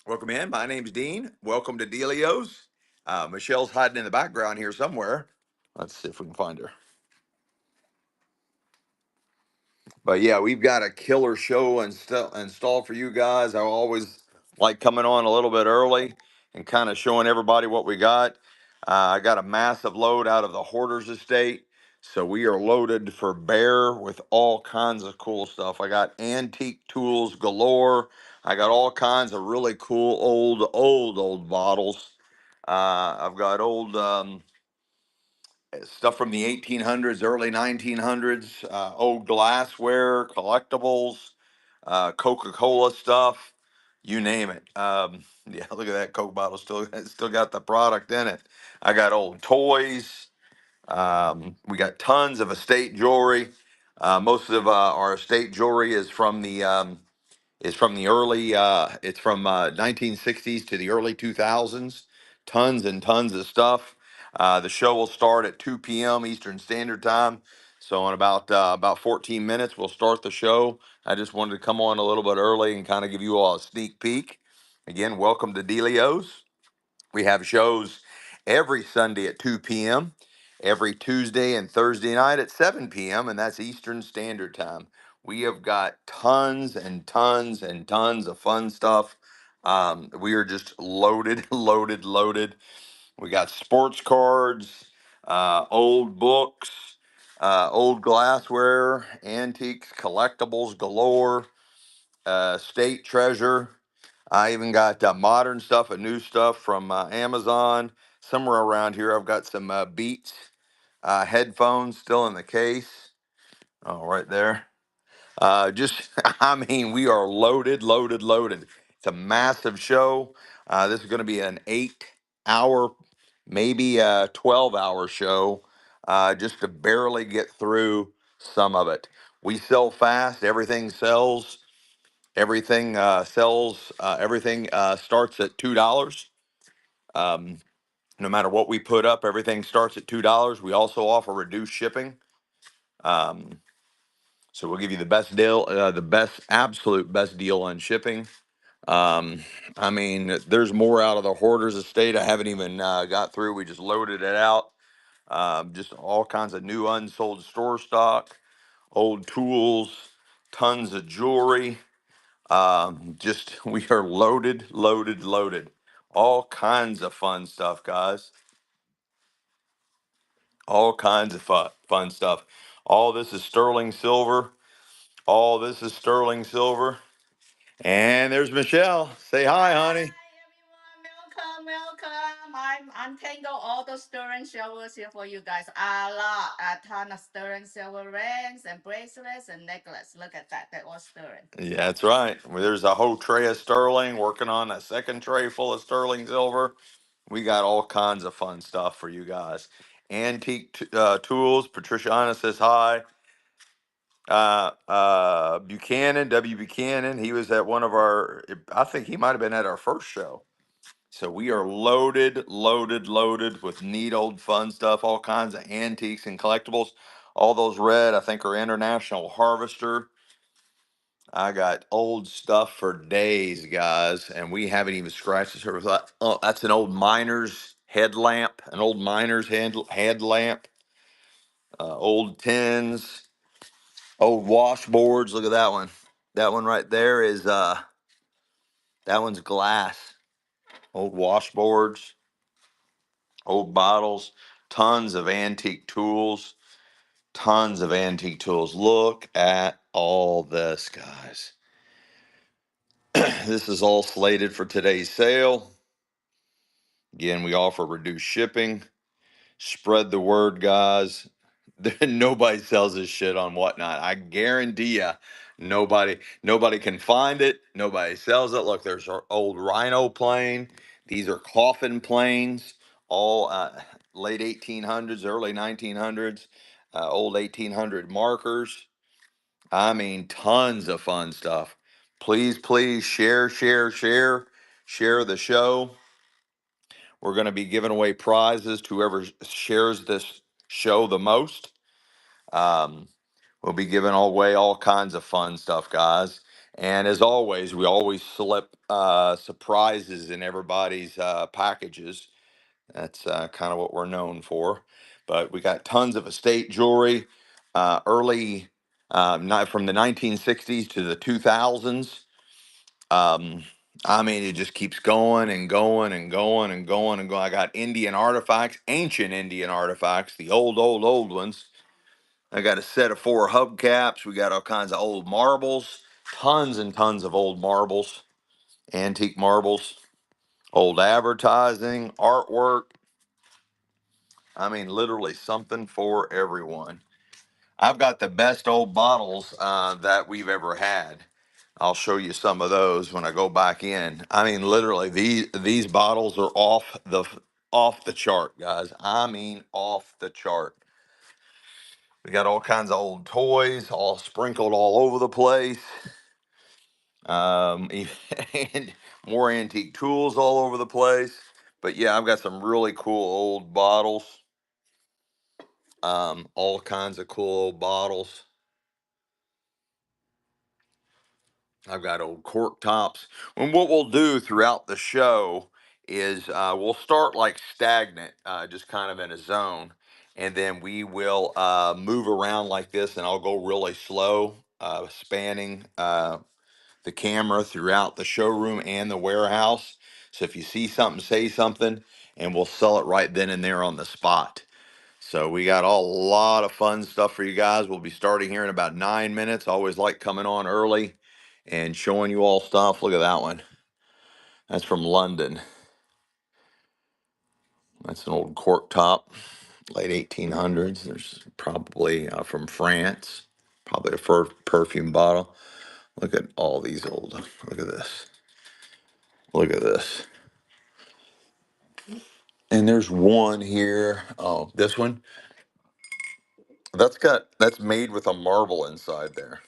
Welcome in. My name's Dean. Welcome to Delio's. Michelle's hiding in the background here somewhere. Let's see if we can find her. But yeah, we've got a killer show installed for you guys. I always like coming on a little bit early and kind of showing everybody what we got. I got a massive load out of the Hoarders Estate. So we are loaded for bear with all kinds of cool stuff. I got antique tools galore. I got all kinds of really cool old bottles. I've got old stuff from the 1800s, early 1900s, old glassware, collectibles, Coca-Cola stuff, you name it. Yeah, look at that Coke bottle, still got the product in it. I got old toys. We got tons of estate jewelry. Most of our estate jewelry is from the early it's from 1960s to the early 2000s. Tons and tons of stuff. The show will start at 2 p.m. Eastern Standard Time. So in about 14 minutes we'll start the show. I just wanted to come on a little bit early and kind of give you all a sneak peek. Again, welcome to Delio's. We have shows every Sunday at 2 p.m., every Tuesday and Thursday night at 7 p.m., and that's Eastern Standard Time. We have got tons and tons and tons of fun stuff. We are just loaded, loaded, loaded. We got sports cards, old books, old glassware, antiques, collectibles galore, state treasure. I even got modern stuff and new stuff from Amazon. Somewhere around here, I've got some Beats headphones still in the case. Oh, right there. I mean, we are loaded, loaded, loaded. It's a massive show. This is going to be an 8 hour, maybe a 12-hour show, just to barely get through some of it. We sell fast, everything sells. Everything sells. Everything starts at $2. Um, no matter what we put up, everything starts at $2. We also offer reduced shipping. Um, so we'll give you the best deal, absolute best deal on shipping. Um, I mean, there's more out of the Hoarders Estate. I haven't even got through. We just loaded it out. Just all kinds of new unsold store stock, old tools, tons of jewelry. Just we are loaded, loaded, loaded. All kinds of fun stuff, guys. All kinds of fun stuff. All this is sterling silver. All this is sterling silver. And there's Michelle. Say hi, honey. Welcome, welcome. I'm untangle all the sterling shells here for you guys. A ton of sterling silver rings and bracelets and necklace. Look at that. They're all sterling. Yeah, that's right. Well, there's a whole tray of sterling. Working on a second tray full of sterling silver. We got all kinds of fun stuff for you guys. Antique tools. Patricia Anna says hi. Buchanan, W. Buchanan, he was at one of our, I think he might have been at our first show. So we are loaded, loaded, loaded with neat old fun stuff, all kinds of antiques and collectibles. All those red, I think, are International Harvester. I got old stuff for days, guys, and we haven't even scratched the surface. Oh, that's an old miner's headlamp, an old miner's headlamp, old tins, old washboards. Look at that one. That one right there is that one's glass. Old washboards, old bottles, tons of antique tools, tons of antique tools. Look at all this, guys. This is all slated for today's sale. Again, we offer reduced shipping. Spread the word, guys. Nobody sells this shit on Whatnot. I guarantee you, nobody can find it. Nobody sells it. Look, there's our old Rhino plane. These are coffin planes, all late 1800s, early 1900s, old 1800 markers. I mean, tons of fun stuff. Please, please share, share, share, share the show. We're going to be giving away prizes to whoever shares this show the most. Um, we'll be giving away all kinds of fun stuff, guys. And as always, we always slip surprises in everybody's packages. That's kind of what we're known for. But we got tons of estate jewelry, early, not from the 1960s to the 2000s. Um, I mean, it just keeps going and going and going and going and going. I got Indian artifacts, ancient Indian artifacts, the old ones. I got a set of 4 hubcaps. We got all kinds of old marbles, tons and tons of old marbles, antique marbles, old advertising, artwork. I mean, literally something for everyone. I've got the best old bottles that we've ever had. I'll show you some of those when I go back in. I mean, literally, these bottles are off the chart, guys. I mean, off the chart. We got all kinds of old toys, all sprinkled all over the place. And more antique tools all over the place. But yeah, I've got some really cool old bottles. All kinds of cool old bottles. I've got old cork tops. And what we'll do throughout the show is we'll start like stagnant, just kind of in a zone. And then we will move around like this, and I'll go really slow, spanning the camera throughout the showroom and the warehouse. So if you see something, say something, and we'll sell it right then and there on the spot. So we got a lot of fun stuff for you guys. We'll be starting here in about 9 minutes. I always like coming on early and showing you all stuff. Look at that one. That's from London. That's an old cork top, late 1800s. There's probably from France, probably a perfume bottle. Look at all these old, look at this. Look at this. And there's one here. Oh, this one. That's made with a marble inside there.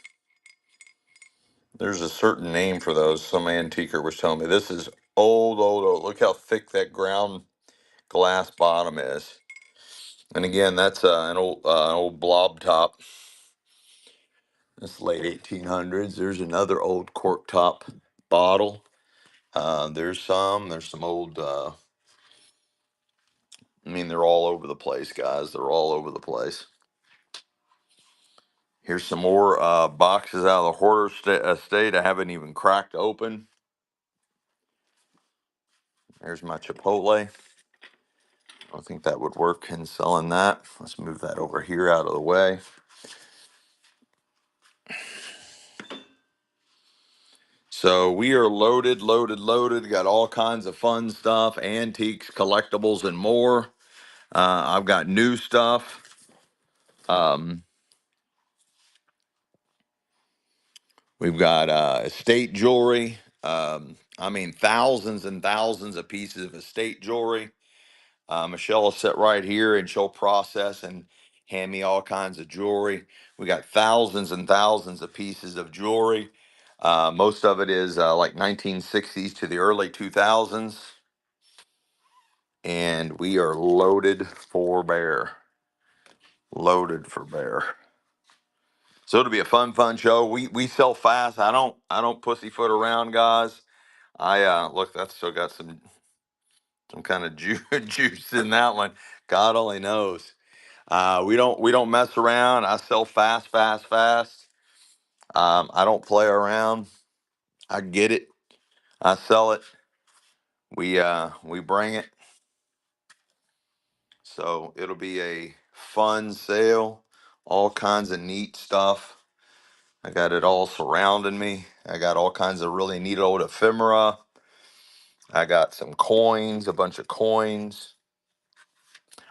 There's a certain name for those. Some antiquer was telling me this is old. Look how thick that ground glass bottom is. And again, that's an old blob top. It's late 1800s. There's another old cork top bottle. There's some old. I mean, they're all over the place, guys. They're all over the place. Here's some more boxes out of the Hoarders Estate I haven't even cracked open. There's my Chipotle. I don't think that would work in selling that. Let's move that over here out of the way. So we are loaded. Got all kinds of fun stuff, antiques, collectibles, and more. I've got new stuff. Um, we've got estate jewelry. I mean, thousands and thousands of pieces of estate jewelry. Michelle will sit right here and she'll process and hand me all kinds of jewelry. We got thousands and thousands of pieces of jewelry. Most of it is like 1960s to the early 2000s. And we are loaded for bear. Loaded for bear. So it'll be a fun show. We sell fast. I don't pussyfoot around, guys. I look, that's still got some kind of juice in that one. God only knows. We don't mess around. I sell fast. I don't play around. I get it. I sell it. We bring it. So it'll be a fun sale. All kinds of neat stuff. I got it all surrounding me. I got all kinds of really neat old ephemera. I got some coins, a bunch of coins.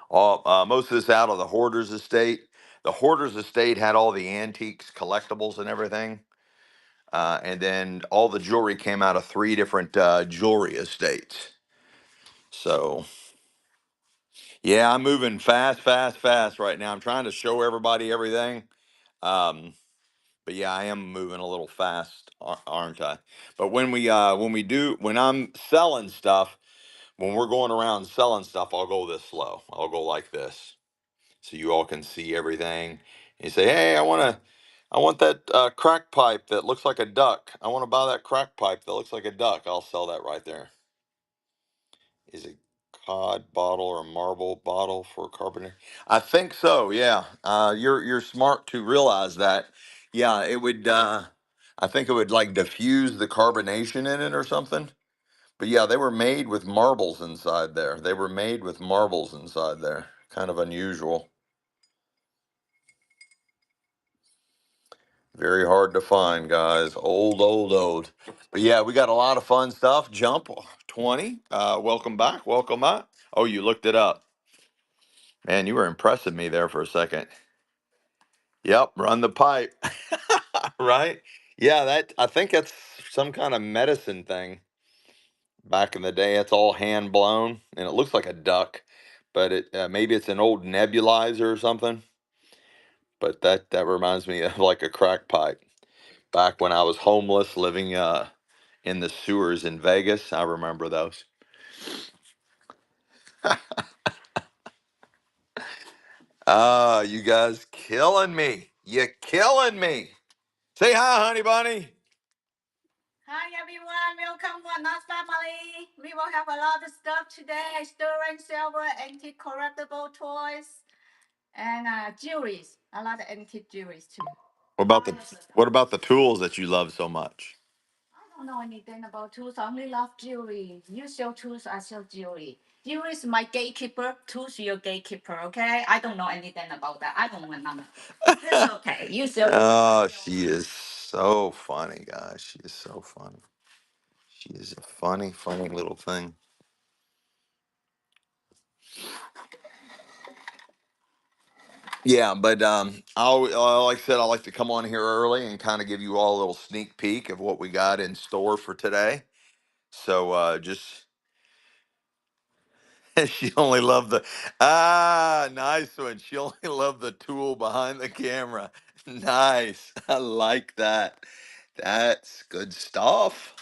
All most of this out of the Hoarders Estate. The Hoarders Estate had all the antiques, collectibles, and everything. And then all the jewelry came out of 3 different jewelry estates. So yeah, I'm moving fast right now. I'm trying to show everybody everything. Um, but yeah, I am moving a little fast, aren't I? But when I'm selling stuff, when we're going around selling stuff, I'll go this slow. I'll go like this, so you all can see everything. You say, hey, I want that crack pipe that looks like a duck. I want to buy that crack pipe that looks like a duck. I'll sell that right there. Is it cod bottle or marble bottle for carbonate? I think so. Yeah. You're smart to realize that. Yeah, it would. I think it would like diffuse the carbonation in it or something. But yeah, they were made with marbles inside there. They were made with marbles inside there. Kind of unusual. Very hard to find, guys. Old, old, old. But yeah, we got a lot of fun stuff. Jump 20. Welcome back. Welcome back. Oh, you looked it up. Man, you were impressing me there for a second. Yep, run the pipe. Right? Yeah, that I think that's some kind of medicine thing. Back in the day, it's all hand blown, and it looks like a duck, but it maybe it's an old nebulizer or something. But that reminds me of like a crack pipe. Back when I was homeless, living in the sewers in Vegas, I remember those. Ah, you guys killing me. You killing me. Say hi, honey bunny. Hi everyone, welcome to Another Family. We will have a lot of stuff today: sterling silver, antique collectible toys, and jewelries. A lot of antique jewelries too. What about the what about the tools that you love so much? I don't know anything about tools. I only love jewelry. You sell tools, I sell jewelry. Jewelry is my gatekeeper. Tools, your gatekeeper. Okay? I don't know anything about that. I don't want none. It's okay. You sell. Oh, she is so funny, guys. She is so funny. She is a funny, funny little thing. Yeah, but like I said, I like to come on here early and kind of give you all a little sneak peek of what we got in store for today. So just she only loved the nice one. She only loved the tool behind the camera. Nice. I like that. That's good stuff.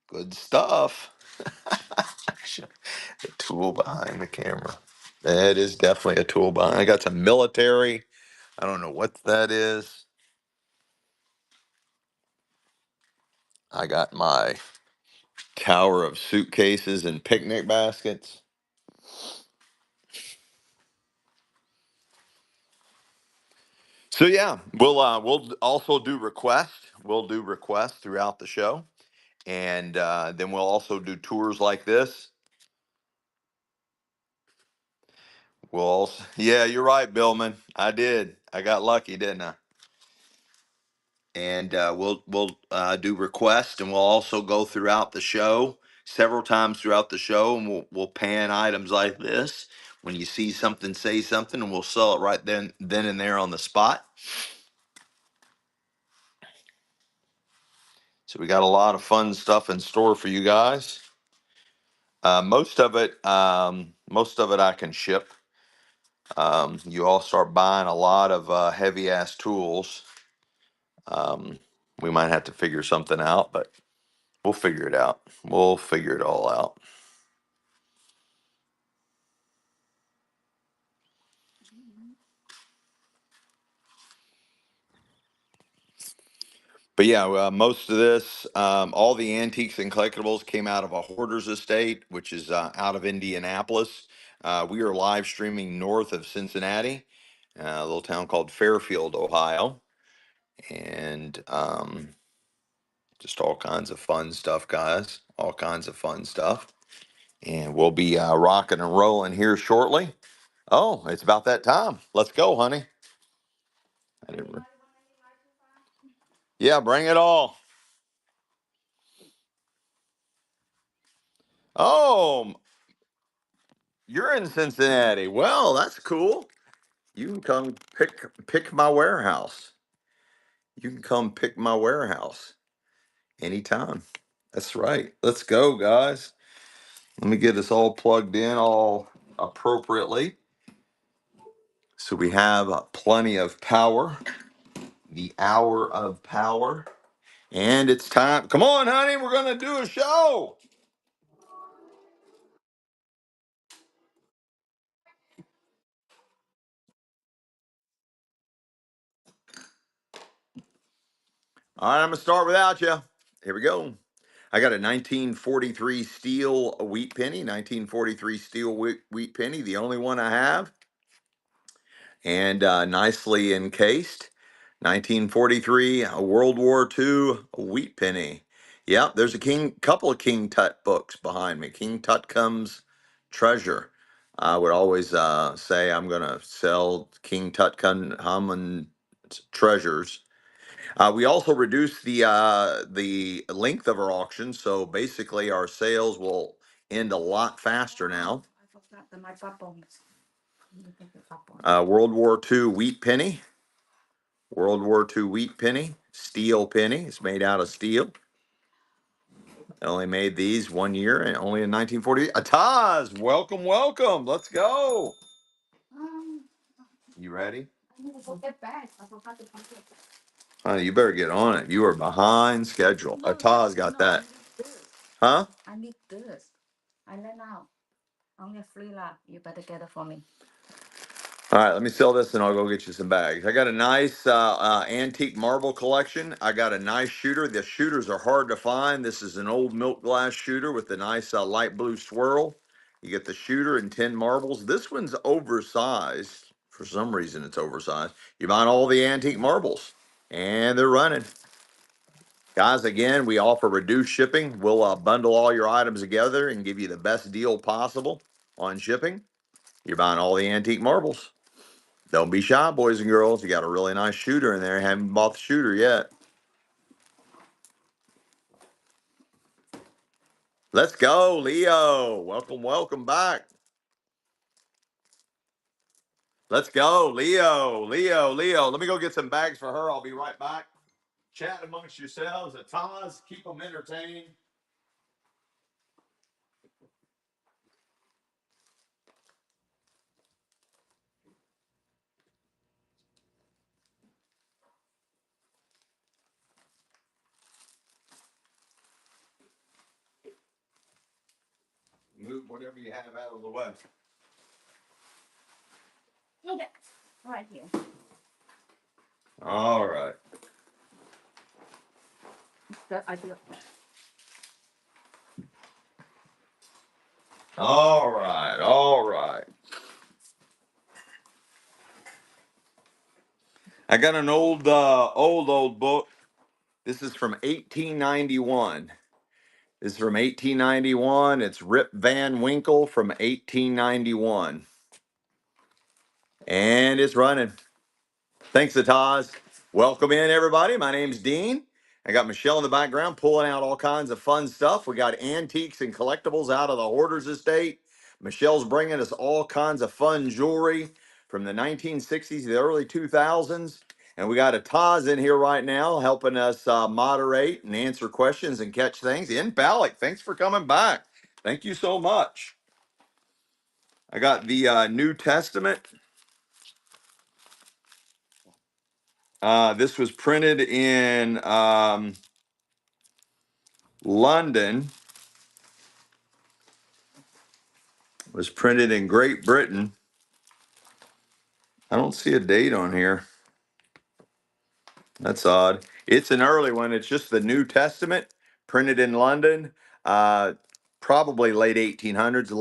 Good stuff. The tool behind the camera. That is definitely a tool behind. I got some military. I don't know what that is. I got my tower of suitcases and picnic baskets. So yeah, we'll also do requests. We'll do requests throughout the show, and then we'll also do tours like this. We'll also, yeah, you're right, Billman. I did. I got lucky, didn't I? And we'll do requests, and we'll also go throughout the show several times throughout the show, and we'll pan items like this. When you see something, say something, and we'll sell it right then and there on the spot. So we got a lot of fun stuff in store for you guys. Most of it I can ship. You all start buying a lot of heavy ass tools. Um, we might have to figure something out, but we'll figure it out. We'll figure it all out. But yeah, most of this, all the antiques and collectibles came out of a Hoarders Estate, which is out of Indianapolis. We are live streaming north of Cincinnati, a little town called Fairfield, Ohio, and just all kinds of fun stuff, guys. All kinds of fun stuff. And we'll be rocking and rolling here shortly. Oh, it's about that time. Let's go, honey. I didn't re- yeah, bring it all. Oh, you're in Cincinnati. Well, that's cool. You can come pick my warehouse. You can come pick my warehouse anytime. That's right. Let's go, guys. Let me get us all plugged in all appropriately. So we have plenty of power. The hour of power. And it's time. Come on, honey. We're going to do a show. All right, I'm gonna start without you. Here we go. I got a 1943 steel wheat penny, 1943 steel wheat penny, the only one I have, and nicely encased. 1943 World War II wheat penny. Yep, there's a couple of King Tut books behind me. King Tut Comes Treasure. I would always say I'm gonna sell King Tut Common Treasures. We also reduced the length of our auction, so basically our sales will end a lot faster now. I forgot my bubbles. World War II wheat penny. World War II wheat penny. Steel penny. It's made out of steel. I only made these 1 year and only in 1940. Ataz, welcome, welcome. Let's go. Um, You ready? I need to go get back. I forgot to pack it. Honey, you better get on it. You are behind schedule. No, Ataz got that. I need this. Huh? I need this. I ran out. Only 3 left. You better get it for me. All right, let me sell this and I'll go get you some bags. I got a nice antique marble collection. I got a nice shooter. The shooters are hard to find. This is an old milk glass shooter with a nice light blue swirl. You get the shooter and 10 marbles. This one's oversized. For some reason, it's oversized. You buy all the antique marbles and they're running. Guys, again, we offer reduced shipping. We'll bundle all your items together and give you the best deal possible on shipping. You're buying all the antique marbles. Don't be shy, boys and girls. You got a really nice shooter in there. Haven't bought the shooter yet. Let's go, Leo. Welcome, welcome back. Let's go, Leo, Leo, Leo. Let me go get some bags for her. I'll be right back. Chat amongst yourselves. Ataz, keep them entertained. Move whatever you have out of the way. Okay. Right here. All right. I do. All right. All right. I got an old book. This is from 1891. This is from 1891. It's Rip Van Winkle from 1891. And it's running. Thanks, Ataz. Welcome in, everybody. My name's Dean. I got Michelle in the background pulling out all kinds of fun stuff. We got antiques and collectibles out of the Hoarders Estate. Michelle's bringing us all kinds of fun jewelry from the 1960s to the early 2000s. And we got Ataz in here right now helping us moderate and answer questions and catch things. In Balak, thanks for coming back. Thank you so much. I got the New Testament. This was printed in London. Was printed in Great Britain. I don't see a date on here. That's odd. It's an early one. It's just the New Testament, printed in London, uh, probably late 1800s,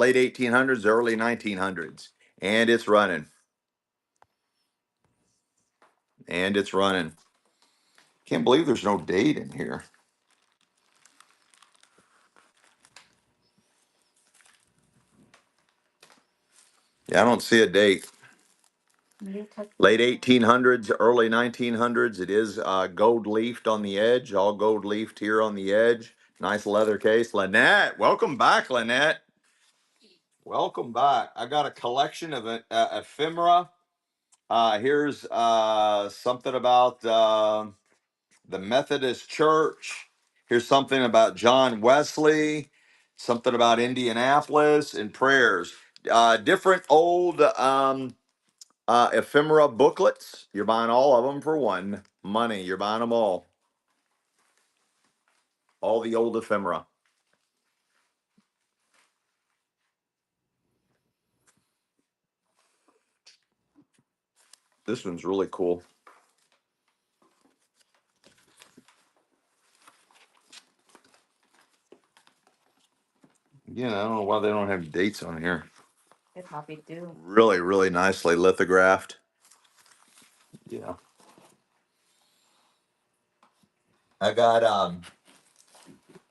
early 1900s. And it's running. And it's running. Can't believe there's no date in here. Yeah, I don't see a date. Late 1800s, early 1900s. It is gold leafed on the edge, all gold leafed here on the edge. Nice leather case. Lynette, welcome back, Lynette. Welcome back. I got a collection of ephemera. Here's something about the Methodist Church. Here's something about John Wesley. Something about Indianapolis and prayers. Different old ephemera booklets. You're buying all of them for one money. You're buying them all. All the old ephemera. This one's really cool. Again, I don't know why they don't have dates on here. They probably do. Really, really nicely lithographed. Yeah. I got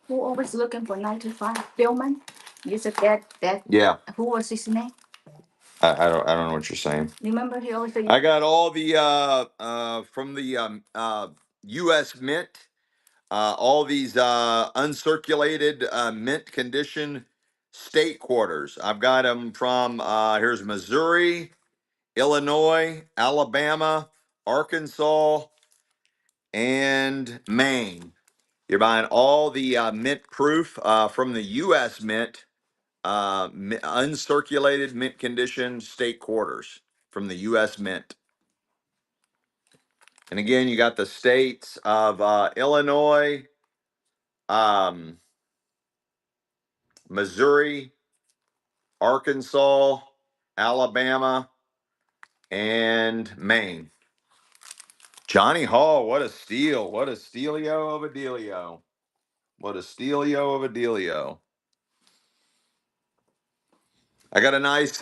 Who always looking for 95? Billman? You said that. Yeah. Who was his name? I don't know what you're saying. Remember he always said. I got all the from the U.S. Mint, all these uncirculated mint condition state quarters. I've got them from here's Missouri, Illinois, Alabama, Arkansas, and Maine. You're buying all the mint proof from the U.S. Mint, uncirculated mint condition state quarters from the U.S. Mint. And again, you got the states of Illinois, um, Missouri, Arkansas, Alabama, and Maine. Johnny Hall, what a steal. What a stealio of a dealio. What a stealio of a dealio. I got a nice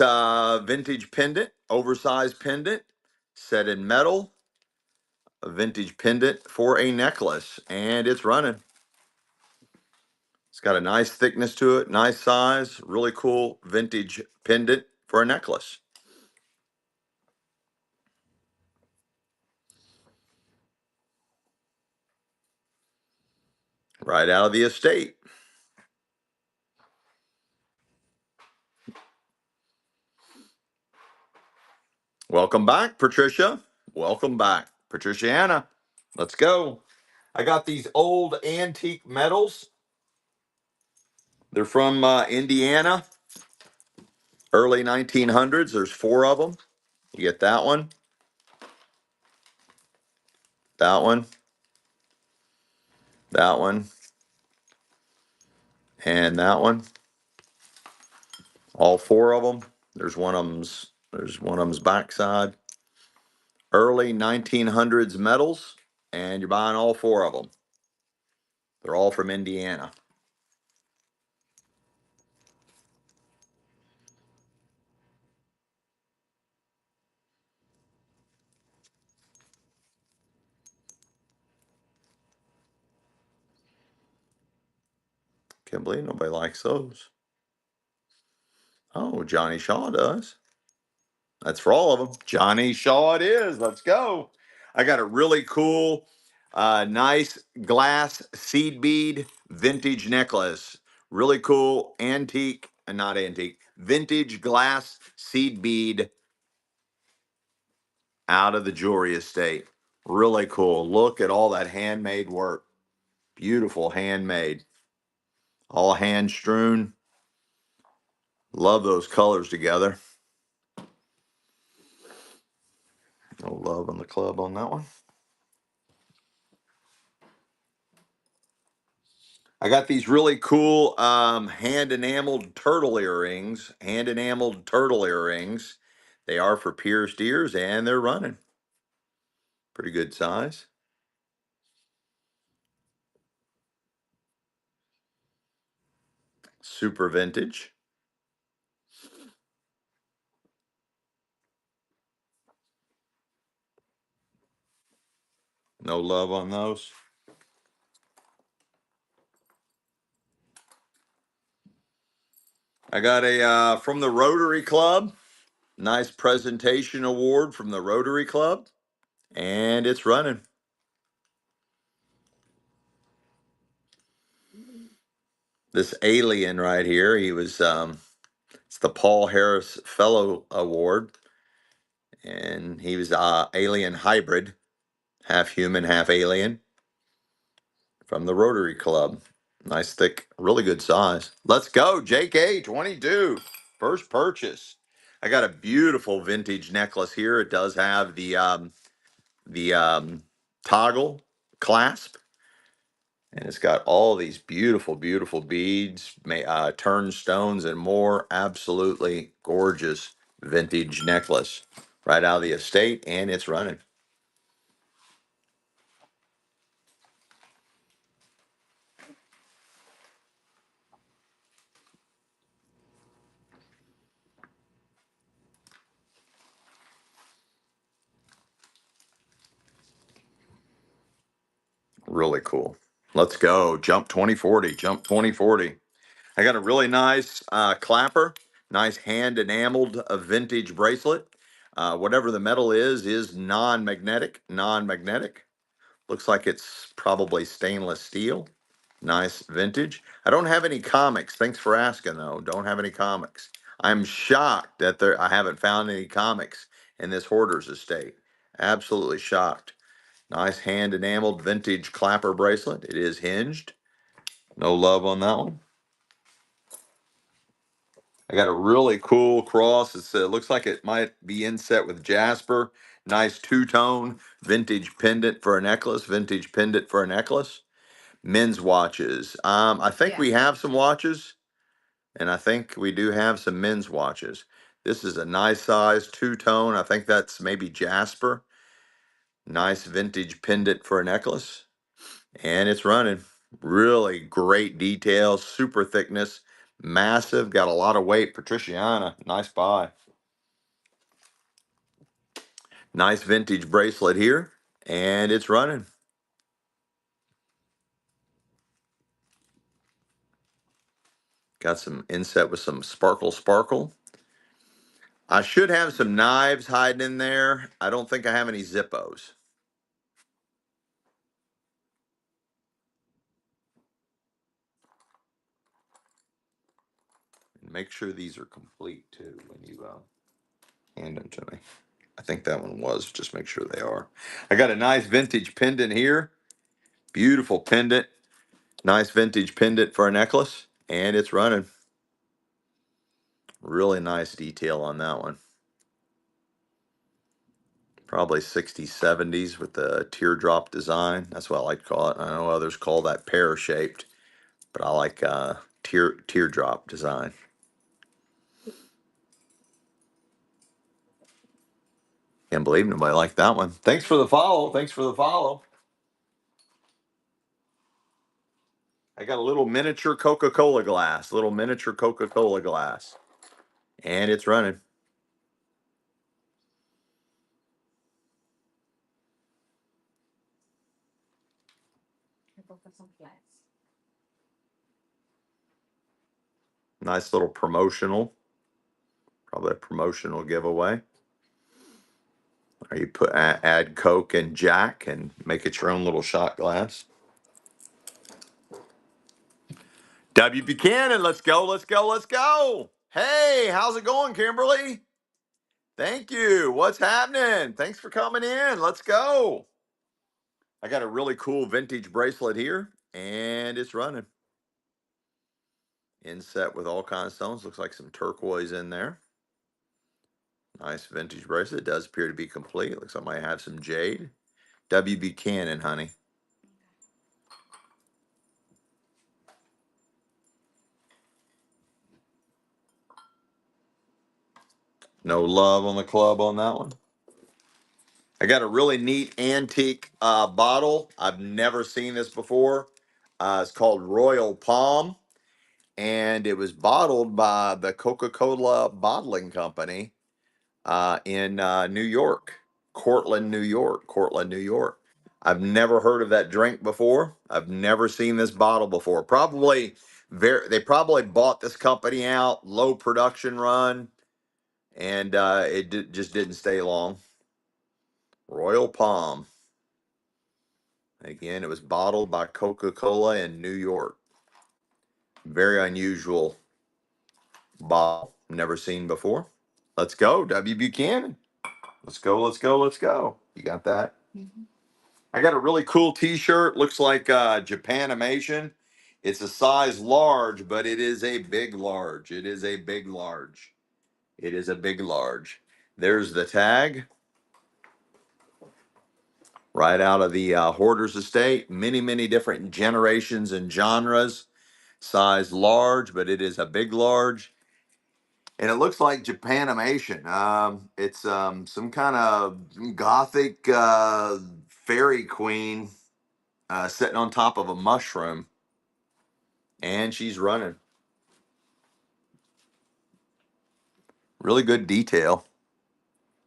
vintage pendant, oversized pendant, set in metal, a vintage pendant for a necklace, and it's running. It's got a nice thickness to it, nice size, really cool vintage pendant for a necklace. Right out of the estate. Welcome back, Patricia. Welcome back, Patricia Anna. Let's go. I got these old antique medals. They're from Indiana, early 1900s. There's 4 of them. You get that one, that one, that one, and that one. All 4 of them. There's one of them's backside. Early 1900s metals, and you're buying all 4 of them. They're all from Indiana. Can't believe nobody likes those. Oh, Johnny Shaw does. That's for all of them. Johnny Shaw it is. Let's go. I got a really cool, nice glass seed bead vintage necklace. Really cool antique, not antique, vintage glass seed bead out of the jewelry estate. Really cool. Look at all that handmade work. Beautiful handmade. All hand strewn. Love those colors together. No love on the club on that one. I got these really cool hand enameled turtle earrings. Hand enameled turtle earrings. They are for pierced ears and they're running. Pretty good size. Super vintage. No love on those. I got a from the Rotary Club. Nice presentation award from the Rotary Club. And it's running. This alien right here, he was it's the Paul Harris Fellow Award. And he was alien hybrid, half human, half alien, from the Rotary Club. Nice, thick, really good size. Let's go, JK22. First purchase. I got a beautiful vintage necklace here. It does have the toggle clasp, and it's got all these beautiful, beautiful beads, turnstones, and more. Absolutely gorgeous vintage necklace right out of the estate, and it's running. Really cool. Let's go. Jump 2040. Jump 2040. I got a really nice clapper, nice hand enameled vintage bracelet. Whatever the metal is non-magnetic. Non-magnetic. Looks like it's probably stainless steel. Nice vintage. I don't have any comics. Thanks for asking, though. Don't have any comics. I'm shocked that I haven't found any comics in this Hoarders Estate. Absolutely shocked. Nice hand enameled vintage clapper bracelet. It is hinged. No love on that one. I got a really cool cross. It looks like it might be inset with jasper. Nice two-tone vintage pendant for a necklace. Vintage pendant for a necklace. Men's watches. I think Yeah. we have some watches, and I think we do have some men's watches. This is a nice size two-tone. I think that's maybe jasper. Nice vintage pendant for a necklace, and it's running. Really great detail, super thickness, massive, got a lot of weight. Patriciana, nice buy. Nice vintage bracelet here, and it's running. Got some inset with some sparkle sparkle. I should have some knives hiding in there. I don't think I have any Zippos. And make sure these are complete too when you hand them to me. I think that one was. Just make sure they are. I got a nice vintage pendant here. Beautiful pendant. Nice vintage pendant for a necklace. And it's running. Really nice detail on that one. Probably 60s, 70s with the teardrop design. That's what I like to call it. I know others call that pear-shaped, but I like teardrop design. Can't believe nobody liked that one. Thanks for the follow. Thanks for the follow. I got a little miniature Coca-Cola glass. Little miniature Coca-Cola glass. And it's running. Nice little promotional. Probably a promotional giveaway. Or you add Coke and Jack and make it your own little shot glass. W. Buchanan, let's go, let's go, let's go. Hey, how's it going, Kimberly? Thank you. What's happening? Thanks for coming in. Let's go. I got a really cool vintage bracelet here, and it's running. Inset with all kinds of stones. Looks like some turquoise in there. Nice vintage bracelet. It does appear to be complete. Looks like I might have some jade. W. Buchanan, honey. No love on the club on that one. I got a really neat antique bottle. I've never seen this before. It's called Royal Palm, and it was bottled by the Coca-Cola Bottling Company in New York, Cortland, New York, Cortland, New York. I've never heard of that drink before. I've never seen this bottle before. They probably bought this company out, low production run, and just didn't stay long. Royal Palm. Again, it was bottled by Coca-Cola in New York. Very unusual bottle. Never seen before. Let's go, W. Buchanan. Let's go, let's go, let's go. You got that? Mm-hmm. I got a really cool t-shirt. Looks like Japanimation. It's a size large, but it is a big large. It is a big large. It is a big large. There's the tag. Right out of the Hoarders Estate. Many, many different generations and genres. Size large, but it is a big large. And it looks like Japanimation. It's some kind of gothic fairy queen sitting on top of a mushroom. And she's running. Really good detail.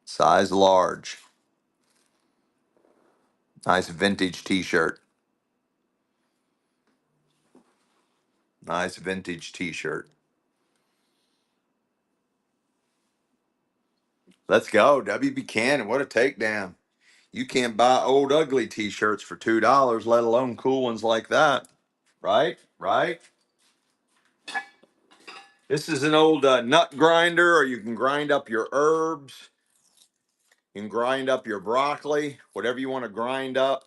Size large. Nice vintage t-shirt. Nice vintage t-shirt. Let's go. W. Buchanan, what a takedown. You can't buy old ugly t-shirts for $2, let alone cool ones like that. Right? Right? This is an old nut grinder, or you can grind up your herbs. You can grind up your broccoli, whatever you want to grind up.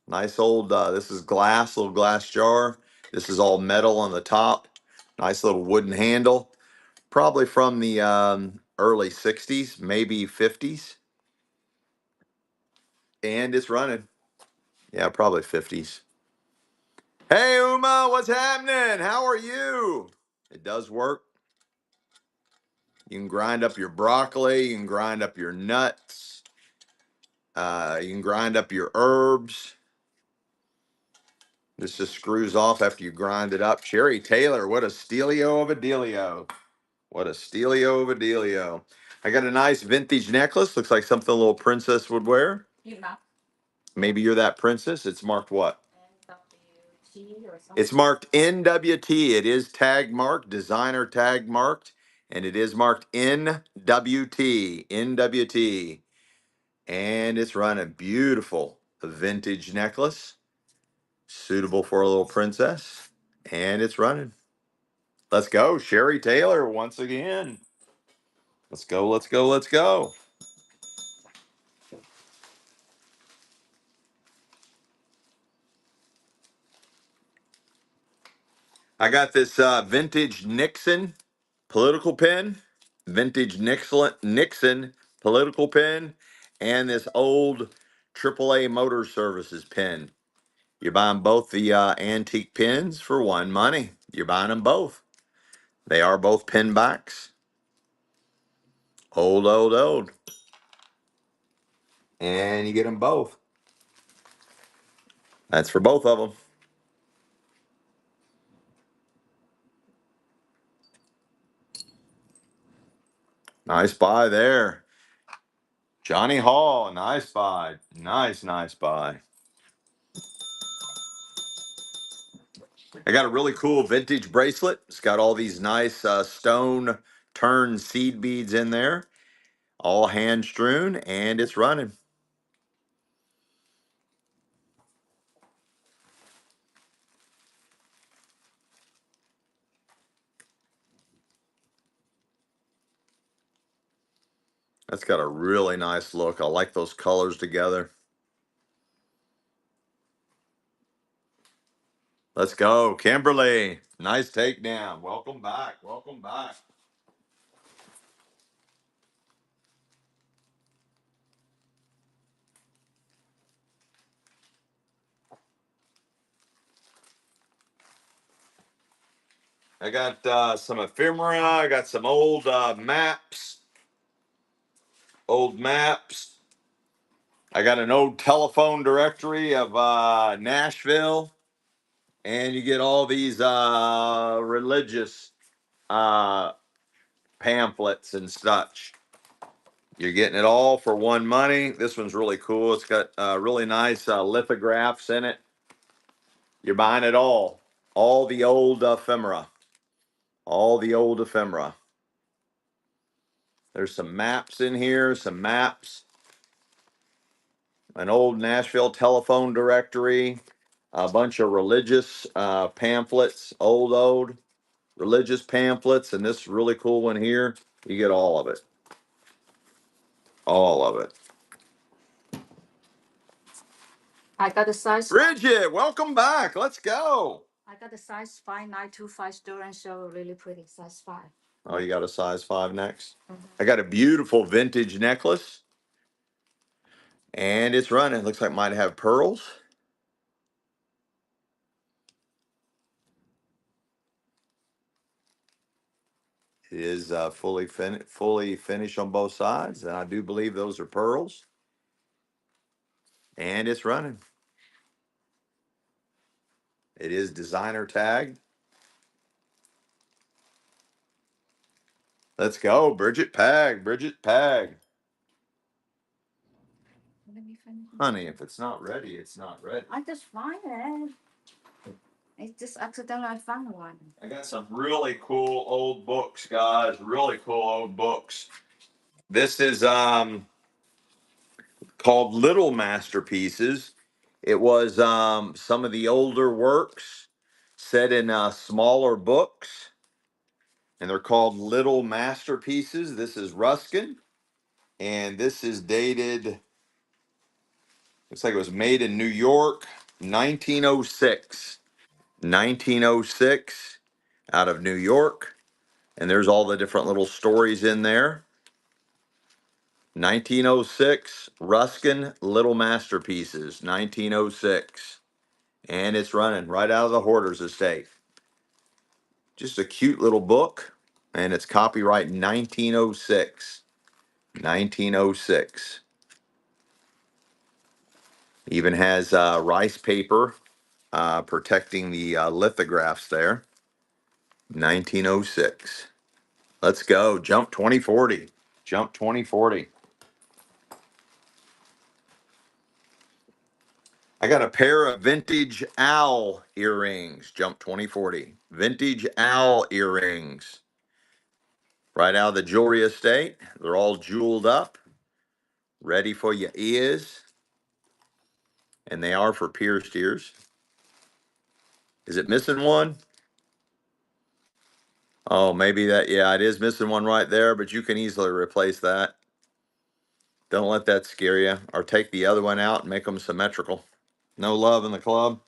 Nice old, this is glass, little glass jar. This is all metal on the top. Nice little wooden handle. Probably from the early 60s, maybe 50s. And it's running. Yeah, probably 50s. Hey, Uma, what's happening? How are you? It does work. You can grind up your broccoli. You can grind up your nuts. You can grind up your herbs. This just screws off after you grind it up. Sherry Taylor, what a stealio of a dealio. What a stealio of a dealio. I got a nice vintage necklace. Looks like something a little princess would wear. You know. Maybe you're that princess. It's marked what? NWT or something. It's marked NWT. It is tag marked, designer tag marked, and it is marked NWT. NWT. And it's running beautiful. A vintage necklace, suitable for a little princess, and it's running. Let's go, Sherry Taylor, once again. Let's go, let's go, let's go. I got this vintage Nixon political pen, vintage Nixon political pen, and this old AAA Motor Services pen. You're buying both the antique pens for one money. You're buying them both. They are both pen backs. Old, old, old. And you get them both. That's for both of them. Nice buy there. Johnny Hall, nice buy. Nice, nice buy. I got a really cool vintage bracelet. It's got all these nice stone turned seed beads in there, all hand strewn, and it's running. That's got a really nice look. I like those colors together. Let's go, Kimberly. Nice takedown. Welcome back. Welcome back. I got some ephemera. I got some old maps. Old maps. I got an old telephone directory of Nashville. And you get all these religious uh, pamphlets and such. You're getting it all for one money. This one's really cool. It's got really nice lithographs in it. You're buying it all the old ephemera, all the old ephemera. There's some maps in here, some maps, an old Nashville telephone directory, a bunch of religious pamphlets, old religious pamphlets, and this really cool one here. You get all of it. All of it. I got the size. Bridget, welcome back. Let's go. I got the size 5925 Stolen Show, really pretty size 5. Oh, you got a size 5 next? I got a beautiful vintage necklace. And it's running. Looks like it might have pearls. It is fully finished on both sides. And I do believe those are pearls. And it's running. It is designer tag. Let's go, Bridget Pag. Bridget Pag. Let me finish. Honey, if it's not ready, it's not ready. I just find it. It's just accidentally I found one. I got some really cool old books, guys. Really cool old books. This is called Little Masterpieces. It was some of the older works set in smaller books, and they're called Little Masterpieces. This is Ruskin, and this is dated, looks like it was made in New York, 1906. 1906 out of New York. And there's all the different little stories in there. 1906, Ruskin Little Masterpieces, 1906. And it's running right out of the Hoarders Estate. Just a cute little book. And it's copyright 1906. 1906. Even has rice paper protecting the lithographs there. 1906. Let's go. Jump 2040. Jump 2040. I got a pair of vintage owl earrings. Jump 2040. Vintage owl earrings. Right out of the jewelry estate. They're all jeweled up. Ready for your ears. And they are for pierced ears. Is it missing one? Oh, maybe that. Yeah, it is missing one right there, but you can easily replace that. Don't let that scare you. Or take the other one out and make them symmetrical. No love in the club.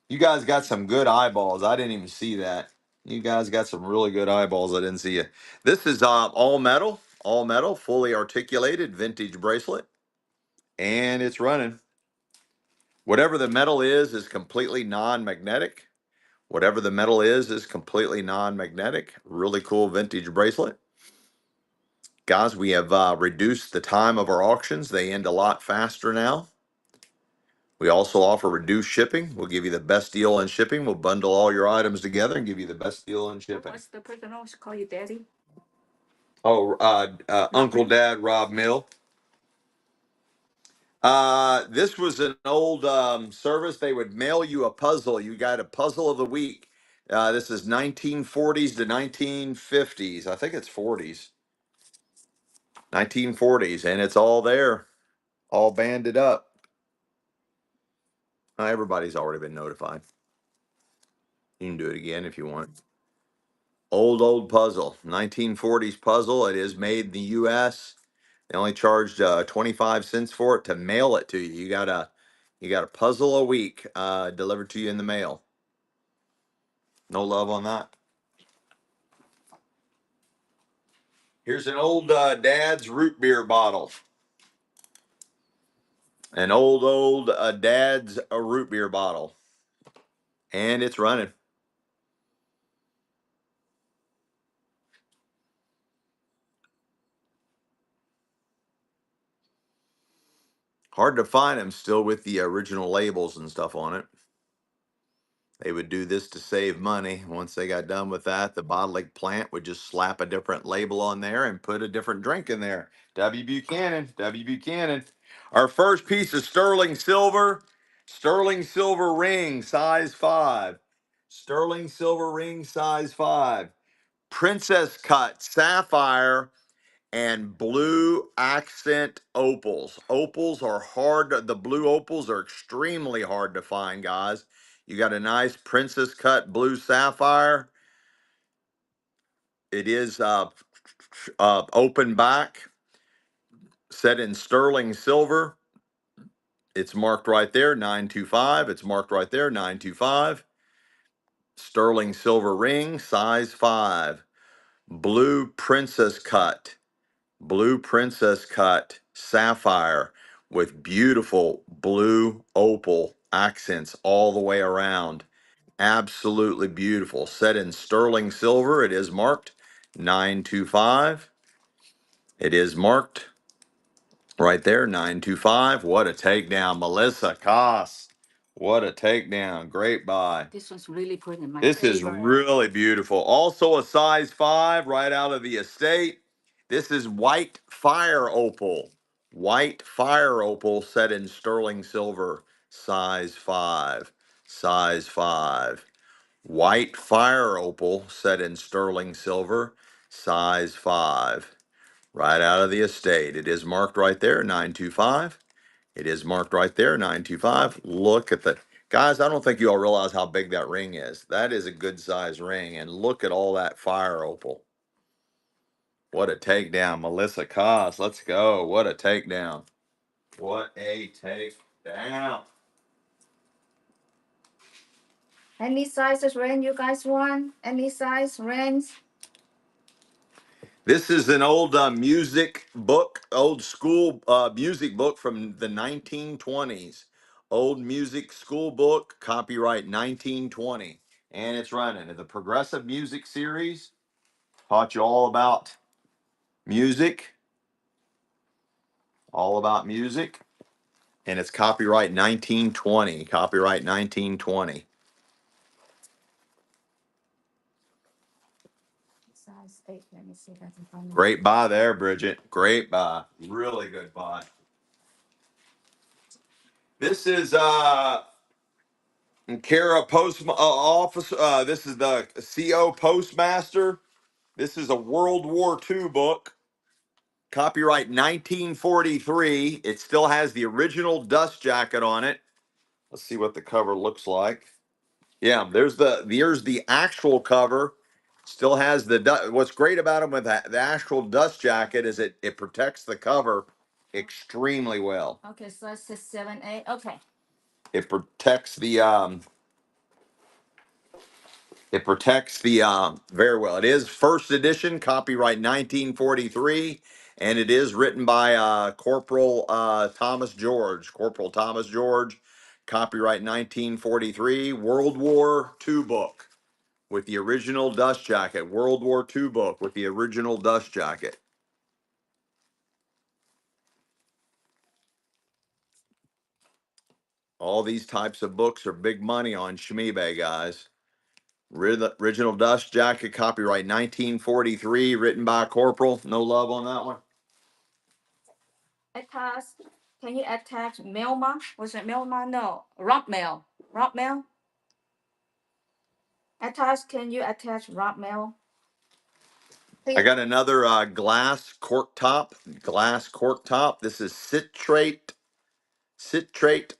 You guys got some good eyeballs. I didn't even see that. You guys got some really good eyeballs. I didn't see it. This is all metal, fully articulated vintage bracelet, and it's running. Whatever the metal is completely non-magnetic. Whatever the metal is completely non-magnetic. Really cool vintage bracelet. Guys, we have reduced the time of our auctions. They end a lot faster now. We also offer reduced shipping. We'll give you the best deal in shipping. We'll bundle all your items together and give you the best deal in shipping. What's the person always call you daddy? Oh, Uncle Dad Rob Mill. This was an old service. They would mail you a puzzle. You got a puzzle of the week. This is 1940s to 1950s. I think it's 40s. 1940s, and it's all there, all banded up. Everybody's already been notified. You can do it again if you want. Old puzzle, 1940s puzzle. It is made in the U.S. They only charged 25 cents for it to mail it to you. You got a puzzle a week delivered to you in the mail. No love on that. Here's an old dad's root beer bottle. An old dad's root beer bottle, and it's running. Hard to find them still with the original labels and stuff on it. They would do this to save money. Once they got done with that, the bottling plant would just slap a different label on there and put a different drink in there. W. Buchanan, W. Buchanan. Our first piece of sterling silver ring, size 5. Sterling silver ring, size 5. Princess cut, sapphire, and blue accent opals. Opals are hard. The blue opals are extremely hard to find, guys. You got a nice princess cut blue sapphire. It is open back, set in sterling silver. It's marked right there, 925. It's marked right there, 925. Sterling silver ring, size 5. Blue princess cut. Blue princess cut sapphire with beautiful blue opal accents all the way around. Absolutely beautiful. Set in sterling silver. It is marked 925. It is marked right there, 925. What a takedown, Melissa Koss. What a takedown. Great buy. This one's really pretty. This is really beautiful. Also a size 5 right out of the estate. This is white fire opal. White fire opal set in sterling silver, size 5. size 5. White fire opal set in sterling silver, size 5. Right out of the estate. It is marked right there, 925. It is marked right there, 925. Look at the guys. I don't think you all realize how big that ring is. That is a good size ring. And look at all that fire opal. What a takedown. Melissa Koss. Let's go. What a takedown. What a takedown. Any sizes ring you guys want? Any size rings? This is an old music book, old school music book from the 1920s. Old music school book, copyright 1920. And it's running. The Progressive Music Series taught you all about music. And it's copyright 1920. Copyright 1920. Size 8. Let me see if I can find it. Great buy there, Bridget. Great buy. Really good buy. This is Kara Post Office. This is the CO Postmaster. This is a World War II book. Copyright 1943. It still has the original dust jacket on it. Let's see what the cover looks like. Yeah, there's the actual cover. Still has what's great about them with the actual dust jacket is it protects the cover extremely well. Okay, so it's 6, 7, 8. Okay. It protects the very well. It is first edition, copyright 1943, and it is written by Corporal Thomas George. Corporal Thomas George, copyright 1943, World War II book with the original dust jacket. World War II book with the original dust jacket. All these types of books are big money on Shmeebay, guys. Original dust jacket, copyright 1943, written by Corporal. No love on that one. Attach. Can you attach Melma? Was it Melma? No. Rock mail. Rock mail. Attach. Can you attach rock mail? I got another glass cork top. Glass cork top. This is citrate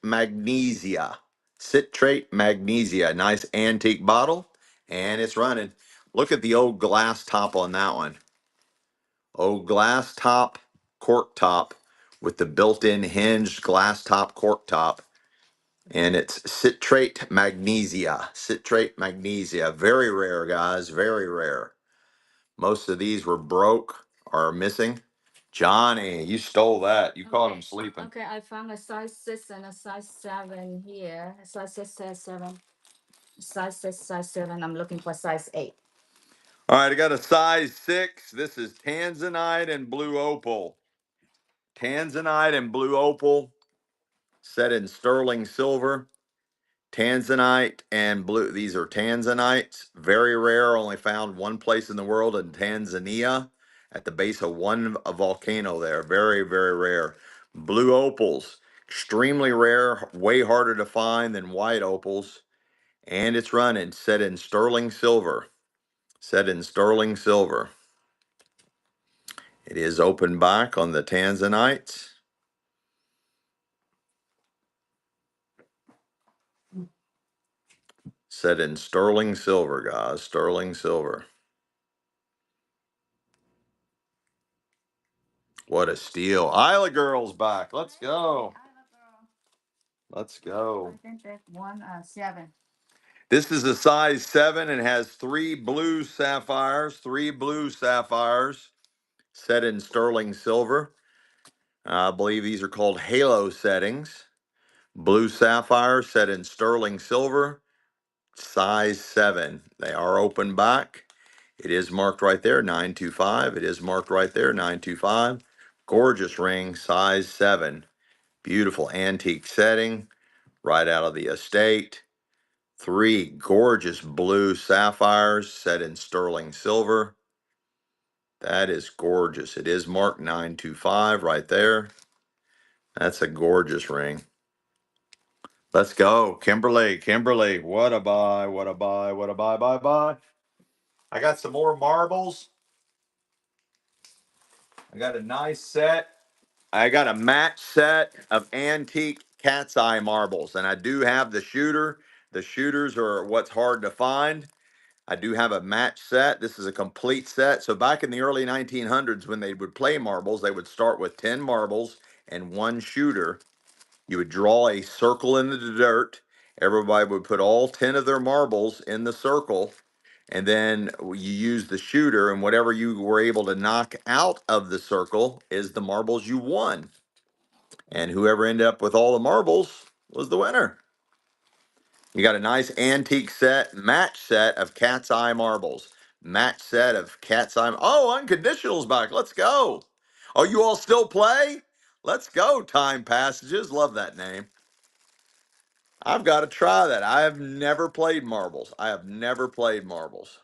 magnesia. Citrate magnesia. Nice antique bottle, and it's running. Look at the old glass top on that one. Old glass top, cork top with the built-in hinged glass top cork top. And it's citrate magnesia. Citrate magnesia. Very rare, guys. Very rare. Most of these were broke or missing. Johnny, you stole that. You caught him sleeping. Okay, I found a size 6 and a size 7 here. A size 6, size 7. Size 6, size 7. I'm looking for size 8. All right, I got a size 6. This is Tanzanite and Blue Opal. Tanzanite and Blue Opal set in sterling silver. Tanzanite and blue. These are tanzanites. Very rare. Only found one place in the world in Tanzania at the base of one volcano there. Very, very rare. Blue opals. Extremely rare. Way harder to find than white opals. And it's running. Set in sterling silver. Set in sterling silver. It is open back on the tanzanites. Set in sterling silver, guys. Sterling silver. What a steal. Isla Girl's back. Let's go. Let's go. I think that's 1, 7. This is a size 7 and has three blue sapphires set in sterling silver. I believe these are called halo settings. Blue sapphire set in sterling silver, size 7. They are open back. It is marked right there, 925. It is marked right there, 925. Gorgeous ring, size 7. Beautiful antique setting, right out of the estate. 3 gorgeous blue sapphires set in sterling silver. That is gorgeous. It is marked 925 right there. That's a gorgeous ring. Let's go. Kimberly, Kimberly. What a buy, what a buy, what a buy. I got some more marbles. I got a nice set. I got a match set of antique cat's eye marbles, and I do have the shooter. The shooters are what's hard to find. I do have a match set. This is a complete set. So back in the early 1900s, when they would play marbles, they would start with 10 marbles and one shooter. You would draw a circle in the dirt. Everybody would put all 10 of their marbles in the circle, and then you use the shooter, and whatever you were able to knock out of the circle is the marbles you won. And whoever ended up with all the marbles was the winner. You got a nice antique set, match set of cat's eye marbles. Match set of cat's eye. Oh, Unconditional's back. Let's go. Oh, you all still play? Let's go, Time Passages. Love that name. I've got to try that. I have never played marbles. I have never played marbles.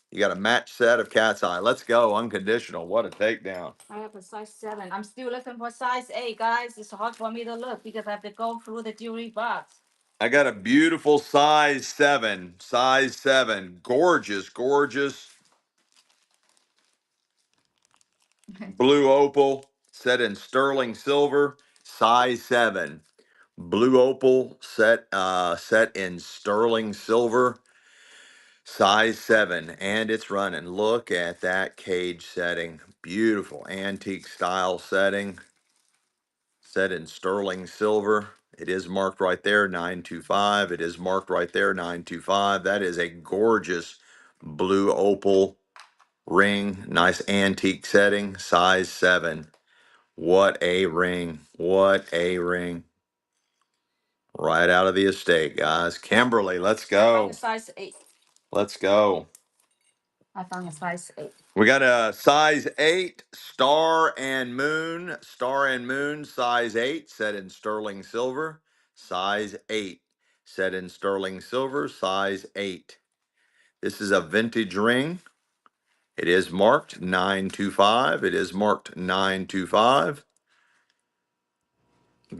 You got a match set of cat's eye. Let's go. Unconditional. What a takedown. I have a size 7. I'm still looking for size 8, guys. It's hard for me to look because I have to go through the jewelry box. I got a beautiful size 7. Size 7. Gorgeous, gorgeous. Blue opal set in sterling silver. Size 7. Blue opal set in sterling silver. Size 7, and it's running. Look at that cage setting. Beautiful antique style setting. Set in sterling silver. It is marked right there, 925. It is marked right there, 925. That is a gorgeous blue opal ring. Nice antique setting, size 7. What a ring. What a ring. Right out of the estate, guys. Kimberly, let's I found go. a size 8. Let's go. I found a size 8. We got a size 8 star and moon. Star and moon, size 8, set in sterling silver. Size 8, set in sterling silver. Size 8. This is a vintage ring. It is marked 925. It is marked 925.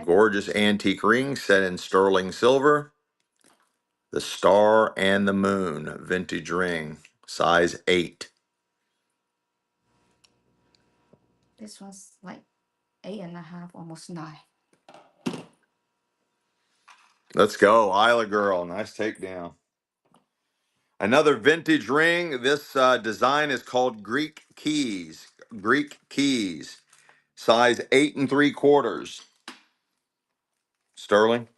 Gorgeous antique ring set in sterling silver. The star and the moon vintage ring, size 8. This one's like 8.5, almost 9. Let's go, Isla Girl. Nice takedown. Another vintage ring. This design is called Greek Keys. Greek Keys, size 8 3/4. Sterling.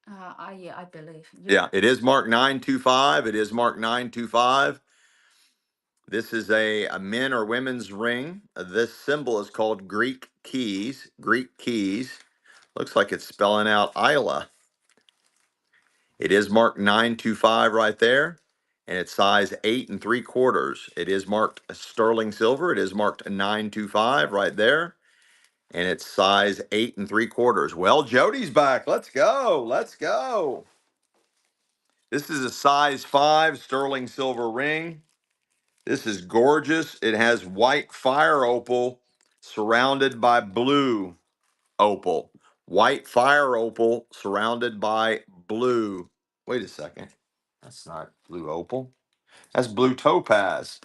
Yeah, I believe. Yeah, it is marked 925. It is marked 925. This is a men or women's ring. This symbol is called Greek Keys. Greek Keys. Looks like it's spelling out Isla. It is marked 925 right there, and it's size 8 3/4. It is marked sterling silver. It is marked 925 right there, and it's size 8 3/4. Well, Jody's back. Let's go. Let's go. This is a size 5 sterling silver ring. This is gorgeous. It has white fire opal surrounded by blue opal. White fire opal surrounded by blue. Wait a second. That's not blue opal. That's blue topaz.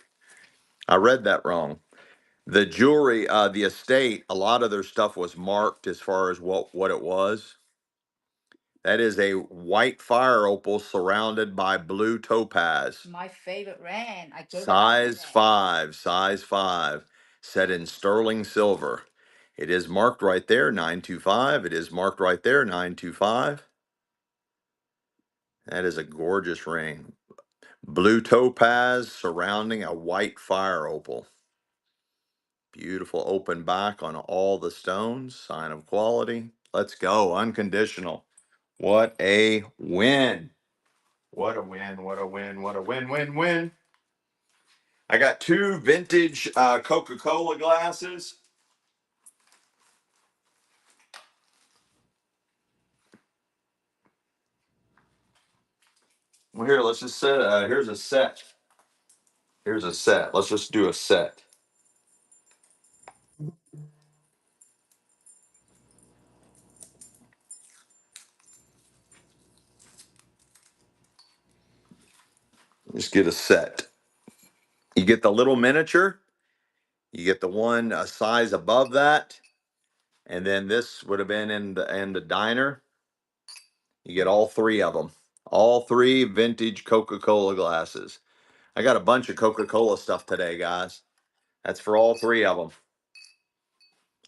I read that wrong. The jewelry, the estate, a lot of their stuff was marked as far as what it was. That is a white fire opal surrounded by blue topaz. My favorite ring. I gave it out Size today. 5, size 5, set in sterling silver. It is marked right there, 925. It is marked right there, 925. That is a gorgeous ring. Blue topaz surrounding a white fire opal. Beautiful open back on all the stones, sign of quality. Let's go, unconditional. What a win. What a win, what a win, what a win. I got 2 vintage Coca-Cola glasses. Well, here, let's just set, here's a set. Here's a set. Let's just do a set. Just get a set. You get the little miniature. You get the one a size above that, and then this would have been in the diner. You get all three of them. All three vintage Coca-Cola glasses. I got a bunch of Coca-Cola stuff today, guys. That's for all three of them.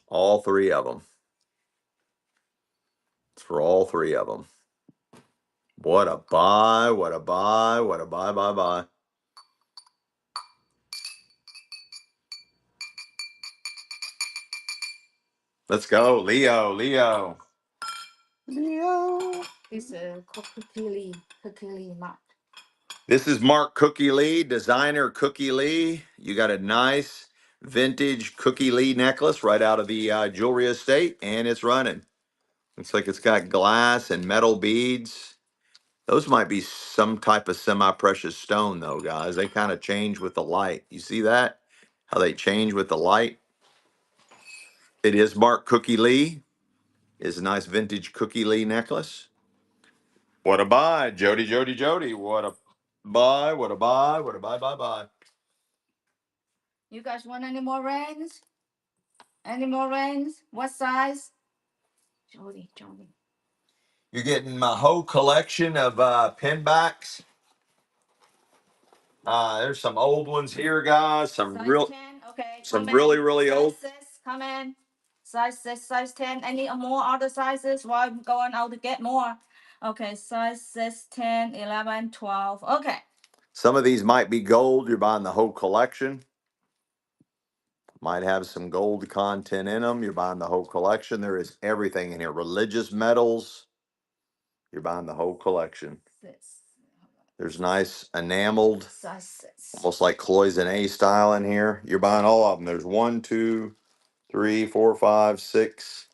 All three of them. It's for all three of them. What a buy, what a buy, what a buy, buy, buy. Let's go, Leo, Leo. Leo. This Cookie Lee Mark. This is Mark Cookie Lee, designer Cookie Lee. You got a nice vintage Cookie Lee necklace right out of the jewelry estate, and it's running. Looks like it's got glass and metal beads. Those might be some type of semi-precious stone, though, guys. They kind of change with the light. You see that? How they change with the light? It is Mark Cookie Lee. It's a nice vintage Cookie Lee necklace. What a buy, Jody, Jody, Jody. What a buy, what a buy, what a buy, buy, buy. You guys want any more rings? Any more rings? What size? Jody, Jody. You're getting my whole collection of pinbacks. There's some old ones here, guys. Some Size real, 10, okay. some Come really, in. really Size old. 6, come in. Size 6, size 10. Any more other sizes? Well, I'm going out to get more. Okay, size 6, 10, 11, 12. Okay. Some of these might be gold. You're buying the whole collection. Might have some gold content in them. You're buying the whole collection. There is everything in here. Religious metals. You're buying the whole collection. 6. There's nice enameled, Size 6. almost like cloisonne style in here. You're buying all of them. There's 1, 2, 3, 4, 5, 6,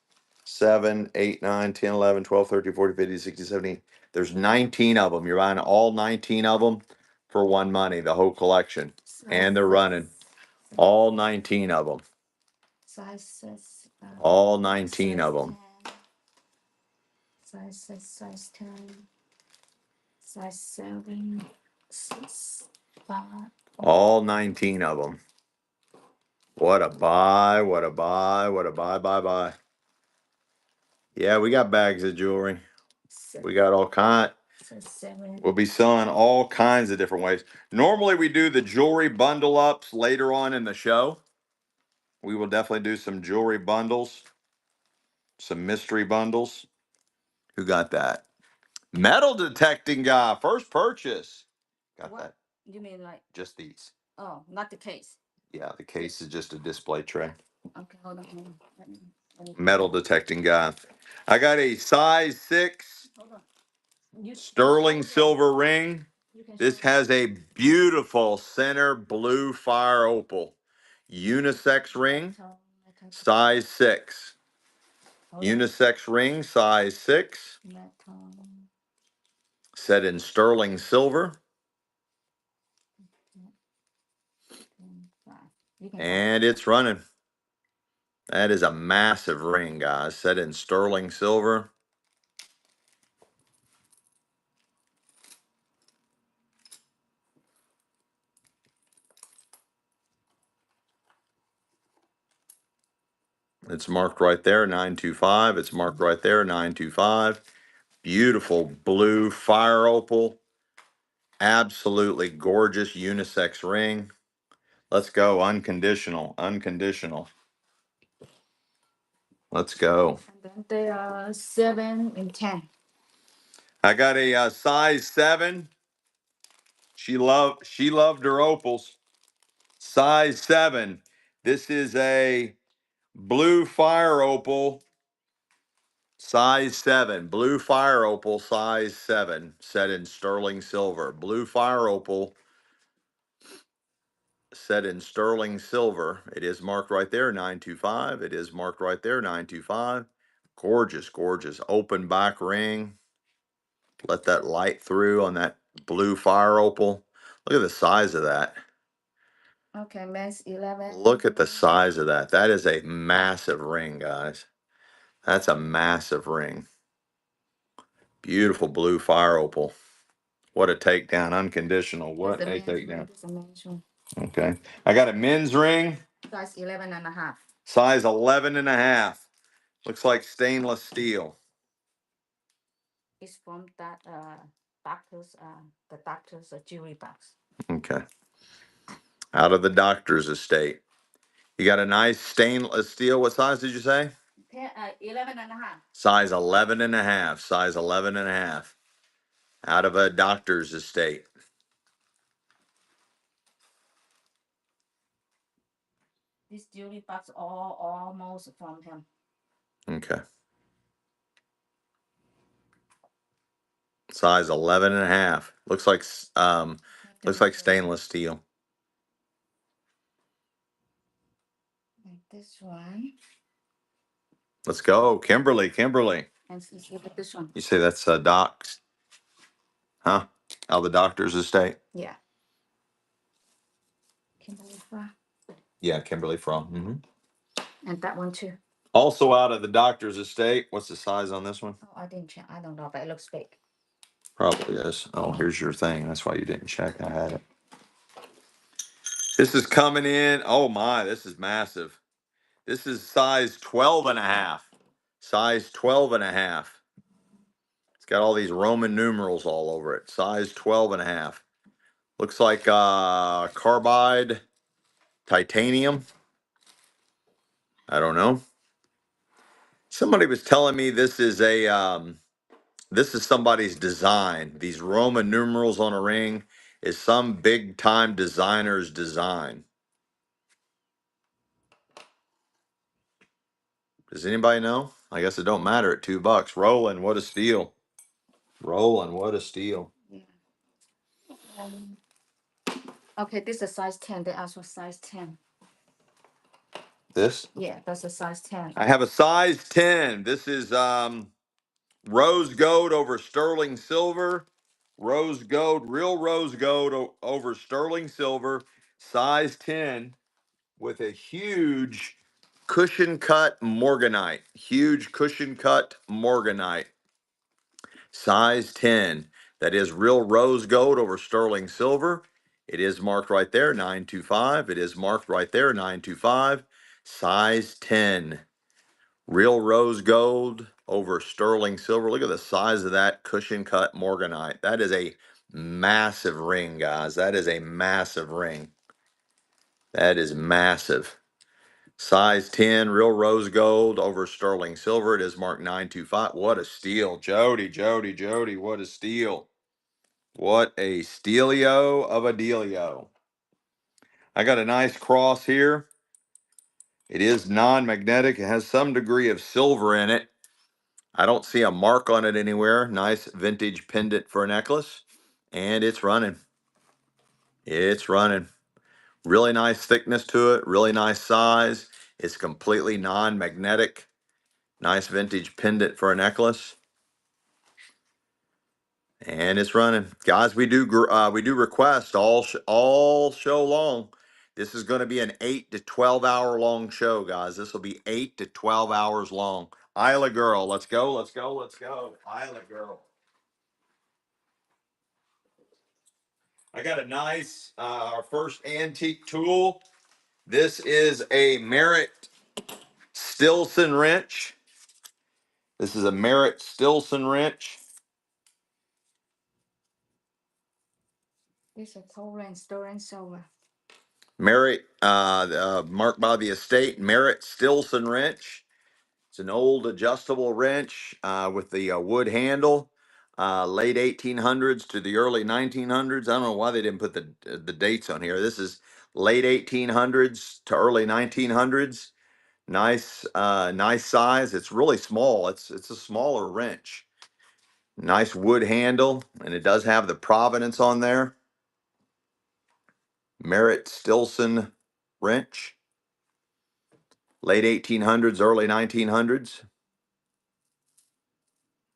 7, 8, 9, 10, 11, 12, 13, 14, 15, 16, 17. There's 19 of them. You're buying all 19 of them for one money, the whole collection. And they're running. All 19 of them. Size 6. All 19 of them. Size 6, size 10. Size 7, 6, 5. All 19 of them. What a buy, what a buy, what a buy, buy, buy. Yeah, we got bags of jewelry. We got all kind. We'll be selling all kinds of different ways. Normally we do the jewelry bundle ups later on in the show. We will definitely do some jewelry bundles, some mystery bundles. Who got that? Metal detecting guy, first purchase. Got What? that? You mean like? Just these. Oh, not the case. Yeah, the case is just a display tray. Okay, hold on. Metal detecting guy. I got a size 6 Hold on. sterling silver ring. This has a beautiful center blue fire opal. Unisex ring, size 6. Unisex ring, size 6. Set in sterling silver. And it's running. That is a massive ring, guys. Set in sterling silver. It's marked right there, 925. It's marked right there, 925. Beautiful blue fire opal. Absolutely gorgeous unisex ring. Let's go. Unconditional. Unconditional. Let's go. And then they are 7 and 10. I got a size 7. She loved her opals. Size 7. This is a blue fire opal. Size 7. Blue fire opal, size 7. Set in sterling silver. Blue fire opal. Set in sterling silver. It is marked right there, 925. It is marked right there, 925. Gorgeous, gorgeous. Open back ring. Let that light through on that blue fire opal. Look at the size of that. Okay, men's 11. Look at the size of that. That is a massive ring, guys. That's a massive ring. Beautiful blue fire opal. What a takedown, unconditional. What That's a men's ring. takedown. That's a men's ring. Okay. I got a men's ring, Size 11 and a half. size 11 and a half. Looks like stainless steel. It's from that doctor's the doctor's jewelry box. Okay. Out of the doctor's estate. You got a nice stainless steel. What size did you say? 11 and a half. Size 11 and a half. Size 11 and a half. Out of a doctor's estate. This jewelry box all almost from him. Okay. Size 11 and a half. Looks like stainless steel. And this one. Let's go. Kimberly, Kimberly. And look at this one. You say that's Doc's, huh? Out of the doctor's estate? Yeah. Kimberly Fra. Yeah, Kimberly from. And that one too. Also out of the doctor's estate. What's the size on this one? Oh, I didn't check. I don't know, but it looks big. Probably is. Oh, here's your thing. That's why you didn't check. I had it. This is coming in. Oh my, this is massive. This is size 12 and a half. Size 12 and a half. It's got all these Roman numerals all over it. Size 12 and a half. Looks like carbide titanium. I don't know. Somebody was telling me this is somebody's design. These Roman numerals on a ring is some big time designer's design. Does anybody know? I guess it don't matter at $2. Rolling, what a steal. Rolling, what a steal. Yeah. Okay, this is a size 10. They asked for size 10. This? Yeah, that's a size 10. I have a size 10. This is rose gold over sterling silver. Rose gold, real rose gold over sterling silver, size 10 with a huge cushion cut morganite. Huge cushion cut morganite. Size 10. That is real rose gold over sterling silver. It is marked right there, 925. It is marked right there, 925. Size 10. Real rose gold over sterling silver. Look at the size of that cushion cut morganite. That is a massive ring, guys. That is a massive ring. That is massive. Size 10, real rose gold over sterling silver. It is marked 925. What a steal. Jody, Jody, Jody, what a steal. What a stealio of a dealio. I got a nice cross here. It is non-magnetic. It has some degree of silver in it. I don't see a mark on it anywhere. Nice vintage pendant for a necklace. And it's running. It's running. Really nice thickness to it. Really nice size. It's completely non-magnetic. Nice vintage pendant for a necklace. And it's running. Guys, we do request all show long. This is going to be an 8 to 12 hour long show, guys. This will be 8 to 12 hours long. Isla girl, let's go, let's go, let's go. Isla girl. I got a nice, our first antique tool. This is a Merritt Stilson wrench. This is a Merritt Stilson wrench. This is a Torrent sterling silver. Merritt, marked by the estate, Merritt Stilson wrench. It's an old adjustable wrench with the wood handle. Late 1800s to the early 1900s. I don't know why they didn't put the dates on here. This is late 1800s to early 1900s. Nice size. It's really small. It's a smaller wrench. Nice wood handle, and it does have the provenance on there. Merritt Stilson wrench. Late 1800s, early 1900s.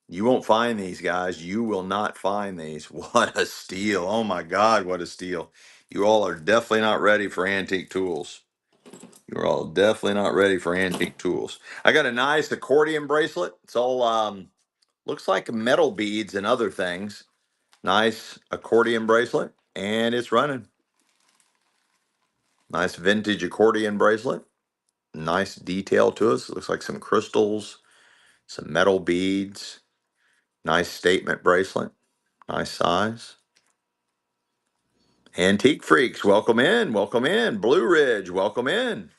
You won't find these, guys. You will not find these. What a steal. Oh my God, what a steal. You all are definitely not ready for antique tools. You're all definitely not ready for antique tools. I got a nice accordion bracelet. It's all looks like metal beads and other things. Nice accordion bracelet, and it's running. Nice vintage accordion bracelet. Nice detail to it. Looks like some crystals, some metal beads. Nice statement bracelet. Nice size. Antique Freaks, welcome in. Welcome in. Blue Ridge, welcome in.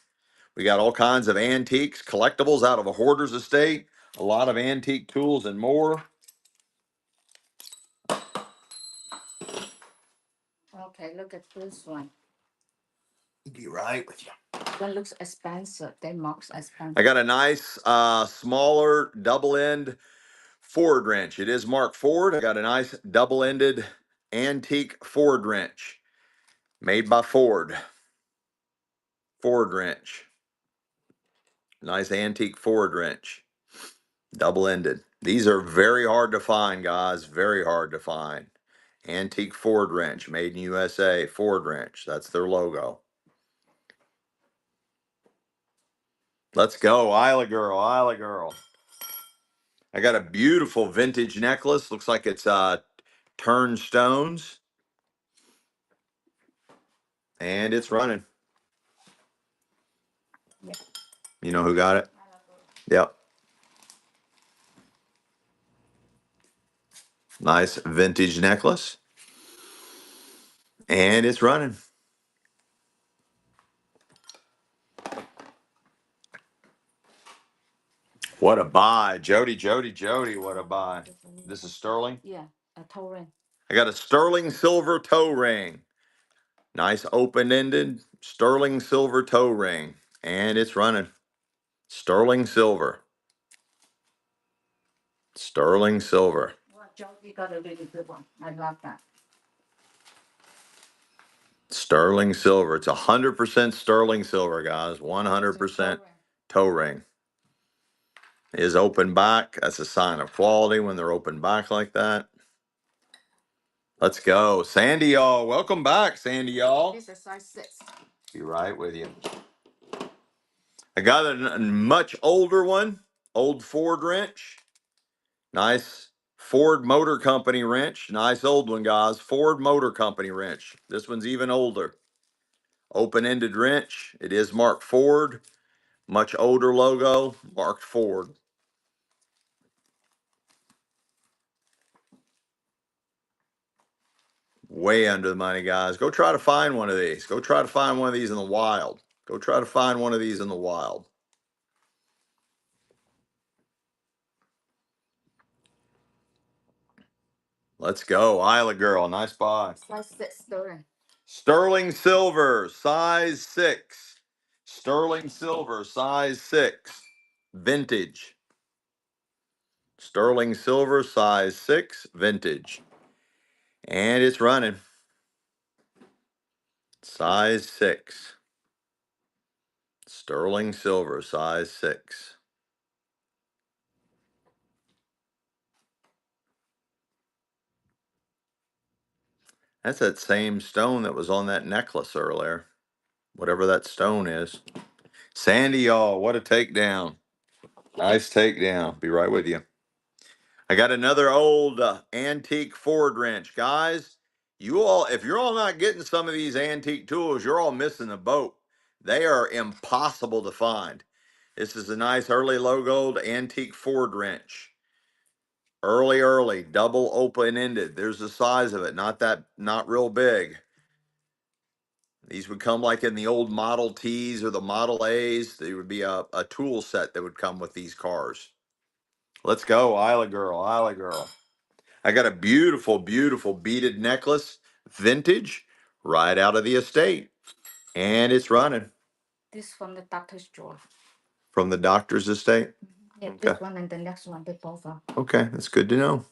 We got all kinds of antiques, collectibles out of a Hoarders Estate. A lot of antique tools and more. Okay, look at this one. Be right with you. That looks expensive. They marks expensive. I got a nice, smaller double-end Ford wrench. It is marked Ford. I got a nice double-ended antique Ford wrench made by Ford. Ford wrench. Nice antique Ford wrench. Double-ended. These are very hard to find, guys. Very hard to find. Antique Ford wrench, made in USA. Ford wrench. That's their logo. Let's go, Isla Girl, Isla Girl. I got a beautiful vintage necklace. Looks like it's turned stones. And it's running. Yeah. You know who got it? Yep. Nice vintage necklace. And it's running. What a buy. Jody, Jody, Jody, what a buy. This is sterling? Yeah, a toe ring. I got a sterling silver toe ring. Nice open-ended sterling silver toe ring. And it's running. Sterling silver. Sterling silver. Well, Jody got a really good one. I love that. Sterling silver. It's 100% sterling silver, guys. 100% toe ring. Is open back. That's a sign of quality when they're open back like that. Let's go. Sandy, y'all. Welcome back, Sandy, y'all. This is size 6. Be right with you. I got a much older one. Old Ford wrench. Nice Ford Motor Company wrench. Nice old one, guys. Ford Motor Company wrench. This one's even older. Open-ended wrench. It is marked Ford. Much older logo. Marked Ford. Way under the money, guys. Go try to find one of these. Go try to find one of these in the wild. Go try to find one of these in the wild. Let's go. Isla Girl. Nice buy. Size 6 sterling. Sterling silver, size 6. Sterling silver, size 6. Vintage. Sterling silver, size 6. Vintage. And it's running. Size 6. Sterling silver, size 6. That's that same stone that was on that necklace earlier. Whatever that stone is. Sandy, y'all, what a takedown. Nice takedown. Be right with you. I got another old antique Ford wrench. Guys, you all, if you're all not getting some of these antique tools, you're all missing the boat. They are impossible to find. This is a nice early logoed antique Ford wrench. Early, double open-ended. There's the size of it. Not real big. These would come like in the old Model Ts or the Model As. There would be a tool set that would come with these cars. Let's go, Isla Girl, Isla Girl. I got a beautiful, beautiful beaded necklace, vintage, right out of the estate. And it's running. This from the doctor's drawer. From the doctor's estate? Yeah, Okay. this one and the next one, they both are. Okay, that's good to know.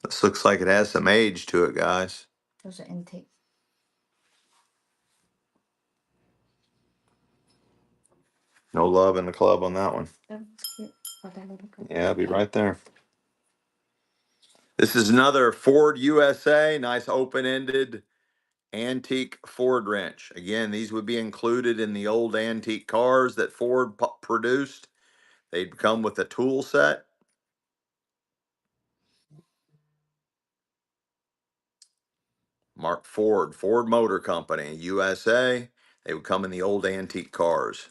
This looks like it has some age to it, guys. Those are antique. No love in the club on that one. That's cute. Oh, that little girl. Yeah, I'll be right there. This is another Ford USA, nice open-ended antique Ford wrench. Again, these would be included in the old antique cars that Ford produced. They'd come with a tool set. Mark Ford Motor Company, USA. They would come in the old antique cars.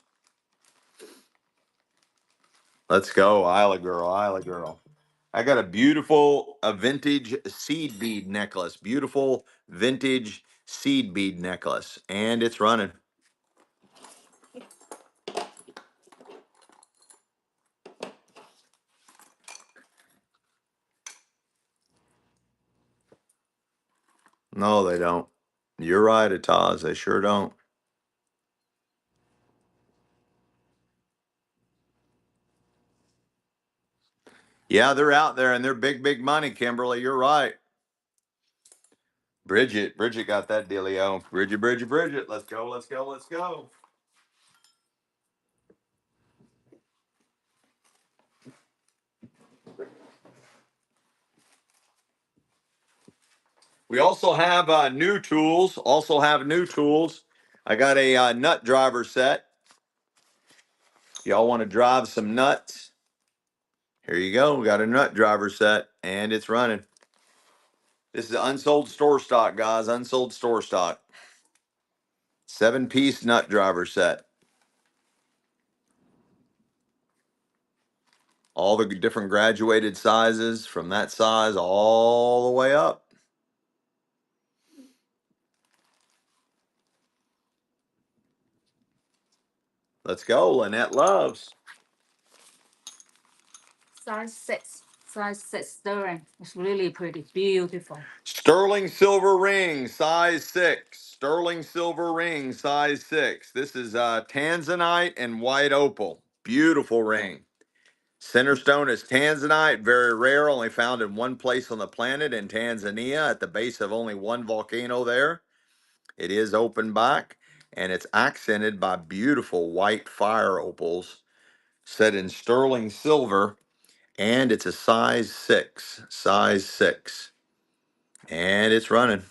Let's go, Isla Girl, Isla Girl. I got a beautiful, a vintage seed bead necklace. Beautiful vintage seed bead necklace. And it's running. No, they don't. You're right, Ataz. They sure don't. Yeah, they're out there and they're big, big money, Kimberly. You're right. Bridget got that dealio. Bridget. Let's go, let's go, let's go. We also have new tools. I got a nut driver set. Y'all want to drive some nuts? Here you go. We got a nut driver set and it's running. This is unsold store stock, guys. Unsold store stock. 7-piece nut driver set. All the different graduated sizes from that size all the way up. Let's go. Lynette loves. Size 6. Size 6 sterling. It's really pretty. Beautiful. Sterling silver ring, size 6. Sterling silver ring, size 6. This is tanzanite and white opal. Beautiful ring. Center stone is tanzanite, very rare, only found in one place on the planet in Tanzania at the base of only one volcano there. It is open back and it's accented by beautiful white fire opals set in sterling silver, and it's a size 6. Size 6. And it's running.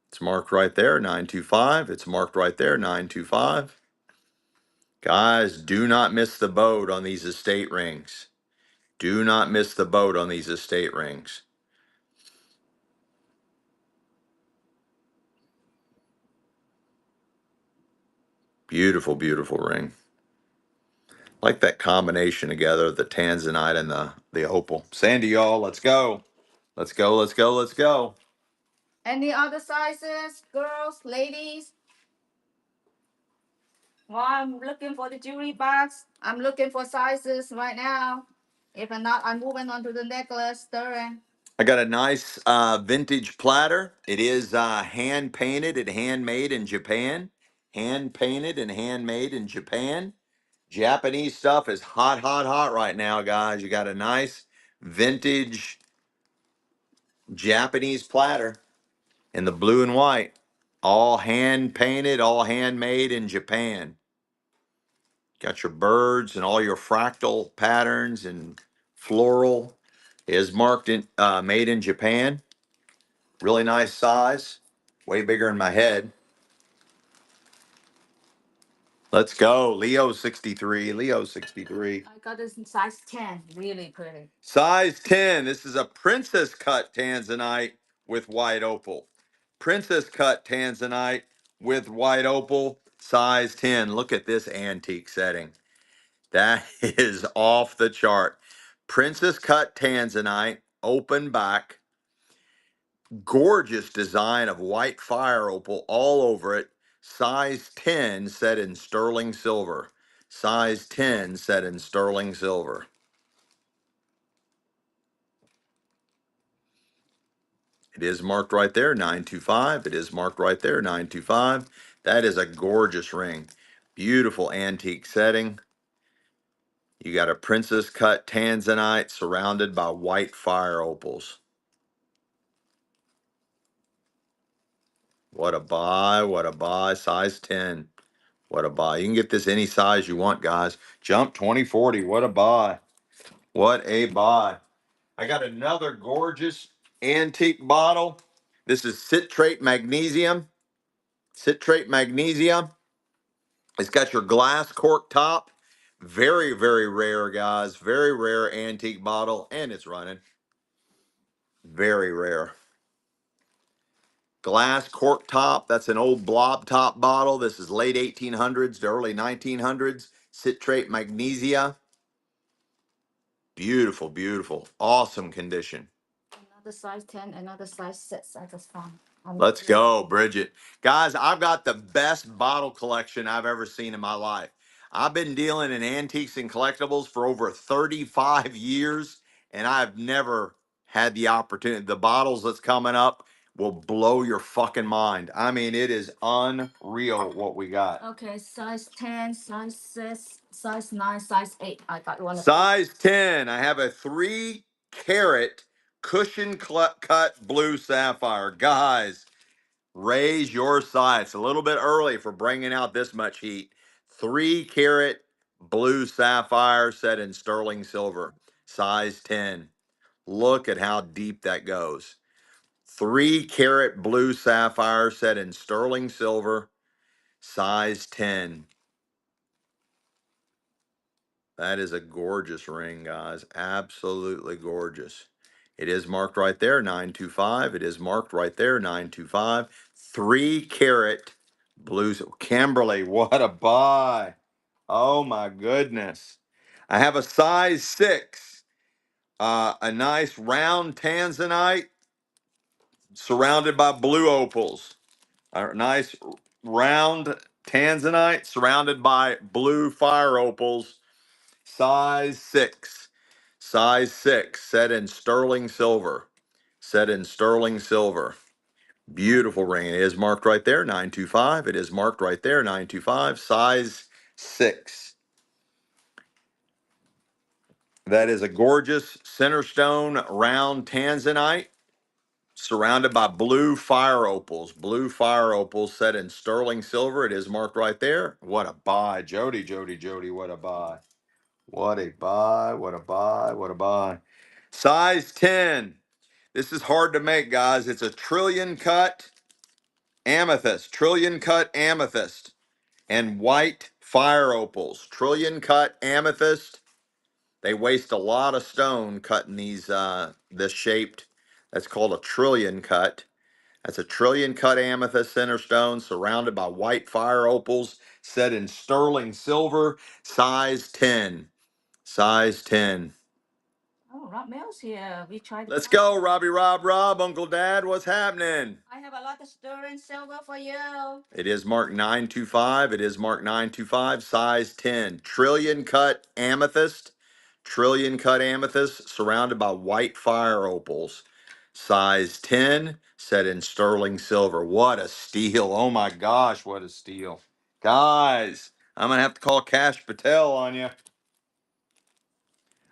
It's marked right there, 925. It's marked right there, 925. Guys, do not miss the boat on these estate rings. Do not miss the boat on these estate rings. Beautiful, beautiful ring. Like that combination together, the tanzanite and the opal. Sandy, y'all, let's go. Let's go, let's go, let's go. Any other sizes, girls, ladies? Well, I'm looking for the jewelry box. I'm looking for sizes right now. If not, I'm moving on to the necklace, sterling. I got a nice vintage platter. It is hand painted and handmade in Japan. Hand painted and handmade in Japan. Japanese stuff is hot, hot, hot right now, guys. You got a nice vintage Japanese platter in the blue and white. All hand painted, all handmade in Japan. Got your birds and all your fractal patterns and floral is marked in made in Japan. Really nice size, way bigger than my head. Let's go, Leo 63. Leo 63. I got this in size 10. Really pretty. Size 10. This is a princess cut tanzanite with white opal. Princess cut tanzanite with white opal, size 10. Look at this antique setting. That is off the chart. Princess cut tanzanite, open back, gorgeous design of white fire opal all over it. Size 10 set in sterling silver. Size 10 set in sterling silver. It is marked right there, 925. It is marked right there, 925. That is a gorgeous ring. Beautiful antique setting. You got a princess cut tanzanite surrounded by white fire opals. What a buy, what a buy. Size 10. What a buy. You can get this any size you want, guys. Jump 2040. What a buy. What a buy. I got another gorgeous antique bottle. This is citrate magnesium. Citrate magnesium. It's got your glass cork top. Very, very rare, guys. Very rare antique bottle, and it's running. Very rare. Glass cork top. That's an old blob top bottle. This is late 1800s to early 1900s. Citrate magnesia. Beautiful, beautiful. Awesome condition. Another size 10, another size 6. I just found. Let's go, Bridget. Guys, I've got the best bottle collection I've ever seen in my life. I've been dealing in antiques and collectibles for over 35 years, and I've never had the opportunity. The bottles that's coming up will blow your fucking mind. I mean, it is unreal what we got. Okay, size 10, size 6, size 9, size 8. I got one. Size 10. I have a 3 carat cushion cut blue sapphire. Guys, raise your sights. A little bit early for bringing out this much heat. 3 carat blue sapphire set in sterling silver. Size 10. Look at how deep that goes. 3 carat blue sapphire set in sterling silver. Size 10. That is a gorgeous ring, guys. Absolutely gorgeous. It is marked right there, 925. It is marked right there, 925. 3 carat blues. Kimberly, what a buy. Oh my goodness. I have a size 6. A nice round tanzanite surrounded by blue opals. A nice round tanzanite surrounded by blue fire opals. Size 6. Size 6, set in sterling silver. Set in sterling silver. Beautiful ring. It is marked right there, 925. It is marked right there, 925. Size 6. That is a gorgeous center stone round tanzanite surrounded by blue fire opals. Blue fire opals set in sterling silver. It is marked right there. What a buy. Jody, Jody, Jody, what a buy. What a buy, what a buy, what a buy. Size 10. This is hard to make, guys. It's a trillion cut amethyst. Trillion cut amethyst. And white fire opals. Trillion cut amethyst. They waste a lot of stone cutting these this shaped. That's called a trillion cut. That's a trillion cut amethyst center stone surrounded by white fire opals set in sterling silver. Size 10. Size 10. Oh, Rob Mills here. We tried. Let's go, Robbie Rob, Uncle Dad. What's happening? I have a lot of sterling silver for you. It is marked 925. It is marked 925. Size 10. Trillion cut amethyst. Trillion cut amethyst surrounded by white fire opals. Size 10, set in sterling silver. What a steal. Oh my gosh, what a steal. Guys, I'm going to have to call Cash Patel on you.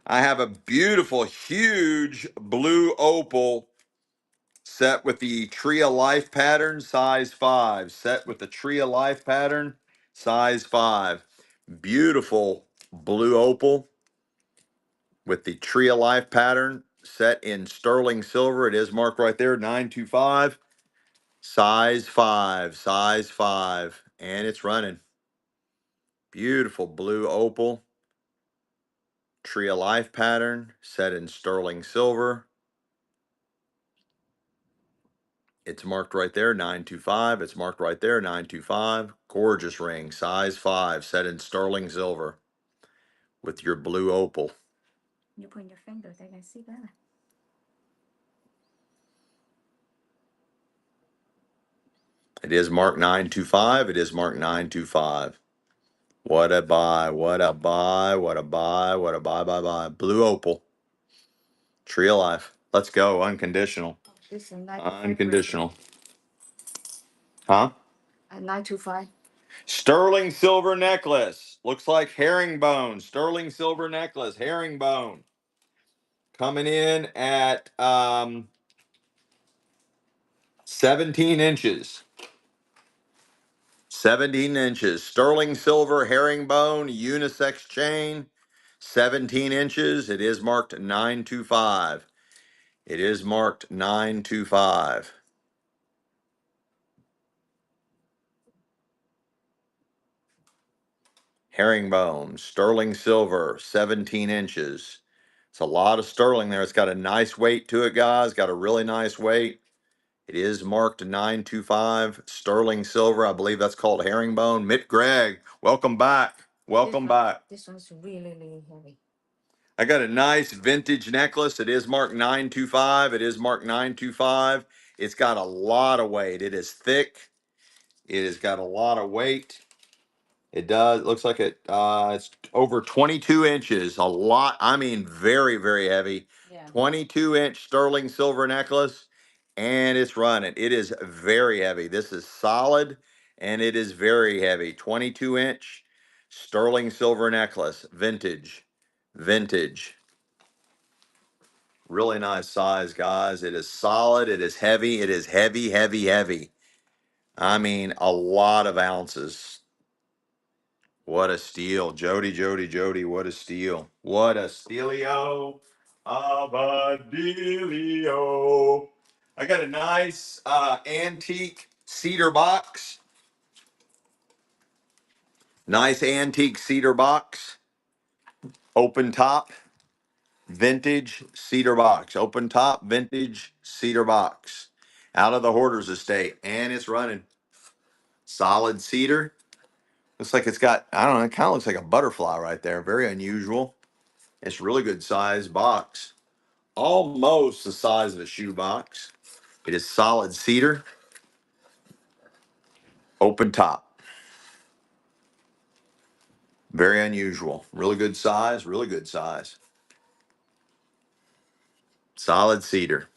I have a beautiful, huge blue opal set with the Tree of Life pattern, size 5. Set with the Tree of Life pattern, size 5. Beautiful blue opal with the Tree of Life pattern set in sterling silver. It is marked right there, 925. Size 5, size 5. And it's running. Beautiful blue opal. Tree of Life pattern set in sterling silver. It's marked right there, 925. It's marked right there, 925. Gorgeous ring, size 5, set in sterling silver with your blue opal. You put your finger, they can see better. It is marked 925. It is marked 925. What a buy, what a buy, what a buy, what a buy. Blue opal. Tree of Life. Let's go, unconditional. This is 9. Unconditional. Huh? 925. Sterling silver necklace. Looks like herringbone. Sterling silver necklace, herringbone. Coming in at 17 inches. 17 inches. Sterling silver herringbone unisex chain. 17 inches. It is marked 925. It is marked 925. herringbone, sterling silver, 17 inches. It's a lot of sterling there. It's got a nice weight to it, guys. Got a really nice weight. It is marked 925 sterling silver. I believe that's called herringbone. Mitt Gregg, welcome back. Welcome back. This one's really, really heavy. I got a nice vintage necklace. It is marked 925. It is marked 925. It's got a lot of weight. It is thick. It has got a lot of weight. It does. It looks like it's over 22 inches. A lot. I mean, very, very heavy. Yeah. 22-inch sterling silver necklace, and it's running. It is very heavy. This is solid, and it is very heavy. 22-inch sterling silver necklace, vintage, vintage. Really nice size, guys. It is solid. It is heavy. It is heavy, heavy, heavy. I mean, a lot of ounces. What a steal. Jody, Jody, Jody, what a steal. What a stealio of a dealio. I got a nice antique cedar box. Nice antique cedar box. Open top, vintage cedar box. Open top, vintage cedar box. Out of the Hoarders Estate. And it's running. Solid cedar. Looks like it's got, I don't know, it kind of looks like a butterfly right there. Very unusual. It's really good size box. Almost the size of a shoe box. It is solid cedar. Open top. Very unusual. Really good size. Really good size. Solid cedar.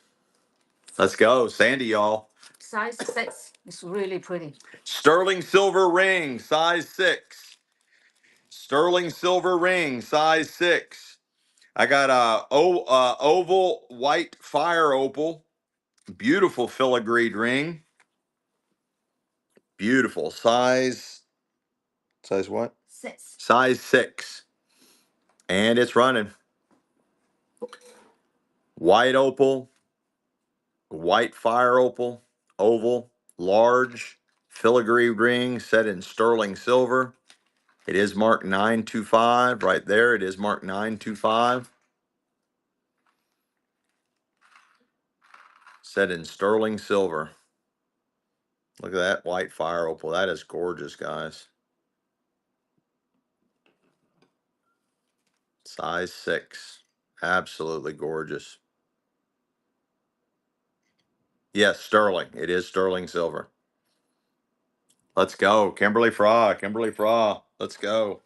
Let's go. Sandy, y'all. Size 6. It's really pretty. Sterling silver ring, size 6. Sterling silver ring, size 6. I got a oval white fire opal. Beautiful filigreed ring. Beautiful. Size what? 6. Size 6. And it's running. White opal, white fire opal, oval, large, filigree ring set in sterling silver. It is marked 925 right there. It is marked 925. Set in sterling silver. Look at that white fire opal. That is gorgeous, guys. Size 6. Absolutely gorgeous. Yes, sterling. It is sterling silver. Let's go. Kimberly Fraw. Kimberly Fraw. Let's go.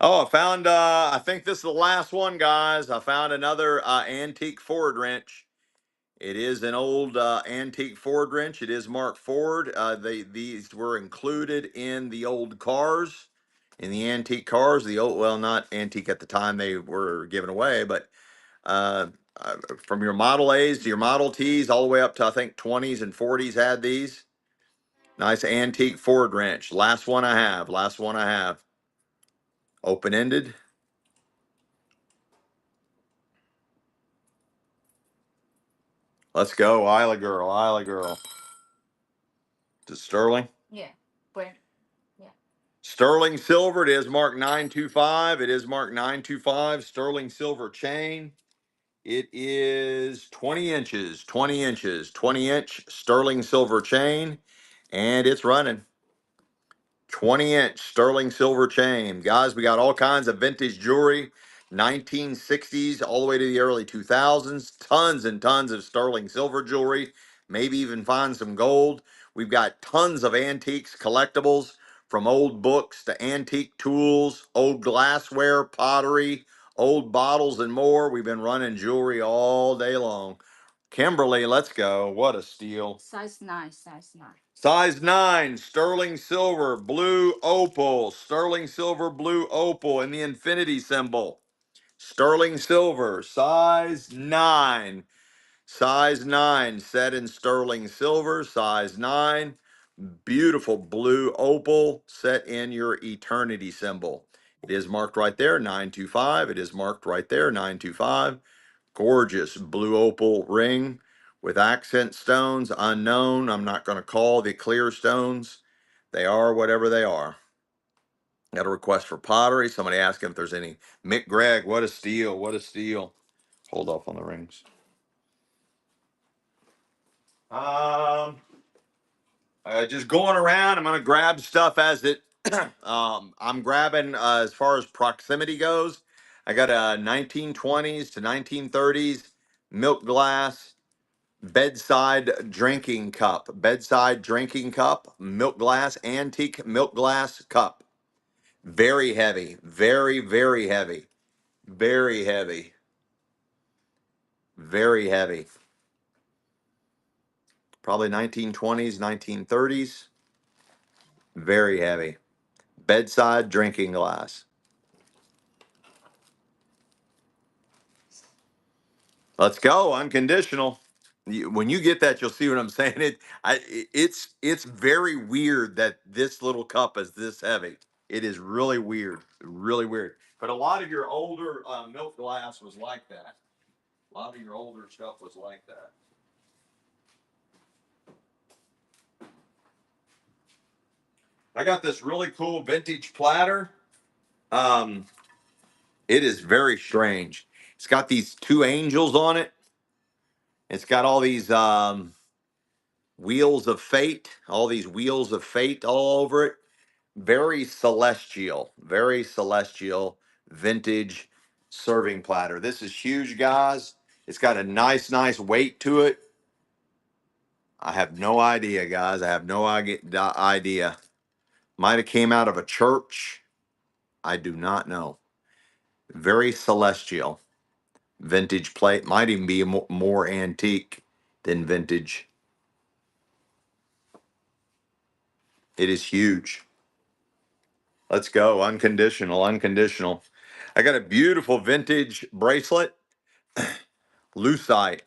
Oh, I found, I think this is the last one, guys. I found another antique Ford wrench. It is an old antique Ford wrench. It is marked Ford. These were included in the old cars, in the antique cars. The old, well, not antique at the time they were given away, but uh, from your Model A's to your Model T's, all the way up to, I think, 20s and 40s had these. Nice antique Ford wrench. Last one I have. Last one I have. Open-ended. Let's go, Isla girl, Isla girl. To Sterling. Yeah. Brand. Yeah. Sterling silver. It is marked 925. It is marked 925. Sterling silver chain. It is 20 inches, 20 inches, 20-inch sterling silver chain, and it's running. 20-inch sterling silver chain. Guys, we got all kinds of vintage jewelry, 1960s all the way to the early 2000s. Tons and tons of sterling silver jewelry. Maybe even find some gold. We've got tons of antiques, collectibles, from old books to antique tools, old glassware, pottery, old bottles, and more. We've been running jewelry all day long. Kimberly, let's go. What a steal. Size 9. Size 9. Size 9, sterling silver, blue opal, sterling silver, blue opal, and the infinity symbol. Sterling silver, size 9. Size 9, set in sterling silver, size 9. Beautiful blue opal, set in your eternity symbol. It is marked right there, 925. It is marked right there, 925. Gorgeous blue opal ring with accent stones, unknown. I'm not going to call the clear stones. They are whatever they are. Got a request for pottery. Somebody asking if there's any. Mick Gregg, what a steal. What a steal. Hold off on the rings. Just going around. I'm going to grab stuff as it. I'm grabbing as far as proximity goes. I got a 1920s to 1930s milk glass bedside drinking cup, milk glass, antique milk glass cup. Very heavy, very, very heavy, very heavy, very heavy. Probably 1920s, 1930s. Very heavy. Bedside drinking glass. Let's go. Unconditional. When you get that, you'll see what I'm saying. It's very weird that this little cup is this heavy. It is really weird, really weird. But a lot of your older milk glass was like that. A lot of your older stuff was like that. I got this really cool vintage platter. Um, it is very strange. It's got these two angels on it. It's got all these wheels of fate, all these wheels of fate all over it. Very celestial vintage serving platter. This is huge, guys. It's got a nice weight to it. I have no idea, guys. I have no idea. Might have came out of a church. I do not know. Very celestial vintage plate. Might even be more antique than vintage. It is huge. Let's go. Unconditional, unconditional. I got a beautiful vintage bracelet. Lucite.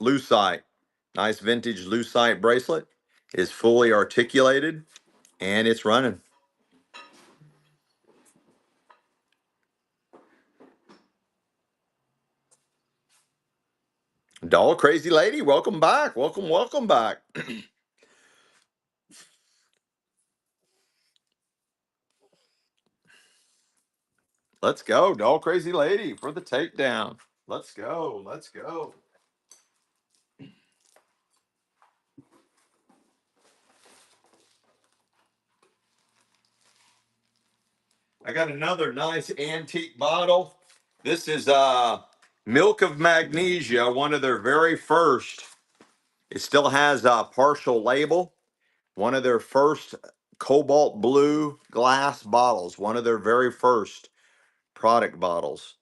Nice vintage lucite bracelet. Is fully articulated and it's running. Doll Crazy Lady, welcome back. Welcome back. Let's go, Doll Crazy Lady, for the takedown. Let's go. Let's go. I got another nice antique bottle. This is Milk of Magnesia, one of their very first. It still has a partial label. One of their first cobalt blue glass bottles. One of their very first product bottles.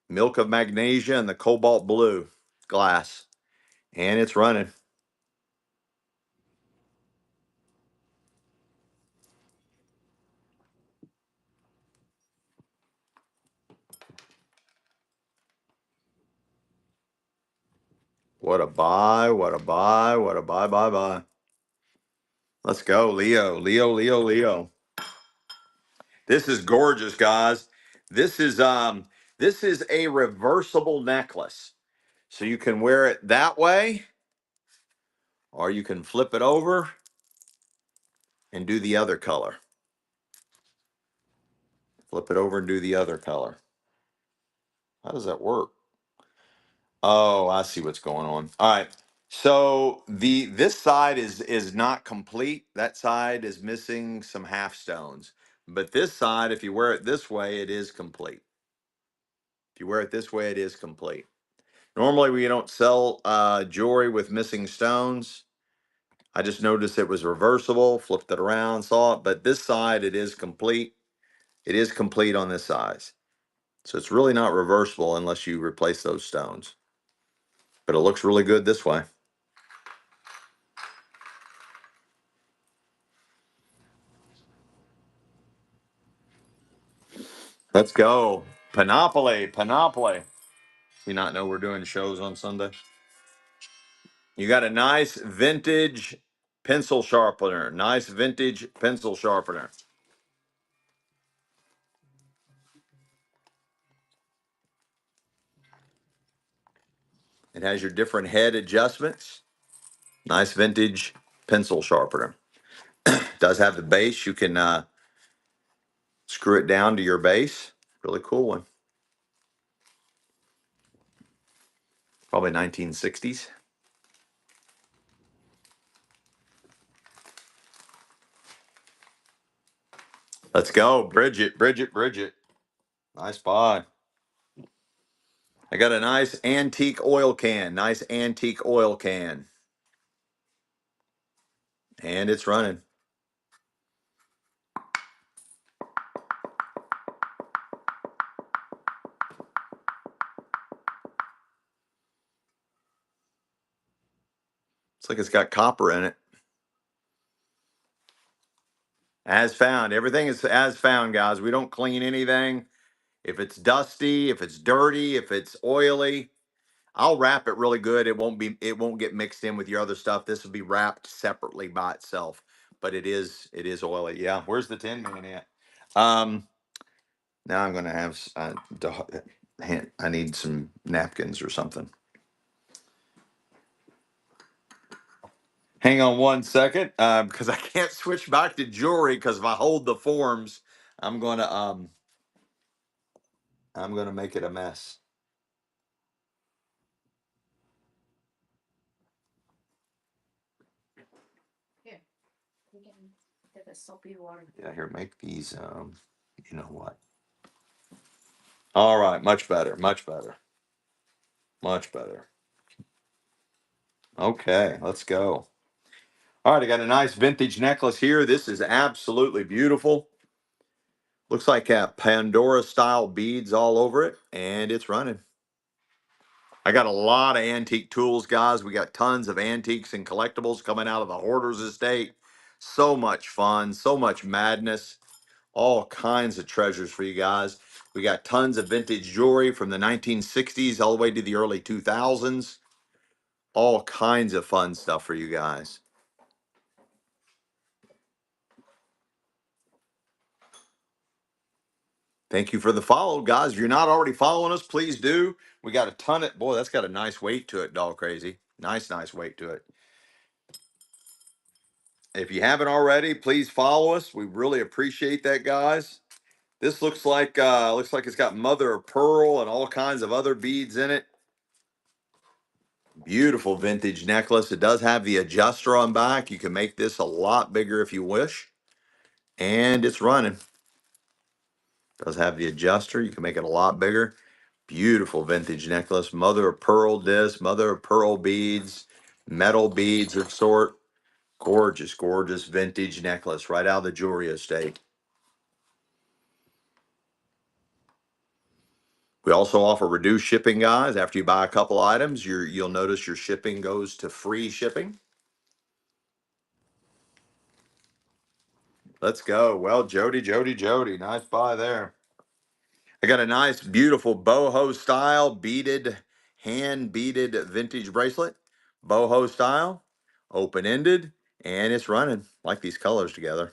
Milk of Magnesia and the cobalt blue glass. And it's running. What a buy, what a buy, what a buy. Let's go, Leo. This is gorgeous, guys. This is this is a reversible necklace. So you can wear it that way, or you can flip it over and do the other color. Flip it over and do the other color. How does that work? Oh, I see what's going on. All right. So this side is not complete. That side is missing some half stones. But this side, if you wear it this way, it is complete. If you wear it this way, it is complete. Normally, we don't sell jewelry with missing stones. I just noticed it was reversible, flipped it around, saw it. But this side, it is complete. It is complete on this size. So it's really not reversible unless you replace those stones. But it looks really good this way. Let's go. Panoply. You not know we're doing shows on Sunday? You got a nice vintage pencil sharpener. Nice vintage pencil sharpener. It has your different head adjustments. Nice vintage pencil sharpener. Does have the base. You can Screw it down to your base. Really cool one. Probably 1960s. Let's go, Bridget, Bridget, Bridget. Nice buy. I got a nice antique oil can. Nice antique oil can. And it's running. It's like it's got copper in it. As found. Everything is as found, guys. We don't clean anything. If it's dusty, if it's dirty, if it's oily, I'll wrap it really good. It won't get mixed in with your other stuff. This will be wrapped separately by itself. But it is oily. Yeah. Where's the Tin Man at? Now I'm gonna have I need some napkins or something. Hang on one second, because I can't switch back to jewelry because if I hold the forms, I'm gonna make it a mess. Here, you can get the soapy water. Yeah, here, make these. You know what? All right, much better, much better, much better. Okay, let's go. All right, I got a nice vintage necklace here. This is absolutely beautiful. Looks like Pandora style beads all over it, and it's running. I got a lot of antique tools, guys. We got tons of antiques and collectibles coming out of the Hoarders Estate. So much fun, so much madness, all kinds of treasures for you guys. We got tons of vintage jewelry from the 1960s all the way to the early 2000s. All kinds of fun stuff for you guys. Thank you for the follow, guys. If you're not already following us, please do. We got a ton of, boy, that's got a nice weight to it, dog crazy. Nice, nice weight to it. If you haven't already, please follow us. We really appreciate that, guys. This looks like it's got mother of pearl and all kinds of other beads in it. Beautiful vintage necklace. It does have the adjuster on back. You can make this a lot bigger if you wish. And it's running. It does have the adjuster. You can make it a lot bigger. Beautiful vintage necklace. Mother of pearl disc, mother of pearl beads, metal beads of sort. Gorgeous, gorgeous vintage necklace right out of the jewelry estate. We also offer reduced shipping, guys. After you buy a couple items, you'll notice your shipping goes to free shipping. Let's go. Well, Jody, Jody, Jody. Nice buy there. I got a nice, beautiful boho style beaded, hand beaded vintage bracelet. Boho style, open ended, and it's running. Like these colors together.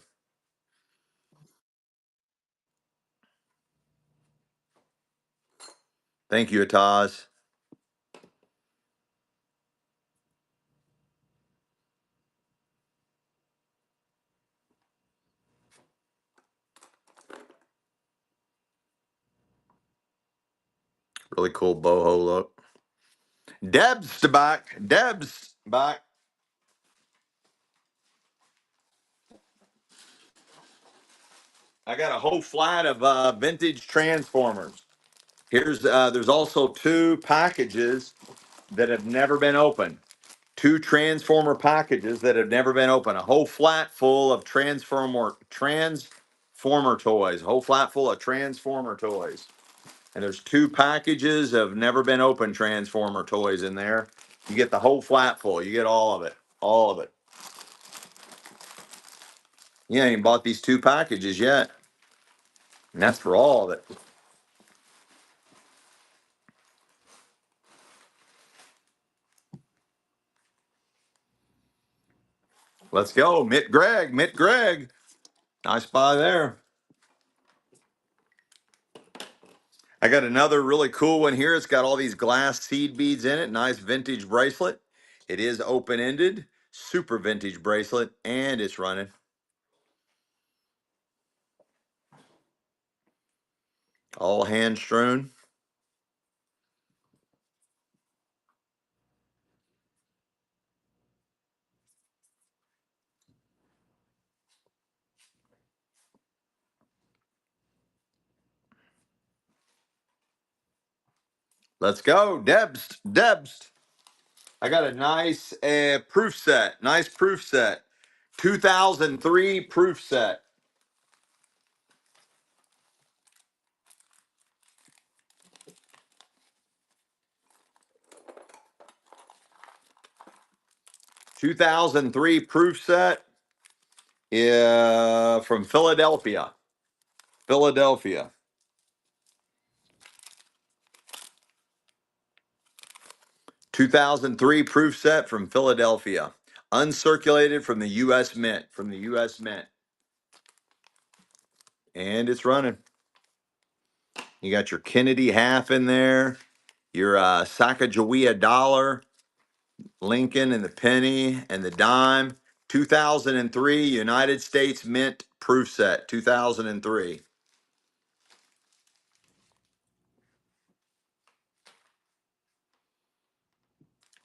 Thank you, Ataz. Really cool boho look. Deb's back. Deb's back. I got a whole flat of vintage transformers. There's also two packages that have never been opened. Two transformer packages that have never been opened. A whole flat full of transformer toys. A whole flat full of transformer toys. And there's two packages of never been opened transformer toys in there. You get the whole flat full. You get all of it. All of it. You ain't bought these two packages yet. And that's for all of it. Let's go. Mitt Greg. Mitt Greg. Nice buy there. I got another really cool one here. It's got all these glass seed beads in it. Nice vintage bracelet. It is open-ended. Super vintage bracelet. And it's running. All hand strewn. Let's go, Debs. Debs. I got a nice proof set. Nice proof set. 2003 proof set. 2003 proof set from Philadelphia. Philadelphia. 2003 proof set from Philadelphia. Uncirculated from the U.S. Mint. From the U.S. Mint. And it's running. You got your Kennedy half in there. Your Sacagawea dollar. Lincoln and the penny and the dime. 2003 United States Mint proof set. 2003.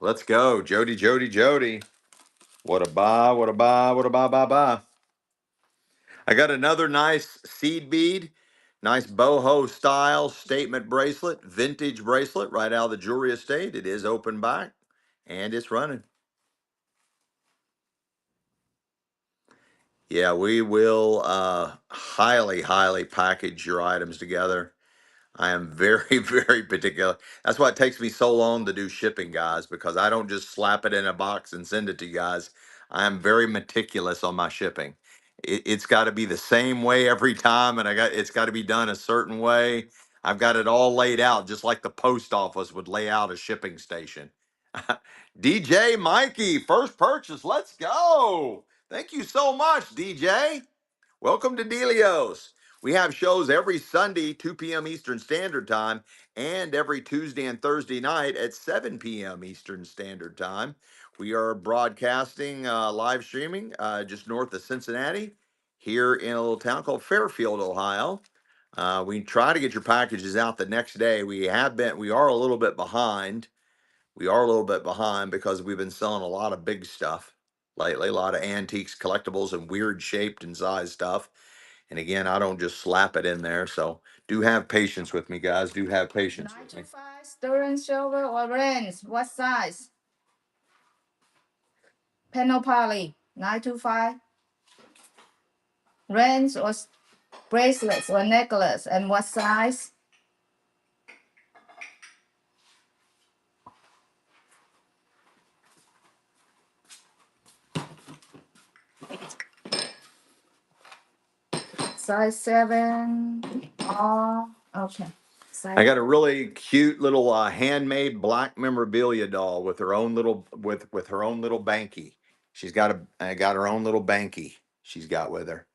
Let's go. Jody, Jody, Jody. What a buy, what a buy, what a buy. I got another nice seed bead. Nice boho style statement bracelet, vintage bracelet right out of the Jewelry Estate. It is open back and it's running. Yeah, we will highly, highly package your items together. I am very, very particular. That's why it takes me so long to do shipping, guys, because I don't just slap it in a box and send it to you guys. I am very meticulous on my shipping. It's got to be the same way every time, and it's got to be done a certain way. I've got it all laid out, just like the post office would lay out a shipping station. DJ Mikey, first purchase. Let's go. Thank you so much, DJ. Welcome to Delios. We have shows every Sunday, 2 p.m. Eastern Standard Time, and every Tuesday and Thursday night at 7 p.m. Eastern Standard Time. We are broadcasting, live streaming just north of Cincinnati, here in a little town called Fairfield, Ohio. We try to get your packages out the next day. We are a little bit behind. We are a little bit behind because we've been selling a lot of big stuff lately, a lot of antiques, collectibles, and weird shaped and sized stuff. And again, I don't just slap it in there. So do have patience with me, guys. Do have patience with me. 925 sterling silver or range. What size? Panel poly. 925. Range or bracelets or necklace. And what size? Size 7. Oh, okay. I got a really cute little handmade black memorabilia doll with her own little with her own little banky. I got her own little banky. She's got with her.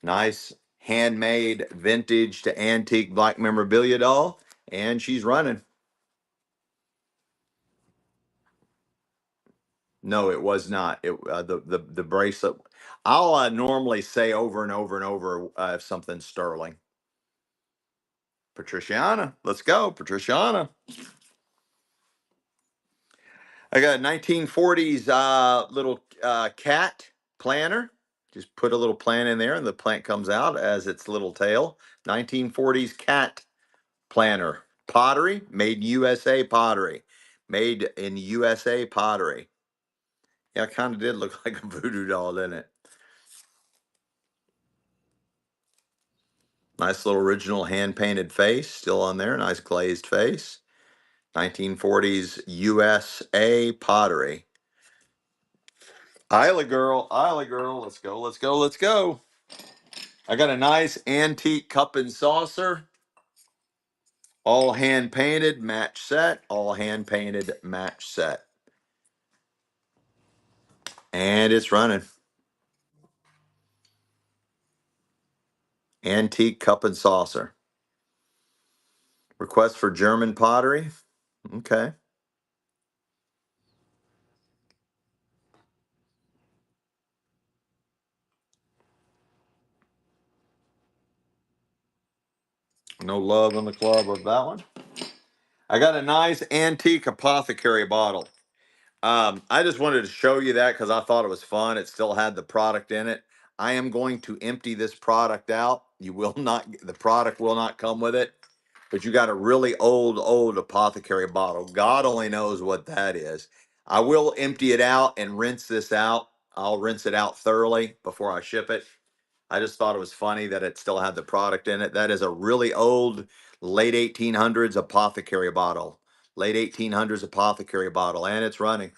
Nice handmade vintage to antique black memorabilia doll, and she's running. No, it was not. The bracelet. I'll normally say over and over and over if something's sterling. Patriciana, let's go, Patriciana. I got a 1940s little cat planner. Just put a little plant in there, and the plant comes out as its little tail. 1940s cat planner. Pottery, made in USA pottery. Made in USA pottery. Yeah, it kind of did look like a voodoo doll, didn't it? Nice little original hand painted face still on there. Nice glazed face. 1940s USA pottery. Isla girl. Let's go, let's go, let's go. I got a nice antique cup and saucer. All hand painted, match set. All hand painted, match set. And it's running. Antique cup and saucer. Request for German pottery. Okay. No love on the club of that one. I got a nice antique apothecary bottle. I just wanted to show you that because I thought it was fun. It still had the product in it. I am going to empty this product out. You will not, the product will not come with it, but you got a really old apothecary bottle. God only knows what that is. I will empty it out and rinse this out. I'll rinse it out thoroughly before I ship it. I just thought it was funny that it still had the product in it. That is a really old, late 1800s apothecary bottle. Late 1800s apothecary bottle, and it's running.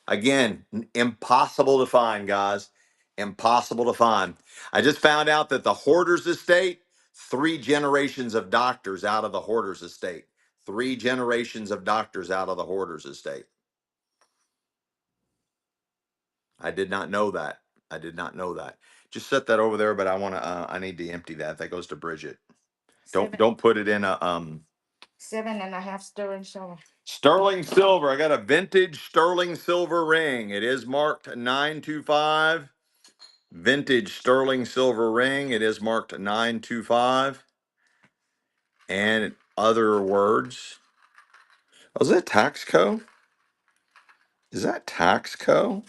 Again, impossible to find, guys. Impossible to find. I just found out that the Hoarders Estate, 3 generations of doctors out of the Hoarders Estate. 3 generations of doctors out of the Hoarders Estate. I did not know that. I did not know that. Just set that over there, but I want to. I need to empty that. That goes to Bridget. Don't put it in a 7.5 sterling shower. sterling silver. I got a vintage sterling silver ring. It is marked 925. Vintage sterling silver ring. It is marked 925. And in other words, oh, is that Taxco? Is that Taxco?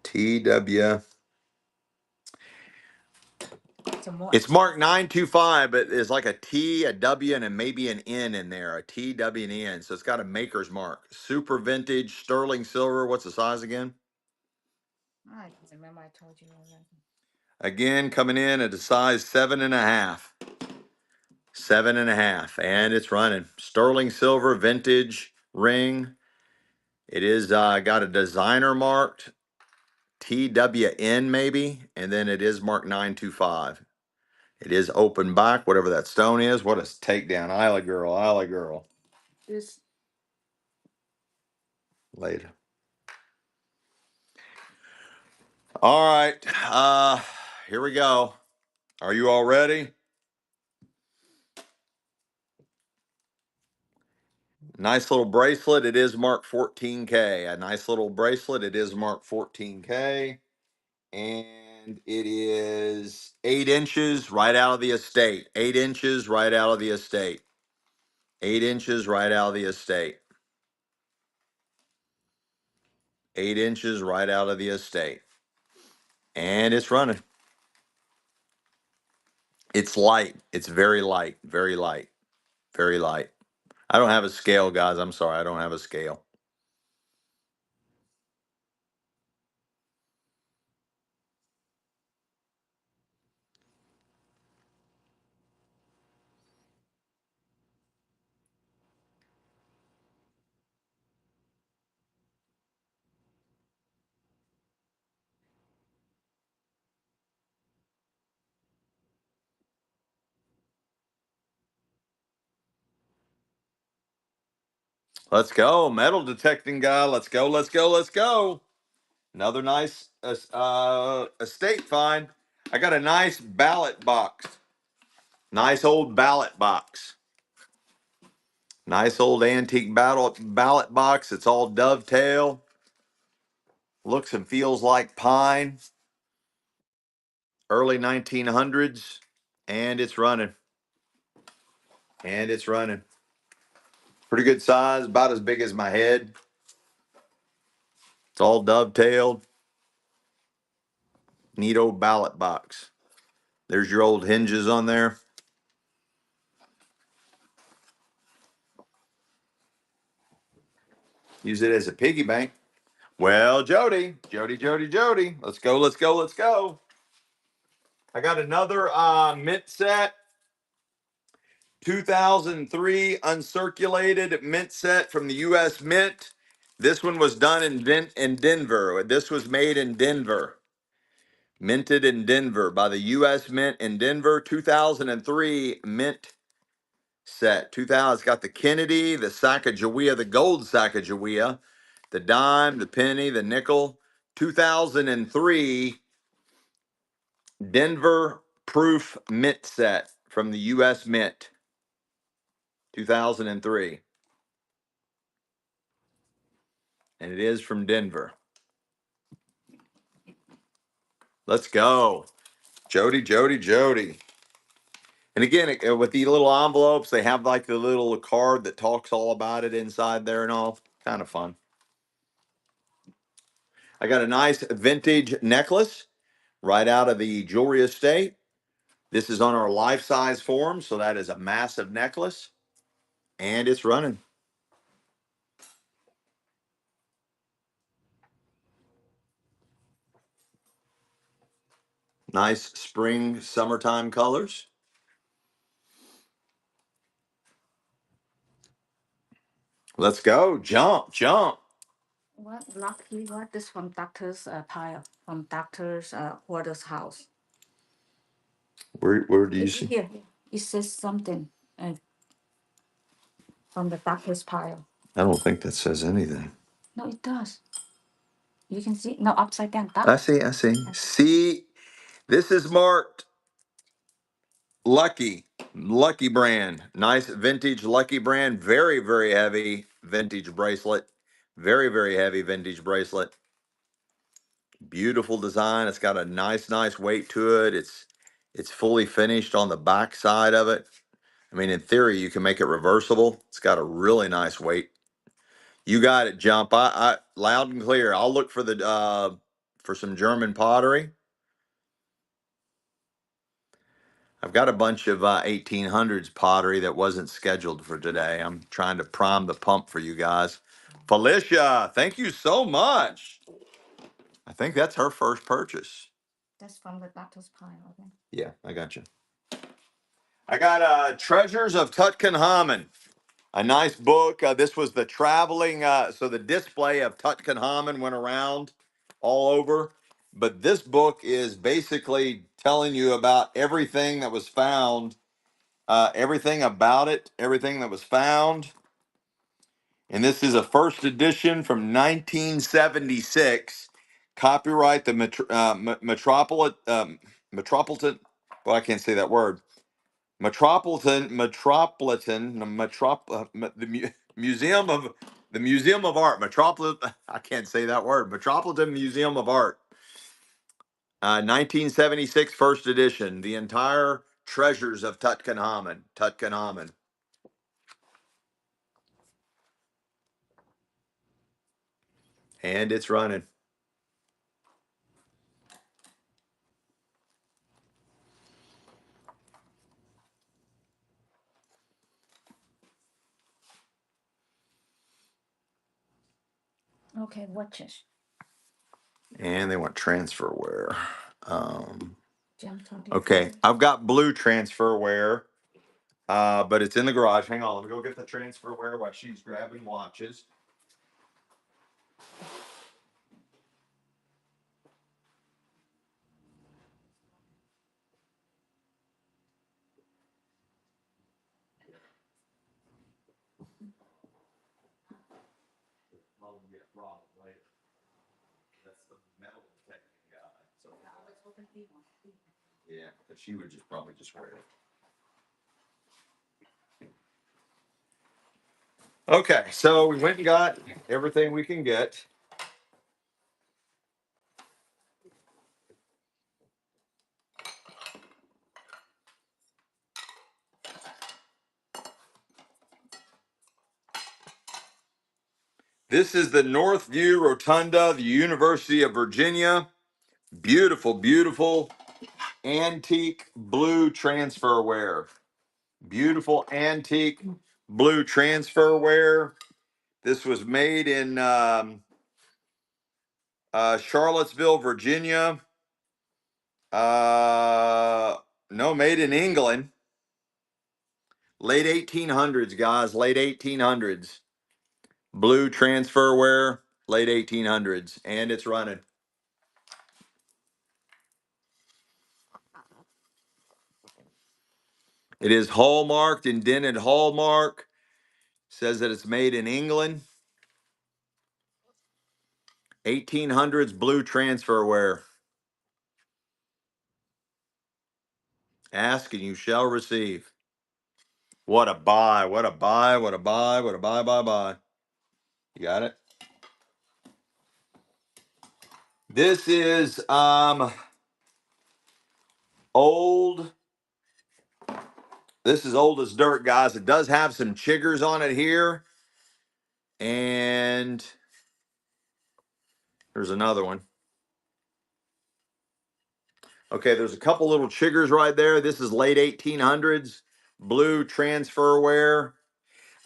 TW. It's marked 925, but it's like a T, a W, and maybe an N in there. A T, W, and N. So it's got a maker's mark. Super vintage sterling silver. What's the size again? I don't remember. I told you already. Again, coming in at a size 7.5. 7.5. And it's running. Sterling silver vintage ring. It is got a designer marked TWN maybe, and then it is marked 925. It is open back, whatever that stone is. What a takedown. Isla girl, Isla girl. This Later. All right. Here we go. Are you all ready? Nice little bracelet. It is marked 14K. A nice little bracelet. It is marked 14K. And it is 8 inches right out of the estate. 8 inches right out of the estate. 8 inches right out of the estate. 8 inches right out of the estate. And it's running. It's light. It's very light. Very light. Very light. I don't have a scale, guys. I'm sorry. I don't have a scale. Let's go. Metal detecting guy. Let's go. Let's go. Let's go. Another nice estate find. I got a nice ballot box. Nice old ballot box. Nice old antique ballot box. It's all dovetail. Looks and feels like pine. Early 1900s. And it's running. And it's running. Pretty good size. About as big as my head. It's all dovetailed. Neat old ballot box. There's your old hinges on there. Use it as a piggy bank. Well, Jody. Let's go, let's go, let's go. I got another mint set. 2003 uncirculated mint set from the U.S. Mint. This one was done in Denver. This was made in Denver. Minted in Denver by the U.S. Mint in Denver. 2003 mint set. 2000. It's got the Kennedy, the Sacagawea, the gold Sacagawea, the dime, the penny, the nickel. 2003 Denver proof mint set from the U.S. Mint. 2003. And it is from Denver. Let's go. Jody, Jody, Jody. And again, with the little envelopes, they have like the little card that talks all about it inside there and all. Kind of fun. I got a nice vintage necklace right out of the Jewelry Estate. This is on our life-size form, so that is a massive necklace. And it's running. Nice spring, summertime colors. Let's go. Jump, jump. What lucky? What this from doctor's pile from doctor's Hoarders house. Where do you see? Here, it says something from the doctor's pile. I don't think that says anything. No, it does. You can see no upside down. I see, I see. See, this is marked Lucky. Lucky brand. Nice vintage Lucky brand. Very, very heavy vintage bracelet. Very, very heavy vintage bracelet. Beautiful design. It's got a nice weight to it. It's fully finished on the back side of it. I mean, in theory, you can make it reversible. It's got a really nice weight. You got it, Jump. I loud and clear. I'll look for the for some German pottery. I've got a bunch of 1800s pottery that wasn't scheduled for today. I'm trying to prime the pump for you guys. Felicia, thank you so much. I think that's her first purchase. That's from the doctor's pile. Okay. Yeah, I got you. I got Treasures of Tutankhamun, a nice book. This was the traveling, so the display of Tutankhamun went around all over. But this book is basically telling you about everything that was found, everything about it, everything that was found. And this is a first edition from 1976. Copyright the Metropolitan. Well, I can't say that word. Museum of Art. Metropolitan. I can't say that word. Metropolitan Museum of Art. 1976 first edition. The entire Treasures of Tutankhamun. Tutankhamun. And it's running. Okay, watches. And they want transferware. Jump 24. Okay, I've got blue transferware, but it's in the garage. Hang on, let me go get the transferware while she's grabbing watches. That's the metal detecting guy. So yeah, but she would just probably just wear it. Okay, so we went and got everything we can get. This is the Northview Rotunda, the University of Virginia. Beautiful, beautiful antique blue transferware. Beautiful antique blue transferware. This was made in Charlottesville, Virginia. No, made in England. Late 1800s, guys. Late 1800s. Blue transferware, late 1800s. And it's running. It is hallmarked, indented hallmark. Says that it's made in England. 1800s blue transferware. Ask and you shall receive. What a buy, what a buy, what a buy, what a buy. You got it? This is Old. This is old as dirt, guys. It does have some chiggers on it here. And there's another one. Okay, there's a couple little chiggers right there. This is late 1800s. Blue transfer wear.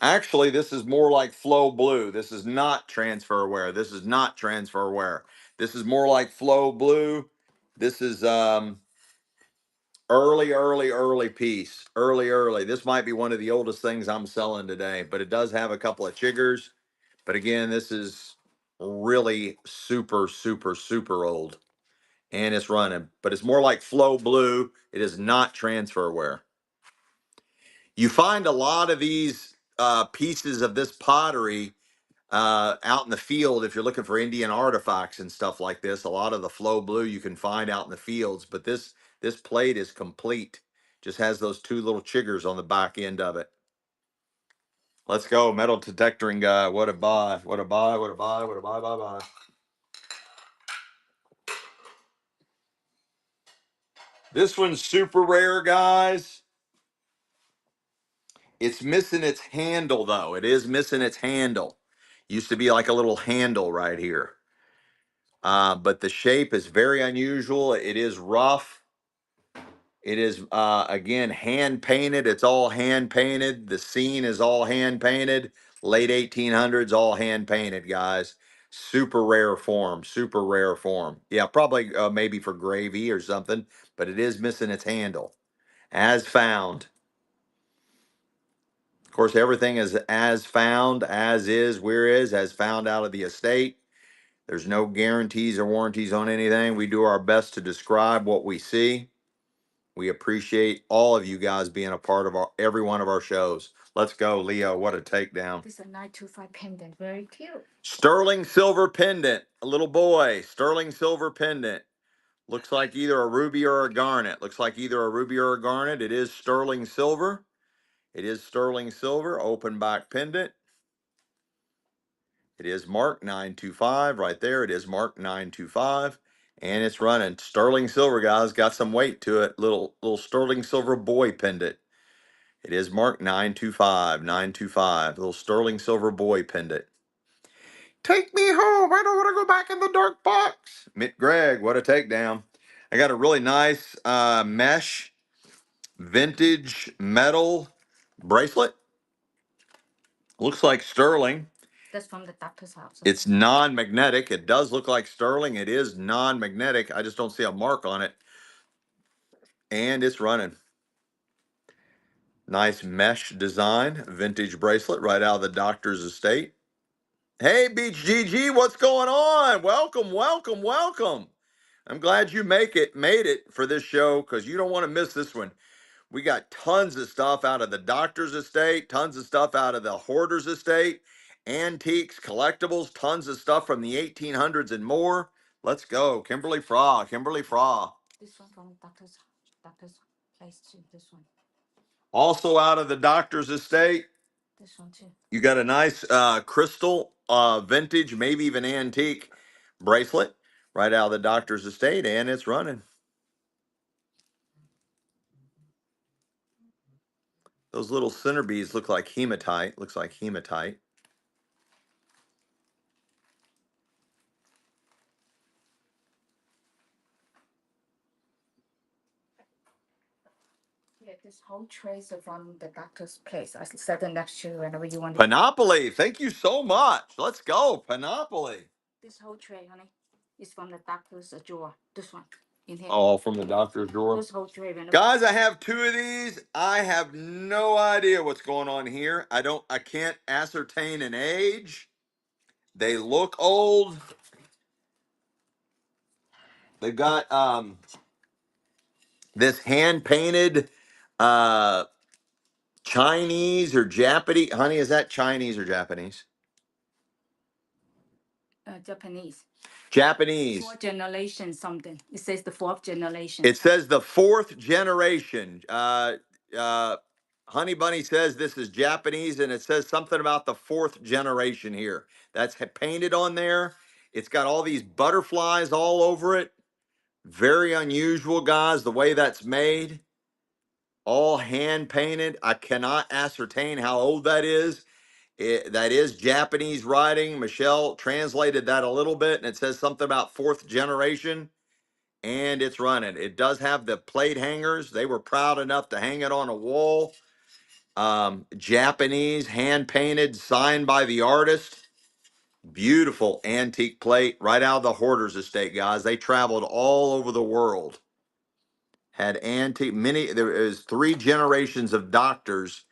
Actually, this is more like flow blue. This is not transfer wear. This is not transfer wear. This is more like flow blue. This is early piece. Early. This might be one of the oldest things I'm selling today, but it does have a couple of chiggers. But again, this is really super old. And it's running, but it's more like flow blue. It is not transfer wear. You find a lot of these pieces of this pottery out in the field if you're looking for Indian artifacts and stuff like this. A lot of the flow blue you can find out in the fields, but this plate is complete. Just has those two little chiggers on the back end of it. Let's go, metal detectoring guy. What a buy! What a buy! What a buy! What a buy! This one's super rare, guys. It's missing its handle, though. It is missing its handle. Used to be like a little handle right here. But the shape is very unusual. It is rough. It is, again, hand painted. It's all hand painted. The scene is all hand painted. Late 1800s, all hand painted, guys. Super rare form. Super rare form. Yeah, probably maybe for gravy or something, but it is missing its handle. As found. Of course, everything is as found, as is, where is, as found out of the estate. There's no guarantees or warranties on anything. We do our best to describe what we see. We appreciate all of you guys being a part of every one of our shows. Let's go, Leo. What a takedown. This is a 925 pendant. Very cute. Sterling silver pendant. A little boy. Sterling silver pendant. Looks like either a ruby or a garnet. Looks like either a ruby or a garnet. It is sterling silver. It is sterling silver. Open back pendant. It is marked 925 right there. It is marked 925. And it's running. Sterling silver, guys. Got some weight to it. Little sterling silver boy pendant. It is marked 925, 925. Little sterling silver boy pendant. Take me home. I don't want to go back in the dark box. Mitt Gregg, what a takedown. I got a really nice mesh vintage metal bracelet. Looks like sterling. That's from the doctor's house. It's non-magnetic. It does look like sterling. It is non-magnetic. I just don't see a mark on it. And it's running. Nice mesh design, vintage bracelet right out of the doctor's estate. Hey, Beach GG, what's going on? Welcome. I'm glad you made it for this show because you don't want to miss this one. We got tons of stuff out of the doctor's estate, tons of stuff out of the hoarder's estate, antiques, collectibles, tons of stuff from the 1800s and more. Let's go. Kimberly Fraw. This one from doctor's place too. This one. Also out of the doctor's estate. This one too. You got a nice crystal, vintage, maybe even antique bracelet right out of the doctor's estate, and it's running. Those little center beads look like hematite. Looks like hematite. Yeah, this whole trace are from the doctor's place. I set it next to whenever you want. Panoply, thank you so much. Let's go, Panoply. This whole tray, honey, is from the doctor's drawer. This one in here. Oh, from the doctor's drawer. This whole tray. Guys, I have two of these. I have no idea what's going on here. I can't ascertain an age. They look old. They've got this hand painted Chinese or Japanese. Honey, is that Chinese or Japanese? Japanese. Japanese. Fourth generation something. It says the fourth generation. It says the fourth generation. Honey Bunny says this is Japanese, and it says something about the fourth generation here. That's painted on there. It's got all these butterflies all over it. Very unusual, guys, the way that's made. All hand painted. I cannot ascertain how old that is. That is Japanese writing. Michelle translated that a little bit, and it says something about fourth generation, and it's running. It does have the plate hangers. They were proud enough to hang it on a wall. Japanese, hand painted, signed by the artist. Beautiful antique plate right out of the Hoarders Estate, guys. They traveled all over the world. Had antique, many, there is 3 generations of doctors.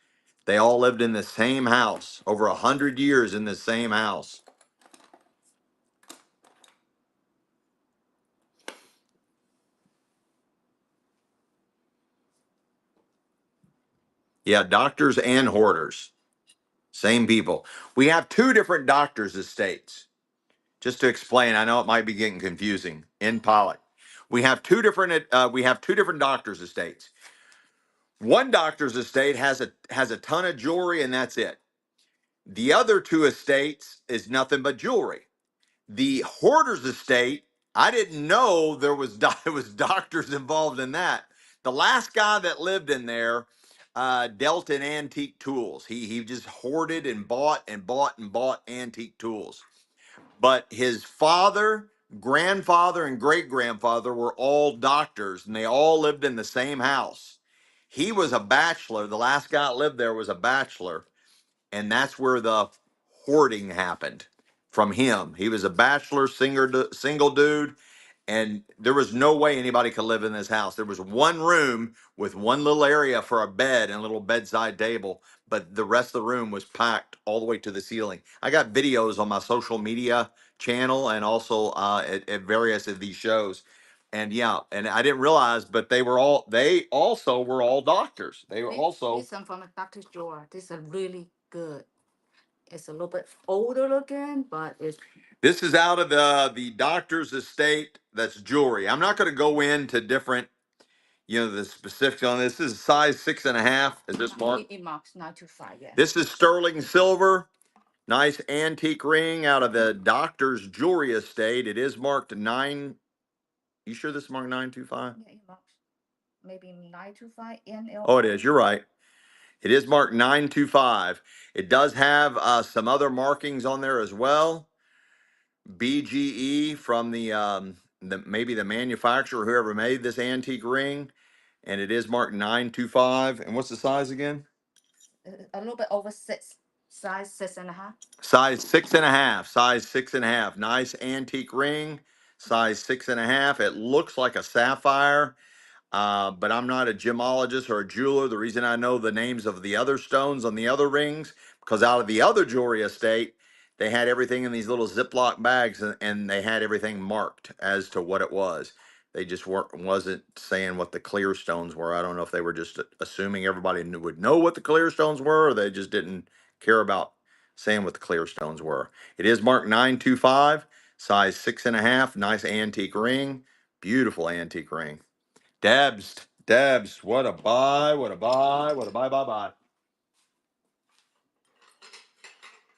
They all lived in the same house, over 100 years in the same house. Yeah, doctors and hoarders, same people. We have 2 different doctors' estates. Just to explain, I know it might be getting confusing. In Pollock, we have two different doctors' estates. One doctor's estate has a ton of jewelry, and that's it. The other 2 estates is nothing but jewelry. The hoarder's estate, I didn't know there was it was doctors involved in that. The last guy that lived in there dealt in antique tools. He just hoarded and bought and bought and bought antique tools. But his father, grandfather, and great grandfather were all doctors, and they all lived in the same house. He was a bachelor. The last guy that lived there was a bachelor, and that's where the hoarding happened from him. He was a bachelor single dude, and there was no way anybody could live in this house. There was one room with one little area for a bed and a little bedside table, but the rest of the room was packed all the way to the ceiling. I got videos on my social media channel and also at various of these shows. And yeah, and I didn't realize, but they also were all doctors. They were also. This one from a doctor's drawer. This is really good. It's a little bit older looking, but it's. This is out of the doctor's estate. That's jewelry. I'm not going to go into different, the specifics on this. This is size 6.5. Is this mark? It marks 925. Yeah. This is sterling silver. Nice antique ring out of the doctor's jewelry estate. It is marked 9. You sure this is marked 925? Yeah, it marks maybe 925 NL. Oh, it is. You're right. It is marked 925. It does have some other markings on there as well. BGE from the maybe the manufacturer, whoever made this antique ring, and it is marked 925. And what's the size again? A little bit over 6, size 6.5. Size 6.5. Size 6.5. Nice antique ring. Size 6.5. It looks like a sapphire. But I'm not a gemologist or a jeweler. The reason I know the names of the other stones on the other rings, because out of the other jewelry estate, they had everything in these little Ziploc bags, and they had everything marked as to what it was. They just wasn't saying what the clear stones were. I don't know if they were just assuming everybody would know what the clear stones were, or they just didn't care about saying what the clear stones were. It is marked 925, size 6.5, nice antique ring, beautiful antique ring. Debs, what a buy, what a buy, what a buy, buy, buy.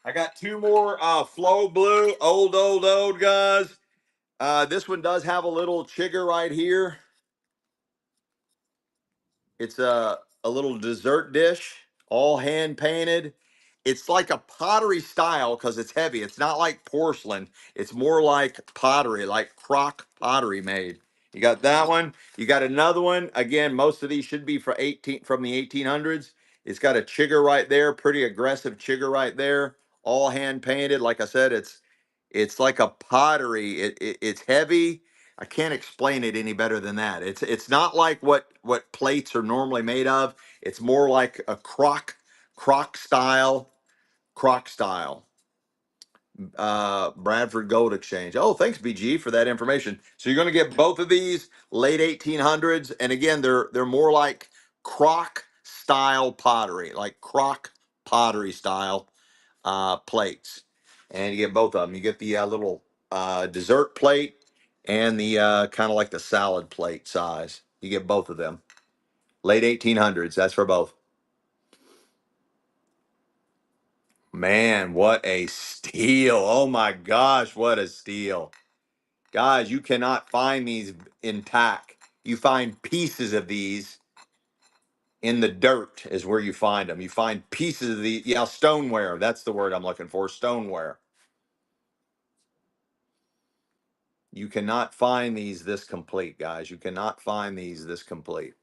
I got 2 more Flow Blue, old guys. This one does have a little chigger right here. It's a little dessert dish, all hand painted. It's like a pottery style because it's heavy. It's not like porcelain. It's more like pottery, like crock pottery made. You got that one. You got another one. Again, most of these should be from the 1800s. It's got a chigger right there, pretty aggressive chigger right there, all hand painted. Like I said, it's like a pottery. It's heavy. I can't explain it any better than that. It's not like what plates are normally made of. It's more like a crock style crock style. Bradford Gold Exchange. Oh, thanks BG for that information. So you're going to get both of these late 1800s, and again, they're more like crock style pottery, like crock pottery style plates, and you get both of them. You get the little dessert plate and the kind of like the salad plate size. You get both of them. Late 1800s. That's for both. Man, what a steal. Oh my gosh, what a steal. Guys, you cannot find these intact. You find pieces of these in the dirt is where you find them. You find pieces of the, yeah, stoneware. That's the word I'm looking for, stoneware. You cannot find these this complete, guys. You cannot find these this complete.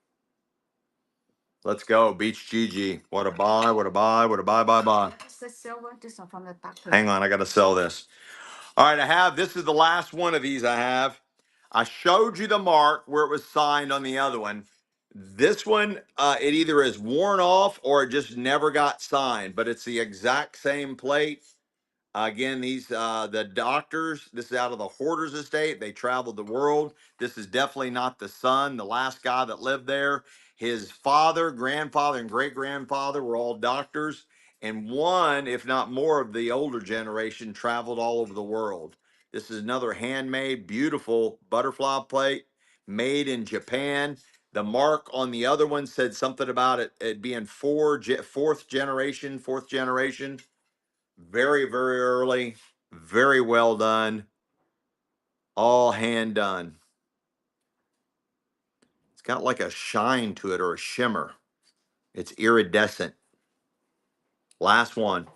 Let's go, Beach Gigi. What a buy, what a buy, what a buy, buy, buy. This is silver. This one from the doctor. Hang on, I got to sell this. All right, this is the last one of these I have. I showed you the mark where it was signed on the other one. This one, it either is worn off or it just never got signed, but it's the exact same plate. Again, these the doctors. This is out of the Hoarders Estate. They traveled the world. This is definitely not the son, the last guy that lived there. His father, grandfather, and great grandfather were all doctors, and one, if not more, of the older generation traveled all over the world. This is another handmade, beautiful butterfly plate made in Japan. The mark on the other one said something about it being fourth generation. Very, very early, very well done, all hand done. It's got like a shine to it or a shimmer. It's iridescent. Last one.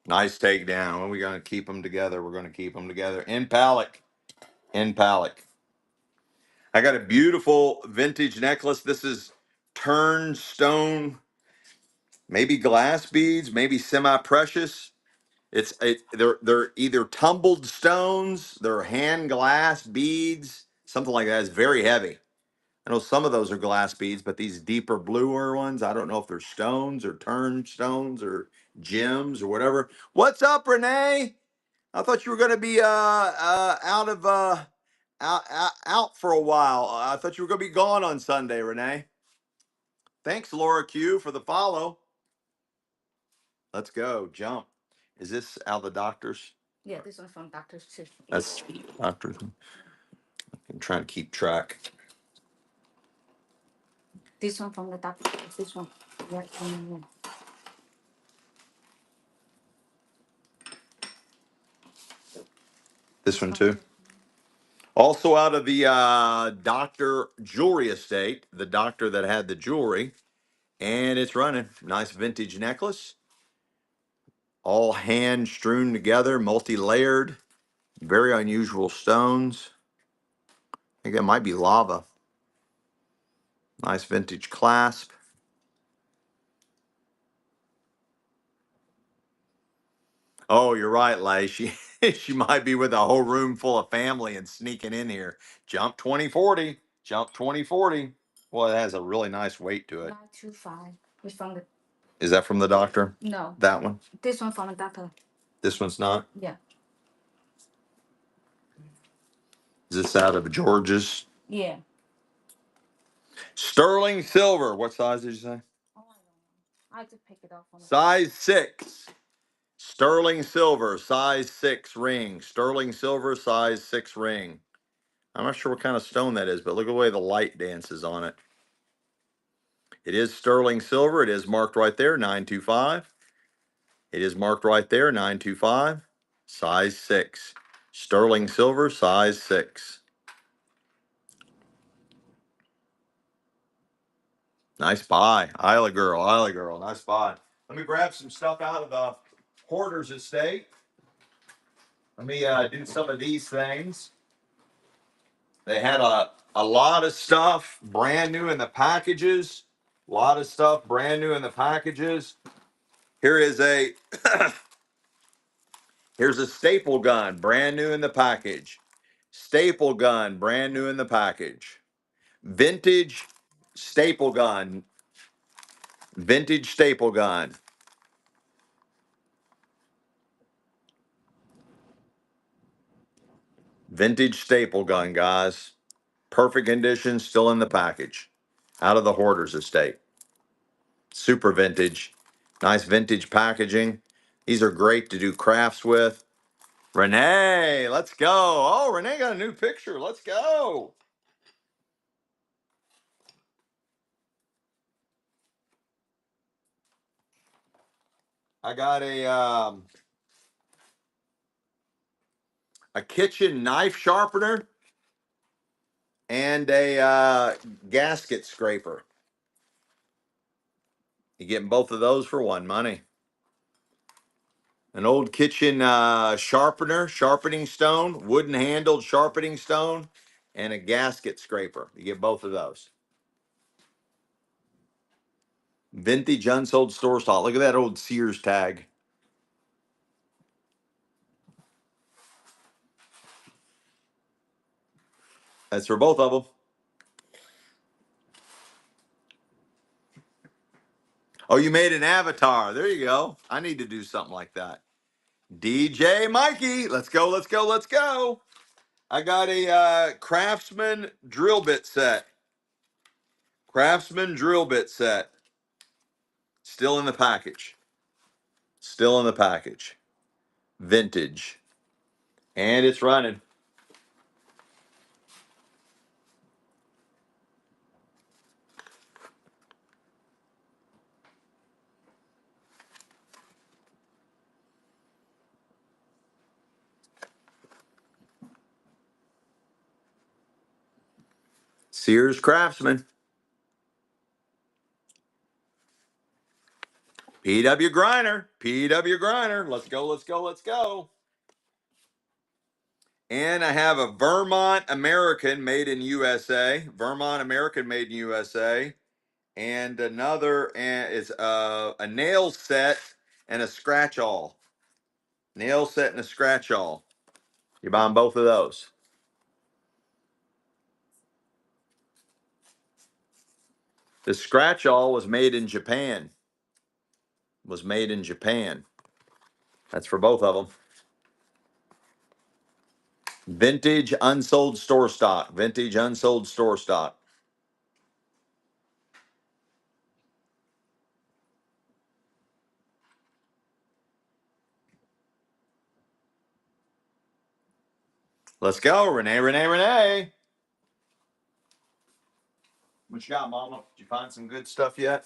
Nice takedown. Well, we're going to keep them together. We're going to keep them together. In Palak. In Palak. I got a beautiful vintage necklace. This is turned stone, maybe glass beads, maybe semi-precious. They're either tumbled stones, they're hand glass beads, something like that. It's very heavy. I know some of those are glass beads, but these deeper bluer ones, I don't know if they're stones or turned stones or gems or whatever. What's up, Renee? I thought you were going to be out for a while. I thought you were going to be gone on Sunday, Renee. Thanks, Laura Q, for the follow. Let's go. Jump. Is this out of the doctors? Yeah, this one from doctor's too. That's doctors. I'm trying to keep track. This one from the doctor. This one. Yeah, yeah. This one too. Also out of the Dr. Jewelry Estate, the doctor that had the jewelry, and it's running. Nice vintage necklace, all hand strewn together, multi-layered, very unusual stones. I think it might be lava. Nice vintage clasp. Oh, you're right, Lay. She might be with a whole room full of family and sneaking in here. Jump 2040. Jump 2040. Well, it has a really nice weight to it. 925. It's from the. Is that from the doctor? No. That one? This one from the doctor. This one's not? Yeah. Is this out of George's? Yeah. Sterling silver. What size did you say? Oh, I don't know. I just pick it up from. Size 6. Sterling silver, size 6 ring. Sterling silver, size 6 ring. I'm not sure what kind of stone that is, but look at the way the light dances on it. It is sterling silver. It is marked right there, 925. It is marked right there, 925. Size 6. Sterling silver, size 6. Nice buy. Isla girl, Isla girl. Nice buy. Let me grab some stuff out of the Hoarders Estate. Let me do some of these things. They had a lot of stuff brand new in the packages. A lot of stuff brand new in the packages. Here is a here's a staple gun, brand new in the package. Staple gun, brand new in the package. Vintage staple gun. Vintage staple gun. Vintage staple gun, guys. Perfect condition, still in the package. Out of the Hoarders Estate. Super vintage. Nice vintage packaging. These are great to do crafts with. Renee, let's go. Oh, Renee got a new picture. Let's go. I got a kitchen knife sharpener and a gasket scraper. You're getting both of those for one money. An old kitchen sharpener, sharpening stone, wooden handled sharpening stone, and a gasket scraper. You get both of those. Vintage unsold store stock. Look at that old Sears tag. That's for both of them. Oh, you made an avatar. There you go. I need to do something like that. DJ Mikey, let's go, let's go, let's go. I got a Craftsman drill bit set. Craftsman drill bit set. Still in the package. Still in the package. Vintage. And it's running. Sears Craftsman. PW Griner. PW Griner. Let's go, let's go, let's go. And I have a Vermont American made in USA. Vermont American made in USA. And another is a nail set and a scratch all. Nail set and a scratch all. You're buying both of those. The scratch all was made in Japan. Was made in Japan. That's for both of them. Vintage unsold store stock. Vintage unsold store stock. Let's go, Renee, Renee, Renee. What you got, Mama? Did you find some good stuff yet?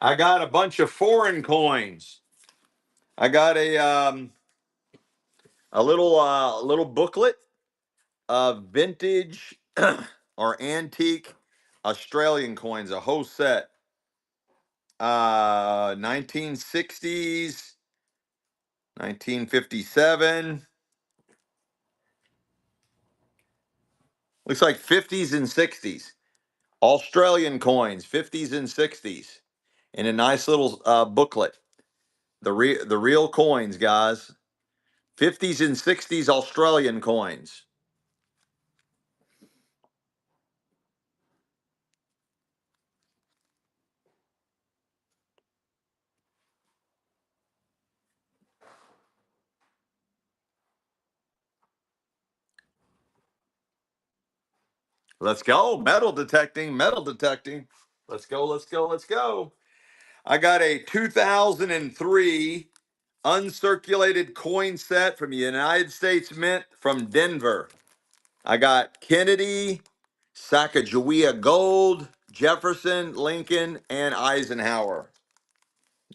I got a bunch of foreign coins. I got a little booklet of vintage or antique Australian coins, a whole set. 1960s, 1957. Looks like 50s and 60s. Australian coins, 50s and 60s, in a nice little booklet. The real coins, guys. 50s and 60s Australian coins. Let's go. Metal detecting, metal detecting. Let's go, let's go, let's go. I got a 2003 uncirculated coin set from the United States Mint from Denver. I got Kennedy, Sacagawea Gold, Jefferson, Lincoln, and Eisenhower.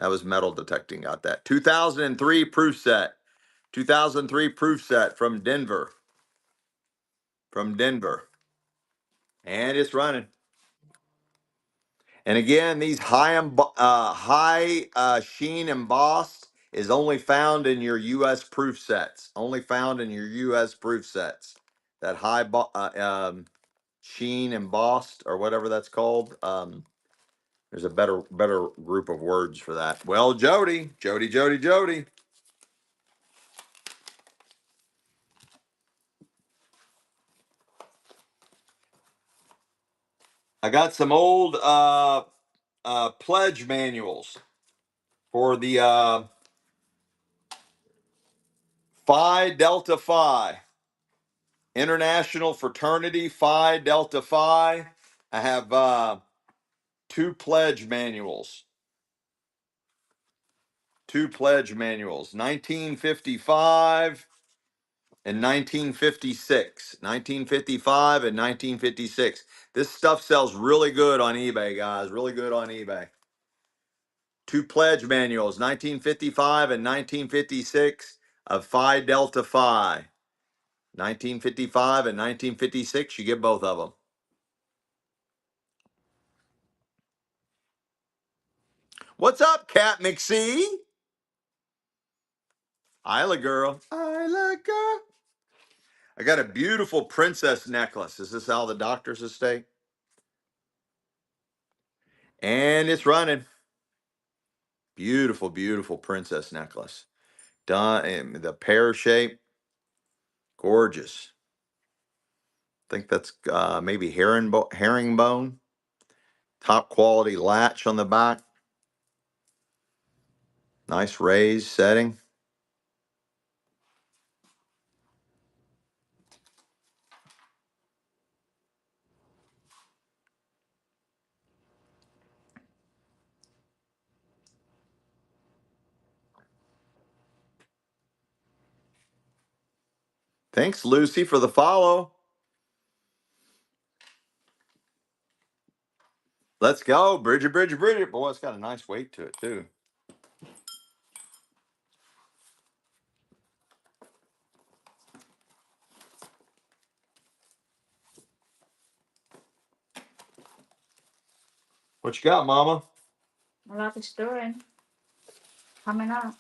That was metal detecting. Got that. 2003 proof set. 2003 proof set from Denver. From Denver. And it's running. And again, these high sheen embossed is only found in your U.S. proof sets. Only found in your U.S. proof sets. That high sheen embossed or whatever that's called. There's a better group of words for that. Well, Jody. I got some old pledge manuals for the Phi Delta Phi. International Fraternity Phi Delta Phi. I have two pledge manuals. 1955 in 1956, 1955, and 1956. This stuff sells really good on eBay, guys. Really good on eBay. Two pledge manuals, 1955 and 1956 of Phi Delta Phi. 1955 and 1956, you get both of them. What's up, Cat McSee? Isla girl. Isla girl. I got a beautiful princess necklace. Is this out of the Doctor's Estate? And it's running. Beautiful, beautiful princess necklace. Done in the pear shape. Gorgeous. I think that's maybe herringbone. Top quality latch on the back. Nice raised setting. Thanks, Lucy, for the follow. Let's go. Bridget, Bridget, Bridget. Boy, it's got a nice weight to it, too. What you got, Mama? A lot of stirring coming up.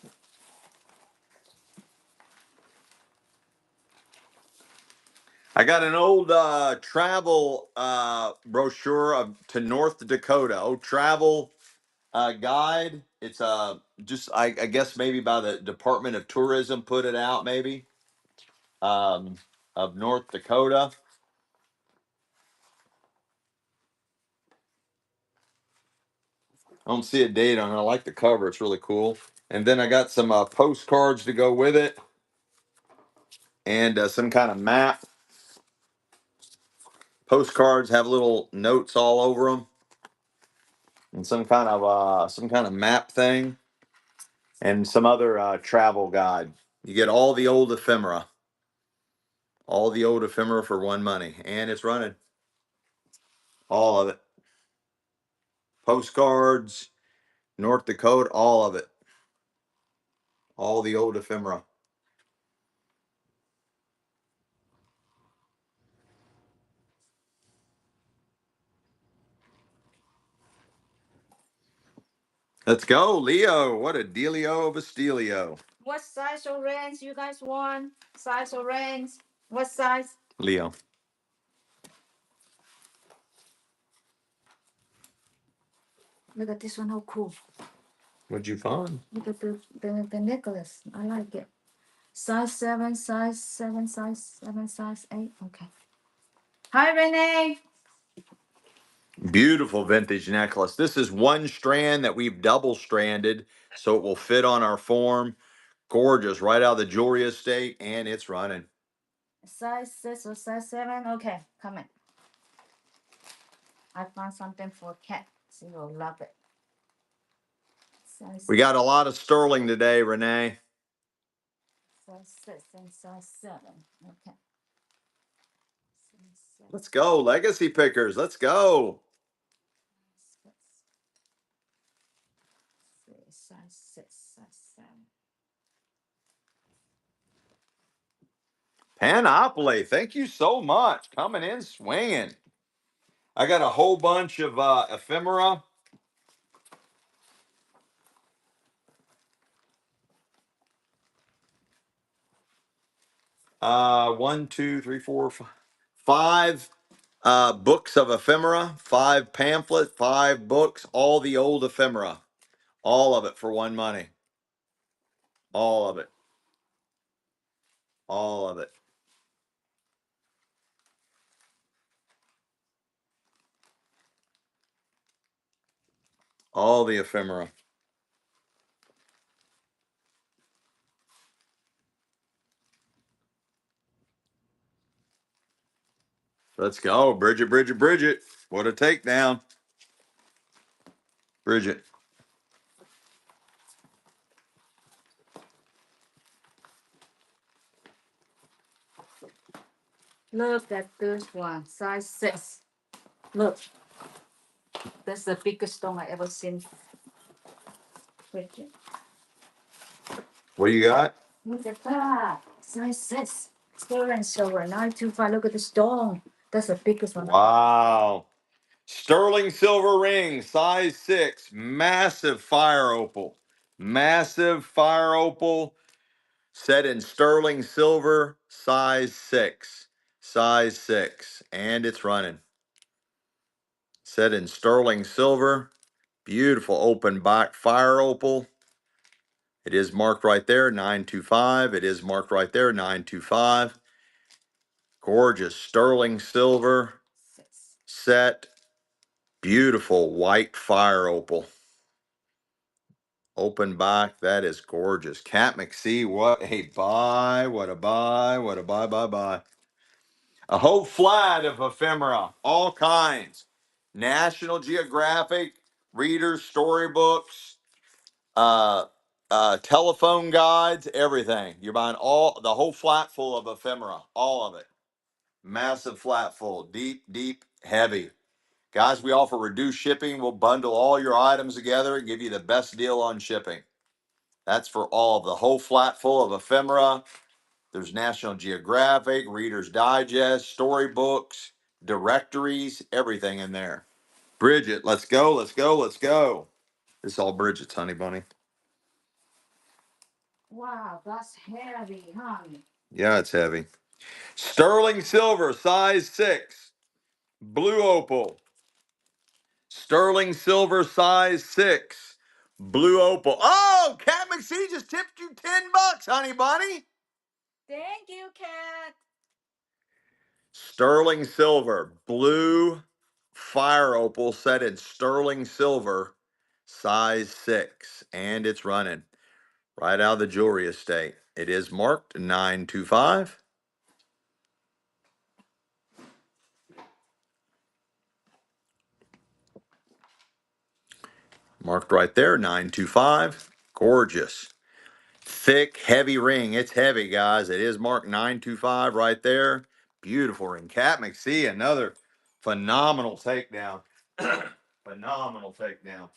I got an old travel brochure to North Dakota. Old travel guide. It's just I guess maybe by the Department of Tourism put it out maybe of North Dakota. I don't see a date on it. I like the cover. It's really cool. And then I got some postcards to go with it, and some kind of map. Postcards have little notes all over them, and some kind of map thing, and some other travel guide. You get all the old ephemera for one money, and it's running all of it. Postcards, North Dakota, all of it, all the old ephemera. Let's go, Leo. What a dealio of a stealio. What size or range you guys want? Size or range? What size? Leo. Look at this one, how cool. What'd you find? Look at the necklace. I like it. Size 7, size 7, size 7, size 8. Okay. Hi, Renee. Beautiful vintage necklace. This is one strand that we've double stranded so it will fit on our form. Gorgeous, right out of the jewelry estate, and it's running. Size 6 or size 7. Okay, come in. I found something for Cat. She will love it. We got a lot of sterling today, Renee. Size 6 and size 7. Okay. Let's go, legacy pickers. Let's go. Size 6, size 7. Panoply, thank you so much. Coming in swinging. I got a whole bunch of ephemera. One, two, three, four, five books of ephemera, 5 pamphlets, 5 books, all the old ephemera. All of it for one money. All of it. All of it. All the ephemera. Let's go. Bridget, Bridget, Bridget. What a takedown. Bridget. Look at this one, size 6. Look, that's the biggest stone I ever seen. Bridget. What do you got? Look at that, size 6. Sterling silver, 925. Look at the stone. That's the biggest one. Wow. Sterling silver ring, size 6, massive fire opal. Massive fire opal, set in sterling silver, size 6. Size 6. And it's running. Set in sterling silver. Beautiful open back fire opal. It is marked right there, 925. It is marked right there, 925. Gorgeous sterling silver set. Beautiful white fire opal. Open back. That is gorgeous. Cat McSee, what a buy. What a buy. What a buy. A whole flat of ephemera, all kinds. National Geographic, readers, storybooks, uh, telephone guides, everything. You're buying all the whole flat full of ephemera, all of it. Massive flat full, deep, heavy. Guys, we offer reduced shipping. We'll bundle all your items together and give you the best deal on shipping. That's for all of the whole flat full of ephemera. There's National Geographic, Reader's Digest, storybooks, directories, everything in there. Bridget, let's go. This is all Bridget's, honey bunny. Wow, that's heavy, honey. Yeah, it's heavy. Sterling silver, size 6. Blue opal. Sterling silver, size 6. Blue opal. Oh, Cat McSee just tipped you $10, honey bunny. Thank you, Cat. Sterling silver, blue fire opal set in sterling silver, size 6. And it's running right out of the jewelry estate. It is marked 925. Marked right there, 925. Gorgeous. Thick, heavy ring. It's heavy, guys. It is marked 925 right there. Beautiful ring. Cat McSee, another phenomenal takedown. Phenomenal takedown.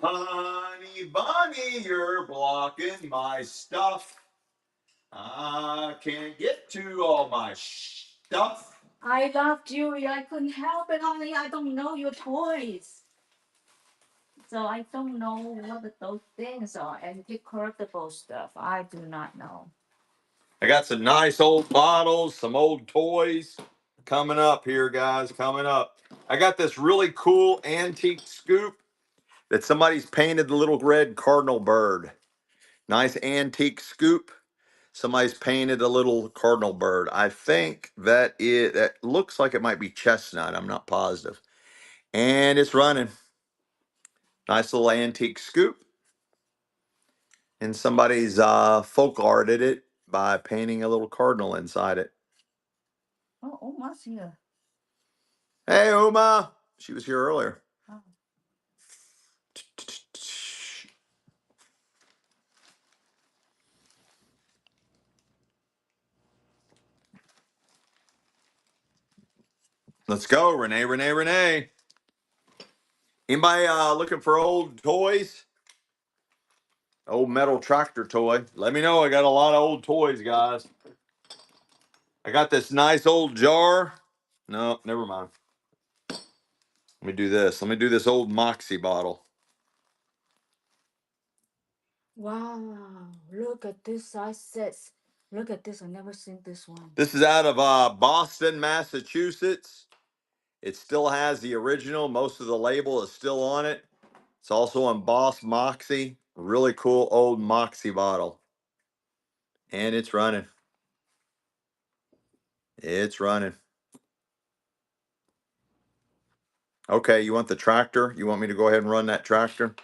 Honey bunny, you're blocking my stuff. I can't get to all my stuff. I love jewelry. I couldn't help it, honey. I don't know your toys. So I don't know what those things are. Antique collectible stuff. I do not know. I got some nice old bottles, some old toys coming up here, guys. Coming up. I got this really cool antique scoop that somebody's painted the little red cardinal bird. Nice antique scoop. Somebody's painted a little cardinal bird. I think that looks like it might be chestnut. I'm not positive. And it's running. Nice little antique scoop. And somebody's folk arted it by painting a little cardinal inside it. Oh, Oma's here. Hey, Uma. She was here earlier. Oh. Let's go, Renee. Anybody looking for old toys? Old metal tractor toy. Let me know. I got a lot of old toys, guys. I got this nice old jar. No, never mind. Let me do this. Let me do this old Moxie bottle. Wow, look at this size 6. Look at this. I've never seen this one. This is out of Boston, Massachusetts. It still has the original. Most of the label is still on it. It's also embossed Moxie. Really cool old Moxie bottle. And it's running. It's running. Okay, you want the tractor? You want me to go ahead and run that tractor?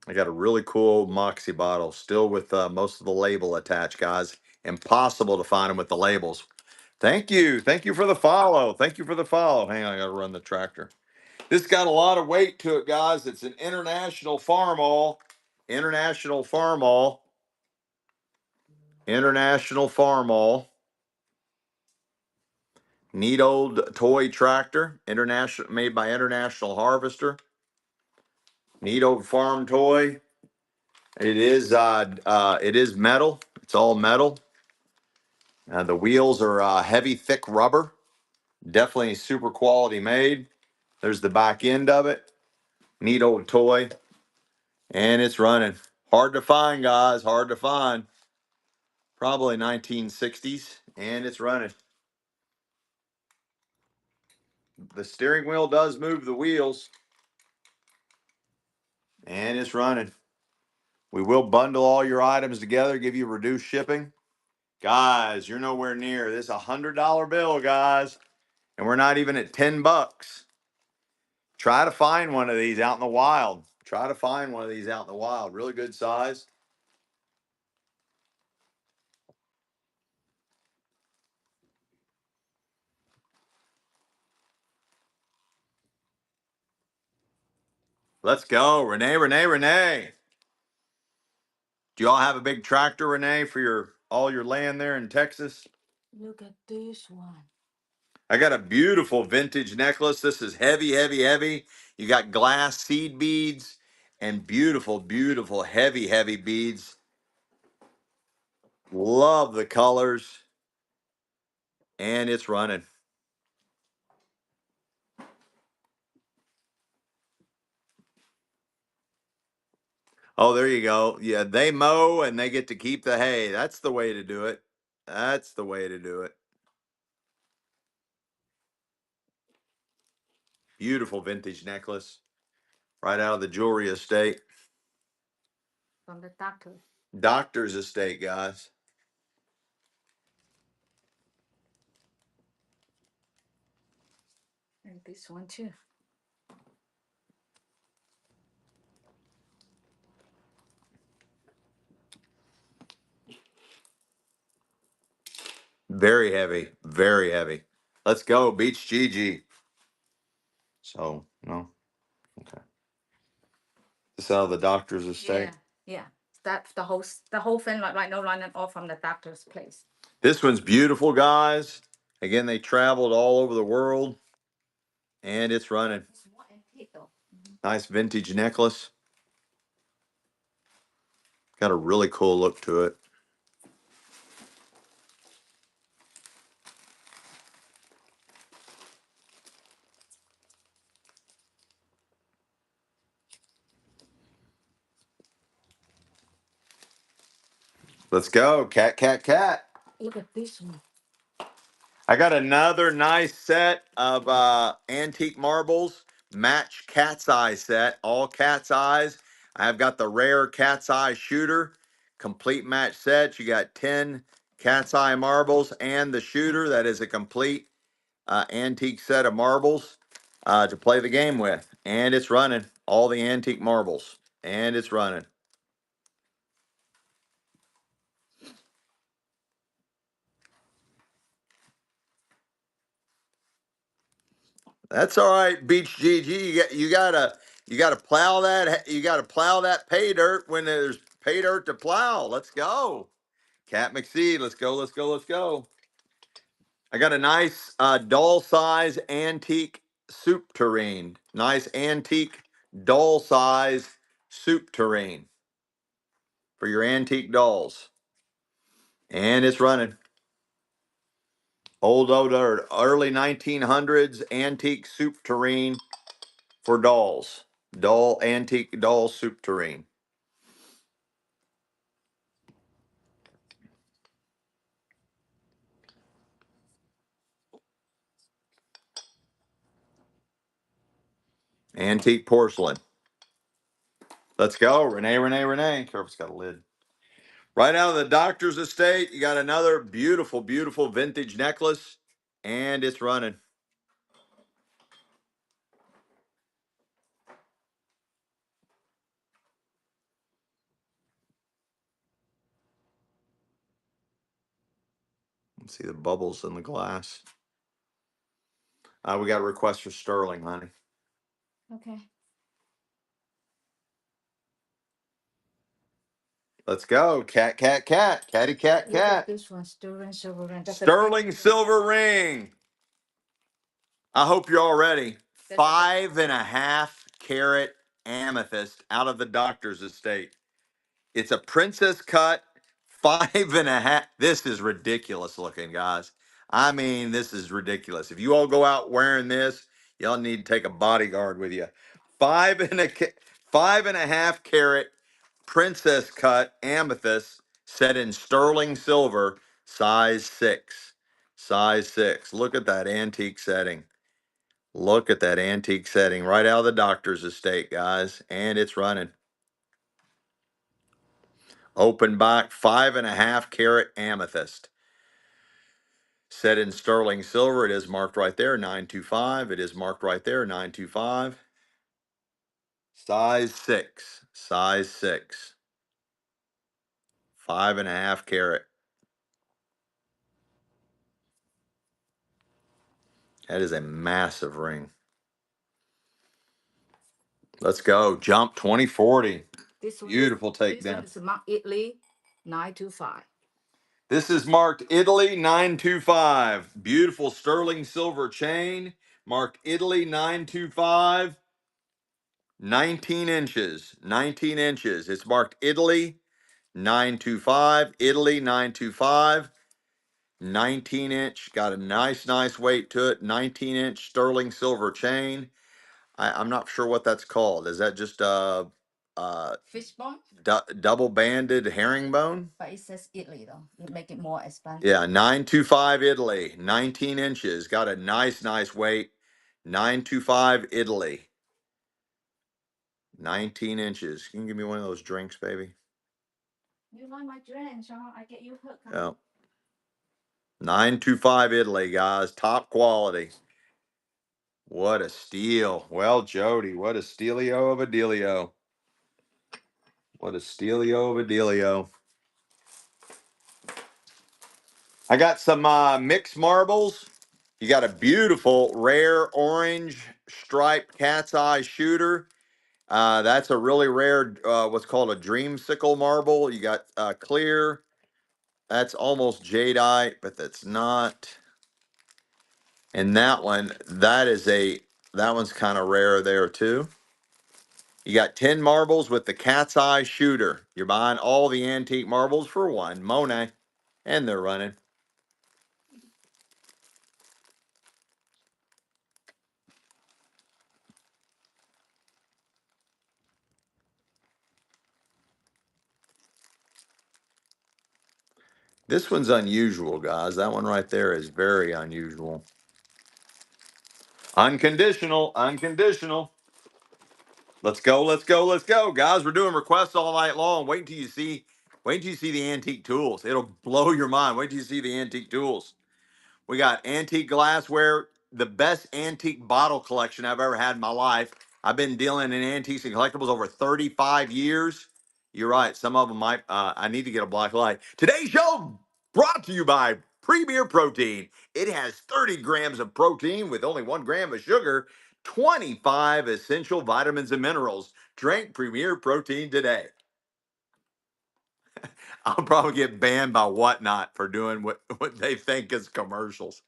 I got a really cool Moxie bottle, still with most of the label attached, guys. Impossible to find them with the labels. Thank you. Thank you for the follow. Thank you for the follow. Hang on, I got to run the tractor. This got a lot of weight to it, guys. It's an international farm all. International farm all. International farm all. Neat old toy tractor. International, made by International Harvester. Neat old farm toy. It is metal. It's all metal. The wheels are heavy, thick rubber. Definitely super quality made. There's the back end of it. Neat old toy. And it's running. Hard to find, guys. Hard to find. Probably 1960s. And it's running. The steering wheel does move the wheels. And it's running. We will bundle all your items together, give you reduced shipping. Guys, you're nowhere near this $100 bill, guys. And we're not even at 10 bucks. Try to find one of these out in the wild. Try to find one of these out in the wild. Really good size. Let's go. Renee, Renee, Renee. Do y'all have a big tractor, Renee, for all your land there in Texas? Look at this one. I got a beautiful vintage necklace. This is heavy, heavy, heavy. You got glass seed beads and beautiful, beautiful, heavy, heavy beads. Love the colors. And it's running. Oh, there you go. Yeah, they mow and they get to keep the hay. That's the way to do it. That's the way to do it. Beautiful vintage necklace. Right out of the jewelry estate. From the doctor. Doctor's estate, guys. And this one too. Very heavy. Very heavy. Let's go, Beach Gigi. So, no. Okay. This out of the doctor's estate. Yeah, yeah. That's the whole thing like right now running off from the doctor's place. This one's beautiful, guys. Again, they traveled all over the world. And it's running. It's more antique though. Nice vintage necklace. Got a really cool look to it. Let's go. Cat, cat, cat. Look at this one. I got another nice set of antique marbles. Match cat's eye set. All cat's eyes. I've got the rare cat's eye shooter. Complete match set. You got 10 cat's eye marbles and the shooter. That is a complete antique set of marbles to play the game with. And it's running. All the antique marbles. And it's running. That's all right, Beach GG. You gotta plow that pay dirt when there's pay dirt to plow. Let's go. Cat McSeed, let's go, let's go, let's go. I got a nice doll size antique soup tureen. Nice antique doll size soup tureen for your antique dolls. And it's running. Old early 1900s antique soup tureen for dolls. Antique doll soup tureen. Antique porcelain. Let's go. Renee, Renee, Renee. Careful, it's got a lid. Right out of the doctor's estate, you got another beautiful, beautiful vintage necklace. And it's running. Let's see the bubbles in the glass. We got a request for sterling, honey. Okay. Let's go. Cat, cat, cat. Catty, cat, Look at cat. this one, sterling silver ring. That's a Sterling silver ring. I hope you're all ready. that's a 5.5 carat amethyst out of the doctor's estate. It's a princess cut, 5.5. This is ridiculous looking, guys. I mean, this is ridiculous. If you all go out wearing this, y'all need to take a bodyguard with you. 5.5 carat princess cut amethyst set in sterling silver, size 6. Size 6. Look at that antique setting. Look at that antique setting right out of the doctor's estate, guys. And it's running. Open back, 5.5 carat amethyst. Set in sterling silver. It is marked right there, 925. It is marked right there, 925. Size 6. Size 6. 5.5 carat. That is a massive ring. Let's go. Jump 2040. this one. Beautiful This one takedown. is Mount Italy, 925. This is marked Italy 925. Beautiful sterling silver chain. Marked Italy 925. 19 inches. 19 inches. It's marked Italy 925. Italy 925. 19-inch. Got a nice weight to it. 19-inch sterling silver chain. I'm not sure what that's called. Is that just Fishbone? double banded herringbone? But it says Italy though. It make it more expensive. Yeah, 925 Italy, 19 inches. Got a nice weight. 925 Italy, 19 inches. Can you give me one of those drinks, baby? You like my drink, Sean? I get you hooked. Yeah. 925 Italy, guys. Top quality. What a steal. Well, Jody, what a stealio of a dealio. What a stealio of a dealio. I got some mixed marbles. You got a beautiful rare orange striped cat's eye shooter. That's a really rare, what's called a dreamsicle marble. You got clear. That's almost jadeite, but that's not. And that one, that one's kind of rare there too. You got 10 marbles with the cat's eye shooter. You're buying all the antique marbles for one. Monet. And they're running. This one's unusual, guys. That one right there is very unusual. Unconditional, unconditional. Let's go, let's go, let's go. Guys, we're doing requests all night long. Wait until you see the antique tools. It'll blow your mind. Wait till you see the antique tools. We got antique glassware, the best antique bottle collection I've ever had in my life. I've been dealing in antiques and collectibles over 35 years. You're right. Some of them might, I need to get a black light. Today's show brought to you by Premier Protein. It has 30 grams of protein with only 1 gram of sugar, 25 essential vitamins and minerals. Drink Premier Protein today. I'll probably get banned by Whatnot for doing what they think is commercials.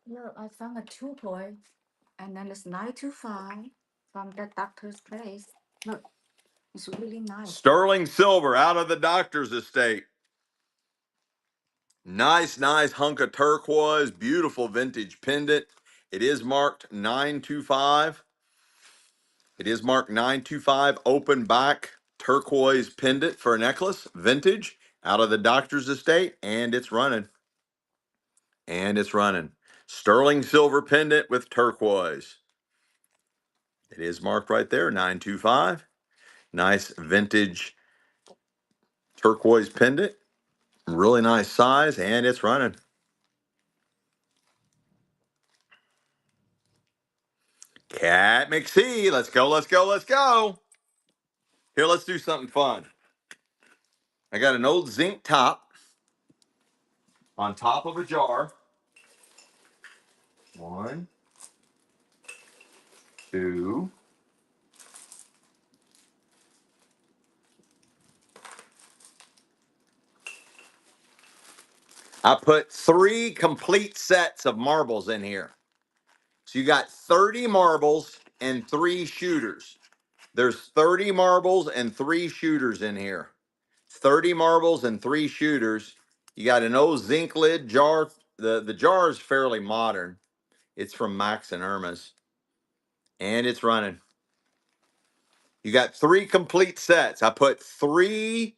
Look, I found a 2 toy, and then it's 925 from the doctor's place. Look, it's really nice. Sterling silver out of the doctor's estate. Nice hunk of turquoise. Beautiful vintage pendant. It is marked 925. It is marked 925. Open back turquoise pendant for a necklace. Vintage out of the doctor's estate. And it's running. And it's running. Sterling silver pendant with turquoise. It is marked right there, 925. Nice vintage turquoise pendant. Really nice size, and it's running. Cat McSee, let's go, let's go, let's go. Here, let's do something fun. I got an old zinc top on top of a jar. One, two. I put 3 complete sets of marbles in here. So you got 30 marbles and 3 shooters. There's 30 marbles and 3 shooters in here. 30 marbles and 3 shooters. You got an old zinc lid jar. The jar is fairly modern. It's from Max and Irma's. And it's running. You got 3 complete sets. I put 3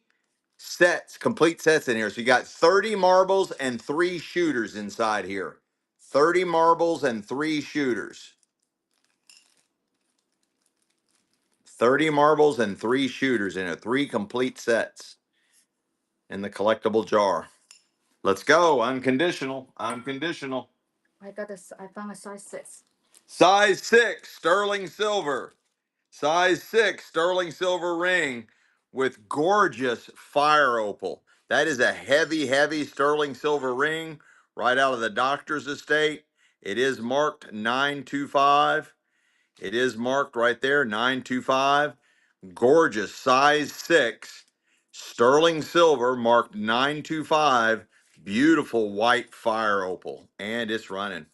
sets, complete sets in here. So you got 30 marbles and 3 shooters inside here. 30 marbles and 3 shooters. 30 marbles and 3 shooters in it. 3 complete sets in the collectible jar. Let's go. Unconditional. Unconditional. I found a size 6. Size 6 sterling silver. Size 6 sterling silver ring with gorgeous fire opal. That is a heavy, heavy sterling silver ring right out of the doctor's estate. It is marked 925. It is marked right there, 925. Gorgeous size 6 sterling silver marked 925. Beautiful white fire opal. And it's running.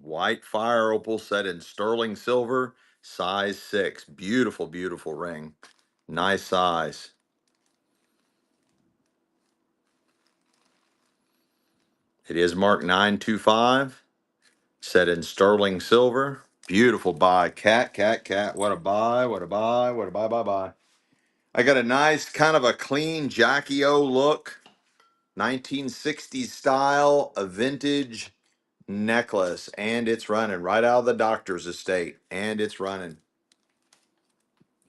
White fire opal set in sterling silver, size 6. Beautiful, beautiful ring. Nice size. It is marked 925, set in sterling silver. Beautiful buy. Cat, cat, cat. What a buy, what a buy, what a buy, buy, buy. I got a nice kind of a clean Jackie O look. 1960s style, a vintage necklace. And it's running right out of the doctor's estate. And it's running.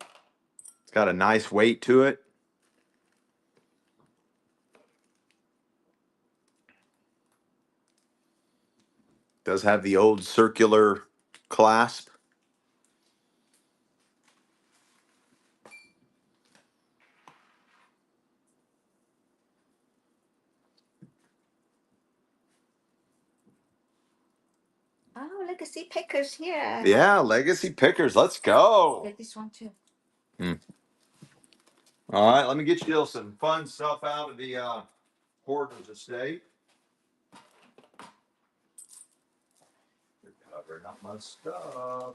It's got a nice weight to it. Does have the old circular clasp. Oh, legacy pickers here. Yeah, legacy pickers. Let's go. Get this one too. All right, let me get you some fun stuff out of the Hoarders Estate. You're covering up my stuff.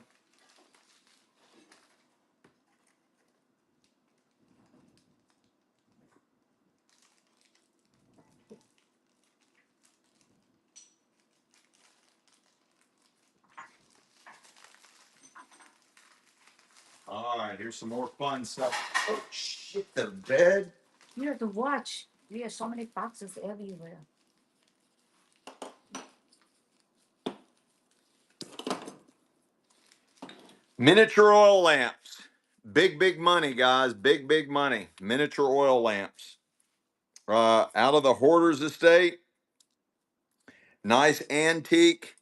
All right, here's some more fun stuff. Oh, shit, the bed. You have to watch. We have so many boxes everywhere. Miniature oil lamps. Big, big money, guys. Big, big money. Miniature oil lamps. Out of the Hoarders Estate. Nice antique.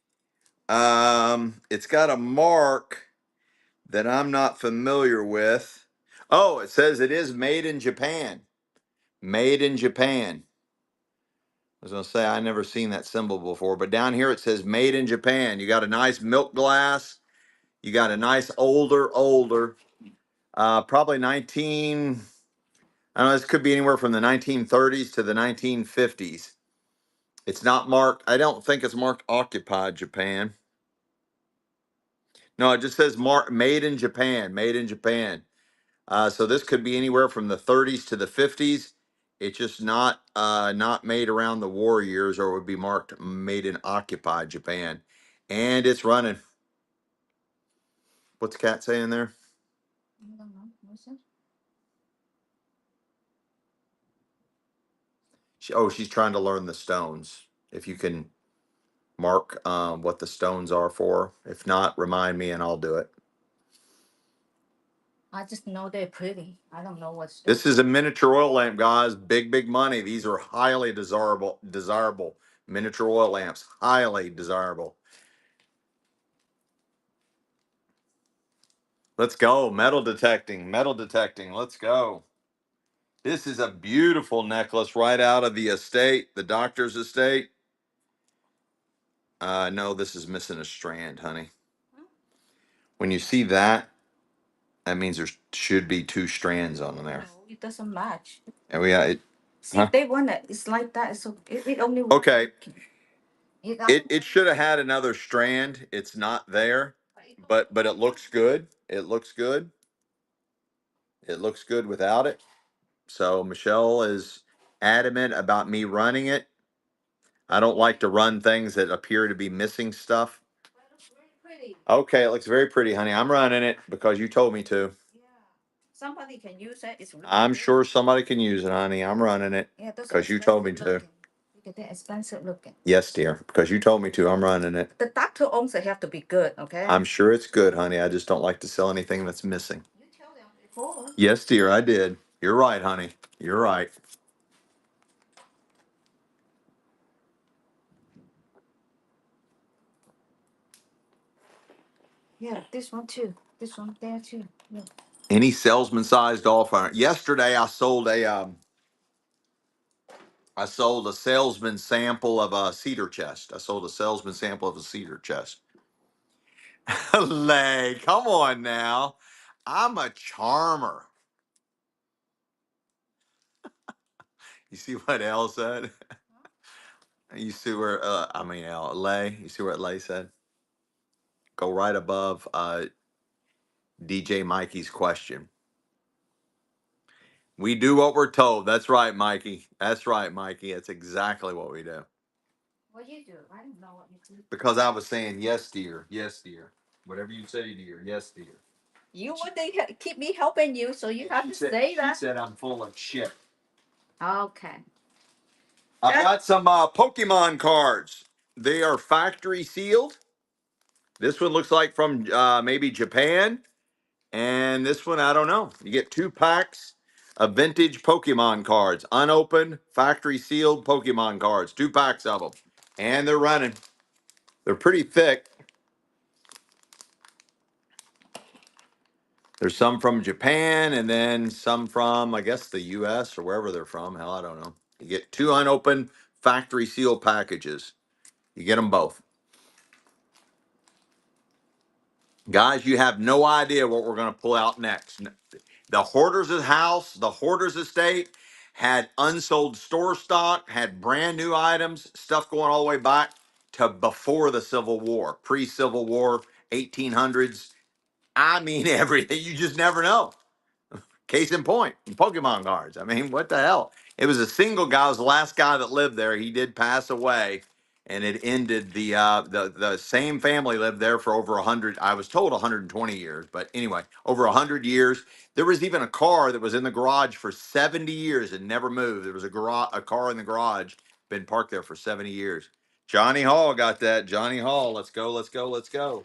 It's got a mark that I'm not familiar with. Oh, it says it is made in Japan. Made in Japan. I was going to say, I never seen that symbol before, but down here it says made in Japan. You got a nice milk glass. You got a nice older, probably 19, I don't know, this could be anywhere from the 1930s to the 1950s. It's not marked, I don't think it's marked occupied Japan. No, it just says made in Japan, made in Japan. So this could be anywhere from the 30s to the 50s. It's just not made around the war years, or it would be marked made in occupied Japan. And it's running. What's Cat saying there? I don't know. What's it? She's trying to learn the stones. If you can mark what the stones are for. If not, remind me and I'll do it. I just know they're pretty. I don't know what's. This is a miniature oil lamp, guys. Big, big money. These are highly desirable miniature oil lamps. Highly desirable. Let's go. Metal detecting. Metal detecting. Let's go. This is a beautiful necklace right out of the estate, the doctor's estate. No, this is missing a strand, honey. When you see that, that means there should be two strands on there. No, it doesn't match. And we, it, See, huh? They want it. It's like that. So it only. Okay. It should have had another strand. It's not there, but it looks good. It looks good. It looks good without it. So Michelle is adamant about me running it. I don't like to run things that appear to be missing stuff. It looks very pretty. Okay, it looks very pretty, honey. I'm running it because you told me to. Yeah. Somebody can use it. It's really I'm good. sure somebody can use it, honey. I'm running it Yeah, those because you told me to. looking. Look at that, expensive looking. Yes, dear, because you told me to. I'm running it. The doctor also have to be good, okay? I'm sure it's good, honey. I just don't like to sell anything that's missing. You tell them before. Yes, dear, I did. You're right, honey. You're right. Yeah, this one too. This one there too. Yeah. Any salesman sized offer. Yesterday, I sold a salesman sample of a cedar chest. I sold a salesman sample of a cedar chest. Lay, come on now. I'm a charmer. You see what L said? You see where L, Lay. You see what Lay said? Go right above DJ Mikey's question. We do what we're told. That's right, Mikey. That's right, Mikey. That's exactly what we do. What you do? I don't know what you do. Because I was saying yes, dear. Yes, dear. Whatever you say, dear. Yes, dear. You want to keep me helping you, so you have to say that. She said I'm full of shit. Okay. I got some Pokemon cards. They are factory sealed. This one looks like from maybe Japan. And this one, I don't know. You get 2 packs of vintage Pokemon cards, unopened, factory sealed Pokemon cards, 2 packs of them. And they're running. They're pretty thick. There's some from Japan and then some from, I guess, the US or wherever they're from. Hell, I don't know. You get 2 unopened factory sealed packages. You get them both. Guys, you have no idea what we're going to pull out next. The Hoarders Estate had unsold store stock, had brand new items, stuff going all the way back to before the Civil War, pre-Civil War, 1800s. I mean, everything. You just never know. Case in point, Pokemon cards. I mean, what the hell? It was a single guy. It was the last guy that lived there. He did pass away, and it ended the same family lived there for over 100. I was told 120 years, but anyway, over 100 years. There was even a car that was in the garage for 70 years and never moved. There was a car in the garage, been parked there for 70 years. Johnny Hall got that. Johnny Hall. Let's go. Let's go. Let's go.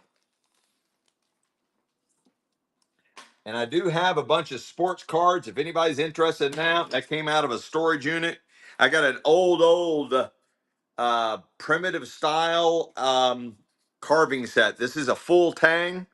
And I do have a bunch of sports cards. If anybody's interested in that came out of a storage unit. I got an old primitive style carving set. This is a full tang.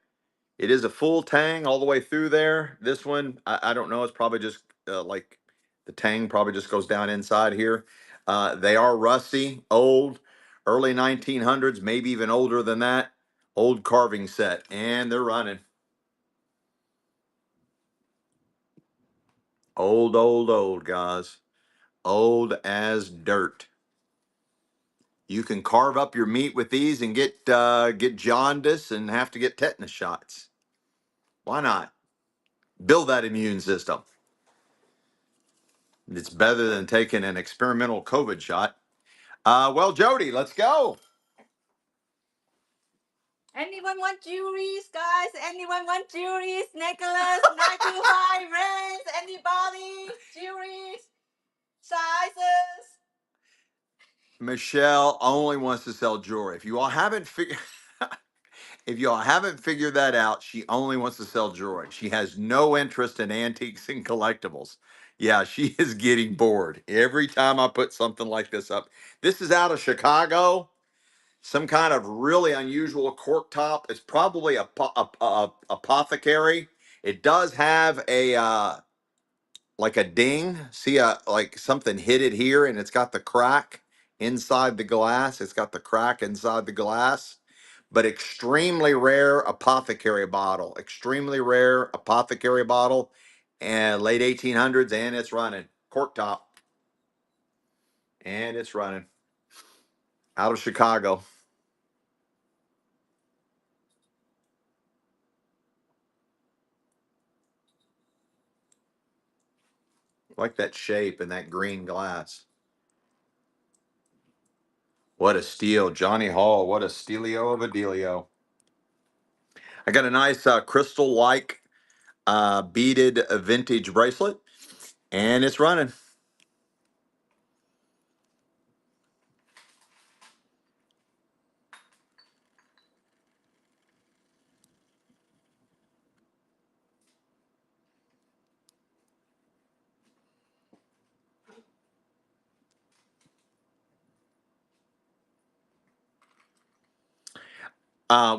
It is a full tang all the way through there. This one, I don't know. It's probably just like the tang probably just goes down inside here. They are rusty, old, early 1900s, maybe even older than that. Old carving set, and they're running. Old, guys. Old as dirt. You can carve up your meat with these and get jaundice and have to get tetanus shots. Why not? Build that immune system. It's better than taking an experimental COVID shot. Well, Jody, let's go. Anyone want jewelries, guys? Anyone want jewelries? Necklace, 925 rings? Anybody? Jewelries? Sizes? Michelle only wants to sell jewelry. If you all haven't figured if y'all haven't figured that out, she only wants to sell jewelry. She has no interest in antiques and collectibles. Yeah, she is getting bored every time I put something like this up. This is out of Chicago. Some kind of really unusual cork top. It's probably a apothecary. It does have a like a ding. See, like something hit it here, and it's got the crack inside the glass. It's got the crack inside the glass, but extremely rare apothecary bottle. Extremely rare apothecary bottle, and late 1800s, and it's running. Cork top, and it's running out of Chicago. Like that shape and that green glass. What a steal, Johnny Hall. What a stealio of a dealio. I got a nice crystal-like beaded vintage bracelet, and it's running.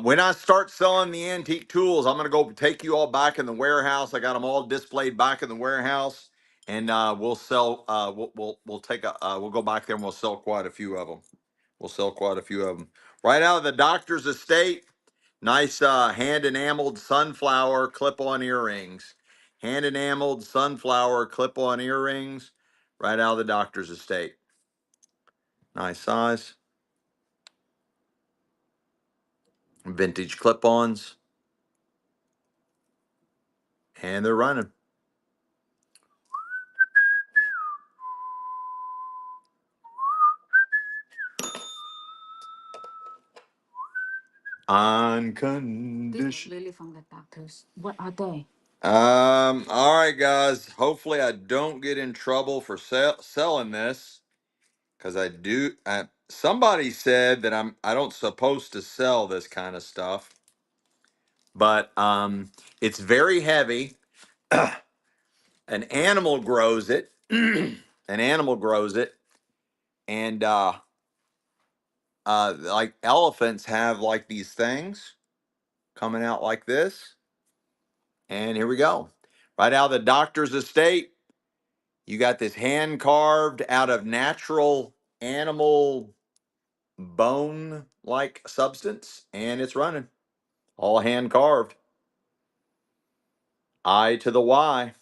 When I start selling the antique tools, I'm going to go take you all back in the warehouse. I got them all displayed back in the warehouse, and we'll sell. We'll take a. We'll go back there and we'll sell quite a few of them. We'll sell quite a few of them right out of the doctor's estate. Nice hand enameled sunflower clip-on earrings. Hand enameled sunflower clip-on earrings, right out of the doctor's estate. Nice size. Vintage clip-ons, and they're running. Unconditional. Really from the doctors. What are they? All right, guys. Hopefully, I don't get in trouble for selling this, because I do. Somebody said that I don't supposed to sell this kind of stuff, but it's very heavy. An animal grows it. An animal grows it, and like elephants have like these things coming out like this. And here we go. Right out of the doctor's estate, you got this hand carved out of natural animal bone like substance, and it's running. All hand carved. I to the Y.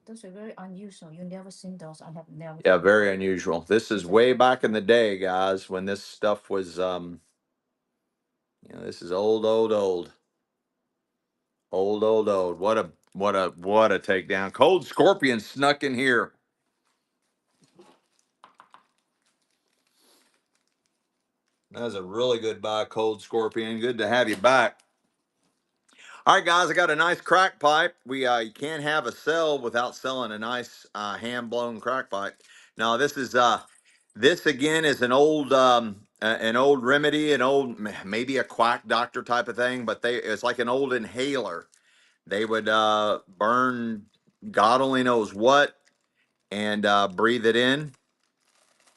Those are very unusual. You never seen those. I have never. Yeah, very unusual. This is way back in the day, guys, when this stuff was this is old, old, old. Old, old, old. What a takedown. Cold Scorpion snuck in here. That was a really good buy, Cold Scorpion. Good to have you back. All right, guys, I got a nice crack pipe. You can't have a sell without selling a nice hand blown crack pipe. Now this again is an old remedy, an old maybe a quack doctor type of thing, but it's like an old inhaler. They would burn God only knows what and breathe it in.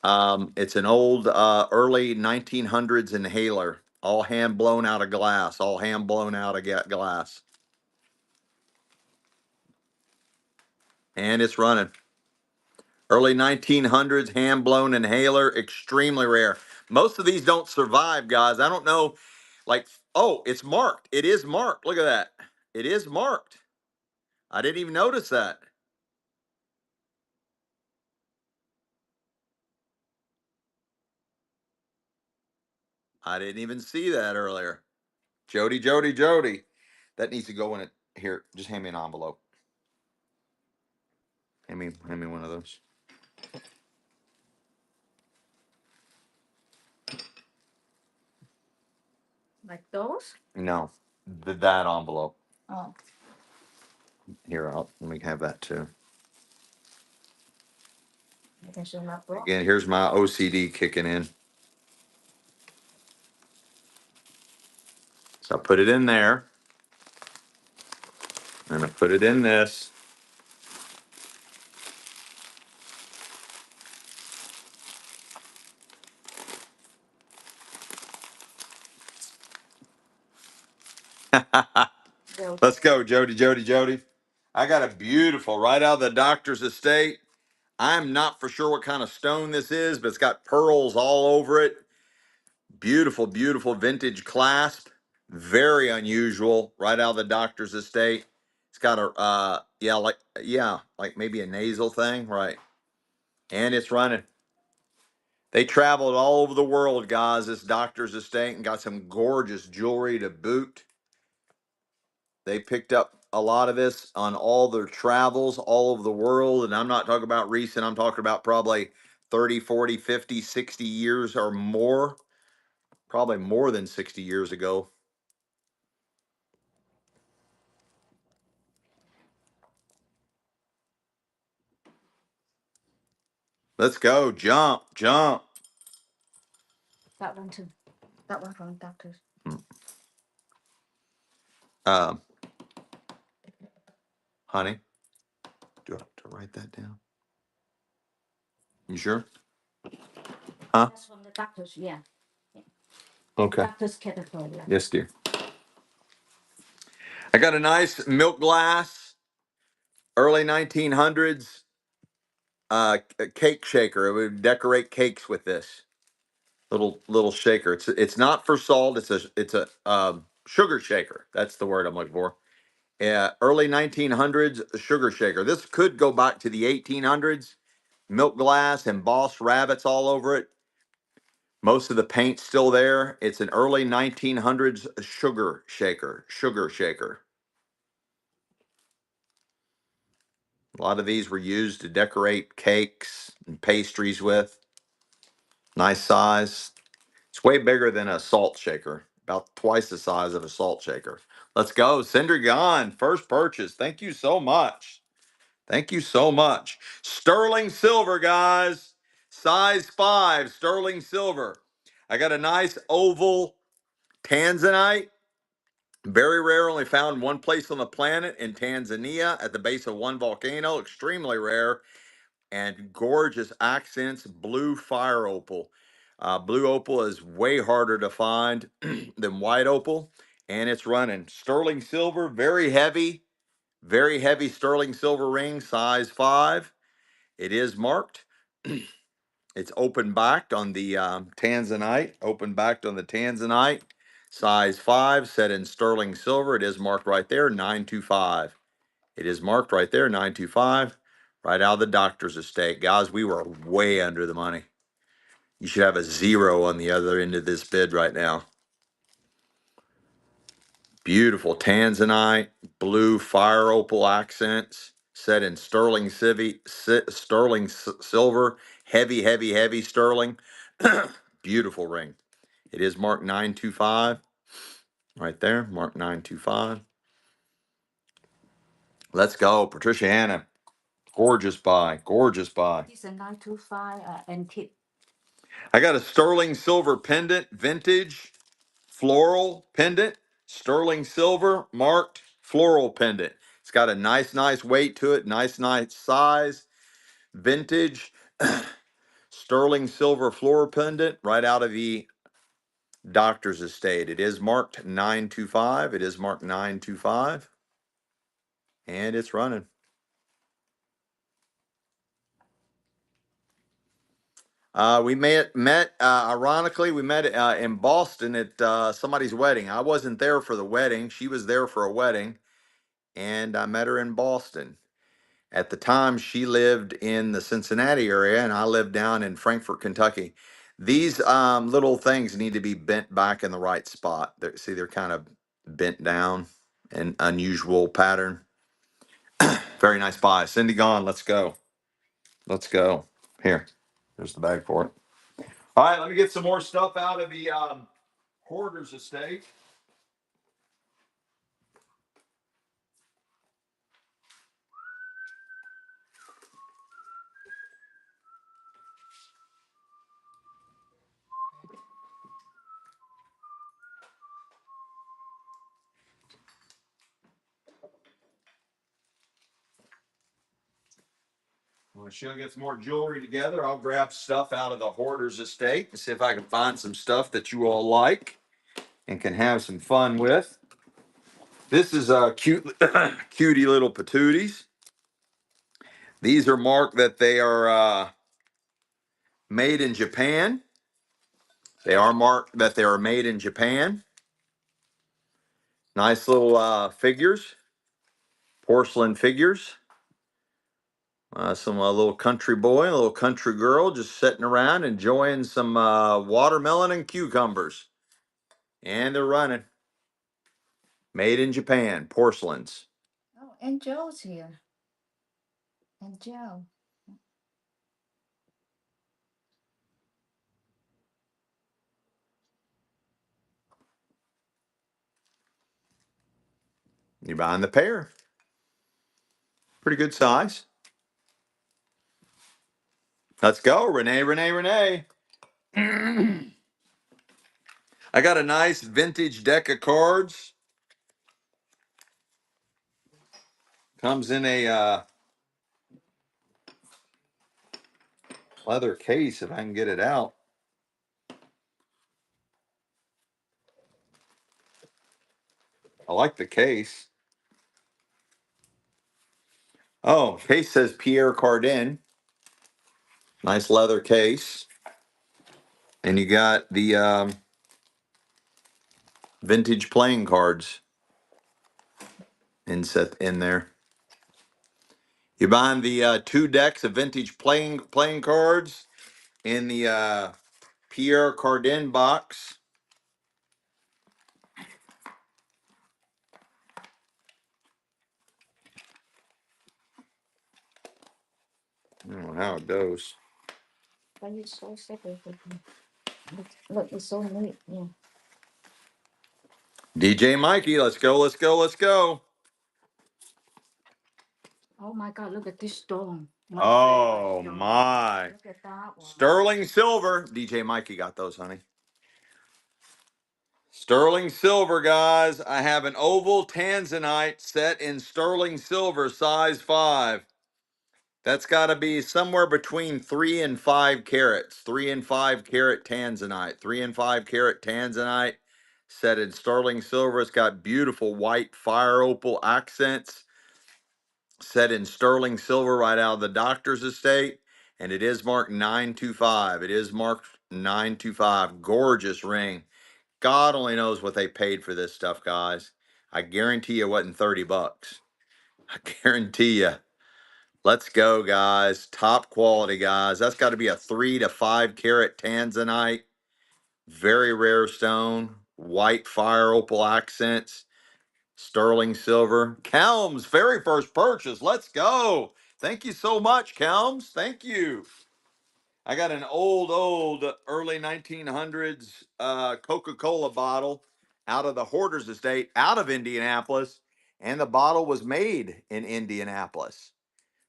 It's an old early 1900s inhaler, all hand blown out of glass, all hand blown out of glass. And it's running. Early 1900s hand blown inhaler, extremely rare. Most of these don't survive, guys. I don't know. Like, oh, it's marked. It is marked. Look at that. It is marked. I didn't even notice that. I didn't even see that earlier. Jody, Jody, Jody. That needs to go in it. Here, just hand me an envelope. Hand me one of those. Like those? No, that envelope. Oh. Here, let me have that too. I can show my book. Again, here's my OCD kicking in. So I put it in there, and I put it in this. Let's go, Jody, Jody, Jody. I got a beautiful, right out of the doctor's estate. I'm not for sure what kind of stone this is, but it's got pearls all over it. Beautiful, beautiful vintage clasp. Very unusual, right out of the doctor's estate. It's got a like maybe a nasal thing, right? And it's running. They traveled all over the world, guys, this doctor's estate, and got some gorgeous jewelry to boot. They picked up a lot of this on all their travels all over the world. And I'm not talking about recent, I'm talking about probably 30, 40, 50, 60 years or more. Probably more than 60 years ago. Let's go. Jump, jump. That one too. That one from doctors. Um, Honey, do I have to write that down? You sure? Huh? That's from the doctors, yeah. Okay. Doctor's caterpillar. Yeah. Yes, dear. I got a nice milk glass, early 1900s cake shaker. It would decorate cakes with this little shaker. It's not for salt. It's a sugar shaker. That's the word I'm looking for. Early 1900s sugar shaker. This could go back to the 1800s. Milk glass, embossed rabbits all over it. Most of the paint's still there. It's an early 1900s sugar shaker. Sugar shaker. A lot of these were used to decorate cakes and pastries with. Nice size. It's way bigger than a salt shaker, about twice the size of a salt shaker. Let's go. Cinder Gone, first purchase. Thank you so much. Thank you so much. Sterling silver, guys. Size 5, sterling silver. I got a nice oval tanzanite. Very rare, only found one place on the planet in Tanzania at the base of one volcano. Extremely rare. And gorgeous accents, blue fire opal. Blue opal is way harder to find than white opal, and it's running. Sterling silver, very heavy sterling silver ring, size 5. It is marked. It's open backed on the Tanzanite, open backed on the Tanzanite, size 5, set in sterling silver. It is marked right there, 925. It is marked right there, 925, right out of the doctor's estate. Guys, we were way under the money. You should have a 0 on the other end of this bid right now. Beautiful Tanzanite, blue fire opal accents, set in sterling silver, heavy, heavy, heavy sterling. Beautiful ring. It is marked 925, right there, marked 925. Let's go, Patricia Hanna. Gorgeous buy, gorgeous buy. This is a 925 antique. I got a sterling silver pendant, vintage floral pendant, sterling silver marked floral pendant. It's got a nice weight to it, nice size, vintage sterling silver floral pendant right out of the doctor's estate. It is marked 925. It is marked 925, and it's running. We ironically, we met in Boston at somebody's wedding. I wasn't there for the wedding. She was there for a wedding, and I met her in Boston. At the time, she lived in the Cincinnati area, and I lived down in Frankfort, Kentucky. These little things need to be bent back in the right spot. See, they're kind of bent down, an unusual pattern. Very nice buy. Cindy Gone, let's go. Let's go. Here, there's the bag for it. All right, let me get some more stuff out of the Hoarders Estate. When she'll get some more jewelry together, I'll grab stuff out of the Hoarders Estate and see if I can find some stuff that you all like and can have some fun with. This is a cute, cutie little patooties. These are marked that they are made in Japan. They are marked that they are made in Japan. Nice little figures, porcelain figures. Some little country boy, a little country girl just sitting around enjoying some watermelon and cucumbers. And they're running. Made in Japan, porcelains. Oh, and Joe's here. And Joe. You're buying the pair. Pretty good size. Let's go, Renee, Renee, Renee. I got a nice vintage deck of cards. Comes in a leather case if I can get it out. I like the case. Oh, case says Pierre Cardin. Nice leather case. And you got the vintage playing cards set in there. You're buying the 2 decks of vintage playing cards in the Pierre Cardin box. I don't know how it goes. But you're so sick of it. Look, it's so neat. Yeah. DJ Mikey, let's go, let's go, let's go. Oh my God, look at this stone. Oh Stone. my. Look at that one. Sterling silver. DJ Mikey got those, honey. Sterling silver, guys. I have an oval tanzanite set in sterling silver, size 5. That's got to be somewhere between 3 and 5 carats. 3 and 5 carat tanzanite. 3 and 5 carat tanzanite set in sterling silver. It's got beautiful white fire opal accents set in sterling silver right out of the doctor's estate. And it is marked 925. It is marked 925. Gorgeous ring. God only knows what they paid for this stuff, guys. I guarantee you it wasn't 30 bucks. I guarantee you. Let's go, guys. Top quality, guys. That's got to be a 3 to 5 carat tanzanite. Very rare stone. White fire opal accents. Sterling silver. Kelms, very first purchase. Let's go. Thank you so much, Kelms. Thank you. I got an old early 1900s Coca-Cola bottle out of the Hoarders Estate, out of Indianapolis, and the bottle was made in Indianapolis.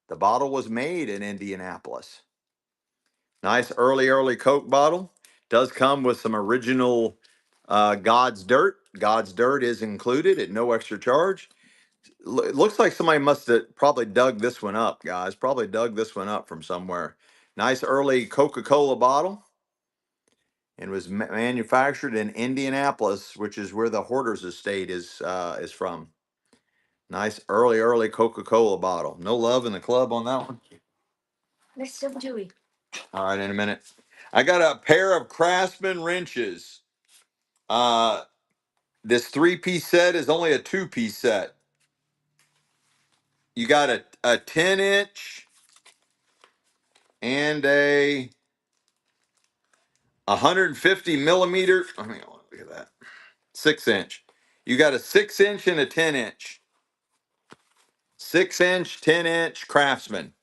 The bottle was made in Indianapolis. Nice early Coke bottle. Does come with some original God's Dirt. God's Dirt is included at no extra charge. It looks like somebody must have probably dug this one up, guys. Probably dug this one up from somewhere. Nice early Coca-Cola bottle. And was manufactured in Indianapolis, which is where the Hoarders Estate is from. Nice early Coca-Cola bottle. No love in the club on that one. Let's show Julie. All right, in a minute. I got a pair of Craftsman wrenches. This 3-piece set is only a 2-piece set. You got a 10-inch and a 150 millimeter. I mean, look at that. 6-inch. You got a 6-inch and a 10-inch. 6-inch, 10-inch Craftsman.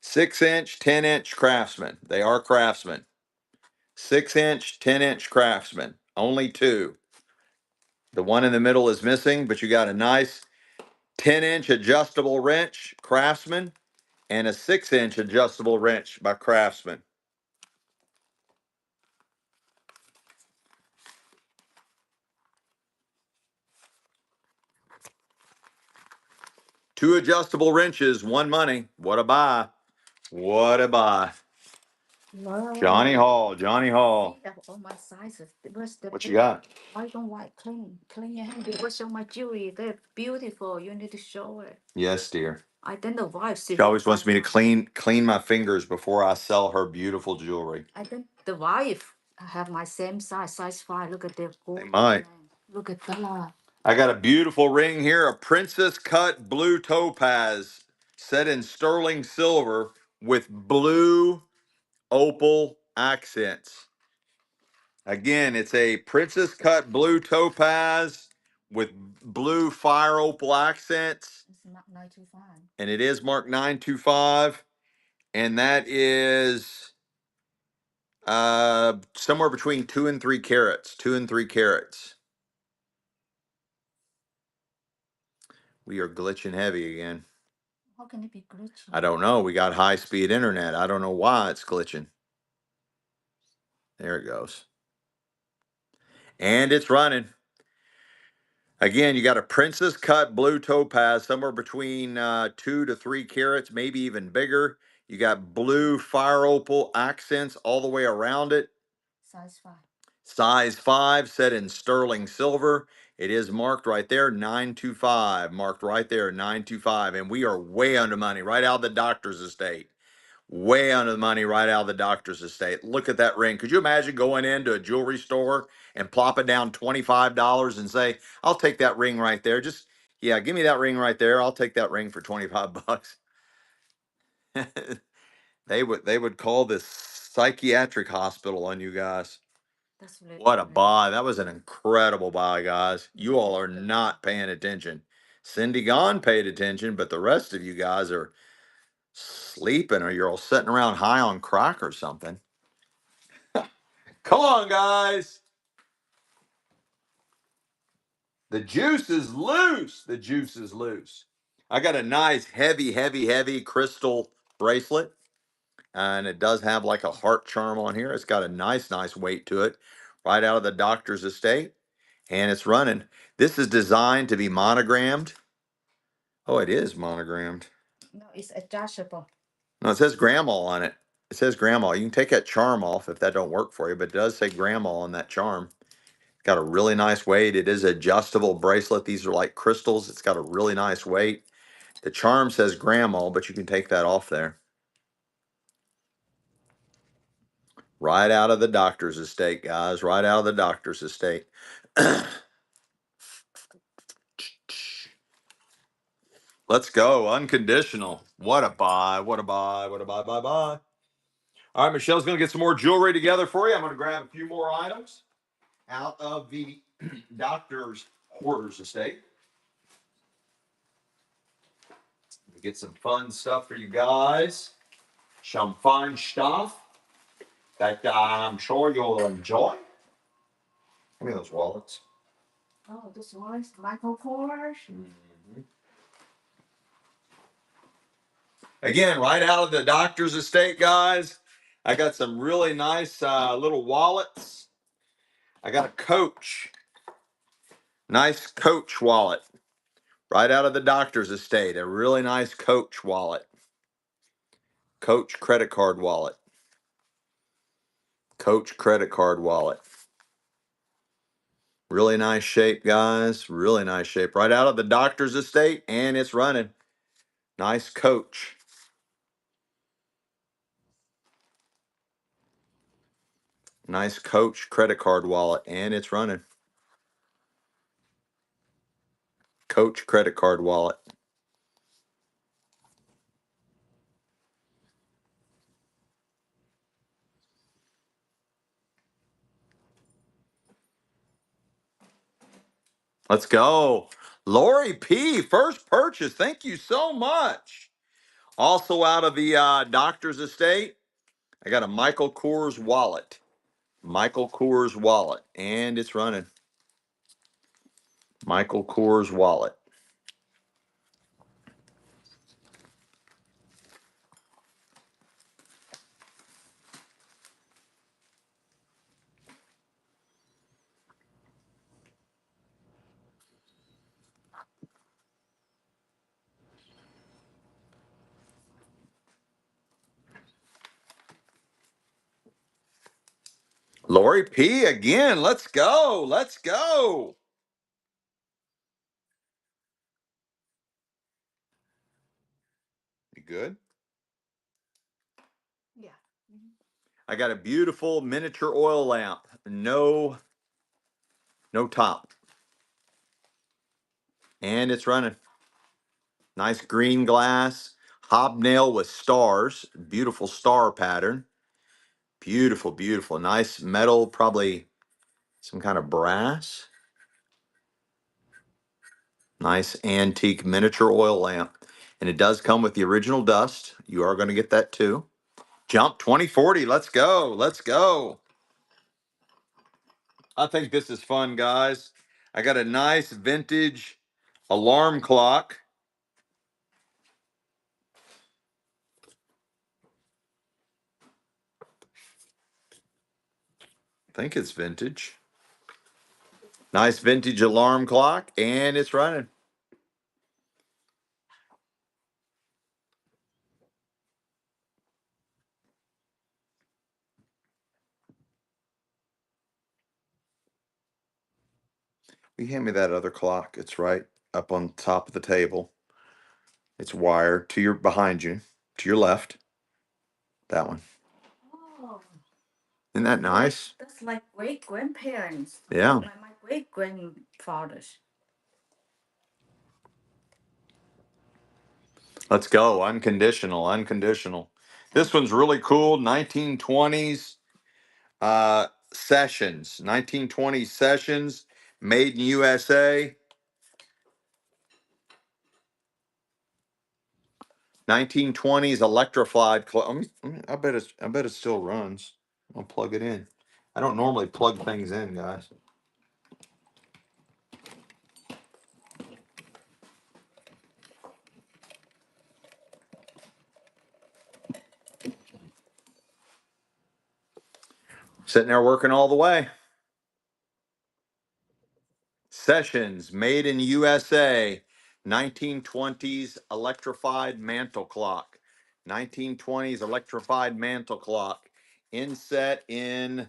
6-inch, 10-inch Craftsman. They are Craftsman. 6-inch, 10-inch Craftsman. Only 2. The one in the middle is missing, but you got a nice 10-inch adjustable wrench, Craftsman, and a 6-inch adjustable wrench by Craftsman. Two adjustable wrenches, one money. What a buy. What a buy. Wow. Johnny Hall, Johnny Hall. We have all my sizes. Where's the What you got? Why don't white clean your hand before show my jewelry? They're beautiful. You need to show it. Yes, dear. I think the wife She always wants me to clean my fingers before I sell her beautiful jewelry. I think the wife have my same size 5. Look at their gold. They might. Look at that. I got a beautiful ring here, a princess cut blue topaz set in sterling silver with blue opal accents. Again, it's a princess cut blue topaz with blue fire opal accents. It's not 925. And it is marked 925. And that is somewhere between 2 and 3 carats. 2 and 3 carats. We are glitching heavy again. How can it be glitchy? I don't know. We got high speed internet. I don't know why it's glitching. There it goes. And it's running. Again, you got a princess cut blue topaz, somewhere between 2 to 3 carats, maybe even bigger. You got blue fire opal accents all the way around it. Size 5. Size 5, set in sterling silver. It is marked right there, 925. Marked right there, 925. And we are way under money, right out of the doctor's estate. Way under the money right out of the doctor's estate. Look at that ring. Could you imagine going into a jewelry store and plopping down $25 and say, I'll take that ring right there. Just, yeah, give me that ring right there. I'll take that ring for 25 bucks. They would call this psychiatric hospital on you guys. That's really What a buy. That was an incredible buy, guys. You all are not paying attention. Cindy Gone paid attention, but the rest of you guys are sleeping or you're all sitting around high on crack or something. Come on, guys. The juice is loose. The juice is loose. I got a nice, heavy, heavy, heavy crystal bracelet. And it does have like a heart charm on here. It's got a nice, nice weight to it. Right out of the doctor's estate. And it's running. This is designed to be monogrammed. Oh, it is monogrammed. No, it's adjustable. No, it says grandma on it. It says grandma. You can take that charm off if that don't work for you, but it does say grandma on that charm. Got a really nice weight. It is adjustable bracelet. These are like crystals. It's got a really nice weight. The charm says grandma, but you can take that off there. Right out of the doctor's estate, guys. Right out of the doctor's estate. Let's go. Unconditional. What a buy. What a buy. What a buy. Buy. Buy. All right, Michelle's going to get some more jewelry together for you. I'm going to grab a few more items out of the doctor's Hoarders Estate. Get some fun stuff for you guys. Some fun stuff that I'm sure you'll enjoy. Give me those wallets. Oh, this one's Michael Kors. Mm-hmm. Again, right out of the doctor's estate, guys. I got some really nice little wallets. I got a Coach. Nice Coach wallet. Right out of the doctor's estate. A really nice Coach wallet. Coach credit card wallet. Coach credit card wallet. Really nice shape, guys. Really nice shape. Right out of the doctor's estate, and it's running. Nice Coach. Nice Coach credit card wallet, and it's running. Coach credit card wallet. Let's go. Lori P, first purchase. Thank you so much. Also out of the doctor's estate, I got a Michael Kors wallet. Michael Kors wallet, and it's running. Michael Kors wallet. Lori P again. Let's go. Let's go. You good? Yeah. Mhm. I got a beautiful miniature oil lamp. No top. And it's running. Nice green glass. Hobnail with stars. Beautiful star pattern. Beautiful, beautiful. Nice metal, probably some kind of brass. Nice antique miniature oil lamp. And it does come with the original dust. You are going to get that too. Jump 2040. Let's go. Let's go. I think this is fun, guys. I got a nice vintage alarm clock. I think it's vintage. Nice vintage alarm clock, and it's running. You hand me that other clock. It's right up on top of the table. It's wired to your behind you, to your left. That one. Oh, Isn't that nice? that's like great grandparents. Yeah. My great grandfathers. Let's go. Unconditional, unconditional. This one's really cool. 1920s sessions. 1920s sessions, made in USA. 1920s electrified. I bet it still runs. I'll plug it in. I don't normally plug things in, guys. Sitting there working all the way. Sessions, made in USA. 1920s electrified mantle clock. 1920s electrified mantle clock. Inset in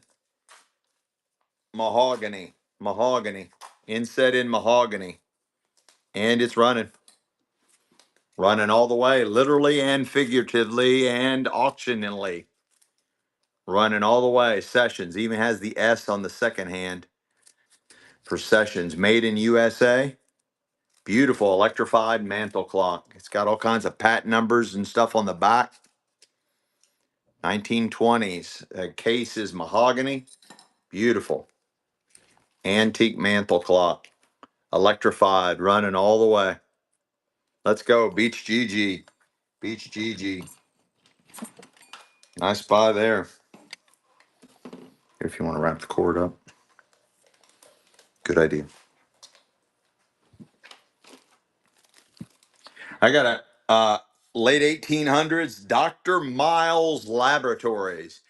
mahogany. Mahogany. Inset in mahogany. And it's running. Running all the way, literally and figuratively and auctionally. Running all the way. Sessions. Even has the S on the second hand for Sessions. Made in USA. Beautiful electrified mantle clock. It's got all kinds of patent numbers and stuff on the back. 1920s. Case is mahogany. Beautiful. Antique mantle clock. Electrified, running all the way. Let's go. Beach GG. Beach GG. Nice buy there. If you want to wrap the cord up. Good idea. I got a late 1800s Dr. Miles Laboratories.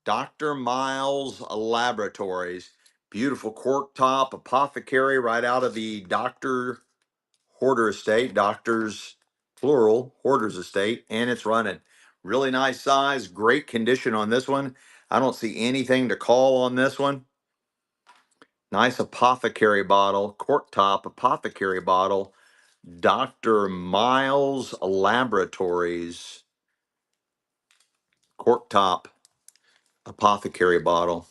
Dr. Miles Laboratories. Beautiful cork top apothecary right out of the Dr. Hoarder Estate. Doctors, plural, Hoarders Estate. And it's running. Really nice size. Great condition on this one. I don't see anything to call on this one. Nice apothecary bottle. Cork top apothecary bottle. Dr. Miles Laboratories cork top apothecary bottle.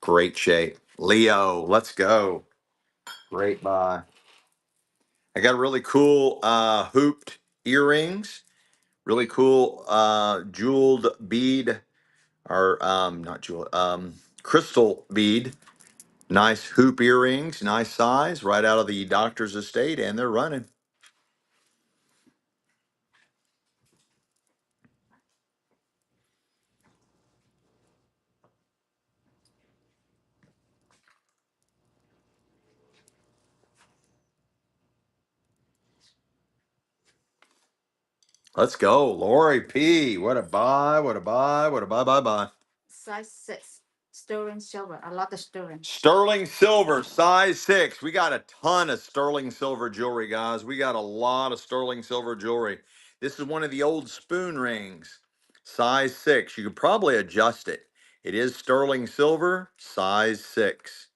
Great shape. Leo, let's go. Great buy. I got really cool hooped earrings. Really cool jeweled bead or not jeweled, crystal bead. Nice hoop earrings, nice size, right out of the doctor's estate, and they're running. Let's go. Lori P. What a buy, what a buy, what a buy. Size 6. Sterling silver. A lot of sterling. Sterling silver, size 6. We got a ton of sterling silver jewelry, guys. We got a lot of sterling silver jewelry. This is one of the old spoon rings, size 6. You could probably adjust it. It is sterling silver, size 6.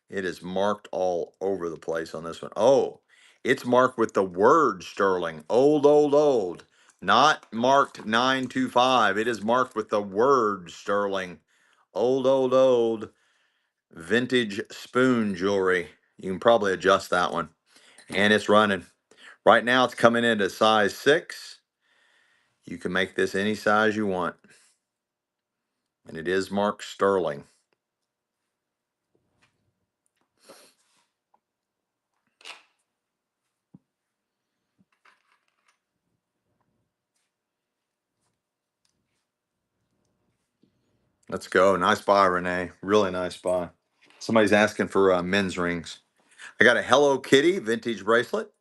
It is marked all over the place on this one. Oh, it's marked with the word sterling. Old, old, old. Not marked 925. It is marked with the word sterling. Old, old, old. Vintage spoon jewelry. You can probably adjust that one. And it's running. Right now it's coming in at size 6. You can make this any size you want. And it is marked sterling. Let's go. Nice buy, Renee. Really nice buy. Somebody's asking for men's rings. I got a Hello Kitty vintage bracelet.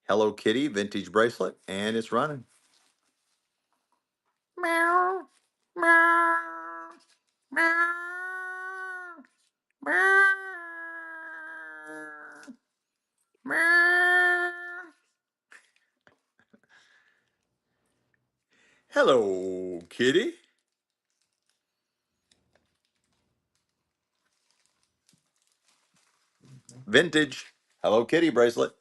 Hello Kitty vintage bracelet. And it's running. Meow. Meow. Meow. Meow. Meow. Hello Kitty. Vintage Hello Kitty bracelet.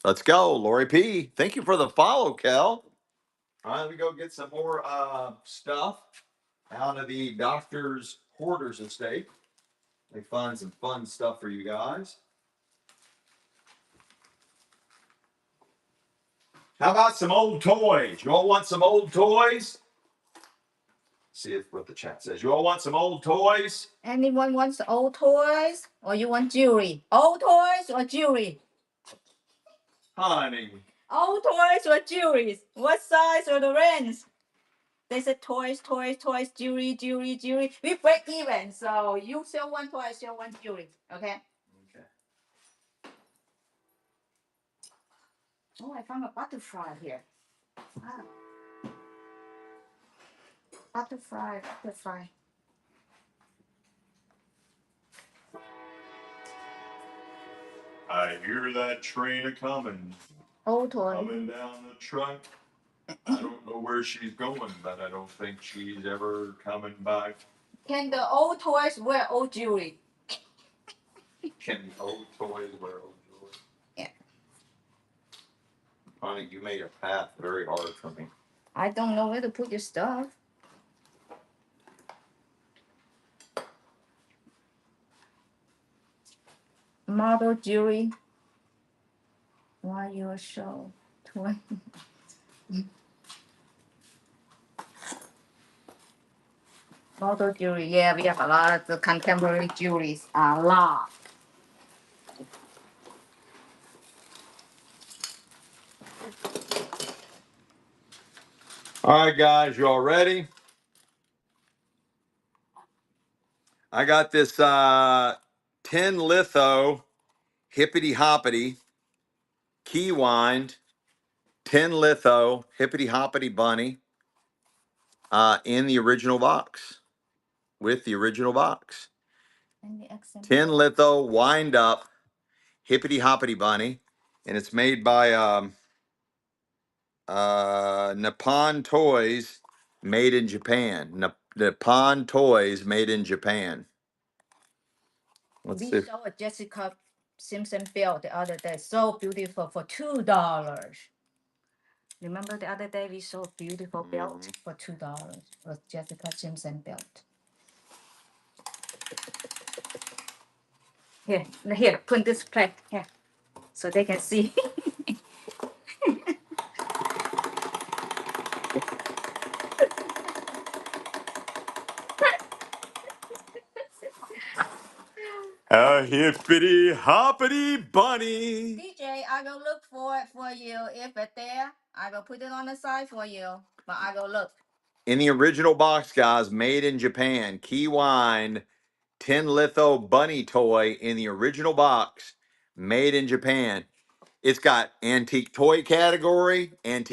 Let's go, Lori P. Thank you for the follow, Kel. All right, let me go get some more stuff out of the doctor's Hoarders Estate. They find some fun stuff for you guys. How about some old toys? You all want some old toys? See if what the chat says. You all want some old toys? Anyone wants old toys? Or you want jewelry? Old toys or jewelry? Honey. Old toys or jewelry? What size or the range? They said toys, toys, toys, jewelry, jewelry, jewelry. We break even, so you sell one toy, I sell one jewelry. Okay? Okay. Oh, I found a butterfly here. Ah, butterfly, butterfly. I hear that train a coming. Old toy. Coming down the truck. I don't know where she's going, but I don't think she's ever coming back. Can the old toys wear old jewelry? Can the old toys wear old jewelry? Yeah. Honey, you made a path very hard for me. I don't know where to put your stuff. Model jewelry. Why your show? Toy. Model jewelry. Yeah, we have a lot of the contemporary jewelries. A lot. All right, guys, you all ready? I got this 10 litho hippity hoppity key wind 10 litho hippity hoppity bunny in the original box with the original box. And the accent 10 litho wind up hippity hoppity bunny, and it's made by Nippon Toys, made in Japan. Nippon Toys, made in Japan. Let's we see. saw a Jessica Simpson belt the other day. So beautiful for $2. Remember the other day we saw a beautiful belt for $2. It was Jessica Simpson belt. Here, put this plate here so they can see. A hippity hoppity bunny. DJ, I will look for it for you. If it's there, I will put it on the side for you. But I will look. In the original box, guys, made in Japan. Key wind 10 litho bunny toy in the original box, made in Japan. It's got antique toy category, and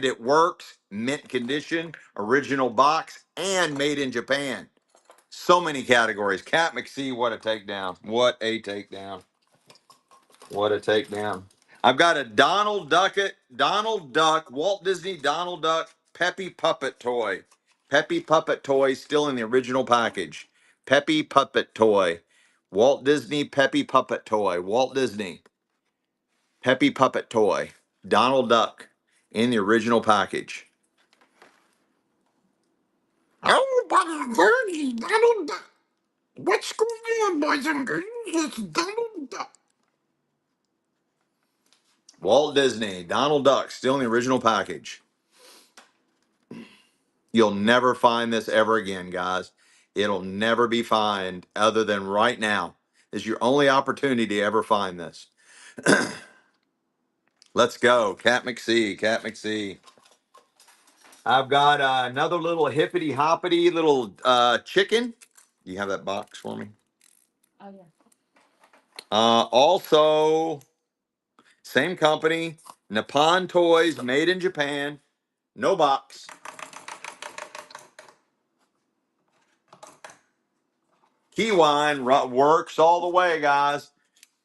it works. Mint condition, original box, and made in Japan. So many categories. Cat McSee, what a takedown. What a takedown. What a takedown. I've got a Donald Duck, Walt Disney Donald Duck Peppy Puppet toy Peppy Puppet Toy still in the original package. Peppy Puppet Toy. Walt Disney Peppy Puppet Toy. Walt Disney Peppy Puppet Toy. Donald Duck in the original package. Oh, Donald Duck. What's going on, boys and girls? It's Donald Duck. Walt Disney, Donald Duck, still in the original package. You'll never find this ever again, guys. It'll never be found other than right now. This is your only opportunity to ever find this. Let's go. Cat McSee, Cat McSee. I've got another little hippity hoppity little chicken. You have that box for me? Oh, yeah. Also, same company, Nippon Toys, made in Japan. No box. Key wine works all the way, guys.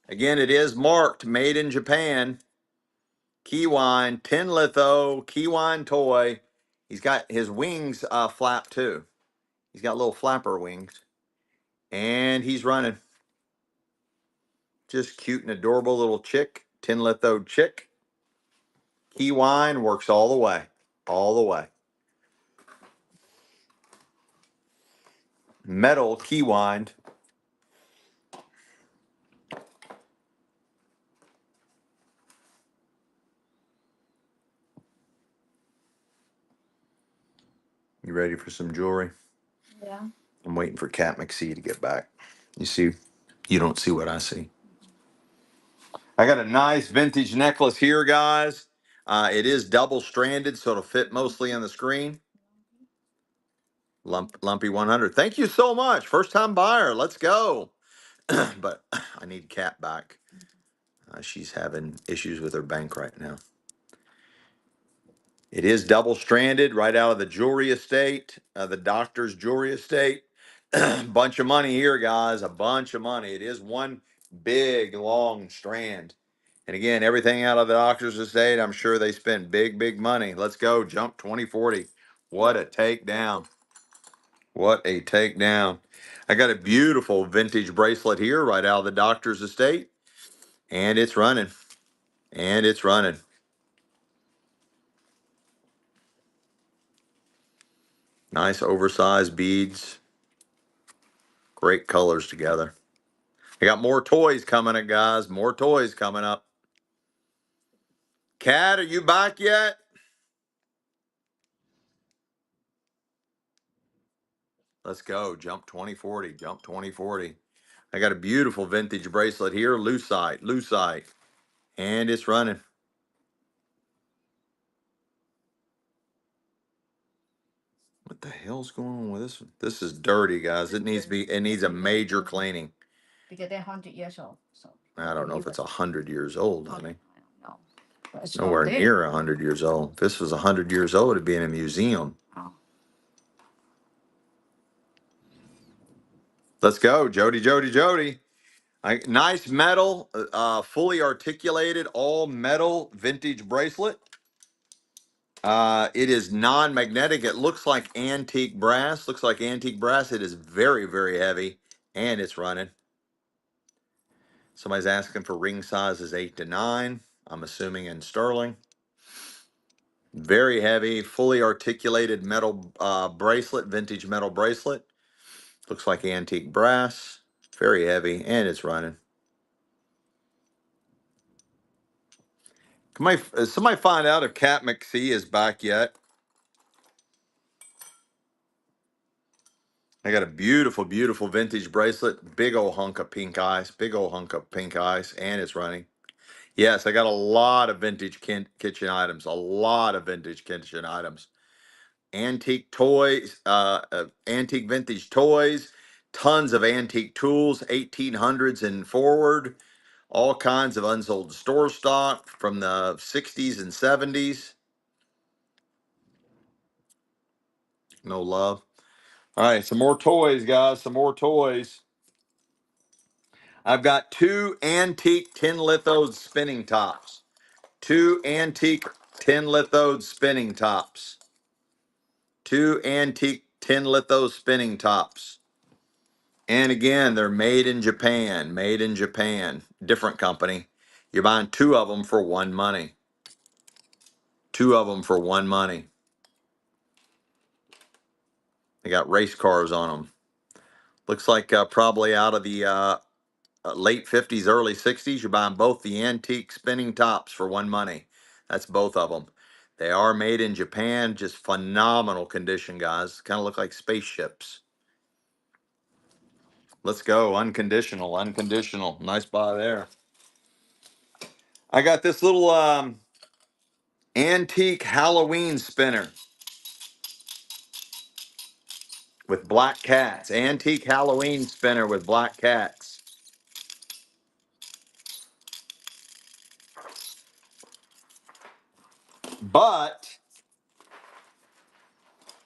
Again, it is marked made in Japan. Key wine, tin litho, key wine toy. He's got his wings flap too. He's got little flapper wings. And he's running. Just cute and adorable little chick. Tin litho chick. Key wine works all the way. All the way. Metal key wine. You ready for some jewelry? Yeah. I'm waiting for Cat McSee to get back. You see, you don't see what I see. I got a nice vintage necklace here, guys. It is double stranded, so it'll fit mostly on the screen. Lumpy 100. Thank you so much. First time buyer. Let's go. But I need Cat back. She's having issues with her bank right now. It is double stranded right out of the jewelry estate, the doctor's jewelry estate. Bunch of money here, guys. A bunch of money. It is one big, long strand. And again, everything out of the doctor's estate, I'm sure they spent big, big money. Let's go. Jump 2040. What a takedown. What a takedown. I got a beautiful vintage bracelet here right out of the doctor's estate. And it's running. And it's running. Nice oversized beads. Great colors together. I got more toys coming up, guys. More toys coming up. Cat, are you back yet? Let's go. Jump 2040. Jump 2040. I got a beautiful vintage bracelet here. Lucite. Lucite. And it's running. What the hell's going on with this one? This is dirty, guys. It needs a major cleaning. Because they're 100 years old. So I don't know if it's 100 years old, oh, honey. I don't know. But it's Nowhere from there. near 100 years old. If this was 100 years old, it'd be in a museum. Oh. Let's go. Jody, Jody, Jody. Nice metal, fully articulated, all metal vintage bracelet. It is non-magnetic. It looks like antique brass. Looks like antique brass. It is very, very heavy, and it's running. Somebody's asking for ring sizes 8 to 9. I'm assuming in sterling. Very heavy, fully articulated metal bracelet, vintage metal bracelet. Looks like antique brass. Very heavy, and it's running. Somebody find out if Cat McSee is back yet. I got a beautiful, beautiful vintage bracelet. Big old hunk of pink eyes. Big old hunk of pink eyes. And it's running. Yes, I got a lot of vintage kitchen items. A lot of vintage kitchen items. Antique toys, antique vintage toys. Tons of antique tools, 1800s and forward. All kinds of unsold store stock from the 60s and 70s. No love. All right, some more toys, guys. Some more toys. I've got two antique tin lithoed spinning tops. Two antique tin lithoed spinning tops. 2 antique tin litho spinning tops. And again, they're made in Japan, made in Japan. Different company. You're buying 2 of them for one money. 2 of them for one money. They got race cars on them. Looks like probably out of the late 50s, early 60s. You're buying both the antique spinning tops for one money. That's both of them. They are made in Japan. Just phenomenal condition, guys. Kind of look like spaceships. Let's go. Unconditional, unconditional. Nice buy there. I got this little antique Halloween spinner with black cats. Antique Halloween spinner with black cats. But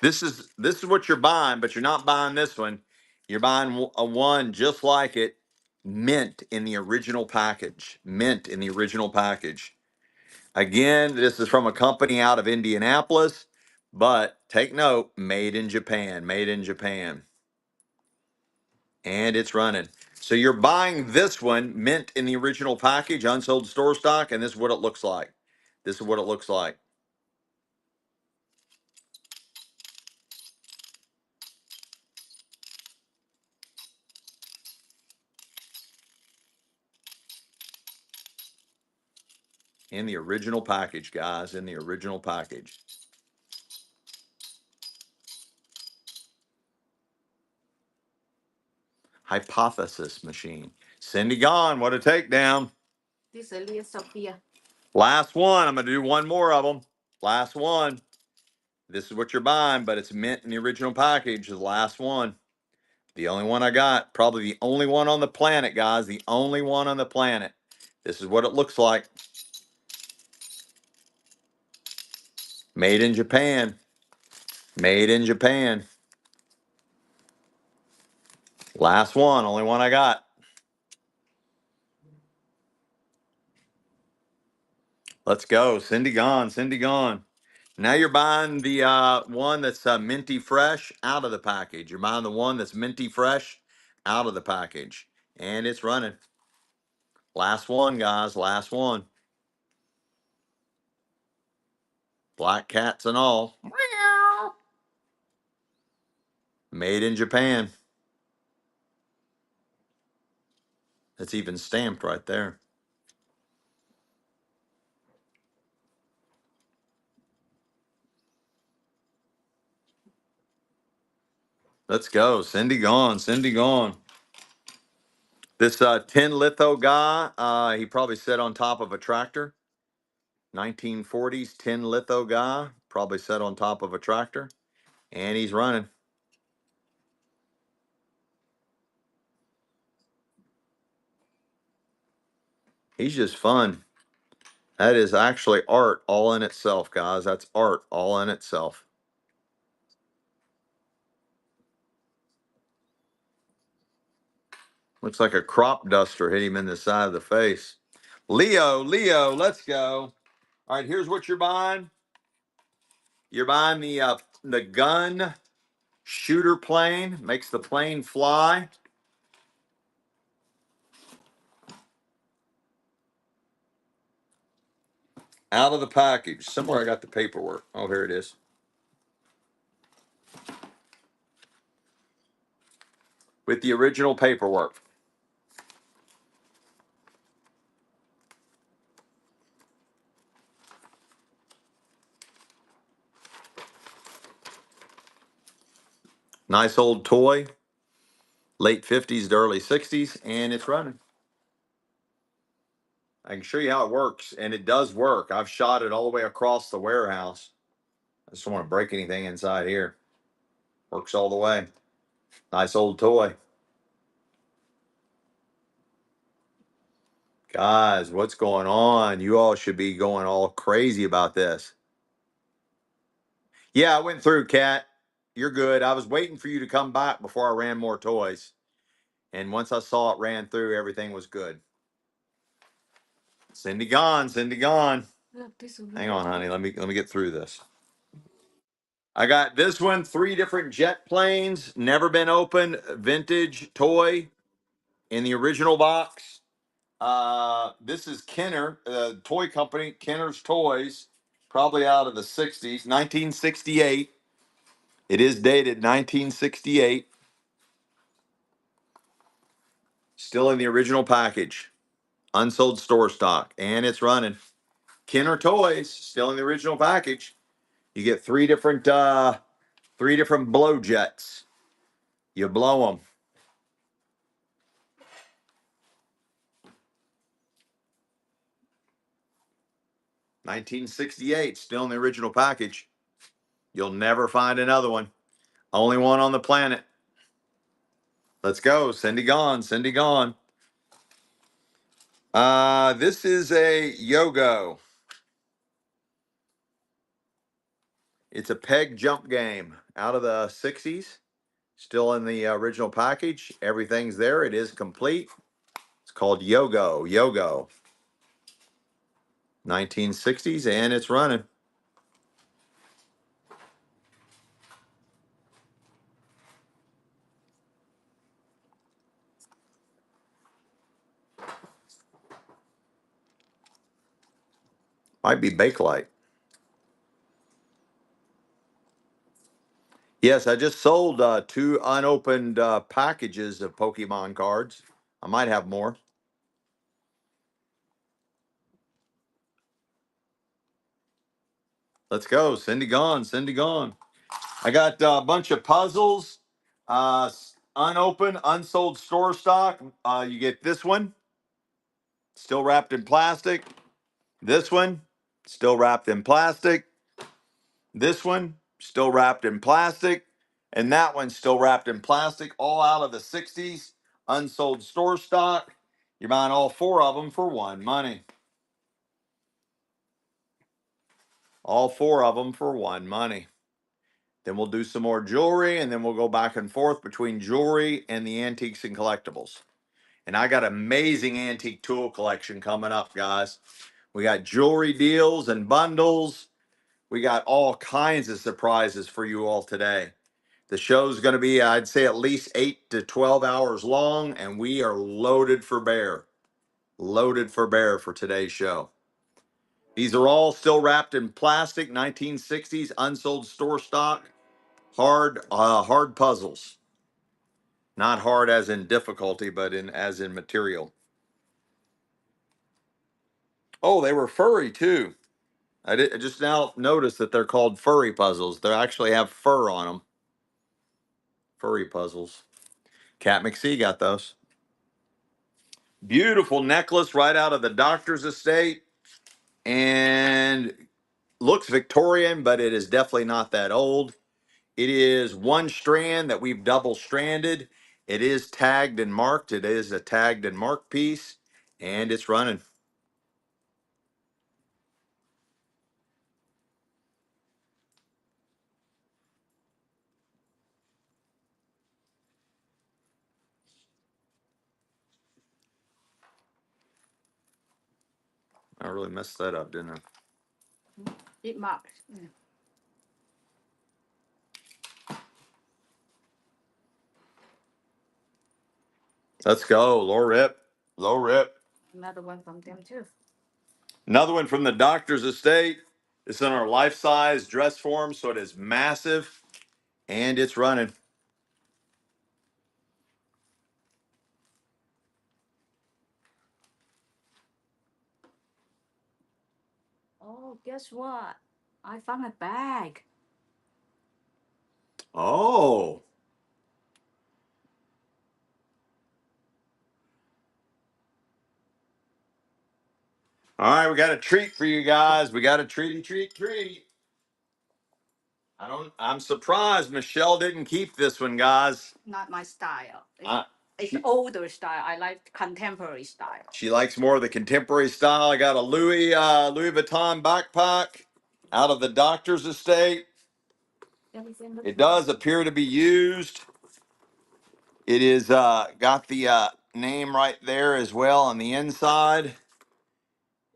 this is what you're buying, but you're not buying this one. You're buying a one just like it, mint in the original package. Mint in the original package. Again, this is from a company out of Indianapolis, but take note, made in Japan, made in Japan. And it's running. So you're buying this one, mint in the original package, unsold store stock, and this is what it looks like. This is what it looks like. In the original package, guys, in the original package. Hypothesis machine. Cindy gone. What a takedown. This is Sophia. Last one. I'm going to do one more of them. Last one. This is what you're buying, but it's mint in the original package. The last one. The only one I got. Probably the only one on the planet, guys. The only one on the planet. This is what it looks like. Made in Japan. Made in Japan. Last one. Only one I got. Let's go. Cindy gone. Cindy gone. Now you're buying the one that's minty fresh out of the package. You're buying the one that's minty fresh out of the package. And it's running. Last one, guys. Last one. Black cats and all. Made in Japan. It's even stamped right there. Let's go. Cindy gone. Cindy gone. This tin litho guy, he probably sat on top of a tractor. 1940s tin litho guy, probably sat on top of a tractor. And he's running. He's just fun. That is actually art all in itself, guys. That's art all in itself. Looks like a crop duster hit him in the side of the face. Leo, let's go. All right, here's what you're buying. You're buying the gun shooter plane. Makes the plane fly. Out of the package. Somewhere I got the paperwork. Oh, here it is. With the original paperwork. Nice old toy. Late 50s to early 60s. And it's running. I can show you how it works. And it does work. I've shot it all the way across the warehouse. I just don't want to break anything inside here. Works all the way. Nice old toy. Guys, what's going on? You all should be going all crazy about this. Yeah, I went through, Kat. You're good. I was waiting for you to come back before I ran more toys. And once I saw it ran through, everything was good. Cindy gone. Cindy gone. Look, this Hang on, honey. Let me get through this. I got this one, 3 different jet planes, never been opened, vintage toy in the original box. This is Kenner, toy company, Kenner's Toys, probably out of the 60s, 1968. It is dated 1968. Still in the original package, unsold store stock, and it's running. Kenner Toys, still in the original package. You get 3 different blow jets. You blow them. 1968, still in the original package. You'll never find another one. Only one on the planet. Let's go. Cindy gone. Cindy gone. This is a Yogo. It's a peg jump game out of the 60s. Still in the original package. Everything's there. It is complete. It's called Yogo. Yogo. 1960s, and it's running. Might be Bakelite. Yes, I just sold 2 unopened packages of Pokemon cards. I might have more. Let's go. Cindy gone. Cindy gone. I got a bunch of puzzles, unopened, unsold store stock. You get this one, still wrapped in plastic. This one, still wrapped in plastic. This one, still wrapped in plastic. And that one, still wrapped in plastic, all out of the 60s, unsold store stock. You're buying all 4 of them for one money. All 4 of them for one money. Then we'll do some more jewelry, and then we'll go back and forth between jewelry and the antiques and collectibles. And I got amazing antique tool collection coming up, guys. We got jewelry deals and bundles. We got all kinds of surprises for you all today. The show's going to be, I'd say, at least 8 to 12 hours long, and we are loaded for bear. Loaded for bear for today's show. These are all still wrapped in plastic, 1960s, unsold store stock, hard puzzles. Not hard as in difficulty, but as in material. Oh, they were furry too. I just now noticed that they're called furry puzzles. They actually have fur on them. Furry puzzles. Cat McSee got those. Beautiful necklace right out of the doctor's estate. And looks Victorian, but it is definitely not that old. It is one strand that we've double stranded. It is tagged and marked. It is a tagged and marked piece, and it's running. I really messed that up, didn't I? It marks. Let's go. Low rip. Low rip. Another one from them too. Another one from the doctor's estate. It's in our life-size dress form, so it is massive, and it's running. Oh, guess what? I found a bag. Oh. All right, we got a treat for you guys. We got a treat. I'm surprised Michelle didn't keep this one, guys. Not my style. It's She, older style. I like contemporary style. she likes more of the contemporary style. I got a Louis Vuitton backpack out of the doctor's estate. It does appear to be used. It is got the name right there as well on the inside.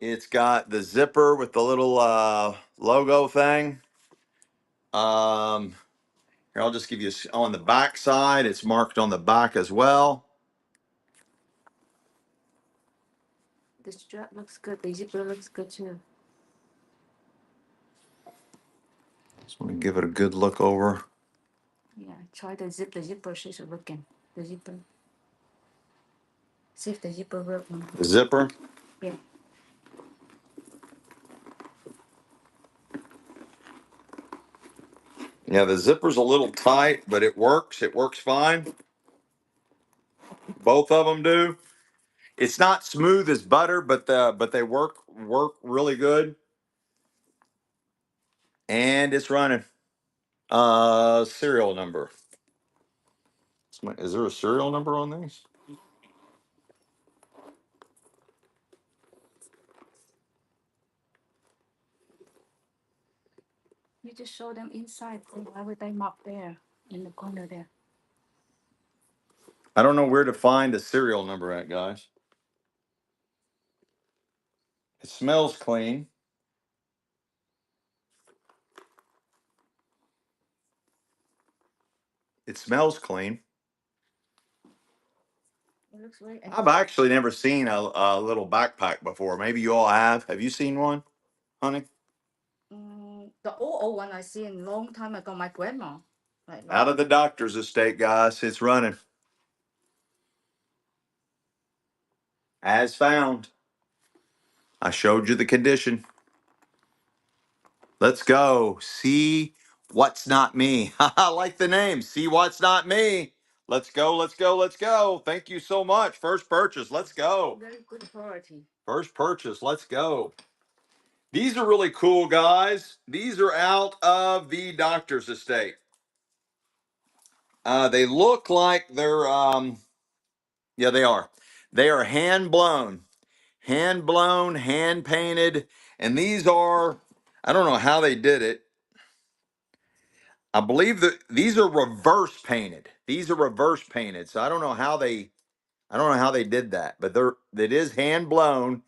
It's got the zipper with the little logo thing. Here, I'll just give you on the back side. It's marked on the back as well. The strap looks good. The zipper looks good too. Just want to give it a good look over. Yeah, try the zip. The zipper she's looking. The zipper. See if the zipper works. The zipper. Yeah. Yeah, the zipper's a little tight, but it works. It works fine. Both of them do. It's not smooth as butter, but they work really good. And it's running. Serial number. Is there a serial number on these? You just show them inside. Why would they mark there in the corner there? I don't know where to find a serial number at, guys. It smells clean. It smells clean. It looks very. I've actually never seen a little backpack before. Maybe you all have. Have you seen one, honey? The old one I see a long time ago. My grandma. Like Out of the doctor's estate, guys. It's running. As found. I showed you the condition. Let's go. See what's not me. I like the name. See what's not me. Let's go. Let's go. Let's go. Thank you so much. First purchase. Let's go. very good quality. First purchase. Let's go. These are really cool, guys. These are out of the doctor's estate. They look like they're, yeah, they are. They are hand blown, hand painted. And these are, I don't know how they did it. I believe that these are reverse painted. These are reverse painted. So I don't know how they did that, but it is hand blown.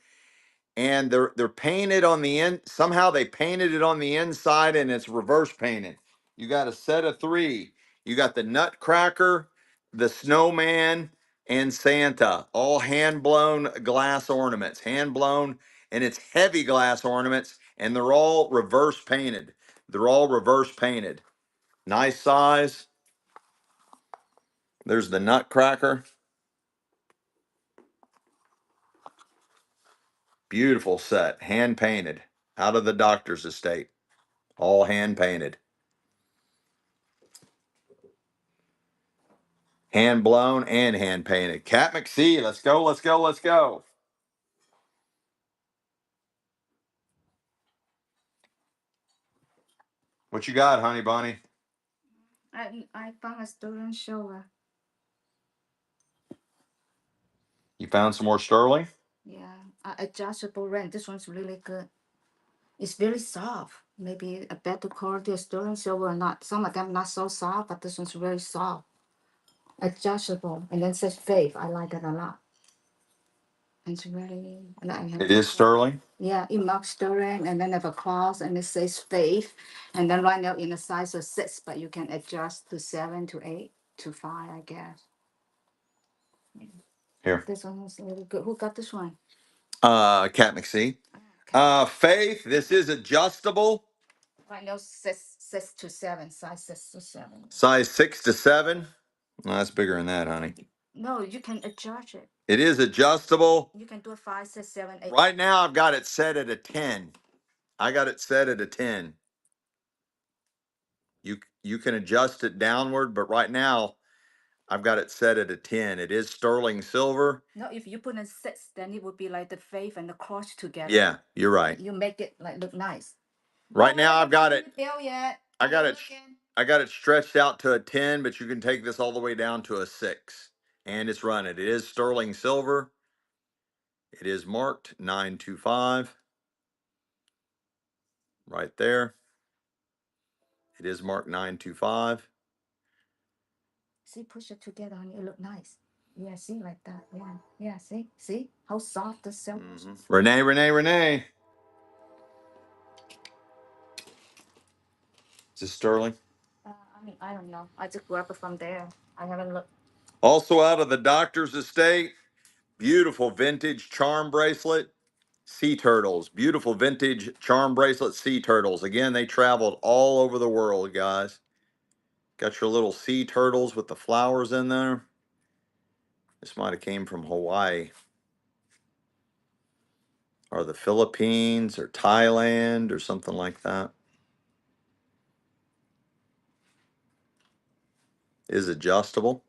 And they're painted on the end. Somehow they painted it on the inside and it's reverse painted. You got a set of three. You got the Nutcracker, the Snowman, and Santa, all hand blown glass ornaments, hand blown, and it's heavy glass ornaments, and they're all reverse painted. They're all reverse painted. Nice size. There's the Nutcracker. Beautiful set, hand painted, out of the doctor's estate, all hand painted. Hand blown and hand painted. Cat McSee, let's go, let's go, let's go. What you got, honey bunny? I found a sterling shower. You found some more sterling? Yeah, adjustable range. This one's really good. It's very soft. Maybe a better quality of sterling silver or not. Some of them not so soft, but this one's very soft. Adjustable. And then says faith. I like that a lot. It's really. It is sterling? Yeah, it marks sterling and then have a cross and it says faith. And then right now in the size of 6, but you can adjust to 7 to 8 to 5, I guess. Here. This one was really good. Who got this one? Cat McSee. Faith, this is adjustable. Right now 6 to 7, size 6 to 7. Size 6 to 7. Well, that's bigger than that, honey. No, you can adjust it. It is adjustable. You can do a 5, 6, 7, 8. Right now, I've got it set at a 10. I got it set at a 10. You can adjust it downward, but right now, I've got it set at a 10. It is sterling silver. No, if you put in 6, then it would be like the faith and the cross together. Yeah, you're right. You make it like look nice. Right now, I've got it. Yet. I got it stretched out to a 10, but you can take this all the way down to a 6. And it's running. It is sterling silver. It is marked 925. Right there. It is marked 925. See, push it together and it look nice. Yeah, see, like that. Yeah, yeah, see how soft the silk is. Renee. Is this sterling? I mean, I don't know. I just grabbed it from there. I haven't looked. Also out of the Doctor's Estate, beautiful vintage charm bracelet, sea turtles. Beautiful vintage charm bracelet, sea turtles. Again, they traveled all over the world, guys. Got your little sea turtles with the flowers in there. This might have came from Hawaii or the Philippines or Thailand or something like that. Is adjustable.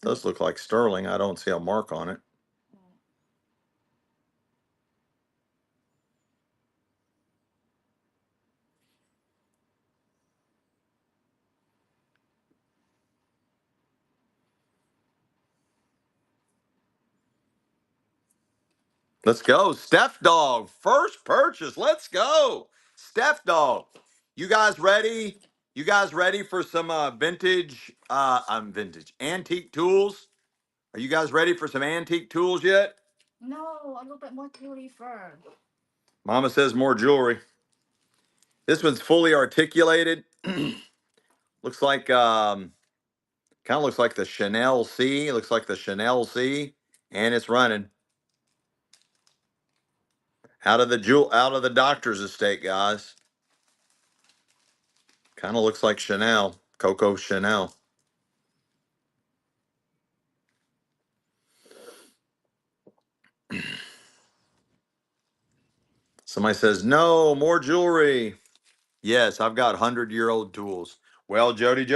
Does look like sterling. I don't see a mark on it. Let's go. Steph Dog. First purchase. Let's go. Steph Dog. You guys ready? You guys ready for some vintage vintage antique tools? Are you guys ready for some antique tools yet? No, a little bit more jewelry first. Mama says more jewelry. This one's fully articulated. Looks like kind of looks like the Chanel C. Looks like the Chanel C, and it's running out of the Doctor's Estate, guys. Kind of looks like Chanel, Coco Chanel. Somebody says no more jewelry. Yes, I've got 100-year-old tools. Well, Jody,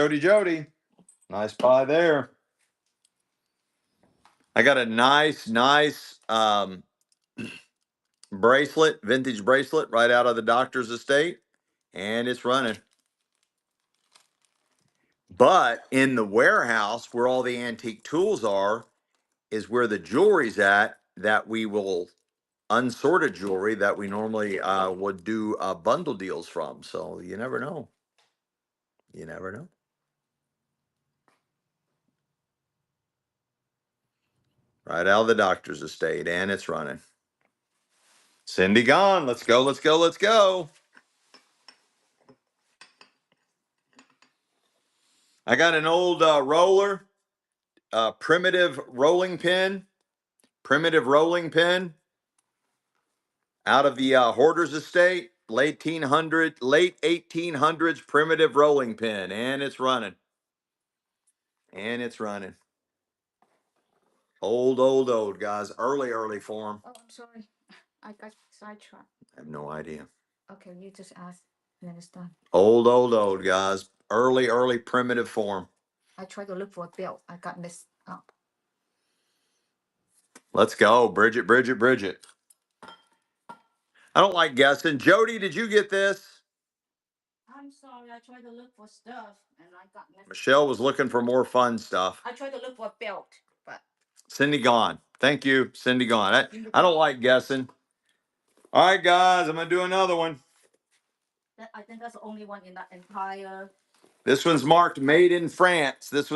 nice buy there. I got a nice bracelet, vintage bracelet, right out of the Doctor's Estate, and it's running. But in the warehouse where all the antique tools are, is where the jewelry's at that we will unsorted jewelry that we normally would do bundle deals from. So you never know. You never know. Right out of the Doctor's Estate, and it's running. Cindy gone. Let's go. Let's go. Let's go. I got an old roller, primitive rolling pin. Primitive rolling pin out of the Hoarders Estate, late 1800s primitive rolling pin, and it's running. And it's running. Old, guys. Early form. Oh, I'm sorry. I got sidetracked. I have no idea. Okay, you just asked, and then it's done. Old, guys. Early primitive form. I tried to look for a belt. I got messed up. Let's go. Bridget. I don't like guessing. Jody, did you get this? I'm sorry. I tried to look for stuff, and I got messed up. Michelle was looking for more fun stuff. I tried to look for a belt, but Cindy gone. Thank you, Cindy gone. I don't like guessing. All right, guys, I'm going to do another one. I think that's the only one in that entire. This one's marked made in France. It's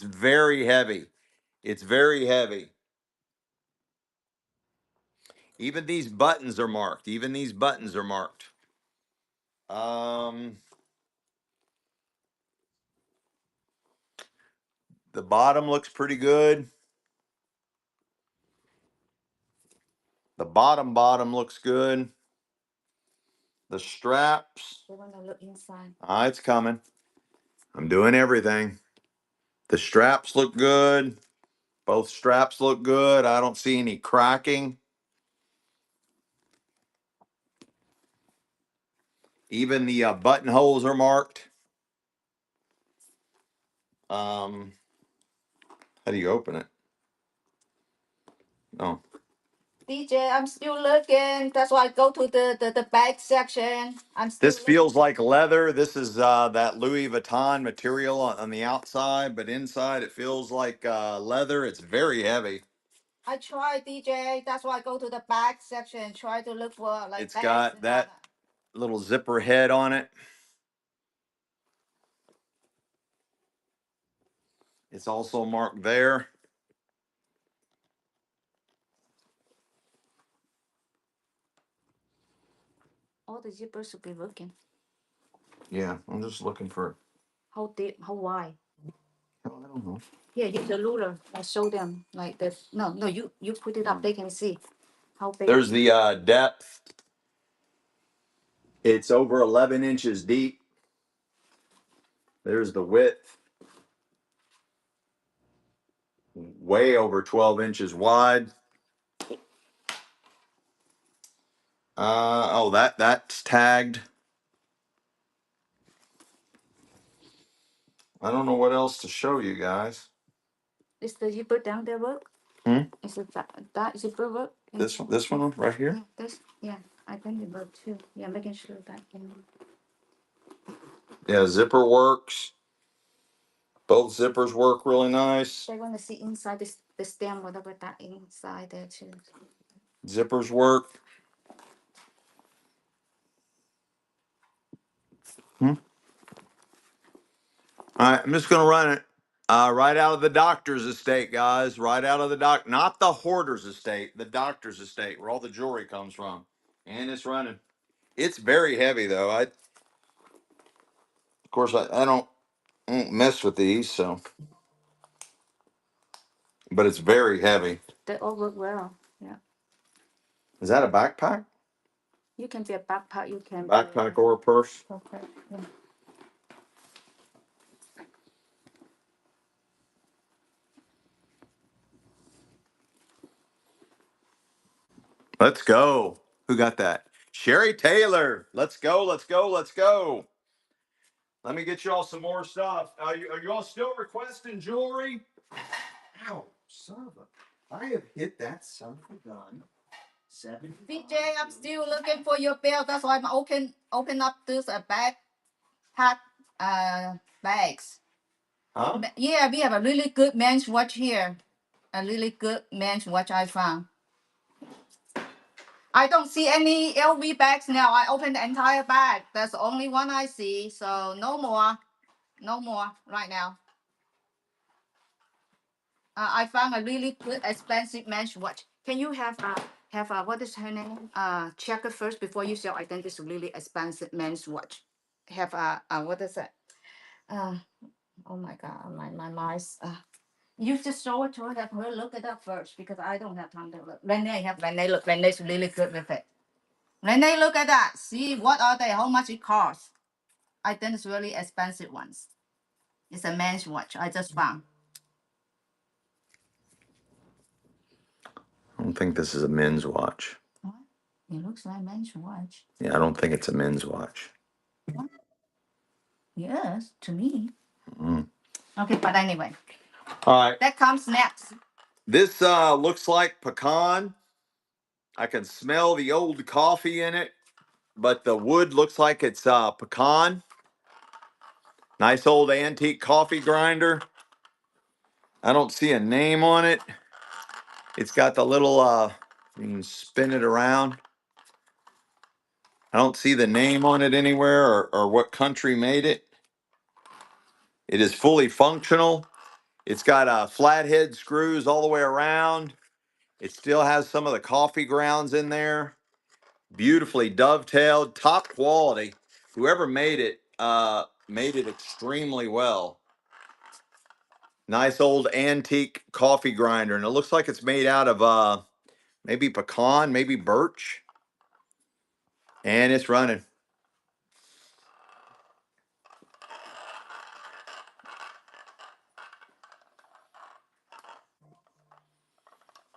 very heavy. It's very heavy. Even these buttons are marked. The bottom looks pretty good. The bottom looks good. The straps. I want to look inside. It's coming. I'm doing everything. The straps look good. Both straps look good. I don't see any cracking. Even the buttonholes are marked. How do you open it? Oh. DJ, I'm still looking. That's why I go to the bag section. This feels like leather. This is that Louis Vuitton material on the outside, but inside it feels like leather. It's very heavy. I try, DJ. That's why I go to the bag section. Try to look for like. It's got that little zipper head on it. It's also marked there. All the zippers should be working. Yeah, I'm just looking for. How deep? How wide? Oh, I don't know. Here, use the ruler. I show them like this. No, no, you put it up. They can see how big. There's the depth. It's over 11 inches deep. There's the width. Way over 12 inches wide. Oh, that's tagged. I don't know what else to show you guys. Is the zipper down there work? Hmm? Is it that zipper work? This one right here. Yeah, this. Yeah, I think it work too. Yeah, making sure that. Yeah, zipper works. Both zippers work really nice. They want to see inside this the stem, whatever that inside there too. Zippers work. Hmm? All right, I'm just gonna run it. Right out of the doctor's estate, guys. Right out of the not the hoarder's estate, the doctor's estate, where all the jewelry comes from. And it's running. It's very heavy though. Of course, I don't mess with these, so. But it's very heavy. They all work well. Yeah. Is that a backpack? You can be a backpack. You can Backpack or a purse? Okay. Yeah. Let's go. Who got that? Sherry Taylor. Let's go. Let's go. Let's go. Let me get y'all some more stuff. Are you all still requesting jewelry? Ow, son of a. I have hit that son of a gun. BJ, I'm still looking for your bill. That's why I'm open up this backpack bags. Huh? Yeah, we have a really good men's watch here. A really good men's watch I found. I don't see any LV bags now. I opened the entire bag. That's the only one I see. So no more. No more right now. I found a really good expensive men's watch. Can you have what is her name? Check it first before you sell. I think this really expensive men's watch. Have what is it? Uh, oh my god, my mind's. You just show it to her. Have her look it up first because I don't have time to look. Renee look. Renee's really good with it. Renee, look at that. See what are they? How much it costs? I think it's really expensive ones. It's a men's watch. I just found. I don't think this is a men's watch. What? It looks like men's watch. Yeah, I don't think it's a men's watch. Yes, to me. Mm. Okay, but anyway, All right. that comes next. This looks like pecan. I can smell the old coffee in it, but the wood looks like it's pecan. Nice old antique coffee grinder. I don't see a name on it. It's got the little, you can spin it around. I don't see the name on it anywhere or what country made it. It is fully functional. It's got flathead screws all the way around. It still has some of the coffee grounds in there. Beautifully dovetailed, top quality. Whoever made it extremely well. Nice old antique coffee grinder, and it looks like it's made out of maybe pecan, maybe birch, and it's running.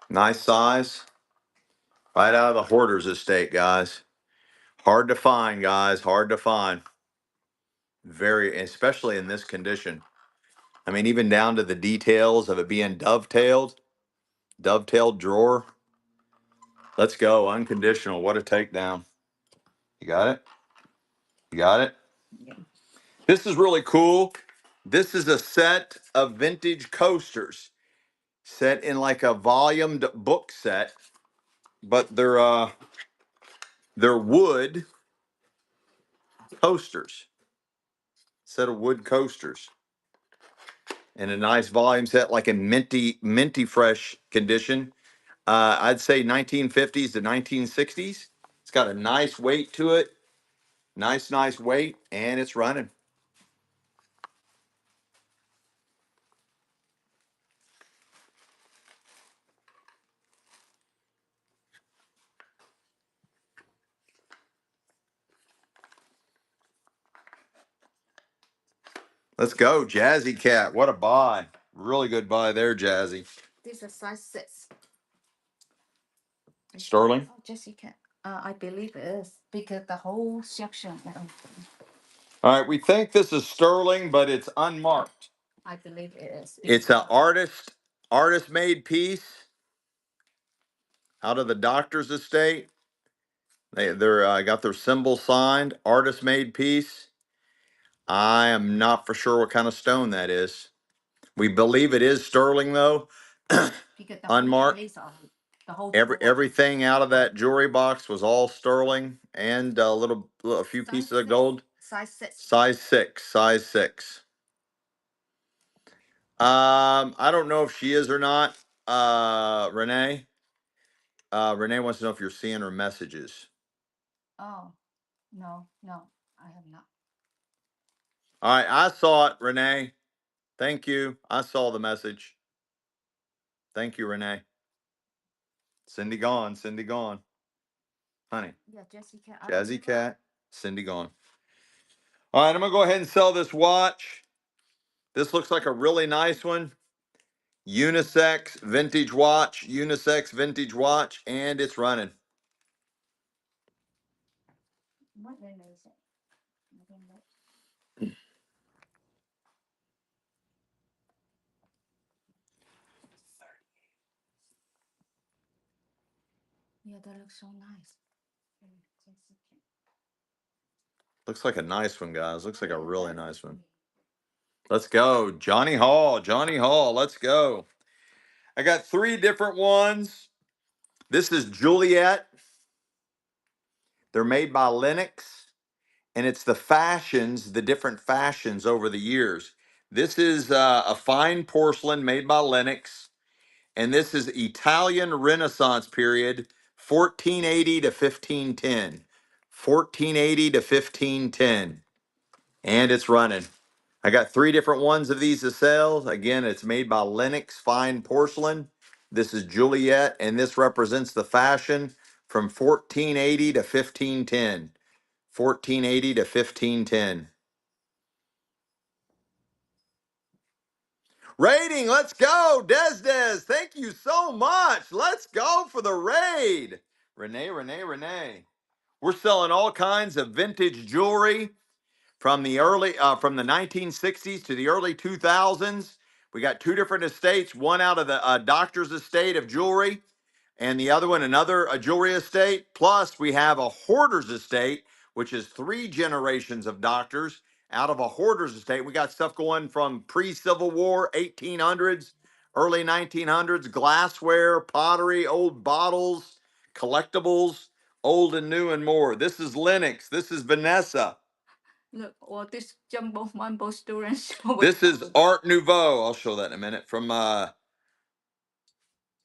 Nice size. Right out of the Hoarders Estate, guys. Hard to find, guys. Hard to find. Very, especially in this condition. I mean, even down to the details of it being dovetailed drawer. Let's go. Unconditional. What a takedown. You got it? You got it? Yeah. This is really cool. This is a set of vintage coasters set in like a volumed book set, but they're wood coasters. Set of wood coasters in a nice volume set, like in minty fresh condition. I'd say 1950s to 1960s. It's got a nice weight to it. Nice weight, and it's running. Let's go, Jazzy Cat. What a buy. Really good buy there, Jazzy. This is size 6. Sterling? Oh, Jessica. I believe it is because the whole section. All right, we think this is sterling, but it's unmarked. I believe it is. It's an artist made piece out of the Doctor's Estate. They're got their symbol signed, artist made piece. I am not for sure what kind of stone that is. We believe it is sterling though. Because the Unmarked. the whole Everything out of that jewelry box was all sterling and a few pieces of gold. Size 6. Size 6. I don't know if she is or not. Renee. Renee wants to know if you're seeing her messages. Oh, no, I have not. All right, I saw it, Renee. Thank you. I saw the message. Thank you, Renee. Cindy gone. Honey. Yeah, Jessica. Jazzy Cat. Cindy gone. All right, I'm going to go ahead and sell this watch. This looks like a really nice one. Unisex vintage watch, and it's running. What is it? Yeah, that looks so nice. Looks like a nice one, guys. Looks like a really nice one. Let's go. Johnny Hall. Let's go. I got 3 different ones. This is Juliet. They're made by Lennox, and it's the different fashions over the years. This is a fine porcelain made by Lennox, and this is Italian Renaissance period, 1480 to 1510. 1480 to 1510. And it's running. I got 3 different ones of these to sell. Again, it's made by Lennox Fine Porcelain. This is Juliet, and this represents the fashion from 1480 to 1510. 1480 to 1510. Rating, let's go. Des. Thank you so much. Let's go for the raid. Renee. We're selling all kinds of vintage jewelry from the 1960s to the early 2000s. We got 2 different estates, one out of the Doctor's Estate of jewelry, and the other one another jewelry estate. Plus, we have a Hoarders Estate, which is 3 generations of doctors out of a Hoarders Estate. We got stuff going from pre-Civil War, 1800s, early 1900s, glassware, pottery, old bottles, collectibles, old and new, and more. This is Lennox. This is Vanessa. Look, all this jumbo mumbo students. This is Art Nouveau. I'll show that in a minute. From Art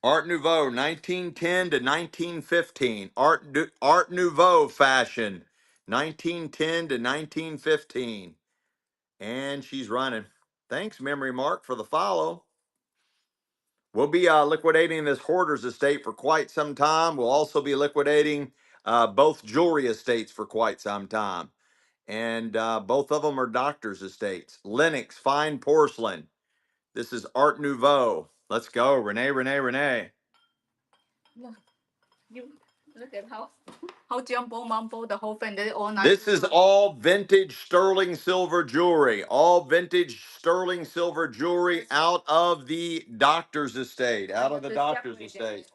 Nouveau, 1910 to 1915. Art Nouveau fashion, 1910 to 1915. And she's running. Thanks, Memory Mark, for the follow. We'll be liquidating this Hoarders Estate for quite some time. We'll also be liquidating both jewelry estates for quite some time. And both of them are doctors' estates. Lennox Fine Porcelain. This is Art Nouveau. Let's go. Renee. Look, you look at how jumbo mumbo the whole thing. They all nice. This is all vintage sterling silver jewelry. All vintage sterling silver jewelry out of the Doctor's Estate. Out of the Doctor's Estate.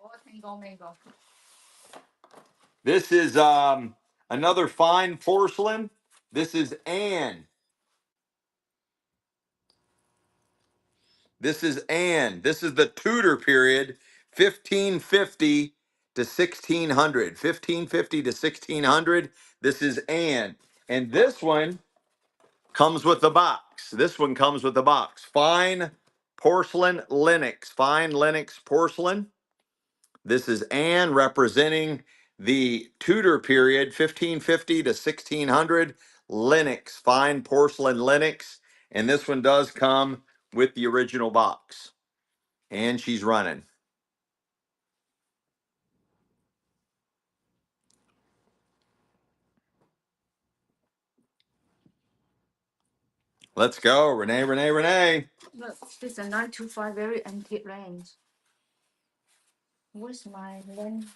This is another fine porcelain. This is Anne. This is Anne. This is the Tudor period, 1550 to 1600. 1550 to 1600. This is Anne. And this one comes with the box. This one comes with the box. Fine porcelain Lennox. Fine Lennox porcelain. This is Anne representing The Tudor period, 1550 to 1600, Lenox, fine porcelain Lenox. And this one does come with the original box. And she's running. Let's go, Renee, Renee, Renee. Look, this is a 925, very antique range. Where's my lens?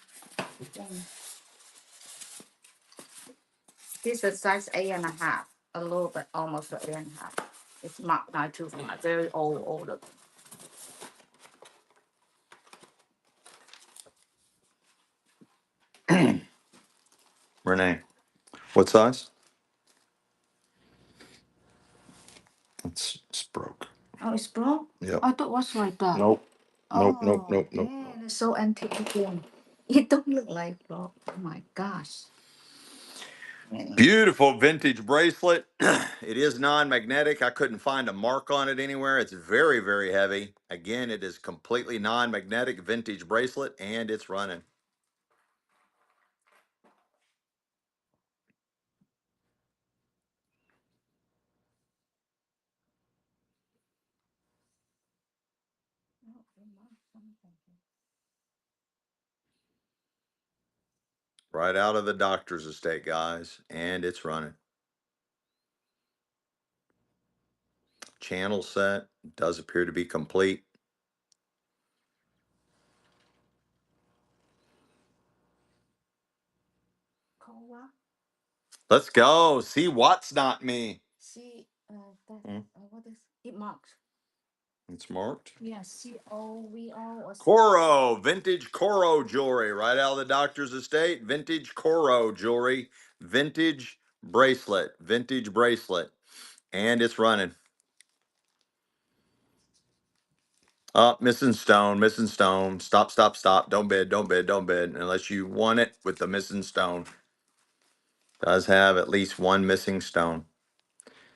This is size 8.5, a little bit, almost 8.5. It's marked 925, very old. Renee, what size? It's broke. Oh, it's broke? Yep. I thought it was like that. Nope. Nope, nope, Oh, nope, nope. man, it's so antique looking. It don't look like broke. Oh my gosh. Beautiful vintage bracelet. It is non-magnetic. I couldn't find a mark on it anywhere. It's very, very heavy. Again, it is completely non-magnetic vintage bracelet, and it's running. Right out of the doctor's estate, guys, and it's running. Channel set does appear to be complete. Let's go. See what's not me. See, that, Hmm. what is it marked? It's marked. Yeah, COVO or Coro, vintage Coro jewelry, right out of the doctor's estate. Vintage Coro jewelry, vintage bracelet, and it's running. Oh, missing stone, missing stone. Stop, stop, stop. Don't bid, don't bid, don't bid. Unless you want it with the missing stone. Does have at least one missing stone.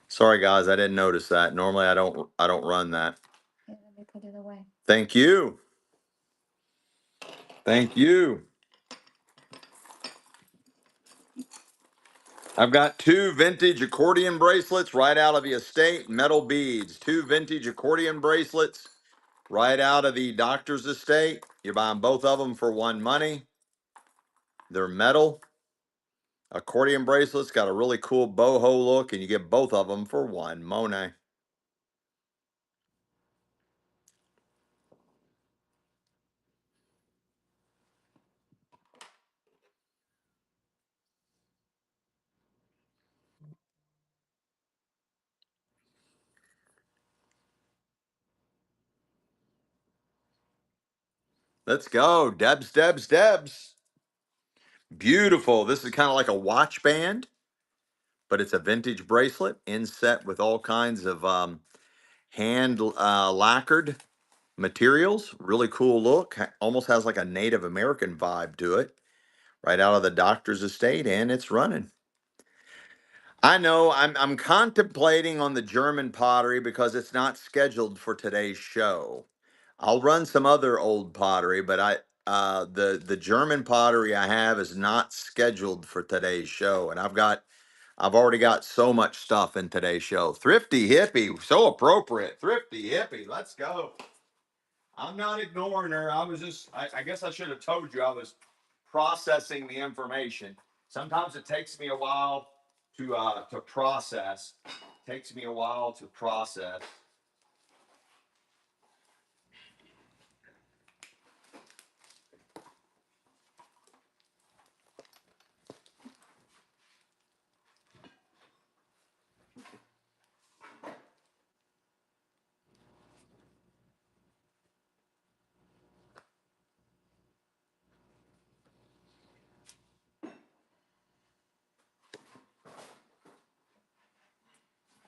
Sorry guys, I didn't notice that. Normally I don't run that. Yeah, let me put it away. Thank you. Thank you. I've got two vintage accordion bracelets right out of the estate, metal beads. Two vintage accordion bracelets right out of the doctor's estate. You're buying both of them for one money. They're metal. Accordion bracelets got a really cool boho look, and you get both of them for one Monet. Let's go. Debs, Debs, Debs. Beautiful. This is kind of like a watch band, but it's a vintage bracelet inset with all kinds of hand lacquered materials. Really cool look. Almost has like a Native American vibe to it. Right out of the doctor's estate, and it's running. I know I'm contemplating on the German pottery because it's not scheduled for today's show. I'll run some other old pottery, but the German pottery I have is not scheduled for today's show, and I've already got so much stuff in today's show. Thrifty hippie, so appropriate. Thrifty hippie, let's go. I'm not ignoring her. I guess I should have told you I was processing the information. Sometimes it takes me a while to process. Takes me a while to process.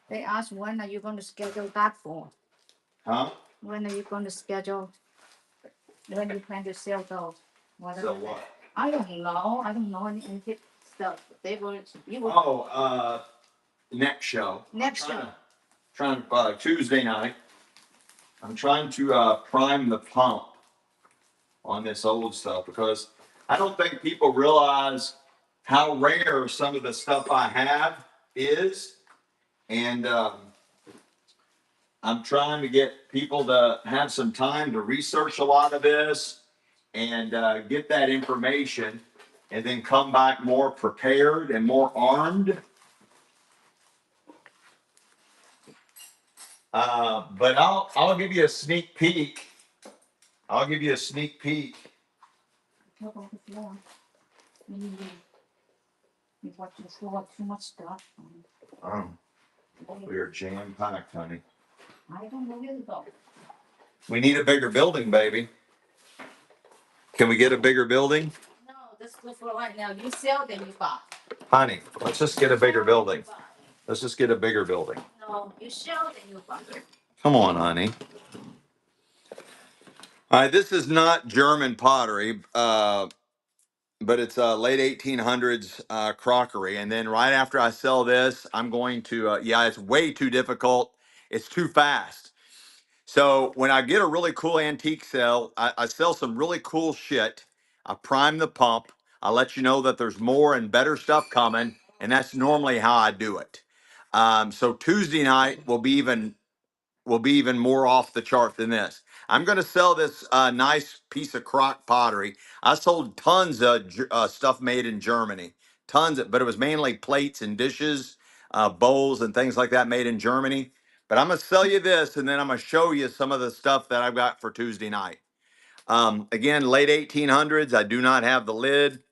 They asked when are you going to schedule that for? Huh? When are you going to schedule? When you plan to sell those? So what? I don't know. I don't know any antique stuff. They were you were Next show. next show. Trying Tuesday night. I'm trying to prime the pump on this old stuff because I don't think people realize how rare some of the stuff I have is. And I'm trying to get people to have some time to research a lot of this and get that information and then come back more prepared and more armed. But I'll give you a sneak peek. I'll give you a sneak peek. Look on the floor. You watch the floor, too much stuff. We are jam packed, honey. I don't know where to go. We need a bigger building, baby. Can we get a bigger building? No, this is for right now. You sell, then you buy. Honey, let's just get a bigger building. Let's just get a bigger building. No, you sell, then you buy. Come on, honey. All right, this is not German pottery, but it's late 1800s crockery. And then right after I sell this, I'm going to, yeah, it's way too difficult. It's too fast. So when I get a really cool antique sale, I sell some really cool shit. I prime the pump. I let you know that there's more and better stuff coming, and that's normally how I do it. So Tuesday night will be even more off the chart than this. I'm going to sell this nice piece of crock pottery. I sold tons of stuff made in Germany, tons of, but it was mainly plates and dishes, bowls and things like that made in Germany. But I'm going to sell you this, and then I'm going to show you some of the stuff that I've got for Tuesday night. Again, late 1800s. I do not have the lid.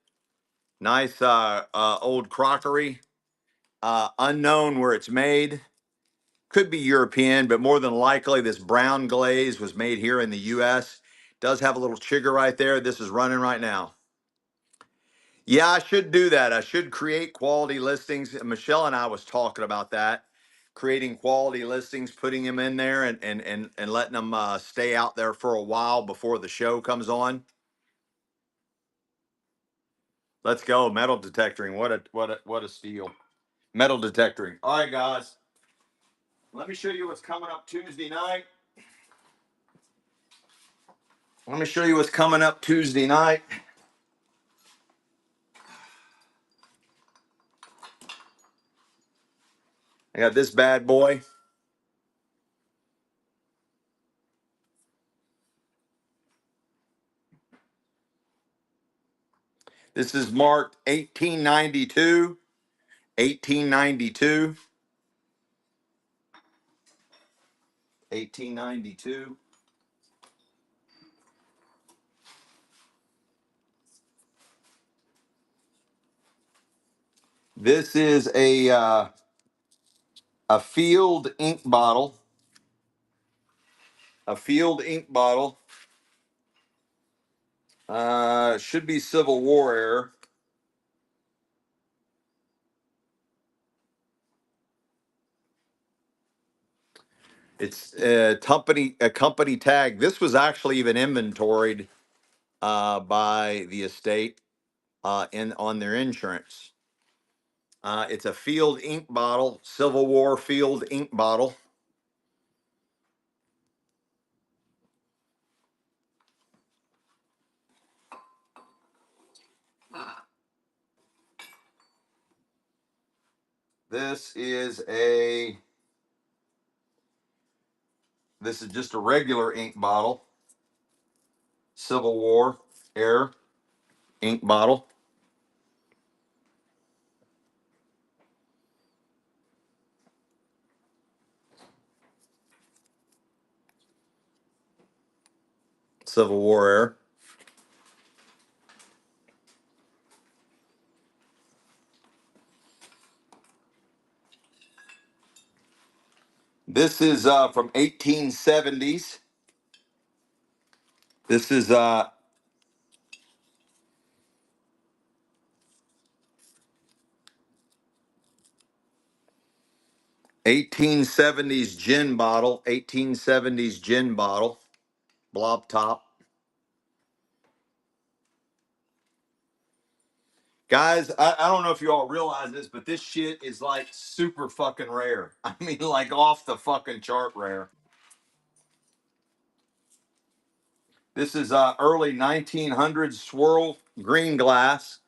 Nice old crockery. Unknown where it's made. Could be European, but more than likely this brown glaze was made here in the US. Does have a little chigger right there. This is running right now. Yeah, I should do that. I should create quality listings. Michelle and I was talking about that, creating quality listings, putting them in there and letting them stay out there for a while before the show comes on. Let's go. Metal detectoring. What a steal. Metal detectoring. All right, guys. Let me show you what's coming up Tuesday night. Let me show you what's coming up Tuesday night. I got this bad boy. This is marked 1892. 1892. 1892. This is a field ink bottle. A field ink bottle. Should be Civil War era. It's a company tag. This was actually even inventoried by the estate in on their insurance. It's a field ink bottle, Civil War field ink bottle. This is just a regular ink bottle, Civil War era ink bottle. Civil War era. This is from 1870s. This is 1870s gin bottle. 1870s gin bottle. Blob top. Guys, I don't know if you all realize this, but this shit is like super fucking rare. I mean, like off the fucking chart rare. This is early 1900s swirl green glass,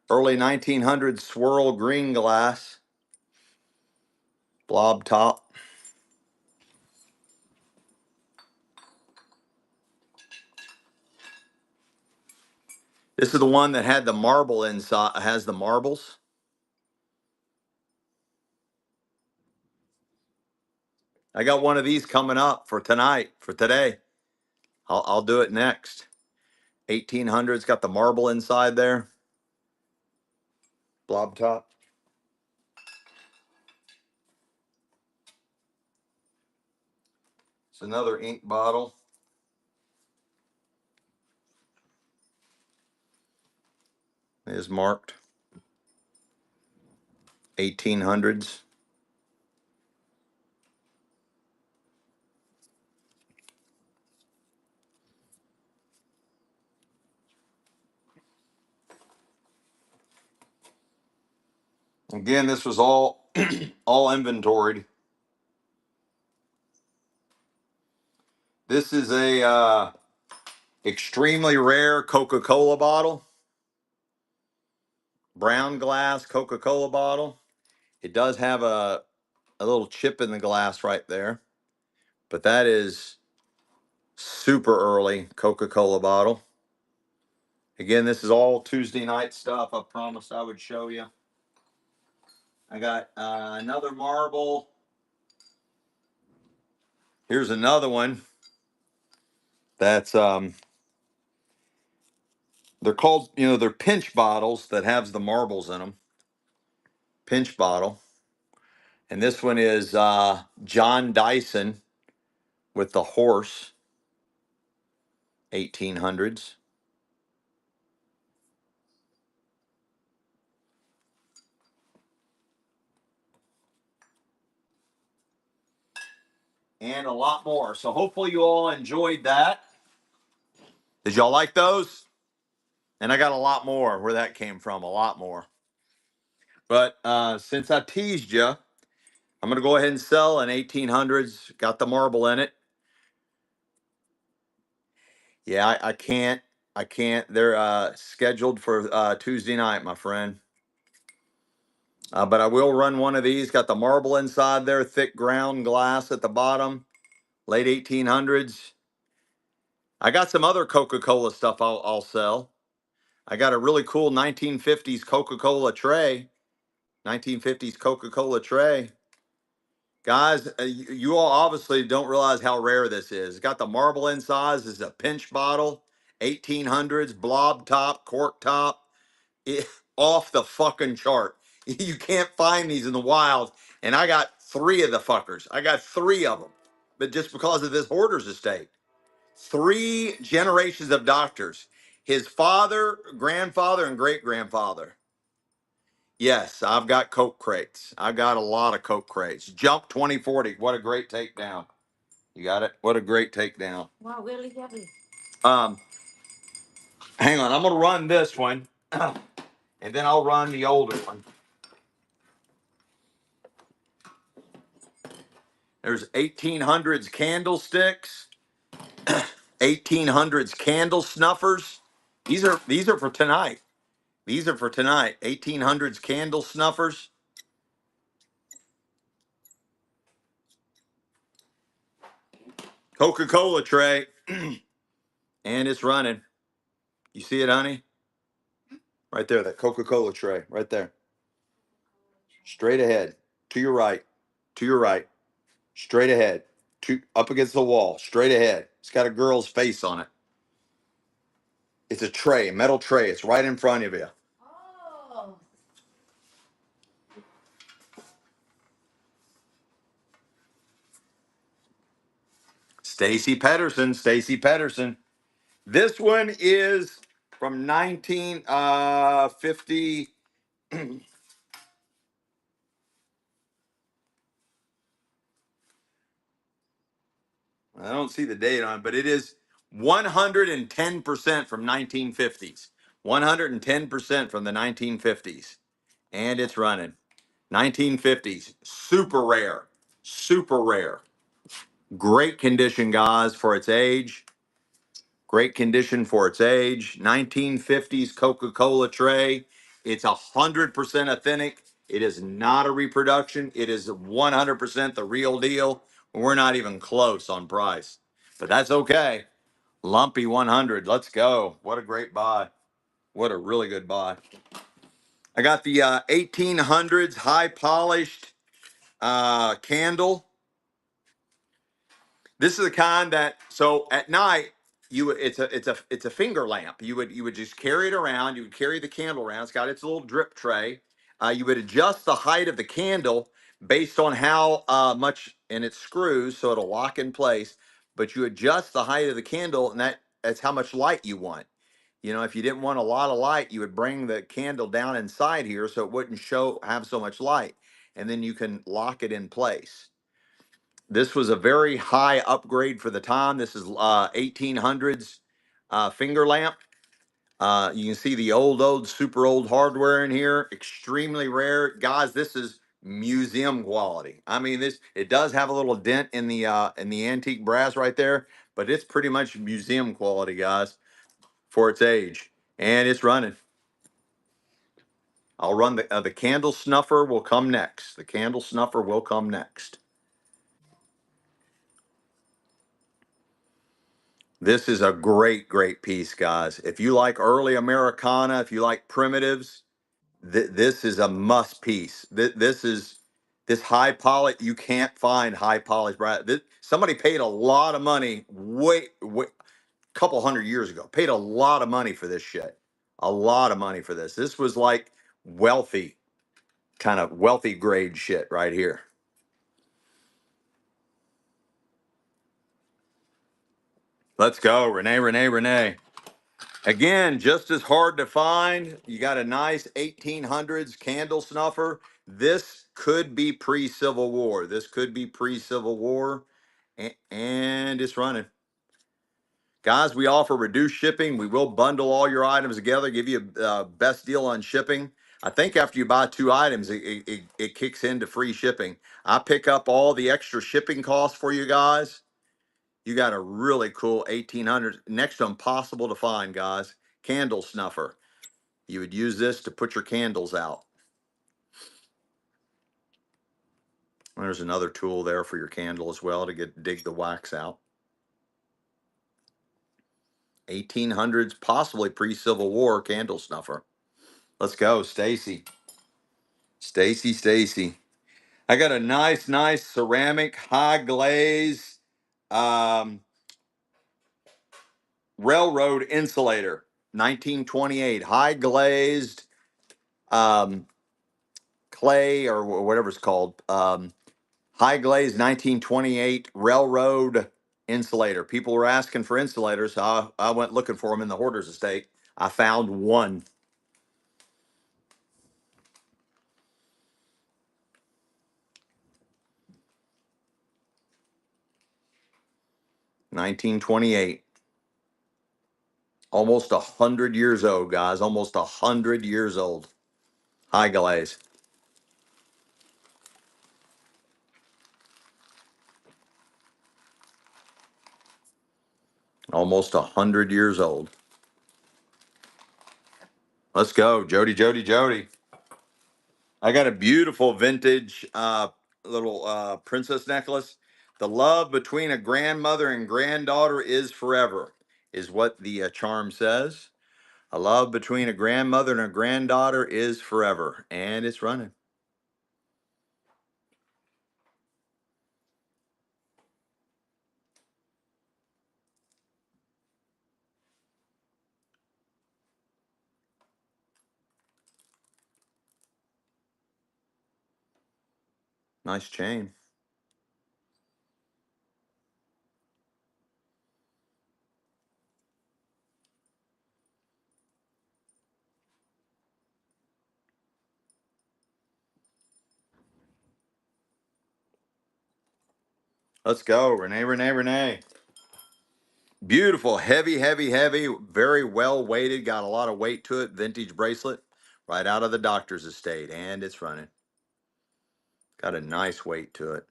early 1900s swirl green glass, blob top. This is the one that had the marble inside, has the marbles. I got one of these coming up for tonight, for today. I'll do it next. 1800s, got the marble inside there. Blob top. It's another ink bottle. It is marked 1800s. Again, this was all all inventoried. This is a extremely rare Coca-Cola bottle, brown glass Coca-Cola bottle. It does have a little chip in the glass right there, but that is super early Coca-Cola bottle. Again, this is all Tuesday night stuff. I promised I would show you. I got another marble. Here's another one. That's they're called, they're pinch bottles that has the marbles in them. Pinch bottle. And this one is John Dyson with the horse, 1800s. And a lot more. So hopefully you all enjoyed that. Did y'all like those? And I got a lot more where that came from, a lot more. But since I teased you, I'm going to go ahead and sell an 1800s. Got the marble in it. Yeah, I can't. I can't. They're scheduled for Tuesday night, my friend. But I will run one of these. Got the marble inside there, thick ground glass at the bottom, late 1800s. I got some other Coca-Cola stuff I'll sell. I got a really cool 1950s Coca-Cola tray. 1950s Coca-Cola tray. Guys, you all obviously don't realize how rare this is. It's got the marble inside. This is a pinch bottle, 1800s, blob top, cork top. It, off the fucking chart. You can't find these in the wild. And I got three of the fuckers. I got three of them. But just because of this Hoarders Estate. Three generations of doctors. His father, grandfather, and great-grandfather. Yes, I've got Coke crates. I've got a lot of Coke crates. Jump 2040. What a great takedown. You got it? What a great takedown. Wow, really heavy. Um, Hang on. I'm going to run this one. And then I'll run the older one. There's 1800s candlesticks, 1800s candle snuffers. These are for tonight. These are for tonight. 1800s candle snuffers. Coca-Cola tray. And it's running. You see it, honey? Right there, that Coca-Cola tray. Right there. Straight ahead. To your right. To your right. Straight ahead. Up against the wall. Straight ahead. It's got a girl's face on it. It's a tray, a metal tray. It's right in front of you. Oh. Stacy Pedersen. Stacy Pedersen. This one is from 1950. I don't see the date on it, but it is 110% from 1950s. 110% from the 1950s. And it's running. 1950s. Super rare. Super rare. Great condition, guys, for its age. Great condition for its age. 1950s Coca-Cola tray. It's 100% authentic. It is not a reproduction. It is 100% the real deal. We're not even close on price, but that's okay. Lumpy 100. Let's go. What a great buy. What a really good buy. I got the 1800s high polished candle. This is the kind that, so at night it's a finger lamp. You would just carry it around. You would carry the candle around. It's got its little drip tray. You would adjust the height of the candle based on how much, and it screws so it'll lock in place. But you adjust the height of the candle, and that's how much light you want. You know, if you didn't want a lot of light, you would bring the candle down inside here so it wouldn't have so much light, and then you can lock it in place. This was a very high upgrade for the time. This is 1800s finger lamp. You can see the old, super old hardware in here. Extremely rare, guys. This is museum quality. I mean, it does have a little dent in the antique brass right there, but it's pretty much museum quality, guys, for its age, and it's running. I'll run the candle snuffer will come next. The candle snuffer will come next. This is a great piece, guys. If you like early Americana, if you like primitives, this is a must piece. This is this high polish. You can't find high polish brass. Somebody paid a lot of money, couple hundred years ago. Paid a lot of money for this shit. A lot of money for this. This was like wealthy, kind of wealthy grade shit right here. Let's go, Renee. Again, just as hard to find. You got a nice 1800s candle snuffer. This could be pre-Civil War. This could be pre-Civil War, and it's running. Guys, we offer reduced shipping. We will bundle all your items together, give you a best deal on shipping. I think after you buy 2 items, it kicks into free shipping. I pick up all the extra shipping costs for you guys. You got a really cool 1800, next to impossible to find, guys. Candle snuffer. You would use this to put your candles out. There's another tool there for your candle as well to dig the wax out. 1800s, possibly pre-Civil War candle snuffer. Let's go, Stacy. Stacy. I got a nice ceramic high glaze um, railroad insulator, 1928, high glazed um, clay or whatever it's called. High glaze 1928 railroad insulator. People were asking for insulators, so I went looking for them in the Hoarders Estate. I found one. (1928), almost 100 years old, guys. Almost 100 years old. High glaze. Almost 100 years old. Let's go, Jody. I got a beautiful vintage little princess necklace. The love between a grandmother and granddaughter is forever, is what the charm says. A love between a grandmother and a granddaughter is forever, and it's running. Nice chain. Let's go, Renee. Beautiful, heavy, very well weighted. Got a lot of weight to it. Vintage bracelet, right out of the doctor's estate, and it's running. Got a nice weight to it.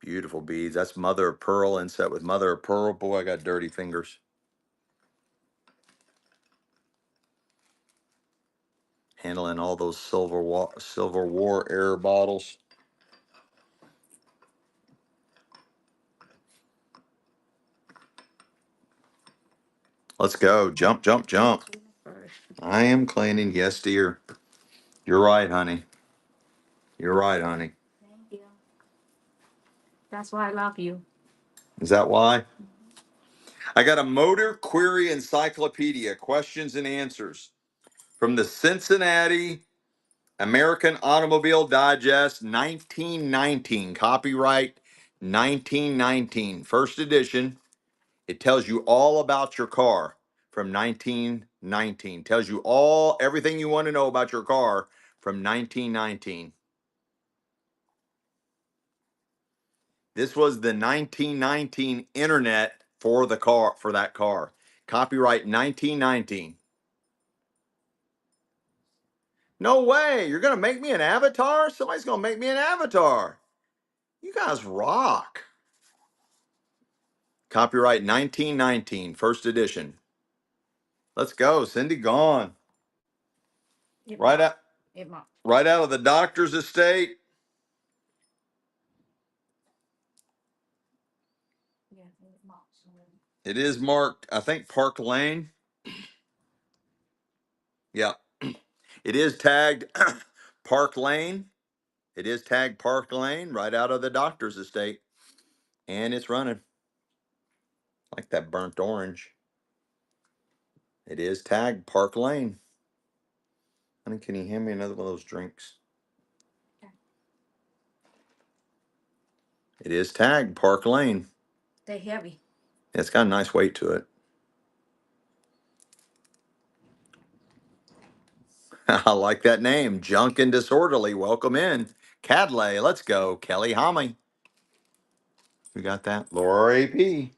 Beautiful beads. That's mother of pearl inset with mother of pearl. Boy, I got dirty fingers. Handling all those Silver War era bottles. Let's go. Jump, jump, jump. I am cleaning. Yes, dear. You're right, honey. You're right, honey. Thank you. That's why I love you. Is that why? I got a motor query encyclopedia, questions and answers from the Cincinnati American Automobile Digest 1919, copyright 1919, first edition. It tells you all about your car from 1919. Tells you everything you want to know about your car from 1919. This was the 1919 internet for that car. Copyright 1919. No way. You're going to make me an avatar? Somebody's going to make me an avatar. You guys rock. Copyright 1919, first edition. Let's go. Cindy gone. Right out, right out of the doctor's estate. It is marked, I think, Park Lane. Yeah. It is tagged Park Lane. It is tagged Park Lane right out of the doctor's estate. And it's running. Like that burnt orange. It is tagged Park Lane. Honey, can you hand me another one of those drinks? It is tagged Park Lane. They're heavy. It's got a nice weight to it. I like that name. Junk and Disorderly. Welcome in. Cadley, let's go. Kelly Hommy. We got that. Laura AP.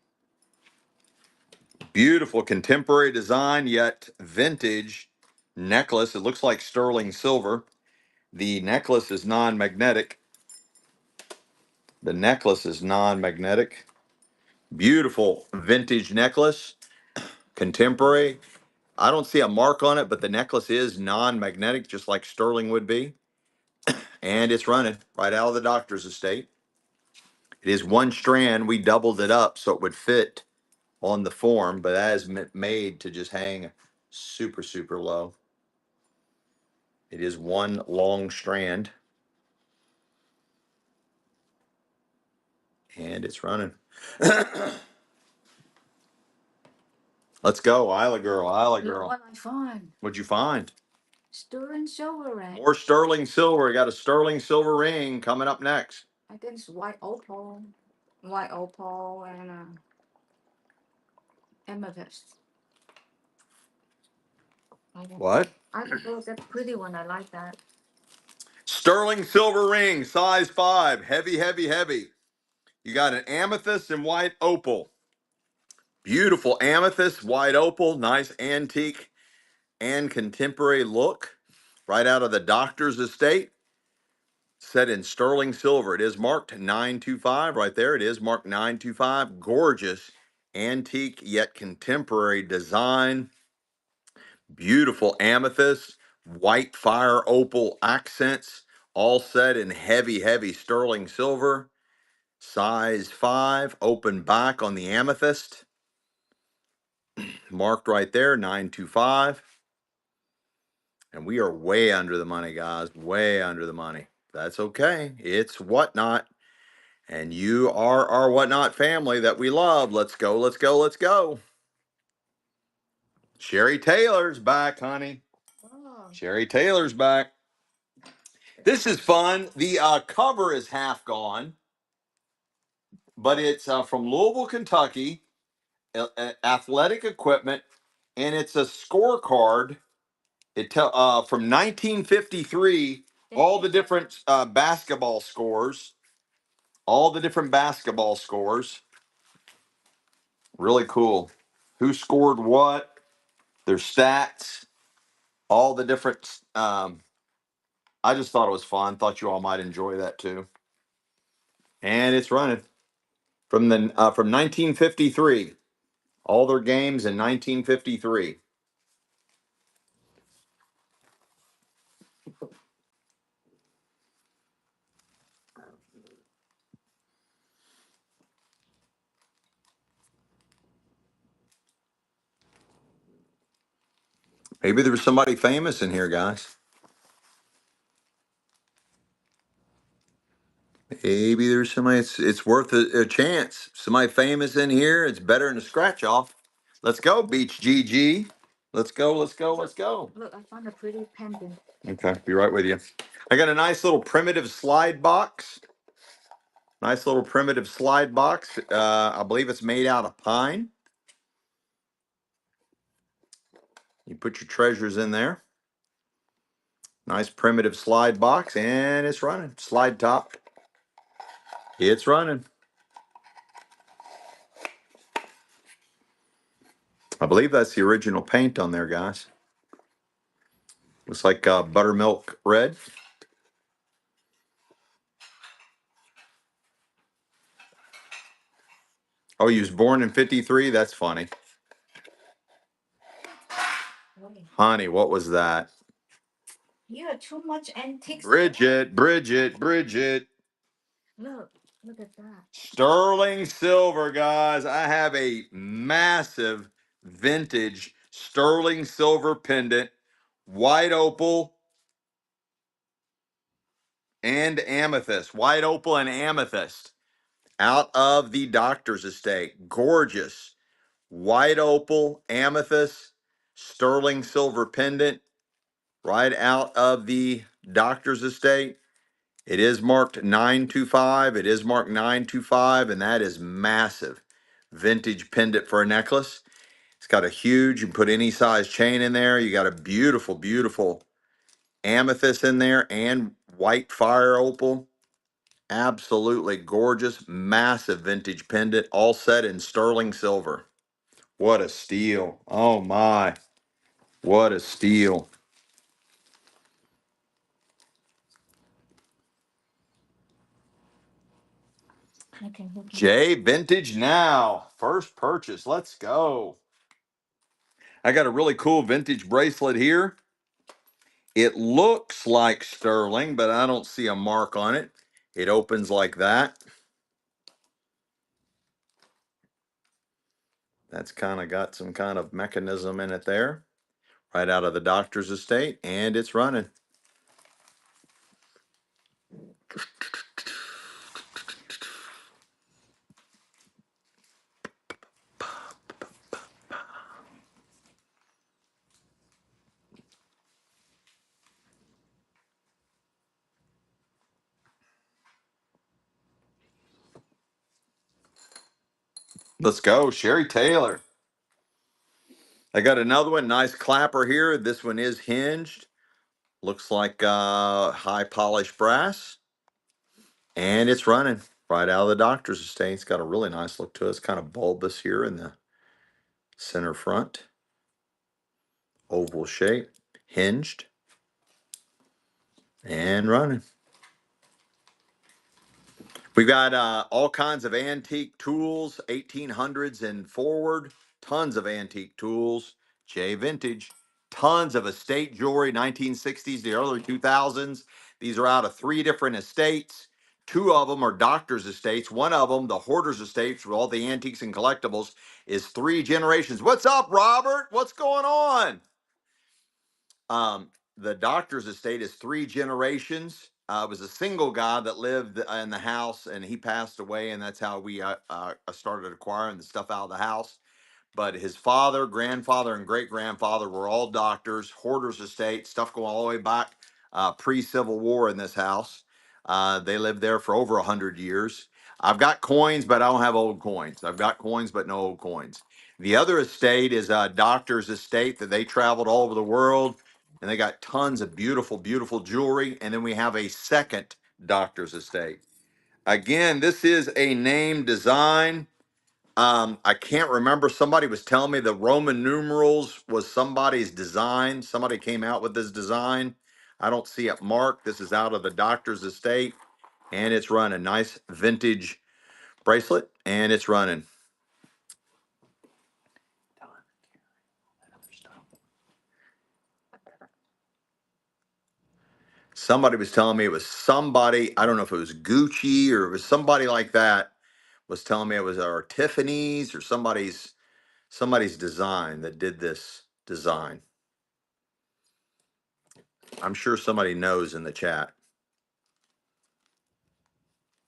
Beautiful contemporary design, yet vintage necklace. It looks like sterling silver. The necklace is non-magnetic. The necklace is non-magnetic. Beautiful vintage necklace. Contemporary. I don't see a mark on it, but the necklace is non-magnetic, just like sterling would be. And it's running right out of the doctor's estate. It is one strand. We doubled it up so it would fit on the form, but that is made to just hang super, super low. It is one long strand. And it's running. Let's go, Isla girl, Isla girl. Look what I find. What'd you find? Sterling silver ring. More sterling silver. We got a sterling silver ring coming up next. I think it's white opal. White opal and amethyst. What? I think those are pretty one. I like that. Sterling silver ring, size 5. Heavy, heavy, heavy. You got an amethyst and white opal. Beautiful amethyst, white opal, nice antique and contemporary look. Right out of the doctor's estate. Set in sterling silver. It is marked 925 right there. It is marked 925. Gorgeous, antique yet contemporary design. Beautiful amethyst, white fire opal accents, all set in heavy, heavy sterling silver. Size 5, open back on the amethyst. Marked right there, 925. And we are way under the money, guys. Way under the money. That's okay. It's Whatnot. And you are our Whatnot family that we love. Let's go, let's go, let's go. Sherry Taylor's back, honey. Oh. Sherry Taylor's back. This is fun. The cover is half gone, but it's from Louisville, Kentucky, athletic equipment, and it's a scorecard. From 1953, all the different basketball scores, all the different basketball scores. Really cool. Who scored what? Their stats, all the different. I just thought it was fun. Thought you all might enjoy that too. And it's running from 1953. All their games in 1953. Maybe there was somebody famous in here, guys. Maybe there's somebody. It's worth a chance. Somebody famous in here. It's better than a scratch off. Let's go, Beach GG. Let's go. Let's go. Let's go. Look, I found a pretty pendant. Okay, be right with you. I got a nice little primitive slide box. Nice little primitive slide box. I believe it's made out of pine. You put your treasures in there. Nice primitive slide box, and it's running. Slide top. It's running. I believe that's the original paint on there, guys. Looks like buttermilk red. Oh, you was born in 53? That's funny. Honey, what was that? You have too much antique stuff. Bridget. Look at that. Sterling silver, guys. I have a massive vintage sterling silver pendant, white opal and amethyst. White opal and amethyst out of the Doctor's Estate. Gorgeous. White opal, amethyst, sterling silver pendant right out of the Doctor's Estate. It is marked 925. It is marked 925, and that is massive. Vintage pendant for a necklace. It's got a huge, you can put any size chain in there. You got a beautiful, beautiful amethyst in there and white fire opal. Absolutely gorgeous, massive vintage pendant, all set in sterling silver. What a steal. Oh my. What a steal. Okay. Jay, vintage now. First purchase. Let's go. I got a really cool vintage bracelet here. It looks like sterling, but I don't see a mark on it. It opens like that. That's kind of got some kind of mechanism in it there. Right out of the Doctor's Estate, and it's running. Let's go, Sherry Taylor. I got another one, nice clapper here. This one is hinged. Looks like high polished brass. And it's running right out of the Doctor's Estate. It's got a really nice look to it. It's kind of bulbous here in the center front. Oval shape, hinged, and running. We've got all kinds of antique tools, 1800s and forward, tons of antique tools, J Vintage, tons of estate jewelry, 1960s to early 2000s. These are out of 3 different estates. 2 of them are Doctor's Estates. One of them, the Hoarders Estates, with all the antiques and collectibles, is 3 generations. What's up, Robert? What's going on? The Doctor's Estate is 3 generations. It was a single guy that lived in the house, and he passed away, and that's how we started acquiring the stuff out of the house. But his father, grandfather, and great grandfather were all doctors. Hoarders Estate, stuff going all the way back pre-Civil War in this house. They lived there for over 100 years. I've got coins, but I don't have old coins. I've got coins, but no old coins. The other estate is Doctor's Estate that they traveled all over the world, and they got tons of beautiful, beautiful jewelry. And then we have a second Doctor's Estate. Again, this is a name design. I can't remember. Somebody was telling me the Roman numerals was somebody's design. Somebody came out with this design. I don't see it marked. This is out of the Doctor's Estate. and it's running. Nice vintage bracelet, and it's running. Somebody was telling me it was somebody, I don't know if it was Gucci or it was somebody like that, was telling me it was our Tiffany's or somebody's design that did this design. I'm sure somebody knows in the chat.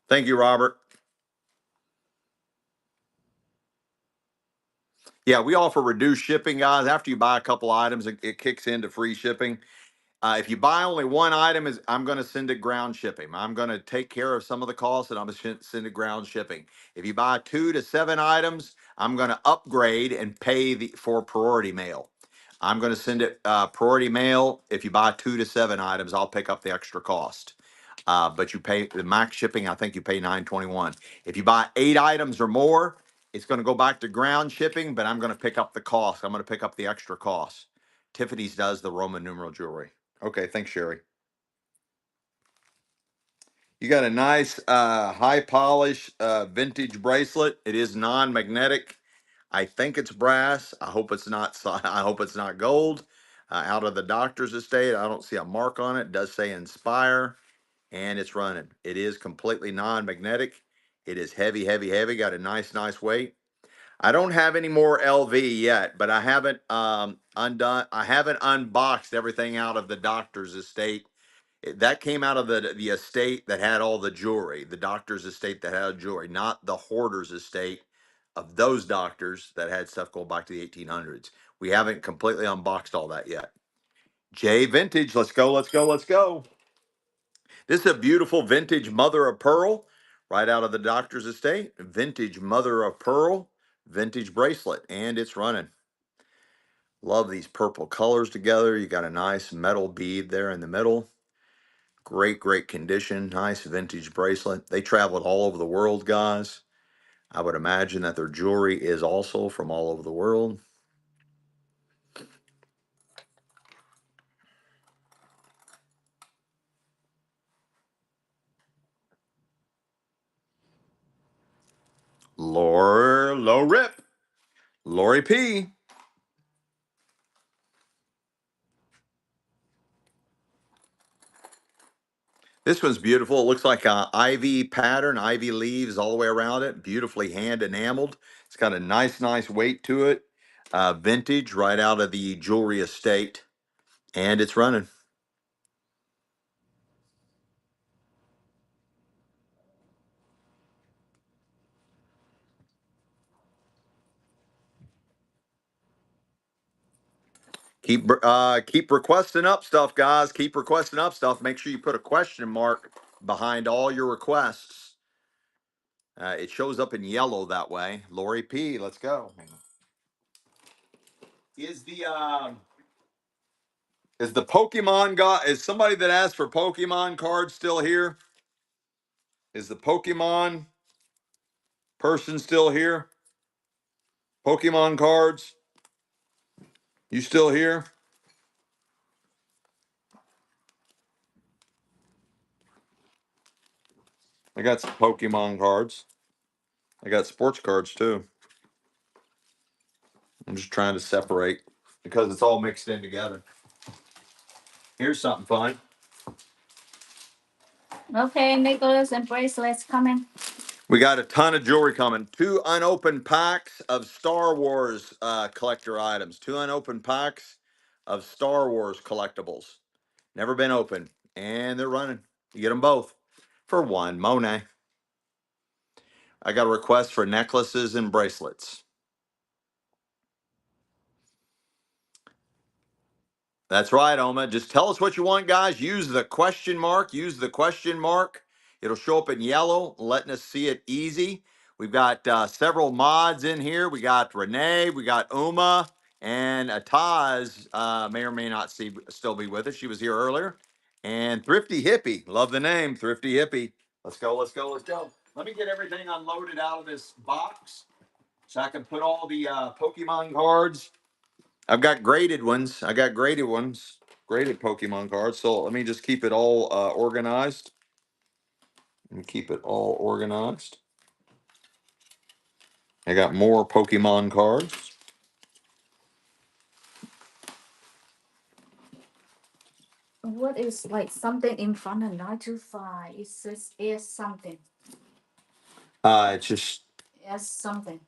Thank you, Robert. Yeah, we offer reduced shipping, guys. After you buy a couple items, it kicks into free shipping. If you buy only one item, I'm going to send it ground shipping. I'm going to take care of some of the costs, and I'm going to send it ground shipping. If you buy 2 to 7 items, I'm going to upgrade and pay for priority mail. I'm going to send it priority mail. If you buy 2 to 7 items, I'll pick up the extra cost. But you pay the max shipping. I think you pay $9.21. If you buy 8 items or more, it's going to go back to ground shipping, but I'm going to pick up the cost. I'm going to pick up the extra cost. Tiffany's does the Roman numeral jewelry. Okay, thanks, Sherry. You got a nice high polish vintage bracelet. It is non-magnetic. I think it's brass. I hope it's not. I hope it's not gold. Out of the Doctor's Estate, I don't see a mark on it. It does say Inspire, and it's running. It is completely non-magnetic. It is heavy, heavy, heavy. Got a nice weight. I don't have any more LV yet, but I haven't undone. I haven't unboxed everything out of the Doctor's Estate. That came out of the estate that had all the jewelry, the Doctor's Estate that had jewelry, not the Hoarders Estate of those doctors that had stuff going back to the 1800s. We haven't completely unboxed all that yet. J Vintage, let's go, let's go, let's go. This is a beautiful vintage mother of pearl right out of the Doctor's Estate. Vintage mother of pearl, vintage bracelet, and it's running. Love these purple colors together. You got a nice metal bead there in the middle. Great condition. Nice vintage bracelet. They traveled all over the world, guys. I would imagine that their jewelry is also from all over the world. Low rip. Lori P. This one's beautiful. It looks like an ivy pattern, ivy leaves all the way around it. Beautifully hand enameled. It's got a nice weight to it. Vintage right out of the jewelry estate. And it's running. Keep requesting up stuff, guys. Keep requesting up stuff. Make sure you put a question mark behind all your requests. It shows up in yellow that way. Lori P, let's go. Is the Pokemon guy? Is somebody that asked for Pokemon cards still here? Is the Pokemon person still here? Pokemon cards, you still here? I got some Pokemon cards. I got sports cards too. I'm just trying to separate because it's all mixed in together. Here's something fun. Okay, necklace and bracelets coming. We got a ton of jewelry coming. 2 unopened packs of Star Wars collector items. 2 unopened packs of Star Wars collectibles. Never been opened. And they're running. You get them both for one. Monet. I got a request for necklaces and bracelets. That's right, Oma. Just tell us what you want, guys. Use the question mark. Use the question mark. It'll show up in yellow, letting us see it easy. We've got several mods in here. We got Renee, we got Uma, and Ataz may or may not still be with us. She was here earlier. And Thrifty Hippie. Love the name, Thrifty Hippie. Let's go, let's go, let's go. Let me get everything unloaded out of this box so I can put all the Pokemon cards. I've got graded ones. I got graded ones, graded Pokemon cards. So let me just keep it all organized. and keep it all organized. I got more Pokemon cards. What is like something in front of 925? It says is something. It's just Yes, something.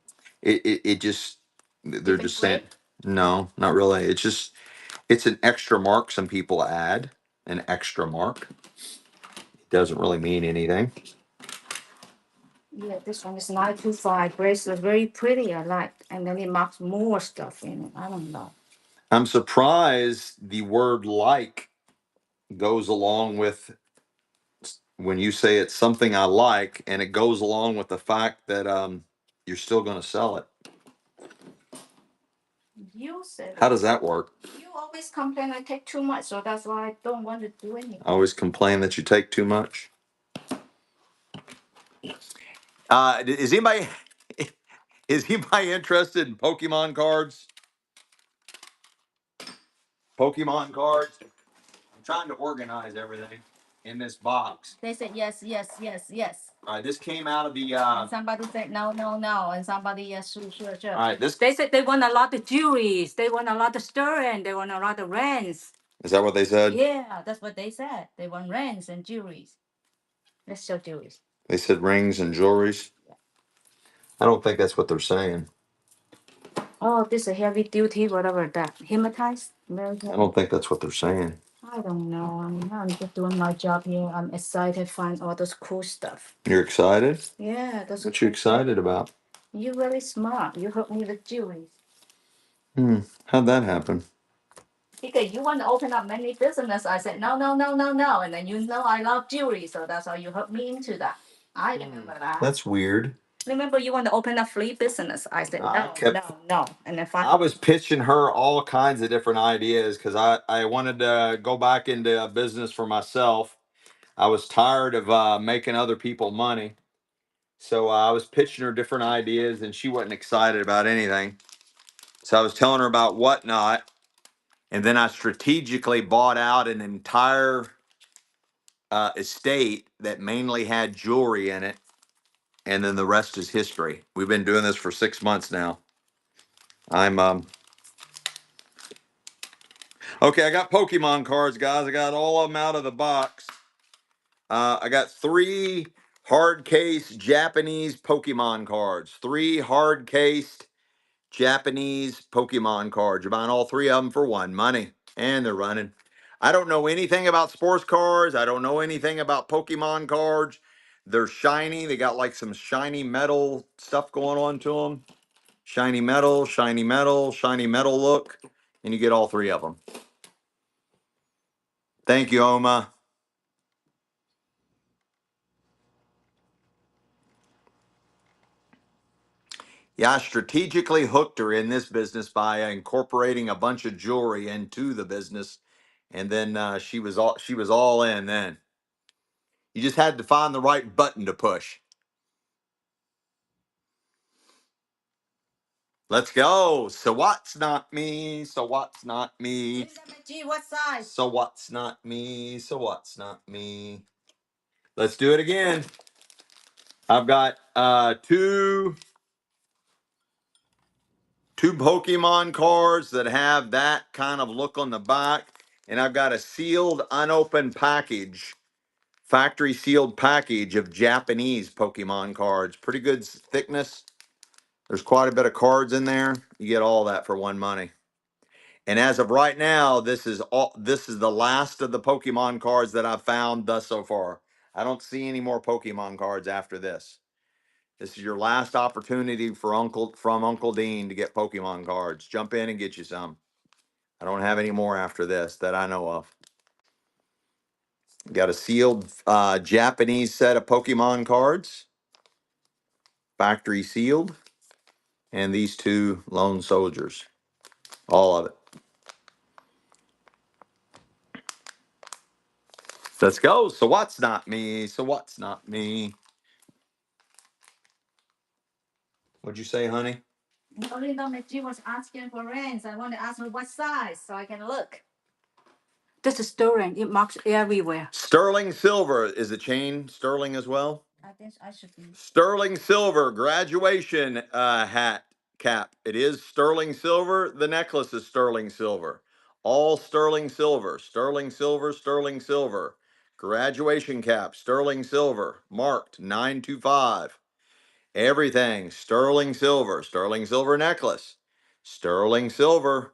it just they're Different just saying grade? no, not really. It's just it's an extra mark some people add, an extra mark. It doesn't really mean anything. Yeah, this one is 925. Bracelet, very pretty. I like. And then it marks more stuff in it. I don't know. I'm surprised the word like goes along with when you say it's something I like, and it goes along with the fact that you're still going to sell it. You said How it. does that work? You always complain I take too much, so that's why I don't want to do anything. I always complain that you take too much. Is anybody is anybody interested in Pokemon cards? Pokemon cards. I'm trying to organize everything in this box. They said yes, yes, yes, yes. All right, this came out of the. And somebody said no, no, no, and somebody yes, sure, sure, sure. All right, this They said they want a lot of jewelries. They want a lot of sterling. They want a lot of rents. is that what they said? Yeah, that's what they said. They want rents and jewelries. Let's show jewelries. They said rings and jewelries. I don't think that's what they're saying. Oh, this is a heavy duty, whatever that. Hematized? I don't think that's what they're saying. I don't know. I'm just doing my job here. I'm excited to find all those cool stuff. You're excited? Yeah, that's What you excited about? You're very smart. You help me with jewelry. How'd that happen? Because you want to open up many business. I said, no, no, no, no, no. And then you know I love jewelry, so that's how you helped me into that. I remember that. That's weird. Remember you want to open a flea business. I said, I no, kept. no, no. And then I finally, was pitching her all kinds of different ideas because I wanted to go back into a business for myself. I was tired of making other people money. So I was pitching her different ideas and she wasn't excited about anything. So I was telling her about whatnot. And then I strategically bought out an entire estate that mainly had jewelry in it. And then the rest is history. We've been doing this for 6 months now. I'm okay. I got Pokemon cards, guys. I got all of them out of the box. I got 3 hard case Japanese Pokemon cards. 3 hard cased Japanese Pokemon cards. You're buying all 3 of them for one money, and they're running. I don't know anything about sports cards. I don't know anything about Pokemon cards. They're shiny. They got like some shiny metal stuff going on to them. Shiny metal, shiny metal, shiny metal look, and you get all 3 of them. Thank you, Oma. Yeah, I strategically hooked her in this business by incorporating a bunch of jewelry into the business, and then she was all in. Then you just had to find the right button to push. Let's go. So what's not me? So what's not me? Gee, what size? So what's not me? So what's not me? Let's do it again. I've got two Pokemon cards that have that kind of look on the back, and I've got a sealed, unopened package, factory sealed package of Japanese Pokemon cards. Pretty good thickness. There's quite a bit of cards in there. You get all that for one money. And as of right now, this is the last of the Pokemon cards that I've found thus so far. I don't see any more Pokemon cards after this. This is your last opportunity for Uncle Dean to get Pokemon cards. Jump in and get you some. I don't have any more after this that I know of. Got a sealed Japanese set of Pokemon cards, factory sealed, and these 2 lone soldiers. All of it. Let's go. So what's not me? So what's not me? What'd you say, honey? Only though she was asking for rents. I want to ask her what size so I can look. This is sterling. It marks everywhere. Sterling silver is the chain sterling as well. I think I should be. Sterling silver graduation hat cap. It is sterling silver. The necklace is sterling silver. All sterling silver. Sterling silver. Sterling silver. Graduation cap. Sterling silver. Marked 925. Everything sterling silver. Sterling silver necklace. Sterling silver.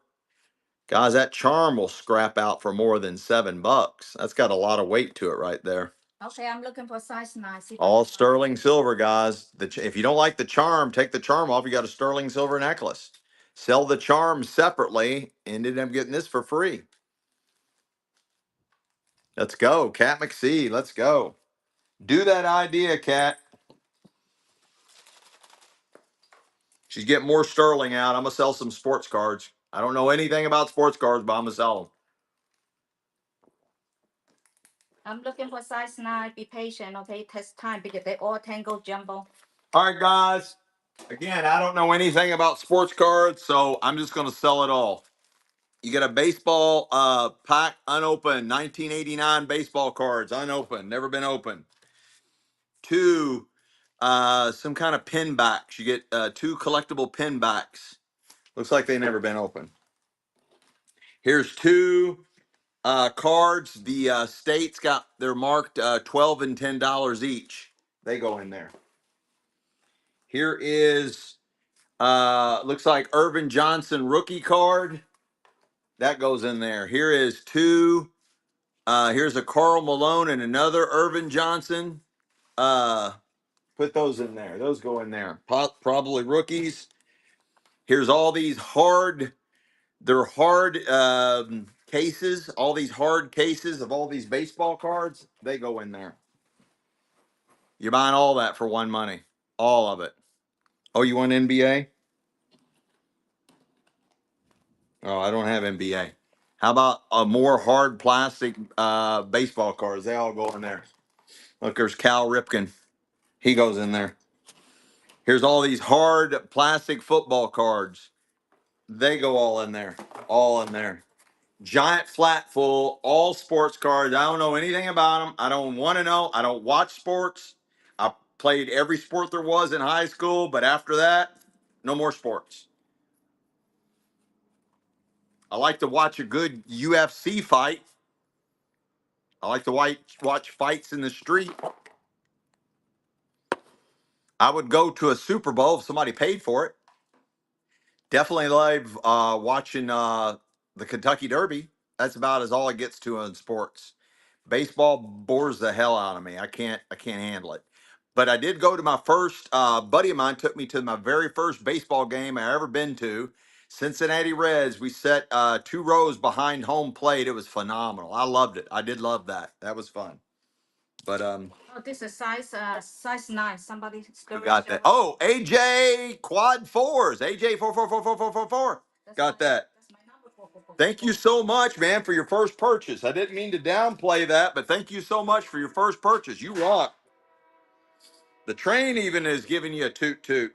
Guys, that charm will scrap out for more than $7. That's got a lot of weight to it right there. Okay, I'm looking for size 9. All sterling silver, guys. If you don't like the charm, take the charm off. You got a sterling silver necklace. Sell the charm separately. Ended up getting this for free. Let's go, Cat McSee. Let's go. Do that idea, Cat. She's getting more sterling out. I'm gonna sell some sports cards. I don't know anything about sports cards, but I'm gonna sell them. I'm looking for size 9. Be patient, okay? Takes time because they all tango jumbo. All right, guys. Again, I don't know anything about sports cards, so I'm just gonna sell it all. You get a baseball pack unopened, 1989 baseball cards unopened, never been opened. 2 some kind of pin backs. You get 2 collectible pin backs. Looks like they never been opened. Here's 2 cards. The states got they're marked $12 and $10 each. They go in there. Here is looks like Irvin Johnson rookie card. That goes in there. Here is 2. Here's a Karl Malone and another Irvin Johnson. Put those in there. Those go in there. Probably rookies. Here's all these they're hard cases. All these hard cases of all these baseball cards. They go in there. You're buying all that for one money. All of it. Oh, you want NBA? Oh, I don't have NBA. How about a more hard plastic baseball cards? They all go in there. Look, there's Cal Ripken. He goes in there. Here's all these hard plastic football cards. They go all in there. All in there. Giant flat full, all sports cards. I don't know anything about them. I don't want to know. I don't watch sports. I played every sport there was in high school, but after that, no more sports. I like to watch a good UFC fight. I like to watch fights in the street. I would go to a Super Bowl if somebody paid for it. Definitely love watching the Kentucky Derby. That's about as all it gets to in sports. Baseball bores the hell out of me. I can't handle it. But I did go to my first buddy of mine took me to my very first baseball game I ever been to. Cincinnati Reds. We sat 2 rows behind home plate. It was phenomenal. I loved it. I did love that. That was fun. But Oh, this is size 9. Somebody who got that? Oh, AJ quad 4s. AJ 4444444. Got that. That's my number 4. Thank you so much, man, for your first purchase. I didn't mean to downplay that, but thank you so much for your first purchase. You rock. The train even is giving you a toot toot.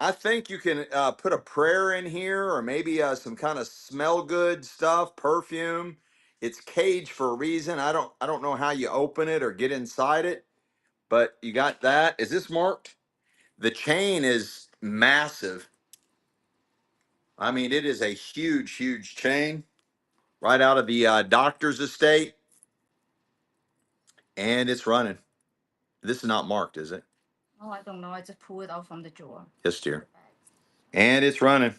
I think you can put a prayer in here, or maybe some kind of smell good stuff, perfume. It's caged for a reason. I don't know how you open it or get inside it, but you got that. Is this marked? The chain is massive. I mean, it is a huge, huge chain right out of the doctor's estate, and it's running. This is not marked, is it? Oh, I don't know. I just pulled it out from the drawer. Yes, dear. And it's running.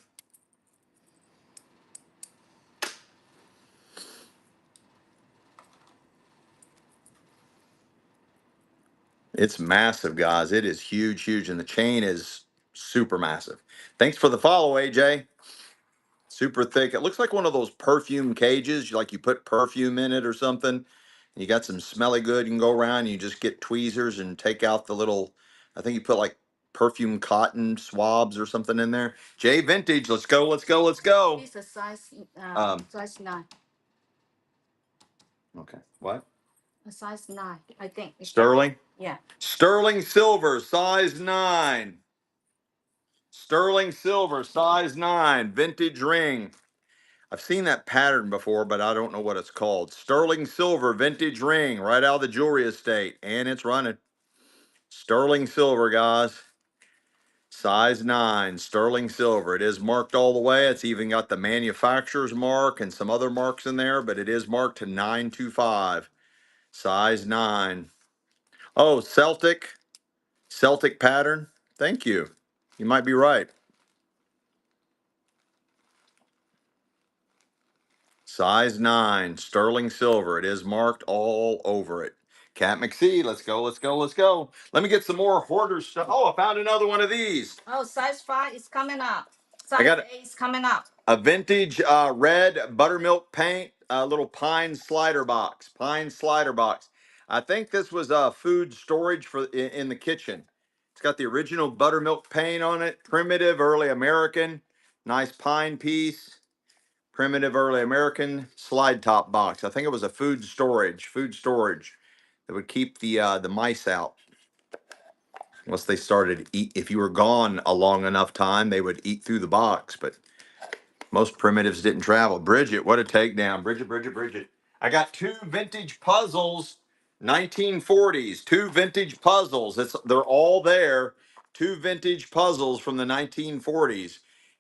It's massive, guys. It is huge, huge, and the chain is super massive. Thanks for the follow, AJ. Super thick. It looks like one of those perfume cages, like you put perfume in it or something. And you got some smelly good. You can go around and you just get tweezers and take out the little, I think you put like perfume cotton swabs or something in there. Jay Vintage, let's go, let's go, let's go. This is size 9. Okay. What? A size 9, I think. Sterling? Yeah. Sterling silver, size 9. Sterling silver, size 9, vintage ring. I've seen that pattern before, but I don't know what it's called. Sterling silver vintage ring right out of the jewelry estate, and it's running. Sterling silver, guys. Size 9, sterling silver. It is marked all the way. It's even got the manufacturer's mark and some other marks in there, but it is marked to 925. Size 9. Oh, Celtic pattern. Thank you. You might be right. Size 9, sterling silver. It is marked all over it. Cat McSee, let's go, let's go, let's go. Let me get some more hoarder stuff. Oh, I found another one of these. Oh, size 5 is coming up. I Size got 8 is coming up. a vintage red buttermilk paint, little pine slider box. Pine slider box. I think this was food storage for in the kitchen. It's got the original buttermilk paint on it. Primitive, early American. Nice pine piece. Primitive, early American slide top box. I think it was a food storage. Food storage that would keep the mice out. Unless they started to eat. If you were gone a long enough time, they would eat through the box. But most primitives didn't travel. Bridget, what a takedown. Bridget. I got two vintage puzzles, 1940s, two vintage puzzles. They're all there. Two vintage puzzles from the 1940s.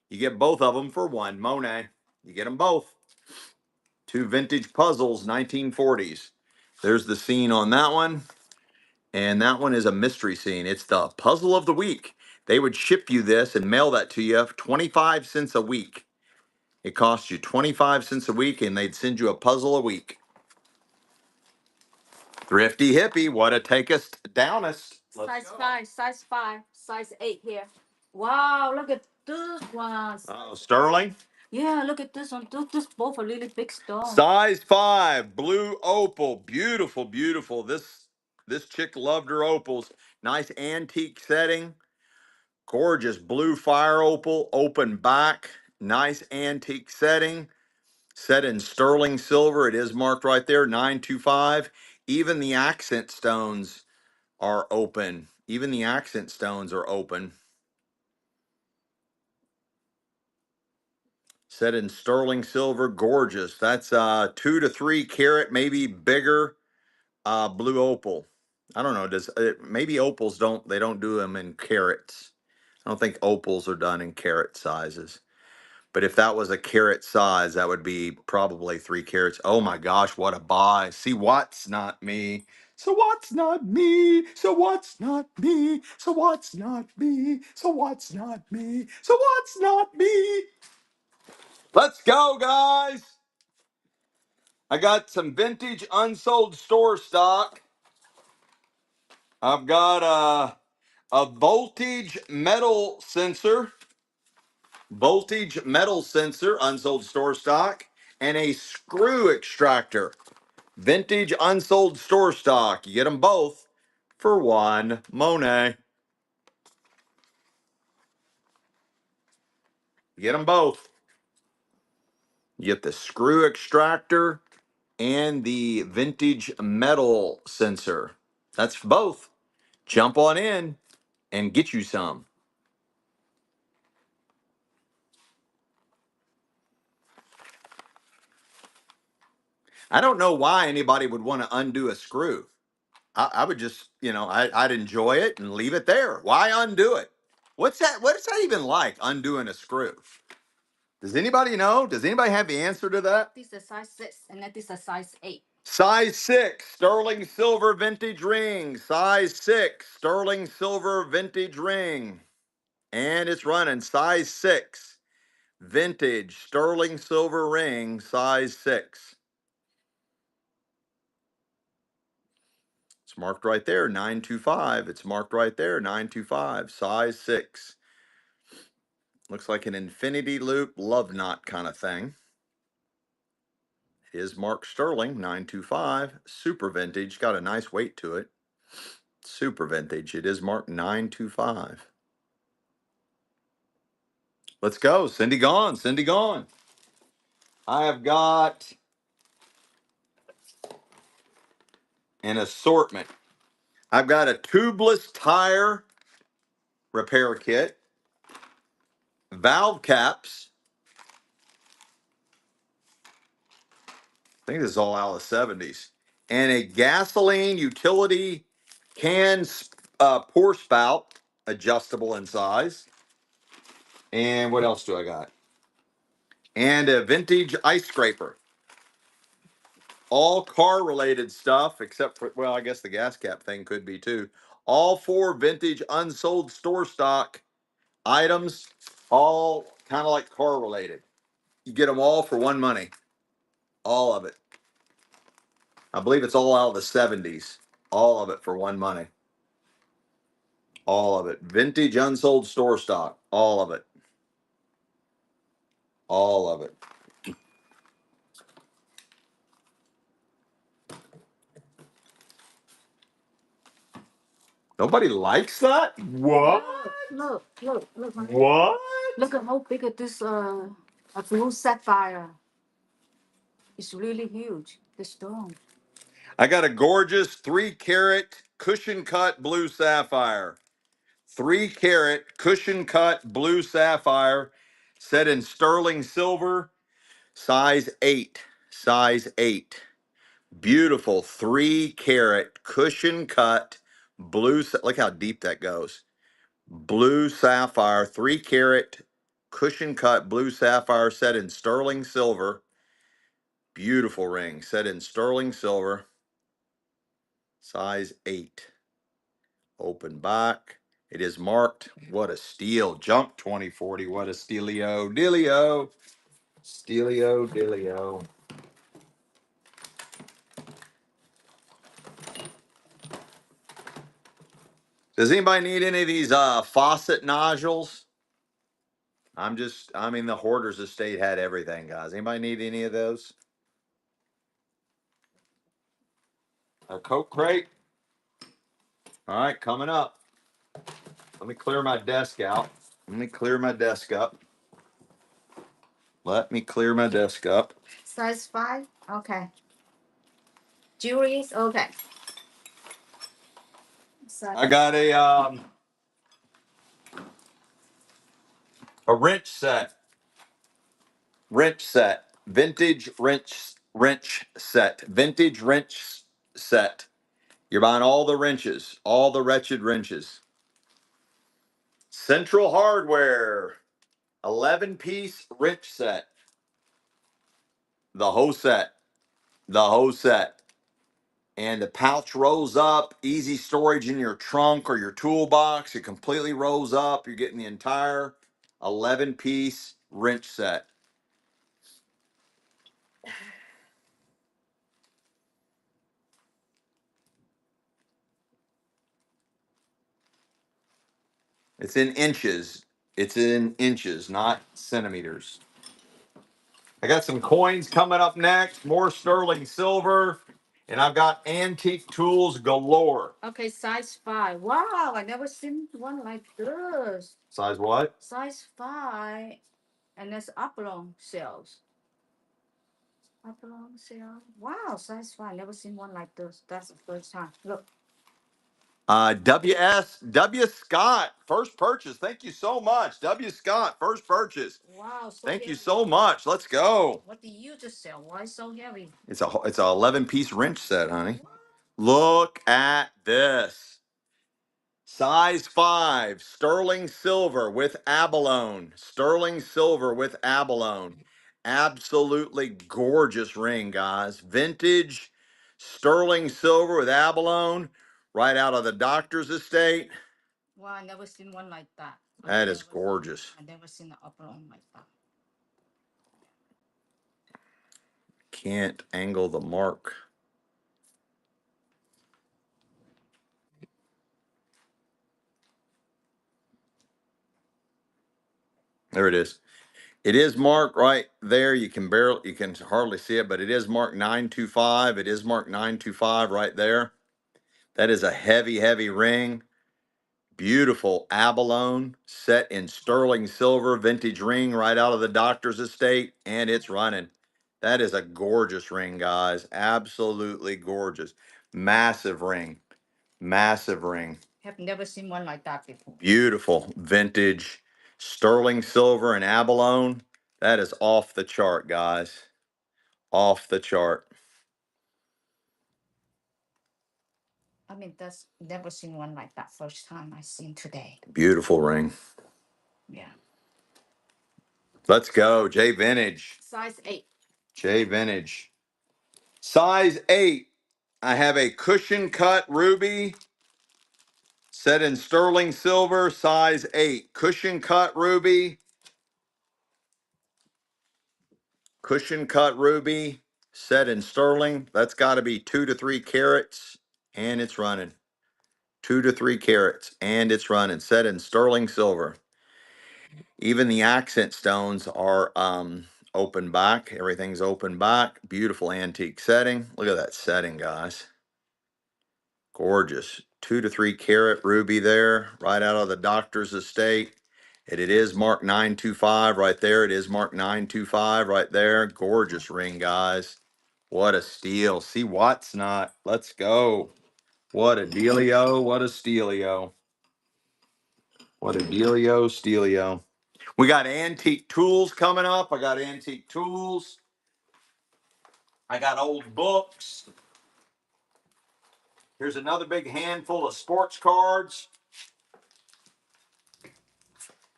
You get both of them for one. Monet. You get them both. Two vintage puzzles, 1940s. There's the scene on that one. And that one is a mystery scene. It's the puzzle of the week. They would ship you this and mail that to you for 25 cents a week. It costs you 25 cents a week, and they'd send you a puzzle a week. Thrifty hippie, what a takest downest. Size 5, size 5, size 8 here. Wow, look at this one. Oh, sterling. Yeah, look at this one. This both are really big stones. Size 5, blue opal, beautiful. This chick loved her opals. Nice antique setting, gorgeous blue fire opal, open back, nice antique setting. Set in sterling silver. It is marked right there, 925. Even the accent stones are open. Even the accent stones are open. Set in sterling silver, gorgeous. That's 2 to 3 carat, maybe bigger blue opal. I don't know. Maybe opals don't do them in carats. I don't think opals are done in carat sizes. But if that was a carat size, that would be probably 3 carats. Oh my gosh, what a buy. See, what's not me? So what's not me? So what's not me? So what's not me? So what's not me? So what's not me? Let's go, guys. I got some vintage unsold store stock. I've got a voltage metal sensor, unsold store stock, and a screw extractor. Vintage unsold store stock. You get them both for one. Monet. You get them both. You get the screw extractor and the vintage metal sensor. That's both. Jump on in and get you some. I don't know why anybody would want to undo a screw. I would just, I'd enjoy it and leave it there. Why undo it? What's that? What's that even like, undoing a screw? Does anybody know? Does anybody have the answer to that? This is size 6 and then this is size 8. Size 6, sterling silver vintage ring. Size 6, sterling silver vintage ring. And it's running size 6, vintage sterling silver ring, size 6. It's marked right there, 925. It's marked right there, 925, size 6. Looks like an infinity loop love knot kind of thing. It is marked sterling, 925. Super vintage, got a nice weight to it. Super vintage. It is marked 925. Let's go. Cindy gone. Cindy gone. I have got an assortment. I've got a tubeless tire repair kit, valve caps, I think this is all out of the 70s. And a gasoline utility can pour spout, adjustable in size. And what else do I got? And a vintage ice scraper. All car related stuff, except for, well, I guess the gas cap thing could be too. All 4 vintage unsold store stock items, all kind of like car related. You get them all for one money. All of it. I believe it's all out of the 70s. All of it for one money. All of it. Vintage unsold store stock. All of it. All of it. Nobody likes that? What? Look. What? Look at how big this a blue sapphire. It's really huge. The stone. I got a gorgeous 3-carat cushion cut blue sapphire. 3-carat cushion cut blue sapphire set in sterling silver, size 8. Size 8. Beautiful 3-carat cushion cut blue. Look how deep that goes. Blue sapphire, 3-carat cushion cut blue sapphire set in sterling silver. Beautiful ring set in sterling silver, size 8. Open back. It is marked. What a steal. Junk 2040. What a stealio. Dealio. Stealio, dealio. Does anybody need any of these faucet nodules? I mean, the Hoarders Estate had everything, guys. Anybody need any of those? A Coke crate? All right, coming up. Let me clear my desk out. Let me clear my desk up. Let me clear my desk up. Size 5? Okay. Jewelries? Okay. I got a wrench set. Wrench set. Vintage wrench set. Vintage wrench set. You're buying all the wrenches, all the wretched wrenches. Central Hardware. 11-piece wrench set. The whole set. The whole set. And the pouch rolls up, easy storage in your trunk or your toolbox. It completely rolls up. You're getting the entire 11-piece wrench set. It's in inches. It's in inches, not centimeters. I got some coins coming up next, more sterling silver, and I've got antique tools galore. Okay, size 5. Wow, I never seen one like this. Size what? Size 5. And that's Upload sales. Upload sale. Wow, size 5. Never seen one like this. That's the first time. Look. W. Scott, first purchase. Thank you so much. W. Scott, first purchase. Wow, so Thank you heavy. so much. Let's go. What did you just sell? Why so heavy? It's a 11-piece wrench set, honey. Look at this. Size 5, sterling silver with abalone. Sterling silver with abalone. Absolutely gorgeous ring, guys. Vintage sterling silver with abalone, right out of the doctor's estate. Wow, I never seen one like that. That is gorgeous. I never seen an Upload like that. Can't angle the mark. There it is. It is marked right there. You can hardly see it, but it is marked 925. It is marked 925 right there. That is a heavy, heavy ring. Beautiful abalone set in sterling silver, vintage ring right out of the doctor's estate, and it's running. That is a gorgeous ring, guys. Absolutely gorgeous. Massive ring. Massive ring. Have never seen one like that before. Beautiful vintage sterling silver and abalone. That is off the chart, guys. Off the chart. I mean, that's never seen one like that. First time I seen today. Beautiful ring. Yeah. Let's go. J Vintage. Size 8. J Vintage. Size 8. I have a cushion cut ruby set in sterling silver, size 8. Cushion cut ruby. Cushion cut ruby set in sterling. That's got to be 2 to 3 carats, and it's running. 2 to 3 carats, and it's running. Set in sterling silver. Even the accent stones are open back. Everything's open back. Beautiful antique setting. Look at that setting, guys. Gorgeous. 2 to 3 carat ruby there, right out of the doctor's estate. And it is marked 925 right there. It is marked 925 right there. Gorgeous ring, guys. What a steal. See what's not. Let's go. What a dealio. What a stealio. What a dealio, stealio. We got antique tools coming up. I got antique tools. I got old books. Here's another big handful of sports cards.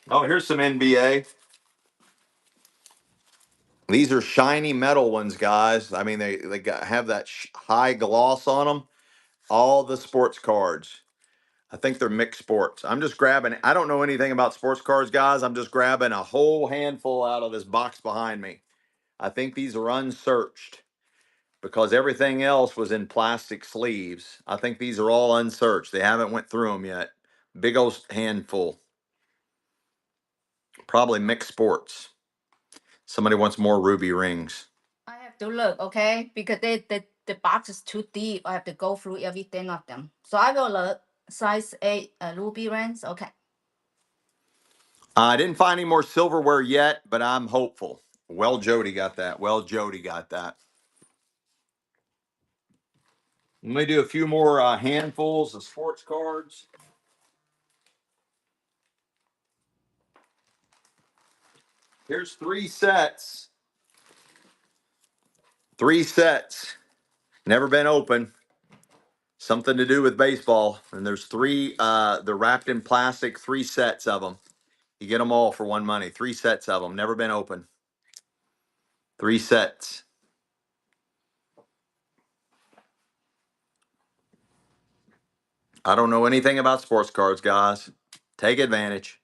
Oh, here's some NBA. These are shiny metal ones, guys. I mean, they have that high gloss on them. All the sports cards. I think they're mixed sports. I'm just grabbing, I don't know anything about sports cards, guys. I'm just grabbing a whole handful out of this box behind me. I think these are unsearched because everything else was in plastic sleeves. I think these are all unsearched. They haven't went through them yet. Big old handful. Probably mixed sports. Somebody wants more ruby rings. I have to look, okay? Because the box is too deep. I have to go through every 10 of them. So I will look. Size 8 ruby rings. Okay. I didn't find any more silverware yet, but I'm hopeful. Well, Jody got that. Well, Jody got that. Let me do a few more handfuls of sports cards. Here's 3 sets. 3 sets. Never been open. Something to do with baseball. And there's 3, they're wrapped in plastic, 3 sets of them. You get them all for one money. 3 sets of them. Never been open. 3 sets. I don't know anything about sports cards, guys. Take advantage.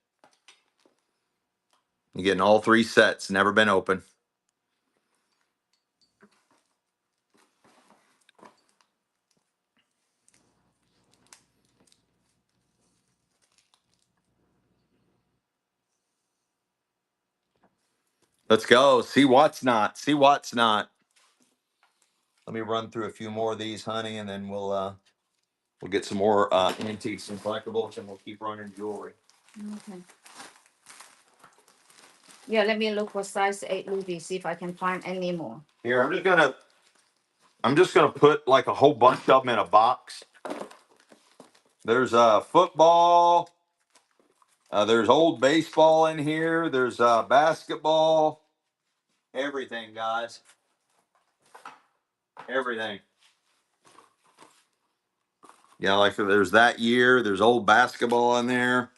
You're getting all 3 sets. Never been open. Let's go. See what's not. See what's not. Let me run through a few more of these, honey, and then we'll get some more antiques and collectibles, and we'll keep running jewelry. Okay. Yeah, let me look for size 8 ruby, see if I can find any more. Here, I'm just gonna put like a whole bunch of them in a box. There's football. There's old baseball in here. There's basketball. Everything, guys. Everything. Yeah, like there's that year. There's old basketball in there.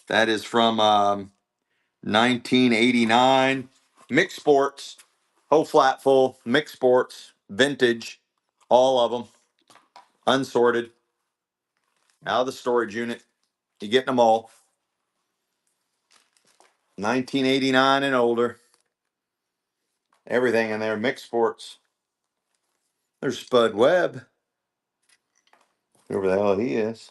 That is from 1989. Mixed sports. Whole flat full. Mixed sports. Vintage. All of them. Unsorted. Out of the storage unit. You're getting them all. 1989 and older. Everything in there. Mixed sports. There's Spud Webb. Whoever the hell he is.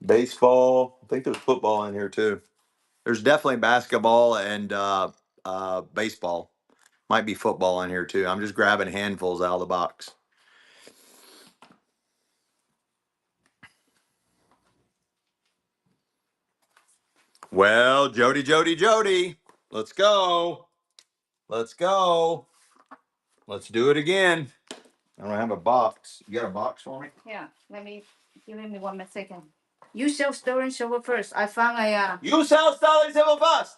Baseball. I think there's football in here too. There's definitely basketball and baseball. Might be football in here too. I'm just grabbing handfuls out of the box. Well, Jody, Jody, Jody. Let's go. Let's go. Let's do it again. I don't have a box. You got a box for me? Yeah, give me 1 second. You sell sterling silver first. I found a You sell sterling silver first.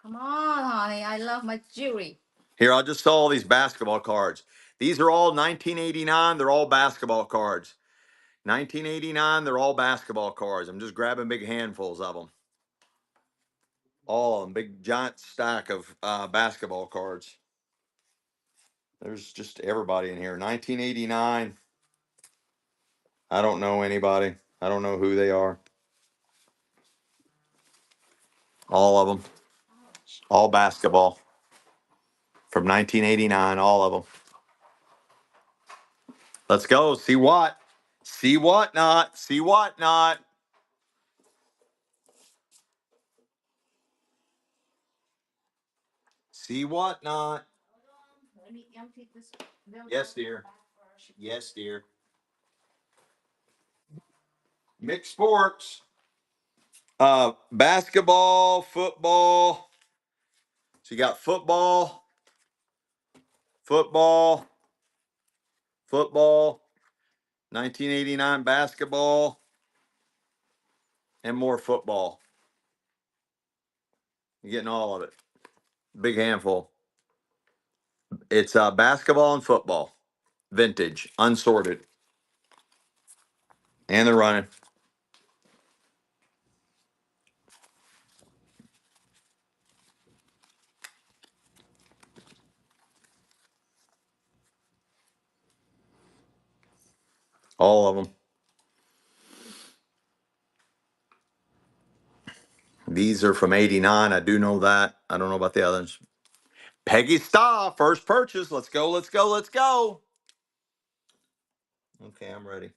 come on, honey. I love my jewelry. Here, I'll just sell all these basketball cards. These are all 1989. They're all basketball cards. 1989, they're all basketball cards. I'm just grabbing big handfuls of them. All of them. Big giant stack of basketball cards. There's just everybody in here. 1989. I don't know anybody. I don't know who they are. All of them. All basketball. From 1989, all of them. Let's go. See what? See what not? See what not? See what not? Let me empty this. Yes, dear. Yes, dear. Mixed sports. Basketball, football. So you got football, football, football, 1989 basketball, and more football. You're getting all of it. Big handful. It's basketball and football. Vintage, unsorted. And they're running. All of them. These are from 89. I do know that. I don't know about the others. Peggy Staw, first purchase. Let's go, let's go, let's go. Okay, I'm ready.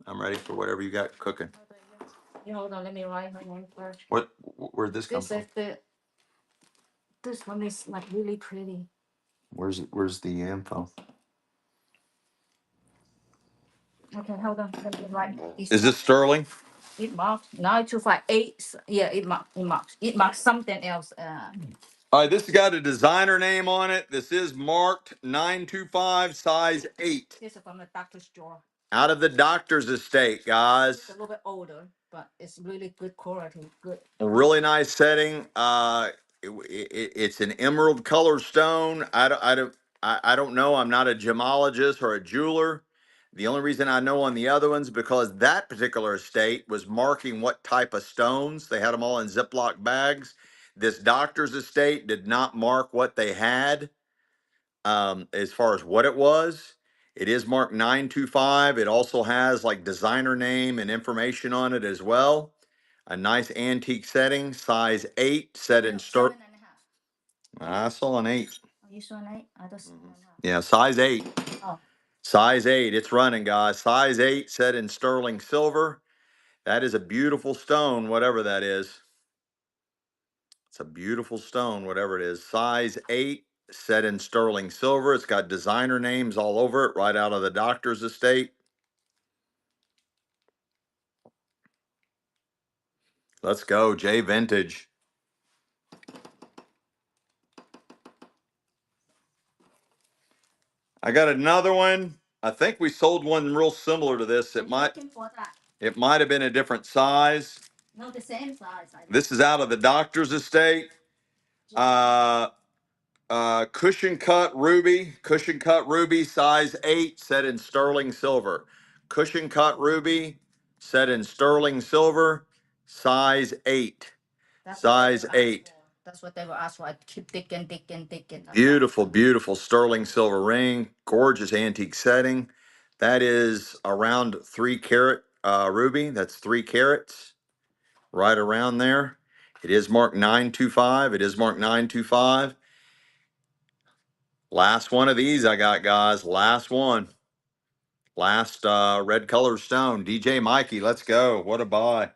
I'm ready for whatever you got cooking. Yeah, hold on, let me write my name first. Where'd this come This from? is this one is like really pretty. Where's the info? Okay, hold on, let me write. Is this Sterling? It marks 9258. Yeah, it marks something else. All right, this has got a designer name on it. This is marked 925, size 8. This is from the doctor's store. Out of the Doctor's Estate, guys. It's a little bit older, but it's really good quality. Good. A really nice setting. It's an emerald color stone. I don't know. I'm not a gemologist or a jeweler. The only reason I know on the other ones because that particular estate was marking what type of stones. They had them all in Ziploc bags. This Doctor's Estate did not mark what they had as far as what it was. It is marked 925. It also has like designer name and information on it as well. A nice antique setting, size 8, set in stir. 7.5. I saw an 8. Oh, you saw an 8? I just. Yeah, size 8. Oh. Size 8. It's running, guys. Size 8, set in sterling silver. That is a beautiful stone, whatever that is. It's a beautiful stone, whatever it is. Size 8, set in sterling silver. It's got designer names all over it, right out of the Doctor's Estate. Let's go, J Vintage. I got another one. I think we sold one real similar to this. It might have been a different size. No, the same size. This is out of the Doctor's Estate. Cushion cut ruby, size 8, set in sterling silver. Cushion cut ruby, set in sterling silver, size 8. Size 8. That's what they were asked for. I keep digging. Beautiful, beautiful sterling silver ring. Gorgeous antique setting. That is around 3 carat ruby. That's 3 carats. Right around there. It is marked 925. It is marked 925. Last one of these I got, guys. Last one. Last red color stone. DJ Mikey, let's go. What a buy.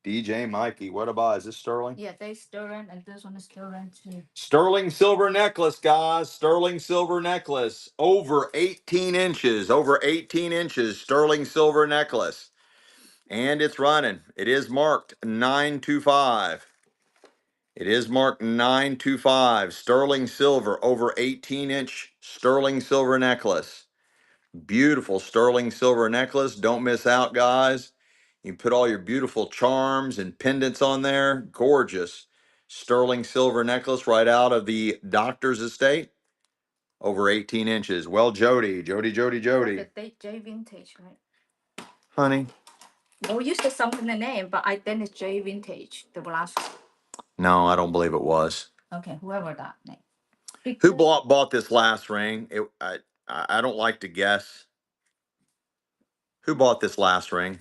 DJ Mikey, what a buy. Is this sterling? Yeah, they sterling, and this one is sterling too. Sterling silver necklace, guys. Sterling silver necklace. Over 18 inches. Over 18 inches. Sterling silver necklace. And it's running. It is marked 925. It is marked 925. Sterling silver. Over 18-inch sterling silver necklace. Beautiful sterling silver necklace. Don't miss out, guys. You can put all your beautiful charms and pendants on there. Gorgeous. sterling silver necklace right out of the Doctor's Estate. Over 18 inches. Well, Jody. The date J Vintage, right? Honey. No, you said something in the name, but I think it's J Vintage, the last one. No, I don't believe it was. Okay, whoever that name. Who bought this last ring? I don't like to guess. Who bought this last ring?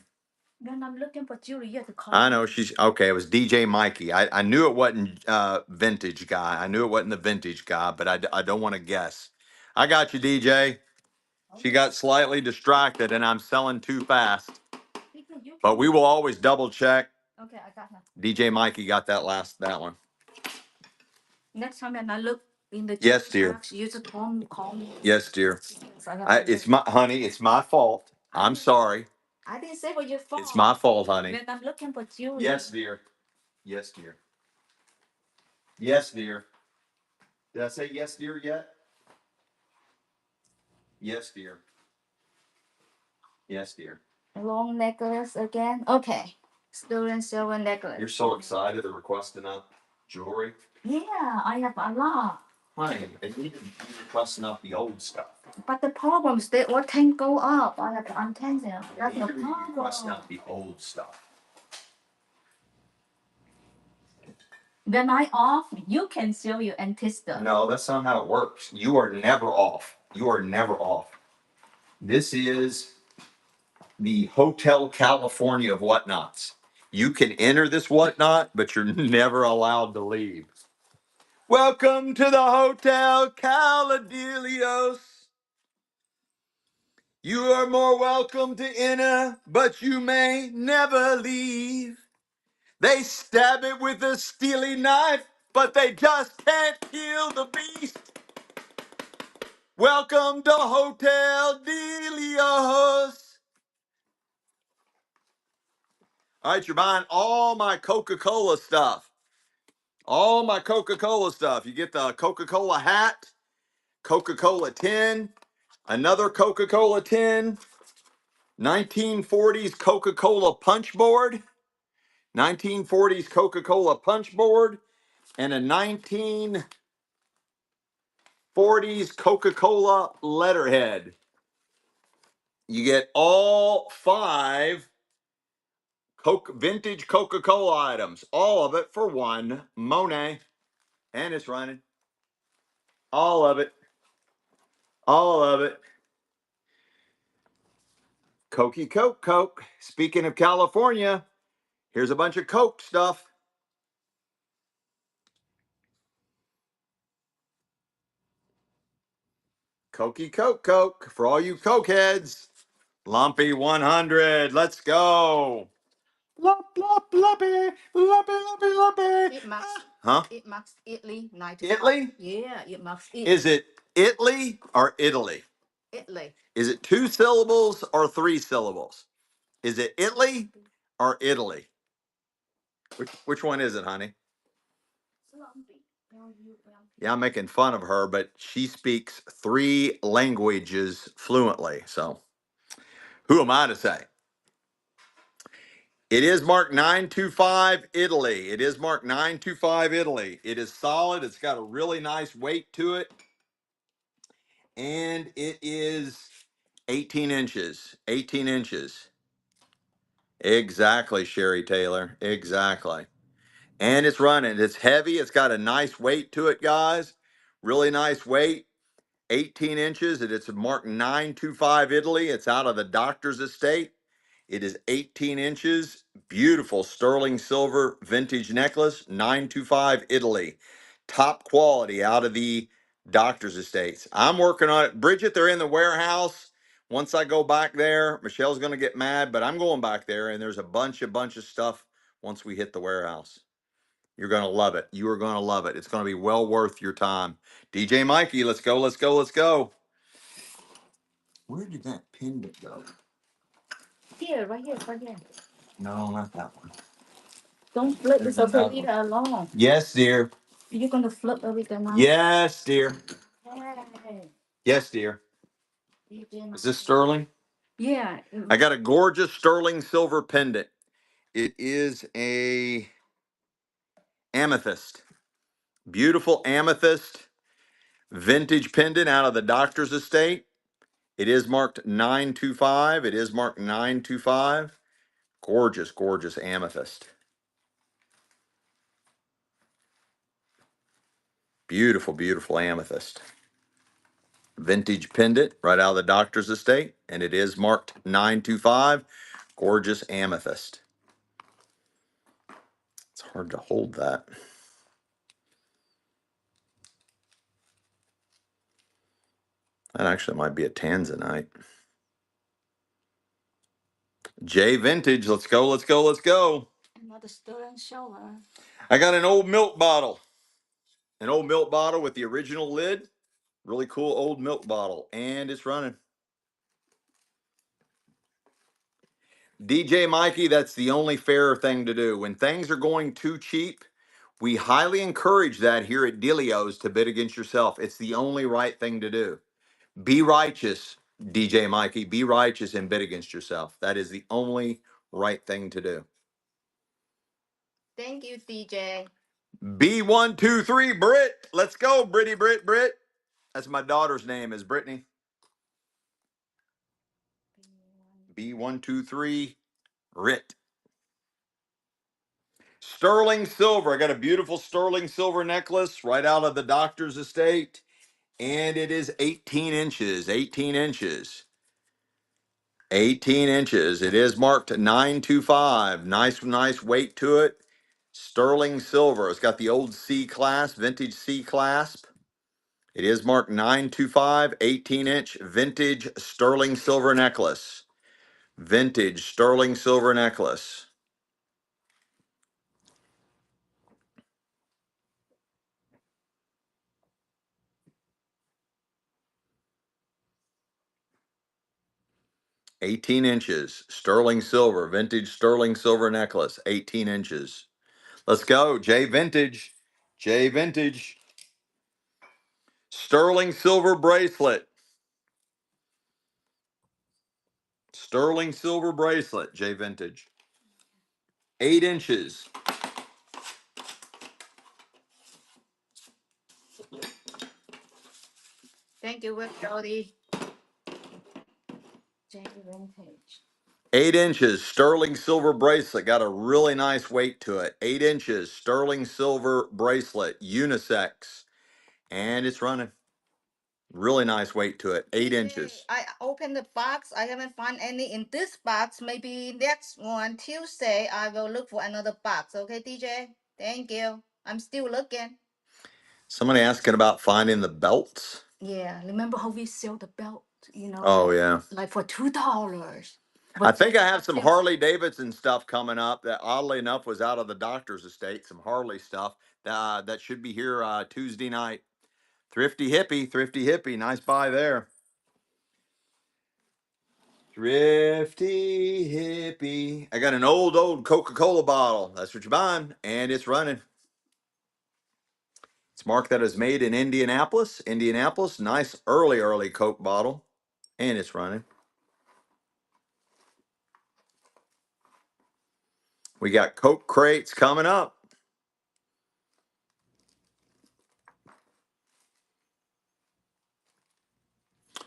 Then I'm looking for Julie. You have to call. I know she's okay. It was DJ Mikey. I knew it wasn't vintage guy. I knew it wasn't the vintage guy, but I don't want to guess. I got you, DJ. She got slightly distracted, and I'm selling too fast. But we will always double check. Okay, I got her. DJ Mikey got that one. Next time when I look in the Yes, dear. box, you just call me. Yes, dear. So It's my honey. It's my fault. I'm sorry. I didn't say what your fault. It's my fault, honey. When I'm looking for Julie. Yes, dear. Yes, dear. Yes, dear. Did I say yes, dear, yet? Yes, dear. Yes, dear. A long necklace again. Okay. Sterling silver necklace. You're so excited they're requesting up jewelry. Yeah, I have a lot. Honey, they need to be requesting up the old stuff. But the problem is they all can go up. I have to untangle them. That's They the need to be problem. requesting up the old stuff. When I off, you can sell your antique stuff. No, that's not how it works. You are never off. You are never off. This is the Hotel California of whatnots. You can enter this whatnot, but you're never allowed to leave. Welcome to the Hotel Caladelios. You are more welcome to enter, but you may never leave. They stab it with a steely knife, but they just can't kill the beast. Welcome to Hotel Delios. All right, you're buying all my Coca-Cola stuff. All my Coca-Cola stuff. You get the Coca-Cola hat, Coca-Cola tin, another Coca-Cola tin, 1940s Coca-Cola punch board, 1940s Coca-Cola punch board, and a 1940s Coca-Cola letterhead. You get all 5 vintage Coca-Cola items, all of it for one Monet, and it's running. All of it. All of it. Cokey Coke Coke. Speaking of California, here's a bunch of Coke stuff. Cokey Coke Coke for all you Coke heads. Lumpy 100. Let's go. Lump, lump, lumpy, lumpy, lumpy, lumpy. It marks. Huh? It marks Italy 90. Italy? Yeah, it marks Italy. Is it Italy or Italy? Italy. Is it 2 syllables or 3 syllables? Is it Italy or Italy? Which one is it, honey? Yeah, I'm making fun of her, but she speaks 3 languages fluently. So who am I to say? It is marked 925 Italy. It is marked 925 Italy. It is solid. It's got a really nice weight to it. And it is 18 inches. 18 inches. Exactly, Sherry Taylor. Exactly. And it's running. It's heavy. It's got a nice weight to it, guys. Really nice weight. 18 inches. It's marked 925 Italy. It's out of the Doctor's Estate. It is 18 inches. Beautiful sterling silver vintage necklace. 925 Italy. Top quality out of the Doctor's Estates. I'm working on it. Bridget, they're in the warehouse. Once I go back there, Michelle's going to get mad, but I'm going back there, and there's a bunch of stuff once we hit the warehouse. You're going to love it. You are going to love it. It's going to be well worth your time. DJ Mikey, let's go, let's go, let's go. Where did that pendant go? Here, right here, right here. No, not that one. Don't flip There's this over, another leave it alone. Yes, dear. You're gonna flip everything now. Yes, dear. Hey. Yes, dear. Is this sterling? Yeah. I got a gorgeous sterling silver pendant. It is an Amethyst. Beautiful amethyst vintage pendant out of the Doctor's Estate. It is marked 925. It is marked 925. Gorgeous, gorgeous amethyst. Beautiful, beautiful amethyst. Vintage pendant right out of the Doctor's Estate, and it is marked 925. Gorgeous amethyst. It's hard to hold that. That actually might be a tanzanite. J Vintage, let's go, let's go, let's go. Another sterling silver. I got an old milk bottle. An old milk bottle with the original lid. Really cool old milk bottle, and it's running. DJ Mikey, that's the only fair thing to do. When things are going too cheap, we highly encourage that here at Delio's to bid against yourself. It's the only right thing to do. Be righteous, DJ Mikey. Be righteous and bid against yourself. That is the only right thing to do. Thank you, DJ. B123 Brit. Let's go, Brit. That's my daughter's name is Brittany. B123 Rit. Sterling silver. I got a beautiful sterling silver necklace right out of the Doctor's Estate. And it is 18 inches. 18 inches. 18 inches. It is marked 925. Nice weight to it. Sterling silver. It's got the old C clasp, vintage C clasp. It is marked 925, 18-inch vintage sterling silver necklace. Vintage sterling silver necklace. $18 inches, sterling silver, vintage sterling silver necklace, 18 inches. Let's go, J Vintage. J Vintage. Sterling silver bracelet. Sterling silver bracelet, J Vintage. 8 inches. Thank you, Jody. J Vintage. 8 inches, sterling silver bracelet. Got a really nice weight to it. 8 inches, sterling silver bracelet, unisex. And it's running. Really nice weight to it. 8 inches. I opened the box. I haven't found any in this box. Maybe next one, Tuesday, I will look for another box. Okay, DJ? Thank you. I'm still looking. Somebody asking about finding the belts. Yeah, remember how we sell the belt? Oh, yeah. Like for $2. I think I have some Harley Davidson stuff coming up that oddly enough was out of the Doctor's Estate. Some Harley stuff that should be here Tuesday night. Thrifty hippie. Nice buy there. Thrifty hippie. I got an old Coca-Cola bottle. That's what you're buying, and it's running. It's marked that it's made in Indianapolis. Nice early Coke bottle, and it's running. We got Coke crates coming up.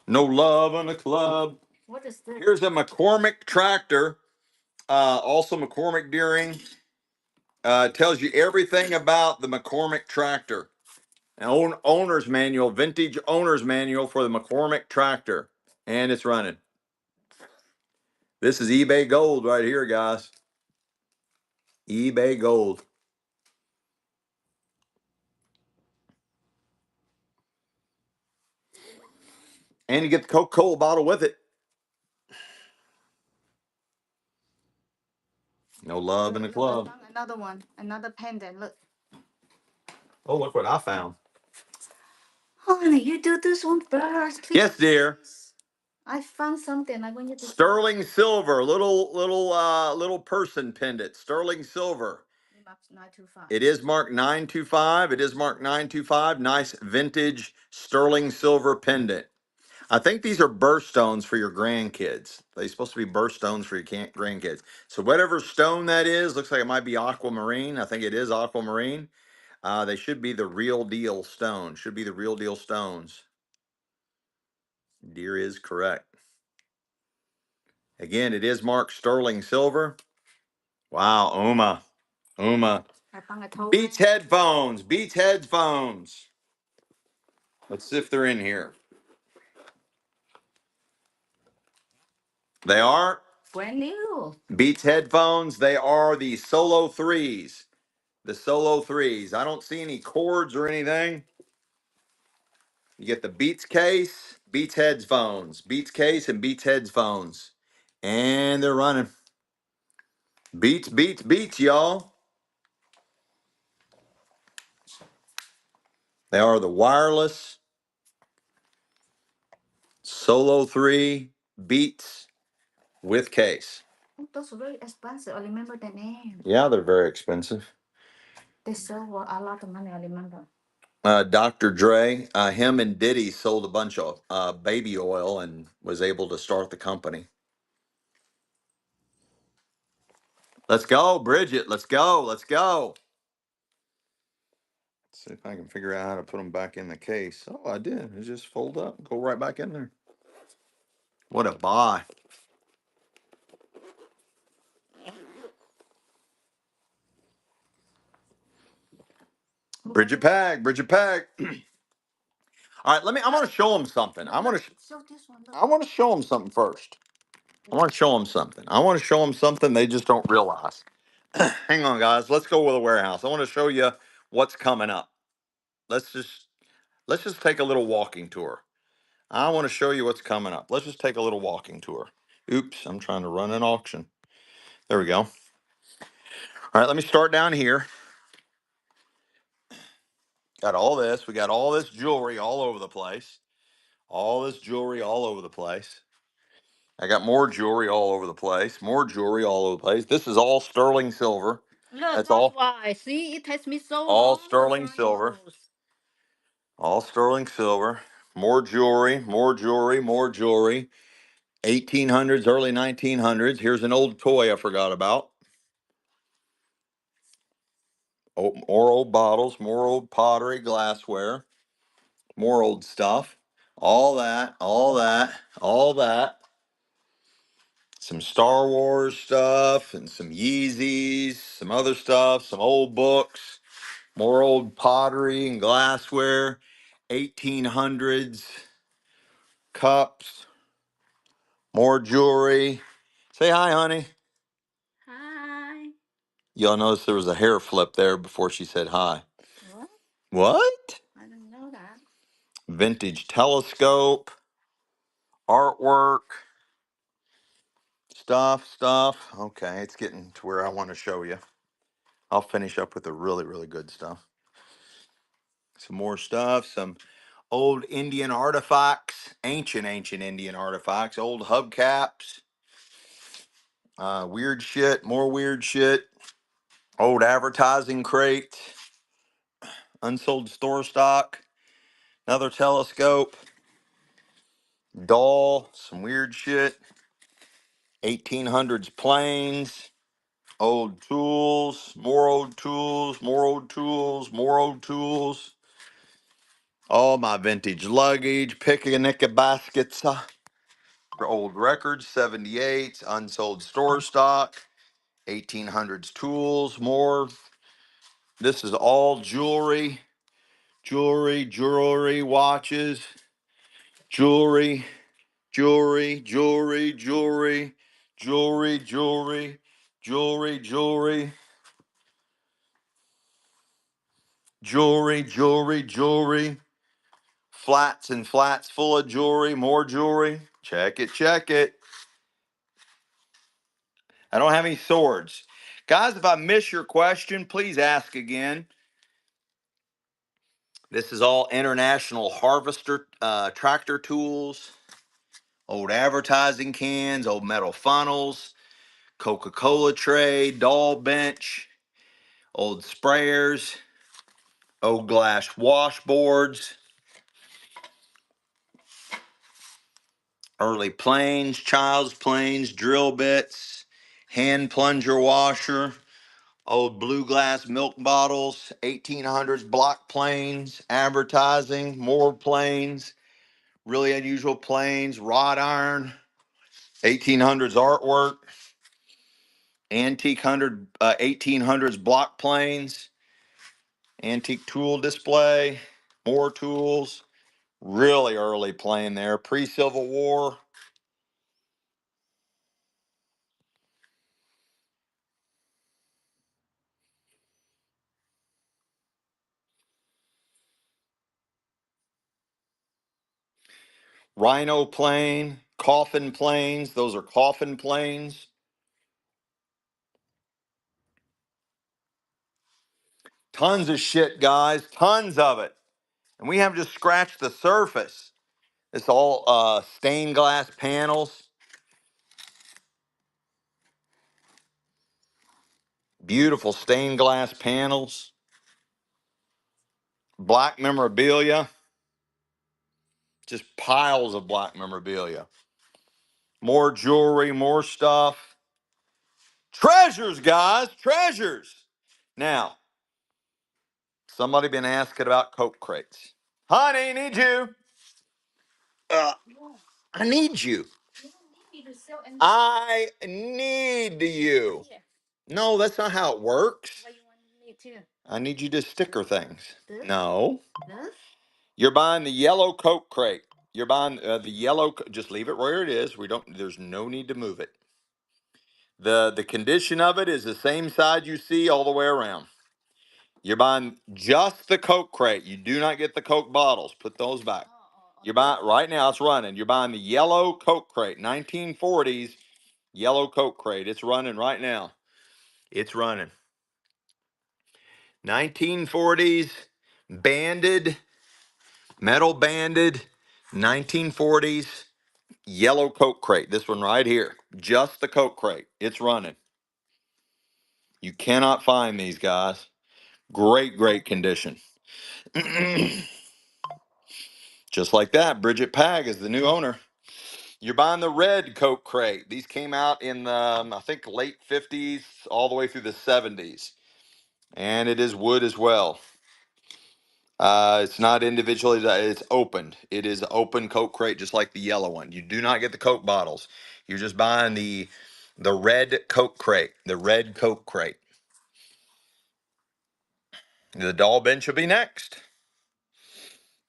No love on the club. What is this? Here's a McCormick tractor. Also McCormick Deering. Tells you everything about the McCormick tractor. An owner's manual, vintage owner's manual for the McCormick tractor. And it's running. This is eBay gold right here, guys. eBay gold. And you get the Coca-Cola bottle with it. No love in the club. Another one, another pendant. Look. Oh, look what I found. Honey, you do this one first, please. Yes, dear. I found something. I want you to. Sterling silver, little person pendant. Sterling silver. 925. It is marked 925. It is marked 925. Nice vintage sterling silver pendant. I think these are birthstones for your grandkids. They're supposed to be birthstones for your grandkids. So whatever stone that is, looks like it might be aquamarine. I think it is aquamarine. They should be the real deal stone. Should be the real deal stones. Deer is correct. Again, it is marked sterling silver. Wow, Uma. Beats headphones. Beats headphones. Let's see if they're in here. They are Brand new. Beats headphones. They are the Solo 3s. The Solo 3s. I don't see any cords or anything. You get the Beats case, Beats headphones, Beats case, and Beats headphones. And they're running. Beats, beats, beats, y'all. They are the wireless Solo 3 Beats with case. Oh, those are very expensive. I remember the name. Yeah, they're very expensive. They sell for a lot of money. I remember. Dr. Dre, him and Diddy sold a bunch of baby oil and was able to start the company. Let's go, Bridget. Let's go. Let's go. Let's see if I can figure out how to put them back in the case. Oh, I did. It just fold up, go right back in there. What a buy. Bridget Pag, Bridget Pag. All right, I want to show them something. I want to show them something first. I want to show them something. I want to show them something they just don't realize. Hang on, guys. Let's go with a warehouse. I want to show you what's coming up. Let's just take a little walking tour. I want to show you what's coming up. Let's just take a little walking tour. Oops, I'm trying to run an auction. There we go. All right, let me start down here. Got all this. We got all this jewelry all over the place. All this jewelry all over the place. I got more jewelry all over the place. More jewelry all over the place. This is all sterling silver. Look, That's all. why. See, it takes me so All long to sterling find silver. those. All sterling silver. More jewelry. More jewelry. More jewelry. 1800s, early 1900s. Here's an old toy I forgot about. Oh, more old bottles. More old pottery, glassware. More old stuff. All that. All that. All that. Some Star Wars stuff and some Yeezys, some other stuff, some old books, more old pottery and glassware, 1800s cups, more jewelry. Say hi, honey. Hi. Y'all notice there was a hair flip there before she said hi. What? What? I didn't know that. Vintage telescope, artwork, stuff. Okay, it's getting to where I want to show you. I'll finish up with the really, really good stuff. Some more stuff, some old Indian artifacts, ancient Indian artifacts, old hubcaps, weird shit, more weird shit, old advertising crates, unsold store stock, another telescope, doll, some weird shit, 1800s planes, old tools, more old tools, more old tools, more old tools, all my vintage luggage, picnic baskets, old records, 78s, unsold store stock, 1800s tools, more. This is all jewelry, watches, jewelry, jewelry, jewelry, jewelry, jewelry, jewelry, jewelry, jewelry, jewelry, jewelry, jewelry, flats and flats full of jewelry, more jewelry. Check it, check it. I don't have any swords. Guys, if I miss your question, please ask again. This is all international harvester tractor tools, old advertising cans, old metal funnels, Coca-Cola tray, doll bench, old sprayers, old glass washboards, Early planes, child's planes, drill bits, hand plunger washer, old blue glass milk bottles, 1800s block planes, advertising, more planes, really unusual planes, wrought iron, 1800s artwork, antique 1800s block planes, antique tool display, more tools, really early plane there, pre-Civil War. Rhino plane, coffin planes, those are coffin planes. Tons of shit, guys, tons of it. And we have just scratched the surface. It's all stained glass panels, beautiful stained glass panels, black memorabilia, just piles of black memorabilia. More jewelry, more stuff. Treasures, guys, treasures. Now, somebody been asking about Coke crates. Honey, need you. Uh, I need you. I need you. No, that's not how it works. I need you to sticker things. No. You're buying the yellow Coke crate. You're buying the yellow. Just leave it where it is. We don't. There's no need to move it. The condition of it is the same side you see all the way around. You're buying just the Coke crate. You do not get the Coke bottles. Put those back. You're buying right now. It's running. You're buying the yellow Coke crate, 1940s yellow Coke crate. It's running right now. It's running. 1940s banded, metal banded, 1940s yellow Coke crate. This one right here. Just the Coke crate. It's running. You cannot find these, guys. Great, great condition. Just like that, Bridget Pag is the new owner. You're buying the red Coke crate. These came out in the, I think, late 50s all the way through the 70s. And it is wood as well. It's not individually, it's opened. It is an open Coke crate, just like the yellow one. You do not get the Coke bottles. You're just buying the red Coke crate, the red Coke crate. The doll bench will be next.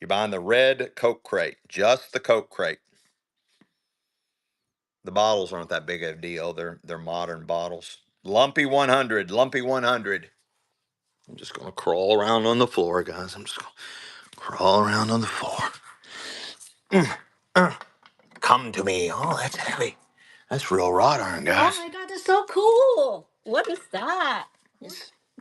You're buying the red Coke crate, just the Coke crate. The bottles aren't that big of a deal. They're modern bottles. Lumpy 100, Lumpy 100. I'm just gonna crawl around on the floor, guys. I'm just gonna crawl around on the floor. Come to me. Oh, that's heavy. That's real wrought iron, guys. Oh my god, that's so cool. What is that?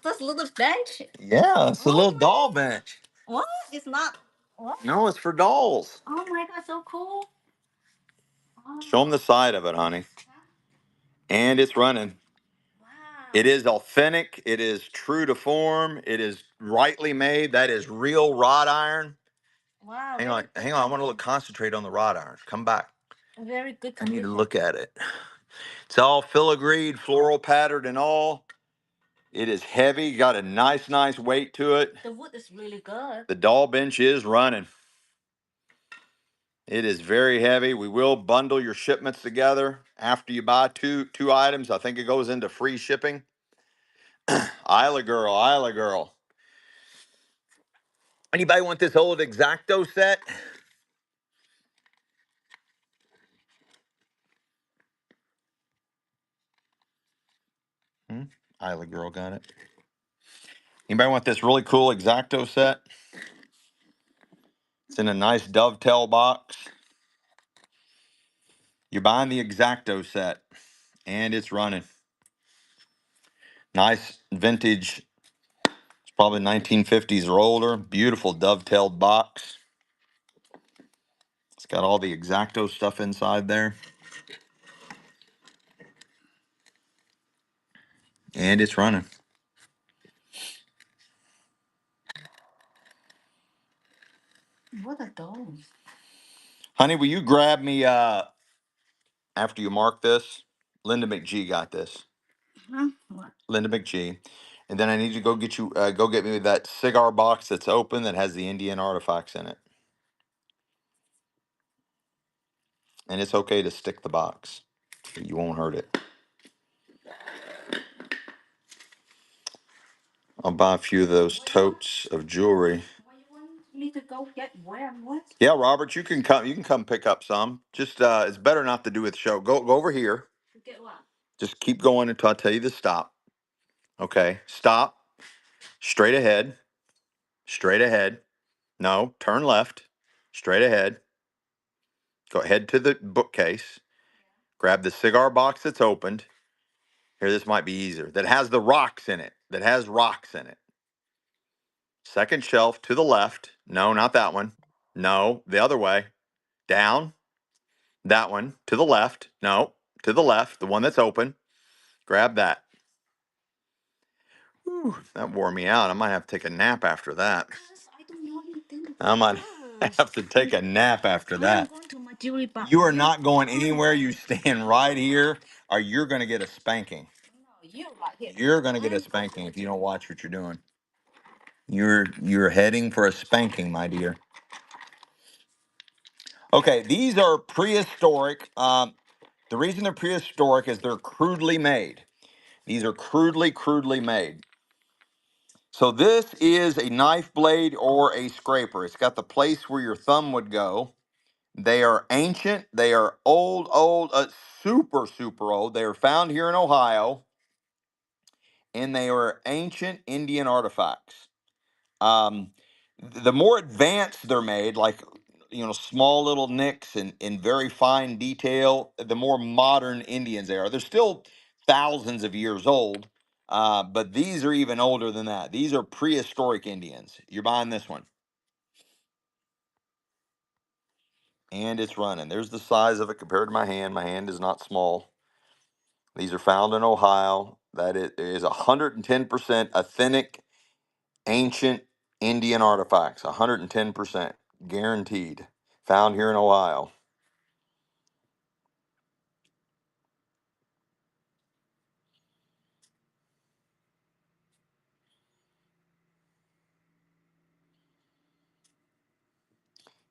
That's a little bench. Yeah, it's a little doll bench. What? It's not. What? No, it's for dolls. Oh my god, so cool. Show them the side of it, honey. And it's running. Wow. It is authentic. It is true to form. It is rightly made. That is real wrought iron. Wow. Hang on, hang on. I want to concentrate on the wrought iron. Come back. Very good I need condition. to look at it. It's all filigreed, floral patterned, and all. It is heavy. Got a nice, nice weight to it. The wood is really good. The doll bench is running. It is very heavy. We will bundle your shipments together after you buy two items. I think it goes into free shipping. Isla girl, Isla girl. Anybody want this old Exacto set? Isla girl got it. Anybody want this really cool Exacto set? It's in a nice dovetail box. You're buying the Exacto set, and it's running. Nice vintage. It's probably 1950s or older. Beautiful dovetailed box. It's got all the Exacto stuff inside there. And it's running. What are those? Honey, will you grab me after you mark this, Linda McGee got this. Huh? What? Linda McGee. And then I need you to go get me that cigar box that's open that has the Indian artifacts in it. And it's okay to stick the box. You won't hurt it. I'll buy a few of those totes of jewelry. What you want me to go get where? What? Yeah, Robert, you can come. You can come pick up some. Just it's better not to do with show. Go over here. To get what? Just keep going until I tell you to stop. Okay, stop. Straight ahead. Straight ahead. No, turn left. Straight ahead. Go ahead to the bookcase. Grab the cigar box that's opened. Here, this might be easier. That has the rocks in it. That has rocks in it. Second shelf to the left. No, not that one. No, the other way. Down. That one. To the left. No, to the left. The one that's open. Grab that. Whew, that wore me out. I might have to take a nap after that. I don't know anything I might about have to take a nap after I'm that. going to my jewelry box. You are not going anywhere. You stand right here, or you're going to get a spanking. No, you're right here. You're going to get a spanking if you don't watch what you're doing. You're heading for a spanking, my dear. Okay, these are prehistoric. The reason they're prehistoric is they're crudely made. These are crudely made. So this is a knife blade or a scraper. It's got the place where your thumb would go. They are ancient. They are old, super old. They are found here in Ohio, and they are ancient Indian artifacts. The more advanced they're made, like small little nicks and in very fine detail, the more modern Indians they are. They're still thousands of years old, but these are even older than that. These are prehistoric Indians. You're buying this one, and it's running. There's the size of it compared to my hand. My hand is not small. These are found in Ohio. That it is 110% authentic, ancient Indian artifacts. 110% guaranteed. Found here in Ohio.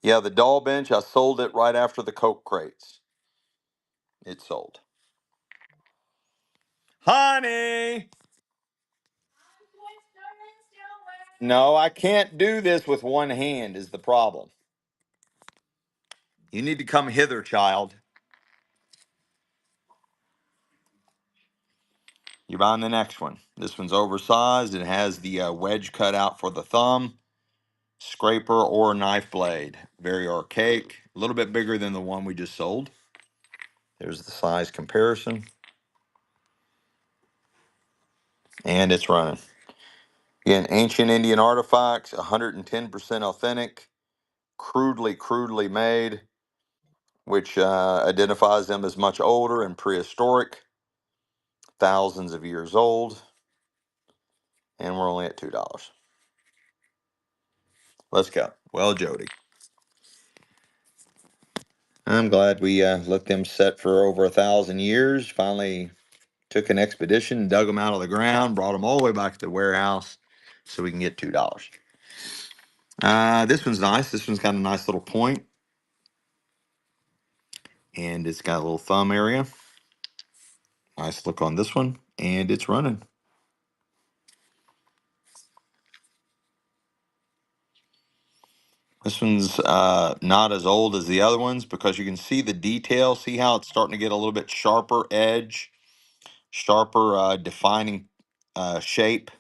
Yeah, the doll bench, I sold it right after the Coke crates. It sold. Honey! No, I can't do this with one hand, is the problem. You need to come hither, child. You're buying the next one. This one's oversized. It has the wedge cut out for the thumb, scraper, or knife blade. Very archaic. A little bit bigger than the one we just sold. There's the size comparison. And it's running. Again, ancient Indian artifacts, 110% authentic, crudely made, which identifies them as much older and prehistoric, thousands of years old, and we're only at $2. Let's go. Well, Jody, I'm glad we let them set for over 1,000 years. Finally took an expedition, dug them out of the ground, brought them all the way back to the warehouse so we can get $2. This one's nice. This one's got a nice little point, and it's got a little thumb area. Nice look on this one, and it's running. This one's not as old as the other ones because you can see the detail. See how it's starting to get a little bit sharper edge, sharper defining shape.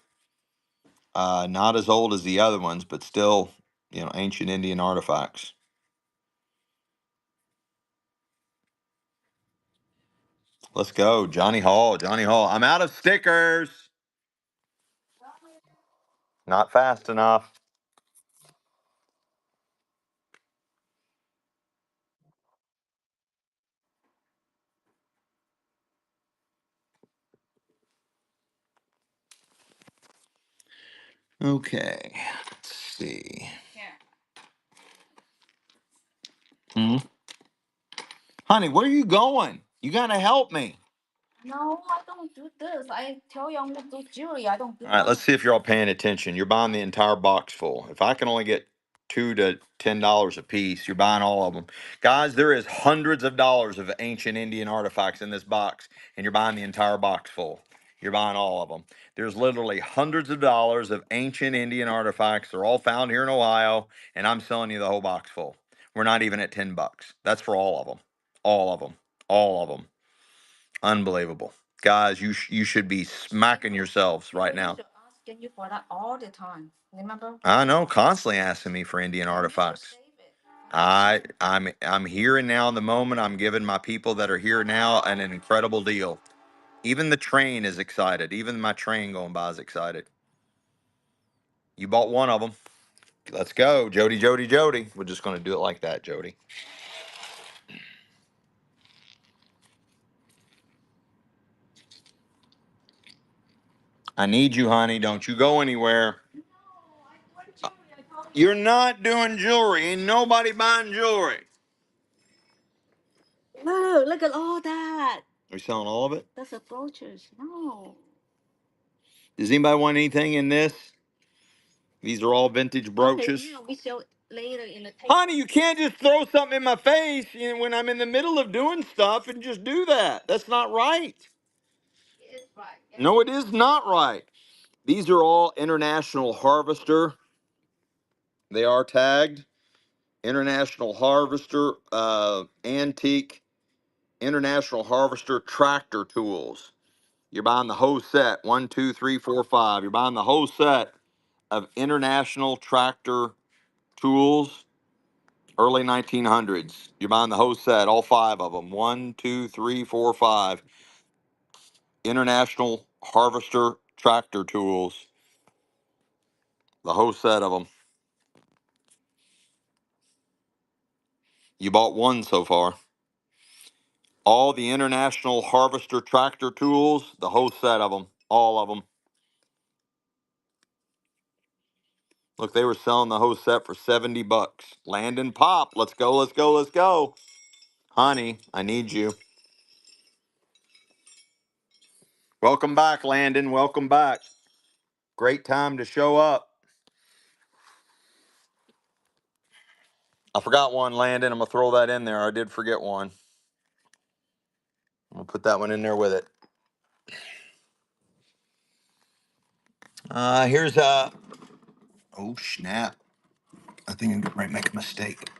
Not as old as the other ones, but still, ancient Indian artifacts. Let's go, Johnny Hall. Johnny Hall. I'm out of stickers. Not fast enough. Okay. Let's see. Hmm? Honey, where are you going? You gotta help me. No, I don't do this. I tell you I'm gonna do jewelry. I don't do All right, let's that. see if you're all paying attention. You're buying the entire box full. If I can only get $2 to $10 a piece, you're buying all of them. Guys, there is hundreds of dollars of ancient Indian artifacts in this box, and you're buying the entire box full. You're buying all of them. There's literally hundreds of dollars of ancient Indian artifacts. They're all found here in Ohio, and I'm selling you the whole box full. We're not even at $10. That's for all of them. All of them. All of them. Unbelievable. Guys, you should be smacking yourselves right now. Asking you for that all the time. Remember? I know, constantly asking me for Indian artifacts. I'm here and now in the moment. I'm giving my people that are here now an incredible deal. Even the train is excited. Even my train going by is excited. You bought one of them. Let's go, Jody, Jody, Jody. We're just going to do it like that, Jody. I need you, honey. Don't you go anywhere. You're not doing jewelry. Ain't nobody buying jewelry. Look at all that. Are you selling all of it? That's a brooches. No. Does anybody want anything in this? These are all vintage brooches. Okay, we sell later in the table. Honey, you can't just throw something in my face when I'm in the middle of doing stuff and just do that. That's not right. It's right. Yeah. No, it is not right. These are all International Harvester. They are tagged. International Harvester, antique, International Harvester tractor tools. You're buying the whole set. 1, 2, 3, 4, 5. You're buying the whole set of International tractor tools. Early 1900s. You're buying the whole set, all 5 of them. 1, 2, 3, 4, 5. International Harvester tractor tools. The whole set of them. You bought one so far. All the International Harvester tractor tools, the whole set of them. All of them. Look, they were selling the whole set for $70. Landon Pop, let's go, let's go, let's go. Honey, I need you. Welcome back, Landon. Welcome back. Great time to show up. I forgot one, Landon. I'm going to throw that in there. I did forget one. I'm going to put that one in there with it. Here's oh, snap. I think I might make a mistake.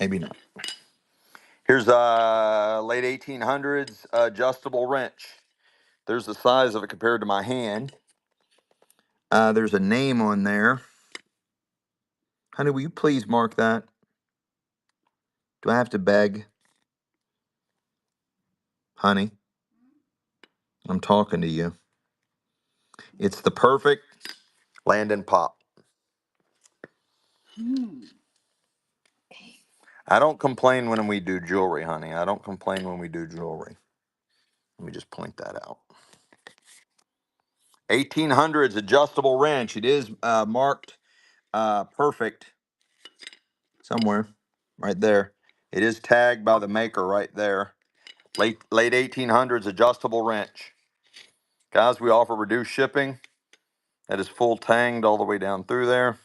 Maybe not. Here's late 1800s adjustable wrench. There's the size of it compared to my hand. There's a name on there. Honey, will you please mark that? Do I have to beg? Honey, I'm talking to you. It's the perfect Landon Pop. I don't complain when we do jewelry, honey. I don't complain when we do jewelry. Let me just point that out. 1800s adjustable wrench. It is marked perfect somewhere right there. It is tagged by the maker right there. Late 1800s adjustable wrench. Guys, we offer reduced shipping. That is full tanged all the way down through there.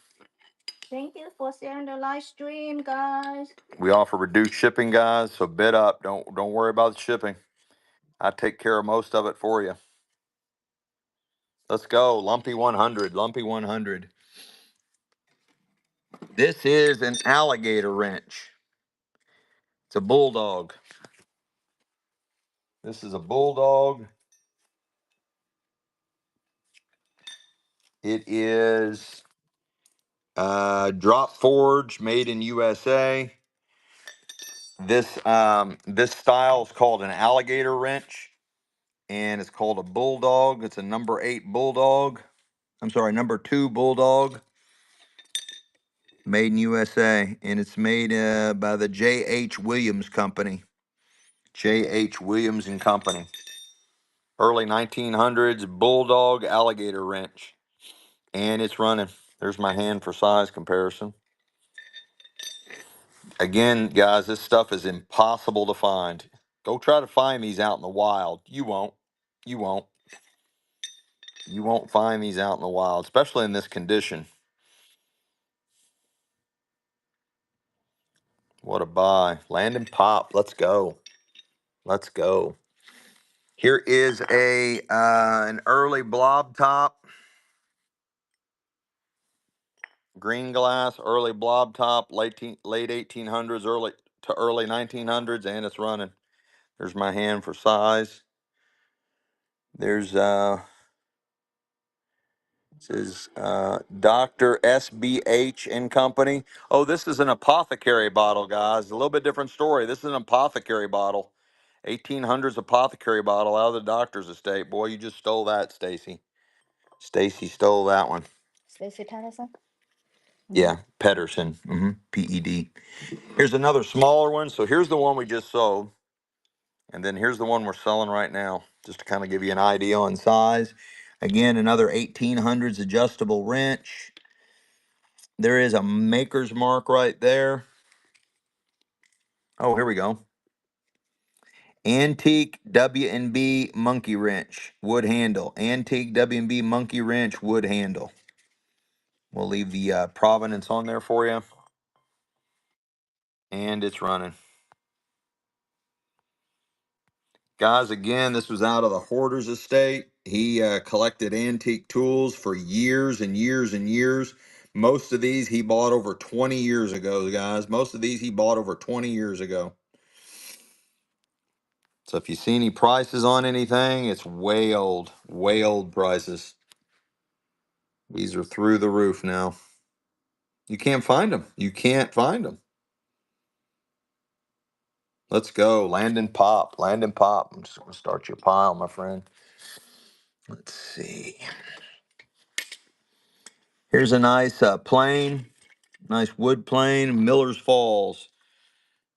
Thank you for sharing the live stream, guys. We offer reduced shipping, guys, so bid up. Don't worry about the shipping. I take care of most of it for you. Let's go. Lumpy 100. Lumpy 100. This is an alligator wrench. It's a bulldog. This is a bulldog. It is drop forge, made in USA. This style is called an alligator wrench, and it's called a bulldog. It's a number 8 bulldog. I'm sorry, number 2 bulldog, made in USA, and it's made by the J.H. Williams Company. J.H. Williams and Company. Early 1900s bulldog alligator wrench, and it's running. There's my hand for size comparison. Again, guys, this stuff is impossible to find. Go try to find these out in the wild. You won't. You won't. You won't find these out in the wild, especially in this condition. What a buy. Land and pop. Let's go. Let's go. Here is an early blob top. Green glass, early blob top, late 1800s, early 1900s, and it's running. There's my hand for size. There's this is Dr. SBH and Company. Oh, this is an apothecary bottle, guys. A little bit different story. This is an apothecary bottle. 1800s apothecary bottle out of the doctor's estate. Boy, you just stole that, Stacy. Stacy stole that one. Stacy Patterson. Yeah, Pedersen. PED. Here's another smaller one. So here's the one we just sold. And then here's the one we're selling right now, just to kind of give you an idea on size. Again, another 1800s adjustable wrench. There is a maker's mark right there. Oh, here we go. Antique W&B monkey wrench, wood handle. Antique W&B monkey wrench, wood handle. We'll leave the provenance on there for you. And it's running. Guys, again, this was out of the Hoarders Estate. He collected antique tools for years and years and years. Most of these he bought over 20 years ago, guys. Most of these he bought over 20 years ago. So if you see any prices on anything, it's way old prices. These are through the roof now. You can't find them. You can't find them. Let's go. Land and pop. Land and pop. I'm just going to start your pile, my friend. Let's see. Here's a nice plane. Nice wood plane. Miller's Falls.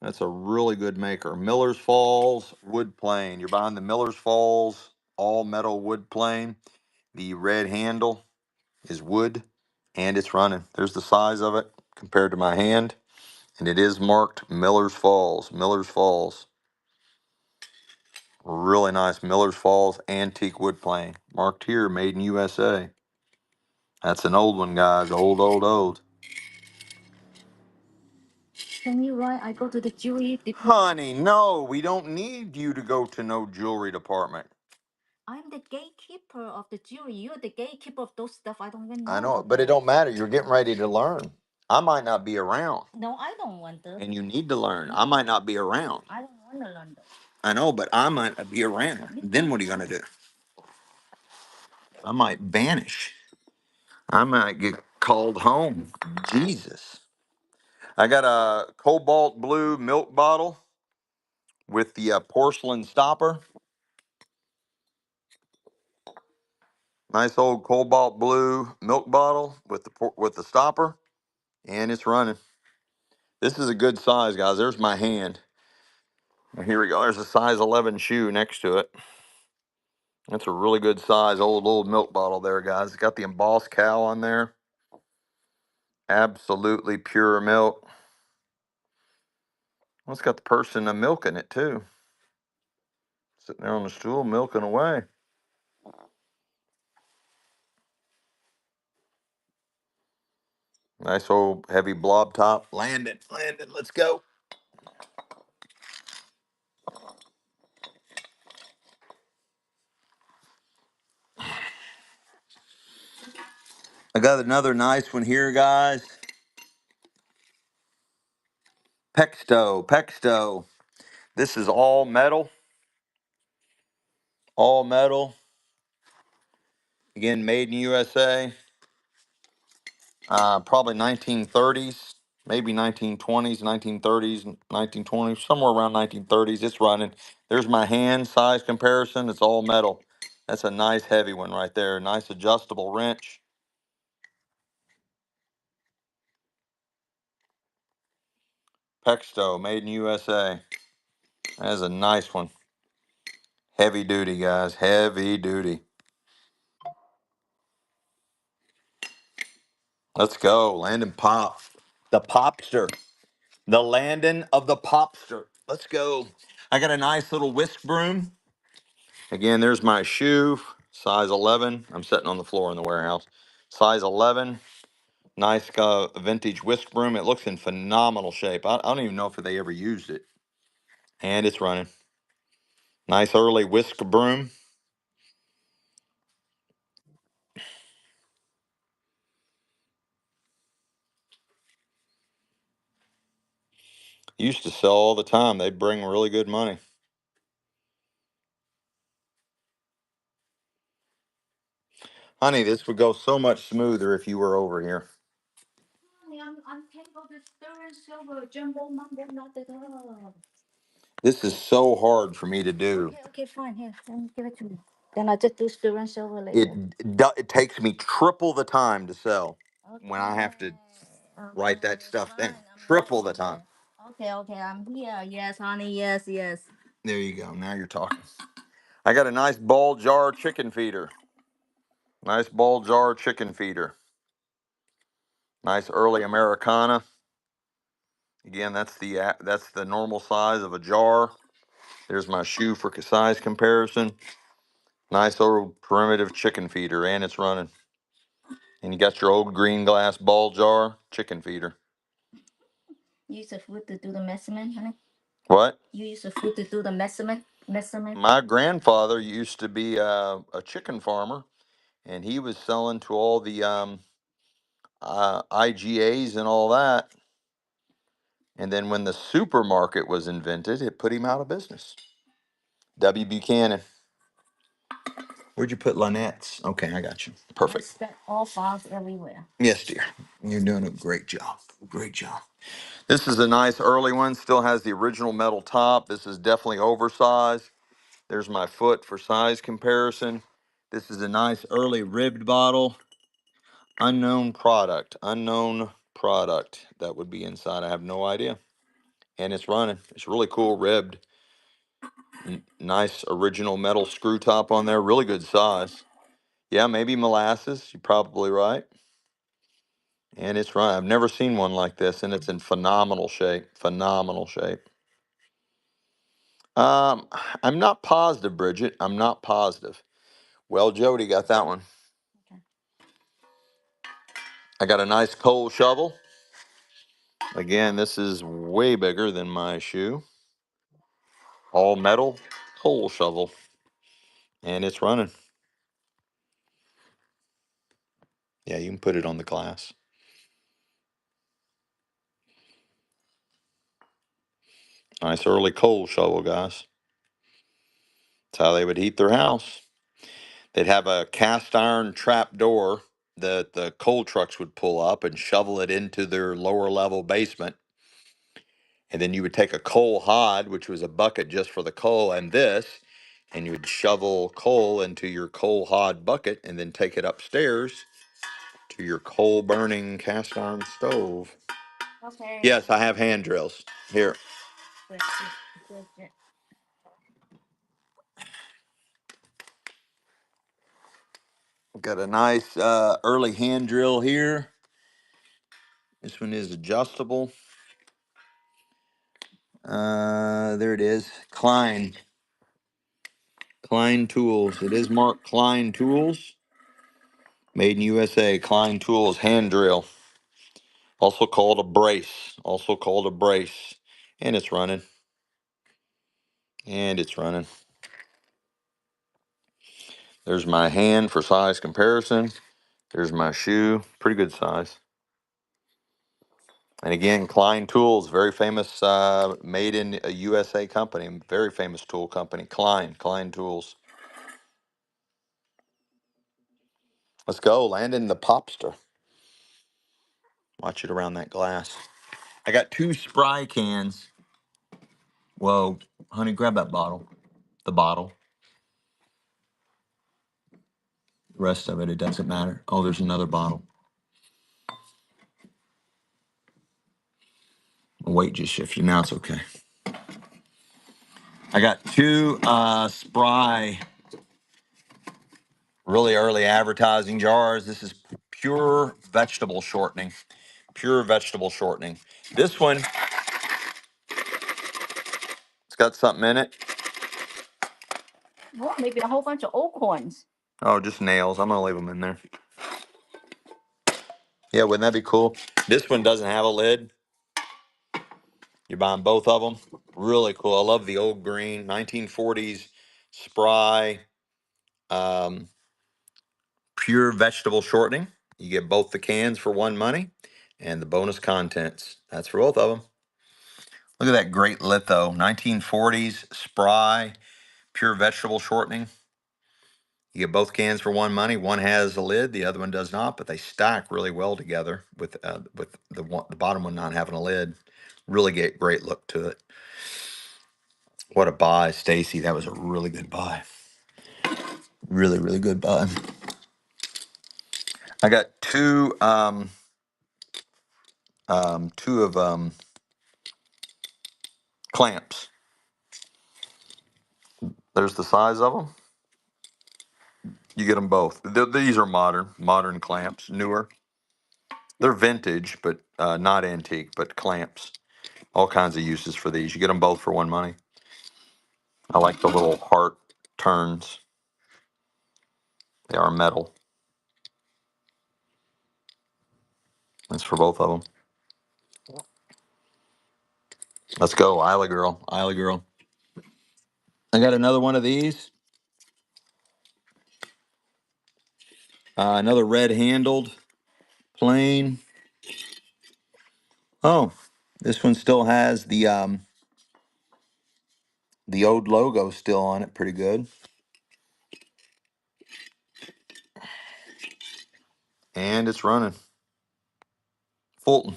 That's a really good maker. Miller's Falls wood plane. You're buying the Miller's Falls all metal wood plane. The red handle is wood and it's running. There's the size of it compared to my hand. And it is marked Miller's Falls. Miller's Falls. Really nice Miller's Falls antique wood plane. Marked here, made in USA. That's an old one, guys. Old, old, old. Can you write? I go to the jewelry department. Honey, no, we don't need you to go to no jewelry department. I'm the gatekeeper of the jewelry. You're the gatekeeper of those stuff. I don't even know. I know, about but it that. don't matter. You're getting ready to learn. I might not be around. No, I don't want to. And you need to learn. I might not be around. I don't want to learn. I know, but I might not be around. Then what are you going to do? I might vanish. I might get called home. Jesus. I got a cobalt blue milk bottle with the porcelain stopper. Nice old cobalt blue milk bottle with the stopper, and it's running. This is a good size, guys. There's my hand. Here we go. There's a size 11 shoe next to it. That's a really good size old milk bottle there, guys. It's got the embossed cow on there. Absolutely pure milk. Well, it's got the person milking it too. Sitting there on the stool milking away. Nice old heavy blob top. Landon, let's go. I got another nice one here, guys. Pexto. This is all metal. All metal. Again, made in USA. Probably 1930s, maybe 1920s, 1930s, 1920s, somewhere around 1930s. It's running. There's my hand size comparison. It's all metal. That's a nice heavy one right there. Nice adjustable wrench. Pexto, made in USA. That is a nice one. Heavy duty, guys. Heavy duty. Let's go. Landon Pop. The Popster. The Landon of the Popster. Let's go. I got a nice little whisk broom. Again, there's my shoe, size 11. I'm sitting on the floor in the warehouse. Size 11. Nice vintage whisk broom. It looks in phenomenal shape. I don't even know if they ever used it. And it's running. Nice early whisk broom. Used to sell all the time. They bring really good money. Honey, this would go so much smoother if you were over here. Honey, I'm table the sterling silver jumbo number not at all. This is so hard for me to do. Okay, okay, fine. Here, let me give it to me. Then I just do sterling silver It later. it takes me triple the time to sell when I have to Okay, write okay, that it's stuff down. fine. I'm Triple the listening. time. Okay, okay, I'm here. Yes, honey. Yes, yes. There you go. Now you're talking. I got a nice ball jar chicken feeder. Nice ball jar chicken feeder. Nice early Americana. Again, that's the normal size of a jar. There's my shoe for size comparison. Nice old primitive chicken feeder, and it's running. And you got your old green glass ball jar chicken feeder. You use the food to do the measurement, honey? What? You use the food to do the measurement? Measurement? My grandfather used to be a chicken farmer, and he was selling to all the IGAs and all that. And then when the supermarket was invented, it put him out of business. W. Buchanan. Where'd you put Lynette's? Okay, I got you. Perfect. Spread all files everywhere. Yes, dear. You're doing a great job. Great job. This is a nice early one. Still has the original metal top. This is definitely oversized. There's my foot for size comparison. This is a nice early ribbed bottle. Unknown product. Unknown product that would be inside. I have no idea. And it's running. It's really cool ribbed. Nice original metal screw top on there. Really good size. Yeah, maybe molasses. You're probably right. And it's running. I've never seen one like this, and it's in phenomenal shape. Phenomenal shape. Um, I'm not positive, Bridget. I'm not positive. Well, Jody got that one. Okay. I got a nice coal shovel. Again, this is way bigger than my shoe. All metal coal shovel. And it's running. Yeah, you can put it on the glass. Nice early coal shovel, guys. That's how they would heat their house. They'd have a cast iron trap door that the coal trucks would pull up and shovel it into their lower level basement. And then you would take a coal hod, which was a bucket just for the coal, and this, and you would shovel coal into your coal hod bucket and then take it upstairs to your coal burning cast iron stove. Okay. Yes, I have hand drills. Here. Good, good, good. Got a nice early hand drill here. This one is adjustable. There it is. Klein. Klein Tools. It is marked Klein Tools. Made in USA. Klein Tools hand drill. Also called a brace. Also called a brace. And it's running. And it's running. There's my hand for size comparison. There's my shoe. Pretty good size. And again, Klein Tools, very famous, made in a USA company, very famous tool company, Klein Tools. Let's go, Landon the Popster. Watch it around that glass. I got 2 Spry cans. Whoa, honey, grab that bottle. The bottle. The rest of it, it doesn't matter. Oh, there's another bottle. The weight just shifted. Now it's okay. I got 2 Spry really early advertising jars. This is pure vegetable shortening. Pure vegetable shortening. This one, it's got something in it. Well, maybe a whole bunch of old coins. Oh, just nails. I'm gonna leave them in there. Yeah, wouldn't that be cool? This one doesn't have a lid. You're buying both of them. Really cool. I love the old green 1940s spry pure vegetable shortening. You get both the cans for one money and the bonus contents. That's for both of them. Look at that great litho. 1940s spry pure vegetable shortening. You get both cans for one money. One has a lid, the other one does not, but they stack really well together with the bottom one not having a lid. Really get great look to it. What a buy, Stacy. That was a really good buy. Really, really good buy. I got two of clamps. There's the size of them. You get them both. These are modern clamps, newer. They're vintage, but not antique, but clamps. All kinds of uses for these. You get them both for one money. I like the little heart turns. They are metal. That's for both of them. Let's go, Isla girl. Isla girl. I got another one of these. Another red handled, plain. Oh, this one still has the old logo still on it. Pretty good. And it's running. Fulton.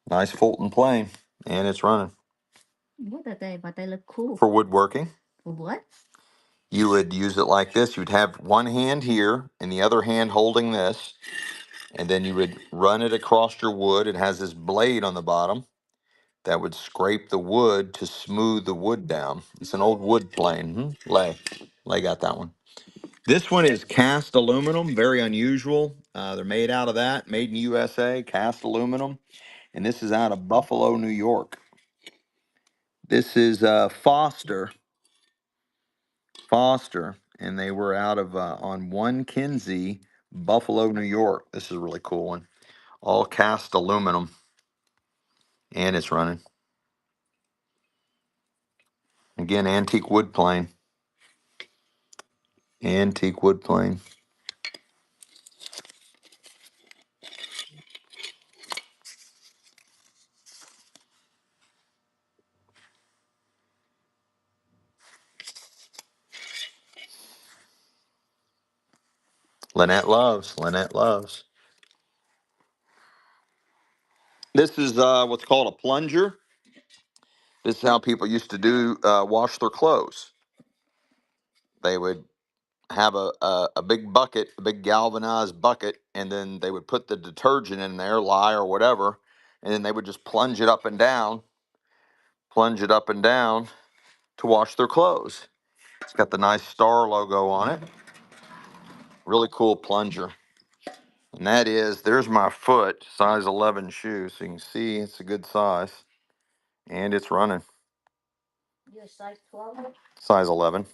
Nice Fulton plane. And it's running. What are they? But they look cool. For woodworking. For what? You would use it like this. You would have one hand here and the other hand holding this. And then you would run it across your wood. It has this blade on the bottom that would scrape the wood to smooth the wood down. It's an old wood plane. Lay got that one. This one is cast aluminum, very unusual. They're made out of that, made in USA, cast aluminum. And this is out of Buffalo, New York. This is Foster, and they were out of on 1 Kinsey, Buffalo, New York. This is a really cool one. All cast aluminum, and it's running. Again, antique wood plane. Antique wood plane. Lynette loves. Lynette loves. This is what's called a plunger. This is how people used to do wash their clothes. They would have a big bucket, a big galvanized bucket, and then they would put the detergent in there, lye or whatever, and then they would just plunge it up and down to wash their clothes. It's got the nice star logo on it. Really cool plunger. And that is, there's my foot, size 11 shoe. So you can see it's a good size. And it's running. You're size 12? Size 11.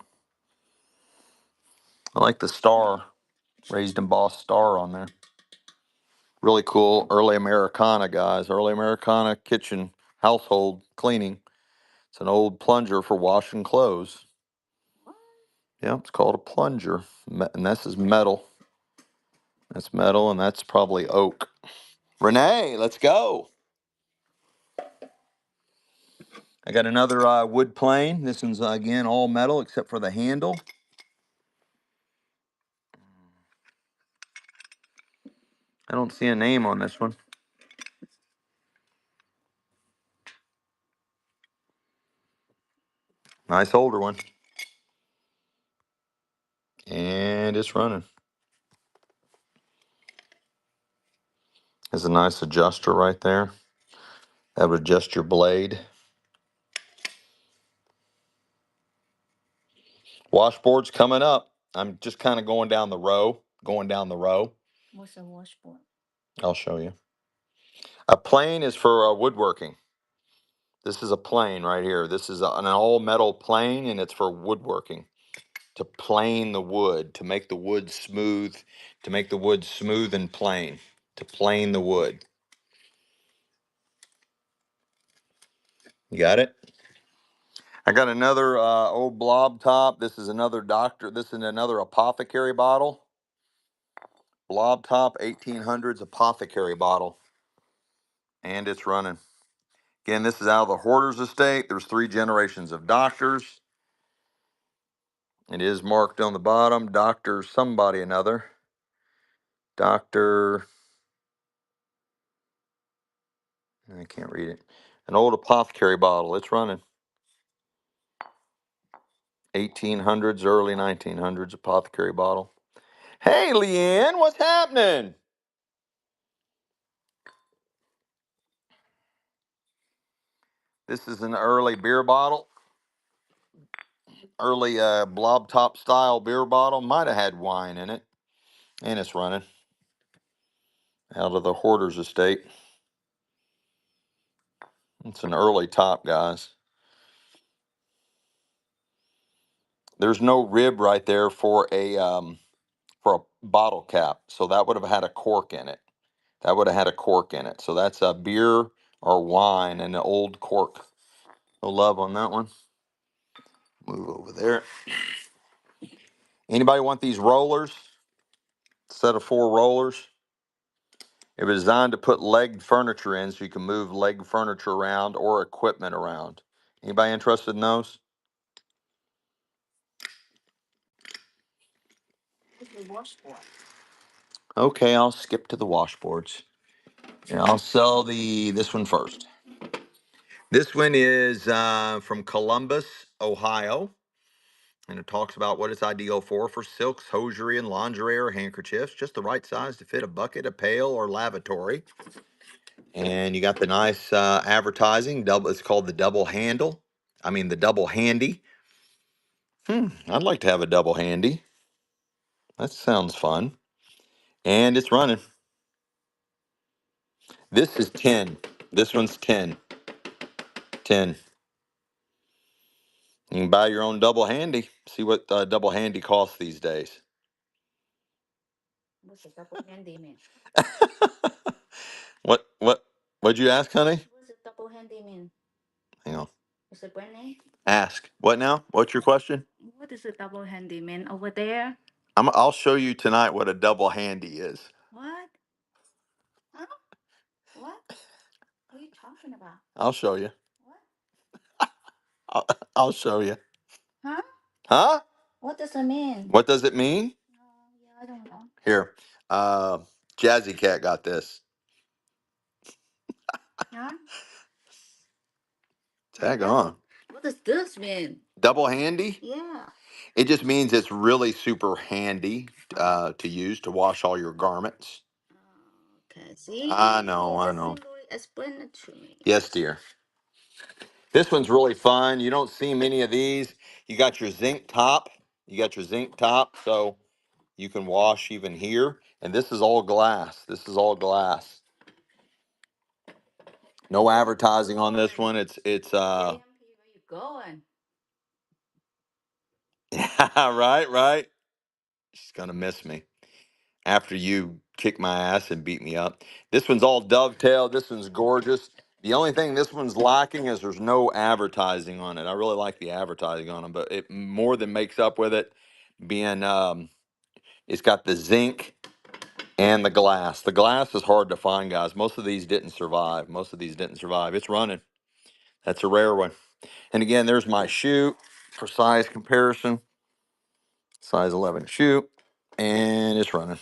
I like the star, raised embossed star on there. Really cool. Early Americana, guys. Early Americana kitchen household cleaning. It's an old plunger for washing clothes. Yeah, it's called a plunger. And this is metal. That's metal, and that's probably oak. Renee, let's go. I got another wood plane. This one's, again, all metal except for the handle. I don't see a name on this one. Nice older one. And it's running. There's a nice adjuster right there. That would adjust your blade. Washboard's coming up. I'm just kind of going down the row. What's a washboard? I'll show you. A plane is for woodworking. This is a plane right here. This is an all metal plane, and it's for woodworking, to plane the wood, to make the wood smooth, and plain, to plane the wood. You got it? I got another old blob top. This is another doctor. This is another apothecary bottle. Blob top 1800s apothecary bottle. And it's running. Again, this is out of the Hoarders Estate. There's 3 generations of doctors. It is marked on the bottom, Dr. somebody another. Dr. I can't read it. An old apothecary bottle. It's running. 1800s, early 1900s apothecary bottle. Hey, Leanne, what's happening? This is an early beer bottle. Early blob top style beer bottle. Might have had wine in it. And it's running. Out of the Hoarders Estate. It's an early top, guys. There's no rib right there for a bottle cap, so that would have had a cork in it. So that's a beer or wine and an old cork. No love on that one. Move over there. Anybody want these rollers? Set of 4 rollers. It was designed to put legged furniture in, so you can move leg furniture around or equipment around. Anybody interested in those? Okay, I'll skip to the washboards. And I'll sell this one first. This one is from Columbus, Ohio. And it talks about what it's ideal for silks, hosiery, and lingerie or handkerchiefs. Just the right size to fit a bucket, a pail, or lavatory. And you got the nice advertising. It's called the double handle. The double handy. I'd like to have a double handy. That sounds fun. And it's running. This is 10. This one's 10. 10. You can buy your own double handy. See what double handy costs these days. What's a double handy mean? What'd you ask, honey? What's a double handy mean? Hang on. Is it brand name? Ask. What now? What's your question? What is a double handy mean over there? I'll show you tonight what a double handy is. What? Huh? What? What are you talking about? I'll show you. What? I'll show you. Huh? Huh? What does it mean? What does it mean? Yeah, I don't know. Here. Jazzy Cat got this. Huh? Tag on. What does this mean? Double handy? Yeah. It just means it's really super handy to use to wash all your garments. Okay, see? I know. Simply explain it to me. Yes, dear. This one's really fun. You don't see many of these. You got your zinc top. So you can wash even here. And this is all glass. No advertising on this one. It's Where you going? right. She's gonna miss me after you kick my ass and beat me up. This one's all dovetail. This one's gorgeous. The only thing this one's lacking is there's no advertising on it. I really like the advertising on them, but it more than makes up with it. Being it's got the zinc and the glass. The glass is hard to find, guys. Most of these didn't survive. It's running. That's a rare one. And again, there's my shoe for size comparison. Size 11 shoe. And it's running.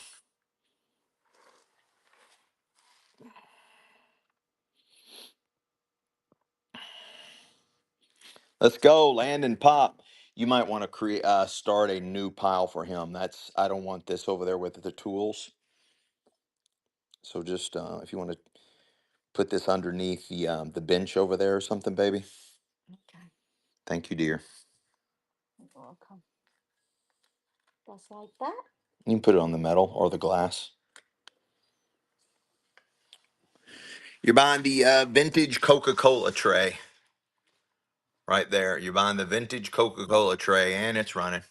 Let's go, Landon Pop. You might want to start a new pile for him. I don't want this over there with the tools. So just if you want to put this underneath the bench over there or something, baby. Okay. Thank you, dear. You're welcome. Just like that. You can put it on the metal or the glass. You're buying the vintage Coca-Cola tray. right there. You're buying the vintage Coca-Cola tray, and it's running.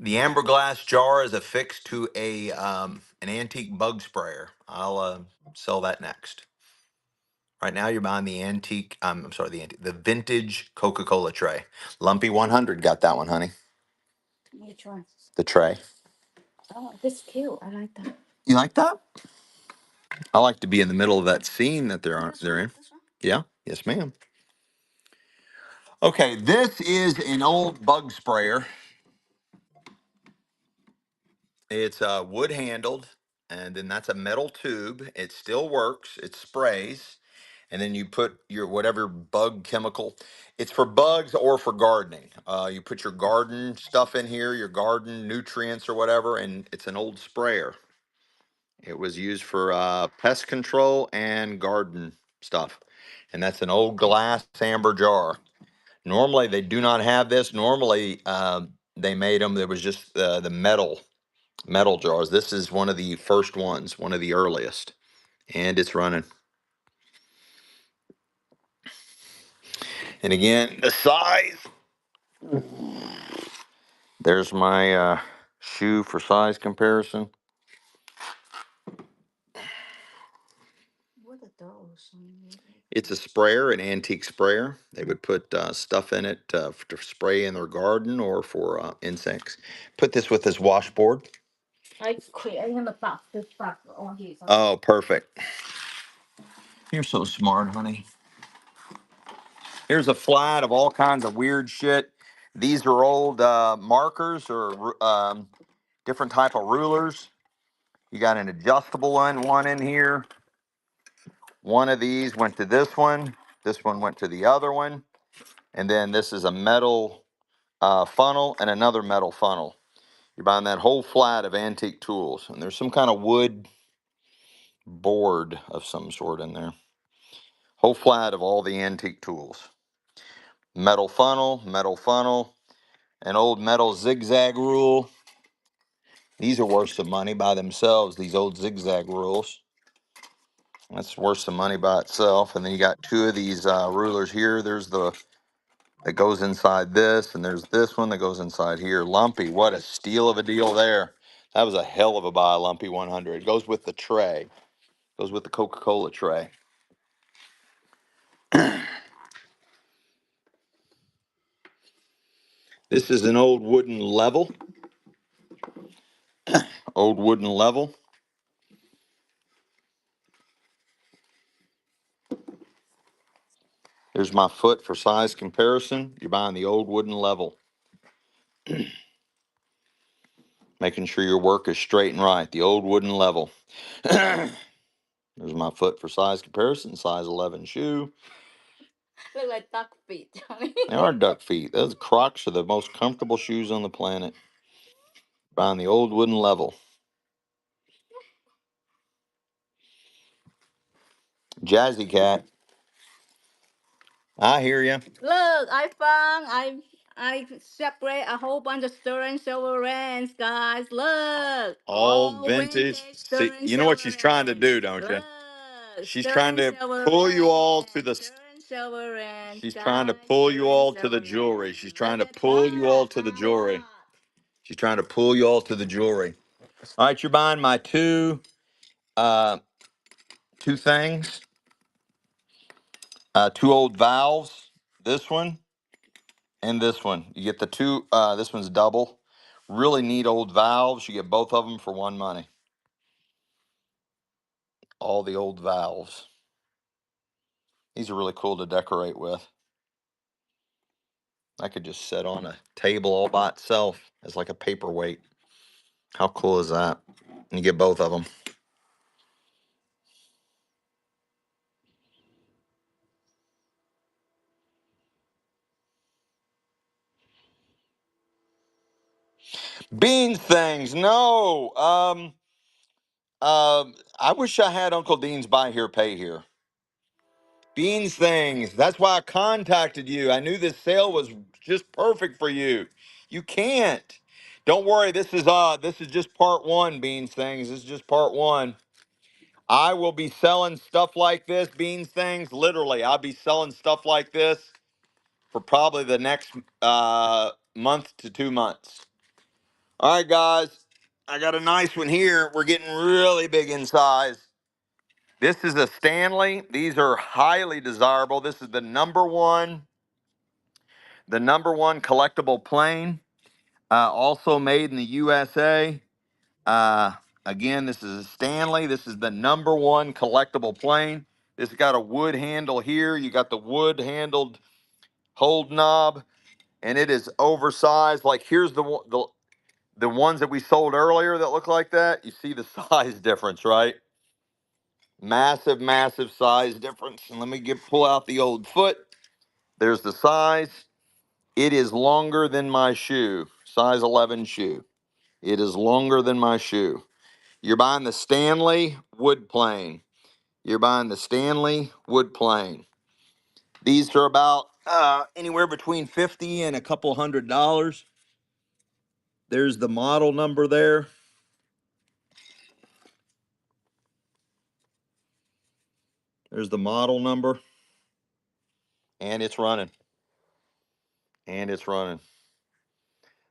The amber glass jar is affixed to a an antique bug sprayer. I'll sell that next. Right now, you're buying the antique. I'm sorry, the vintage Coca-Cola tray. Lumpy 100 got that one, honey. Which one? The tray. Oh, this cute. I like that. You like that? I like to be in the middle of that scene that they're in. This one? Yeah. Yes, ma'am. Okay, this is an old bug sprayer. It's wood handled, and then that's a metal tube. It still works. It sprays, and then you put your whatever bug chemical. It's for bugs or for gardening. You put your garden stuff in here, your garden nutrients or whatever, and it's an old sprayer. It was used for pest control and garden stuff, and that's an old glass amber jar. Normally, they do not have this. Normally, they made them. There was just the metal jars. This is one of the first ones, one of the earliest, and it's running. And again, the size. There's my shoe for size comparison. What are those? It's a sprayer, an antique sprayer. They would put stuff in it to spray in their garden or for insects. Put this with this washboard. I created the box, this box on here. Oh, perfect. You're so smart, honey. Here's a flat of all kinds of weird shit. These are old markers or different type of rulers. You got an adjustable one in here. One of these went to this one. This one went to the other one. And then this is a metal funnel and another metal funnel. You're buying that whole flat of antique tools. And there's some kind of wood board of some sort in there. Whole flat of all the antique tools. Metal funnel, an old metal zigzag rule. These are worth some money by themselves, these old zigzag rules. That's worth some money by itself. And then you got two of these rulers here. There's the that goes inside this, and there's this one that goes inside here. Lumpy, what a steal of a deal there. That was a hell of a buy, Lumpy 100. It goes with the tray. Goes with the Coca-Cola tray. This is an old wooden level. Old wooden level. There's my foot for size comparison. You're buying the old wooden level. Making sure your work is straight and right. The old wooden level. There's my foot for size comparison. Size 11 shoe. Look like duck feet. They are duck feet. Those Crocs are the most comfortable shoes on the planet. Buying the old wooden level. Jazzy Cat. I hear you. Look, I separate a whole bunch of Sterling silverware, guys. Look, All all vintage. vintage See, Sterling you know what she's trying to silverware. do, don't you? Look, She's trying Sterling to pull you all to silverware, the. Sterling silverware, She's trying to guys. pull you Sterling all to the silverware. jewelry. She's trying Look to at pull you that, all to the a lot. jewelry. She's trying to pull you all to the jewelry. All right, you're buying my uh, two things. Two old valves. This one and this one. You get the two. This one's double. Really neat old valves. You get both of them for one money. All the old valves. These are really cool to decorate with. I could just sit on a table all by itself as like a paperweight. How cool is that? And you get both of them. Beans things. No. I wish I had Uncle Dean's buy here, pay here. Beans things. That's why I contacted you. I knew this sale was just perfect for you. You can't. Don't worry, this is just part one, Beans Things. This is just part one. I will be selling stuff like this, Beans Things. Literally, I'll be selling stuff like this for probably the next month to 2 months. All right, guys. I got a nice one here. We're getting really big in size. This is a Stanley. These are highly desirable. This is the number one collectible plane. Also made in the USA. Uh, Again, this is a Stanley. This is the number one collectible plane. This has got a wood handle here. You got the wood handled hold knob, and it is oversized. Like here's the ones that we sold earlier that look like that. You see the size difference, right? Massive, massive size difference. And let me pull out the old foot. There's the size. It is longer than my shoe. Size 11 shoe. It is longer than my shoe. You're buying the Stanley wood plane. You're buying the Stanley wood plane. These are about anywhere between $50 and a couple $100. There's the model number there. There's the model number. And it's running. And it's running.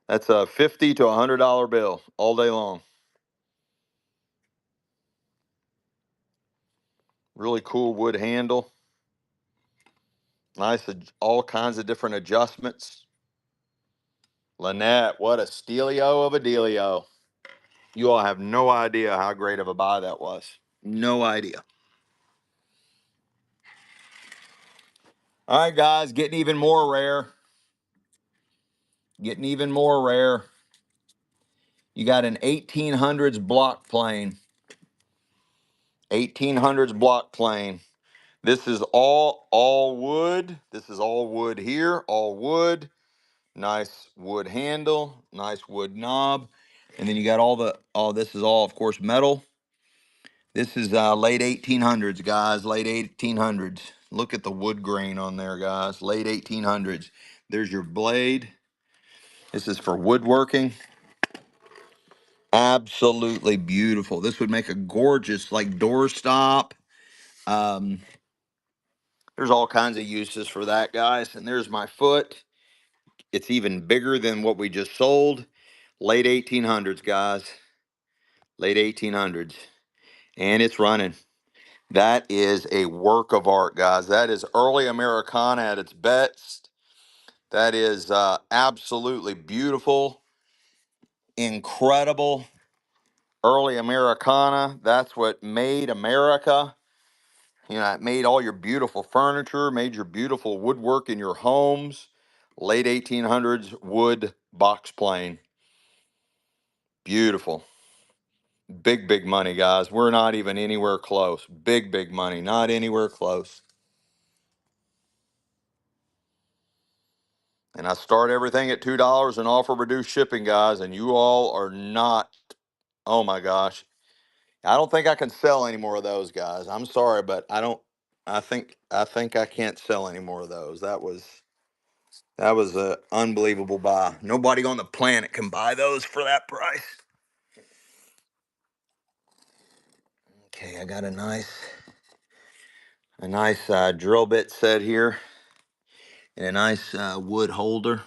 That's a $50 to $100 bill all day long. Really cool wood handle. Nice, all kinds of different adjustments. Lynette, what a steelio of a dealio. You all have no idea how great of a buy that was. No idea. All right, guys, getting even more rare. Getting even more rare. You got an 1800s block plane. 1800s block plane. This is all wood. This is all wood here, all wood. Nice wood handle, nice wood knob. And then you got all this is all, of course, metal. This is late 1800s, guys, late 1800s. Look at the wood grain on there, guys, late 1800s. There's your blade. This is for woodworking. Absolutely beautiful. This would make a gorgeous, like, doorstop. Um, there's all kinds of uses for that, guys. And there's my foot. It's even bigger than what we just sold. Late 1800s, guys. Late 1800s. And it's running. That is a work of art, guys. That is early Americana at its best. That is absolutely beautiful, incredible early Americana. That's what made America. You know, it made all your beautiful furniture, made your beautiful woodwork in your homes. Late 1800s wood box plane. Beautiful. Big, big money, guys. We're not even anywhere close. Big, big money. Not anywhere close. And I start everything at $2 and offer reduced shipping, guys. And you all are not, oh my gosh. I don't think I can sell any more of those, guys. I'm sorry, but I think I can't sell any more of those. That was an unbelievable buy. Nobody on the planet can buy those for that price. Okay, I got a nice drill bit set here and a nice wood holder.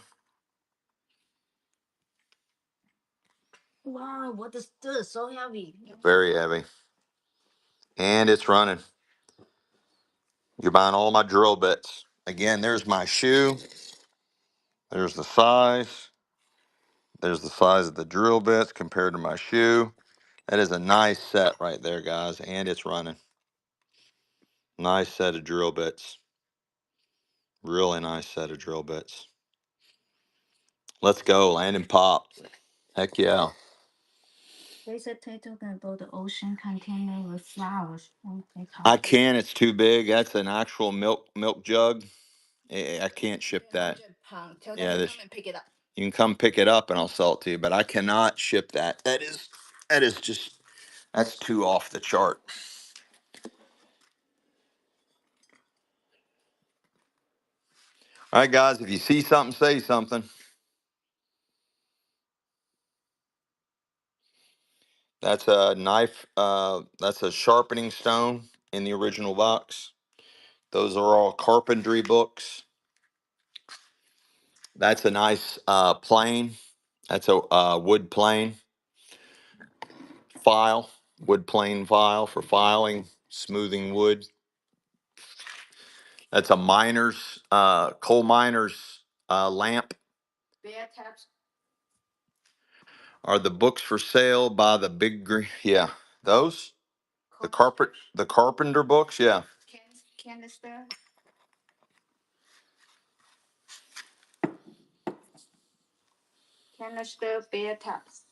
Wow, what is this? So heavy. Very heavy. And it's running. You're buying all my drill bits. Again, there's my shoe. There's the size. There's the size of the drill bits compared to my shoe. That is a nice set right there, guys. And it's running. Nice set of drill bits. Really nice set of drill bits. Let's go, land and pop. Heck yeah. They said they're talking about the ocean container with flowers. Okay, I can't. It's too big. That's an actual milk jug. I can't ship that. Tell them Yeah, to this come and pick it up. you can come pick it up and I'll sell it to you, but I cannot ship that. That is just that's too off the chart. All right, guys. If you see something, say something. That's a knife. That's a sharpening stone in the original box. Those are all carpentry books. That's a nice plane. That's a wood plane file, wood plane file for filing, smoothing wood. That's a miner's, coal miner's lamp. Bear taps. Are the books for sale by the big green? Yeah, those. The carpenter books. Yeah. Canister. Canister bear taps.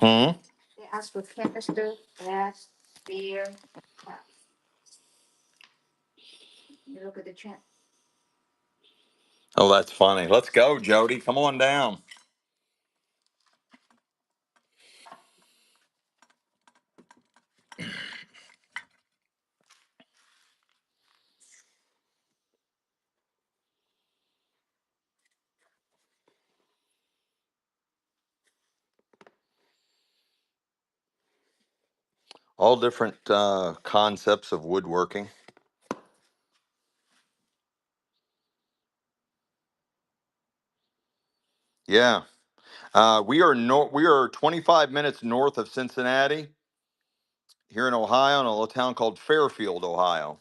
Hmm. They ask for canister, glass, beer taps. You look at the chat. Oh, that's funny. Let's go, Jody. Come on down. All different concepts of woodworking. Yeah. We are 25 minutes north of Cincinnati, here in Ohio, in a little town called Fairfield, Ohio.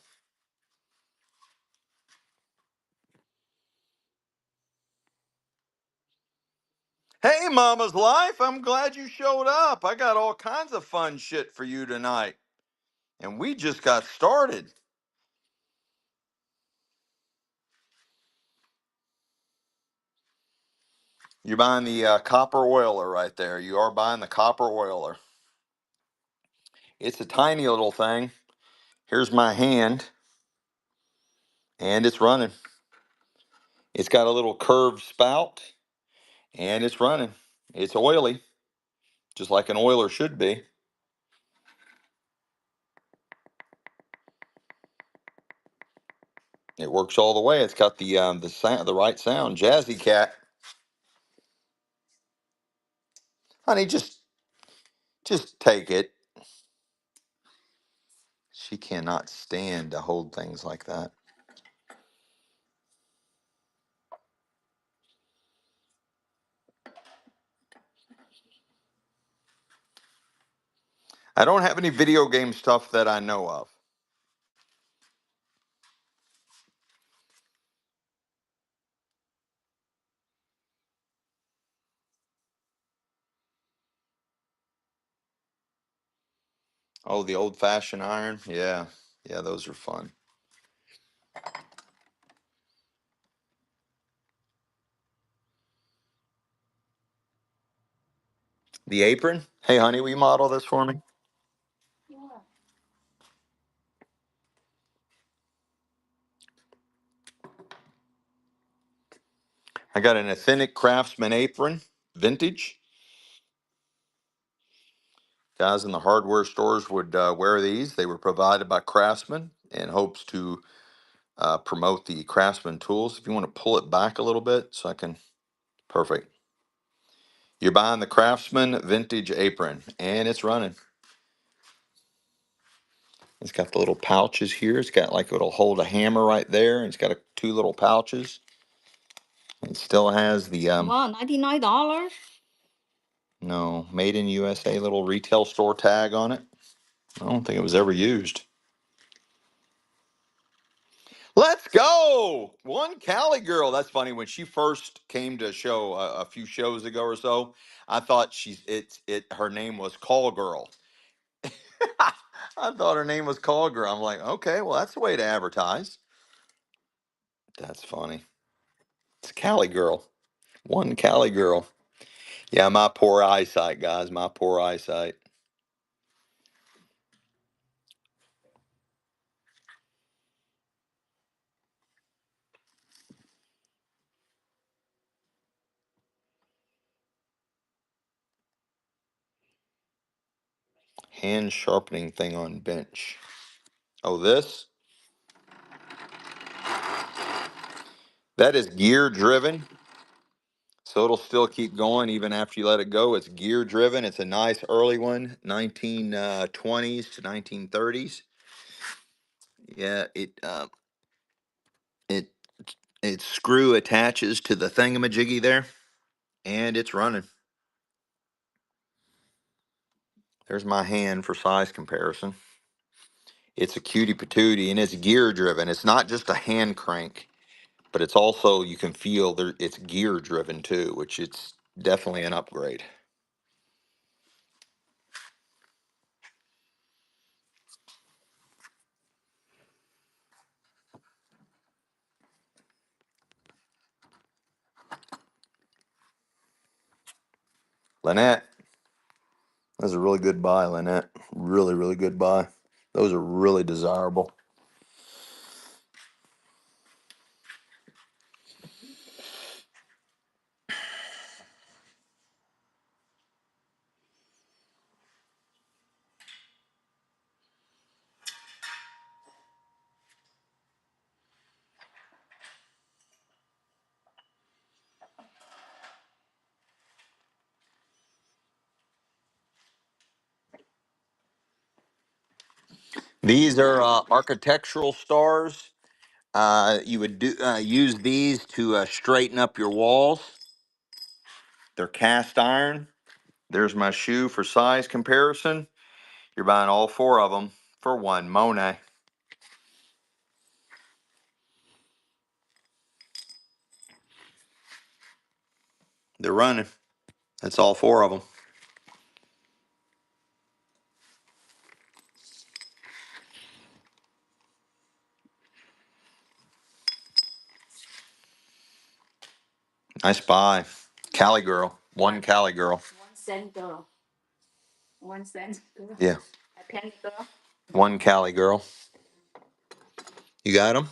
Hey, Mama's Life, I'm glad you showed up. I got all kinds of fun shit for you tonight. And we just got started. You're buying the copper oiler right there. You are buying the copper oiler. It's a tiny little thing. Here's my hand, and it's running. It's got a little curved spout, and it's running. It's oily, just like an oiler should be. It works all the way. It's got the sound, the right sound. Jazzy cat, honey, just take it. She cannot stand to hold things like that. I don't have any video game stuff that I know of. Oh, the old fashioned iron. Yeah. Yeah, those are fun. The apron. Hey, honey, will you model this for me? Yeah. I got an authentic craftsman apron, vintage. Guys in the hardware stores would wear these. They were provided by Craftsman in hopes to promote the Craftsman tools. If you want to pull it back a little bit so I can, perfect. You're buying the Craftsman vintage apron, and it's running. It's got the little pouches here. It's got like it'll hold a hammer right there. It's got two little pouches. It still has the Wow, $99. no, made in USA little retail store tag on it. I don't think it was ever used. Let's go. One Cali girl. That's funny. When she first came to show a few shows ago or so, I thought her name was Call Girl. I thought her name was Call Girl. I'm like, okay, well, that's the way to advertise. That's funny. It's Cali girl. One Cali girl. Yeah, my poor eyesight, guys. My poor eyesight. Hand sharpening thing on bench. Oh, this? That is gear driven. So it'll still keep going even after you let it go. It's gear driven. It's a nice early one, 1920s to 1930s. Yeah, it its screw attaches to the thingamajiggy there, and it's running. There's my hand for size comparison. It's a cutie patootie, and it's gear driven. It's not just a hand crank, but it's also, you can feel there, it's gear driven too, which it's definitely an upgrade. Lynette, that's a really good buy, Lynette. Really, really good buy. Those are really desirable. These are architectural stars. You would use these to straighten up your walls. They're cast iron. There's my shoe for size comparison. You're buying all four of them for one Monet. They're running. That's all four of them. Nice buy. Cali girl. One Cali girl. 1 cent girl. 1 cent girl. Yeah. A penny girl. One Cali girl. You got them?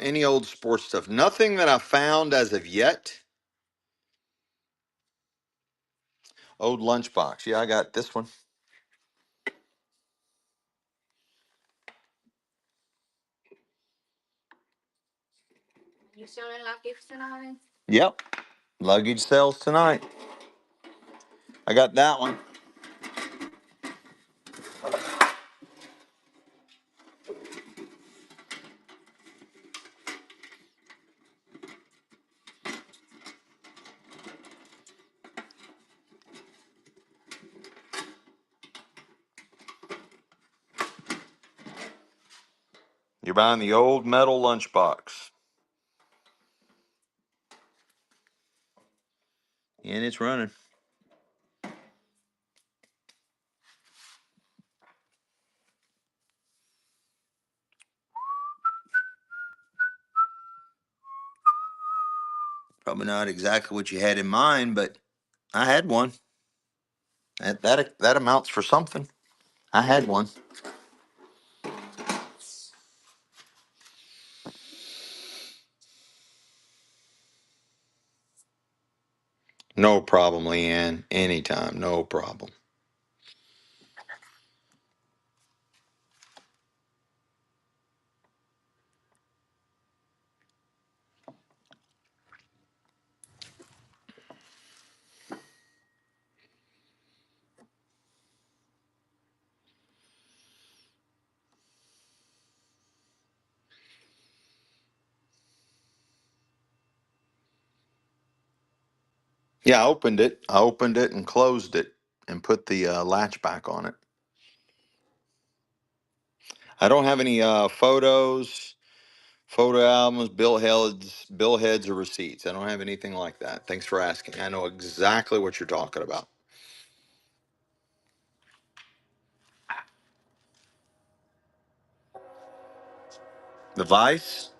Any old sports stuff. Nothing that I found as of yet. Old lunchbox. Yeah, I got this one. You selling lucky tonight? Yep. Luggage sales tonight. I got that one. You're buying the old metal lunchbox. And it's running. Probably not exactly what you had in mind, but I had one. That amounts for something. I had one. No problem, Leanne. Anytime. No problem. Yeah, I opened it. I opened it and closed it and put the latch back on it. I don't have any photos, photo albums, bill heads, or receipts. I don't have anything like that. Thanks for asking. I know exactly what you're talking about. The Vice.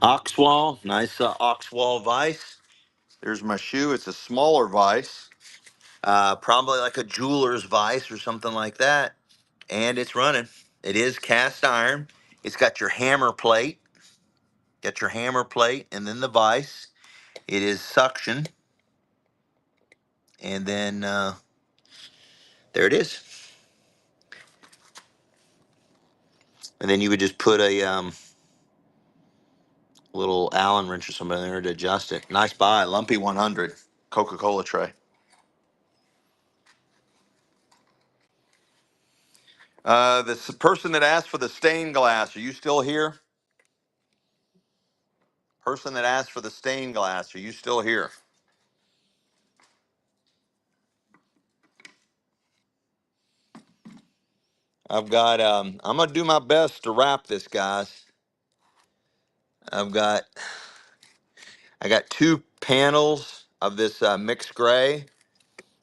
Oxwall, nice Oxwall vise. There's my shoe. It's a smaller vise, probably like a jeweler's vise or something like that. And it's running. It is cast iron. It's got your hammer plate. Got your hammer plate and then the vise. It is suction. And then there it is. And then you would just put a little Allen wrench or something in there to adjust it. Nice buy, Lumpy 100 Coca-Cola tray. This person that asked for the stained glass, are you still here? Person that asked for the stained glass, are you still here? I've got, I'm going to do my best to wrap this, guys. I've got, I got two panels of this mixed gray.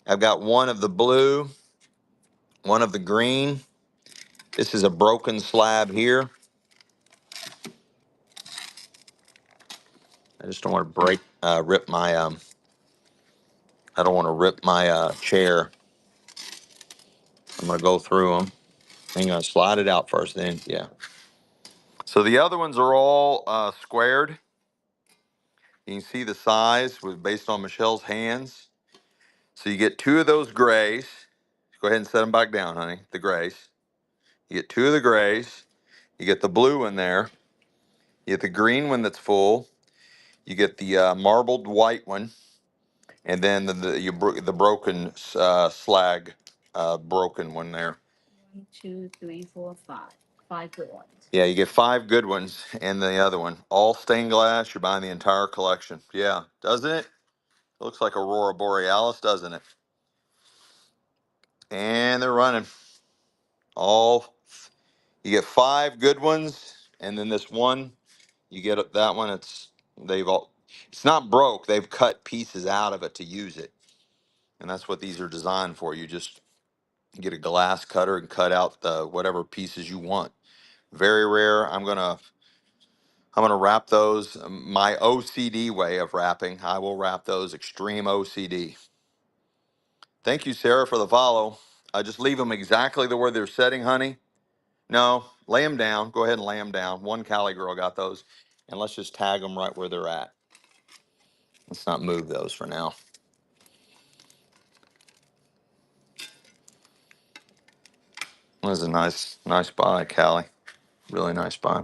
I've got one of the blue, one of the green. This is a broken slab here. I just don't want to rip my, I don't want to rip my chair. I'm going to go through them. I'm going to slide it out first, then, yeah. So the other ones are all squared. You can see the size was based on Michelle's hands. So you get two of those grays. Go ahead and set them back down, honey, the grays. You get two of the grays. You get the blue one there. You get the green one that's full. You get the marbled white one. And then the broken slag, broken one there. 1, 2, 3, 4, 5. 5 good ones. Yeah, you get 5 good ones and the other one. All stained glass. You're buying the entire collection. Yeah, doesn't it? It looks like Aurora Borealis, doesn't it? And they're running. All you get 5 good ones, and then this one, you get that one. It's not broke. They've cut pieces out of it to use it, and that's what these are designed for. You just get a glass cutter and cut out the whatever pieces you want. Very rare. I'm gonna wrap those my OCD way of wrapping. I will wrap those extreme OCD. Thank you, Sarah, for the follow. I just leave them exactly the way they're setting, honey. No, lay them down. Go ahead and lay them down. One Cali girl got those, and let's just tag them right where they're at. Let's not move those for now. That was a nice buy, Callie. Really nice buy.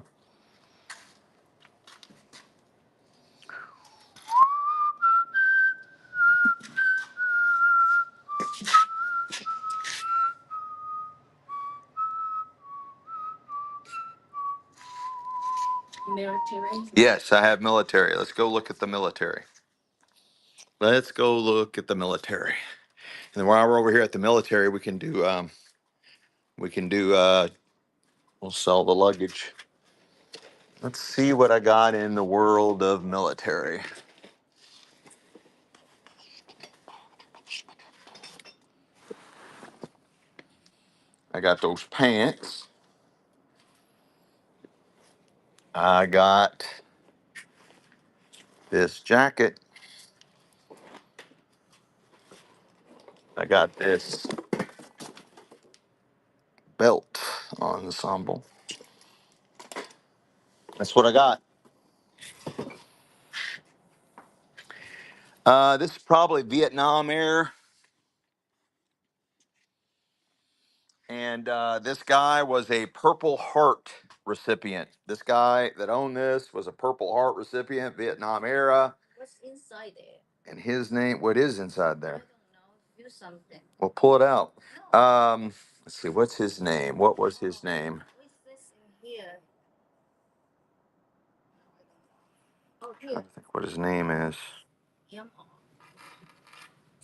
Military. Yes, I have military. Let's go look at the military. Let's go look at the military. And while we're over here at the military, we'll sell the luggage. Let's see what I got in the world of military. I got those pants. I got this jacket. I got this belt ensemble. That's what I got. This is probably Vietnam Air. And this guy was a Purple Heart recipient. This guy that owned this was a Purple Heart recipient, Vietnam era. What's inside there? And his name, what is inside I there? don't know. Do something. Well, pull it out. No. Let's see, what's his name? What was his name? What's this in here? Oh, I here. think what his name is. Yum.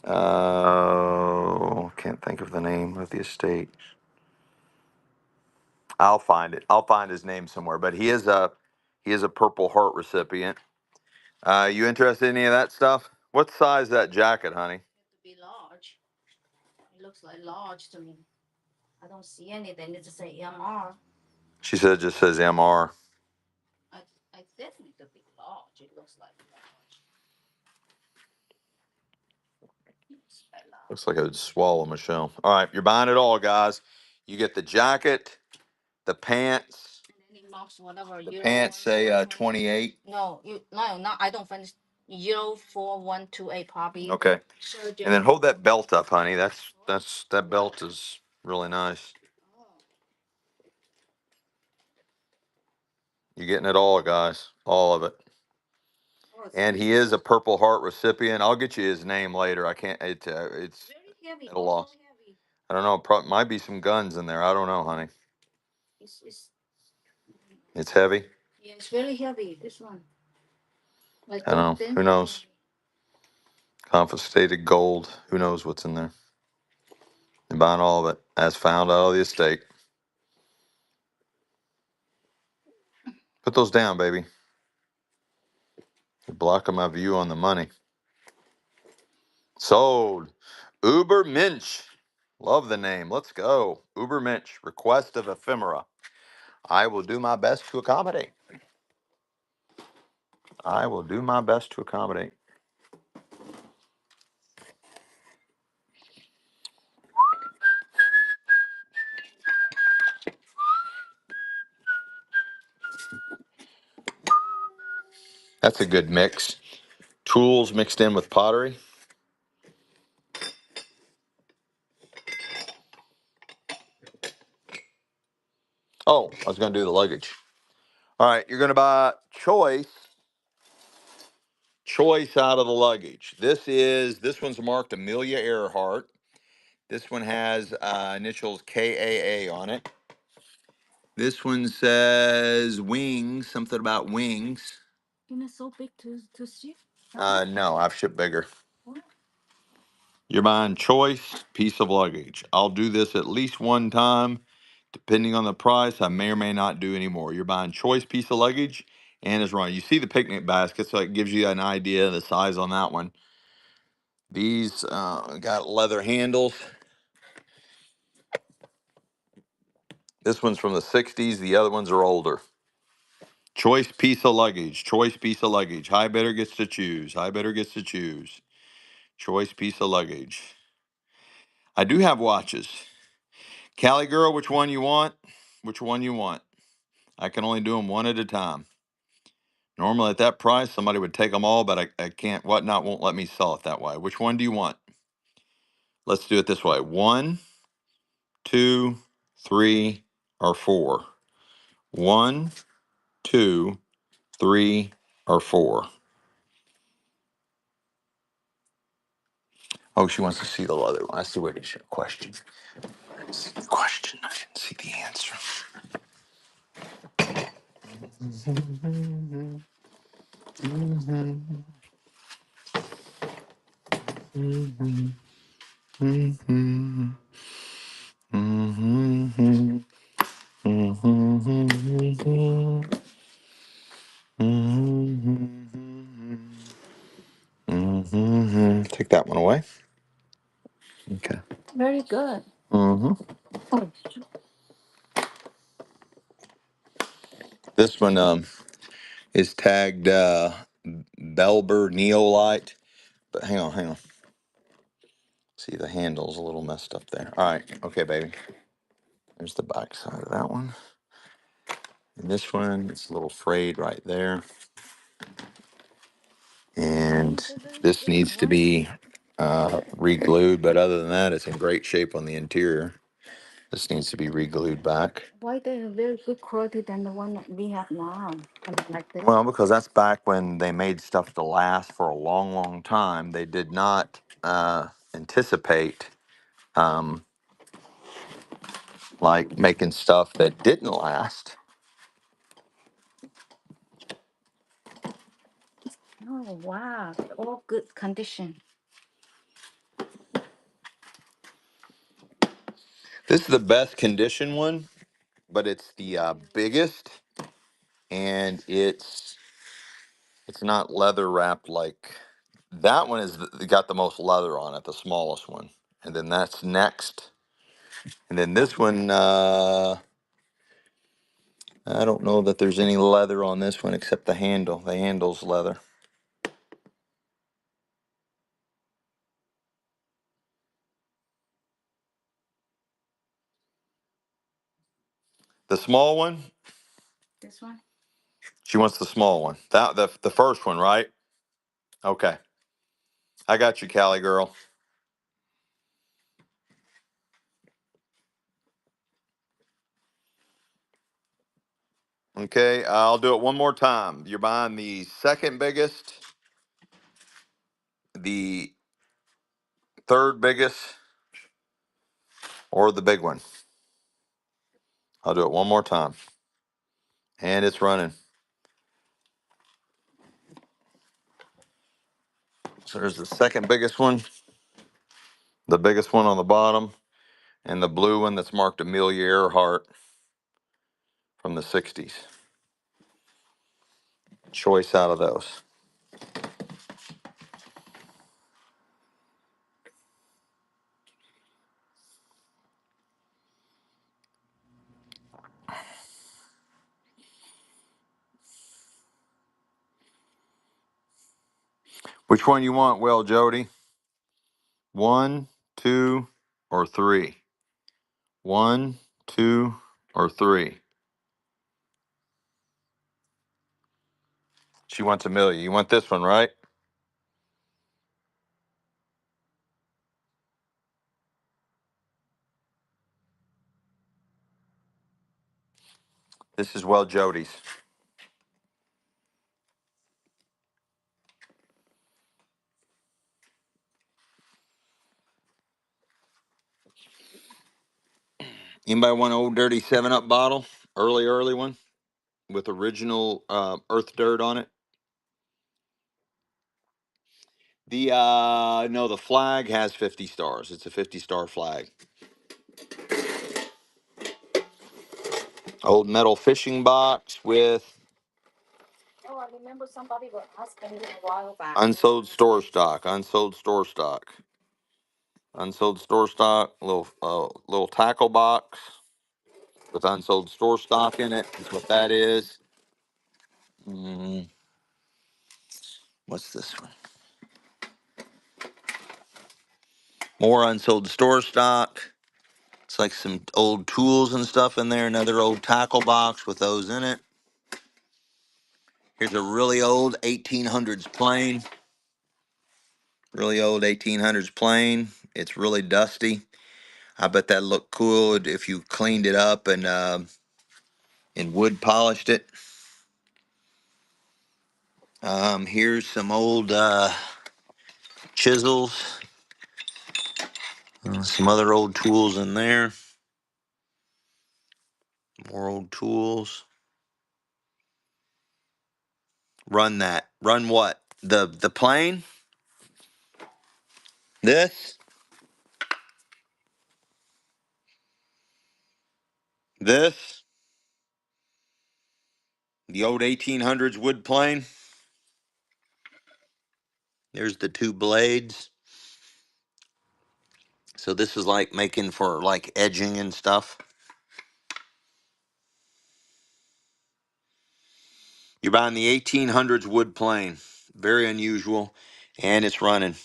Oh, can't think of the name of the estate. I'll find it. I'll find his name somewhere. But he is a Purple Heart recipient. You interested in any of that stuff? What size that jacket, honey? It to be large. It looks like large to me. I don't see anything. It just say MR. She said it just says MR. I think it to be. Looks like I would swallow, Michelle. All right, you're buying it all, guys. You get the jacket, the pants. The pants say 28. No, no, I don't finish. 04128 Poppy. Okay. And then hold that belt up, honey. That belt is really nice. You're getting it all, guys. All of it. And he is a Purple Heart recipient. I'll get you his name later. I can't. It's very heavy. at a loss. I don't know. Might be some guns in there. I don't know, honey. It's heavy. Yeah, it's very heavy. This one. Like I don't know. Who knows? Confiscated gold. Who knows what's in there? You're buying all of it, as found out of the estate. Put those down, baby. You're blocking my view on the money. Sold. Uber Minch. Love the name. Let's go. Uber Minch. Request of ephemera. I will do my best to accommodate. I will do my best to accommodate. That's a good mix. Tools mixed in with pottery. Oh, I was going to do the luggage. All right, you're going to buy choice out of the luggage. This one's marked Amelia Earhart. This one has initials KAA on it. This one says wings, something about wings. Isn't it so big to ship? No, I've shipped bigger. What? You're buying choice piece of luggage. I'll do this at least one time. Depending on the price, I may or may not do any more. You're buying choice piece of luggage and it's running. You see the picnic basket, so it gives you an idea of the size on that one. These got leather handles. This one's from the 60s. The other ones are older. Choice piece of luggage. Choice piece of luggage. High bidder gets to choose. High bidder gets to choose. Choice piece of luggage. I do have watches. Cali girl, which one you want? Which one you want? I can only do them one at a time. Normally at that price, somebody would take them all, but I can't. Whatnot won't let me sell it that way. Which one do you want? Let's do it this way. 1, 2, 3, or 4. 1, 2, 3, or 4. Oh, she wants to see the other one. I see what is your question. I didn't see the question. I didn't see the answer. Take that one away. Okay. Very good. Mm-hmm. Oh, This one is tagged Belber Neolite. But hang on, hang on. See, the handle's a little messed up there. All right. Okay, baby. There's the back side of that one. And this one, it's a little frayed right there. And this needs to be re-glued, but other than that, it's in great shape on the interior. This needs to be re-glued back. why they're very good quality than the one that we have now? I mean, like this. Well, because that's back when they made stuff to last for a long, long time. They did not anticipate um, like making stuff that didn't last. Oh wow, all good condition. This is the best condition one, but it's the biggest, and it's not leather wrapped like that one is. Got the most leather on it, the smallest one, and then that's next, and then this one I don't know that there's any leather on this one except the handle. The handle's leather. The small one? This one? She wants the small one. The first one, right? Okay. I got you, Cali girl. Okay, I'll do it one more time. You're buying the second biggest, the third biggest, or the big one. I'll do it one more time. And it's running. So there's the second biggest one, the biggest one on the bottom, and the blue one that's marked Amelia Earhart from the 60s. Choice out of those. Which one you want, well, Jody? 1, 2, or 3? 1, 2, or 3? She wants Amelia. You want this one, right? This is well Jody's. Anybody want an old dirty 7-Up bottle? Early one with original earth dirt on it. The no, the flag has 50 stars. It's a 50-star flag. Old metal fishing box with Oh, I remember somebody was asking me a while back. unsold store stock. Unsold store stock. Unsold store stock. Little tackle box with unsold store stock in it. That's what that is. What's this one? More unsold store stock. It's like some old tools and stuff in there. Another old tackle box with those in it. Here's a really old 1800s plane. Really old 1800s plane. It's really dusty. I bet that looked cool if you cleaned it up and wood polished it. Here's some old chisels. Some other old tools in there. More old tools. Run that. Run what? The plane? This? This? The old 1800s wood plane? There's the two blades. So this is like making for like edging and stuff. You're buying the 1800s wood plane. Very unusual. And it's running.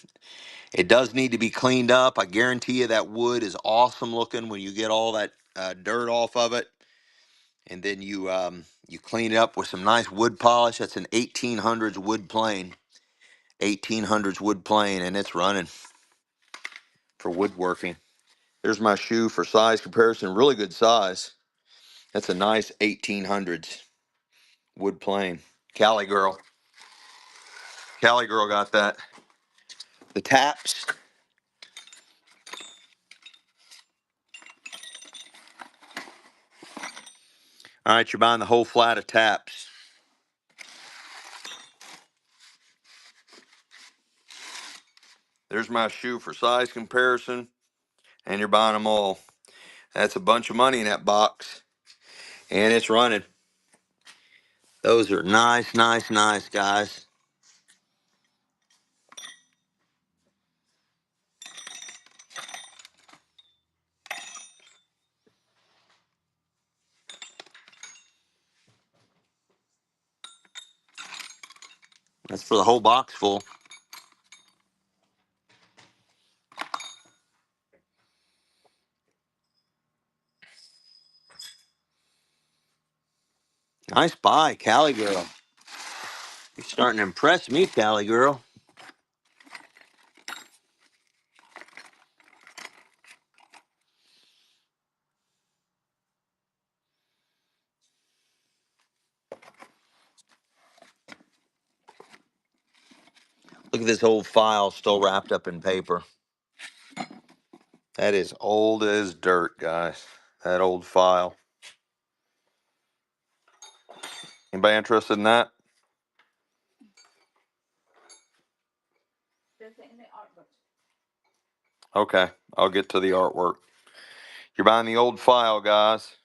It does need to be cleaned up. I guarantee you that wood is awesome looking when you get all that dirt off of it. And then you clean it up with some nice wood polish. That's an 1800s wood plane. 1800s wood plane, and it's running for woodworking. There's my shoe for size comparison. Really good size. That's a nice 1800s wood plane. Cali girl. Cali girl got that. The taps. All right, you're buying the whole flat of taps. There's my shoe for size comparison, and you're buying them all. That's a bunch of money in that box, and it's running. Those are nice, nice, nice, guys. That's for the whole box full. Nice buy, Cali girl. You're starting to impress me, Cali girl. Look at this old file still wrapped up in paper. That is old as dirt, guys. That old file. Anybody interested in that? There's in the artwork. Okay, I'll get to the artwork. You're buying the old file, guys.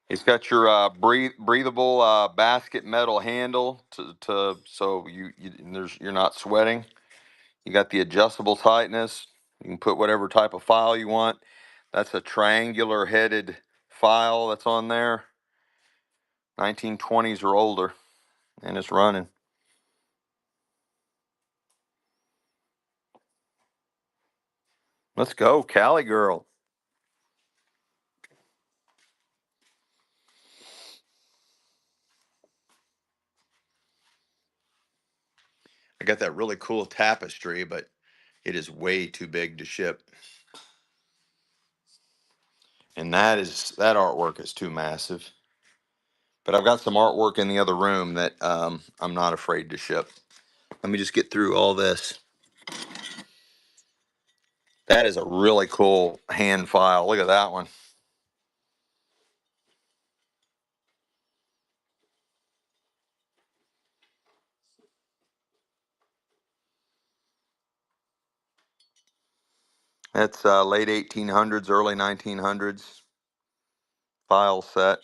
It's got your breathable basket metal handle to so you're not sweating. You got the adjustable tightness. You can put whatever type of file you want. That's a triangular headed file that's on there. 1920s or older, and it's running. Let's go, Cali girl. I got that really cool tapestry, but it is way too big to ship. And that artwork is too massive. But I've got some artwork in the other room that I'm not afraid to ship. Let me just get through all this. That is a really cool hand file. Look at that one. That's late 1800s, early 1900s file set.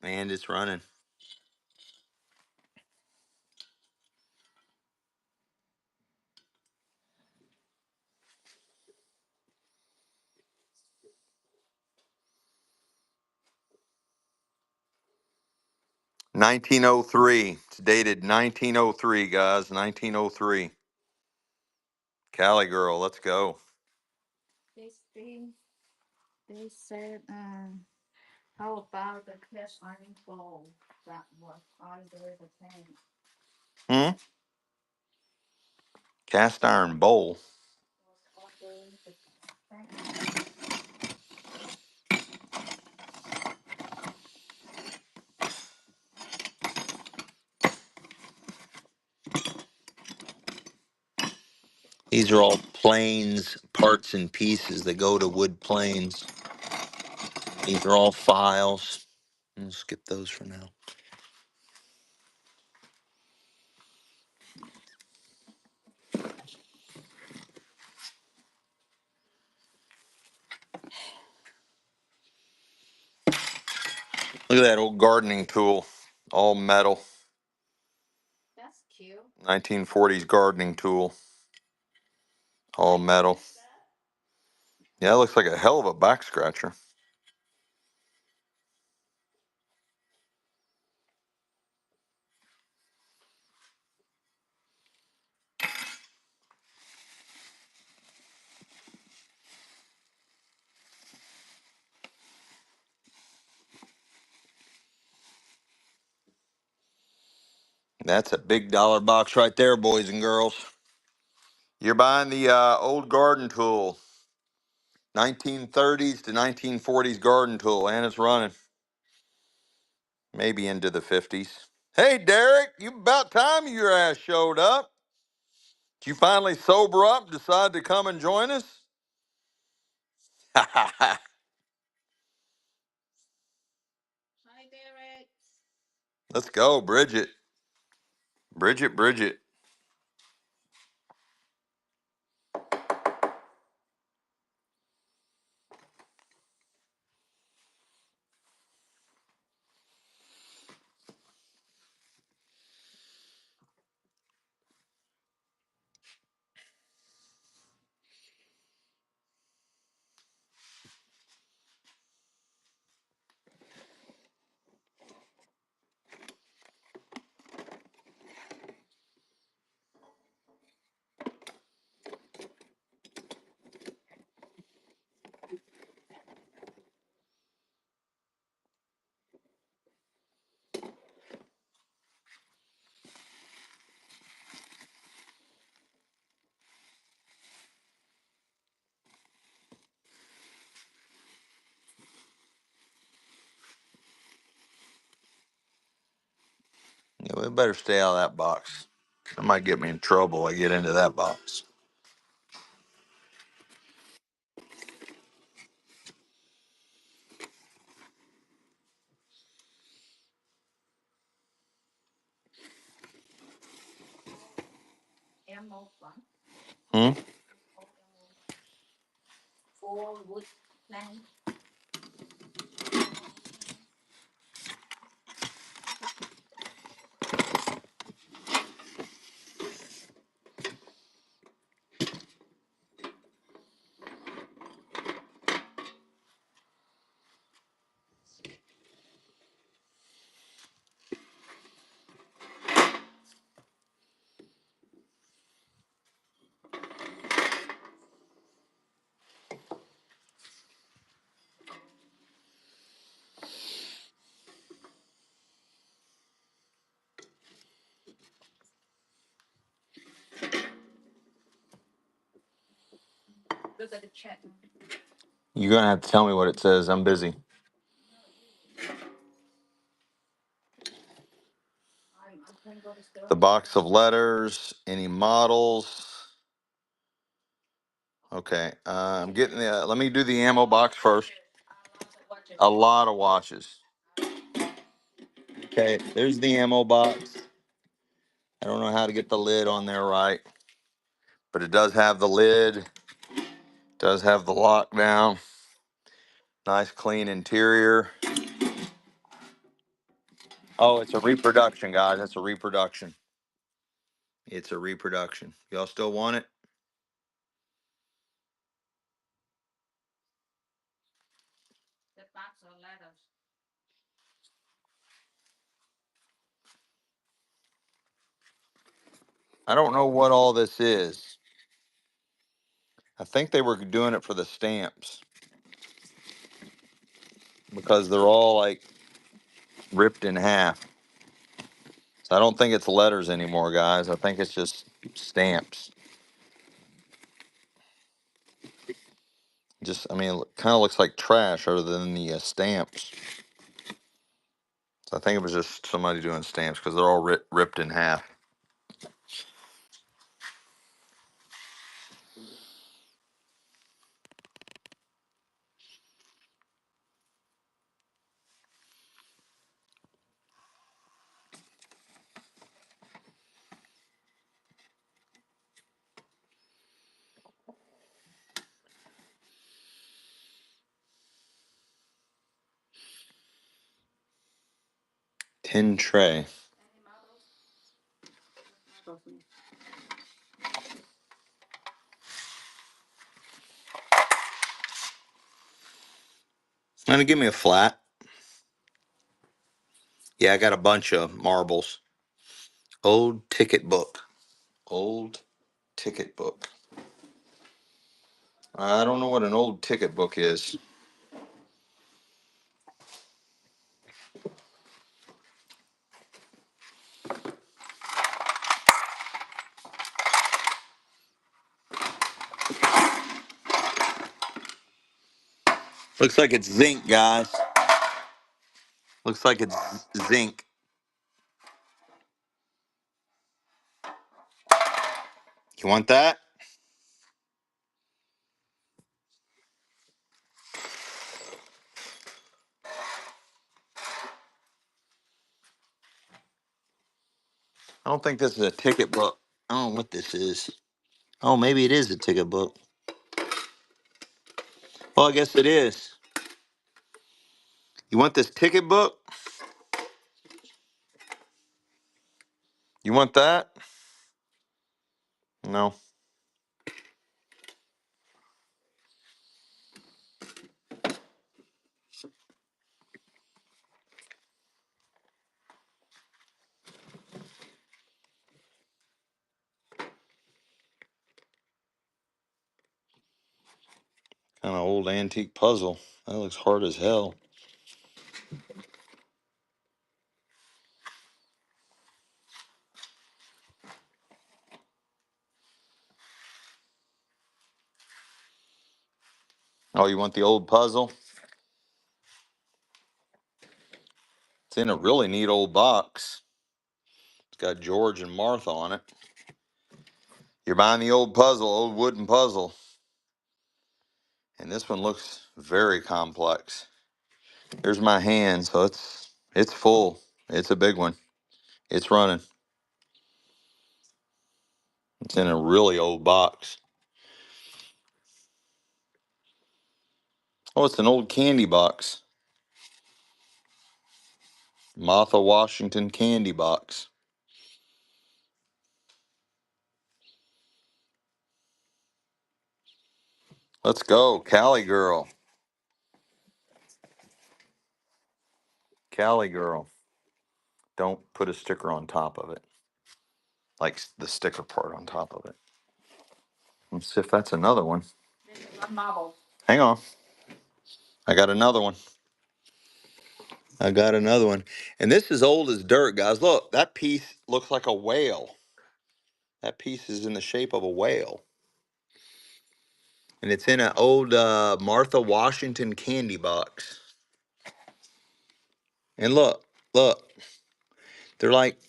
And it's running. $1903. It's dated 1903, guys. 1903. Cali girl, let's go. They said, how about the cast iron bowl that was under the tank? Hmm? Cast iron bowl. Was under the tank. These are all planes, parts and pieces that go to wood planes. These are all files. We'll skip those for now. Look at that old gardening tool, all metal. That's cute. 1940s gardening tool, all metal. Yeah, it looks like a hell of a back scratcher. That's a big dollar box right there, boys and girls. You're buying the old garden tool, 1930s to 1940s garden tool, and it's running. Maybe into the 50s. Hey, Derek, you about time your ass showed up. Did you finally sober up and decide to come and join us? Hi, Derek. Let's go, Bridget. Bridget, Bridget. Yeah, we better stay out of that box. That might get me in trouble. I get into that box. Ammo one. Hmm? Four wood plank. Look at the chat. You're gonna have to tell me what it says. I'm busy. I can go to store. The box of letters, any models. Okay, I'm getting the. Let me do the ammo box first. A lot of watches. Okay, there's the ammo box. I don't know how to get the lid on there right, but it does have the lid. Does have the lockdown. Nice clean interior. Oh, it's a reproduction, guys. That's a reproduction. It's a reproduction. Y'all still want it? The box of letters. I don't know what all this is. I think they were doing it for the stamps because they're all like ripped in half. So I don't think it's letters anymore, guys. I think it's just stamps. Just, I mean, it kind of looks like trash other than the stamps. So I think it was just somebody doing stamps because they're all ripped in half. Tin tray. Any models? Models. Gonna give me a flat. Yeah, I got a bunch of marbles. Old ticket book. Old ticket book. I don't know what an old ticket book is. Looks like it's zinc, guys. Looks like it's zinc. You want that? I don't think this is a ticket book. I don't know what this is. Oh, maybe it is a ticket book. Well, I guess it is. You want this ticket book? You want that? No. Kind of old antique puzzle. That looks hard as hell. Oh, you want the old puzzle? It's in a really neat old box. got George and Martha on it. You're buying the old puzzle, old wooden puzzle. And this one looks very complex. Here's my hand, so it's full. It's a big one. It's running. It's in a really old box. Oh, it's an old candy box. Martha Washington candy box. Let's go, Cali girl. Cali girl. Don't put a sticker on top of it. Like the sticker part on top of it. Let's see if that's another one. One marble. Hang on. I got another one. I got another one. And this is old as dirt, guys. Look, that piece looks like a whale. That piece is in the shape of a whale. And it's in an old Martha Washington candy box. And look. They're like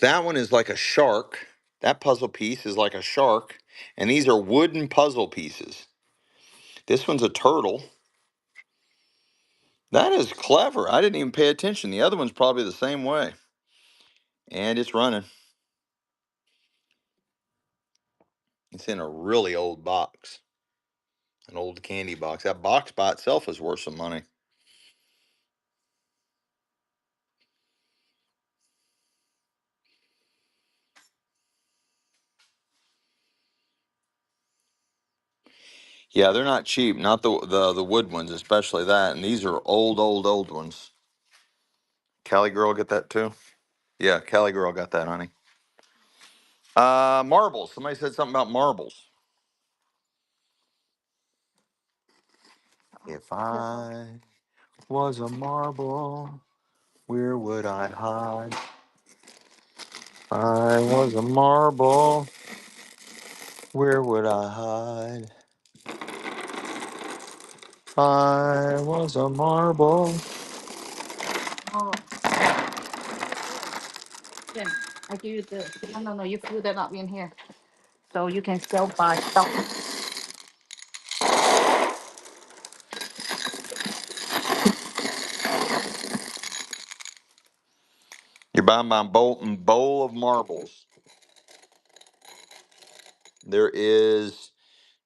that one is like a shark. That puzzle piece is like a shark. And these are wooden puzzle pieces. This one's a turtle. That is clever. I didn't even pay attention. The other one's probably the same way. And it's running. It's in a really old box. An old candy box. That box by itself is worth some money. Yeah, they're not cheap. Not the wood ones, especially that. And these are old ones. Cali girl get that too? Yeah, Cali girl got that, honey. Marbles. Somebody said something about marbles. If I was a marble, where would I hide? I was a marble, where would I hide? I was a marble. Oh, yeah. I give you the. No. You fill that up in here, so you can sell by stock. You're buying my bowl of marbles. There is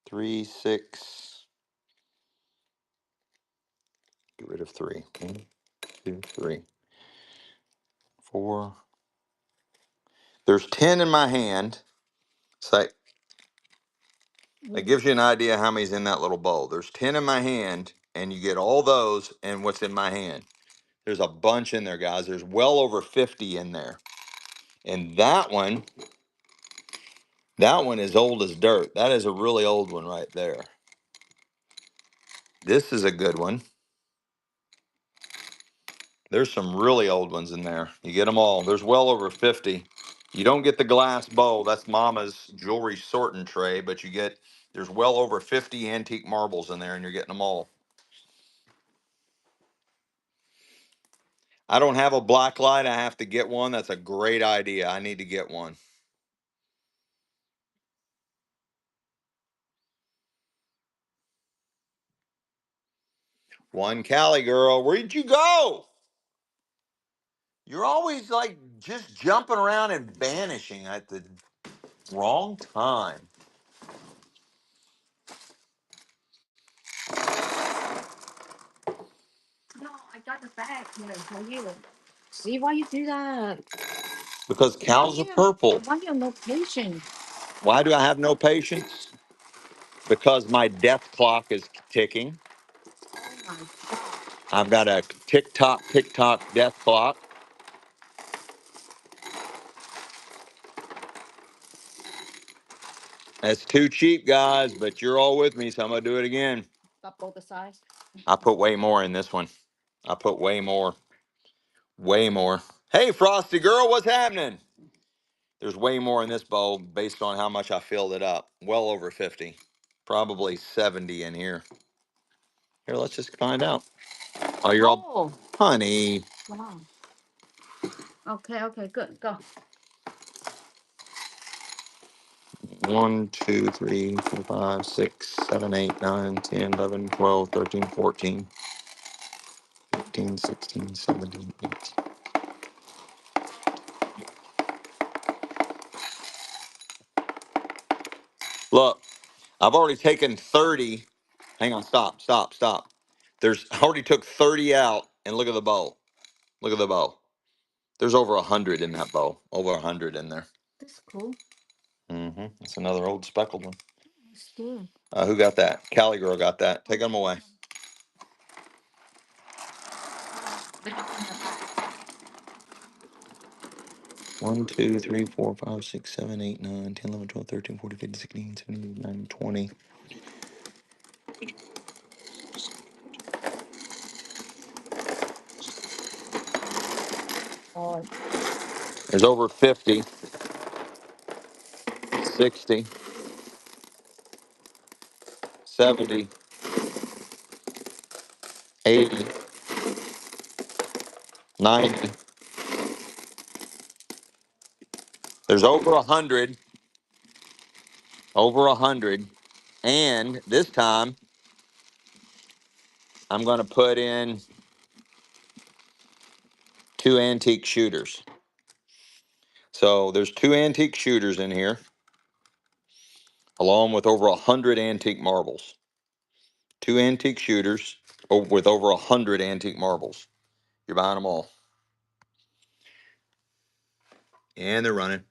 3, 6. Get rid of 3. 1, 2, 3, 4. There's 10 in my hand. So that gives you an idea how many's in that little bowl. There's 10 in my hand, and you get all those and what's in my hand. There's a bunch in there, guys. There's well over 50 in there. And that one is old as dirt. That is a really old one right there. This is a good one. There's some really old ones in there. You get them all. There's well over 50. You don't get the glass bowl. That's Mama's jewelry sorting tray, but there's well over 50 antique marbles in there, and you're getting them all. I don't have a black light. I have to get one. That's a great idea. I need to get one. One Cali girl. Where'd you go? You're always like just jumping around and vanishing at the wrong time. No, I got the bag here for you. See why you do that? Because cows are purple. Why you have no patience? Why do I have no patience? Because my death clock is ticking. Oh my God. I've got a tick tock death clock. That's too cheap, guys, but you're all with me, so I'm going to do it again. Double the size. I put way more in this one. I put way more. Way more. Hey, Frosty girl, what's happening? There's way more in this bowl based on how much I filled it up. Well over 50. Probably 70 in here. Here, let's just find out. Oh, you're all... Honey. Wow. Okay, okay, good. Go. 1, 2, 3, 4, 5, 6, 7, 8, 9, 10, 11, 12, 13, 14, 15, 16, 17, 18. Look, I've already taken 30. Hang on, stop. I already took 30 out, and look at the bow. Look at the bow. There's over 100 in that bow. Over 100 in there. That's cool. Mm-hmm. That's another old speckled one. That's good. Who got that? Cali girl got that. Take them away. Look at the back. 1, 2, 3, 4, 5, 6, 7, 8, 9, 10, 11, 12, 13, 14, 15, 16, 17, 18, 19, 20. Oh, There's over 50, 60, 70, 80, 90. There's over 100. Over 100. And this time, I'm going to put in 2 antique shooters. So there's 2 antique shooters in here, along with over 100 antique marbles. 2 antique shooters with over 100 antique marbles. You're buying them all. And they're running.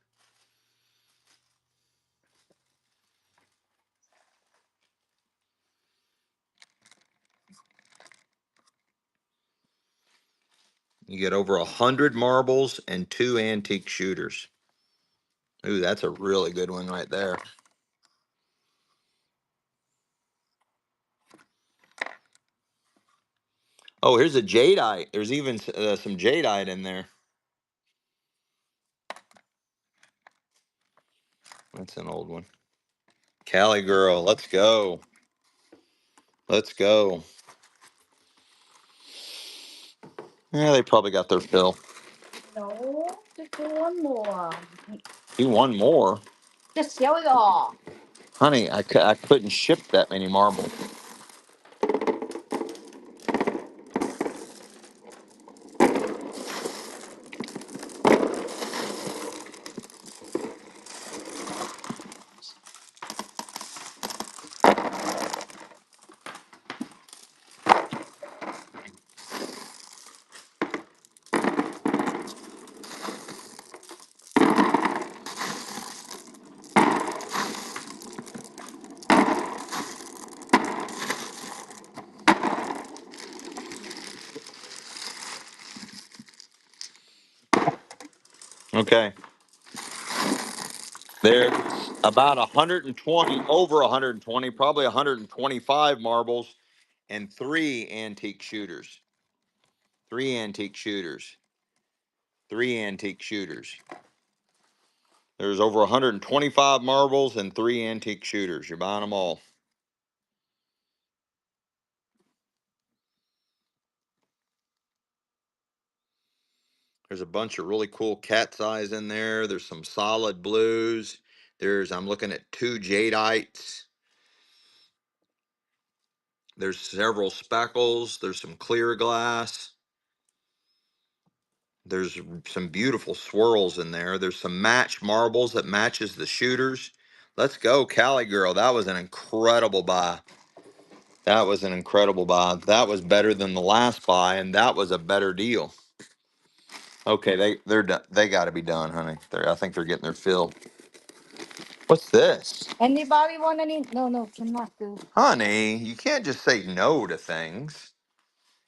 You get over 100 marbles and 2 antique shooters. Ooh, that's a really good one right there. Oh, here's a jadeite. There's even some jadeite in there. That's an old one. Cali girl, let's go. Let's go. Yeah, they probably got their fill. no, just do one more. You won more. Just sell it all. Honey, I couldn't ship that many marbles. Okay. There's about 120, over 120, probably 125 marbles and 3 antique shooters. 3 antique shooters. 3 antique shooters. There's over 125 marbles and 3 antique shooters. You're buying them all. There's a bunch of really cool cat's eyes in there. There's some solid blues. I'm looking at 2 jadeites. There's several speckles. There's some clear glass. There's some beautiful swirls in there. There's some matched marbles that matches the shooters. Let's go, Cali girl. That was an incredible buy. That was an incredible buy. That was better than the last buy, and that was a better deal. Okay, they're done. They got to be done, honey. I think they're getting their fill. What's this? Anybody want any? No, no, cannot do. Honey, you can't just say no to things.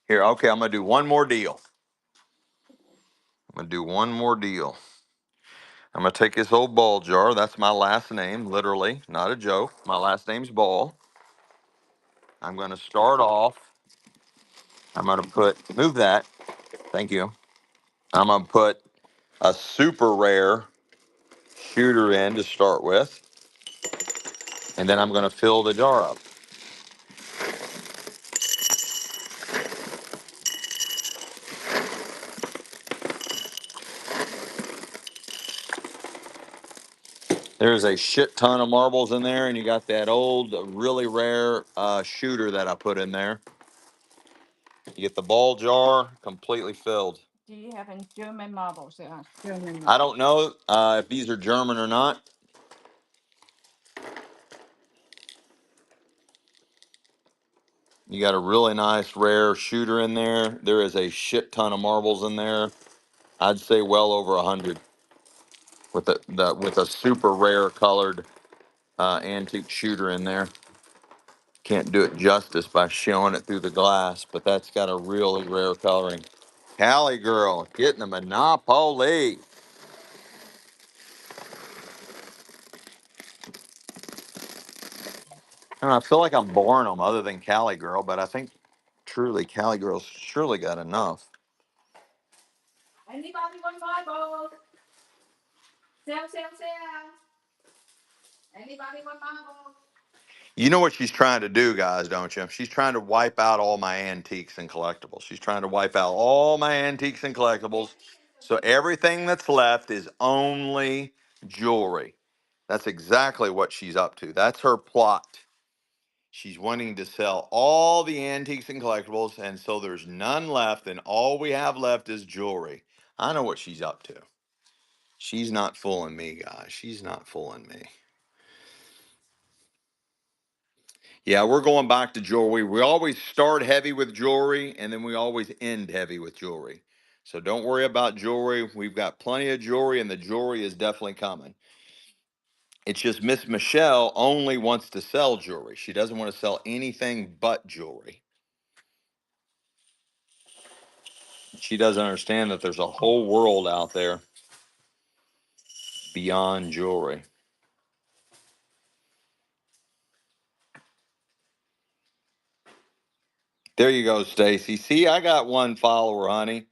Here, okay, I'm going to do one more deal. I'm going to do one more deal. I'm going to take this old ball jar. That's my last name, literally, not a joke. My last name's Ball. I'm going to start off. I'm going to move that. Thank you. I'm going to put a super rare shooter in to start with. And then I'm going to fill the jar up. There's a shit ton of marbles in there, and you got that old, really rare shooter that I put in there. You get the ball jar completely filled. Do you have any German marbles? German marbles. I don't know if these are German or not. You got a really nice rare shooter in there. There is a shit ton of marbles in there. I'd say well over 100 with with a super rare colored antique shooter in there. Can't do it justice by showing it through the glass, but that's got a really rare coloring. Cali girl getting a Monopoly. I feel like I'm boring them other than Cali girl, but I think truly Cali girl's surely got enough. Anybody want marbles? Sell, sell, sell. Anybody want marbles? You know what she's trying to do, guys, don't you? She's trying to wipe out all my antiques and collectibles. She's trying to wipe out all my antiques and collectibles. So everything that's left is only jewelry. That's exactly what she's up to. That's her plot. She's wanting to sell all the antiques and collectibles, and so there's none left, and all we have left is jewelry. I know what she's up to. She's not fooling me, guys. She's not fooling me. Yeah, we're going back to jewelry. We always start heavy with jewelry, and then we always end heavy with jewelry. So don't worry about jewelry. We've got plenty of jewelry, and the jewelry is definitely coming. It's just Miss Michelle only wants to sell jewelry. She doesn't want to sell anything but jewelry. She doesn't understand that there's a whole world out there beyond jewelry. There you go, Stacy. See, I got one follower, honey.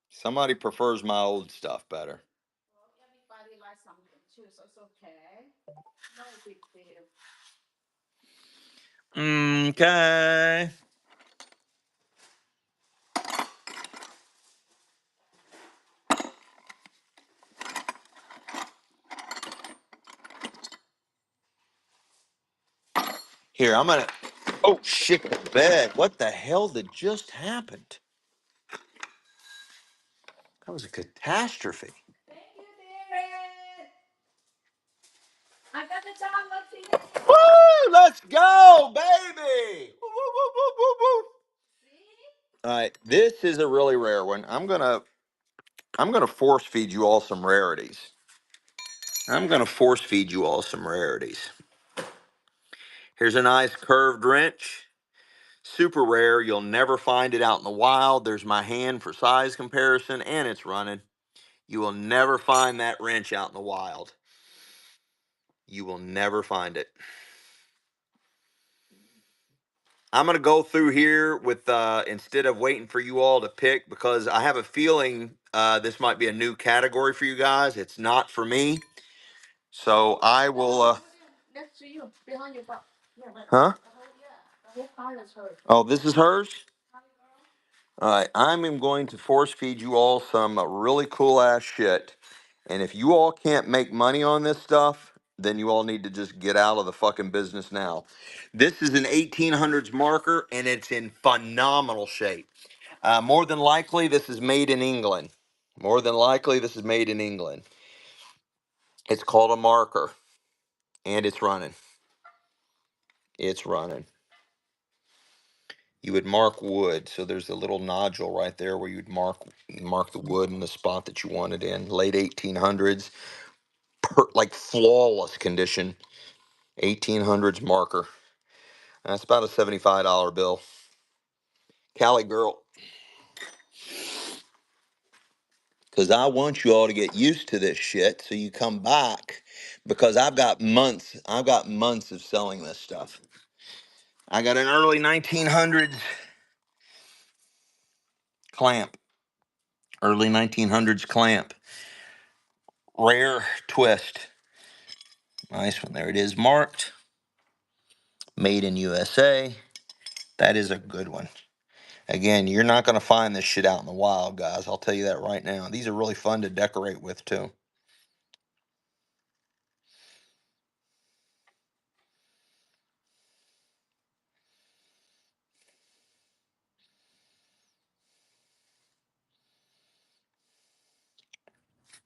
Somebody prefers my old stuff better. Well, everybody likes something too, so it's okay. No big deal. Okay. Here, I'm gonna. Oh shit! The bed. What the hell did just happened? That was a catastrophe. Thank you, Darren. I got the time. Let's see. Woo! Let's go, baby! Woo, woo, woo, woo, woo, woo. All right, this is a really rare one. I'm gonna force feed you all some rarities. I'm gonna force feed you all some rarities. Here's a nice curved wrench. Super rare. You'll never find it out in the wild. There's my hand for size comparison, and it's running. You will never find that wrench out in the wild. You will never find it. I'm going to go through here with, instead of waiting for you all to pick, because I have a feeling this might be a new category for you guys. It's not for me. So I will. Next to you, behind your back. Yeah, right. Huh? Yeah, the whole pile is hers. Oh, this is hers? All right, I'm going to force feed you all some really cool ass shit. And if you all can't make money on this stuff, then you all need to just get out of the fucking business now. This is an 1800s marker, and it's in phenomenal shape. More than likely, this is made in England. More than likely, this is made in England. It's called a marker, and it's running. It's running. You would mark wood. So there's a little nodule right there where you'd mark the wood in the spot that you wanted in. Late 1800s, like flawless condition. 1800s marker. That's about a $75 bill. Cali girl. Because I want you all to get used to this shit so you come back. Because I've got months of selling this stuff. I got an early 1900s clamp. Early 1900s clamp. Rare twist. Nice one. There it is, marked. Made in USA. That is a good one. Again, you're not going to find this shit out in the wild, guys. I'll tell you that right now. These are really fun to decorate with, too.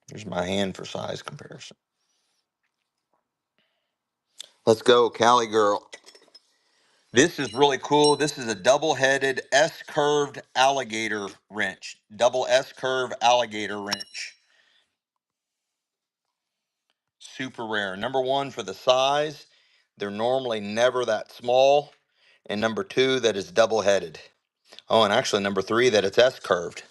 Here's my hand for size comparison. Let's go, Cali girl. This is really cool. This is a double-headed S-curved alligator wrench. Double S-curve alligator wrench. Super rare. Number one, for the size. They're normally never that small. And number two, that it's double-headed. Oh, and actually number three, that it's S-curved.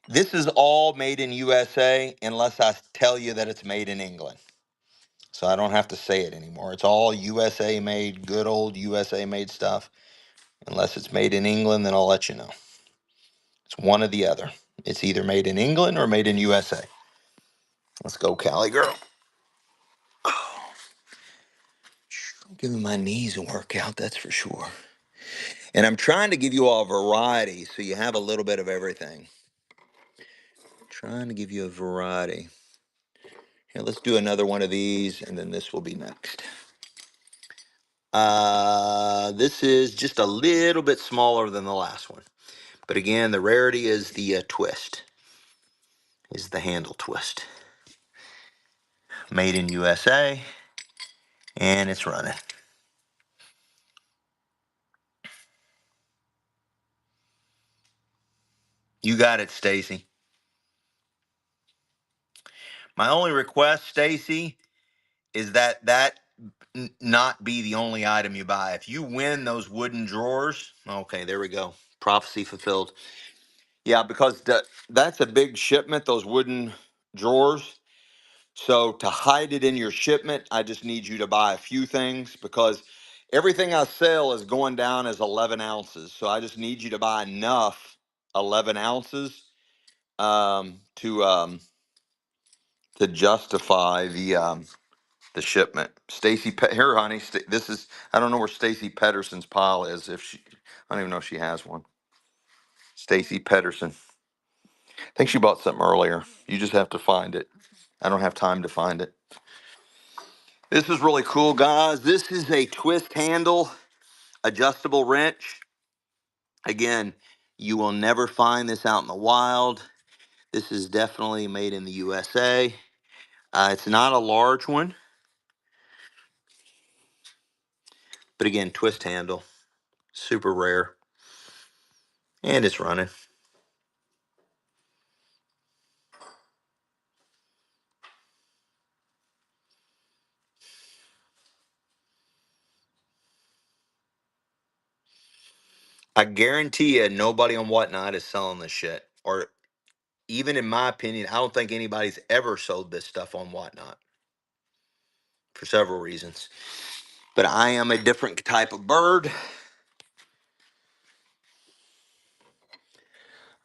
This is all made in USA unless I tell you that it's made in England. So I don't have to say it anymore. It's all USA made, good old USA made stuff. Unless it's made in England, then I'll let you know. It's one or the other. It's either made in England or made in USA. Let's go, Cali girl. I'm giving my knees a workout, that's for sure. And I'm trying to give you all a variety so you have a little bit of everything. Trying to give you a variety. Here, let's do another one of these, and then this will be next. This is just a little bit smaller than the last one. But again, the rarity is the twist. Is the handle twist. Made in USA. And it's running. You got it, Stacy. My only request, Stacy, is that not be the only item you buy. If you win those wooden drawers, okay, there we go. Prophecy fulfilled. Yeah, because that's a big shipment, those wooden drawers. So to hide it in your shipment, I just need you to buy a few things because everything I sell is going down as 11 ounces. So I just need you to buy enough 11 ounces to justify the shipment. Stacy, here, honey. This is, I don't know where Stacy Pedersen's pile is. If she, I don't even know if she has one. Stacy Pedersen. I think she bought something earlier. You just have to find it. I don't have time to find it. This is really cool, guys. This is a twist handle adjustable wrench. Again, you will never find this out in the wild. This is definitely made in the USA. It's not a large one, but again, twist handle, super rare, and it's running. I guarantee you, nobody on Whatnot is selling this shit. Or even in my opinion, I don't think anybody's ever sold this stuff on Whatnot for several reasons. But I am a different type of bird.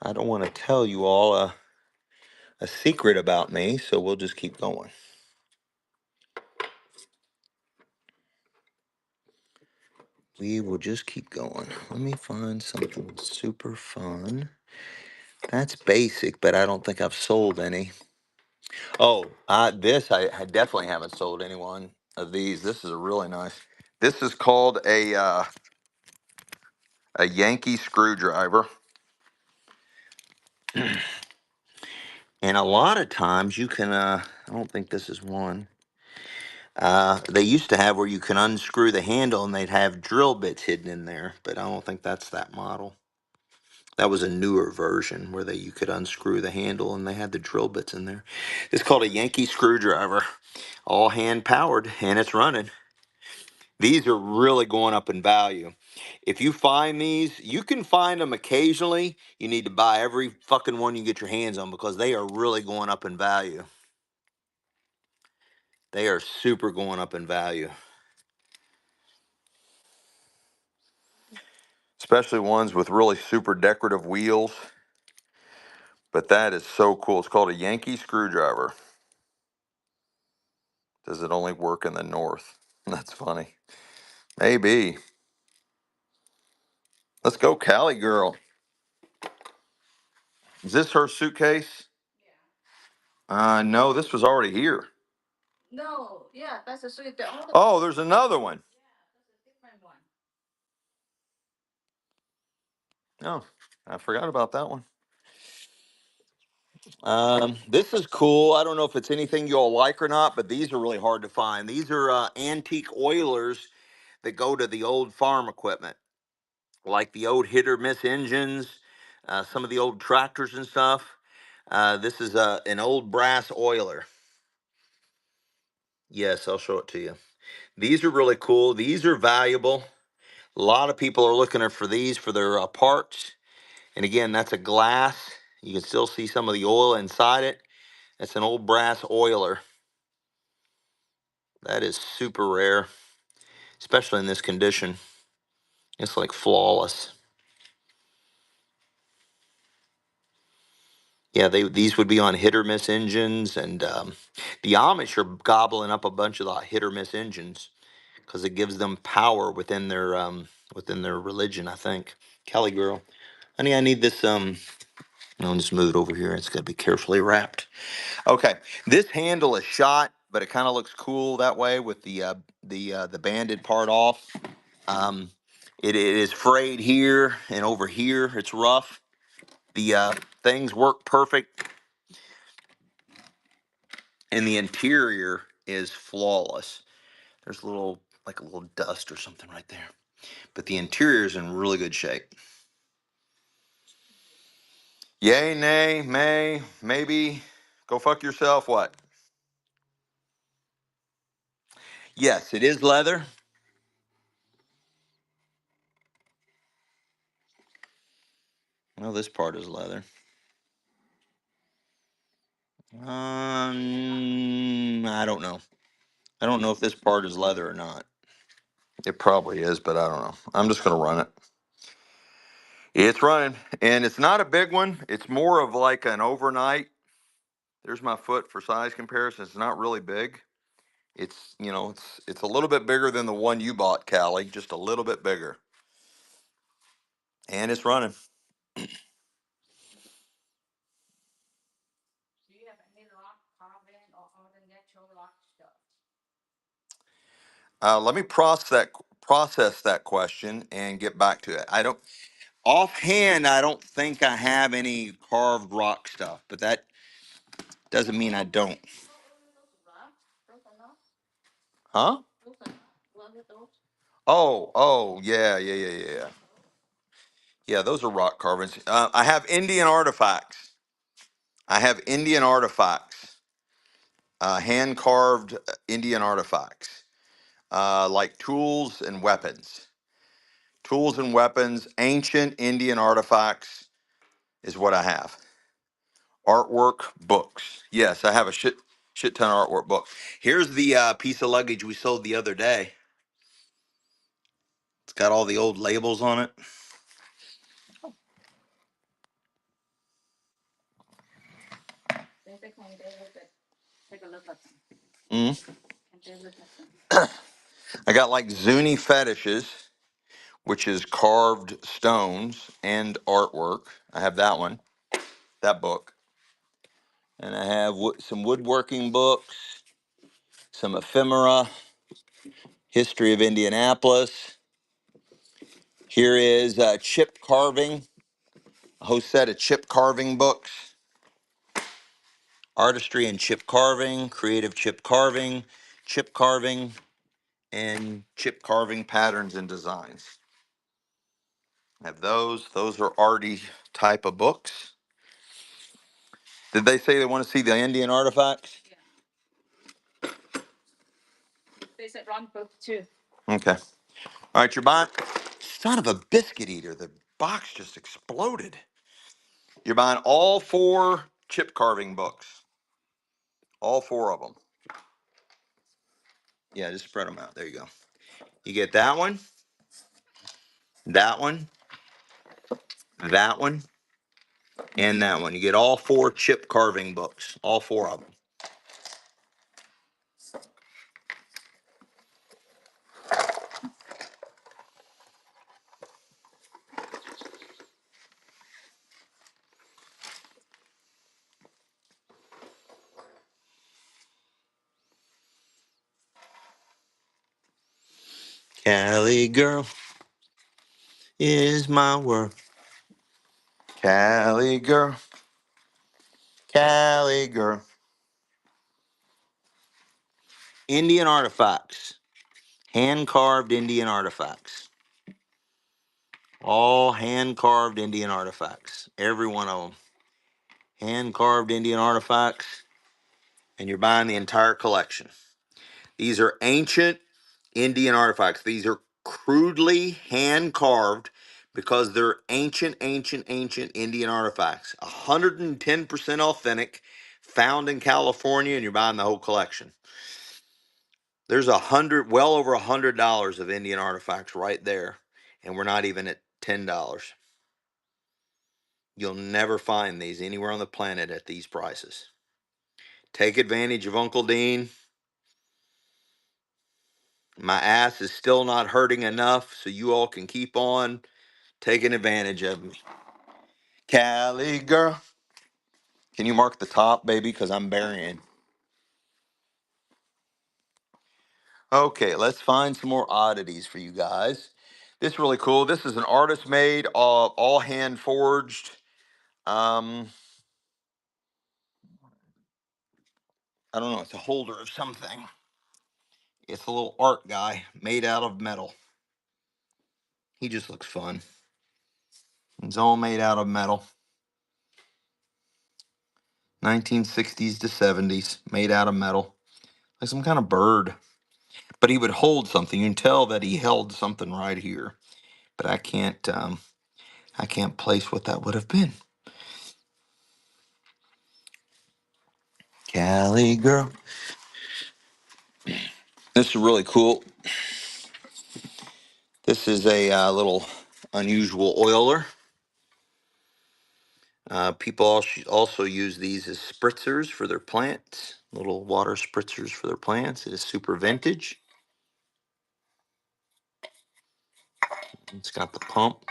I don't want to tell you all a secret about me, so we'll just keep going. We will just keep going. Let me find something super fun. That's basic, but I don't think I've sold any. Oh, this I definitely haven't sold any one of these. This is a really nice. This is called a Yankee screwdriver, and a lot of times you can. I don't think this is one. They used to have where you can unscrew the handle and they'd have drill bits hidden in there, but I don't think that's that model. That was a newer version where you could unscrew the handle and they had the drill bits in there. It's called a Yankee screwdriver, all hand powered, and it's running. These are really going up in value. If you find these, you can find them occasionally. You need to buy every fucking one you get your hands on because they are really going up in value. They are super going up in value. Especially ones with really super decorative wheels. But that is so cool. It's called a Yankee screwdriver. Does it only work in the north? That's funny. Maybe. Let's go, Cali girl. Is this her suitcase? No, this was already here. No, yeah, that's a sweet. Oh, there's another one. Different one. Oh, I forgot about that one. This is cool. I don't know if it's anything you'll like or not, but these are really hard to find. These are antique oilers that go to the old farm equipment, like the old hit or miss engines, some of the old tractors and stuff. This is an old brass oiler. Yes, I'll show it to you. These are really cool. These are valuable. A lot of people are looking for these for their parts. And again, that's a glass. You can still see some of the oil inside it. It's an old brass oiler. That is super rare, especially in this condition. It's like flawless. Yeah, these would be on hit or miss engines, and the Amish are gobbling up a bunch of the hit or miss engines because it gives them power within their religion, I think. Kelly girl, honey, I need this. I'll just move it over here. It's got to be carefully wrapped. Okay, this handle is shot, but it kind of looks cool that way with the banded part off. Um, it is frayed here and over here. It's rough. The things work perfect, and the interior is flawless. There's a little dust or something right there, but the interior is in really good shape. Yay, nay, may, maybe, go fuck yourself. What? Yes, it is leather. Well, this part is leather. I don't know. I don't know if this part is leather or not. It probably is, but I don't know. I'm just gonna run it. It's running, and it's not a big one. It's more of like an overnight. There's my foot for size comparison. It's not really big. It's a little bit bigger than the one you bought, Callie. Just a little bit bigger, and it's running. Do you have any lock carving or other natural lock stuff? Let me process that question and get back to it. I don't offhand. I don't think I have any carved rock stuff, but that doesn't mean I don't. Huh? Oh, yeah, yeah, yeah, yeah, yeah. Yeah, those are rock carvings. I have Indian artifacts. I have Indian artifacts, hand carved Indian artifacts, like tools and weapons. Tools and weapons, ancient Indian artifacts is what I have. Artwork books. Yes, I have a shit ton of artwork book. Here's the piece of luggage we sold the other day. It's got all the old labels on it. Take a look at them. Mm. Can they look at them? I got like Zuni fetishes, which is carved stones and artwork. I have that one, that book. And I have some woodworking books, some ephemera, history of Indianapolis. Here is chip carving, a whole set of chip carving books, artistry and chip carving, creative chip carving, and chip carving patterns and designs. I have those. Those are arty type of books. Did they say they want to see the Indian artifacts? Yeah. They said run book too. Okay. All right, you're buying. Son of a biscuit eater. The box just exploded. You're buying all four chip carving books. All four of them. Yeah, just spread them out. There you go. You get that one, that one, that one, and that one. You get all four chip carving books. All four of them. Cali girl is my world. Cali girl. Cali girl. Indian artifacts. Hand carved Indian artifacts. All hand carved Indian artifacts. Every one of them. Hand carved Indian artifacts. And you're buying the entire collection. These are ancient Indian artifacts. These are crudely hand carved because they're ancient Indian artifacts. 110% authentic, found in California, and you're buying the whole collection. There's well over $100 of Indian artifacts right there, and we're not even at $10. You'll never find these anywhere on the planet at these prices. Take advantage of Uncle Dean. My ass is still not hurting enough so you all can keep on taking advantage of me. Cali girl. Can you mark the top, baby? Because I'm burying. Okay, let's find some more oddities for you guys. This is really cool. This is an artist made, all hand forged. I don't know. It's a holder of something. It's a little art guy made out of metal. He just looks fun. It's all made out of metal. 1960s to 70s, made out of metal. Like some kind of bird. But he would hold something. You can tell that he held something right here. But I can't place what that would have been. Cali girl. This is really cool. This is a little unusual oiler. People also use these as spritzers for their plants, little water spritzers for their plants. It is super vintage. It's got the pump,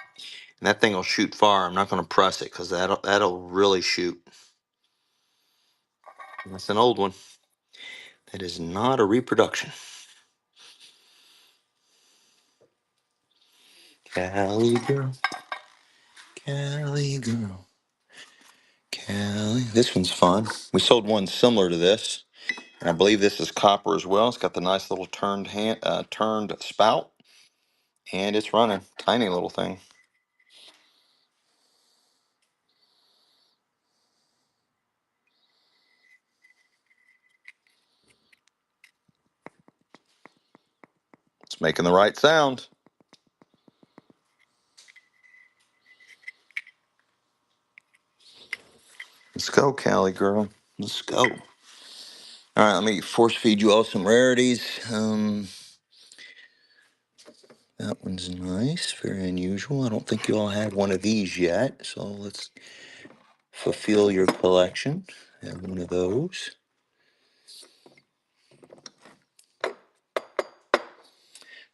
and that thing will shoot far. I'm not going to press it because that'll really shoot. That's an old one. That is not a reproduction. Cali girl, Cali girl, Cali. This one's fun. We sold one similar to this, and I believe this is copper as well. It's got the nice little turned spout. And it's running. Tiny little thing. It's making the right sound. Let's go, Cali girl. Let's go. All right, let me force feed you all some rarities. That one's nice. Very unusual. I don't think you all had one of these yet. So let's fulfill your collection. Have one of those.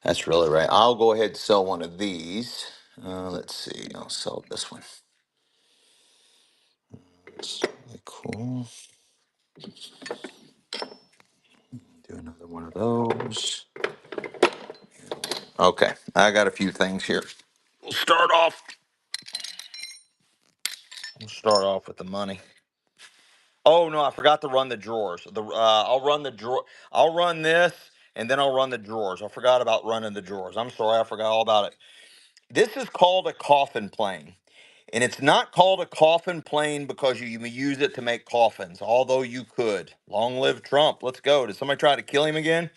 That's really right. I'll go ahead and sell one of these. Let's see. I'll sell this one. It's really cool. Do another one of those. Okay, I got a few things here. We'll start off. We'll start off with the money. Oh no, I forgot to run the drawers. I'll run the drawer. I'll run this, and then I'll run the drawers. I forgot about running the drawers. I'm sorry, I forgot all about it. This is called a coffin plane. And it's not called a coffin plane because you use it to make coffins, although you could. Long live Trump. Let's go. Did somebody try to kill him again?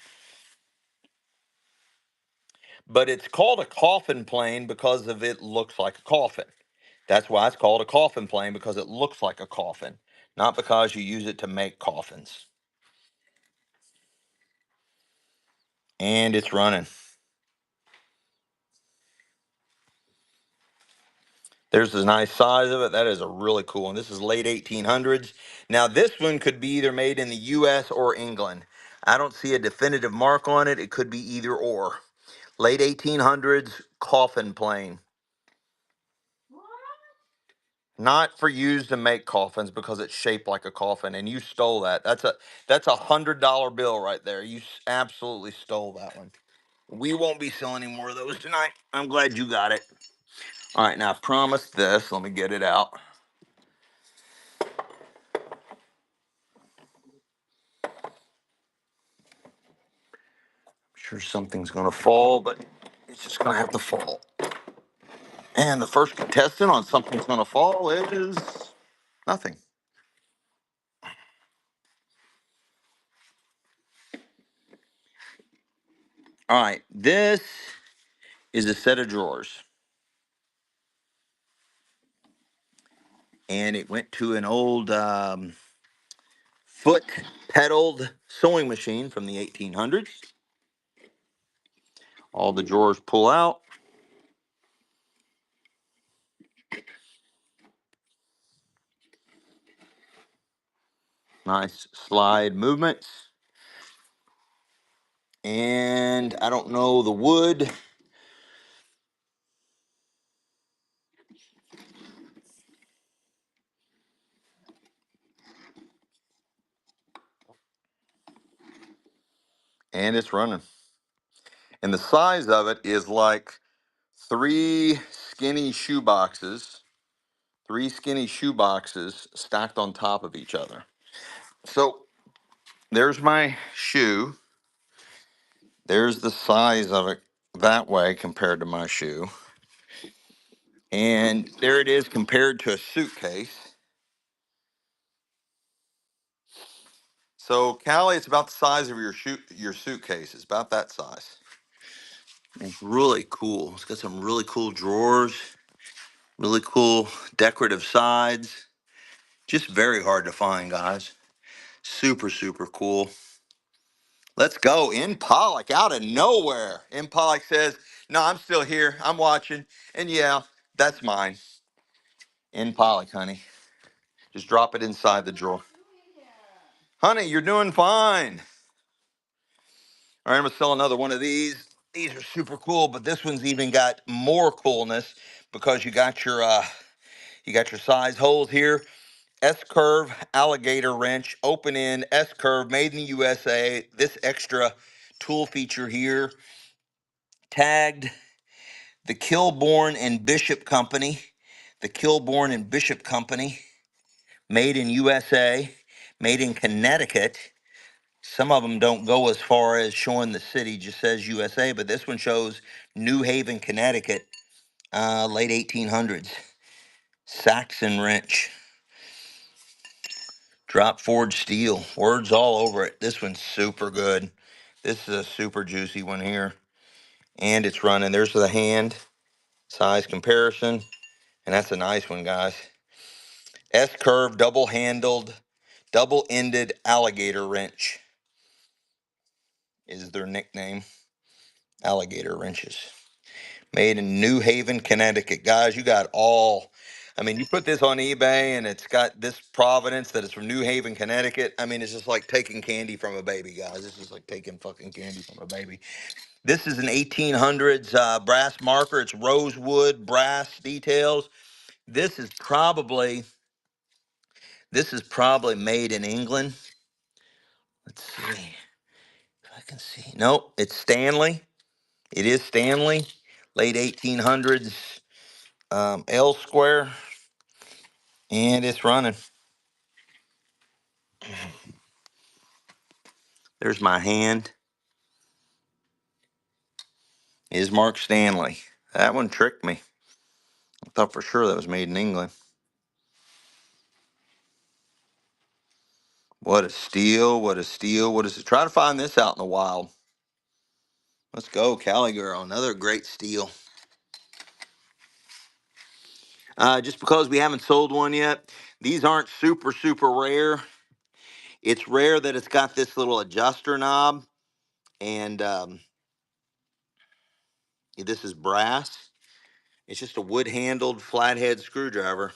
But it's called a coffin plane because of it looks like a coffin. That's why it's called a coffin plane, because it looks like a coffin, not because you use it to make coffins. And it's running. There's the nice size of it. That is a really cool one. This is late 1800s. Now, this one could be either made in the U.S. or England. I don't see a definitive mark on it. It could be either or. Late 1800s coffin plane. Not for use to make coffins because it's shaped like a coffin, and you stole that. That's $100 bill right there. You absolutely stole that one. We won't be selling any more of those tonight. I'm glad you got it. All right, now I promised this. Let me get it out. Sure something's gonna fall, but it's just gonna have to fall. And the first contestant on something's gonna fall is nothing. All right, this is a set of drawers. And it went to an old foot pedaled sewing machine from the 1800s. All the drawers pull out. Nice slide movements. And I don't know the wood. And it's running. And the size of it is like three skinny shoe boxes stacked on top of each other. So there's my shoe. There's the size of it that way compared to my shoe. And there it is compared to a suitcase. So Callie, it's about the size of your suitcase. It's about that size. It's really cool. It's got some really cool drawers, really cool decorative sides. Just very hard to find, guys. Super, super cool. Let's go. In Pollock, out of nowhere. In Pollock says, no, I'm still here. I'm watching. And yeah, that's mine. In Pollock, honey. Just drop it inside the drawer. Honey, you're doing fine. All right, I'm gonna sell another one of these. These are super cool, but this one's even got more coolness because you got your size holes here. S curve alligator wrench, open end S curve, made in the USA. This extra tool feature here, tagged the Kilbourne and Bishop Company. The Kilbourne and Bishop Company, made in USA, made in Connecticut. Some of them don't go as far as showing the city, just says USA, but this one shows New Haven, Connecticut, late 1800s. Saxon wrench, drop forged steel, words all over it. This one's super good. This is a super juicy one here, and it's running. There's the hand size comparison, and that's a nice one, guys. S-curve, double-handled, double-ended alligator wrench is their nickname. Alligator wrenches. Made in New Haven, Connecticut. Guys, you got all. I mean, you put this on eBay and it's got this provenance that it's from New Haven, Connecticut. I mean, it's just like taking candy from a baby, guys. This is like taking fucking candy from a baby. This is an 1800s brass marker. It's rosewood, brass details. This is probably made in England. Let's see if I can see. Nope, it's Stanley. It is Stanley, late 1800s, L square, and it's running. There's my hand. Is Mark Stanley. That one tricked me. I thought for sure that was made in England. What a steal, what a steal, what is it? Try to find this out in the wild. Let's go, Cali Girl. Another great steal. Just because we haven't sold one yet, these aren't super, super rare. It's rare that it's got this little adjuster knob, and this is brass. It's just a wood-handled flathead screwdriver,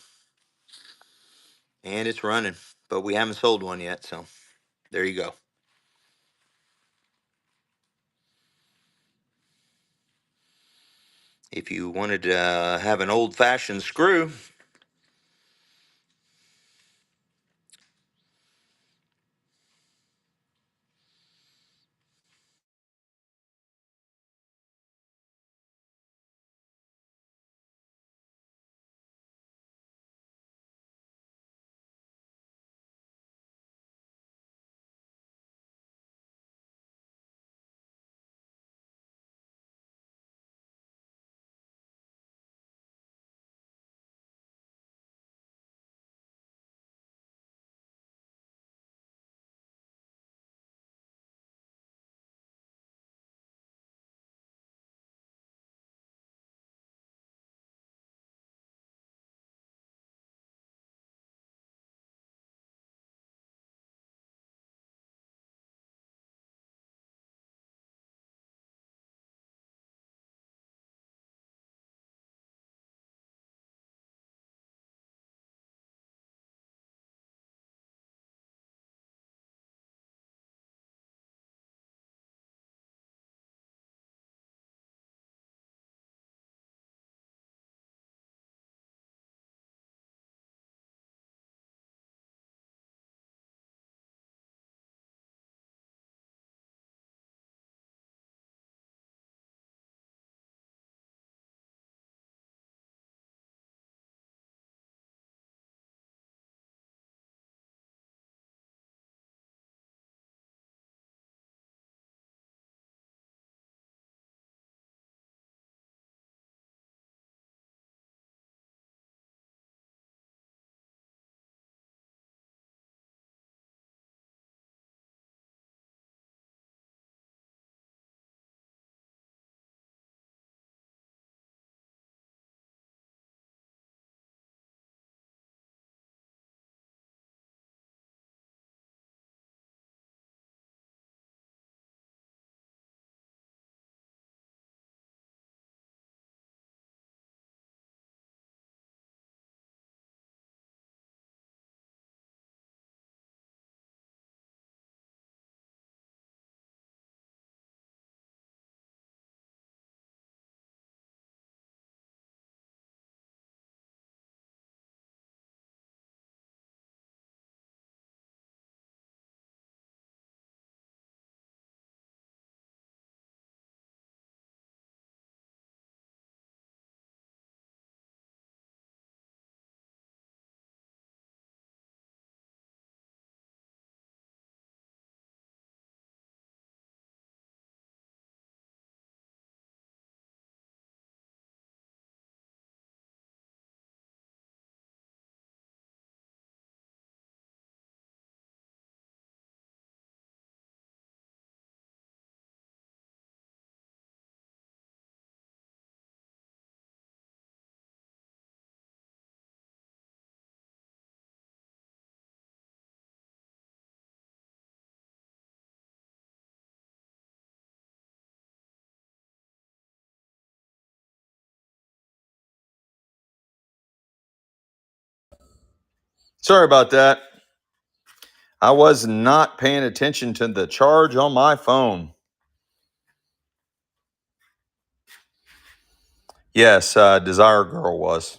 and it's running. But we haven't sold one yet, so there you go. If you wanted to have an old-fashioned screw, Sorry about that. I was not paying attention to the charge on my phone. Yes, Desire Girl was.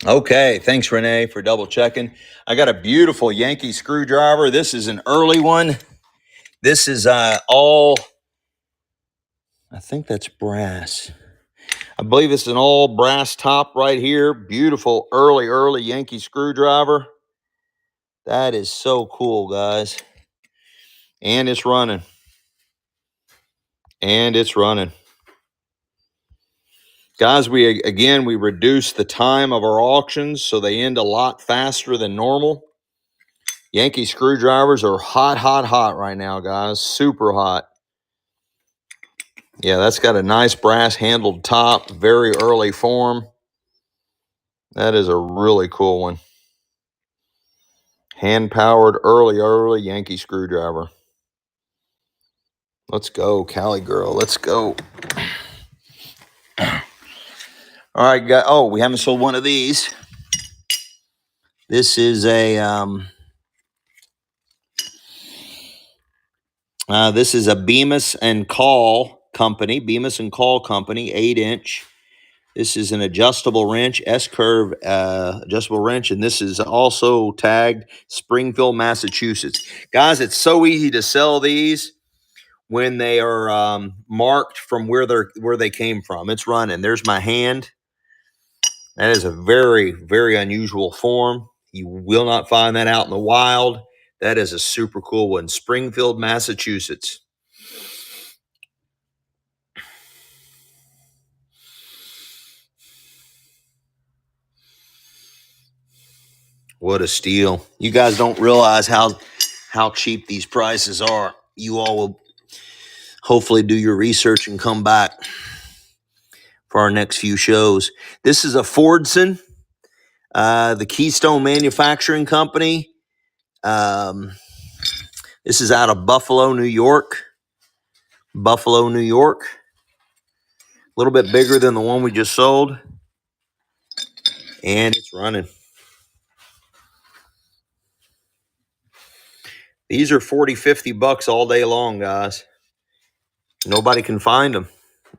Okay, thanks, Renee, for double checking. I got a beautiful Yankee screwdriver. This is an early one. This is all, I think that's brass. I believe it's an all brass top right here. Beautiful early Yankee screwdriver. That is so cool, guys. And it's running. And it's running. Guys, we reduce the time of our auctions so they end a lot faster than normal. Yankee screwdrivers are hot right now, guys. Super hot. Yeah, that's got a nice brass handled top, very early form. That is a really cool one. Hand-powered early Yankee screwdriver. Let's go, Cali girl. Let's go. All right, guys. Oh, we haven't sold one of these. This is a Bemis and Call company. Bemis and Call company, 8-inch. This is an adjustable wrench, S-curve adjustable wrench, and this is also tagged Springfield, Massachusetts. Guys, it's so easy to sell these when they are marked from where they came from. It's running. There's my hand. That is a very unusual form. You will not find that out in the wild. That is a super cool one. Springfield, Massachusetts. What a steal. You guys don't realize how cheap these prices are. You all will hopefully do your research and come back for our next few shows. This is a Fordson, the Keystone Manufacturing Company. This is out of Buffalo, New York. Buffalo, New York. A little bit bigger than the one we just sold. And it's running. These are $40, $50 all day long, guys. Nobody can find them.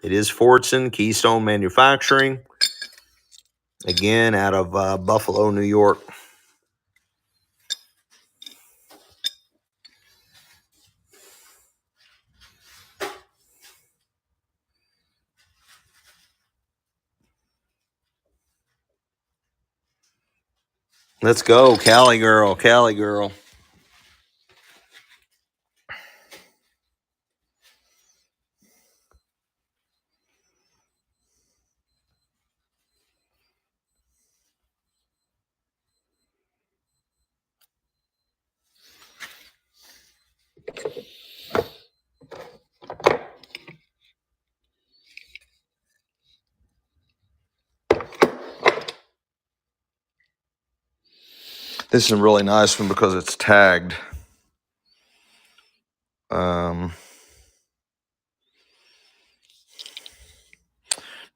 It is Fordson, Keystone Manufacturing. Again, out of Buffalo, New York. Let's go, Cali girl, Cali girl. This is a really nice one because it's tagged.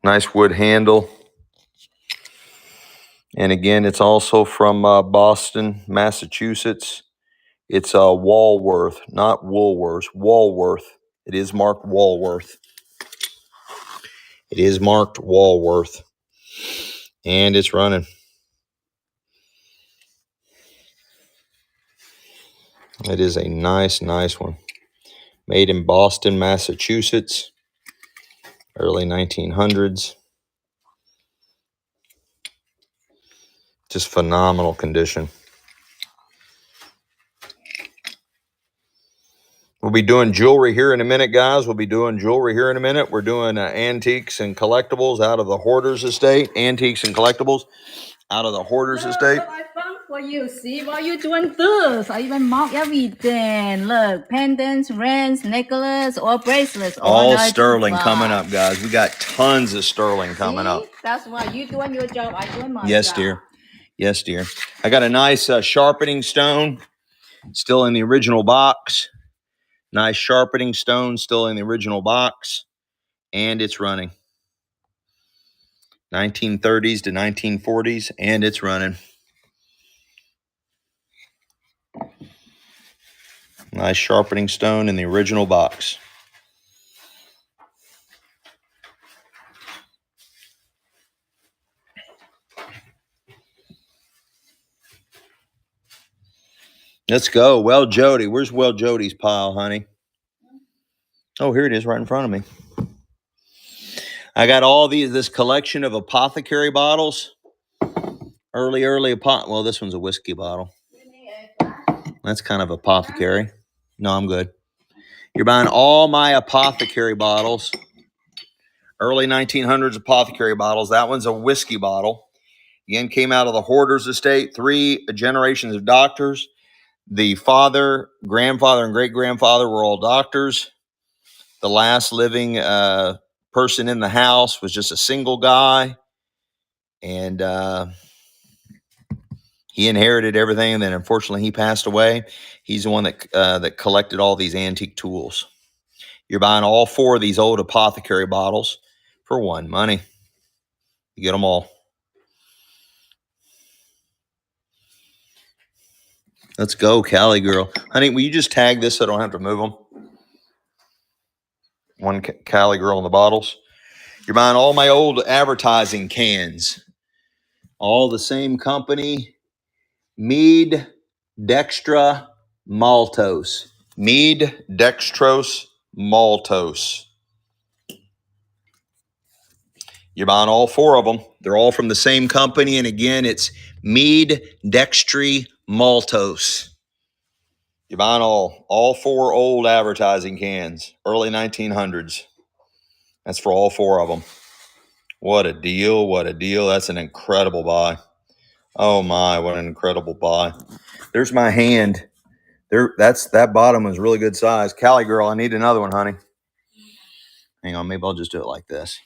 Nice wood handle. And again, it's also from Boston, Massachusetts. It's Walworth, not Woolworth, Walworth. It is marked Walworth. It is marked Walworth. And it's running. It is a nice one. Made in Boston, Massachusetts, early 1900s. Just phenomenal condition. We'll be doing jewelry here in a minute, guys. We'll be doing jewelry here in a minute. We're doing antiques and collectibles out of the Hoarders Estate. Antiques and collectibles out of the Hoarders Estate. Look, I found for you. See what you doing this? I even mark everything. Look, pendants, rings, necklace, or bracelets. All sterling coming up, guys. We got tons of sterling coming up. That's why you doing your job. I doing my Yes, job. dear. Yes, dear. I got a nice sharpening stone, still in the original box. Nice sharpening stone, still in the original box. And it's running. 1930s to 1940s, and it's running. Nice sharpening stone in the original box. Let's go. Well, Jody. Where's Well Jody's pile, honey? Oh, here it is right in front of me. I got all this collection of apothecary bottles. Well, this one's a whiskey bottle. That's kind of apothecary. No, I'm good. You're buying all my apothecary bottles. Early 1900s apothecary bottles. That one's a whiskey bottle. Again, came out of the Hoarders Estate. 3 generations of doctors. The father, grandfather, and great-grandfather were all doctors. The last living person in the house was just a single guy. And he inherited everything. And then, unfortunately, he passed away. He's the one that collected all these antique tools. You're buying all 4 of these old apothecary bottles for one money. You get them all. Let's go, Cali girl. Honey, will you just tag this so I don't have to move them? One Cali girl in the bottles. You're buying all my old advertising cans. All the same company. Mead, Dextra, Maltose. Mead, Dextrose, Maltose. You're buying all 4 of them. They're all from the same company. And again, it's Mead, Dextry, Maltose. You're buying all 4 old advertising cans, early 1900s. That's for all 4 of them. What a deal. What a deal. That's an incredible buy. Oh my, what an incredible buy. There's my hand. That bottom was really good size. Cali girl, I need another one, honey. Hang on, maybe I'll just do it like this.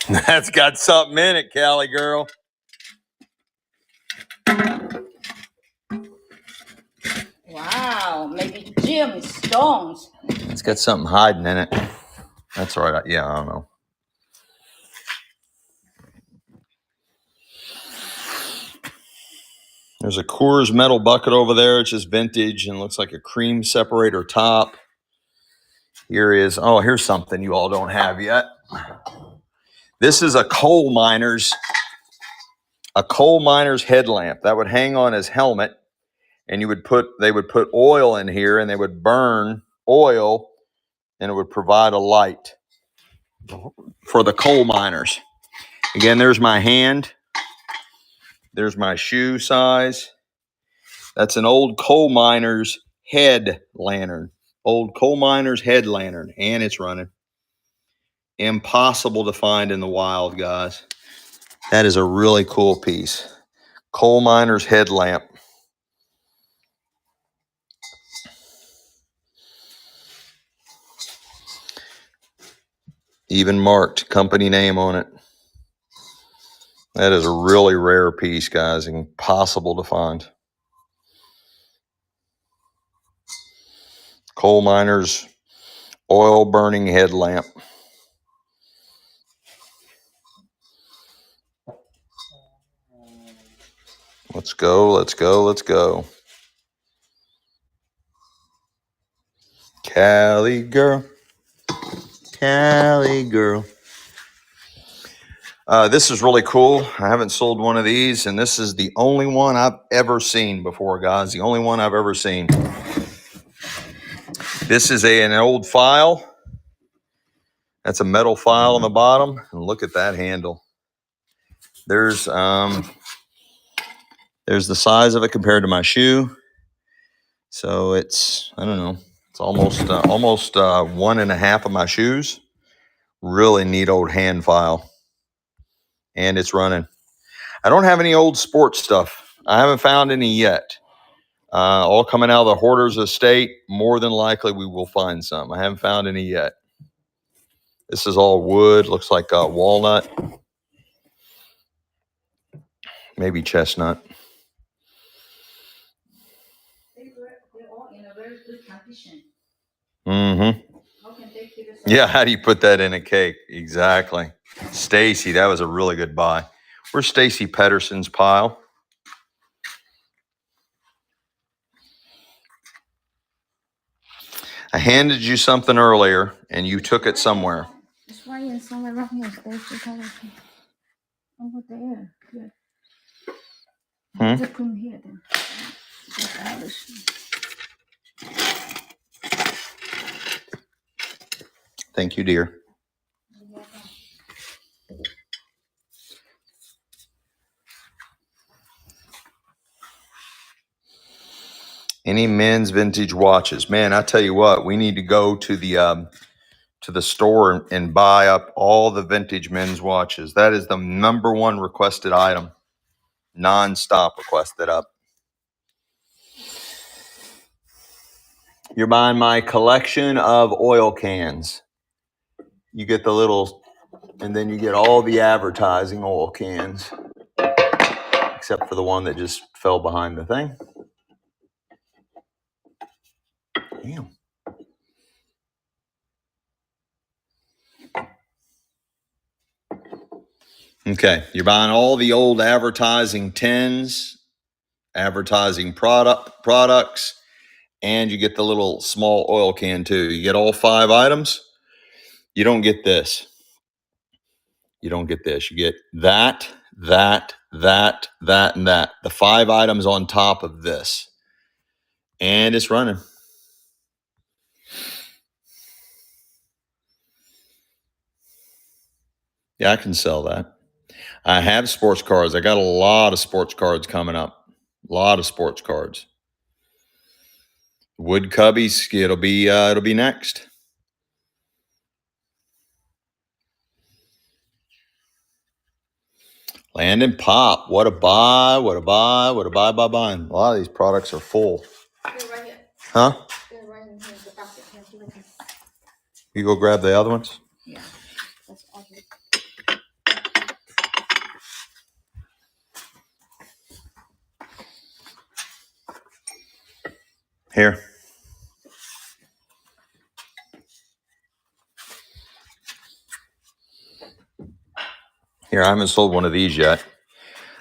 That's got something in it, Cali girl. Wow, maybe gemstones. It's got something hiding in it. That's right. Yeah, I don't know. There's a Coors metal bucket over there. It's just vintage and looks like a cream separator top. Here's something you all don't have yet. This is a coal miner's headlamp that would hang on his helmet, and they would put oil in here, and they would burn oil, and it would provide a light for the coal miners. Again, there's my hand. There's my shoe size. That's an old coal miner's head lantern. Old coal miner's head lantern, and it's running. Impossible to find in the wild, guys. That is a really cool piece. Coal miner's headlamp. Even marked company name on it. That is a really rare piece, guys. Impossible to find. Coal miner's oil burning headlamp. Let's go, let's go, let's go. Cali girl. Cali girl. This is really cool. I haven't sold one of these, and this is the only one I've ever seen before, guys. The only one I've ever seen. This is an old file. That's a metal file on the bottom. And look at that handle. There's the size of it compared to my shoe. So it's, I don't know, it's almost 1.5 of my shoes. Really neat old hand file. And it's running. I don't have any old sports stuff. I haven't found any yet. All coming out of the Hoarders Estate. More than likely we will find some. I haven't found any yet. This is all wood. Looks like walnut. Maybe chestnut. they're all in a very good condition. Mm-hmm. How can they keep it so Yeah, how do you put that in a cake? Exactly. Stacy, that was a really good buy. Where's Stacy Pedersen's pile? I handed you something earlier, and you took it somewhere. It's right in somewhere right here. Over there. Here. Just put them here then. That's another shoe. Thank you, dear. Any men's vintage watches? Man, I tell you what, we need to go to the store and buy up all the vintage men's watches. That is the number one requested item. Non-stop requested up. You're buying my collection of oil cans. You get the little, and then you get all the advertising oil cans, except for the one that just fell behind the thing. Damn. Okay, you're buying all the old advertising tins, advertising products, and you get the little small oil can too. You get all 5 items. You don't get this. You don't get this. You get that, that, that, that, and that. The 5 items on top of this. And it's running. Yeah, I can sell that. I have sports cards. I got a lot of sports cards coming up. A lot of sports cards. Wood cubbies. It'll be next. Landon Pop. What a buy. What a buy. What a buy. Buy. Buy. A lot of these products are full. They're right here. Huh? They're right in here. The basket. You go grab the other ones? Yeah. That's awesome. Here. Here, I haven't sold one of these yet.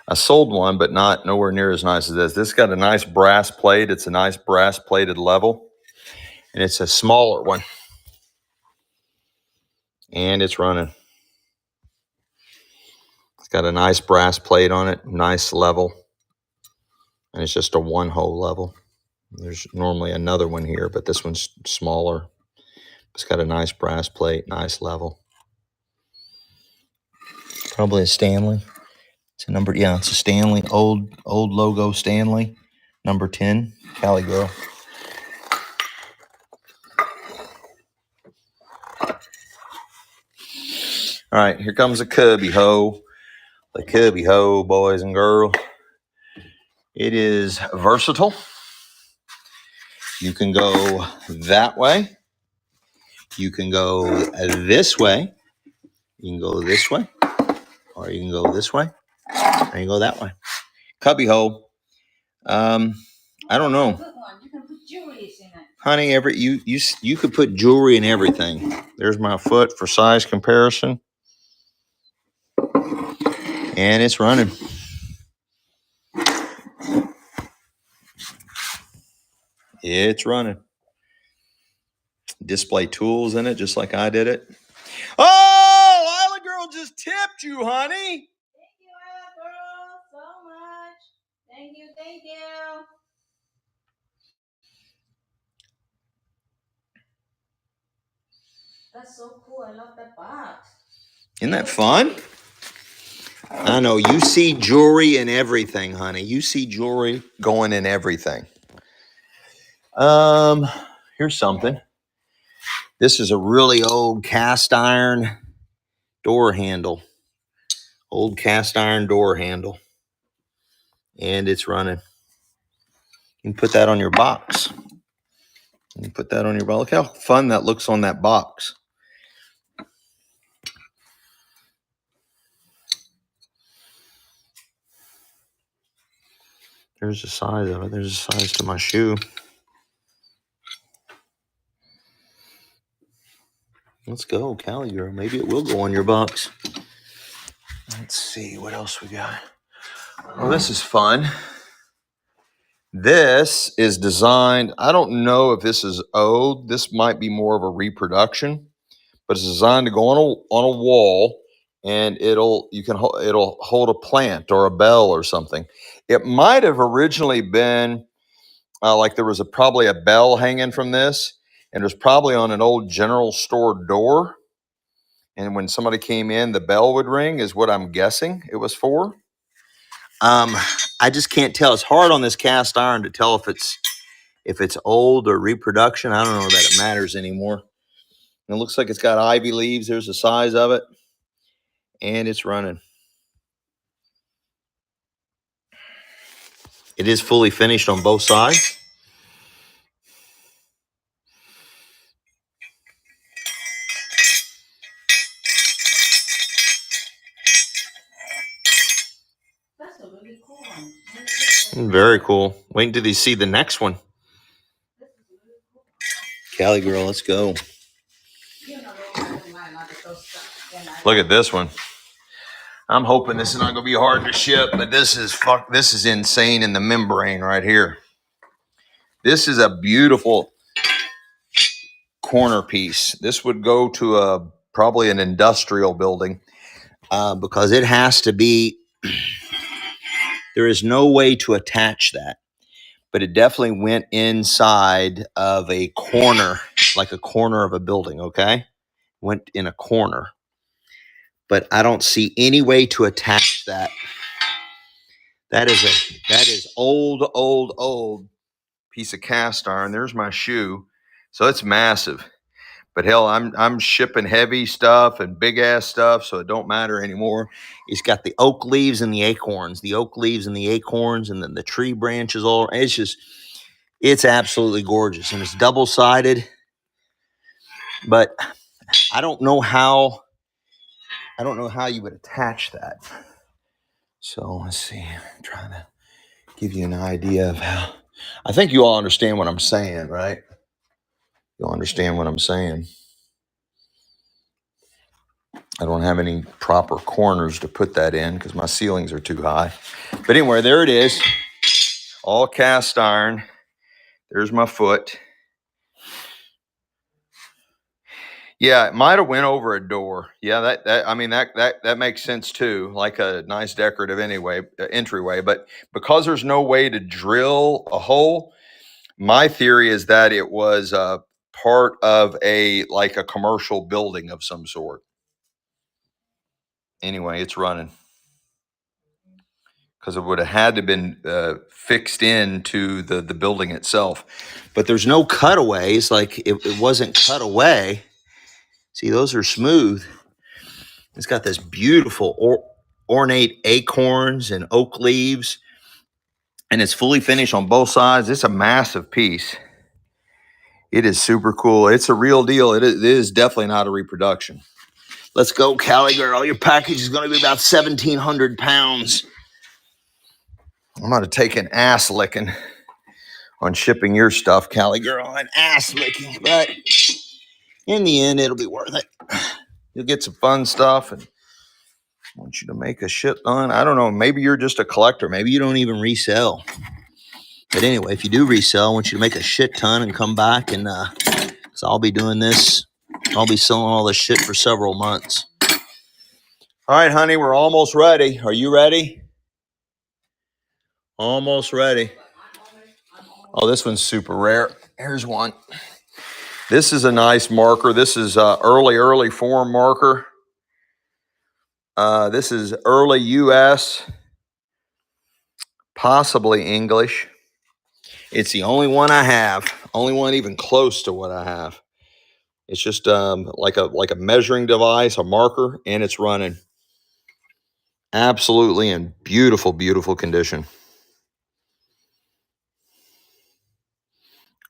I sold one, but nowhere near as nice as this. This got a nice brass plate. It's a nice brass plated level. And it's a smaller one. And it's running. It's got a nice brass plate on it. Nice level. And it's just a 1-hole level. There's normally another one here, but this one's smaller. It's got a nice brass plate, nice level. Probably a Stanley. It's a number, yeah, it's a Stanley, old logo Stanley, number 10, Cali Girl. All right, here comes a cubby hoe. The cubby hoe, boys and girls. It is versatile. You can go that way. You can go this way. You can go this way. Or you can go this way. Or you can go that way. Cubby hole. I don't know. You can put jewelry in it. Honey, you could put jewelry in everything. There's my foot for size comparison. And it's running. It's running. Display tools in it, just like I did it. Oh, Lila girl just tipped you, honey. Thank you, Ella girl, so much. Thank you, thank you. That's so cool. I love that box. Isn't that fun? I know. You see jewelry in everything, honey. You see jewelry going in everything. Here's something. This is a really old cast iron door handle. Old cast iron door handle. And it's running. You can put that on your box. You can put that on your box. Look how fun that looks on that box. There's the size of it. There's the size to my shoe. Let's go, Cali girl. Maybe it will go on your box. Let's see what else we got. Oh, this is fun. This is designed. I don't know if this is old. This might be more of a reproduction, but it's designed to go on a wall, and it'll hold a plant or a bell or something. It might have originally been like there was probably a bell hanging from this, and it was probably on an old general store door. And when somebody came in, the bell would ring, is what I'm guessing it was for. I just can't tell. It's hard on this cast iron to tell if it's old or reproduction. I don't know that it matters anymore. And it looks like it's got ivy leaves. There's the size of it, and it's running. It is fully finished on both sides. That's a really cool one. Very cool. Wait until you see the next one. Cali girl, let's go. Look at this one. I'm hoping this is not going to be hard to ship, but this is insane in the membrane right here. This is a beautiful corner piece. This would go to probably an industrial building because it has to be. There is no way to attach that, but it definitely went inside of a corner, like a corner of a building. Okay, went in a corner, but I don't see any way to attach that. That is old piece of cast iron. There's my shoe, so it's massive. But hell, I'm shipping heavy stuff and big ass stuff, so it don't matter anymore. It's got the oak leaves and the acorns, and then the tree branches all. It's absolutely gorgeous, and it's double sided. But I don't know how you would attach that. So let's see. I'm trying to give you an idea of how. I think you all understand what I'm saying, right? You'll understand what I'm saying. I don't have any proper corners to put that in because my ceilings are too high. But anyway, there it is. All cast iron. There's my foot. Yeah, it might have went over a door. Yeah, that makes sense too. Like a nice decorative entryway. But because there's no way to drill a hole, my theory is that it was part of a commercial building of some sort. Anyway, it's running because it would have had to been fixed into the building itself. But there's no cutaways. Like it wasn't cut away. See, those are smooth. It's got this beautiful ornate acorns and oak leaves, and it's fully finished on both sides. It's a massive piece. It is super cool. It's a real deal. It is definitely not a reproduction. Let's go, Cali girl. Your package is going to be about 1,700 pounds. I'm going to take an ass licking on shipping your stuff, Cali girl. An ass licking. But in the end, it'll be worth it. You'll get some fun stuff, and I want you to make a shit ton. I don't know. Maybe you're just a collector. Maybe you don't even resell. But anyway, if you do resell, I want you to make a shit ton and come back, and so I'll be doing this. I'll be selling all this shit for several months. All right, honey, we're almost ready. Are you ready? Almost ready. Oh, this one's super rare. Here's one. This is a nice marker. This is early form marker. This is early U.S., possibly English. It's the only one I have. Only one even close to what I have. It's just like a measuring device, a marker, and it's running. Absolutely in beautiful, beautiful condition.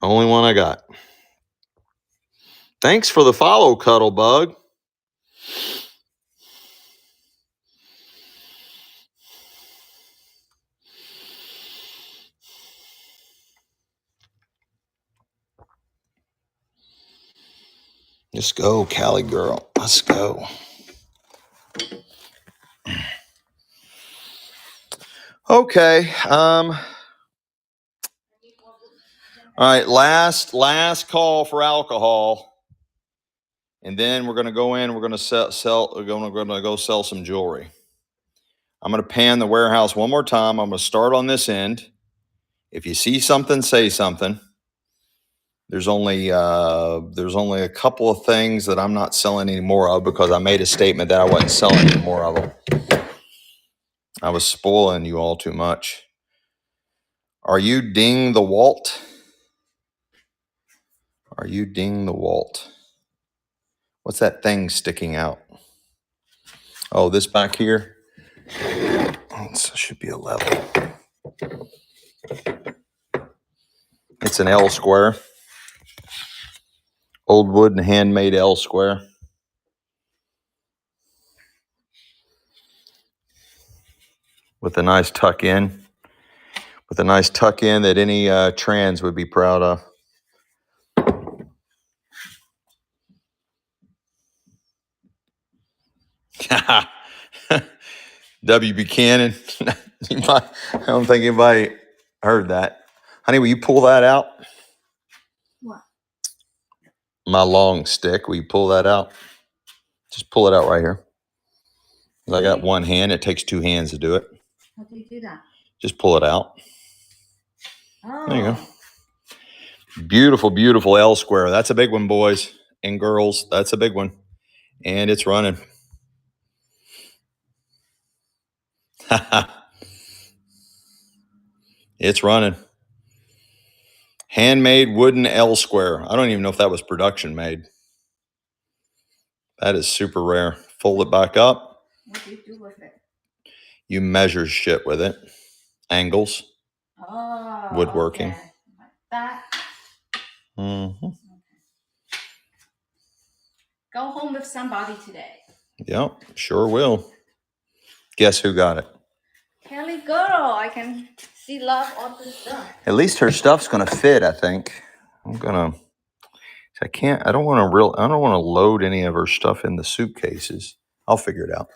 Only one I got. Thanks for the follow, Cuttlebug. Let's go, Cali girl. Let's go. Okay. All right. Last call for alcohol, and then we're gonna go in. We're gonna sell. We're gonna go sell some jewelry. I'm gonna pan the warehouse one more time. I'm gonna start on this end. If you see something, say something. There's only a couple of things that I'm not selling any more of because I made a statement that I wasn't selling any more of them. I was spoiling you all too much. Are you Ding the Walt? Are you Ding the Walt? What's that thing sticking out? Oh, this back here? It should be a level. It's an L square. Old wood and handmade L square. With a nice tuck in. With a nice tuck in that any trans would be proud of. W. Buchanan. I don't think anybody heard that. Honey, will you pull that out? What? My long stick. Will you pull that out? Just pull it out right here. I got one hand. It takes two hands to do it. How do you do that? Just pull it out. Oh. There you go. Beautiful, beautiful L square. That's a big one, boys and girls. That's a big one. And it's running. It's running. Handmade wooden L square. I don't even know if that was production made. That is super rare. Fold it back up. What do you do with it? You measure shit with it. Angles. Oh. Woodworking. Okay. Like that. Mm-hmm. Okay. Go home with somebody today. Yep, sure will. Guess who got it? Kelly girl, I can see love on the stuff. At least her stuff's gonna fit, I think. I don't want to load any of her stuff in the suitcases. I'll figure it out.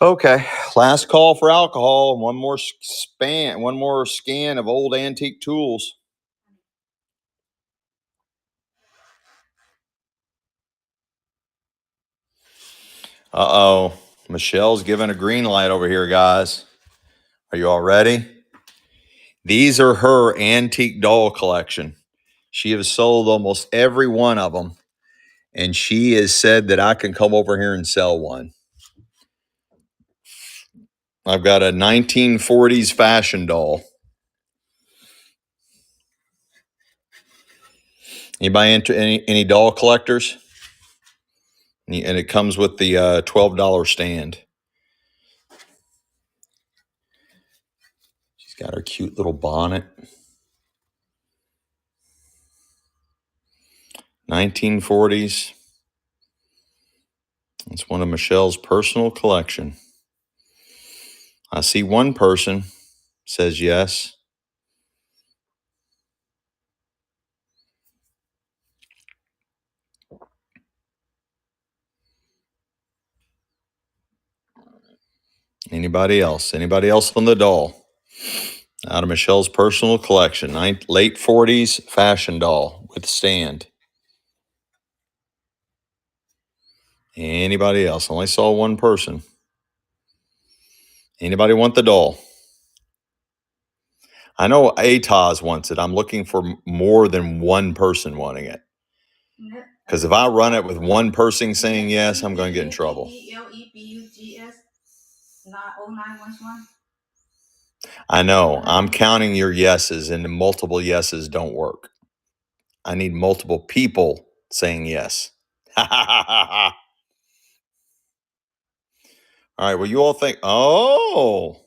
Okay, last call for alcohol. One more scan of old antique tools. Uh-oh, Michelle's giving a green light over here, guys. Are you all ready? These are her antique doll collection. She has sold almost every one of them. And she has said that I can come over here and sell one. I've got a 1940s fashion doll. Anybody into any doll collectors? And it comes with the $12 stand. She's got her cute little bonnet. 1940s. It's one of Michelle's personal collection. I see one person says yes. Anybody else? Anybody else on the doll? Out of Michelle's personal collection. Late 40s fashion doll with stand. Anybody else? Only saw one person. Anybody want the doll? I know Ataz wants it. I'm looking for more than one person wanting it. Because if I run it with one person saying yes, I'm going to get in trouble. Lebugs, not 0911. I know. I'm counting your yeses, and multiple yeses don't work. I need multiple people saying yes. All right. Well, you all think, oh.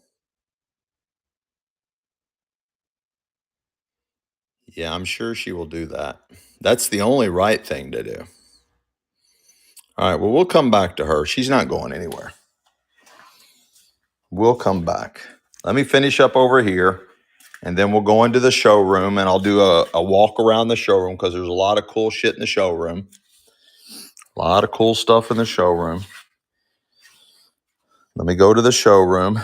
Yeah, I'm sure she will do that. That's the only right thing to do. All right. Well, we'll come back to her. She's not going anywhere. We'll come back. Let me finish up over here. And then we'll go into the showroom and I'll do a walk around the showroom because there's a lot of cool shit in the showroom. A lot of cool stuff in the showroom. Let me go to the showroom.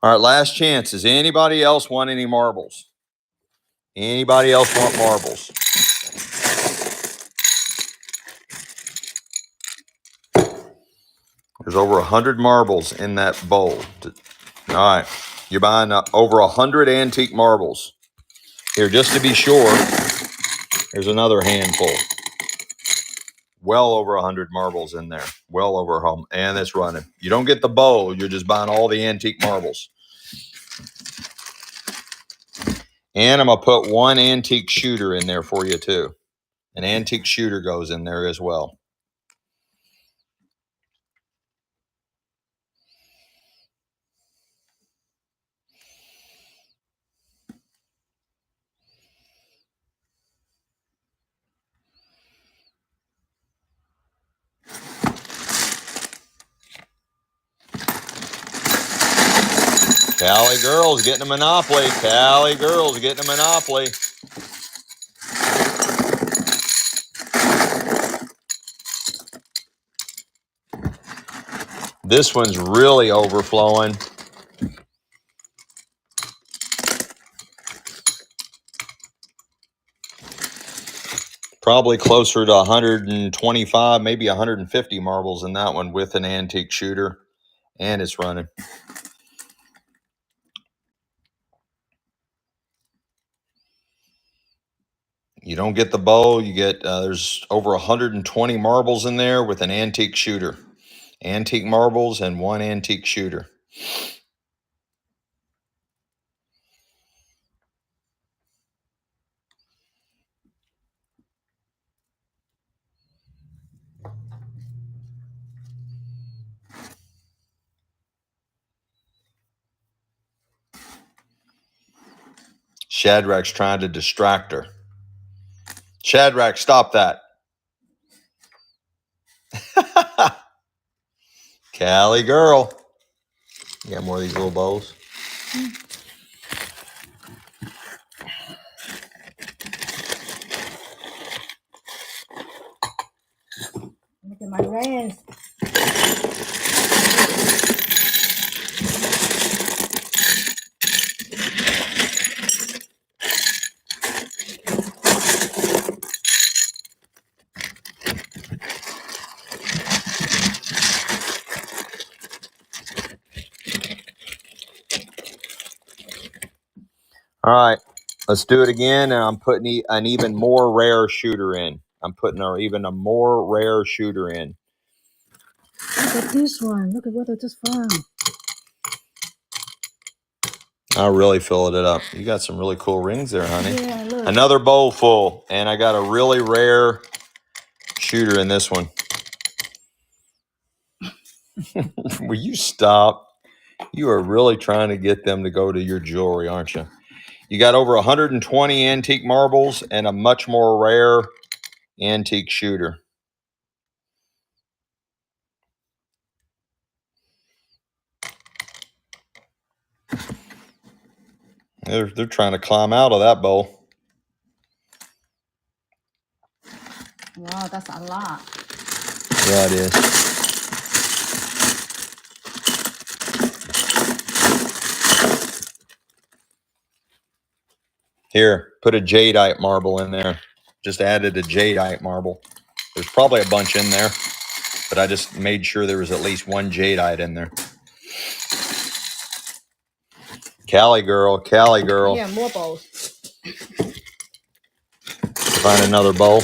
All right, last chance. Does anybody else want any marbles? Anybody else want marbles? There's over 100 marbles in that bowl. All right, you're buying over 100 antique marbles. Here, just to be sure, there's another handful. Well over 100 marbles in there. Well over home, and it's running. You don't get the bowl. You're just buying all the antique marbles. And I'm going to put one antique shooter in there for you, too. An antique shooter goes in there as well. Cali girls getting a monopoly. Cali girls getting a monopoly. This one's really overflowing. Probably closer to 125, maybe 150 marbles in that one with an antique shooter. And it's running. You don't get the bow. You get, there's over 120 marbles in there with an antique shooter. Antique marbles and one antique shooter. Shadrach's trying to distract her. Shadrach, stop that. Cali girl. You got more of these little bows? Look at my rings. All right, let's do it again. And I'm putting an even more rare shooter in. I'm putting even a more rare shooter in. Look at this one. Look at what I just found. I really filled it up. You got some really cool rings there, honey. Yeah, look. Another bowl full. And I got a really rare shooter in this one. Will you stop? You are really trying to get them to go to your jewelry, aren't you? You got over 120 antique marbles and a much more rare antique shooter. They're trying to climb out of that bowl. Wow, that's a lot. Yeah, it is. Here, put a jadeite marble in there. Just added a jadeite marble. There's probably a bunch in there, but I just made sure there was at least one jadeite in there. Cali girl, Cali girl. Yeah, more bowls. Find another bowl.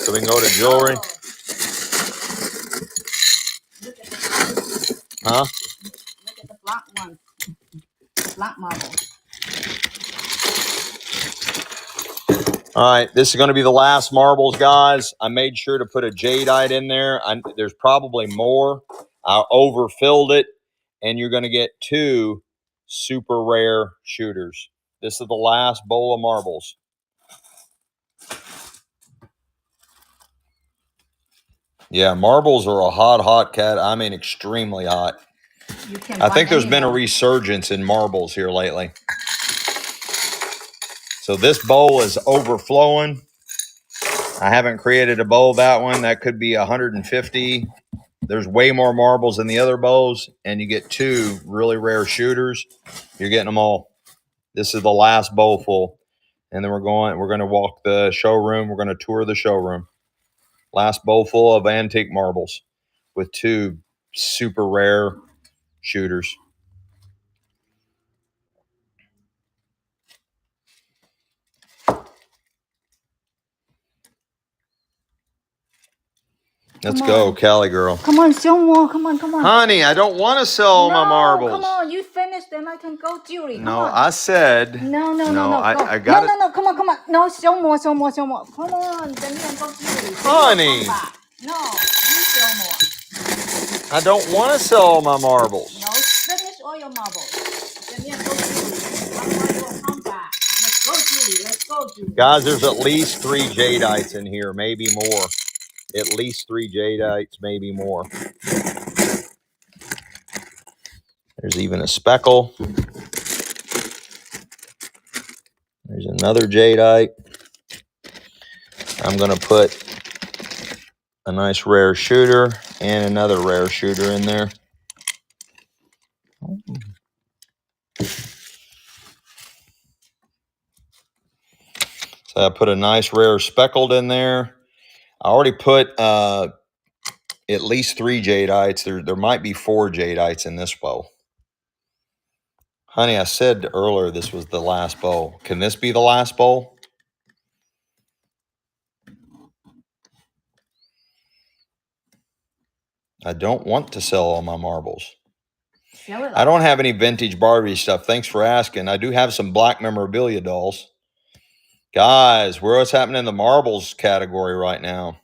So we can go to jewelry. Huh? Look at the black one. The black marble. All right, this is going to be the last marbles, guys. I made sure to put a jadeite in there. There's probably more. I overfilled it, and you're going to get two super rare shooters. This is the last bowl of marbles. Yeah, marbles are a hot, hot cat. I mean, extremely hot. You can. I think there's been a resurgence in marbles here lately. So this bowl is overflowing. I haven't created a bowl that one. That could be 150. There's way more marbles in the other bowls, and you get 2 really rare shooters. You're getting them all. This is the last bowl full. And then we're going to walk the showroom. We're going to tour the showroom. Last bowl full of antique marbles with 2 super rare shooters. Let's go, Cali girl. Come on, show more. Come on. Honey, I don't want to sell my marbles. Come on, you finish, then I can go, Julie. No, I said. No. I got it. No, come on. No, show more. Come on, then you can go, Julie. Honey. No, you show more. I don't want to sell all my marbles. No, finish all your marbles. Then you can go, Julie. Otherwise, you'll come back. Let's go, Julie. Guys, there's at least 3 jadeites in here, maybe more. At least 3 jadeites, maybe more. There's even a speckle. There's another jadeite. I'm going to put a nice rare shooter and another rare shooter in there. So I put a nice rare speckled in there. I already put at least 3 jadeites. There might be 4 jadeites in this bowl. Honey, I said earlier this was the last bowl. Can this be the last bowl? I don't want to sell all my marbles. I don't have any vintage Barbie stuff. Thanks for asking. I do have some black memorabilia dolls. Guys, what's happening in the marbles category right now?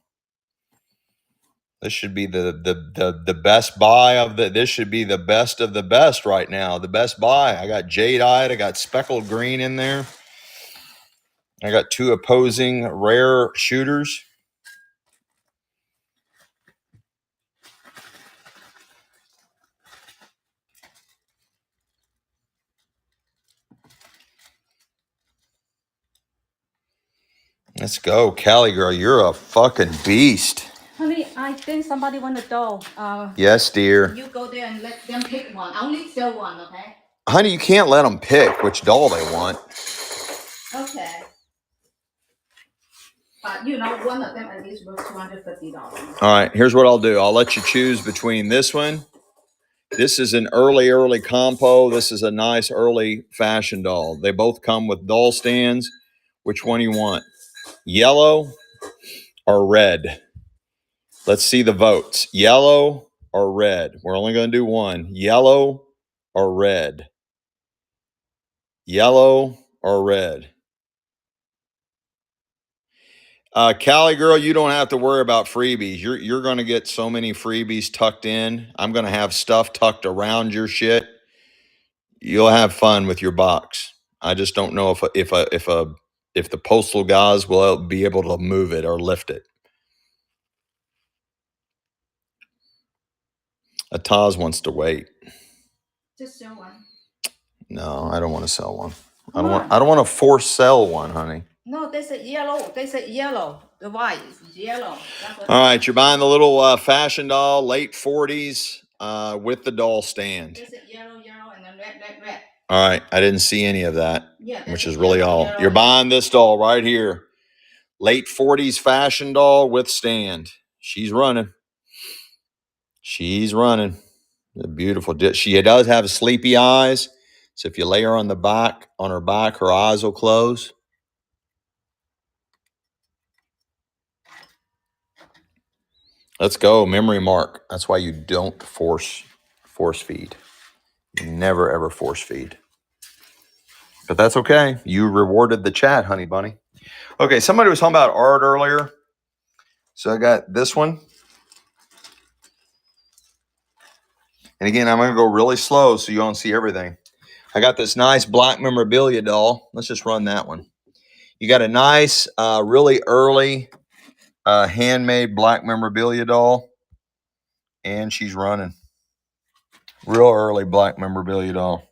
This should be the best buy of the. This should be the best of the best right now. The best buy. I got jadeite. I got speckled green in there. I got 2 opposing rare shooters. Let's go, Cali girl. You're a fucking beast. Honey, I think somebody want a doll. Yes, dear. You go there and let them pick one. I only sell one, okay? Honey, you can't let them pick which doll they want. Okay. But one of them at least worth $250. All right, here's what I'll do. I'll let you choose between this one. This is an early compo. This is a nice early fashion doll. They both come with doll stands. Which one do you want? Yellow or red? Let's see the votes. Yellow or red? We're only going to do one. Yellow or red? Yellow or red? Cali girl, you don't have to worry about freebies. You're going to get so many freebies tucked in. I'm going to have stuff tucked around your shit. You'll have fun with your box. I just don't know if the postal guys will be able to move it or lift it. Ataz wants to wait. Just sell one. No, I don't want to sell one. I don't want to force sell one, honey. No, they said yellow. The white is yellow. All right, you're buying the little fashion doll, late 40s, with the doll stand. They said yellow, and then red. All right, I didn't see any of that, which is really all. Yellow. You're buying this doll right here. Late 40s fashion doll with stand. She's running. Beautiful. She does have sleepy eyes. So if you lay her on her back, her eyes will close. Let's go. Memory mark. That's why you don't force feed. You never, ever force feed. But that's okay. You rewarded the chat, honey bunny. Okay, somebody was talking about art earlier. So I got this one. And again, I'm going to go really slow so you don't see everything. I got this nice black memorabilia doll. Let's just run that one. You got a nice, really early handmade black memorabilia doll. And she's running. Real early black memorabilia doll.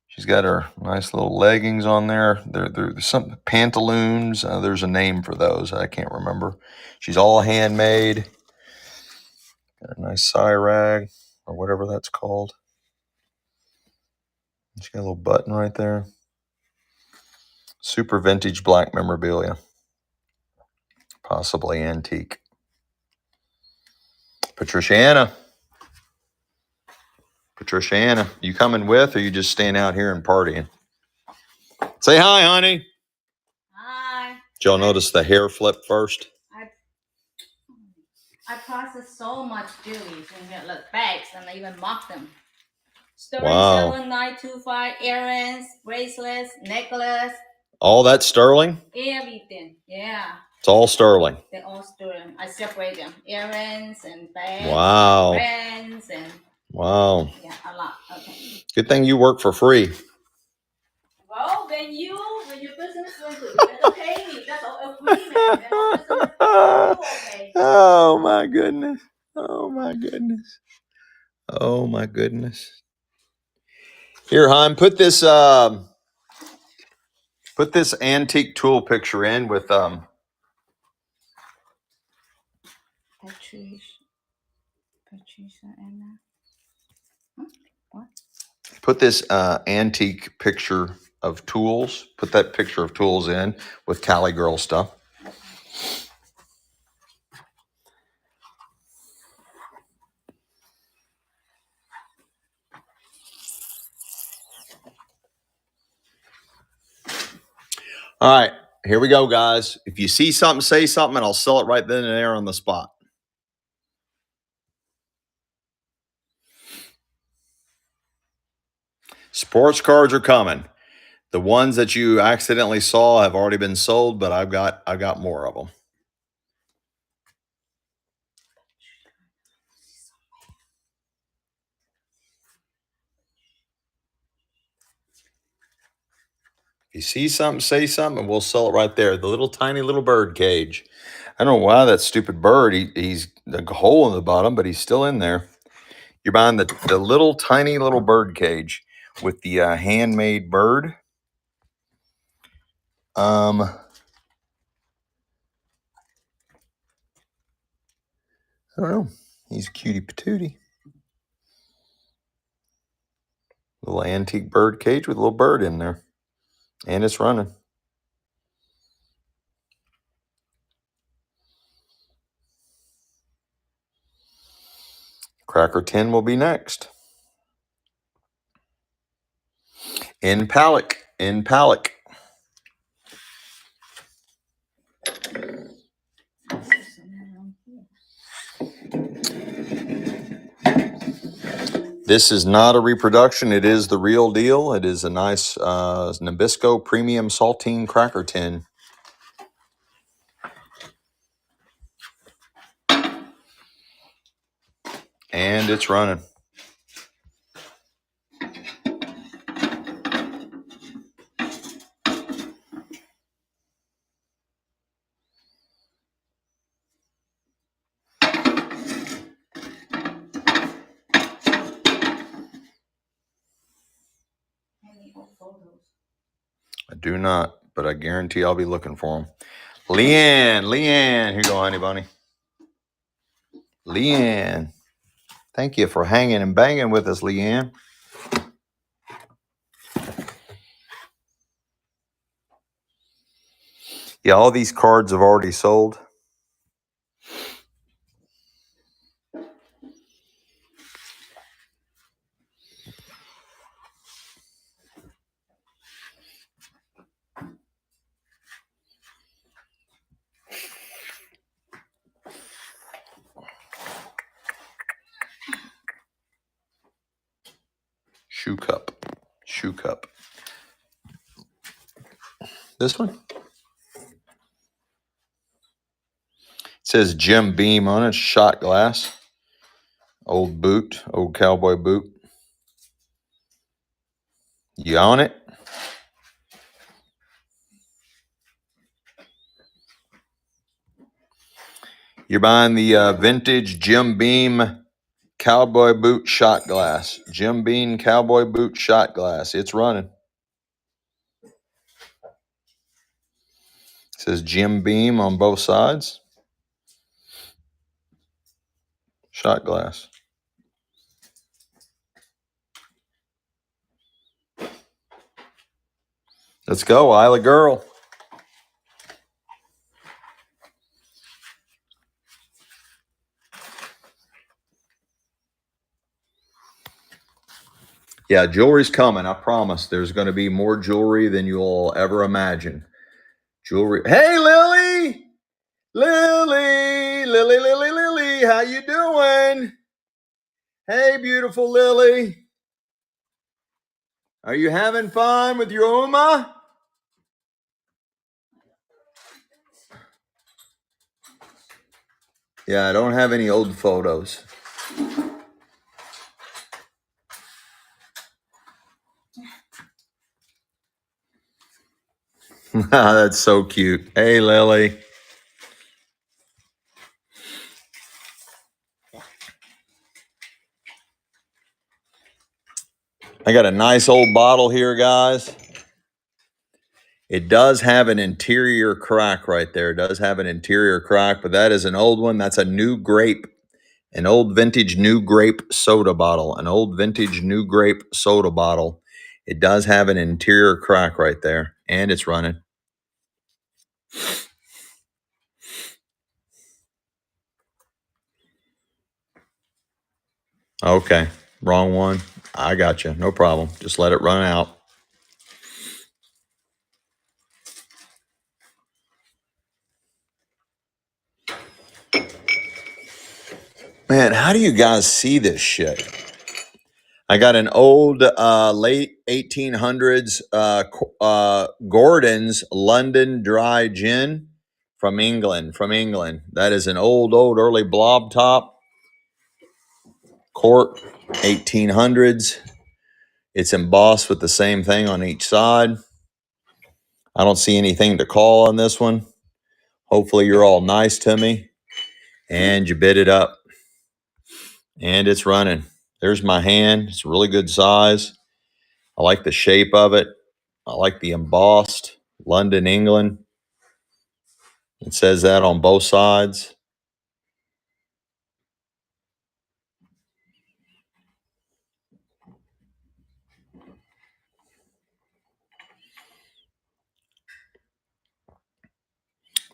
She's got her nice little leggings on there. There's some pantaloons. There's a name for those. I can't remember. She's all handmade. Got a nice side rag or whatever that's called. She's got a little button right there. Super vintage black memorabilia. Possibly antique. Patricia Anna, you coming with or you just staying out here and partying? Say hi, honey. Hi. Did y'all notice the hair flip first? I processed so much jewelry in here. Look, bags, and I even mocked them. Sterling Wow. 7925 earrings, bracelets, necklace. All that sterling? Everything, yeah. It's all sterling. They're all sterling. I separate them. Earrings and bags. Wow. And rings and. Wow. Yeah, a lot. Okay. Good thing you work for free. Well, when your business is going good, you better pay me. That's all agreement. Then my business is okay. Oh my goodness. Oh my goodness. Oh my goodness. Here, hon, put this antique tool picture in with Patricia Anna. Huh? What? Put this antique picture of tools. Put that picture of tools in with Cali Girl stuff. All right, here we go, guys. If you see something, say something, and I'll sell it right then and there on the spot. Sports cards are coming. The ones that you accidentally saw have already been sold, but I've got more of them. If you see something, say something, and we'll sell it right there. The little tiny little bird cage. I don't know why that stupid bird. He's a hole in the bottom, but he's still in there. You're buying the little tiny little bird cage with the handmade bird. I don't know. He's a cutie patootie. Little antique bird cage with a little bird in there. And it's running. Cracker 10 will be next. In Palak. This is not a reproduction. It is the real deal. It is a nice Nabisco Premium Saltine Cracker Tin. And it's running. I do not, but I guarantee I'll be looking for them. Leanne, here you go, honey bunny. Leanne, thank you for hanging and banging with us, Leanne. Yeah, all these cards have already sold. Shoe cup. This one? It says Jim Beam on it, shot glass. Old boot, old cowboy boot. You on it? You're buying the vintage Jim Beam Cowboy boot shot glass. Jim Beam cowboy boot shot glass. It's running. It says Jim Beam on both sides. Shot glass. Let's go, Isla girl. Yeah, jewelry's coming. I promise. There's going to be more jewelry than you'll ever imagine. Jewelry. Hey, Lily! Lily! Lily, Lily, Lily! How you doing? Hey, beautiful Lily. Are you having fun with your Uma? Yeah, I don't have any old photos. That's so cute. Hey, Lily. I got a nice old bottle here, guys. It does have an interior crack right there. It does have an interior crack, but that is an old one. That's a new grape, an old vintage new grape soda bottle, an old vintage new grape soda bottle. It does have an interior crack right there, and it's running. Okay, wrong one. I got you. No problem. Just let it run out. Man, how do you guys see this shit? I got an old late 1800s Gordon's London Dry Gin from England. That is an old early blob top cork, 1800s. It's embossed with the same thing on each side. I don't see anything to call on this one. Hopefully you're all nice to me and you bid it up. And it's running. There's my hand. It's a really good size. I like the shape of it. I like the embossed London, England. It says that on both sides.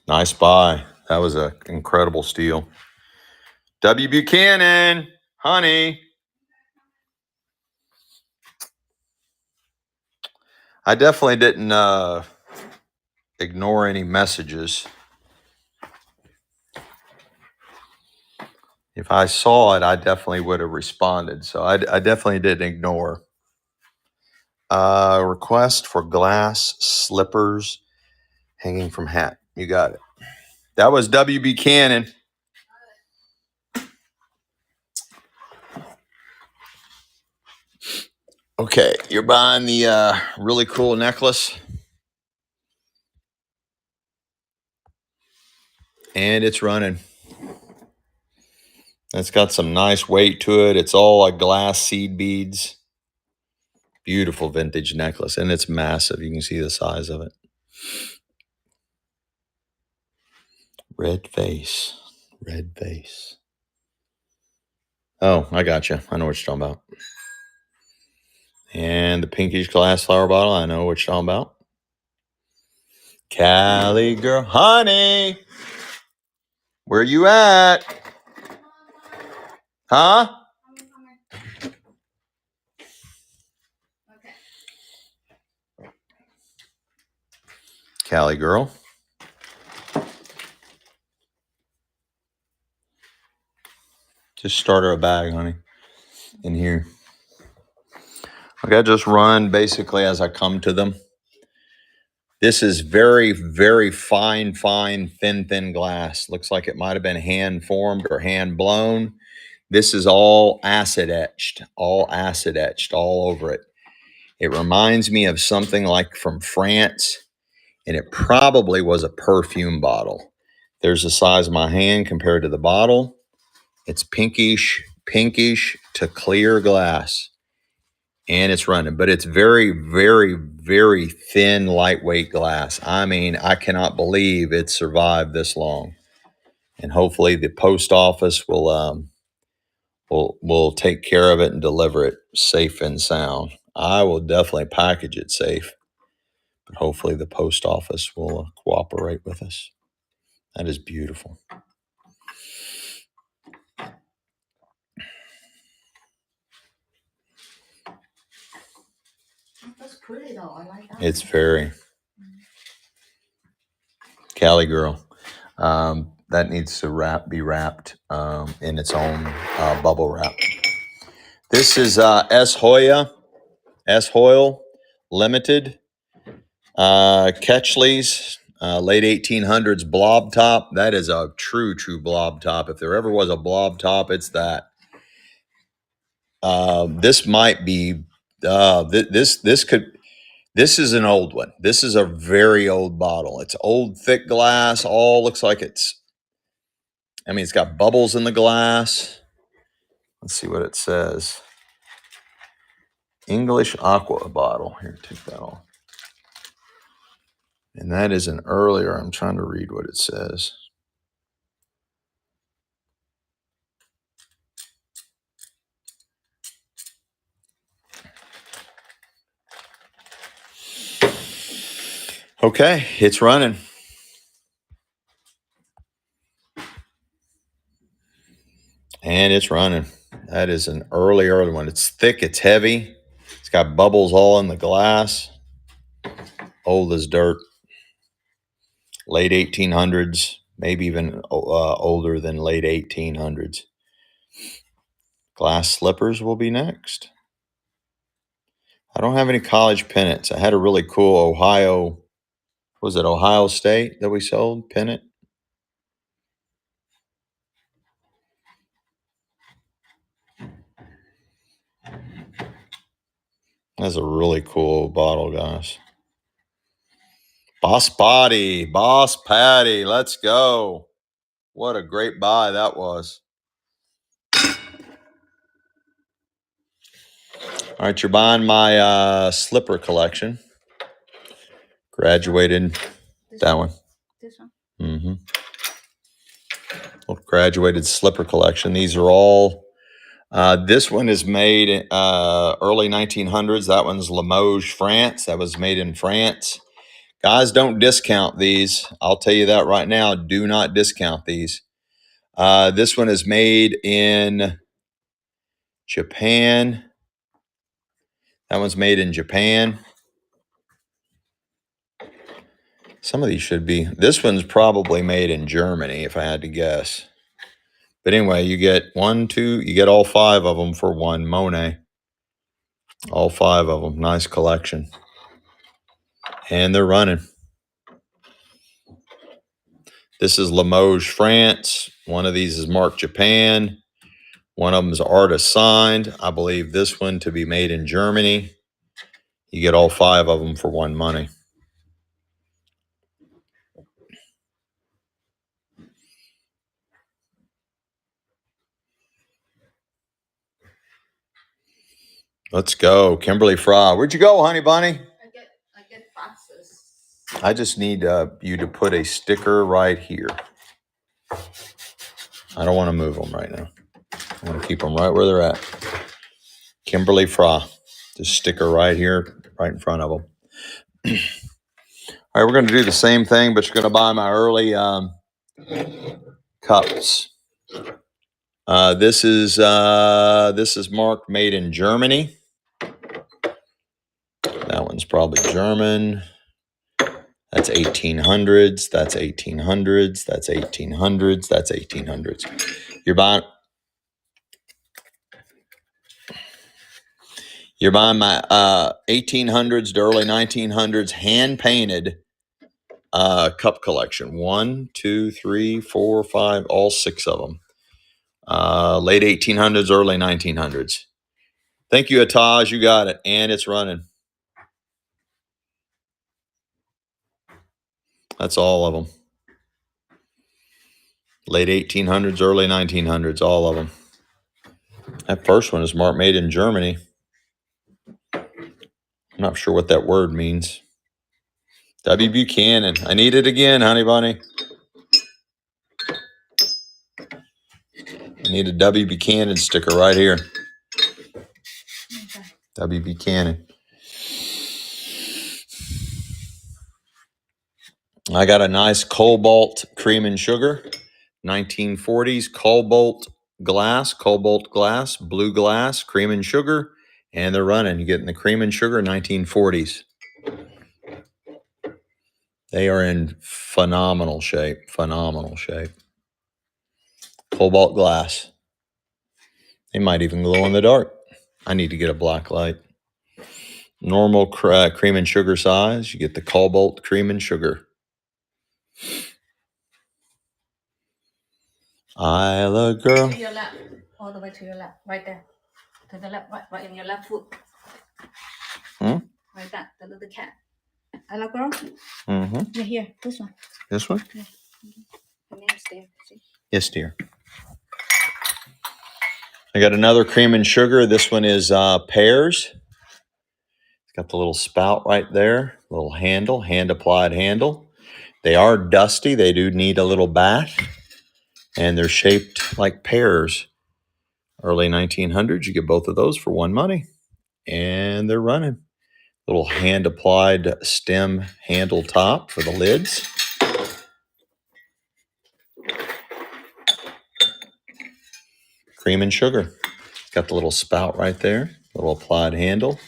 Nice buy. That was an incredible steal. W. Buchanan, honey. I definitely didn't ignore any messages. If I saw it, I definitely would have responded. So I definitely didn't ignore. Request for glass slippers hanging from hat. You got it. That was W. Buchanan. Okay, you're buying the really cool necklace. And it's running. It's got some nice weight to it. It's all like glass seed beads. Beautiful vintage necklace. And it's massive. You can see the size of it. Red face. Red face. Oh, I got you. I know what you're talking about. And the pinkish glass flower bottle. I know what you're talking about. Cali girl. Honey. Where you at? Huh? Cali girl. Just start her a bag, honey, in here. Okay, I just run basically as I come to them. This is very, very fine, thin glass. Looks like it might have been hand formed or hand blown. This is all acid etched all over it. It reminds me of something like from France, and it probably was a perfume bottle. There's the size of my hand compared to the bottle. It's pinkish pinkish to clear glass. And it's running, but it's very, very, very thin, lightweight glass. I mean, I cannot believe it survived this long. And hopefully the post office will take care of it and deliver it safe and sound. I will definitely package it safe, but hopefully the post office will cooperate with us. That is beautiful. That's pretty though. I like that. It's very Cali girl. That needs to be wrapped in its own bubble wrap. This is S. Hoyle Limited. Ketchley's late 1800s blob top. That is a true blob top. If there ever was a blob top, it's that. This might be this is an old one. This is a very old bottle. It's old, thick glass. All looks like it's got bubbles in the glass. Let's see what it says. English aqua bottle. Here, take that off. And that is an earlier. I'm trying to read what it says. Okay, it's running. And it's running. That is an early one. It's thick, it's heavy. It's got bubbles all in the glass. Old as dirt. Late 1800s, maybe even older than late 1800s. Glass slippers will be next. I don't have any college pennants. I had a really cool Ohio State that we sold pennant? That's a really cool bottle, guys. Boss Patty, let's go. What a great buy that was. All right, you're buying my slipper collection. Graduated that one. This one? Mm-hmm. Well, graduated slipper collection. These are all, this one is made early 1900s. That one's Limoges, France. That was made in France. Guys, don't discount these. I'll tell you that right now. Do not discount these. This one is made in Japan. That one's made in Japan. Some of these should be. This one's probably made in Germany, if I had to guess. But anyway, you get you get all 5 of them for one Monet. All 5 of them. Nice collection. And they're running. This is Limoges, France. One of these is marked Japan. One of them is artist signed. I believe this one to be made in Germany. You get all 5 of them for one money. Let's go. Kimberly Fry. Where'd you go, honey bunny? I get boxes. I just need you to put a sticker right here. I don't want to move them right now. I want to keep them right where they're at. Kimberly Fry. Just sticker right here, right in front of them. All right, we're going to do the same thing, but you're going to buy my early cups. This is marked made in Germany. That one's probably German. That's 1800s. That's 1800s. That's 1800s. That's 1800s. You're buying my 1800s to early 1900s hand painted cup collection. 1, 2, 3, 4, 5, all 6 of them. Late 1800s, early 1900s. Thank you, Ataj. You got it. And it's running. That's all of them. Late 1800s, early 1900s, all of them. That first one is marked made in Germany. I'm not sure what that word means. W. Buchanan. I need it again, honey bunny. I need a W. Buchanan sticker right here. Okay. W. Buchanan. I got a nice Cobalt cream and sugar. 1940s Cobalt glass, blue glass, cream and sugar. And they're running. You're getting the cream and sugar 1940s. They are in phenomenal shape. Phenomenal shape. Cobalt glass. They might even glow in the dark. I need to get a black light. Normal cream and sugar size. You get the Cobalt cream and sugar. Isla girl. To your left. All the way to your left. Right there. To the left. Right in your left foot. Right there. The little cat. Hello, girl. Mm-hmm. Yeah, here. This one. This one? Yeah. The name's there. See? Yes, dear. I got another cream and sugar. This one is pears. It's got the little spout right there, little handle, hand applied handle. They are dusty. They do need a little bath. And they're shaped like pears. Early 1900s, you get both of those for one money. And they're running. Little hand applied stem handle top for the lids. Cream and sugar. It's got the little spout right there, little applied handle.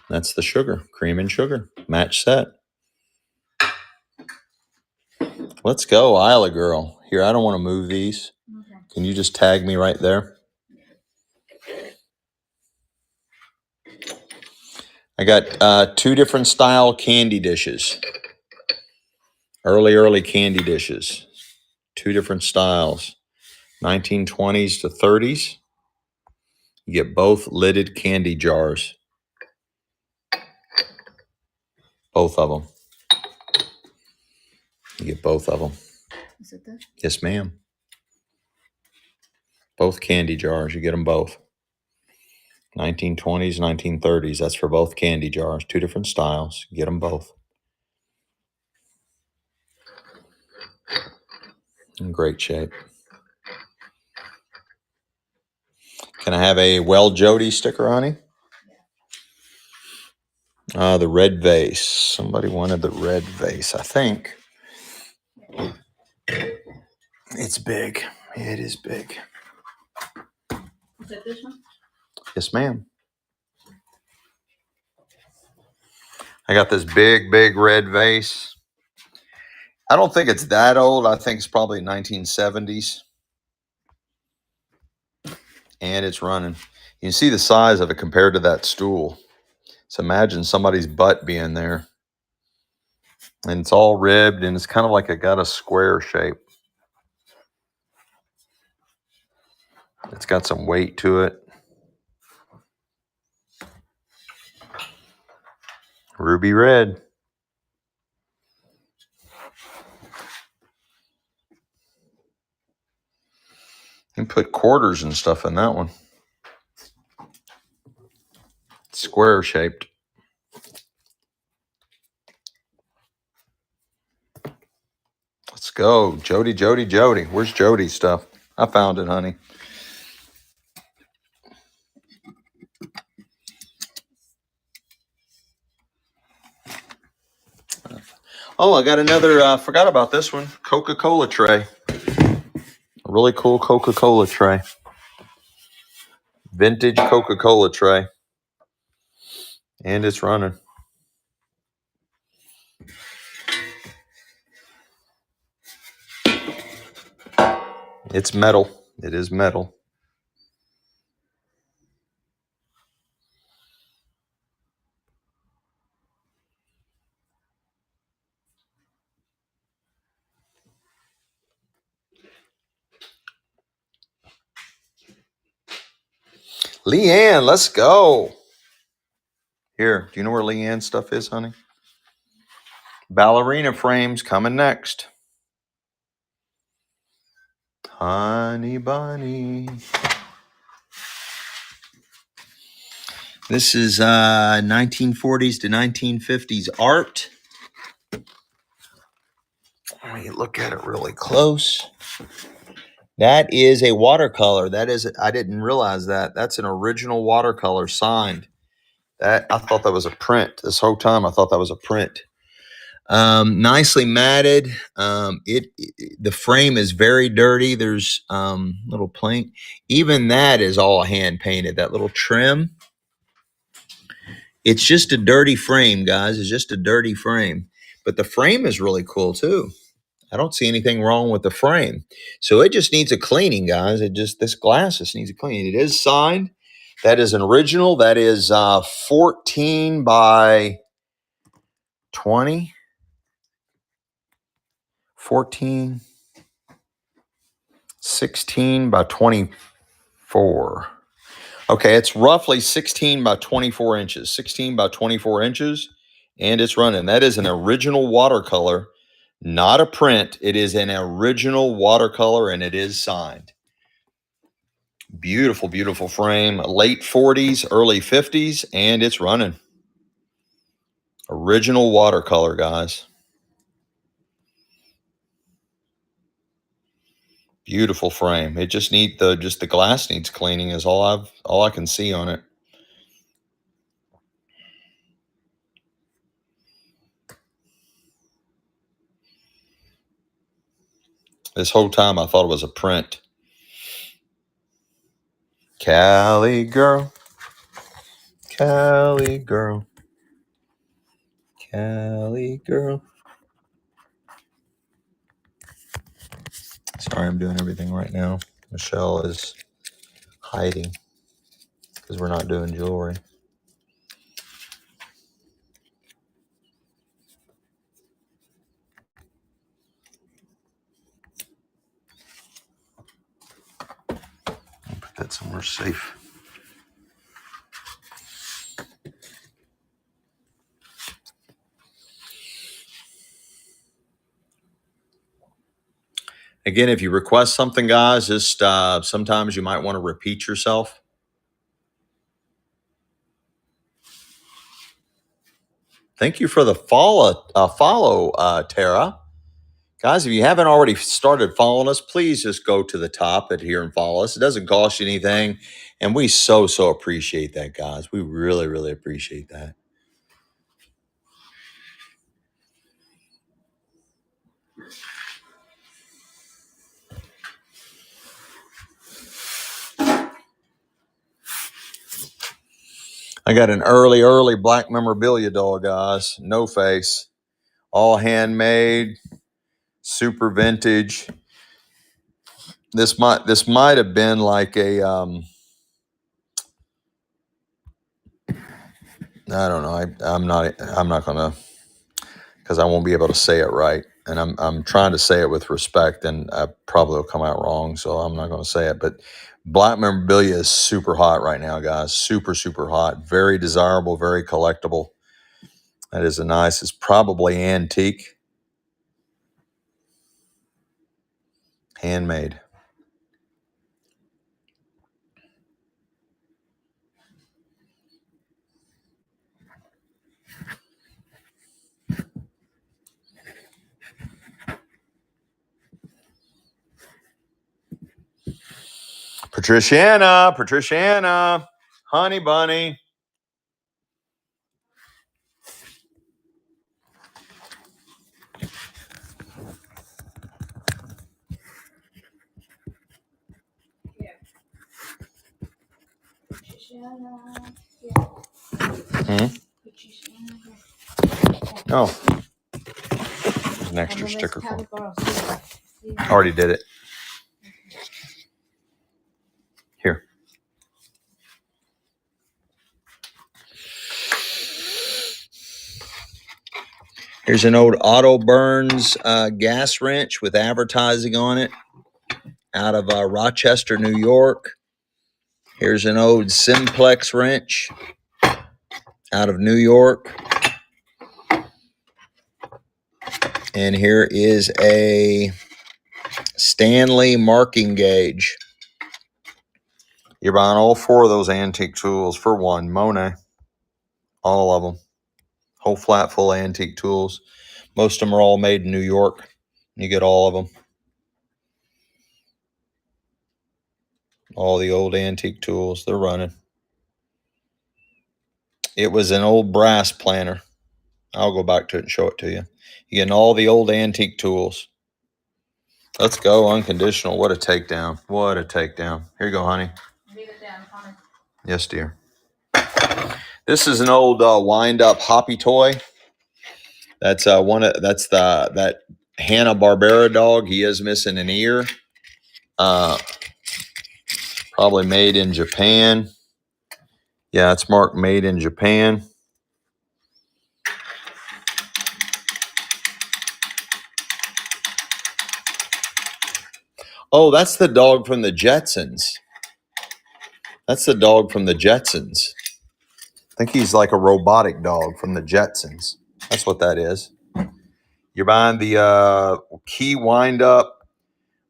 That's the sugar, cream and sugar. Match set. Let's go, Isla girl. Here, I don't want to move these. Okay. Can you just tag me right there? I got two different style candy dishes. Early candy dishes. Two different styles. 1920s to 30s. You get both lidded candy jars. Both of them. You get both of them. Is it this? Yes, ma'am. Both candy jars. You get them both. 1920s, 1930s. That's for both candy jars. Two different styles. Get them both. In great shape. Can I have a Well Jody sticker, honey? The red vase. Somebody wanted the red vase, I think. It's big. It is big. Is it this one? Yes, ma'am. I got this big red vase. I don't think it's that old. I think it's probably 1970s. And it's running. You can see the size of it compared to that stool. So imagine somebody's butt being there. And it's all ribbed and it's kind of like it got a square shape. It's got some weight to it. Ruby red. You can put quarters and stuff in that one. Square shaped. Let's go. Jody. Where's Jody's stuff? I found it, honey. Oh, I got another, forgot about this one. Coca-Cola tray. A really cool Coca-Cola tray. Vintage Coca-Cola tray. And it's running. It's metal. It is metal. Leanne, let's go. Here, do you know where Leanne's stuff is, honey? Ballerina frames coming next. Honey bunny. This is 1940s to 1950s art. Let me look at it really close. That is a watercolor. That is, I didn't realize that. That's an original watercolor signed. That I thought that was a print. This whole time I thought that was a print. Nicely matted. The frame is very dirty. There's little plain. Even that is all hand painted. That little trim. It's just a dirty frame, guys. It's just a dirty frame. But the frame is really cool too. I don't see anything wrong with the frame. So it just needs a cleaning, guys. This glass just needs a cleaning. It is signed. That is an original. That is 14 by 20. 14, 16 by 24. Okay, it's roughly 16 by 24 inches. 16 by 24 inches, and it's running. That is an original watercolor, not a print. It is an original watercolor, and it is signed. Beautiful, beautiful frame. Late 40s, early 50s, and it's running. Original watercolor, guys. Beautiful frame. It just the glass needs cleaning is all I can see on it. This whole time I thought it was a print. Cali girl, Cali girl, Cali girl. Sorry, I'm doing everything right now. Michelle is hiding because we're not doing jewelry. I'll put that somewhere safe. Again, if you request something, guys, just sometimes you might want to repeat yourself. Thank you for the follow, Tara. Guys, if you haven't already started following us, please just go to the top at here and follow us. It doesn't cost you anything, and we so appreciate that, guys. We really, really appreciate that. I got an early black memorabilia doll, guys. No face, all handmade, super vintage. This might have been like a I don't know. I'm not gonna, because I won't be able to say it right, and I'm trying to say it with respect, and I probably will come out wrong, so I'm not gonna say it. But black memorabilia is super hot right now, guys. Super hot. Very desirable. Very collectible. That is it's probably antique, handmade. Patriciana, honey bunny. Hmm? Oh, there's an extra sticker for me. I already did it. Here. Here's an old Auto Burns gas wrench with advertising on it out of Rochester, New York. Here's an old Simplex wrench out of New York. And here is a Stanley marking gauge. You're buying all 4 of those antique tools for one. Monet. All of them. Whole flat full of antique tools. Most of them are all made in New York. You get all of them. All the old antique tools. They're running. It was an old brass planter. I'll go back to it and show it to you. You're getting all the old antique tools. Let's go. Unconditional. What a takedown. What a takedown. Here you go, honey. Leave it down, honey. Yes, dear. This is an old wind-up Hoppy toy. That's that Hanna-Barbera dog. He is missing an ear. Probably made in Japan. Yeah, it's marked made in Japan. Oh, that's the dog from the Jetsons. That's the dog from the Jetsons. I think he's like a robotic dog from the Jetsons. That's what that is. You're buying the key wind-up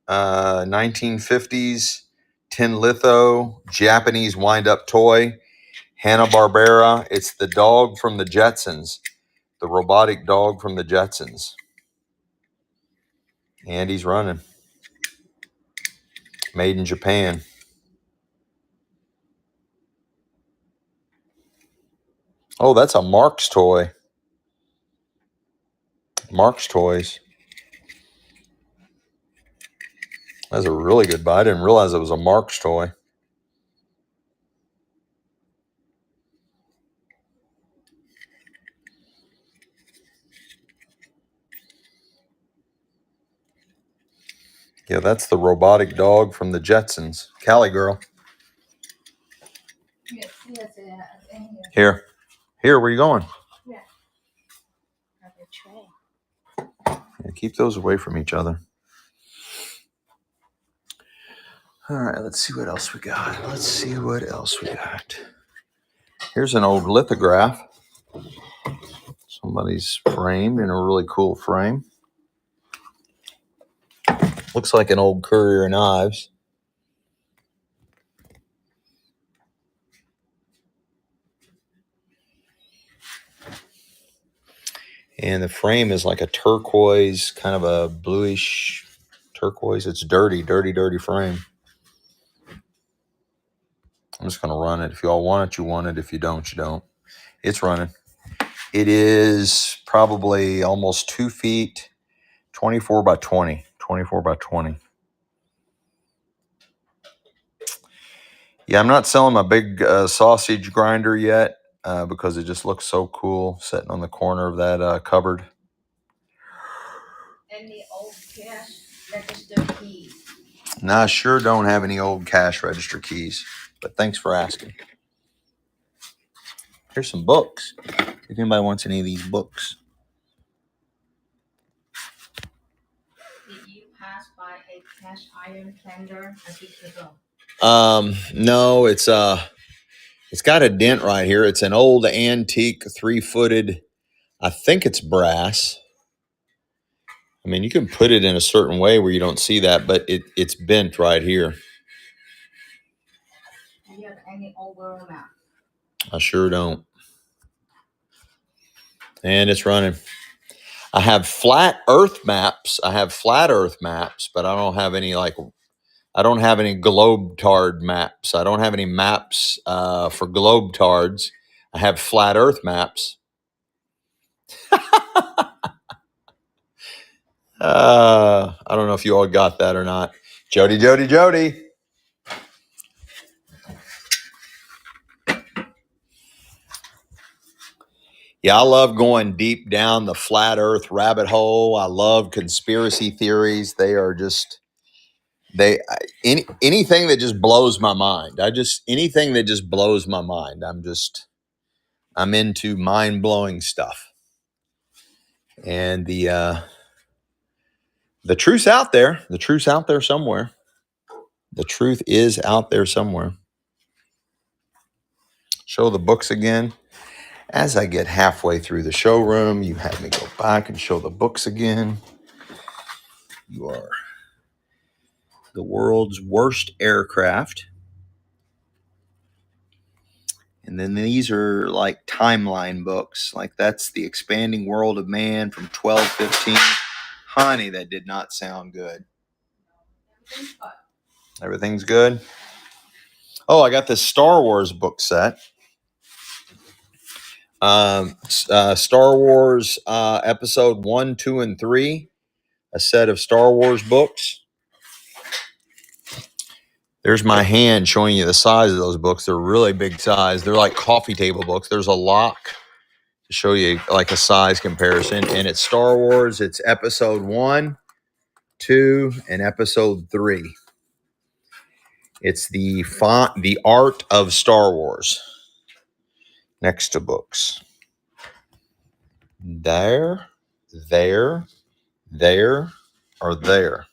1950s tin litho Japanese wind-up toy. Hanna-Barbera. It's the dog from the Jetsons. The robotic dog from the Jetsons. And he's running. Made in Japan. Oh, that's a Marx toy. Marx Toys. That's a really good buy. I didn't realize it was a Marx toy. Yeah, that's the robotic dog from the Jetsons. Cali girl. Yes, in Here. here. Here, where you going? Yeah. Have a tray. Yeah, keep those away from each other. All right, let's see what else we got. Here's an old lithograph. Somebody's framed in a really cool frame. Looks like an old Courier and Ives. And the frame is like a turquoise, kind of a bluish turquoise. It's dirty frame. I'm just going to run it. If you all want it, you want it. If you don't, you don't. It's running. It is probably almost 2 feet, 24 by 20. 24 by 20. Yeah, I'm not selling my big sausage grinder yet because it just looks so cool sitting on the corner of that cupboard. Any old cash register keys? Nah, I sure don't have any old cash register keys, but thanks for asking. Here's some books. If anybody wants any of these books. Did you pass by a cash iron blender a week ago? No, it's got a dent right here. It's an old antique 3-footed. I think it's brass. I mean, you can put it in a certain way where you don't see that, but it's bent right here. Do you have any over map? I sure don't. And it's running. I have flat earth maps. But I don't have any globetard maps. I don't have any maps for globetards. I have flat earth maps. I don't know if you all got that or not. Jody. Yeah, I love going deep down the flat earth rabbit hole. I love conspiracy theories. They are just anything that just blows my mind. Anything that just blows my mind. I'm into mind-blowing stuff. And the truth's out there. The truth's out there somewhere. The truth is out there somewhere. Show the books again. As I get halfway through the showroom, you have me go back and show the books again. You are the world's worst aircraft. And then these are like timeline books. Like that's The Expanding World of Man from 1215. Honey, that did not sound good. Everything's good. Oh, I got this Star Wars book set. Star Wars episode 1, 2, and 3. A set of Star Wars books. There's my hand showing you the size of those books. They're really big size. They're like coffee table books. There's a lock to show you like a size comparison. And it's Star Wars. It's episode 1, 2, and episode 3. It's the Art of Star Wars next to books. There, or there.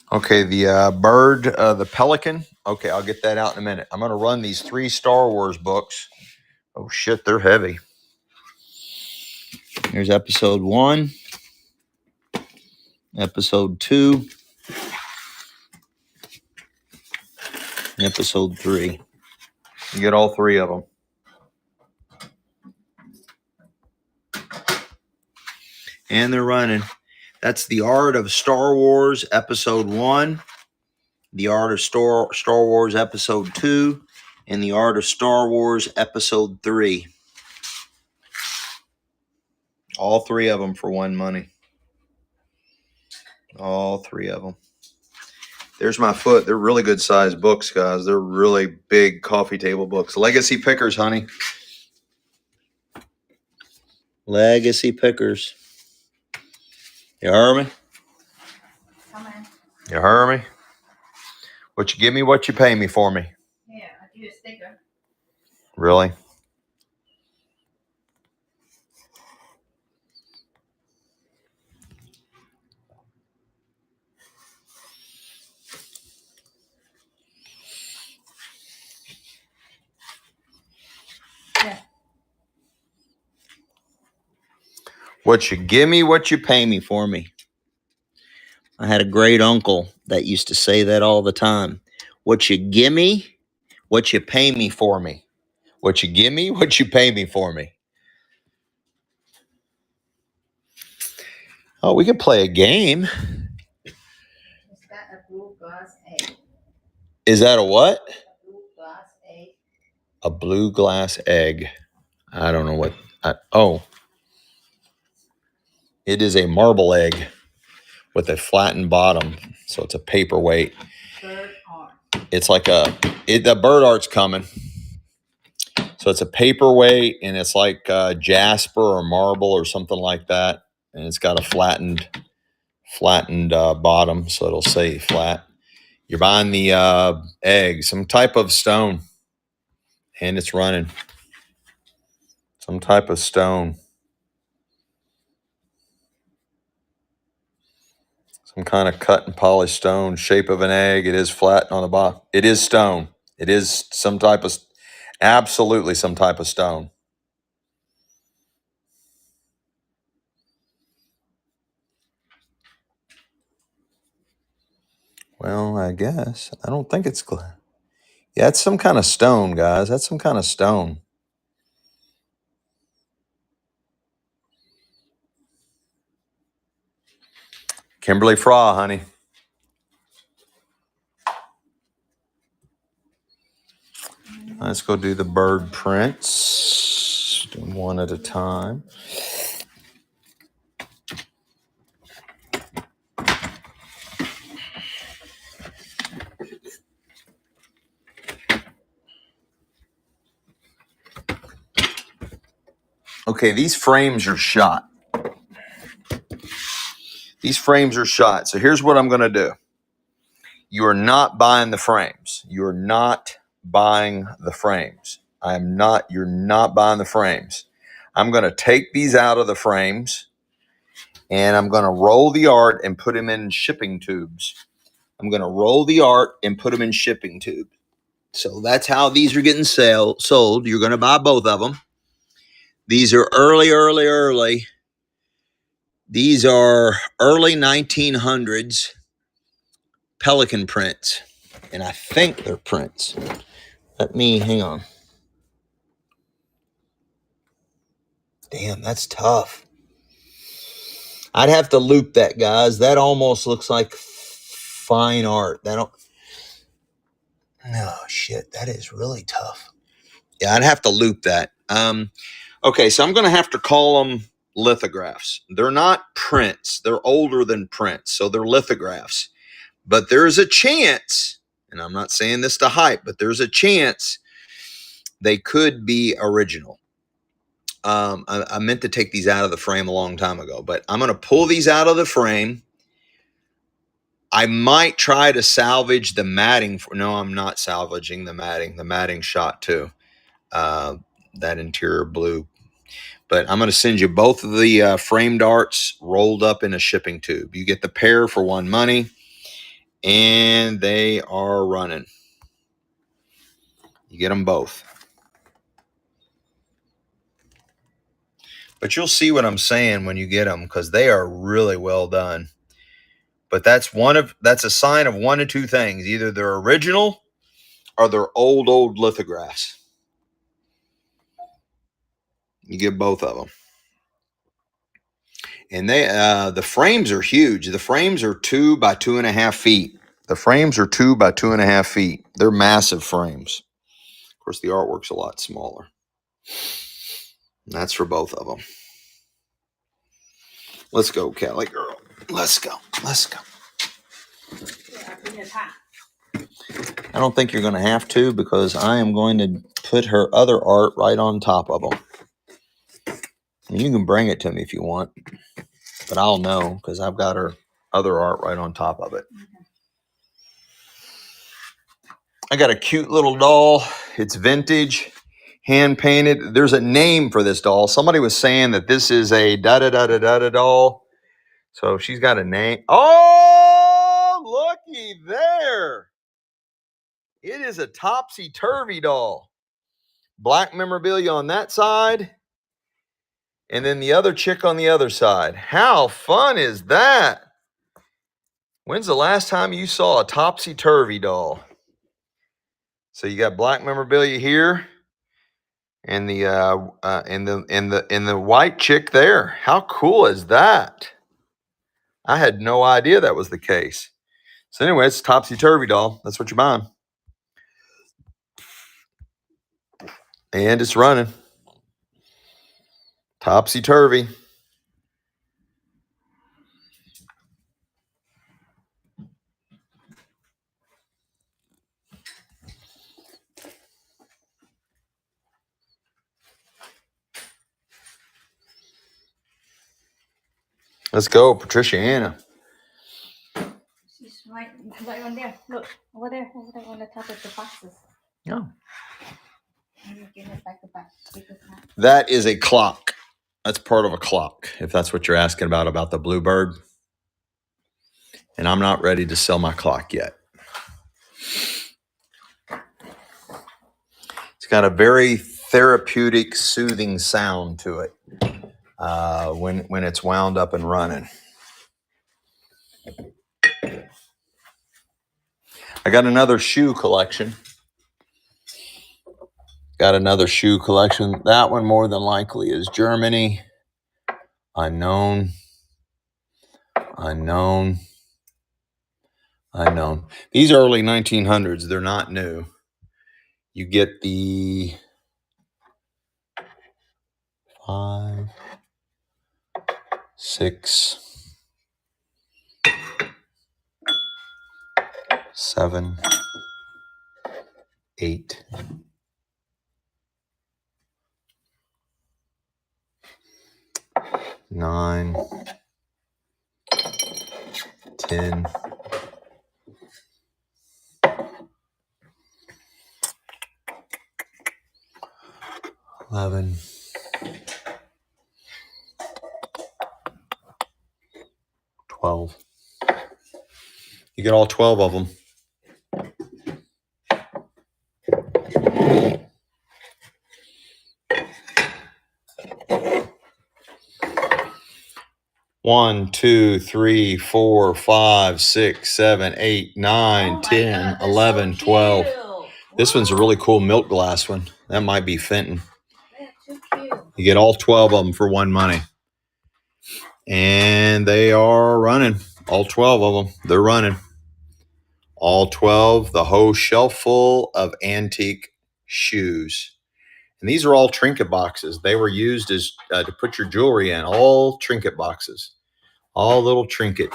Okay, the bird, the pelican. Okay, I'll get that out in a minute. I'm going to run these 3 Star Wars books. Oh, shit, they're heavy. Here's episode 1, episode 2, and episode 3. You get all 3 of them. And they're running. That's The Art of Star Wars episode 1, The Art of Star Wars episode 2, and The Art of Star Wars episode 3. All 3 of them for one money. All 3 of them. There's my foot. They're really good sized books, guys. They're really big coffee table books. Legacy pickers, honey. Legacy pickers. You heard me? Come on. You heard me? What you give me, what you pay me for me. Yeah, I'll give you a sticker. Really? Yeah. What you give me, what you pay me for me. I had a great uncle that used to say that all the time. What you give me, what you pay me for me. What you give me, what you pay me for me. Oh, we could play a game. It's got a blue glass egg. Is that a what? A blue glass egg. A blue glass egg. I don't know what. Oh, it is a marble egg with a flattened bottom. So it's a paperweight. Bird art. It's like the bird art's coming. So it's a paperweight and it's like jasper or marble or something like that. And it's got a flattened bottom. So it'll say flat. You're buying the egg, some type of stone. And it's running. Some type of stone. Some kind of cut and polished stone, shape of an egg. It is flat on the bottom. It is stone. It is some type of, absolutely some type of stone. Well, I guess. I don't think it's, yeah, it's some kind of stone, guys. That's some kind of stone. Kimberly Fraw, honey. Let's go do the bird prints. Do them one at a time. Okay, these frames are shot. These frames are shot. So here's what I'm going to do. You are not buying the frames. You're not buying the frames. You're not buying the frames. I'm going to take these out of the frames and I'm going to roll the art and put them in shipping tubes. I'm going to roll the art and put them in shipping tubes. So that's how these are getting sold. You're going to buy both of them. These are early. These are early 1900s Pelican prints. And I think they're prints. Hang on. Damn, that's tough. I'd have to loop that, guys. That almost looks like fine art. No, shit, that is really tough. Yeah, I'd have to loop that. Okay, so I'm going to have to call them lithographs. They're not prints. They're older than prints, so they're lithographs. But there's a chance, and I'm not saying this to hype, but there's a chance they could be original. I meant to take these out of the frame a long time ago, but I'm going to pull these out of the frame. I might try to salvage the matting. No, I'm not salvaging the matting. The matting shot too. That interior blue. But I'm going to send you both of the framed darts rolled up in a shipping tube. You get the pair for one money, and they are running. You get them both. But you'll see what I'm saying when you get them, because they are really well done. But that's a sign of one of two things. Either they're original or they're old lithographs. You get both of them. And the frames are huge. The frames are 2 by 2.5 feet. The frames are 2 by 2.5 feet. They're massive frames. Of course, the artwork's a lot smaller. And that's for both of them. Let's go, Kelly girl. Let's go. I don't think you're going to have to, because I am going to put her other art right on top of them. And you can bring it to me if you want, but I'll know because I've got her other art right on top of it. I got a cute little doll. It's vintage, hand painted. There's a name for this doll. Somebody was saying that this is a da-da-da-da-da-da doll. So she's got a name. Oh, looky there. It is a topsy-turvy doll. Black memorabilia on that side, and then the other chick on the other side. How fun is that? When's the last time you saw a topsy-turvy doll? So you got black memorabilia here, and the white chick there. How cool is that? I had no idea that was the case. So anyway, it's a topsy-turvy doll. That's what you're buying. And it's running. Topsy-turvy. Let's go, Patricia Anna. She's right on there. Look, over there on the top of the boxes. Oh. Give it back to back. That is a clock. That's part of a clock, if that's what you're asking about the Bluebird. And I'm not ready to sell my clock yet. It's got a very therapeutic, soothing sound to it when it's wound up and running. I got another shoe collection. That one more than likely is Germany. Unknown. These early 1900s, they're not new. You get the 5, 6, 7, 8, 9, 10, 11, 12. You get all 12 of them. One, 2, 3, 4, 5, 6, 7, 8, 9, 10, 11, 12. This one's a really cool milk glass one. That might be Fenton. You get all 12 of them for one money. And they are running. All 12 of them. They're running. All 12. The whole shelf full of antique shoes. And these are all trinket boxes. They were used as to put your jewelry in. All trinket boxes. All little trinket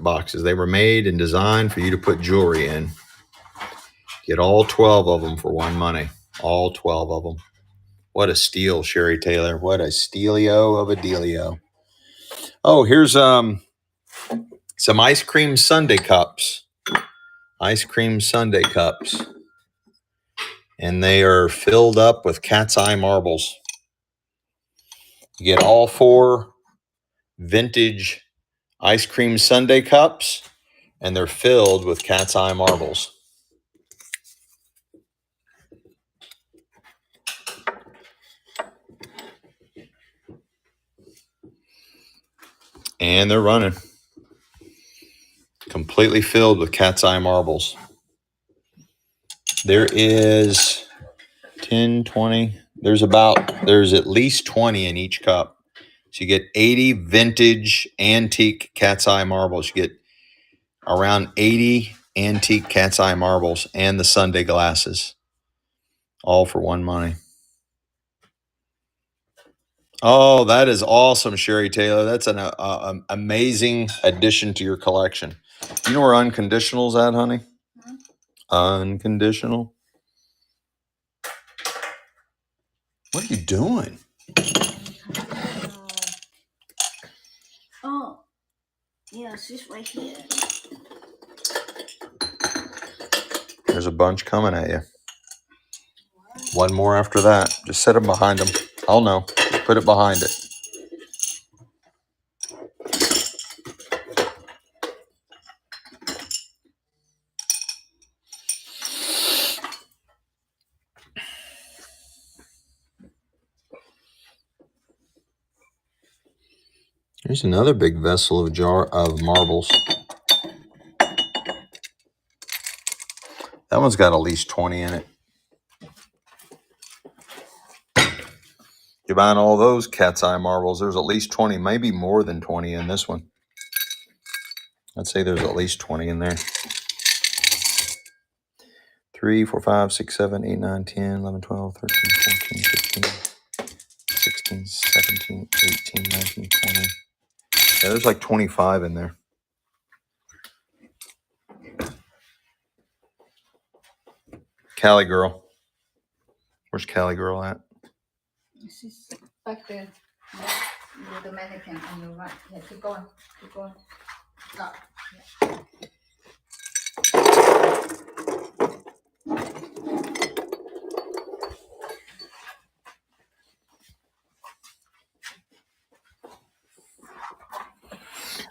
boxes. They were made and designed for you to put jewelry in. Get all 12 of them for one money. All 12 of them. What a steal, Sherry Taylor. What a stealio of a dealio. Oh, here's some ice cream sundae cups. Ice cream sundae cups. And they are filled up with cat's eye marbles. You get all 4 vintage ice cream sundae cups, and they're filled with cat's eye marbles. And they're running. Completely filled with cat's eye marbles. There is 10, 20. There's at least 20 in each cup. So you get 80 vintage antique cat's eye marbles. You get around 80 antique cat's eye marbles and the sundae glasses. All for one money. Oh, that is awesome, Sherry Taylor. That's an amazing addition to your collection. You know where Unconditional's at, honey? Unconditional. What are you doing? Oh, yeah, she's right here. There's a bunch coming at you. One more after that. Just set them behind them. I'll know. Just put it behind it. Here's another big vessel of jar of marbles. That one's got at least 20 in it. You're buying all those cat's eye marbles. There's at least 20, maybe more than 20 in this one. I'd say there's at least 20 in there. 3, 4, 5, 6, 7, 8, 9, 10, 11, 12, 13, 14, 15, 16, 17, 18, 19, 20. Yeah, there's like 25 in there. Cali girl. Where's Cali girl at? She's back there. The mannequin on the right. Yeah, keep going. Keep going. Stop. Yeah.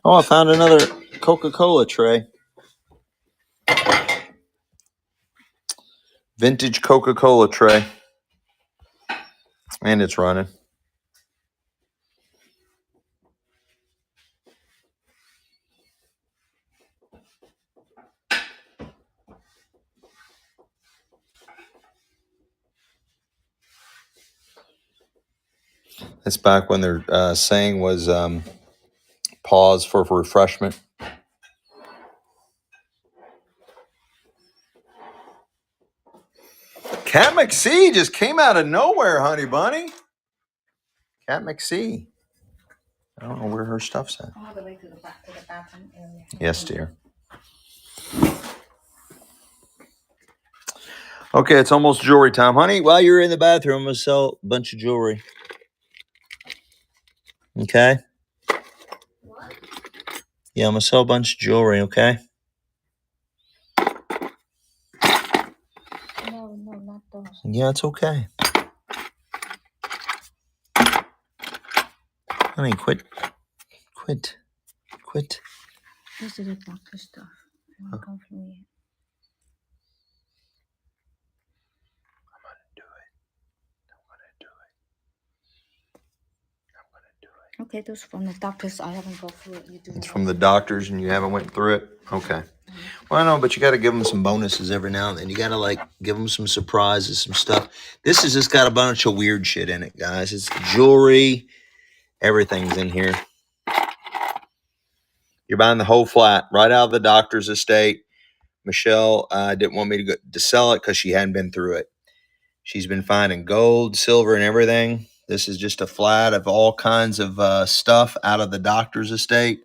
Oh, I found another Coca-Cola tray. Vintage Coca-Cola tray. And it's running. It's back when their saying was pause for refreshment. Cat McSee just came out of nowhere, honey bunny. Cat McSee. I don't know where her stuff's at. All the way to the back to the bathroom area. Yes, dear. Okay, it's almost jewelry time, honey. While you're in the bathroom, I'm gonna sell a bunch of jewelry. Okay? Yeah, I'm going to sell a bunch of jewelry, okay? No, not those. Yeah, it's okay. Honey, quit. This is the doctor stuff. I won't go through it. Okay, those from the doctors. I haven't go through it. You do. It's from the doctors and you haven't went through it? Okay. Well, I know, but you got to give them some bonuses every now and then. You got to, like, give them some surprises, some stuff. This has just got a bunch of weird shit in it, guys. It's jewelry. Everything's in here. You're buying the whole flat right out of the doctor's estate. Michelle didn't want me to sell it because she hadn't been through it. She's been finding gold, silver, and everything. This is just a flat of all kinds of stuff out of the doctor's estate.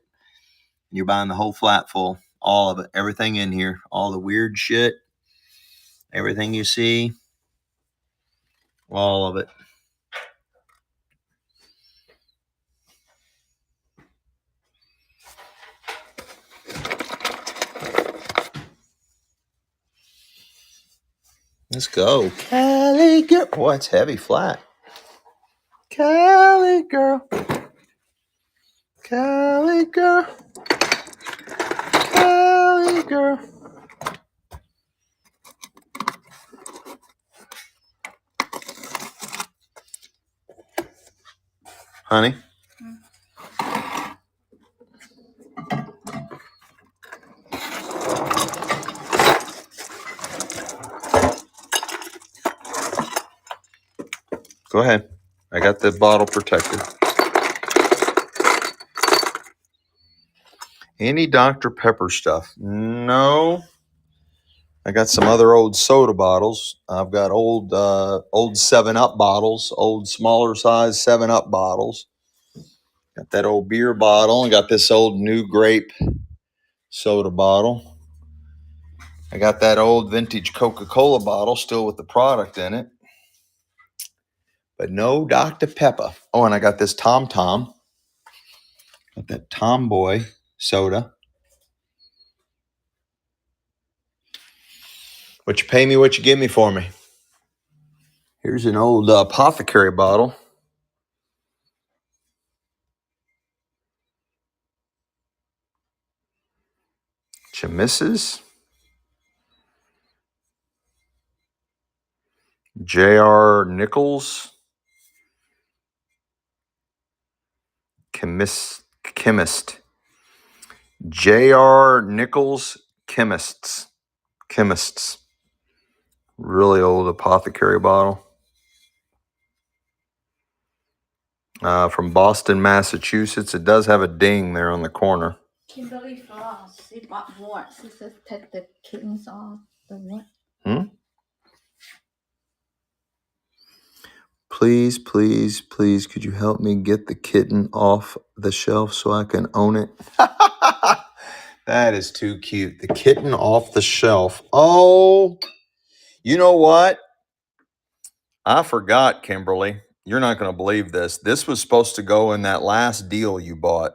You're buying the whole flat full, all of it, everything in here, all the weird shit, everything you see, all of it. Let's go. Cali girl. Boy, it's heavy flat. Cali girl. Cali girl. Cali girl. Honey? Go ahead. I got the bottle protected. Any Dr. Pepper stuff? No. I got some other old soda bottles. I've got old 7-Up bottles, old smaller size 7-Up bottles. Got that old beer bottle. I got this old new grape soda bottle. I got that old vintage Coca-Cola bottle still with the product in it. But no Dr. Pepper. Oh, and I got this Tom Tom. Got that Tomboy soda. What you pay me, what you give me for me. Here's an old apothecary bottle. Chemisses. J.R. Nichols. Chemist. J.R. Nichols Chemists. Really old apothecary bottle. From Boston, Massachusetts. It does have a ding there on the corner. Kimberly Frost. She bought more. She says take the kittens off the net. Please, could you help me get the kitten off the shelf so I can own it? That is too cute. The kitten off the shelf. Oh, you know what? I forgot, Kimberly. You're not going to believe this. This was supposed to go in that last deal you bought.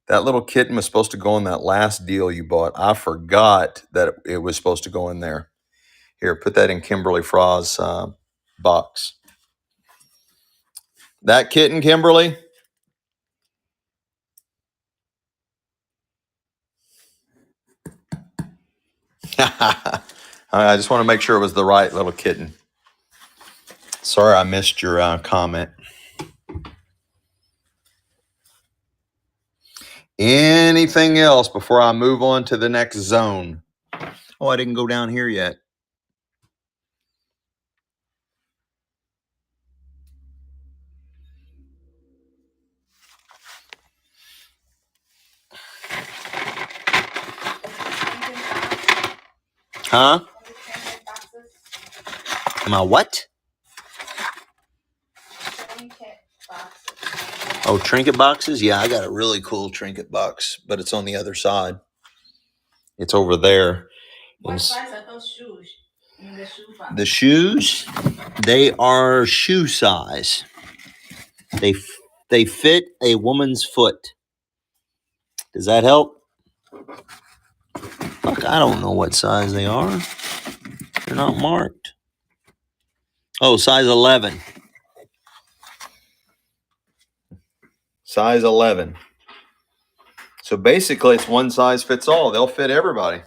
That little kitten was supposed to go in that last deal you bought. I forgot that it was supposed to go in there. Here, put that in Kimberly Frost's box. That kitten, Kimberly? I just want to make sure it was the right little kitten. Sorry I missed your comment. Anything else before I move on to the next zone? Oh, I didn't go down here yet. Huh? Am I what? Oh, trinket boxes? Yeah, I got a really cool trinket box, but it's on the other side. It's over there. What size are those shoes in the shoe box? The shoes, they are shoe size. They fit a woman's foot. Does that help? Look, I don't know what size they are. They're not marked. Oh, size 11. Size 11. So basically, it's one size fits all. They'll fit everybody.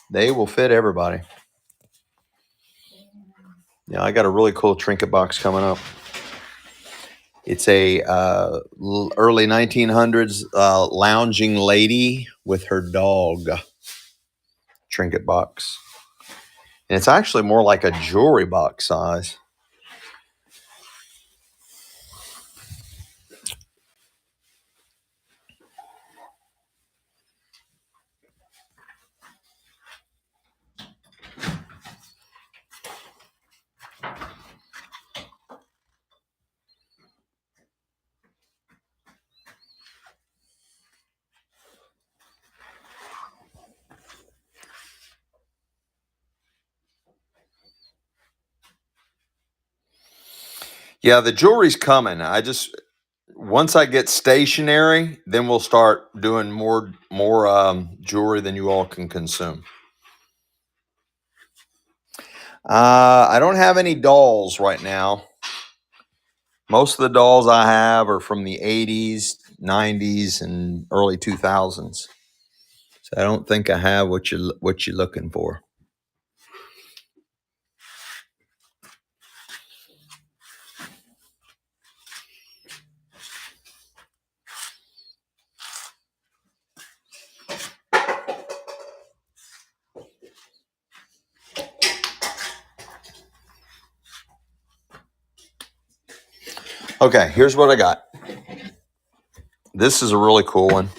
They will fit everybody. Yeah, I got a really cool trinket box coming up. It's a early 1900s lounging lady with her dog trinket box. And it's actually more like a jewelry box size. Yeah, the jewelry's coming. Once I get stationary, then we'll start doing more jewelry than you all can consume. I don't have any dolls right now. Most of the dolls I have are from the 80s, 90s, and early 2000s. So I don't think I have what you're looking for. Okay, here's what I got. This is a really cool one.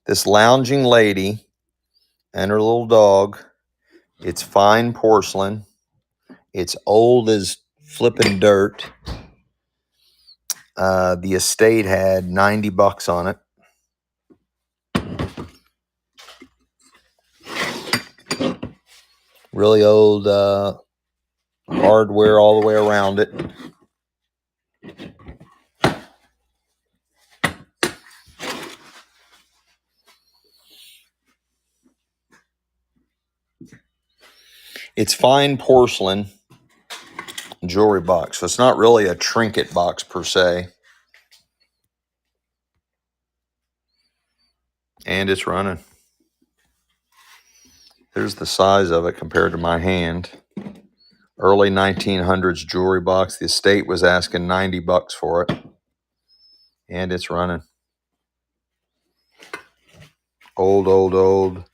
This lounging lady and her little dog. It's fine porcelain. It's old as flipping dirt. The estate had $90 on it. Really old hardware all the way around it. It's fine porcelain jewelry box. So it's not really a trinket box per se. And it's running. Here's the size of it compared to my hand. Early 1900s jewelry box. The estate was asking $90 for it. And it's running. Old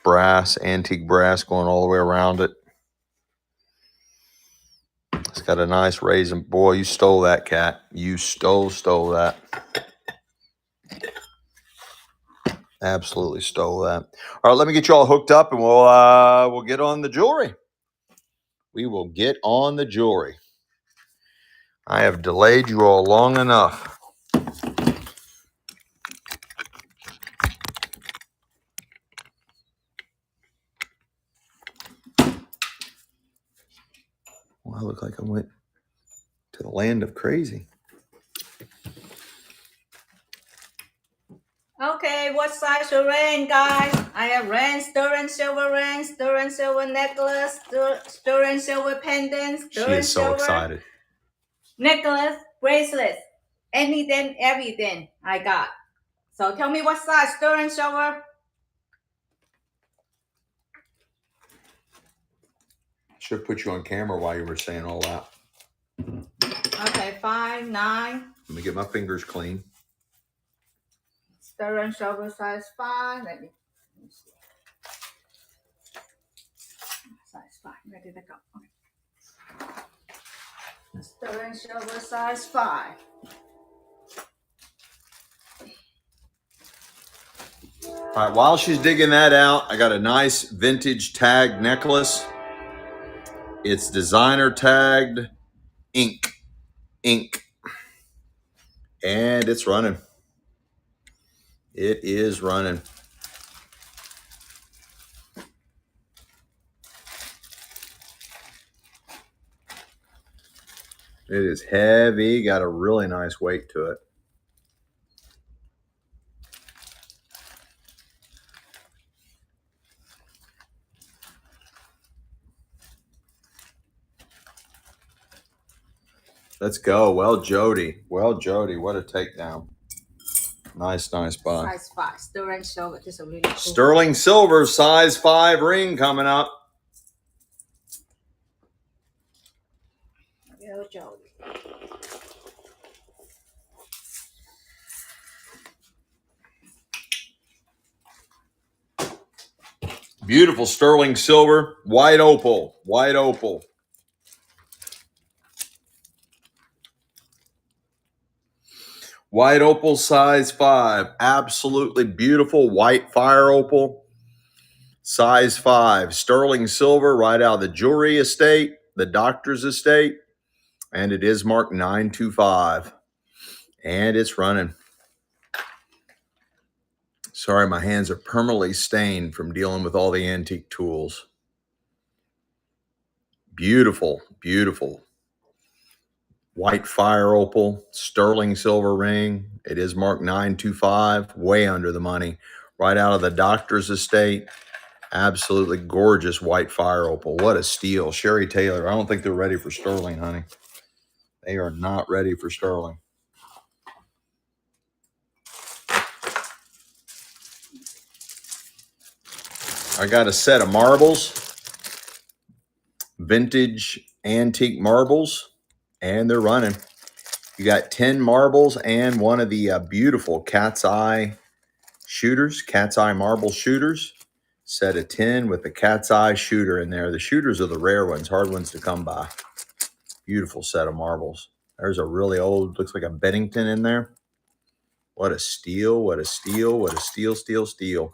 brass, antique brass going all the way around it. It's got a nice raisin. Boy, you stole that, cat. You stole that. Absolutely stole that. All right, let me get you all hooked up, and we'll get on the jewelry. We will get on the jewelry. I have delayed you all long enough. Well, I look like I went to the land of crazy. Okay, what size your ring, guys? I have ring, sterling silver necklace, sterling silver pendants, She is so excited. necklace, bracelets, anything, everything I got. So tell me what size sterling silver. Should have put you on camera while you were saying all that. Okay, 5, 9. Let me get my fingers clean. Sterling silver size 5. Let me see. Size 5. Ready to go. Okay. Sterling silver size 5. All right, while she's digging that out, I got a nice vintage tag necklace. It's designer tagged ink. And it's running. It is running. It is heavy. Got a really nice weight to it. Let's go. Well, Jody. Well, Jody. What a takedown. Nice buy. Size 5. Sterling silver. This is a really cool. Sterling silver size 5 ring coming up. Well, Jody. Beautiful sterling silver, white opal, white opal. White opal size 5, absolutely beautiful white fire opal, size 5. Sterling silver right out of the jewelry estate, the doctor's estate, and it is marked 925. And it's running. Sorry, my hands are permanently stained from dealing with all the antique tools. Beautiful, beautiful. White fire opal, sterling silver ring. It is marked 925, way under the money. Right out of the doctor's estate. Absolutely gorgeous white fire opal. What a steal. Sherry Taylor, I don't think they're ready for sterling, honey. They are not ready for sterling. I got a set of marbles, vintage antique marbles, and they're running. You got 10 marbles and one of the beautiful cat's eye shooters, cat's eye marble shooters. Set of 10 with the cat's eye shooter in there. The shooters are the rare ones, hard ones to come by. Beautiful set of marbles. There's a really old, looks like a Bennington in there. What a steal, what a steal, what a steal, steal, steal.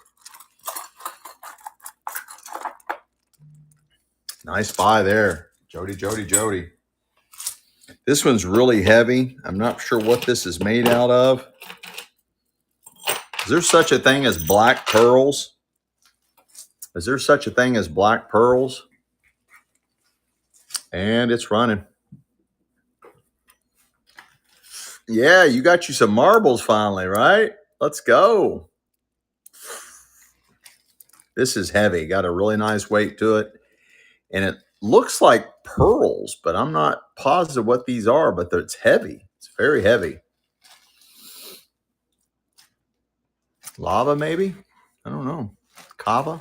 Nice buy there. Jody, Jody, Jody. This one's really heavy. I'm not sure what this is made out of. Is there such a thing as black pearls? Is there such a thing as black pearls? And it's running. Yeah, you got you some marbles finally, right? Let's go. This is heavy. Got a really nice weight to it. And it looks like pearls, but I'm not positive what these are, but it's heavy. It's very heavy. Lava, maybe? I don't know. Kava,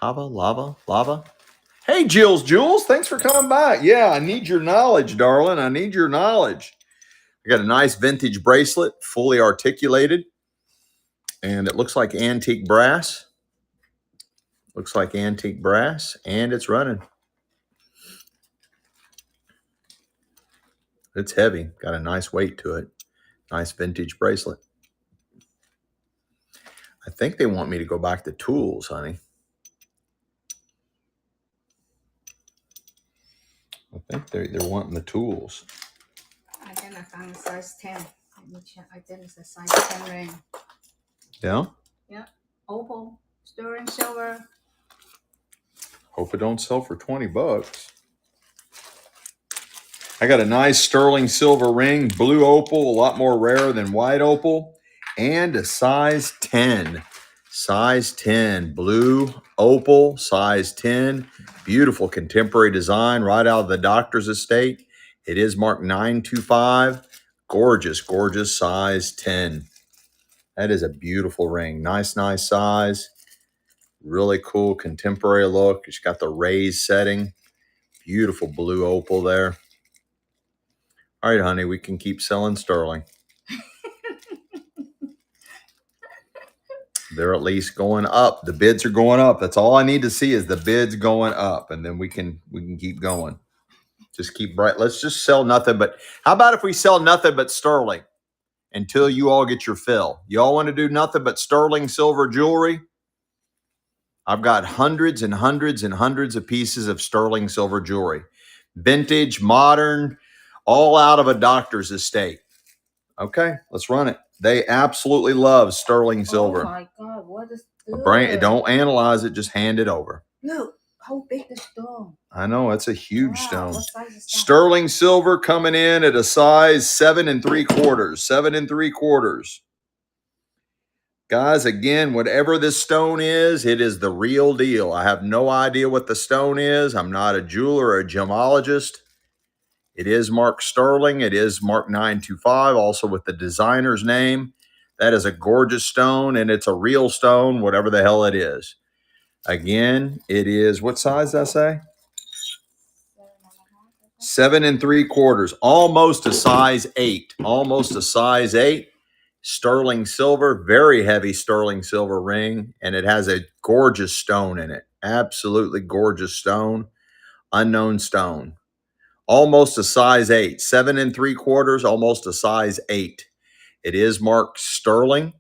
lava. Hey, Jules, thanks for coming back. Yeah, I need your knowledge, darling. I need your knowledge. I got a nice vintage bracelet, fully articulated. And it looks like antique brass. Looks like antique brass, and it's running. It's heavy. Got a nice weight to it. Nice vintage bracelet. I think they want me to go back to tools, honey. I think they're wanting the tools. I think I found a size 10. Let me check. I think it's a size 10 ring. Yeah? Yeah. Opal, sterling silver. Hope it don't sell for $20. I got a nice sterling silver ring, blue opal, a lot more rare than white opal, and a size 10. Size 10, blue opal, size 10. Beautiful contemporary design right out of the doctor's estate. It is marked 925. Gorgeous, gorgeous size 10. That is a beautiful ring. Nice size. Really cool contemporary look. It's got the raised setting. Beautiful blue opal there. All right, honey, we can keep selling sterling. They're at least going up. The bids are going up. That's all I need to see is the bids going up, and then we can keep going. Just keep bright. Let's just sell nothing but. How about if we sell nothing but sterling until you all get your fill? You all want to do nothing but sterling silver jewelry? I've got hundreds and hundreds and hundreds of pieces of sterling silver jewelry, vintage, modern, all out of a doctor's estate. Okay, let's run it. They absolutely love sterling silver. Oh my God, what is this? Don't analyze it, just hand it over. No. how big the stone? I know, it's a huge Wow, stone. what size is that? Sterling silver coming in at a size 7 3/4. 7 3/4. Guys, again, whatever this stone is, it is the real deal. I have no idea what the stone is. I'm not a jeweler or a gemologist. It is marked sterling. It is marked 925, also with the designer's name. That is a gorgeous stone, and it's a real stone, whatever the hell it is. Again, it is, what size did I say? 7 3/4. Almost a size 8. Almost a size 8. Sterling silver, very heavy sterling silver ring, and it has a gorgeous stone in it. Absolutely gorgeous stone. Unknown stone. Almost a size 8. 7 3/4, almost a size 8. It is marked sterling.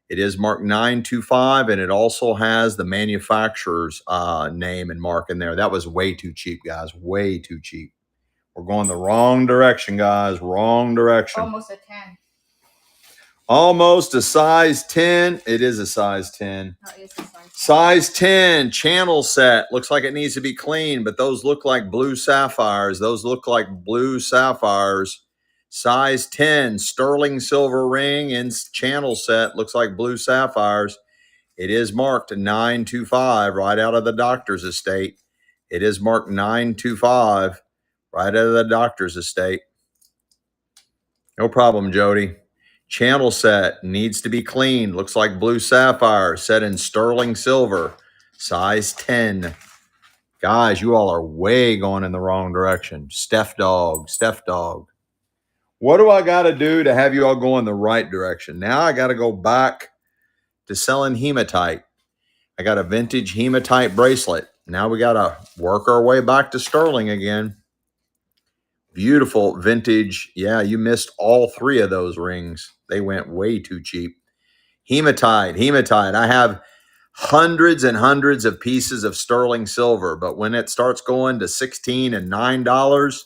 It is marked 925, and it also has the manufacturer's name and mark in there. That was way too cheap, guys. Way too cheap. We're going the wrong direction, guys. Wrong direction. Almost a 10. Almost a size 10. It is a size 10. No, it's a size 10. Size 10 channel set. Looks like it needs to be clean, but those look like blue sapphires. Those look like blue sapphires. Size 10 sterling silver ring and channel set. Looks like blue sapphires. It is marked 925 right out of the doctor's estate. It is marked 925 right out of the doctor's estate. No problem, Jody. Channel set needs to be cleaned. Looks like blue sapphire set in sterling silver. Size 10. Guys, you all are way going in the wrong direction. Steph dog. What do I got to do to have you all go in the right direction? Now I got to go back to selling hematite. I got a vintage hematite bracelet. Now we got to work our way back to sterling again. Beautiful vintage. Yeah, you missed all 3 of those rings. They went way too cheap. Hematite. I have hundreds and hundreds of pieces of sterling silver, but when it starts going to $16 and $9,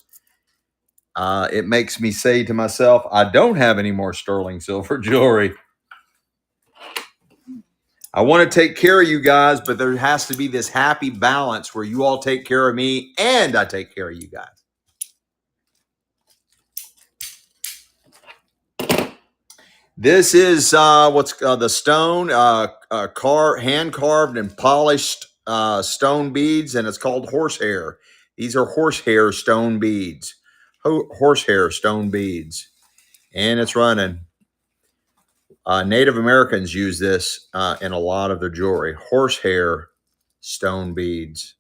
it makes me say to myself, I don't have any more sterling silver jewelry. I want to take care of you guys, but there has to be this happy balance where you all take care of me and I take care of you guys. This is what's the stone, hand carved and polished stone beads, and it's called horsehair. These are horsehair stone beads. Horsehair stone beads, and it's running. Native Americans use this in a lot of their jewelry. Horsehair stone beads.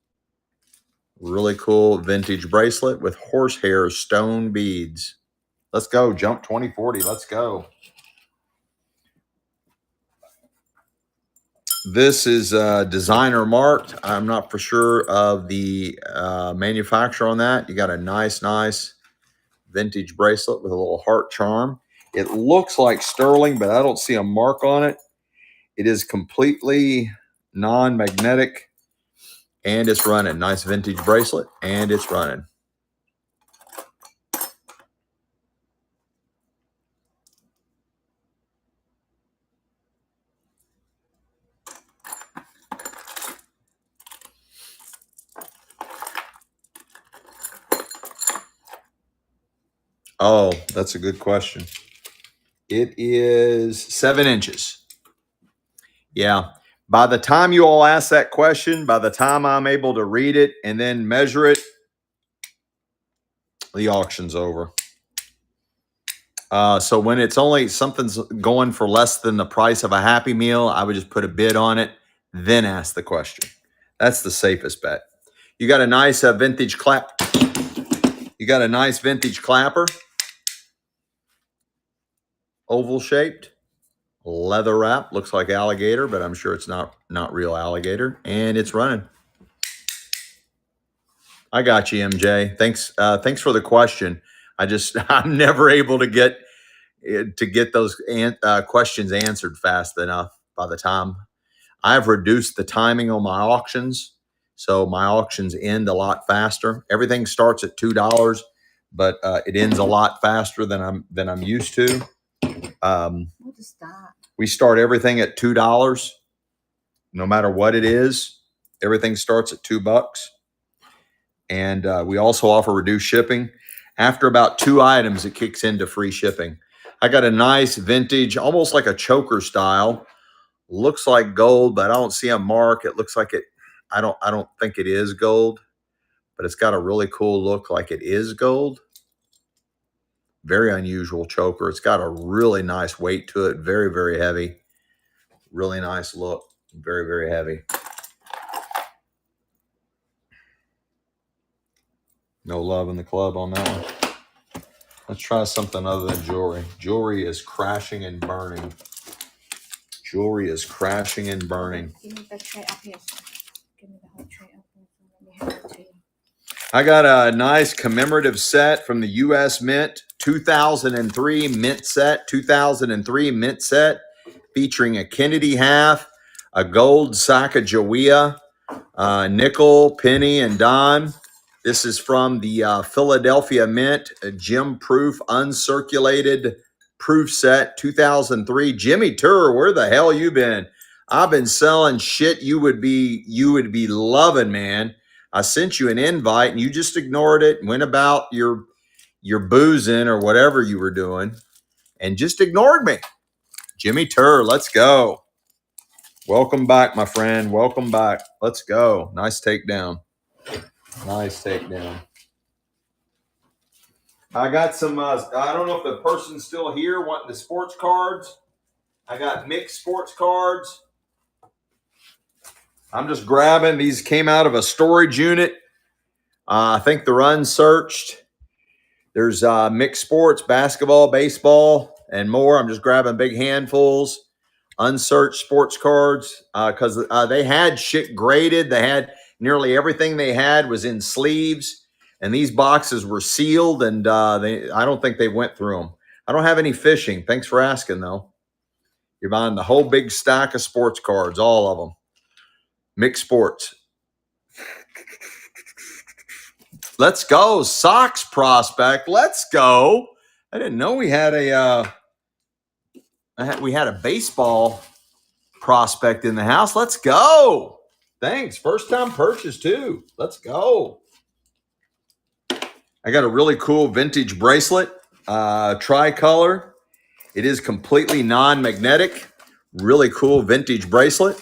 Really cool vintage bracelet with horsehair stone beads. Let's go. Jump 2040. Let's go. This is designer marked. I'm not for sure of the manufacturer on that. You got a nice vintage bracelet with a little heart charm. It looks like sterling, but I don't see a mark on it. It is completely non-magnetic, and it's running. Nice vintage bracelet, and it's running. Oh, that's a good question. It is 7 inches. Yeah. By the time you all ask that question, by the time I'm able to read it and then measure it, the auction's over. So when it's only something's going for less than the price of a Happy Meal, I would just put a bid on it, then ask the question. That's the safest bet. You got a nice vintage clap. You got a nice vintage clapper. Oval shaped, leather wrap, looks like alligator, but I'm sure it's not real alligator, and it's running. I got you, MJ. Thanks for the question. I'm never able to get those questions answered fast enough. By the time I've reduced the timing on my auctions, so my auctions end a lot faster. Everything starts at $2, but it ends a lot faster than I'm used to. What is that? We start everything at $2, no matter what it is. Everything starts at $2. And we also offer reduced shipping. After about 2 items, it kicks into free shipping. I got a nice vintage, almost like a choker style. Looks like gold, but I don't see a mark. It looks like it. I don't think it is gold, but it's got a really cool look like it is gold. Very unusual choker. It's got a really nice weight to it. Very, very heavy. Really nice look. Very, very heavy. No love in the club on that one. Let's try something other than jewelry. Jewelry is crashing and burning. Jewelry is crashing and burning. Give me the tray up here. Give me the whole tray up here. Let me have the tray. I got a nice commemorative set from the U.S. Mint, 2003 mint set, 2003 mint set, featuring a Kennedy half, a gold Sacagawea, nickel, penny, and dime. This is from the Philadelphia Mint, a gem-proof, uncirculated proof set, 2003. Jimmy Tour, where the hell you been? I've been selling shit you would be loving, man. I sent you an invite and you just ignored it and went about your boozing or whatever you were doing and just ignored me. Jimmy Tour, let's go. Welcome back, my friend. Welcome back. Let's go. Nice takedown. Nice takedown. I got some, I don't know if the person's still here wanting the sports cards. I got mixed sports cards. I'm just grabbing. These came out of a storage unit. I think they're unsearched. There's mixed sports, basketball, baseball, and more. I'm just grabbing big handfuls. Unsearched sports cards because they had shit graded. They had nearly everything they had was in sleeves, and these boxes were sealed, and I don't think they went through them. I don't have any fishing. Thanks for asking, though. You're buying the whole big stack of sports cards, all of them. Mixed sports. Let's go. Sox prospect. Let's go. I didn't know we had a baseball prospect in the house. Let's go. Thanks. First time purchase too. Let's go. I got a really cool vintage bracelet, tricolor. It is completely non-magnetic. Really cool vintage bracelet.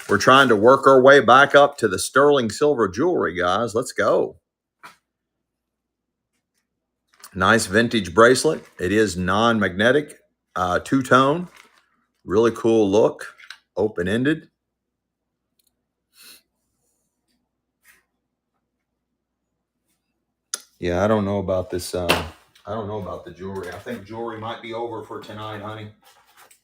We're trying to work our way back up to the sterling silver jewelry, guys. Let's go. Nice vintage bracelet. It is non-magnetic, two-tone. Really cool look. Open-ended. Yeah, I don't know about this. I don't know about the jewelry. I think jewelry might be over for tonight, honey.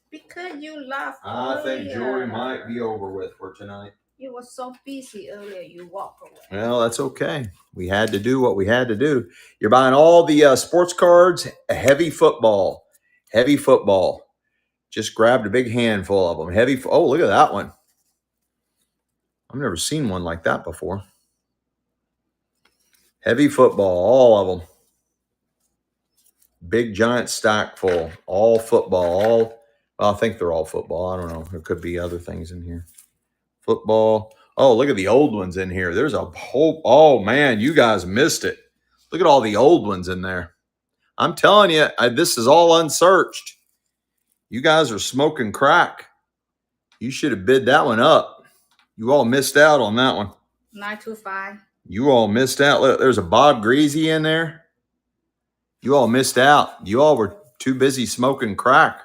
Because you laughed I think jewelry might be over with for tonight. You were so busy earlier, you walked away. Well, that's okay. We had to do what we had to do. You're buying all the sports cards, heavy football. Heavy football. Just grabbed a big handful of them. Heavy. Oh, look at that one. I've never seen one like that before. Heavy football, all of them. Big giant stack full. All football. Well, I think they're all football. I don't know. There could be other things in here. Football. Oh, look at the old ones in here. There's a whole. Oh, man, you guys missed it. Look at all the old ones in there. I'm telling you, this is all unsearched. You guys are smoking crack. You should have bid that one up. You all missed out on that one. 925. You all missed out. Look, there's a Bob Greasy in there. You all missed out. You all were too busy smoking crack.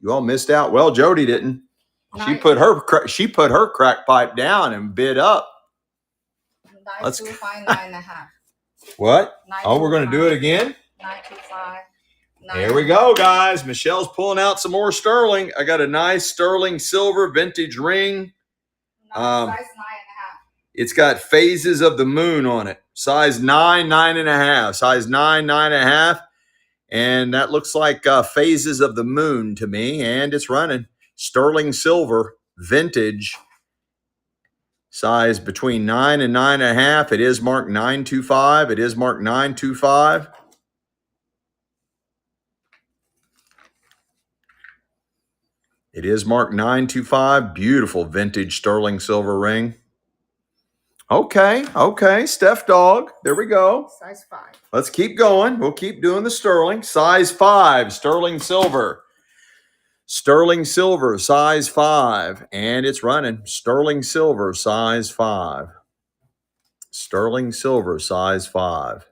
You all missed out. Well, Jody didn't. She put her crack pipe down and bid up. 925, 9.5. What? Oh, we're going to do it again? 925. There we go, guys. Michelle's pulling out some more sterling. I got a nice sterling silver vintage ring. Size 9.5. It's got phases of the moon on it. Size 9, 9.5. Size 9, 9.5. And that looks like phases of the moon to me. And it's running. Sterling silver, vintage. Size between 9 and 9.5. It is marked 925. It is marked 925. It is marked 925. Beautiful vintage sterling silver ring. Okay. Steph Dog. There we go. Size 5. Let's keep going. We'll keep doing the sterling. Size 5, sterling silver. Sterling silver, size 5. And it's running. Sterling silver, size 5. Sterling silver, size 5.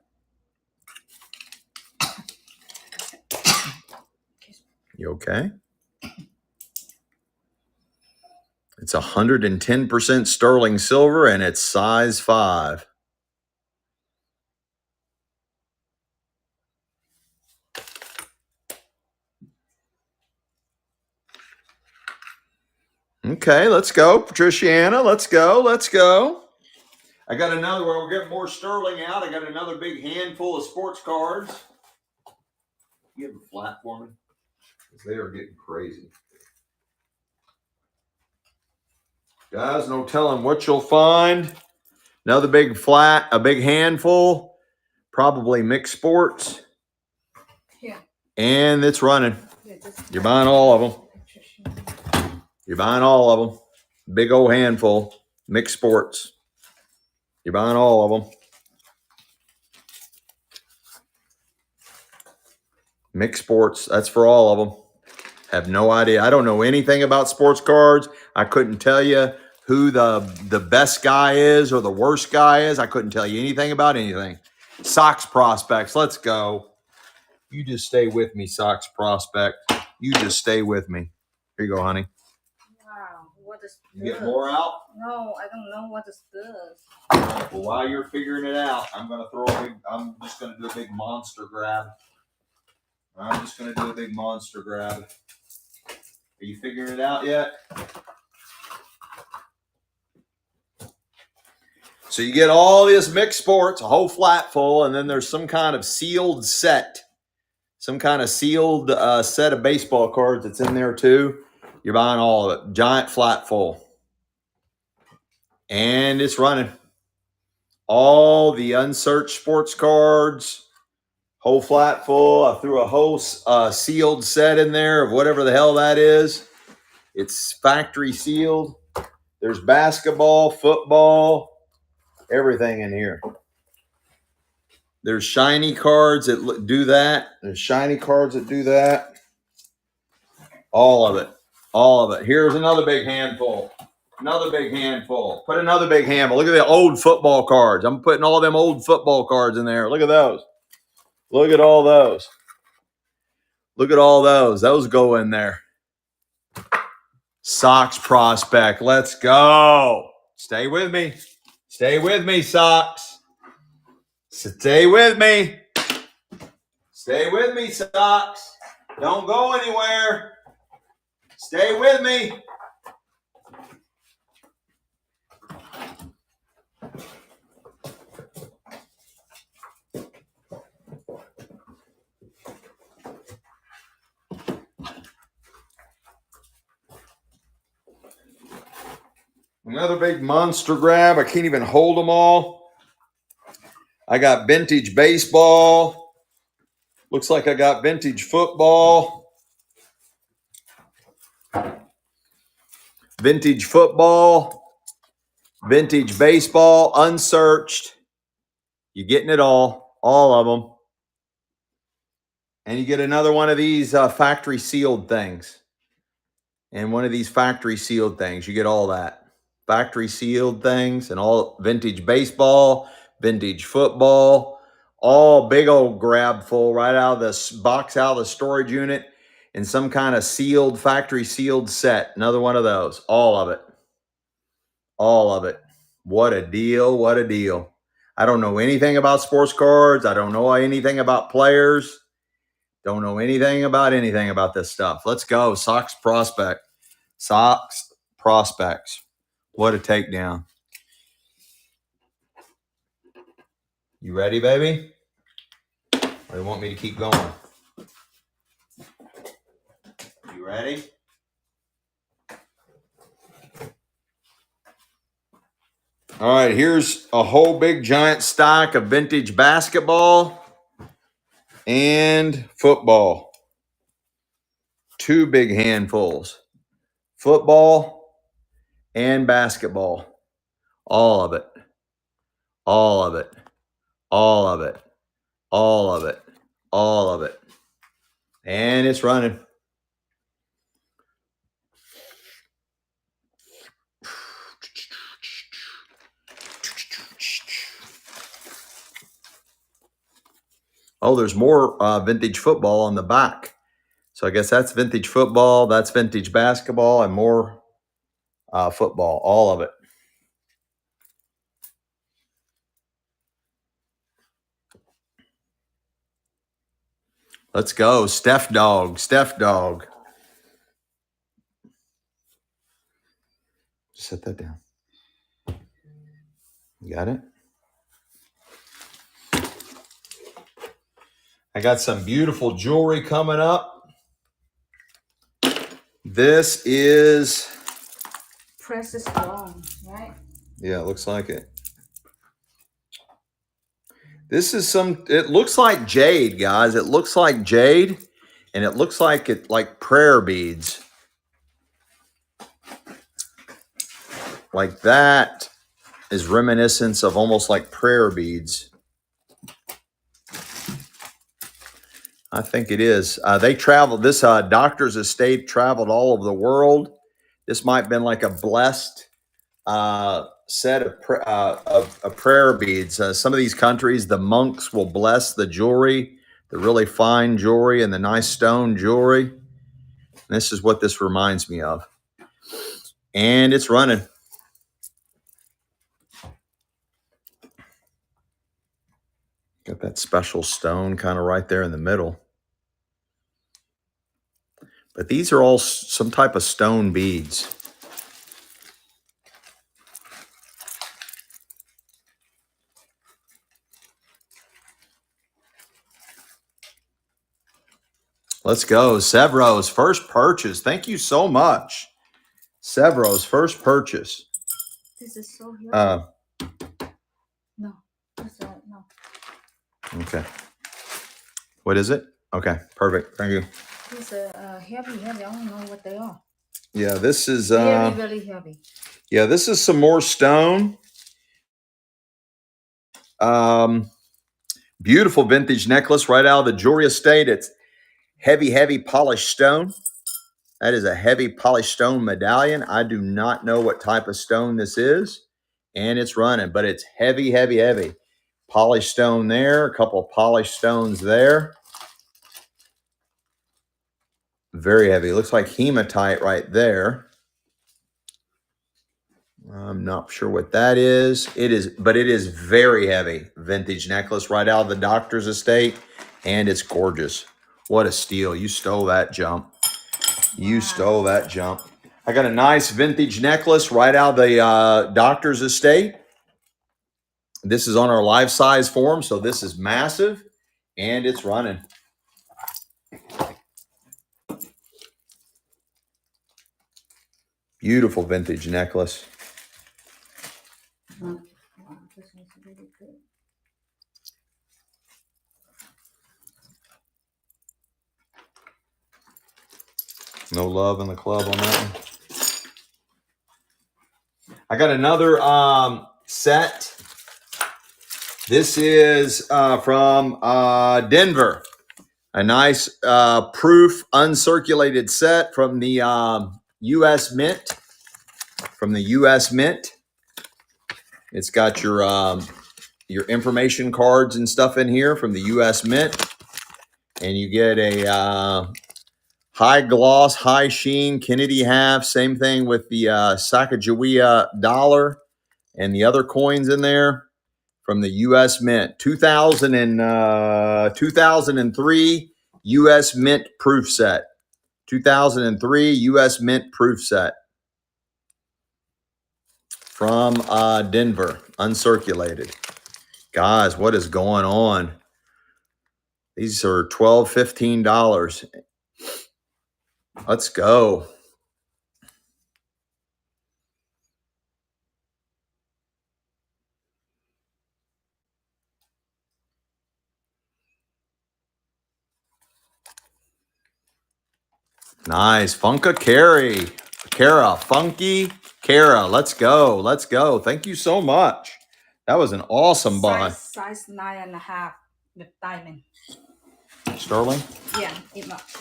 You okay? It's 110% sterling silver and it's size 5. Okay, let's go, Patriciana. Let's go. I got another one. We're getting more sterling out. I got another big handful of sports cards. You have a flat for me? Because they are getting crazy. Guys, no telling what you'll find. Another big flat, a big handful. Probably mixed sports. Yeah. And it's running. Yeah, You're buying all of them. You're buying all of them. Big old handful. Mixed sports. You're buying all of them. Mixed sports. That's for all of them. Have no idea. I don't know anything about sports cards. I couldn't tell you who the best guy is or the worst guy is. I couldn't tell you anything about anything. Sox prospects. Let's go. You just stay with me, Sox prospect. You just stay with me. Here you go, honey. Wow. What is this? You get more out? No, I don't know what is this. Well, while you're figuring it out, I'm just gonna do a big monster grab. Are you figuring it out yet? So you get all this mixed sports, a whole flat full, and then there's some kind of sealed set. Some kind of sealed set of baseball cards that's in there too. You're buying all of it. Giant flat full. And it's running. All the unsearched sports cards. Whole flat full. I threw a whole sealed set in there of whatever the hell that is. It's factory sealed. There's basketball, football, everything in here. There's shiny cards that do that. There's shiny cards that do that. All of it. Here's another big handful. Put another big handful. Look at the old football cards. I'm putting all them old football cards in there. Look at those. Look at all those. Those go in there. Sox prospect. Let's go. Stay with me, Sox. Stay with me, Sox. Don't go anywhere. Stay with me. Another big monster grab. I can't even hold them all. I got vintage baseball. Looks like I got vintage football. Vintage baseball, unsearched. You're getting it all of them. And you get another one of these factory sealed things. And one of these factory sealed things, you get all that. Factory sealed things and all vintage baseball, vintage football, all big old grab full right out of this box, out of the storage unit, in some kind of sealed, factory sealed set. Another one of those. All of it. What a deal. I don't know anything about sports cards. I don't know anything about players. Don't know anything about this stuff. Let's go. Sox prospects. What a takedown. You ready, baby? Or do you want me to keep going? You ready? All right, here's a whole big giant stack of vintage basketball and football. Two big handfuls. football, and basketball. All of it. All of it. All of it. All of it. All of it. And it's running. Oh, there's more vintage football on the back. So I guess that's vintage football, that's vintage basketball, and more football, all of it. Let's go. Steph Dog. Steph Dog. Set that down. You got it? I got some beautiful jewelry coming up. This is Precious stone, right? Yeah, it looks like it. This is it looks like jade, guys. It looks like jade, and it looks like prayer beads. Like that is reminiscence of almost like prayer beads. I think it is. They traveled, this Doctor's Estate traveled all over the world. This might have been like a blessed set of prayer beads. Some of these countries, the monks will bless the jewelry, the really fine jewelry and the nice stone jewelry. And this is what this reminds me of. And it's running. Got that special stone kind of right there in the middle. But these are all some type of stone beads. Let's go. Sevro's first purchase. Thank you so much. Sevro's first purchase. This is so huge. No, no. Okay. What is it? Okay, perfect. Thank you. These are heavy. I don't know what they are. Yeah, this is Very heavy. Yeah, this is some more stone. Beautiful vintage necklace right out of the Jewelry Estate. It's heavy polished stone. That is a heavy polished stone medallion. I do not know what type of stone this is, and it's running, but it's heavy. Polished stone there, a couple of polished stones there. Very heavy. Looks like hematite right there. I'm not sure what that is. But it is very heavy. Vintage necklace right out of the Doctor's Estate, and it's gorgeous. What a steal. You stole that jump. You stole that jump. I got a nice vintage necklace right out of the Doctor's Estate. This is on our life size form, so this is massive, and it's running. Beautiful vintage necklace. No love in the club on that one. I got another set. This is from Denver. A nice proof uncirculated set from the U.S. Mint. From the U.S. Mint. It's got your information cards and stuff in here from the U.S. Mint. And you get a high gloss, high sheen, Kennedy half. Same thing with the Sacagawea dollar and the other coins in there from the U.S. Mint. 2003 U.S. Mint proof set. 2003 U.S. Mint proof set from Denver, uncirculated. Guys, what is going on? These are $12, $15. Let's go. Nice. Funka Carry. Kara, funky Kara. Let's go. Let's go. Thank you so much. That was an awesome buy. Size 9.5 with diamond. Sterling? Yeah, it must.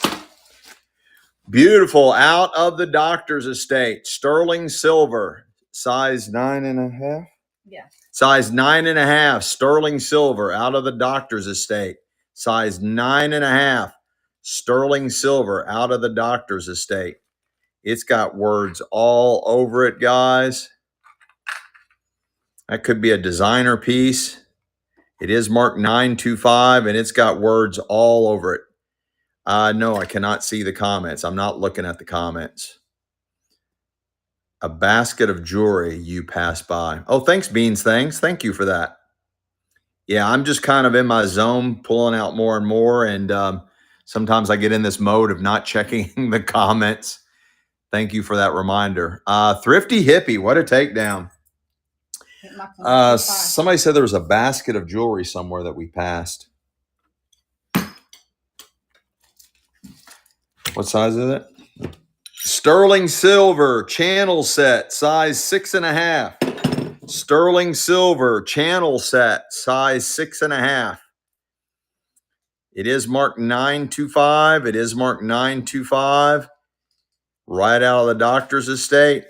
Beautiful. Out of the Doctor's Estate. Sterling silver. Size 9.5? Yeah. Size 9.5. Sterling silver. Out of the Doctor's Estate. Size 9.5. Sterling silver. Out of the Doctor's Estate. It's got words all over it, guys. That could be a designer piece. It is marked 925, and it's got words all over it. No, I cannot see the comments. I'm not looking at the comments. A basket of jewelry you pass by. Oh, thanks, Beans. Thanks. Thank you for that. Yeah, I'm just kind of in my zone, pulling out more and more. And sometimes I get in this mode of not checking the comments. Thank you for that reminder. Thrifty Hippie, what a takedown. Somebody said there was a basket of jewelry somewhere that we passed. What size is it? Sterling silver channel set, size 6.5. Sterling silver channel set, size 6.5. It is marked 925. It is marked 925. Right out of the Doctor's Estate.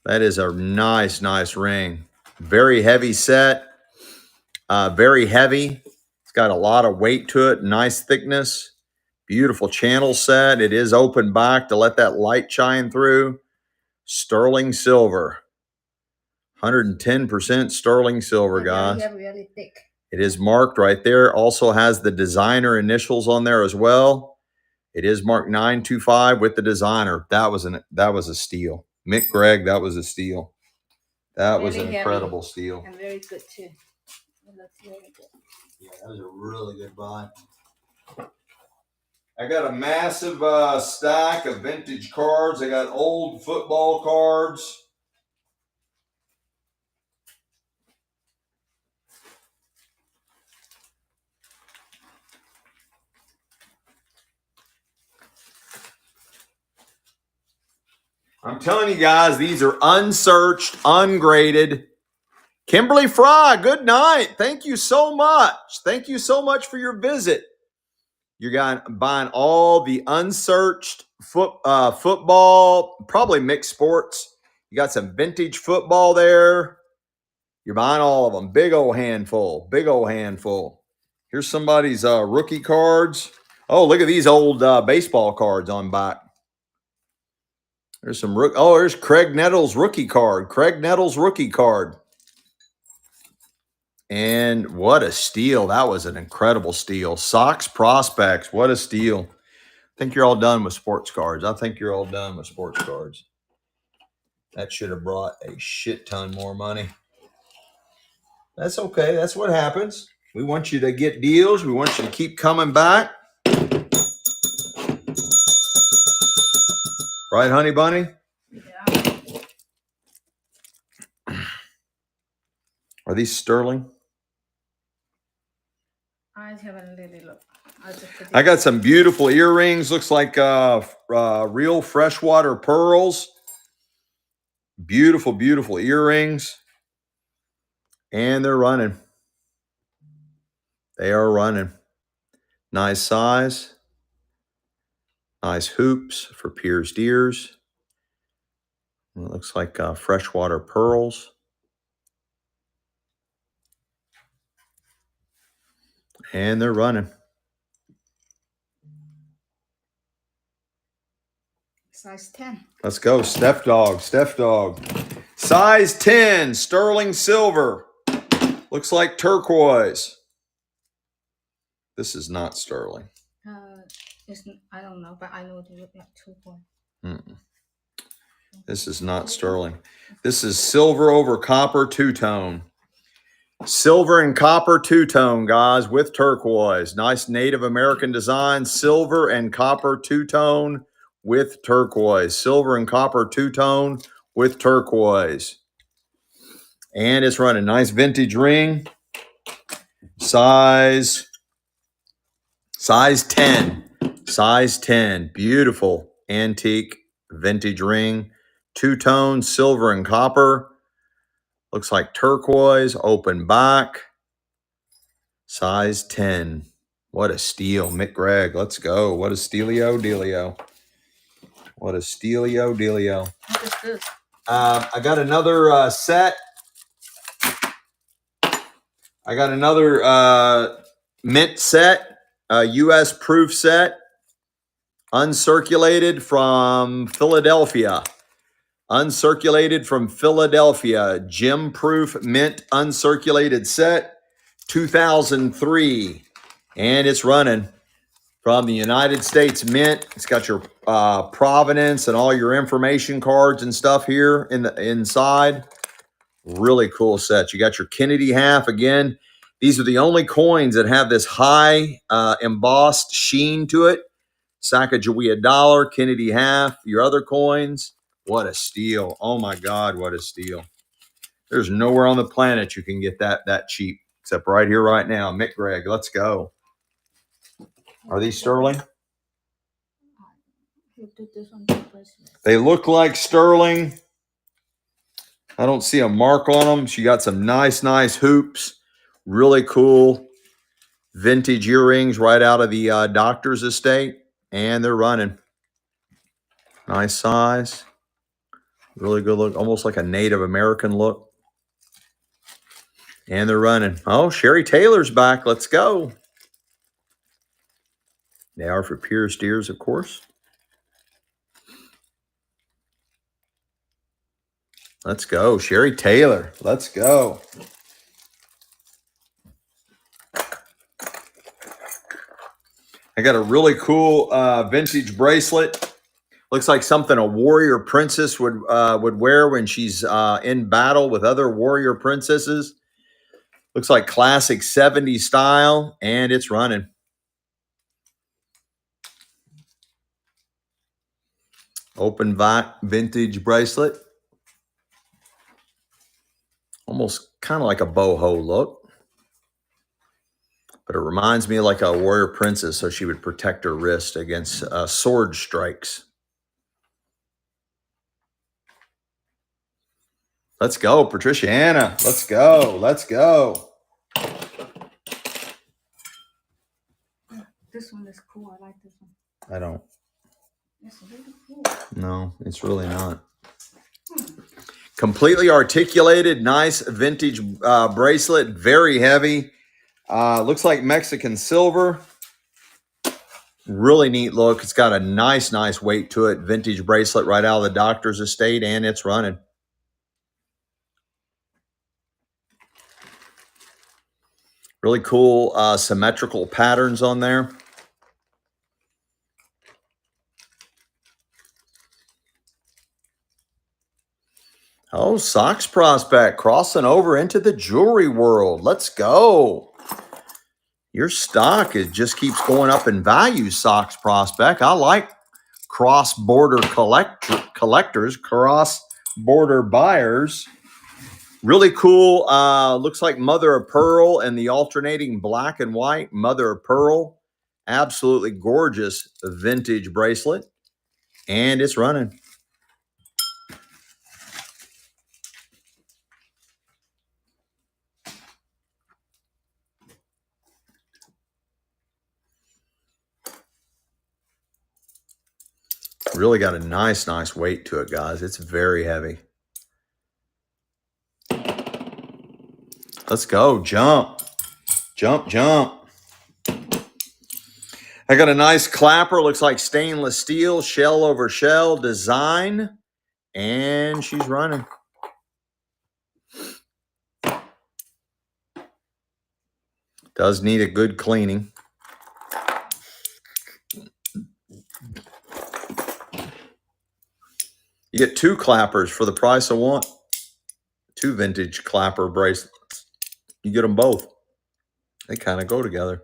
That is a nice, nice ring. Very heavy set. Very heavy. It's got a lot of weight to it. Nice thickness. Beautiful channel set. It is open back to let that light shine through. Sterling silver. 110% sterling silver, guys. Really thick. It is marked right there. Also has the designer initials on there as well. It is marked 925 with the designer. That was a steal. Mick Gregg, that was a steal. That was an incredible steal. And very good too. It looks really good. Yeah, that was a really good buy. I got a massive stack of vintage cards. I got old football cards. I'm telling you guys, these are unsearched, ungraded. Kimberly Fry, good night. Thank you so much. Thank you so much for your visit. You're buying all the unsearched football, probably mixed sports. You got some vintage football there. You're buying all of them. Big old handful. Big old handful. Here's somebody's rookie cards. Oh, look at these old baseball cards on back. There's some there's Craig Nettles rookie card. Craig Nettles rookie card. And what a steal. That was an incredible steal. Sox Prospects. What a steal. I think you're all done with sports cards. I think you're all done with sports cards. That should have brought a shit ton more money. That's okay. That's what happens. We want you to get deals. We want you to keep coming back. Right, honey bunny? Yeah. Are these sterling? I haven't really looked. I got some beautiful earrings. Looks like real freshwater pearls. Beautiful, beautiful earrings. And they're running. They are running. Nice size. Nice hoops for pierced ears. It looks like freshwater pearls. And they're running. Size 10. Let's go. Steph Dog. Steph Dog. Size 10. Sterling silver. Looks like turquoise. This is not sterling. I don't know, but I know it looks like 2 points. This is not sterling. This is silver over copper two-tone. Silver and copper two-tone, guys, with turquoise. Nice Native American design. Silver and copper two-tone with turquoise. Silver and copper two-tone with turquoise. And it's running. Nice vintage ring. Size 10. Size 10. Beautiful antique vintage ring. Two-tone silver and copper. Looks like turquoise. Open back. Size 10. What a steal. Mick Gregg, let's go. What a stealio dealio. What a stealio dealio. What is this? I got another set. I got another mint set, U.S. proof set, uncirculated from Philadelphia. Uncirculated from Philadelphia. Gem proof mint uncirculated set, 2003. And it's running from the United States Mint. It's got your provenance and all your information cards and stuff here in the inside. Really cool set. You got your Kennedy half again. These are the only coins that have this high embossed sheen to it. Sacagawea dollar, Kennedy half, your other coins. What a steal. Oh my God, what a steal. There's nowhere on the planet you can get that cheap, except right here, right now. Mick Gregg, let's go. Are these sterling? They look like sterling. I don't see a mark on them. She got some nice hoops. Really cool vintage earrings right out of the doctor's estate. And they're running. Nice size. Really good look. Almost like a Native American look. And they're running. Oh, Sherry Taylor's back. Let's go. They are for pierced ears, of course. Let's go. Sherry Taylor. Let's go. I got a really cool vintage bracelet. Looks like something a warrior princess would wear when she's in battle with other warrior princesses. Looks like classic 70s style, and it's running. Open back vintage bracelet. Almost kind of like a boho look. But it reminds me of like a warrior princess, so she would protect her wrist against sword strikes. Let's go, Patricia Anna. Let's go. Let's go. This one is cool. I like this one. I don't. It's really cool. No, it's really not. Completely articulated, nice vintage bracelet. Very heavy. Looks like Mexican silver. Really neat look. It's got a nice weight to it. Vintage bracelet right out of the doctor's estate, and it's running. Really cool symmetrical patterns on there. Oh, Socks Prospect crossing over into the jewelry world. Let's go. Your stock just keeps going up in value, Socks Prospect. I like cross-border collectors, cross-border buyers. Really cool. Looks like mother of pearl and the alternating black and white mother of pearl. Absolutely gorgeous vintage bracelet. And it's running. Really got a nice weight to it, guys. It's very heavy. Let's go. Jump. Jump, jump. I got a nice clapper. Looks like stainless steel, shell over shell design. And she's running. Does need a good cleaning. You get two clappers for the price of one. Two vintage clapper bracelets. You get them both. They kind of go together.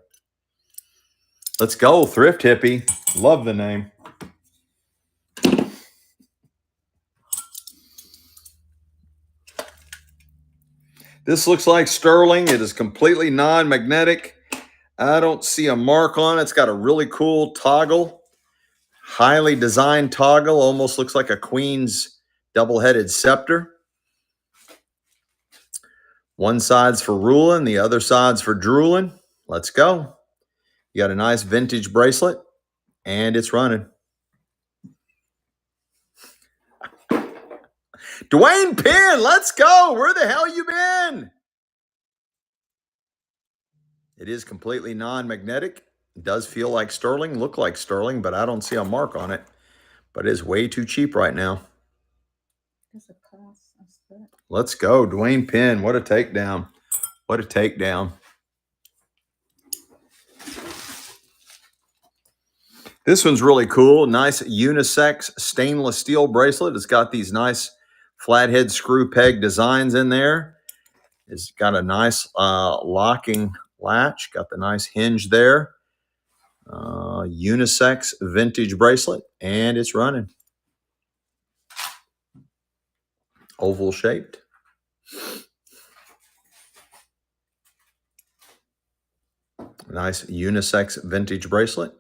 Let's go, Thrift Hippie. Love the name. This looks like sterling. It is completely non-magnetic. I don't see a mark on it. It's got a really cool toggle, highly designed toggle, almost looks like a queen's double-headed scepter. One side's for ruling, the other side's for drooling. Let's go. You got a nice vintage bracelet, and it's running. Dwayne Penn, let's go. Where the hell you been? It is completely non-magnetic. It does feel like sterling, look like sterling, but I don't see a mark on it. But it is way too cheap right now. Let's go. Dwayne Penn, what a takedown. What a takedown. This one's really cool. Nice unisex stainless steel bracelet. It's got these nice flathead screw peg designs in there. It's got a nice locking latch. Got the nice hinge there. Unisex vintage bracelet. And it's running. Oval shaped. Nice unisex vintage bracelet.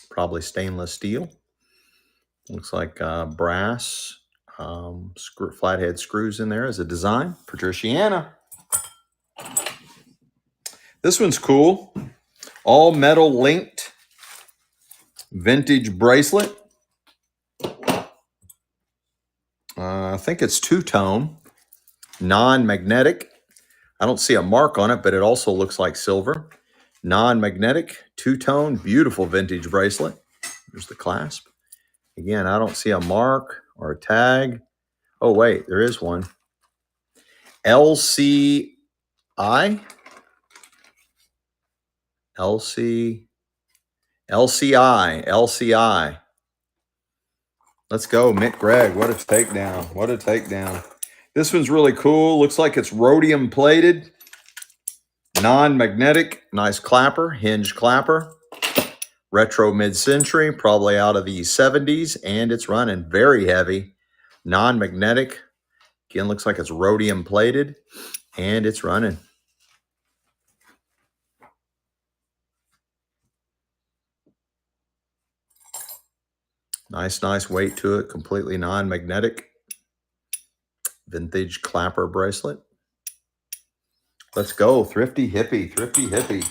Probably stainless steel. Looks like brass flathead screws in there as a design. Patriciana. This one's cool. All metal linked vintage bracelet. I think it's two-tone, non-magnetic. I don't see a mark on it, but it also looks like silver. Non-magnetic, two-tone, beautiful vintage bracelet. There's the clasp. Again, I don't see a mark or a tag. Oh, wait, there is one. LCI? LCI. Let's go, Mick Gregg. What a takedown. What a takedown. This one's really cool. Looks like it's rhodium plated. Non-magnetic. Nice clapper. Hinge clapper. Retro mid-century. Probably out of the 70s. And it's running very heavy. Non-magnetic. Again, looks like it's rhodium plated. And it's running. Nice weight to it. Completely non-magnetic. Vintage clapper bracelet. Let's go. Thrifty hippie. Thrifty hippie.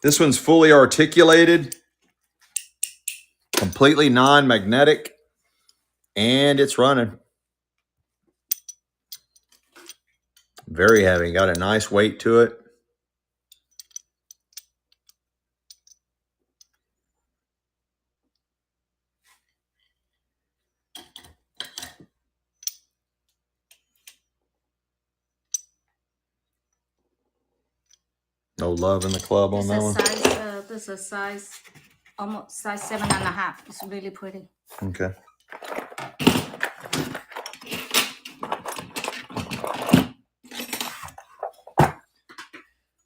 This one's fully articulated. Completely non-magnetic. And it's running. Very heavy. Got a nice weight to it. No love in the club on that one. This is a size, almost size 7.5. It's really pretty. Okay.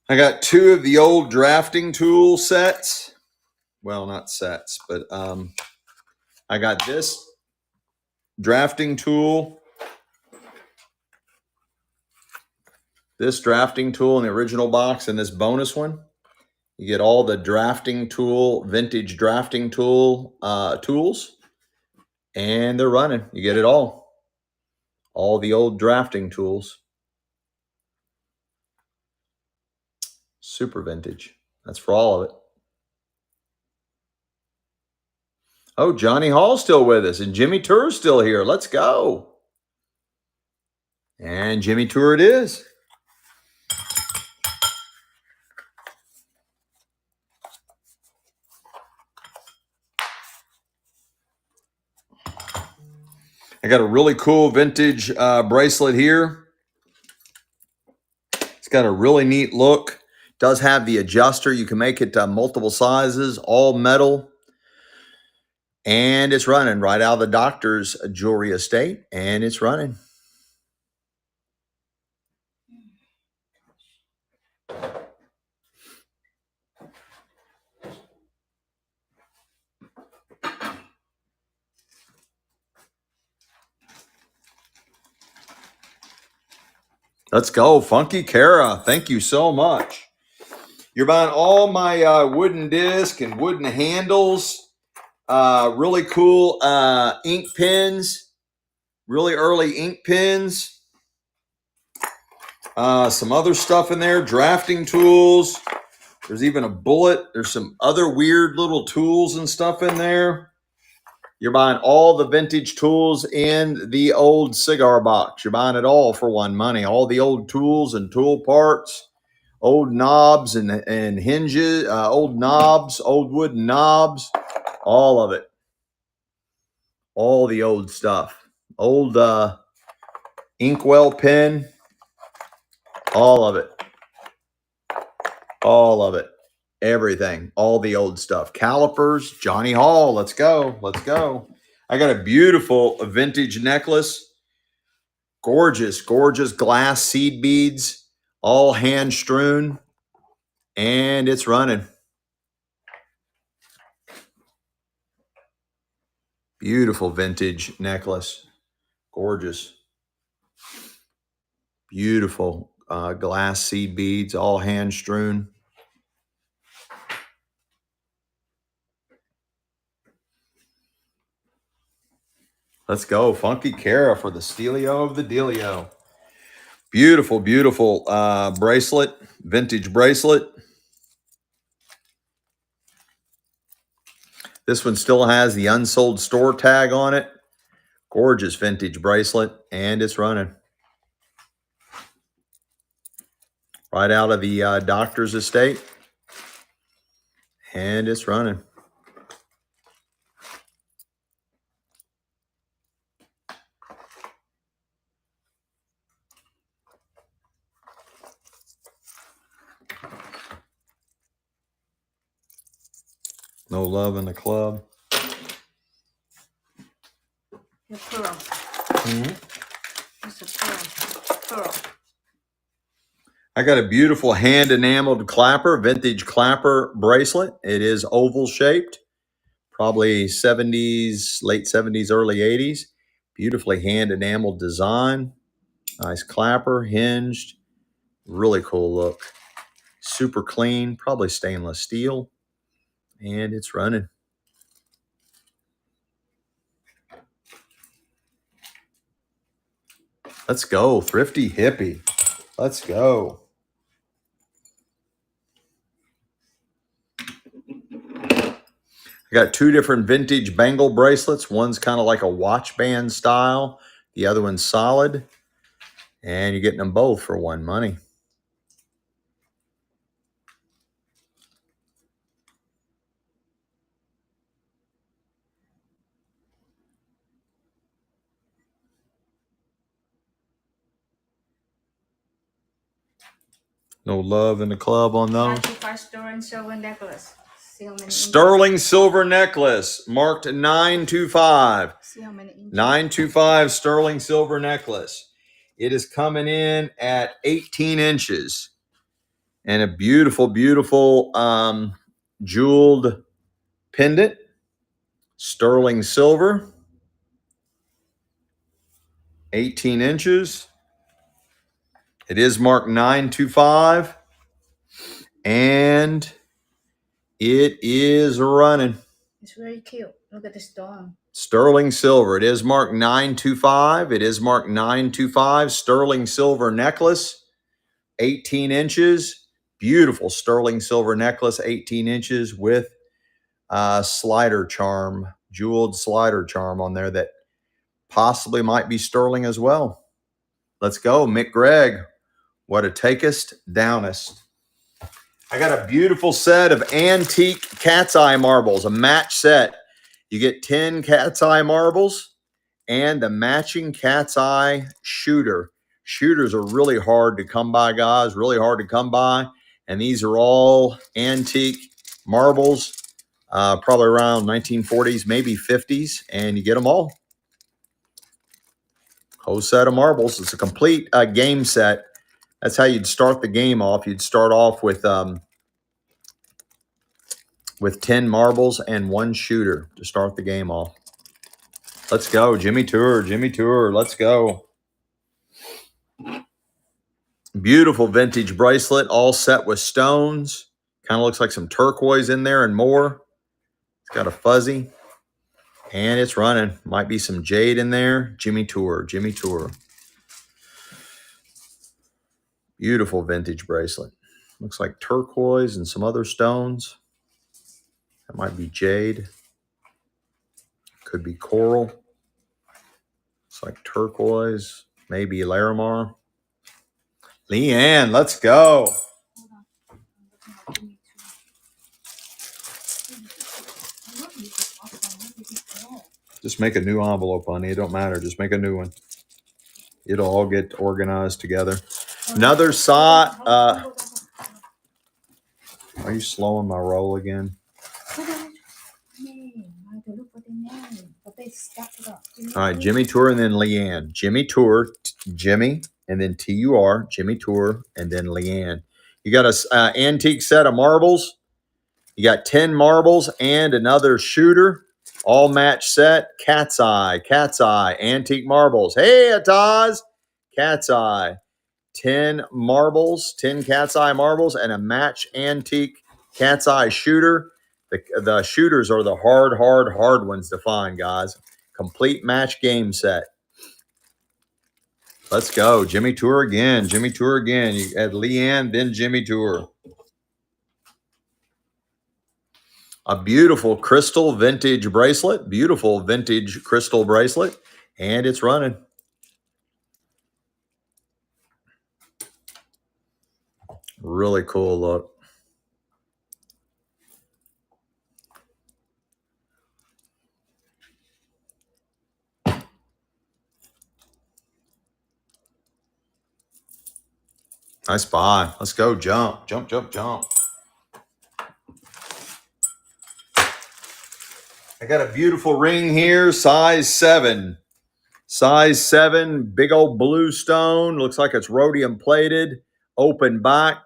I got two of the old drafting tool sets. Well, not sets, but I got this drafting tool. This drafting tool in the original box and this bonus one. You get all the drafting tool, vintage drafting tool tools. And they're running. You get it all. All the old drafting tools. Super vintage. That's for all of it. Oh, Johnny Hall's still with us. And Jimmy Tour's still here. Let's go. And Jimmy Tour it is. I got a really cool vintage bracelet here. It's got a really neat look. Does have the adjuster. You can make it multiple sizes, all metal. And it's running right out of the doctor's jewelry estate. And it's running. Let's go. Funky Kara. Thank you so much. You're buying all my wooden disc and wooden handles. Really cool ink pens. Really early ink pens. Some other stuff in there. Drafting tools. There's even a bullet. There's some other weird little tools and stuff in there. You're buying all the vintage tools in the old cigar box. You're buying it all for one money. All the old tools and tool parts, old knobs and hinges, old knobs, old wooden knobs, all of it. All the old stuff. Old inkwell pen, all of it. All of it. Everything. All the old stuff. Calipers, Johnny Hall. Let's go. Let's go. I got a beautiful vintage necklace. Gorgeous, gorgeous glass seed beads, all hand strewn, and it's running. Beautiful vintage necklace. Gorgeous. Beautiful glass seed beads, all hand strewn. Let's go. Funky Cara for the Steelio of the Dealio. Beautiful, beautiful bracelet, vintage bracelet. This one still has the unsold store tag on it. Gorgeous vintage bracelet, and it's running. Right out of the Doctor's Estate, and it's running. No love in the club. The pearl. It's a pearl. I got a beautiful hand enameled clapper, vintage clapper bracelet. It is oval shaped, probably 70s, late 70s, early 80s. Beautifully hand enameled design. Nice clapper, hinged. Really cool look. Super clean, probably stainless steel. And it's running. Let's go. Thrifty hippie. Let's go. I got two different vintage bangle bracelets. One's kind of like a watch band style. The other one's solid. And you're getting them both for one money. No love in the club on those. 95 sterling silver necklace. See how many Sterling silver necklace marked 925. See how many inches? 925 sterling silver necklace. It is coming in at 18 inches. And a beautiful, beautiful jeweled pendant. Sterling silver. 18 inches. It is marked 925. And it is running. It's very cute. Look at the stone. Sterling silver. It is marked 925. It is marked 925. Sterling silver necklace. 18 inches. Beautiful sterling silver necklace. 18 inches with slider charm. Jeweled slider charm on there that possibly might be sterling as well. Let's go. Mick Gregg. What a takest, downest. I got a beautiful set of antique cat's eye marbles, a match set. You get 10 cat's eye marbles and the matching cat's eye shooter. Shooters are really hard to come by, guys, really hard to come by. And these are all antique marbles, probably around 1940s, maybe 50s, and you get them all. Whole set of marbles. It's a complete game set. That's how you'd start the game off. You'd start off with 10 marbles and one shooter to start the game off. Let's go. Jimmy Tour. Jimmy Tour. Let's go. Beautiful vintage bracelet, all set with stones. Kind of looks like some turquoise in there and more. It's got a fuzzy. And it's running. Might be some jade in there. Jimmy Tour. Jimmy Tour. Beautiful vintage bracelet. Looks like turquoise and some other stones. That might be jade. Could be coral. Looks like turquoise. Maybe Larimar. Leanne, let's go. Just make a new envelope, honey. It don't matter. Just make a new one. It'll all get organized together. Another side. Are you slowing my roll again? All right, Jimmy Tour and then Leanne. Jimmy Tour, Jimmy, and then T-U-R, Jimmy Tour, and then Leanne. You got a antique set of marbles. You got 10 marbles and another shooter. All match set. Cat's Eye, antique marbles. Hey, Ataz, Cat's Eye. 10 marbles, 10 Cat's Eye marbles, and a match antique Cat's Eye shooter. The shooters are the hard ones to find, guys. Complete match game set. Let's go. Jimmy Tour again. Jimmy Tour again. You had Leanne, then Jimmy Tour. A beautiful crystal vintage bracelet. Beautiful vintage crystal bracelet. And it's running. Really cool look. Nice buy. Let's go. Jump, jump, jump, jump. I got a beautiful ring here, size 7. Size 7, big old blue stone. Looks like it's rhodium plated, open back.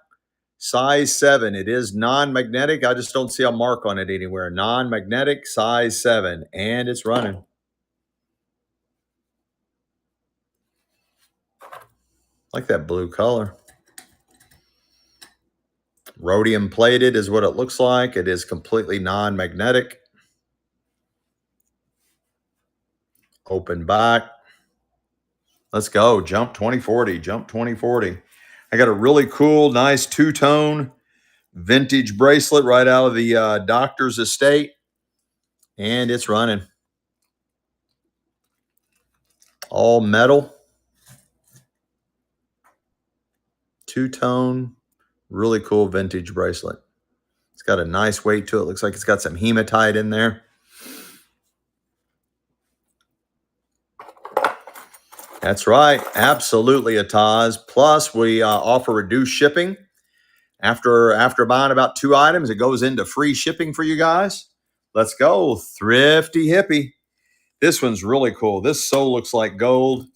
Size 7. It is non-magnetic. I just don't see a mark on it anywhere. Non-magnetic, size 7. And it's running. Like that blue color. Rhodium plated is what it looks like. It is completely non-magnetic. Open back. Let's go. Jump 2040. Jump 2040. I got a really cool, nice two-tone vintage bracelet right out of the Doctor's Estate. And it's running. All metal. Two-tone. Really cool vintage bracelet. It's got a nice weight to it. Looks like it's got some hematite in there. That's right. Absolutely a Taz. Plus, we offer reduced shipping. After buying about 2 items, it goes into free shipping for you guys. Let's go. Thrifty Hippie. This one's really cool. This so looks like gold.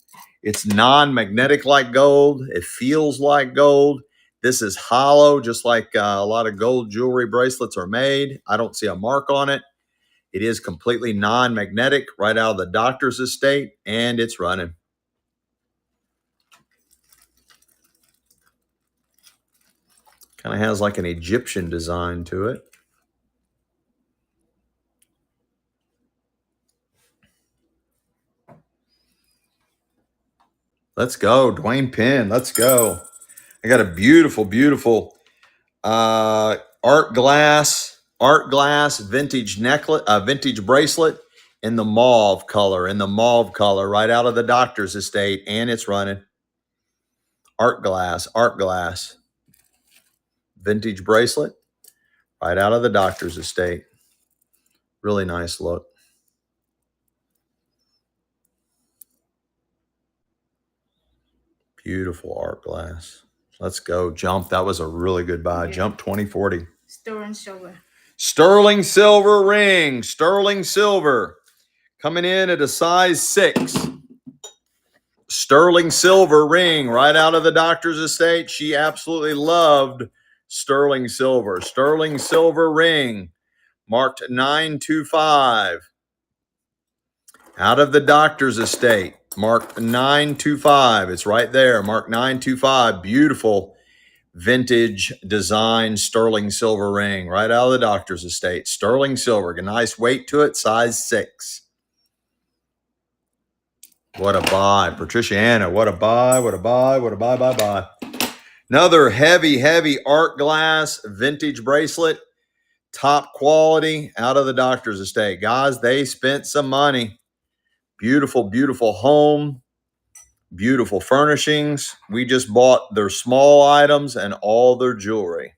It's non-magnetic like gold. It feels like gold. This is hollow, just like a lot of gold jewelry bracelets are made. I don't see a mark on it. It is completely non-magnetic right out of the Doctor's Estate, and it's running. Kind of has like an Egyptian design to it. Let's go, Dwayne Penn. Let's go. I got a beautiful, beautiful art glass vintage necklace, vintage bracelet in the mauve color, right out of the Doctor's Estate, and it's running. Art glass, vintage bracelet, right out of the Doctor's Estate. Really nice look. Beautiful art glass. Let's go. Jump. That was a really good buy. Yeah. Jump 2040. Sterling silver. Sterling silver ring. Sterling silver. Coming in at a size 6. Sterling silver ring right out of the Doctor's Estate. She absolutely loved sterling silver. Sterling silver ring. Marked 925. Out of the Doctor's Estate. Marked 925. It's right there. Marked 925. Beautiful vintage design sterling silver ring right out of the Doctor's Estate. Sterling silver, a nice weight to it, size 6. What a buy. Patricia Anna, what a buy, what a buy, what a buy, buy, buy. Another heavy, heavy art glass vintage bracelet. Top quality out of the Doctor's Estate. Guys, they spent some money. Beautiful, beautiful home. Beautiful furnishings. We just bought their small items and all their jewelry.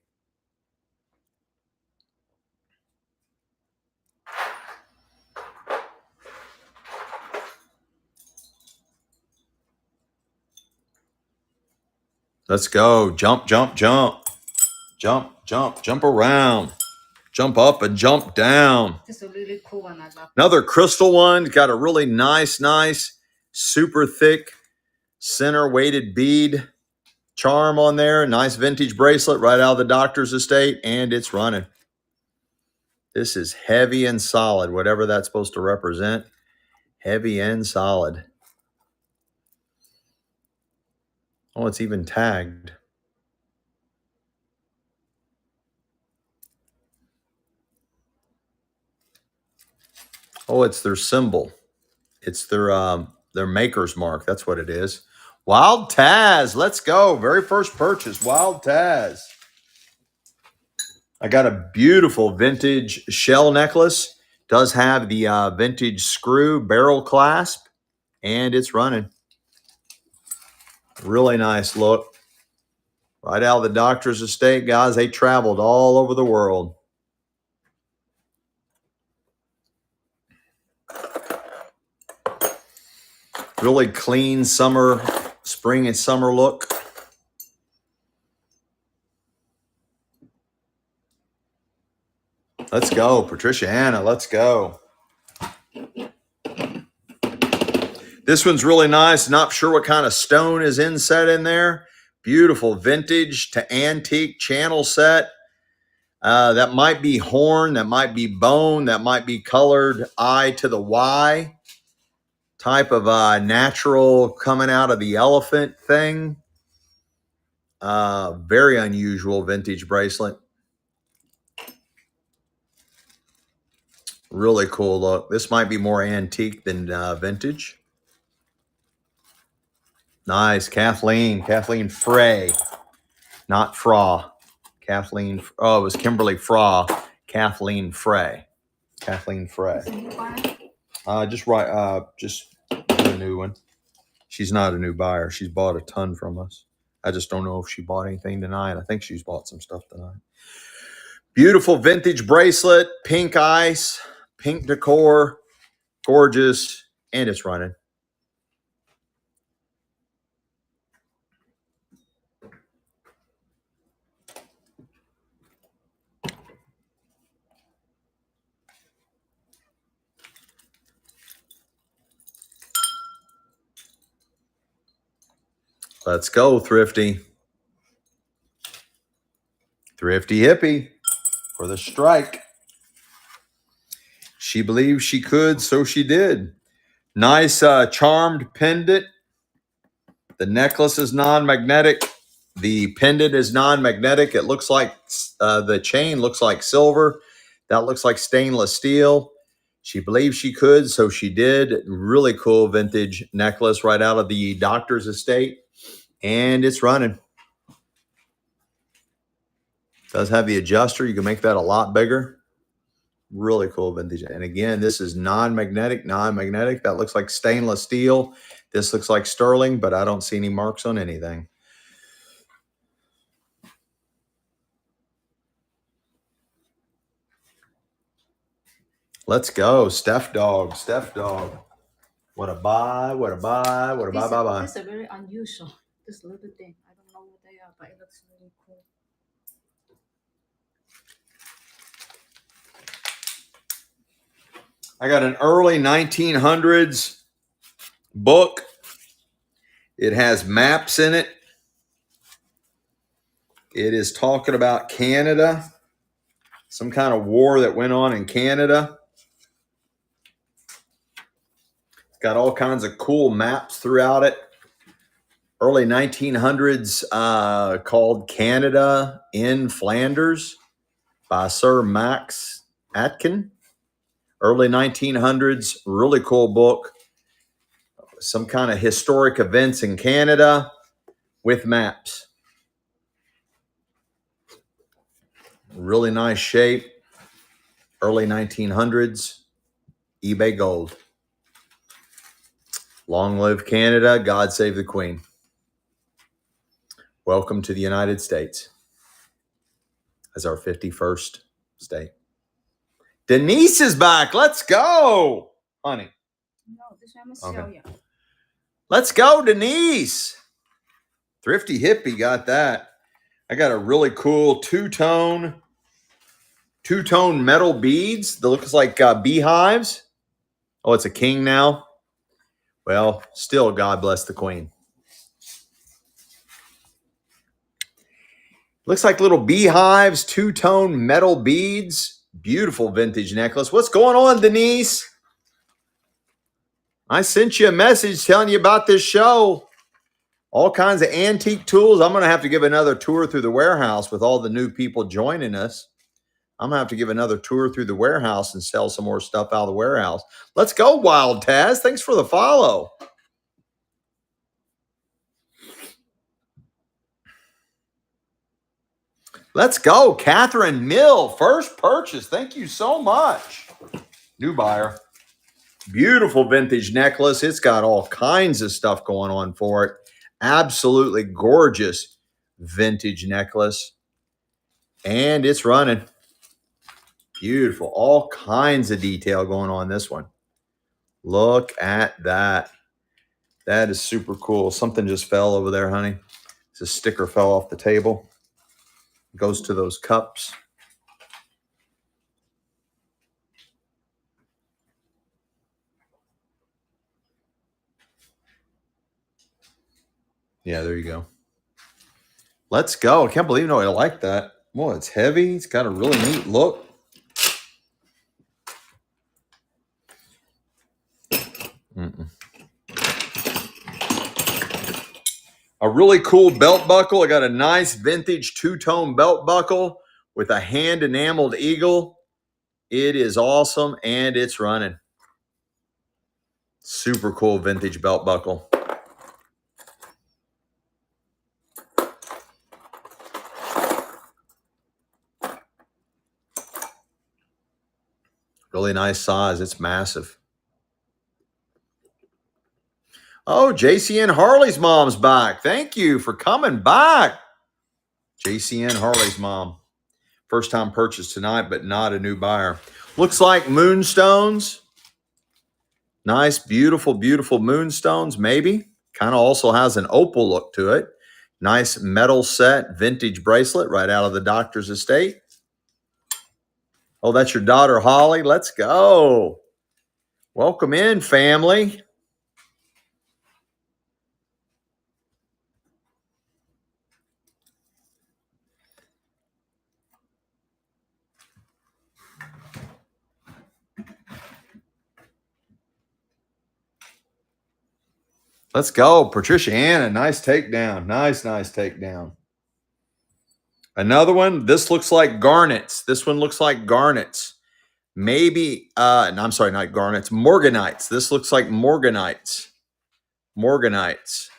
Let's go. Jump, jump, jump. Jump, jump, jump around. Jump up and jump down. This is a really cool one. I love. Another crystal one. Got a really nice, super thick center weighted bead charm on there. Nice vintage bracelet right out of the Doctor's Estate, and it's running. This is heavy and solid, whatever that's supposed to represent. Heavy and solid. Oh, it's even tagged. Oh, it's their symbol. It's their maker's mark. That's what it is. Wild Taz. Let's go. Very first purchase. Wild Taz. I got a beautiful vintage shell necklace. Does have the vintage screw barrel clasp, and it's running. Really nice look. Right out of the Doctor's Estate, guys. They traveled all over the world. Really clean summer, spring and summer look. Let's go, Patricia Anna. Let's go. This one's really nice. Not sure what kind of stone is inset in there. Beautiful vintage to antique channel set. That might be horn. That might be bone. That might be colored I to the Y. Type of natural coming out of the elephant thing. Very unusual vintage bracelet. Really cool look. This might be more antique than vintage. Nice. Kathleen Frey. Not Fra. Kathleen. Oh, it was Kimberly Fra. Kathleen Frey. Just do a new one. She's not a new buyer. She's bought a ton from us. I just don't know if she bought anything tonight. I think she's bought some stuff tonight. Beautiful vintage bracelet, pink ice, pink decor, gorgeous, and it's running. Let's go, Thrifty. Thrifty hippie for the strike. She believed she could, so she did. Nice charmed pendant. The necklace is non-magnetic. The pendant is non-magnetic. It looks like the chain looks like silver. That looks like stainless steel. She believed she could, so she did. Really cool vintage necklace right out of the Doctor's Estate. And it's running. Does have the adjuster. You can make that a lot bigger. Really cool vintage. And again, this is non-magnetic. That looks like stainless steel. This looks like sterling, but I don't see any marks on anything. Let's go. Steph Dog. What a buy. What a buy. What a buy. This is very unusual. This little thing. I don't know what they are, but it looks really cool. I got an early 1900s book. It has maps in it. It is talking about Canada. Some kind of war that went on in Canada. It's got all kinds of cool maps throughout it. Early 1900s called Canada in Flanders by Sir Max Atkin. Early 1900s, really cool book. Some kind of historic events in Canada with maps. Really nice shape. Early 1900s, eBay Gold. Long live Canada. God save the Queen. Welcome to the United States as our 51st state. Denise is back. Let's go, honey. Okay. Let's go, Denise. Thrifty Hippie got that. I got a really cool two-tone metal beads that looks like beehives. Oh, it's a king now. Well, still, God bless the Queen. Looks like little beehives, two-tone metal beads. Beautiful vintage necklace. What's going on, Denise? I sent you a message telling you about this show. All kinds of antique tools. I'm going to have to give another tour through the warehouse with all the new people joining us. I'm going to have to give another tour through the warehouse and sell some more stuff out of the warehouse. Let's go, Wild Taz. Thanks for the follow. Let's go. Catherine Mill, first purchase. Thank you so much. New buyer. Beautiful vintage necklace. It's got all kinds of stuff going on for it. Absolutely gorgeous vintage necklace. And it's running. Beautiful. All kinds of detail going on this one. Look at that. That is super cool. Something just fell over there, honey. It's a sticker fell off the table. It goes to those cups. Yeah, there you go. Let's go. I can't believe I like that. Well, it's heavy. It's got a really neat look. A really cool belt buckle. I got a nice vintage two-tone belt buckle with a hand enameled eagle. It is awesome and it's running. Super cool vintage belt buckle. Really nice size. It's massive. Oh, JCN Harley's mom's back. Thank you for coming back. JCN Harley's mom. First time purchase tonight, but not a new buyer. Looks like moonstones. Nice, beautiful, beautiful moonstones, maybe. Kind of also has an opal look to it. Nice metal set, vintage bracelet right out of the doctor's estate. Oh, that's your daughter, Holly. Let's go. Welcome in, family. Let's go. Patricia Anna, nice takedown. Nice takedown. Another one. This looks like garnets. This one looks like garnets. Maybe, no, I'm sorry, not garnets. Morganites. This looks like morganites. Morganites.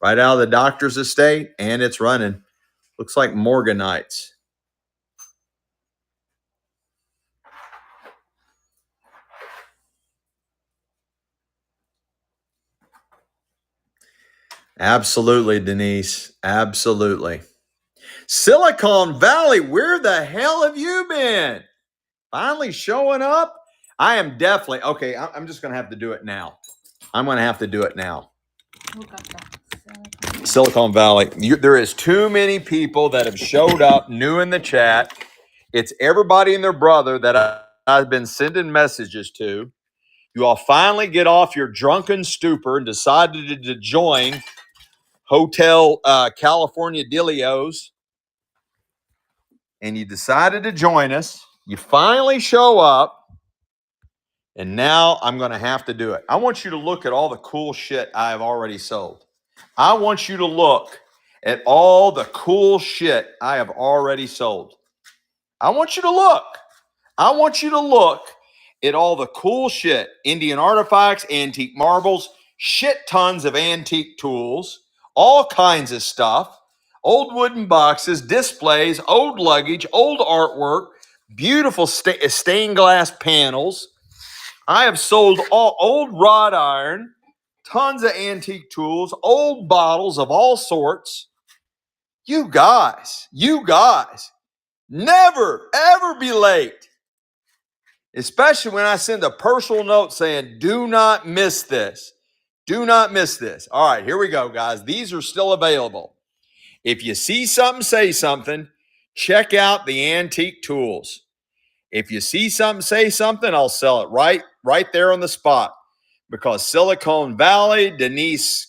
Right out of the doctor's estate, and it's running. Looks like morganites. Absolutely, Denise. Absolutely. Silicon Valley, where the hell have you been? Finally showing up? I am definitely, okay, I'm just going to have to do it now. I'm going to have to do it now. Who got that? Silicon Valley. There is too many people that have showed up new in the chat. It's everybody and their brother that I've been sending messages to. You all finally get off your drunken stupor and decided to join Hotel California Dilios. And you decided to join us. You finally show up. And now I'm going to have to do it. I want you to look at all the cool shit I've already sold. I want you to look at all the cool shit I have already sold. I want you to look. I want you to look at all the cool shit, Indian artifacts, antique marbles, shit tons of antique tools, all kinds of stuff, old wooden boxes, displays, old luggage, old artwork, beautiful stained glass panels. I have sold all old wrought iron, tons of antique tools, old bottles of all sorts. You guys, never, ever be late. Especially when I send a personal note saying, do not miss this. Do not miss this. All right, here we go, guys. These are still available. If you see something, say something. Check out the antique tools. If you see something, say something. I'll sell it right there on the spot. Because Silicon Valley, Denise,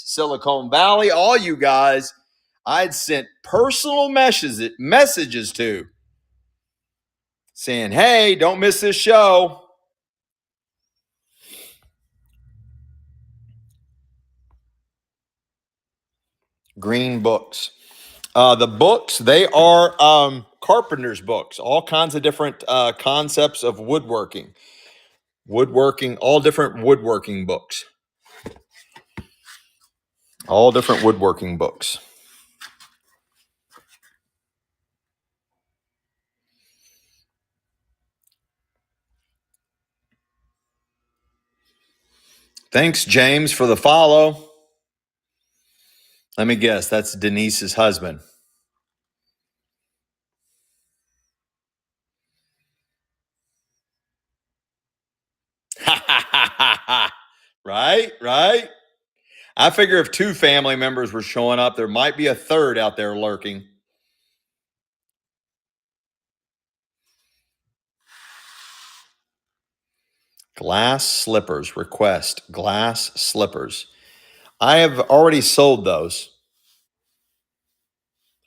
Silicon Valley, all you guys, I'd sent personal messages to saying, hey, don't miss this show. Green books. The books, they are carpenter's books, all kinds of different concepts of woodworking. All different woodworking books. All different woodworking books. Thanks, James, for the follow. Let me guess, that's Denise's husband. Right. I figure if 2 family members were showing up, there might be a third out there lurking. Glass slippers, request glass slippers. I have already sold those.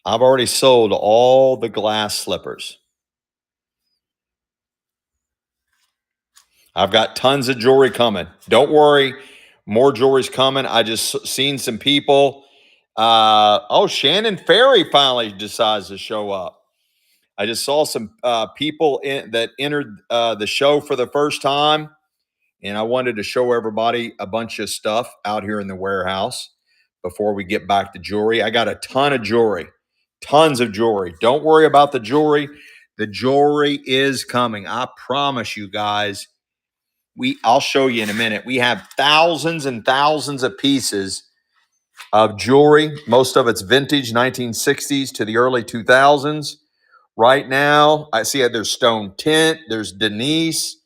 I've already sold all the glass slippers. I've got tons of jewelry coming. Don't worry, more jewelry's coming. I just seen some people. Shannon Ferry finally decides to show up. I just saw some people that entered the show for the first time, and I wanted to show everybody a bunch of stuff out here in the warehouse before we get back to jewelry. I got a ton of jewelry, tons of jewelry. Don't worry about the jewelry. The jewelry is coming. I promise you guys. I'll show you in a minute. We have thousands and thousands of pieces of jewelry. Most of it's vintage 1960s to the early 2000s. Right now, I see there's Stone Tint, there's Denise,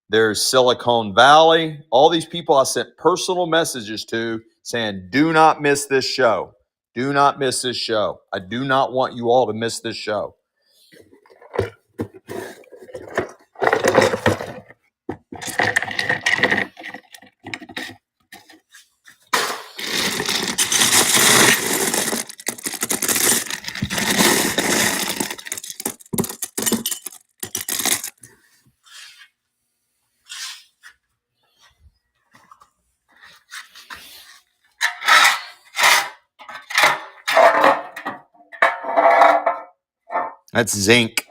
there's Silicon Valley. All these people I sent personal messages to saying, do not miss this show. Do not miss this show. I do not want you all to miss this show. That's zinc.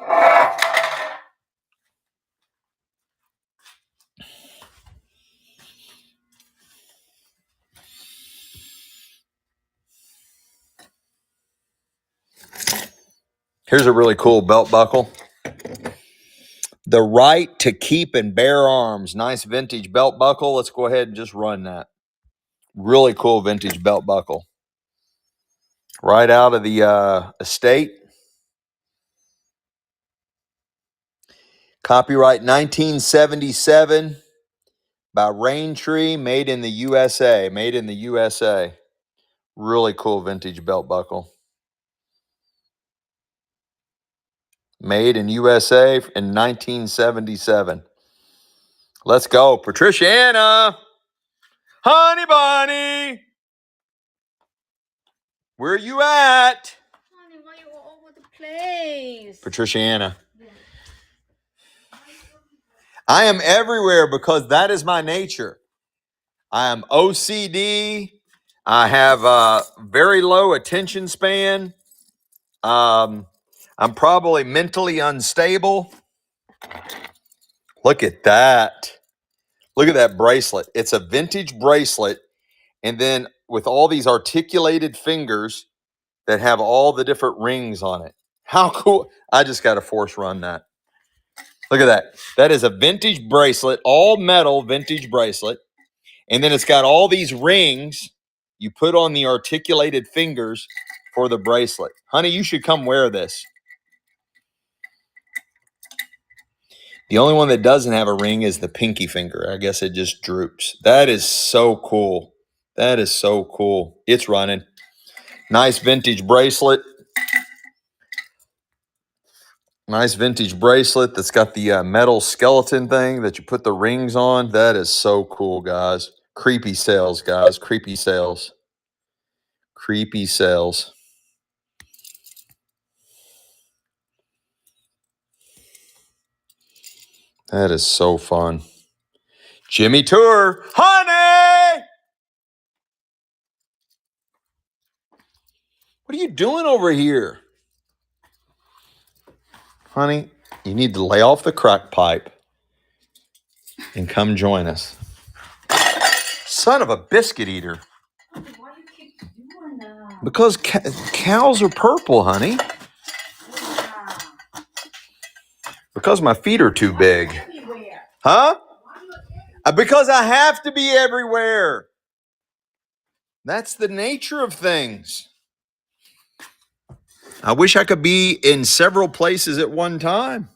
Here's a really cool belt buckle. The Right to Keep and Bear Arms. Nice vintage belt buckle. Let's go ahead and just run that. Really cool vintage belt buckle. Right out of the estate. Copyright 1977 by Raintree. Made in the USA. Made in the USA. Really cool vintage belt buckle. Made in USA in 1977. Let's go. Patricia Anna. Honey Bunny. Where you at? Honey, why you all over the place? Patricia Anna. I am everywhere because that is my nature. I am OCD. I have a very low attention span. I'm probably mentally unstable. Look at that. Look at that bracelet. It's a vintage bracelet. And then with all these articulated fingers that have all the different rings on it. How cool. I just got to force run that. Look at that. That is a vintage bracelet, all metal vintage bracelet. And then it's got all these rings you put on the articulated fingers for the bracelet. Honey, you should come wear this. The only one that doesn't have a ring is the pinky finger. I guess it just droops. That is so cool. That is so cool. It's running. Nice vintage bracelet. Nice vintage bracelet that's got the metal skeleton thing that you put the rings on. That is so cool, guys. Creepy sales, guys. Creepy sales. Creepy sales. That is so fun. Jimmy Tour. Honey! What are you doing over here? Honey, you need to lay off the crack pipe and come join us. Son of a biscuit eater. Why you keep doing that? Because cows are purple, honey. Yeah. Because my feet are too big. Everywhere. Huh? Why you everywhere? Because I have to be everywhere. That's the nature of things. I wish I could be in several places at one time.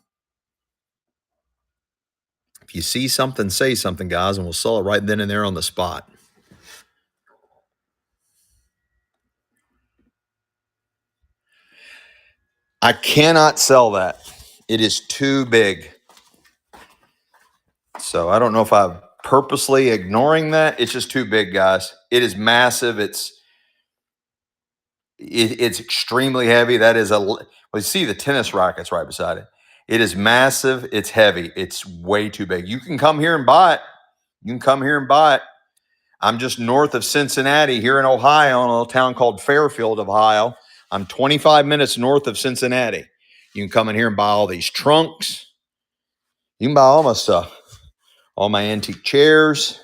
If you see something, say something, guys, and we'll sell it right then and there on the spot. I cannot sell that. It is too big. So I don't know if I'm purposely ignoring that. It's just too big, guys. It is massive. It's extremely heavy. That is well, you see the tennis rackets right beside it. It is massive. It's heavy. It's way too big. You can come here and buy it. You can come here and buy it. I'm just north of Cincinnati here in Ohio, in a little town called Fairfield, Ohio. I'm 25 minutes north of Cincinnati. You can come in here and buy all these trunks. You can buy all my stuff. All my antique chairs.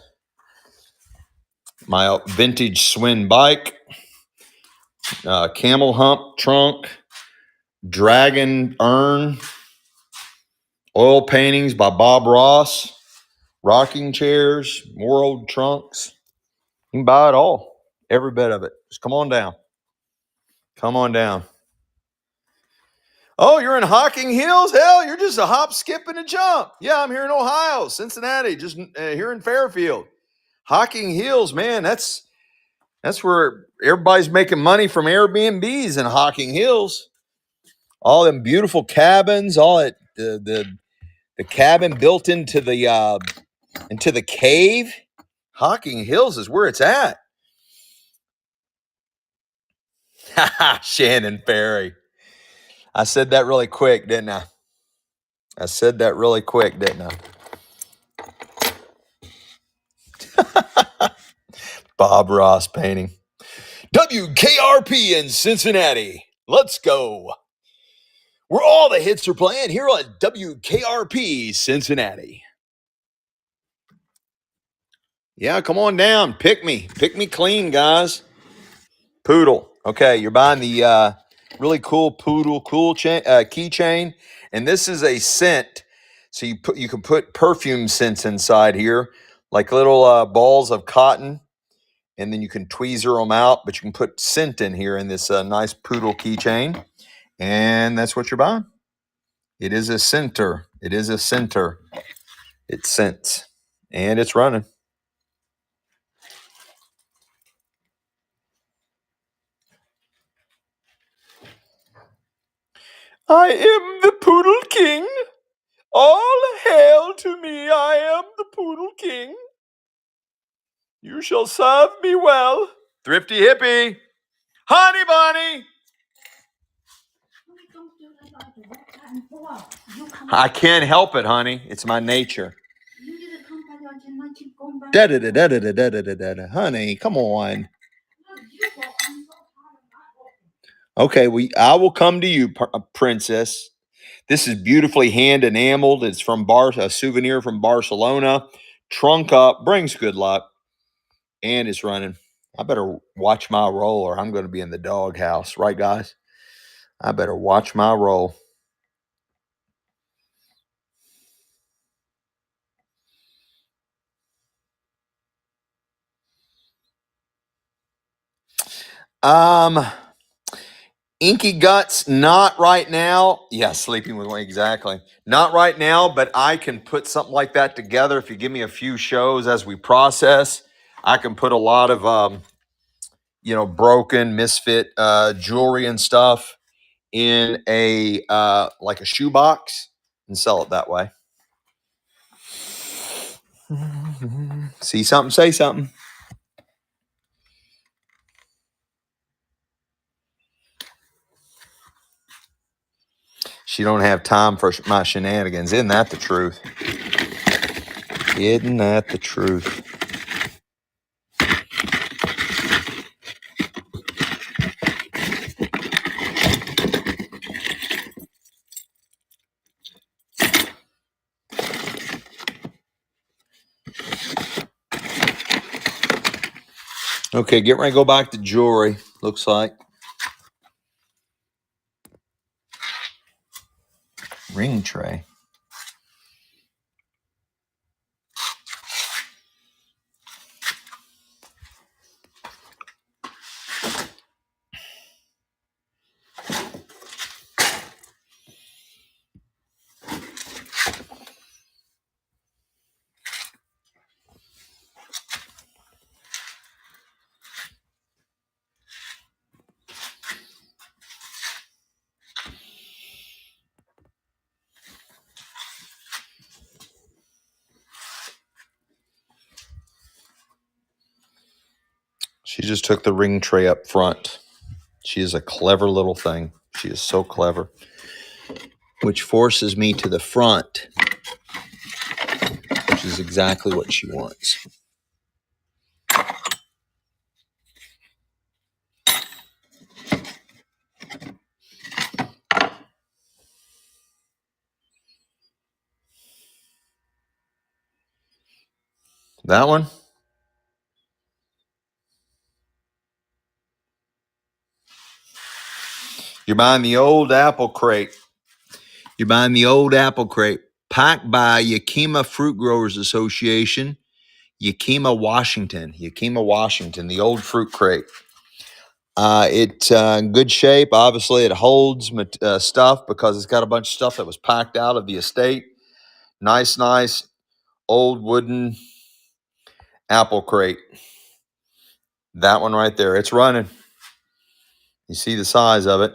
My vintage Swin bike. Camel hump trunk. Dragon urn. Oil paintings by Bob Ross. Rocking chairs. More old trunks. You can buy it all. Every bit of it. Just come on down. Come on down. Oh, you're in Hocking Hills? Hell, you're just a hop, skip, and a jump. Yeah, I'm here in Ohio, Cincinnati, just here in Fairfield. Hocking Hills, man, that's where everybody's making money from Airbnbs in Hocking Hills. All them beautiful cabins, all it the cabin built into the cave. Hocking Hills is where it's at. Shannon Ferry. I said that really quick, didn't I? I said that really quick, didn't I? Bob Ross painting. WKRP in Cincinnati. Let's go. Where all the hits are playing here on WKRP Cincinnati. Yeah, come on down. Pick me. Pick me clean, guys. Poodle. Okay, you're buying the really cool Poodle keychain. And this is a scent. So you can put perfume scents inside here, like little balls of cotton. And then you can tweezer them out, but you can put scent in here in this nice Poodle keychain. And that's what you're buying. It is a center. It is a center. It scents. And it's running. I am the Poodle King. All hail to me. I am the Poodle King. You shall serve me well. Thrifty hippie. Honey bunny. I can't help it, honey. It's my nature. Da da da da da da da da da. Honey, come on. Okay, I will come to you, Princess. This is beautifully hand enameled. It's from a souvenir from Barcelona. Trunk up, brings good luck, and it's running. I better watch my roll, or I'm going to be in the doghouse, right, guys? I better watch my roll. Inky Guts, not right now. Yeah, sleeping with one, exactly. Not right now, but I can put something like that together. If you give me a few shows as we process, I can put a lot of, broken, misfit jewelry and stuff in a like a shoebox and sell it that way. See something, say something. She don't have time for my shenanigans. Isn't that the truth? Isn't that the truth? Okay, get ready to go back to jewelry, looks like. Ring tray. She just took the ring tray up front. She is a clever little thing. She is so clever. Which forces me to the front, which is exactly what she wants. That one? You're buying the old apple crate. You're buying the old apple crate packed by Yakima Fruit Growers Association, Yakima, Washington. Yakima, Washington, the old fruit crate. It's in good shape. Obviously, it holds stuff because it's got a bunch of stuff that was packed out of the estate. Nice old wooden apple crate. That one right there. It's running. You see the size of it.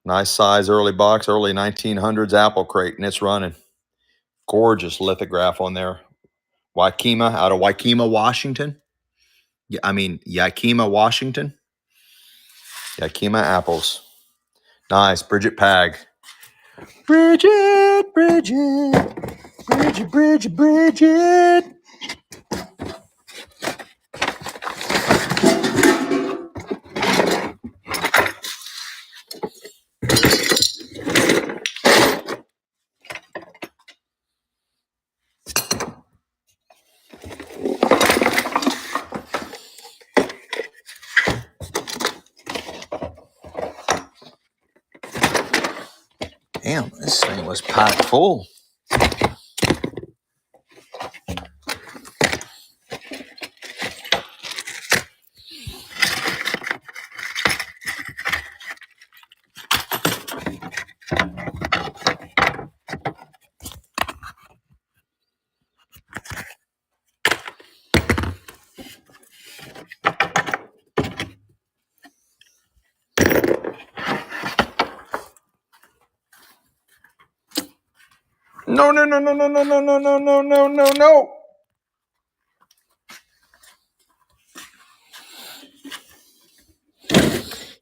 Nice size, early box, early 1900s apple crate, and it's running. Gorgeous lithograph on there. Yakima, out of Yakima, Washington. Yakima, Washington. Yakima apples. Nice. Bridget Pag. Bridget. Damn, this thing was packed full. No.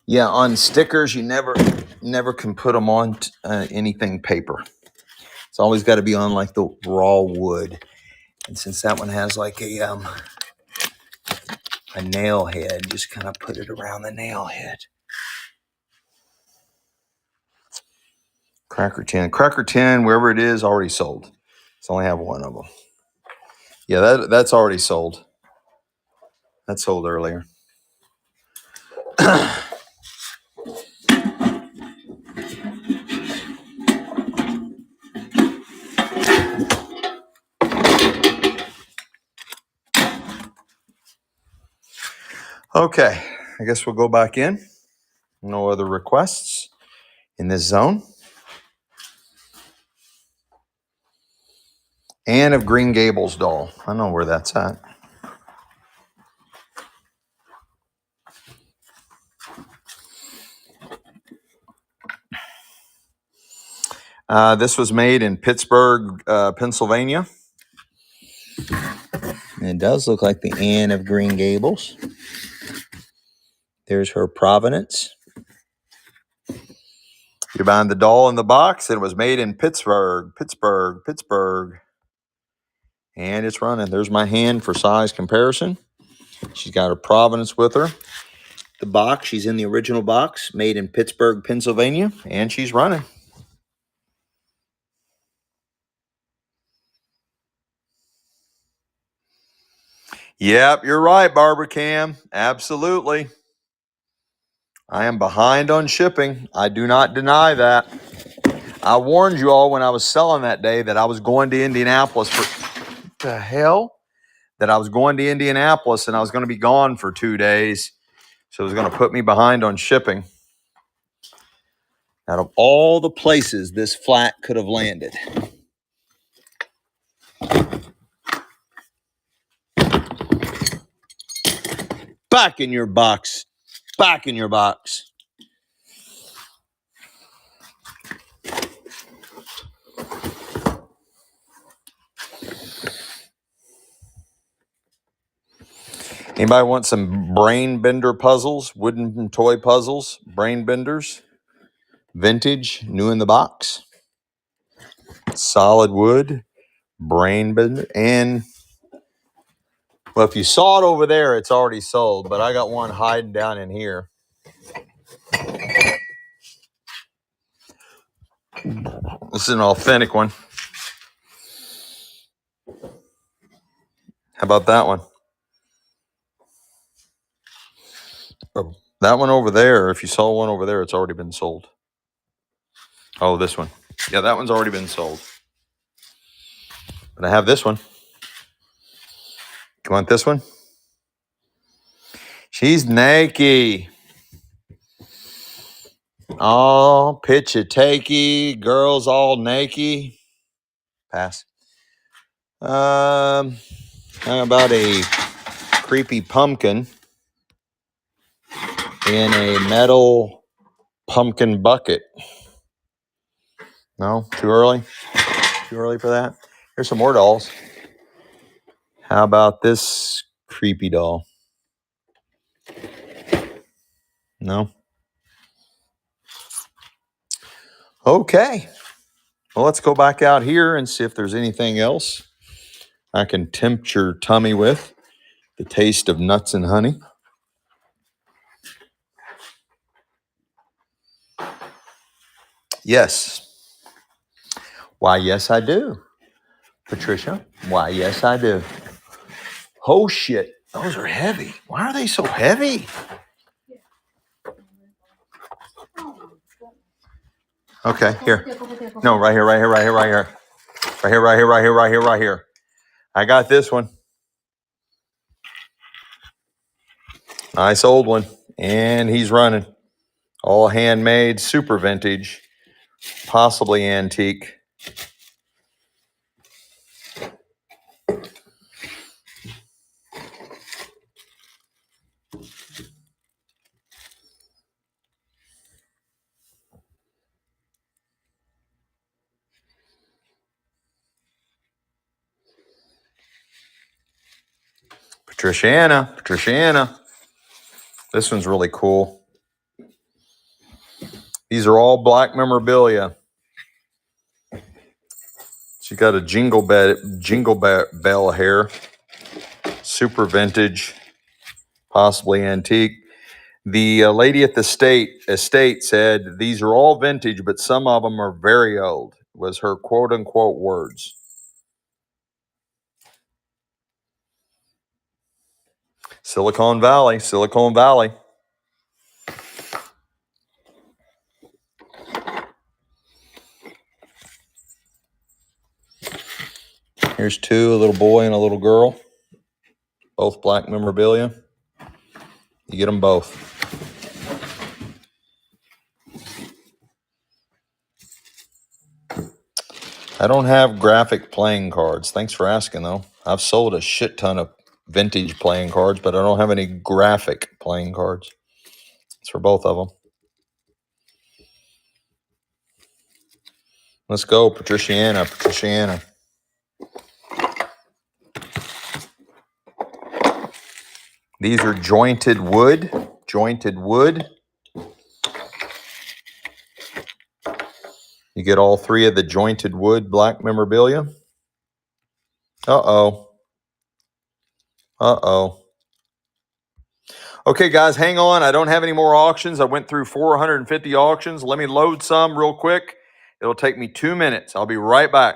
Yeah, on stickers, you never can put them on anything paper. It's always got to be on like the raw wood. And since that one has like a nail head, just kind of put it around the nail head. Cracker tin. Cracker tin, wherever it is, already sold. So I only have one of them. Yeah, that's already sold. That sold earlier. Okay, I guess we'll go back in. No other requests in this zone. Anne of Green Gables doll. I know where that's at. This was made in Pittsburgh, Pennsylvania. And it does look like the Anne of Green Gables. There's her provenance. You're buying the doll in the box. It was made in Pittsburgh. And it's running. There's my hand for size comparison. She's got her provenance with her. The box, she's in the original box, made in Pittsburgh, Pennsylvania, and she's running. Yep, you're right, Barbara Cam. Absolutely. I am behind on shipping. I do not deny that. I warned you all when I was selling that day that I was going to Indianapolis for what the hell? That I was going to Indianapolis and I was going to be gone for 2 days. So it was going to put me behind on shipping. Out of all the places this flat could have landed. Back in your box. Back in your box. Anybody want some brain bender puzzles? Wooden toy puzzles? Brain benders? Vintage, new in the box. Solid wood. Brain bender. And, well, if you saw it over there, it's already sold. But I got one hiding down in here. This is an authentic one. How about that one? Oh, that one over there, if you saw one over there, it's already been sold. Oh, this one. Yeah, that one's already been sold. But I have this one. You want this one? She's naked. Oh, pitcha takey. Girls all naked. Pass. How about a creepy pumpkin in a metal pumpkin bucket? No, too early? Too early for that? Here's some more dolls. How about this creepy doll? No? Okay. Well, let's go back out here and see if there's anything else I can tempt your tummy with. The taste of nuts and honey. Yes. Why, yes, I do. Patricia? Why, yes, I do. Oh, shit. Those are heavy. Why are they so heavy? Okay, here. No, right here, right here, right here, right here. Right here, right here, right here, right here, right here. I got this one. Nice old one. And he's running. All handmade, super vintage, possibly antique. Patriciana. This one's really cool. These are all black memorabilia. She got a jingle bell hair. Super vintage, possibly antique. The lady at the estate said these are all vintage, but some of them are very old. Was her quote unquote words. Silicon Valley, Silicon Valley. Here's two, a little boy and a little girl, both black memorabilia. You get them both. I don't have graphic playing cards. Thanks for asking, though. I've sold a shit ton of vintage playing cards, but I don't have any graphic playing cards. It's for both of them. Let's go, Patriciana, Patriciana. These are jointed wood. Jointed wood. You get all three of the jointed wood black memorabilia. Uh-oh. Uh-oh. Okay, guys, hang on. I don't have any more auctions. I went through 450 auctions. Let me load some real quick. It'll take me 2 minutes. I'll be right back.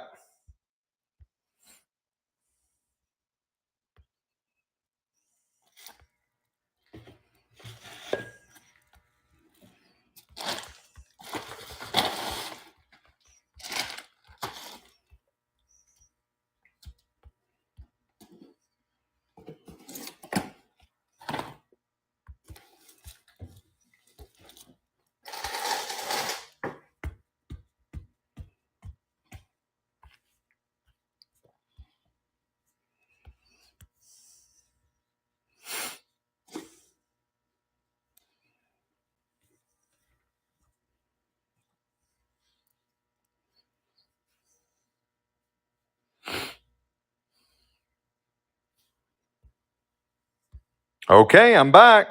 Okay, I'm back.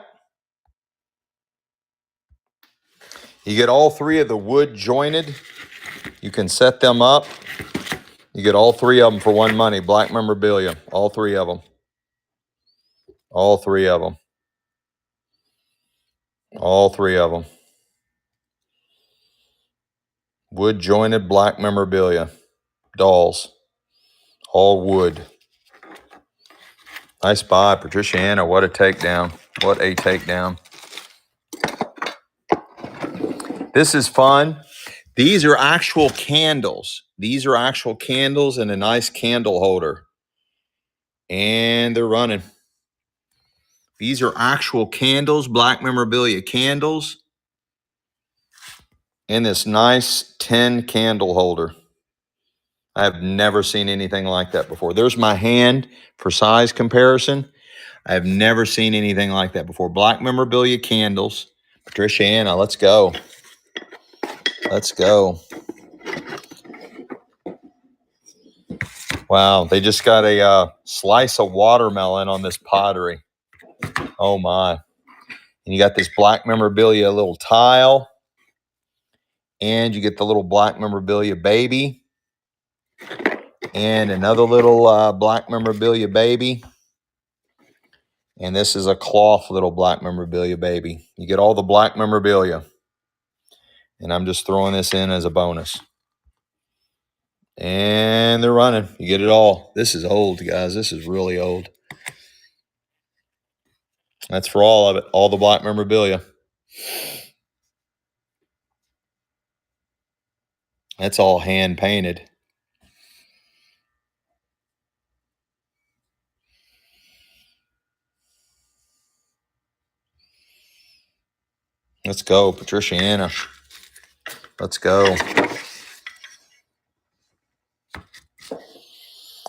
You get all three of the wood jointed. You can set them up. You get all three of them for one money. Black memorabilia. All three of them. All three of them. All three of them. Wood jointed black memorabilia. Dolls. All wood. Nice buy, Patriciana. What a takedown. What a takedown. This is fun. These are actual candles. These are actual candles and a nice candle holder. And they're running. These are actual candles, black memorabilia candles. And this nice 10 candle holder. I've never seen anything like that before. There's my hand for size comparison. I've never seen anything like that before. Black memorabilia candles. Patriciana, let's go. Let's go. Wow, they just got a slice of watermelon on this pottery. Oh my. And you got this black memorabilia little tile. And you get the little black memorabilia baby. And another little black memorabilia baby. And this is a cloth little black memorabilia baby. You get all the black memorabilia. And I'm just throwing this in as a bonus. And they're running. You get it all. This is old, guys. This is really old. That's for all of it. All the black memorabilia. That's all hand painted. Let's go, Patriciana. Let's go.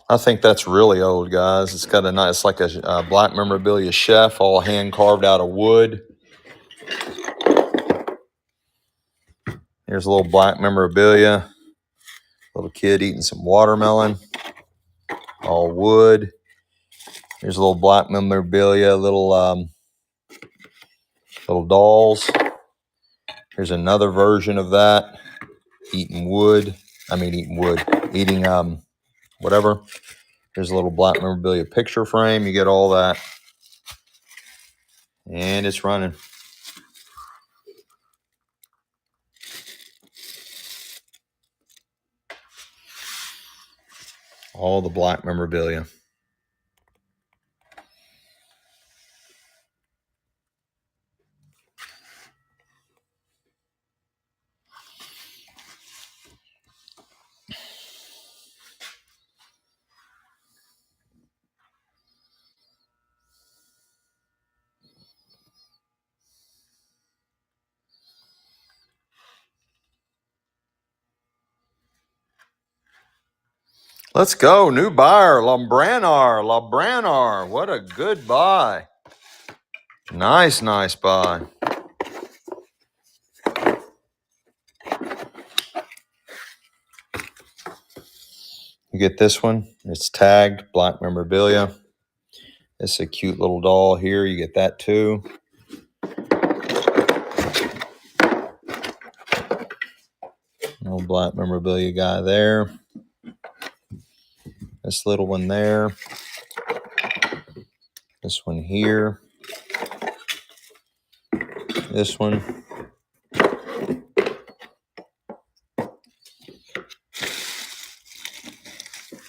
I think that's really old, guys. It's got a nice, like a black memorabilia chef, all hand carved out of wood. Here's a little black memorabilia. Little kid eating some watermelon. All wood. Here's a little black memorabilia, little dolls. Here's another version of that. Eating wood. Eating whatever. Here's a little black memorabilia picture frame. You get all that. And it's running. All the black memorabilia. Let's go. New buyer, Labranar. What a good buy. Nice buy. You get this one. It's tagged, black memorabilia. It's a cute little doll here. You get that too. No black memorabilia guy there. This little one there. This one here. This one.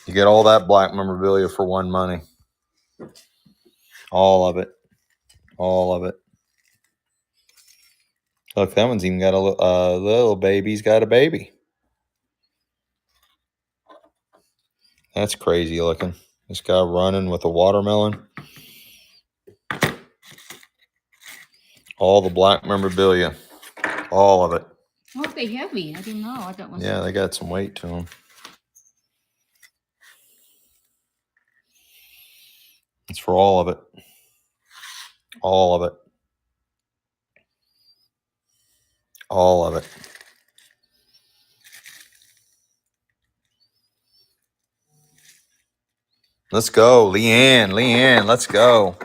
You get all that black memorabilia for one money. All of it. All of it. Look, that one's even got a little baby's got a baby. That's crazy looking. This guy running with a watermelon. All the black memorabilia. All of it. Oh, they heavy. I didn't know. I thought was Yeah, they got some weight to them. It's for all of it. All of it. All of it. Let's go. Leanne, let's go.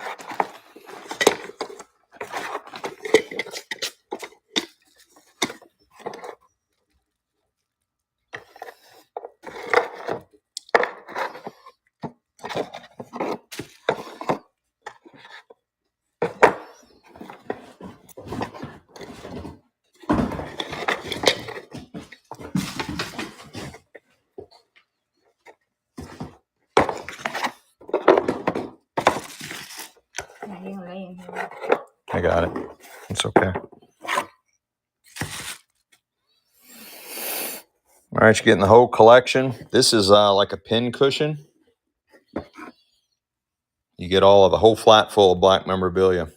I got it. It's okay. All right, you're getting the whole collection. This is like a pin cushion. You get all of the whole flat full of black memorabilia.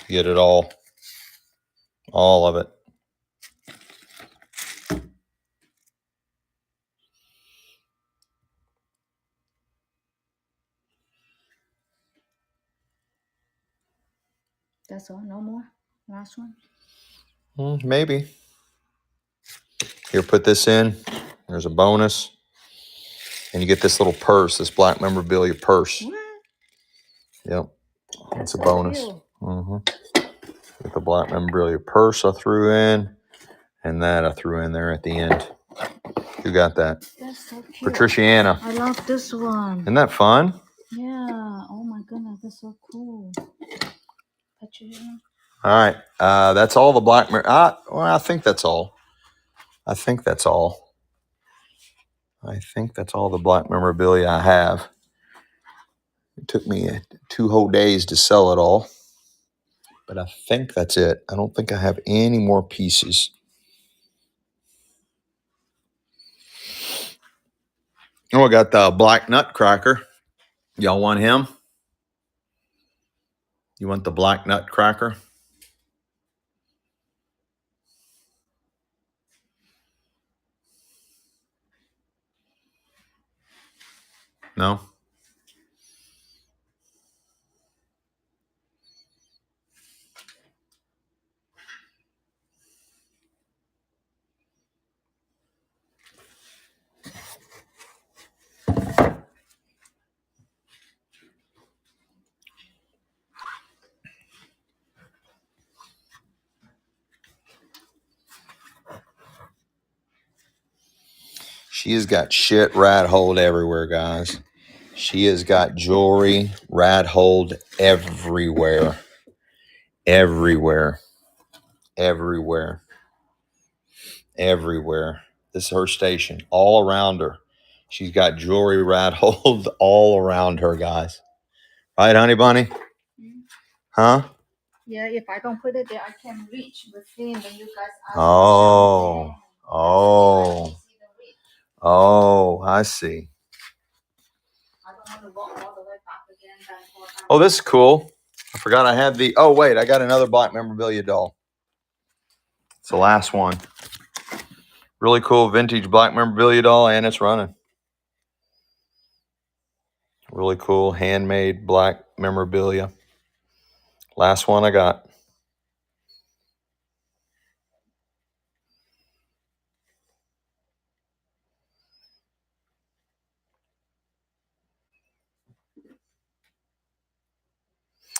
You get it all. All of it. That's all. No more. Last one. Maybe. Here, put this in. There's a bonus. And you get this little purse, this black memorabilia purse. What? Yep. It's a So bonus. Get the black memorabilia purse I threw in. And that I threw in there at the end. Who got that? That's so cute. Patriciana. I love this one. Isn't that fun? Yeah. Oh my goodness, that's so cool. Patriciana. All right. That's all the black. Well, I think that's all. I think that's all the black memorabilia I have. It took me 2 whole days to sell it all. But I think that's it. I don't think I have any more pieces. Oh, I got the black nutcracker. Y'all want him? You want the black nutcracker? No? She has got shit rat holed everywhere, guys. She has got jewelry rat holed everywhere. Everywhere. Everywhere. Everywhere. This is her station. All around her. She's got jewelry rattled all around her, guys. Right, honey bunny? Huh? Yeah, if I don't put it there, I can reach within when you guys ask Oh. for champagne. Oh, I see. I don't want to walk all the way back again. Oh, this is cool. I forgot I had the. Oh, wait, I got another black memorabilia doll. It's the last one. Really cool vintage black memorabilia doll, and it's running. Really cool handmade black memorabilia. Last one I got.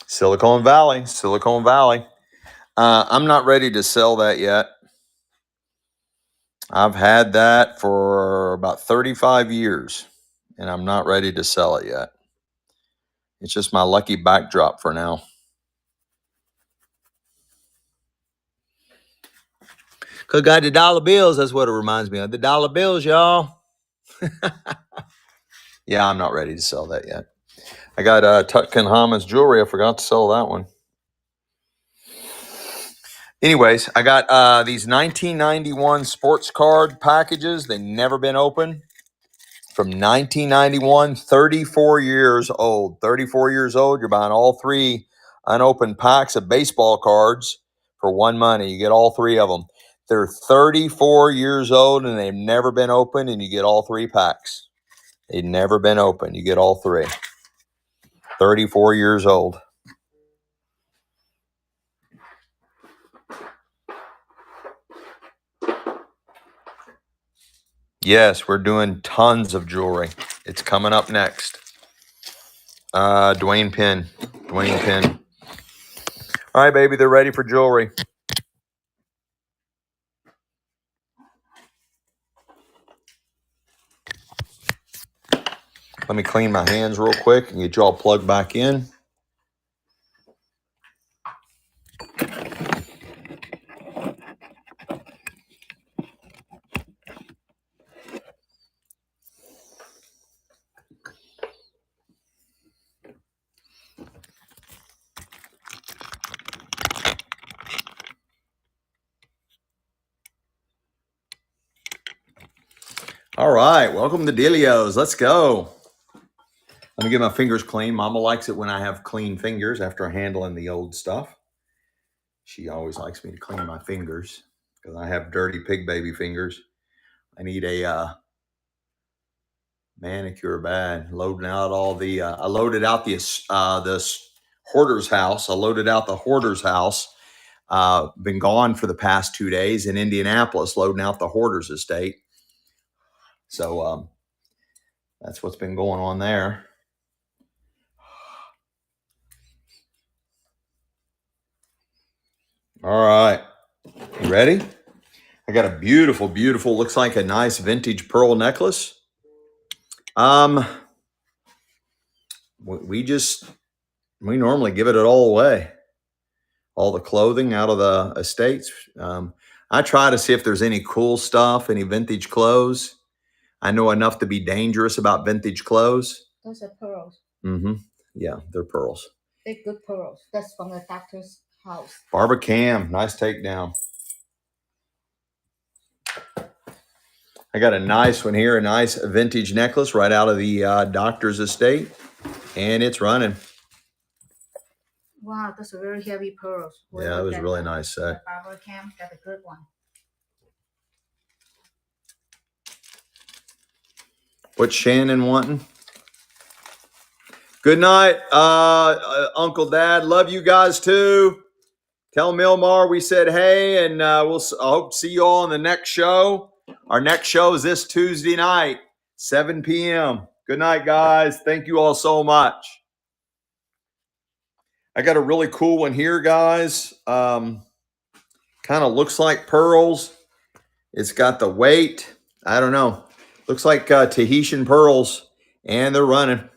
Silicon Valley. Silicon Valley. I'm not ready to sell that yet. I've had that for about 35 years, and I'm not ready to sell it yet. It's just my lucky backdrop for now. Cause got the dollar bills. That's what it reminds me of. The dollar bills, y'all. Yeah, I'm not ready to sell that yet. I got Tutkin Hamas jewelry. I forgot to sell that one. Anyways, I got these 1991 sports card packages. They've never been opened. From 1991, 34 years old. 34 years old. You're buying all three unopened packs of baseball cards for one money. You get all three of them. They're 34 years old and they've never been opened, and you get all three packs. They've never been opened. You get all three. 34 years old. Yes, we're doing tons of jewelry. It's coming up next. Dwayne Penn. Dwayne Penn. All right, baby, they're ready for jewelry. Let me clean my hands real quick and get you all plugged back in. All right, welcome to Delios. Let's go. Let me get my fingers clean. Mama likes it when I have clean fingers after handling the old stuff. She always likes me to clean my fingers because I have dirty pig baby fingers. I need a manicure bad. Loading out all the. I loaded out this Hoarders house. I loaded out the Hoarders house. Been gone for the past 2 days in Indianapolis, loading out the Hoarders Estate. So that's what's been going on there. All right, you ready? I got a beautiful, beautiful, looks like a nice vintage pearl necklace. We normally give it all away. All the clothing out of the estates. I try to see if there's any cool stuff, any vintage clothes. I know enough to be dangerous about vintage clothes. Those are pearls. Mm-hmm. Yeah, they're pearls. They're good pearls. That's from the doctor's house. Barbara Cam, nice takedown. I got a nice one here, a nice vintage necklace right out of the doctor's estate, and it's running. Wow, that's a very heavy pearls. Yeah, it was really nice. Barbara Cam got a good one. What's Shannon wanting? Good night, Uncle Dad. Love you guys too. Tell Milmar we said hey, and I hope to see you all on the next show. Our next show is this Tuesday night, 7 p.m. Good night, guys. Thank you all so much. I got a really cool one here, guys. Kind of looks like pearls. It's got the weight. I don't know. Looks like Tahitian pearls, and they're running.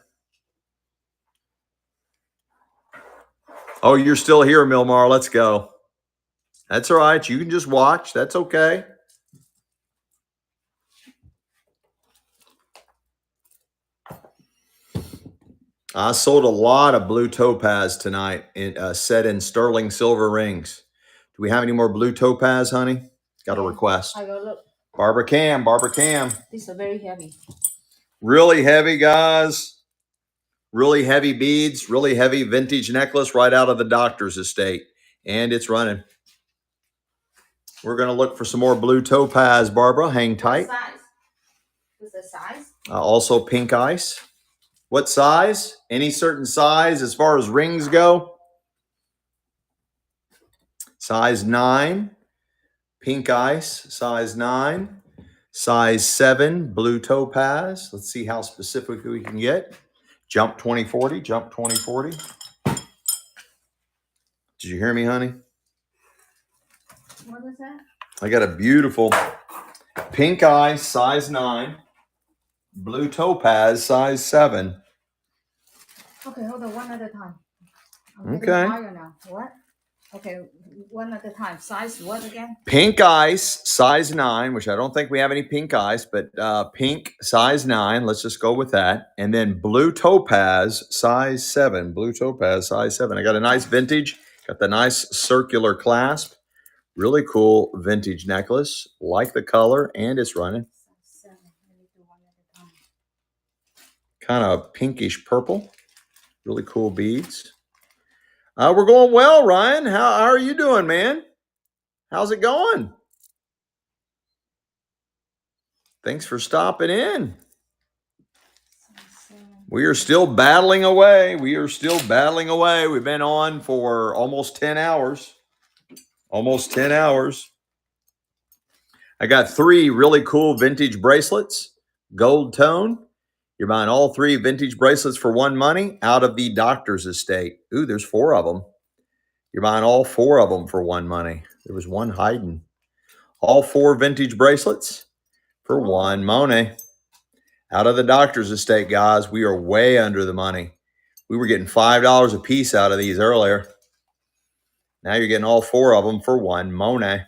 Oh, you're still here, Milmar. Let's go. That's all right. You can just watch. That's okay. I sold a lot of blue topaz tonight, set in sterling silver rings. Do we have any more blue topaz, honey? Got a request. I go look. Barbara Cam. These are very heavy. Really heavy, guys. Really heavy beads, really heavy vintage necklace right out of the doctor's estate. And it's running. We're going to look for some more blue topaz, Barbara. Hang tight. What size? What's the size? Also pink ice. What size? Any certain size as far as rings go? Size 9. Pink ice, size 9. Size 7, blue topaz. Let's see how specific we can get. Jump 2040, jump 2040. Did you hear me, honey? What is that? I got a beautiful pink ice, size 9. Blue topaz, size 7. Okay, hold on one at a time. Okay. Higher now. What? Okay, one at a time. Size what again? Pink ice, size 9, which I don't think we have any pink ice, but pink, size 9. Let's just go with that. And then blue topaz, size 7. Blue topaz, size 7. I got a nice vintage. Got the nice circular clasp. Really cool vintage necklace. Like the color, and it's running. Size 7. Let me do one at a time. Kind of pinkish purple. Really cool beads. We're going well, Ryan. How are you doing, man? How's it going? Thanks for stopping in. We are still battling away. We've been on for almost 10 hours. I got 3 really cool vintage bracelets, gold tone. You're buying all 3 vintage bracelets for one money out of the doctor's estate. Ooh, there's 4 of them. You're buying all 4 of them for one money. There was one hiding. All 4 vintage bracelets for one money. Out of the doctor's estate, guys. We are way under the money. We were getting $5 a piece out of these earlier. Now you're getting all 4 of them for one money.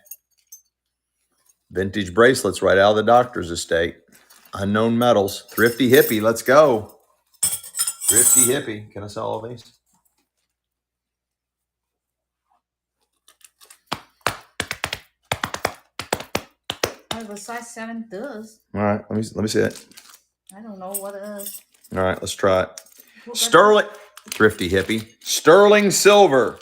Vintage bracelets right out of the doctor's estate. Unknown metals. Thrifty hippie, let's go. Thrifty hippie. Can I sell all these? I have a size 7 does. All right, let me see it. I don't know what it is. All right, let's try it. Sterling, thrifty hippie. Sterling silver,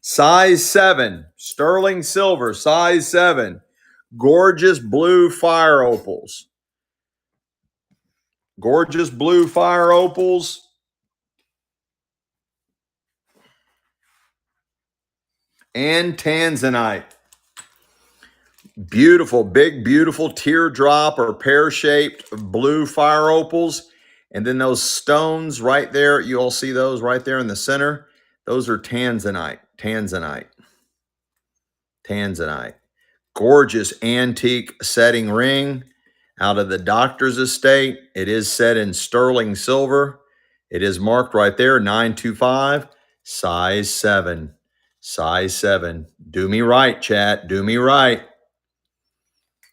size 7. Sterling silver, size 7. Gorgeous blue fire opals. Gorgeous blue fire opals. And tanzanite. Beautiful, big, beautiful teardrop or pear-shaped blue fire opals. And then those stones right there, you all see those right there in the center. Those are tanzanite. Gorgeous antique setting ring out of the doctor's estate. It is set in sterling silver. It is marked right there, 925, size 7. Size 7. Do me right, chat. Do me right.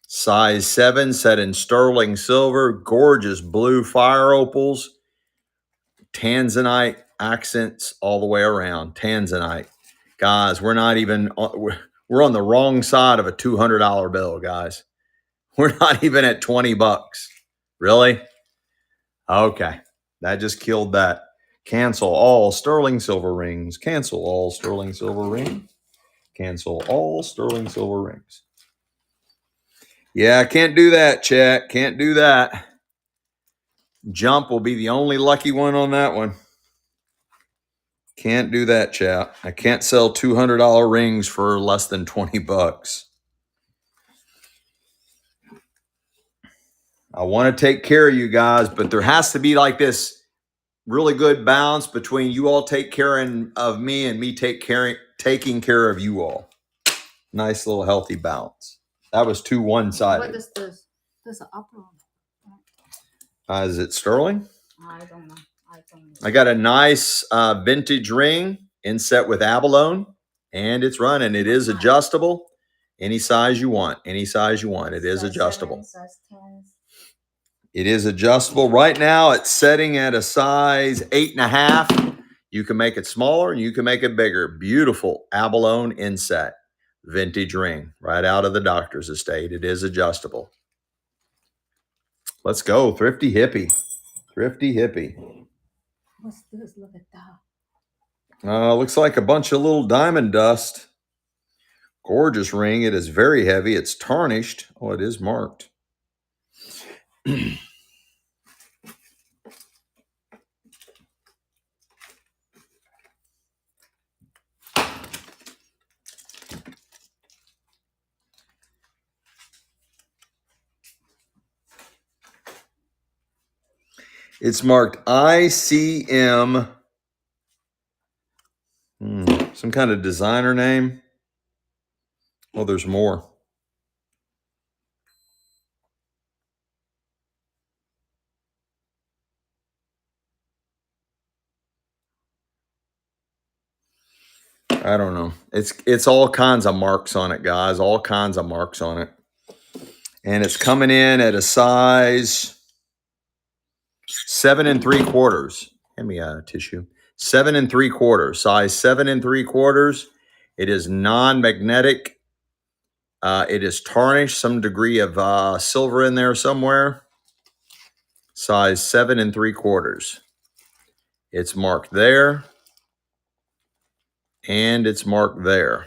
Size 7, set in sterling silver. Gorgeous blue fire opals. Tanzanite accents all the way around. Tanzanite. Guys, we're not even... We're on the wrong side of a $200 bill, guys. We're not even at $20. Really? Okay. That just killed that. Cancel all sterling silver rings. Cancel all sterling silver rings. Cancel all sterling silver rings. Yeah, I can't do that, chat. Can't do that. Jump will be the only lucky one on that one. Can't do that, chat. I can't sell $200 rings for less than $20. I want to take care of you guys, but there has to be like this really good balance between you all take care of me and me taking care of you all. Nice little healthy balance. That was too one-sided. What is this? This is an upper one. Is it sterling? I don't know. I got a nice vintage ring inset with abalone, and it's running. It is adjustable. Any size you want. It is adjustable. Size 10. It is adjustable. Right now, it's setting at a size 8.5. You can make it smaller and you can make it bigger. Beautiful abalone inset. Vintage ring right out of the Doctor's Estate. It is adjustable. Let's go. Thrifty hippie. Thrifty hippie. What's this? Look at that. Looks like a bunch of little diamond dust. Gorgeous ring. It is very heavy. It's tarnished. Oh, it is marked. It's marked ICM. Some kind of designer name. Oh, there's more. I don't know. It's all kinds of marks on it, guys. All kinds of marks on it. And it's coming in at a size 7 3/4. Hand me a tissue. 7 3/4. Size 7 3/4. It is non-magnetic. It is tarnished. Some degree of silver in there somewhere. Size 7 3/4. It's marked there. And it's marked there.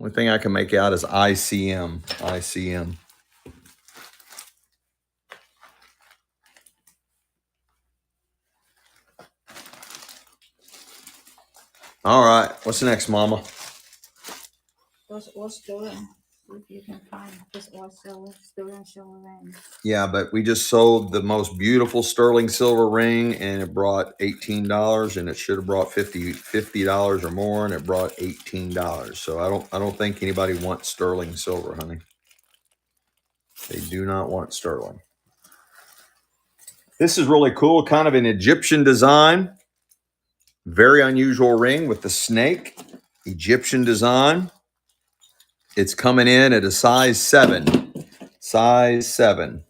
Only thing I can make out is ICM. ICM. All right. What's next, Mama? Those all stolen. If you can find this all stolen silver ring. Yeah, but we just sold the most beautiful sterling silver ring, and it brought $18, and it should have brought $50 or more, and it brought $18. So I don't think anybody wants sterling silver, honey. They do not want sterling. This is really cool, kind of an Egyptian design. Very unusual ring with the snake. Egyptian design. It's coming in at a size 7. Size 7.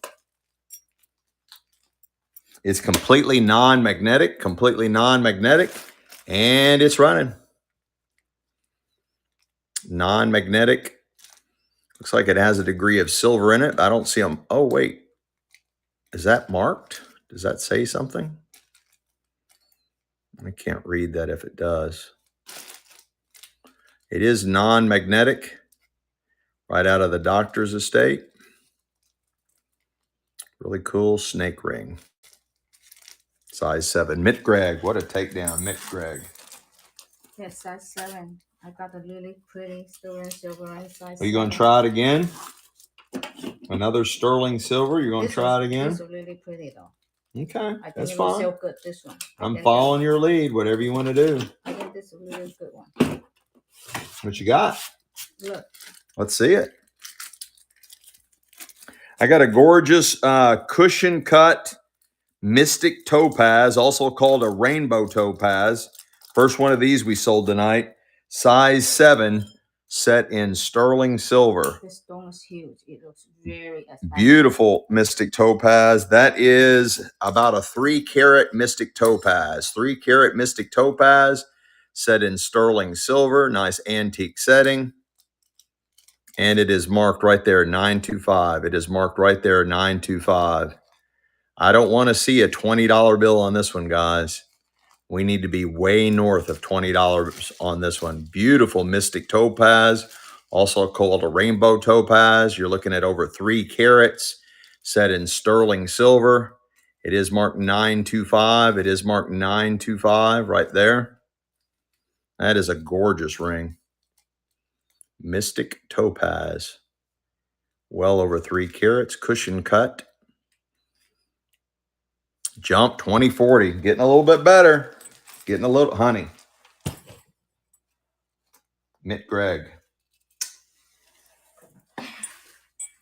It's completely non-magnetic, and it's running. Non-magnetic. Looks like it has a degree of silver in it. I don't see them. Oh, wait. Is that marked? Does that say something? I can't read that if it does. It is non-magnetic. Right out of the Doctor's Estate. Really cool snake ring. Size 7. Mitt Gregg. What a takedown, Mitt Gregg. Yes, size 7. I got a really pretty sterling silver ring size. Are you going to try it again? Another sterling silver? You're going to try it again? This is really pretty, though. Okay, I think that's it will fine. sell good, this one. I'm following your lead, whatever you want to do. I think this is a really good one. What you got? Look. Let's see it. I got a gorgeous cushion cut mystic topaz, also called a rainbow topaz. First one of these we sold tonight. Size 7, set in sterling silver. This stone is huge. It looks very expensive. Beautiful mystic topaz. That is about a 3-carat mystic topaz. 3-carat mystic topaz set in sterling silver. Nice antique setting. And it is marked right there, 925. It is marked right there, 925. I don't want to see a $20 bill on this one, guys. We need to be way north of $20 on this one. Beautiful mystic topaz, also called a rainbow topaz. You're looking at over 3 carats, set in sterling silver. It is marked 925. It is marked 925 right there. That is a gorgeous ring. Mystic topaz. Well over 3 carats, cushion cut. Jump 2040. Getting a little bit better. Getting a little, honey. Mitt Gregg.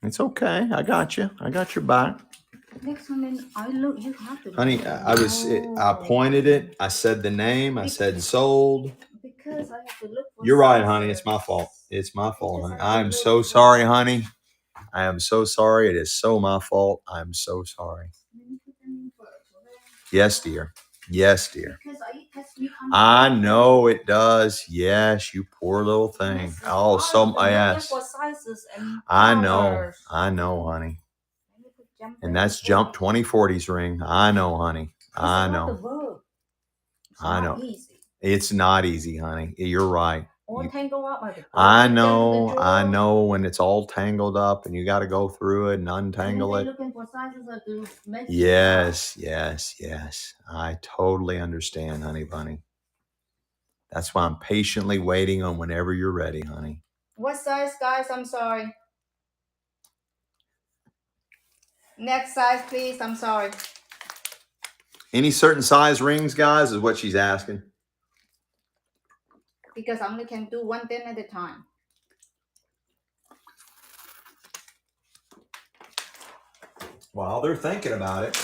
It's okay. I got you. I got your back. Next one, I look. You have to. Honey, I pointed it. I said the name. I said sold. Because I have to look for. You're right, honey. It's my fault. It's my fault, honey. I'm so sorry, honey. I am so sorry. It is so my fault. I'm so sorry. Yes, dear. Yes, dear. I know it does. Yes, you poor little thing. Oh, so yes. I know. I know, honey. And that's Jump 2040's ring. I know, honey. I know. I know. It's not easy, honey. You're right. I know when it's all tangled up and you got to go through it and untangle it. Yes, yes, yes. I totally understand, honey bunny. That's why I'm patiently waiting on whenever you're ready, honey. What size, guys? I'm sorry. Next size, please. I'm sorry. Any certain size rings, guys, is what she's asking. Because I only can do one thing at a time. While they're thinking about it.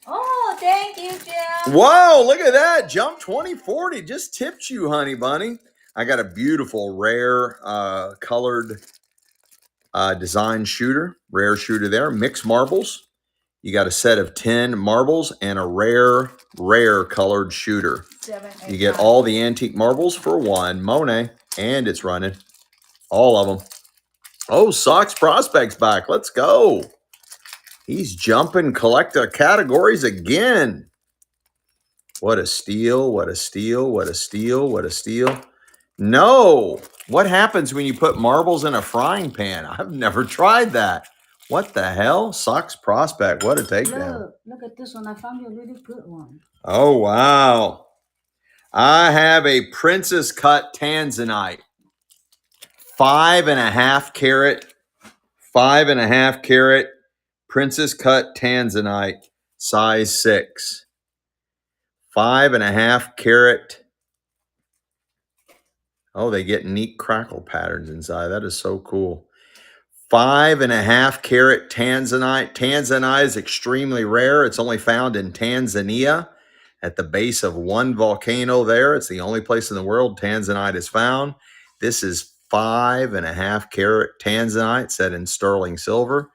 Oh, thank you, Jim. Wow, look at that. Jump 2040 just tipped you, honey bunny. I got a beautiful rare colored design shooter. Rare shooter there. Mixed marbles. You got a set of 10 marbles and a rare colored shooter. 7, 8, You get 9. all the antique marbles for one. Monet. And it's running. All of them. Oh, Sox Prospect's back. Let's go. He's jumping collector categories again. What a steal. What a steal. What a steal. What a steal. No. What happens when you put marbles in a frying pan? I've never tried that. What the hell? Sox Prospect. What a takedown. Look at this one. I found you a really good one. Oh, wow. I have a Princess Cut Tanzanite. 5.5 carat. 5.5 carat Princess Cut Tanzanite. Size 6. 5.5 carat. Oh, they get neat crackle patterns inside. That is so cool. 5.5 carat Tanzanite. Tanzanite is extremely rare. It's only found in Tanzania at the base of one volcano there. It's the only place in the world Tanzanite is found. This is 5.5 carat Tanzanite set in sterling silver.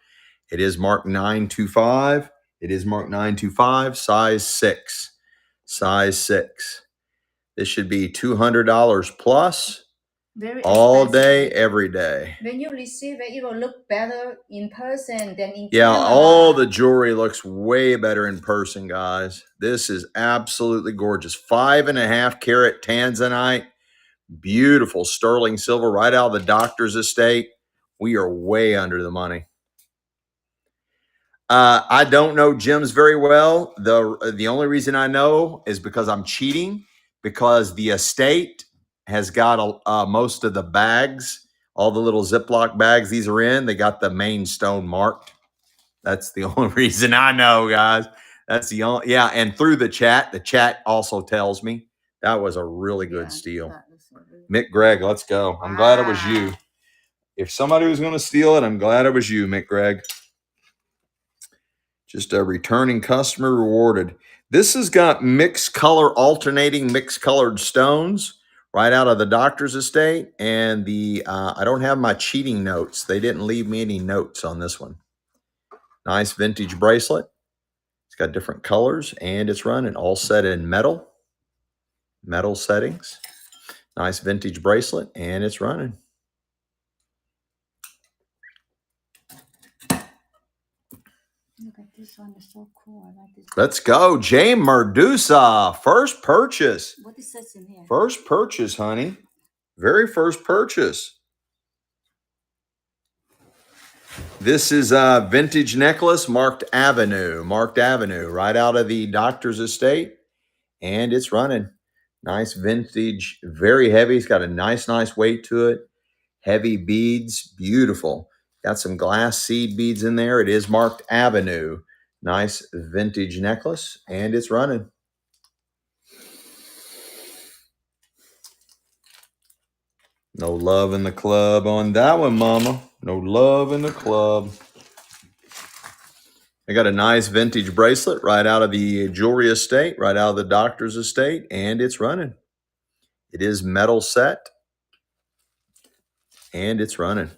It is marked 925. It is marked 925, size 6. Size 6. This should be $200 plus. Very all expensive. Day, every day. When you receive it, it will look better in person than in Yeah, camera. all the jewelry looks way better in person, guys. This is absolutely gorgeous. 5.5 carat Tanzanite. Beautiful sterling silver right out of the doctor's estate. We are way under the money. I don't know gems very well. The only reason I know is because I'm cheating, because the estate has got most of the bags, all the little Ziploc bags these are in. They got the main stone marked. That's the only reason I know, guys. That's the only, yeah. And through the chat also tells me that was a really good steal. Mick Gregg, let's go. I'm glad it was you. If somebody was going to steal it, I'm glad it was you, Mick Gregg. Just a returning customer rewarded. This has got alternating mixed colored stones right out of the doctor's estate. And I don't have my cheating notes. They didn't leave me any notes on this one. Nice vintage bracelet. It's got different colors and it's running all set in metal settings. Nice vintage bracelet and it's running. Look at this one. It's so cool. I like this. Let's go. Jay Merdusa. First purchase. What is this in here? First purchase, honey. Very first purchase. This is a vintage necklace, Marked Avenue, right out of the doctor's estate. And it's running. Nice vintage, very heavy. It's got a nice weight to it. Heavy beads, beautiful. Got some glass seed beads in there. It is Marked Avenue. Nice vintage necklace, and it's running. No love in the club on that one, mama. No love in the club. I got a nice vintage bracelet right out of the jewelry estate, right out of the doctor's estate, and it's running. It is metal set. and it's running.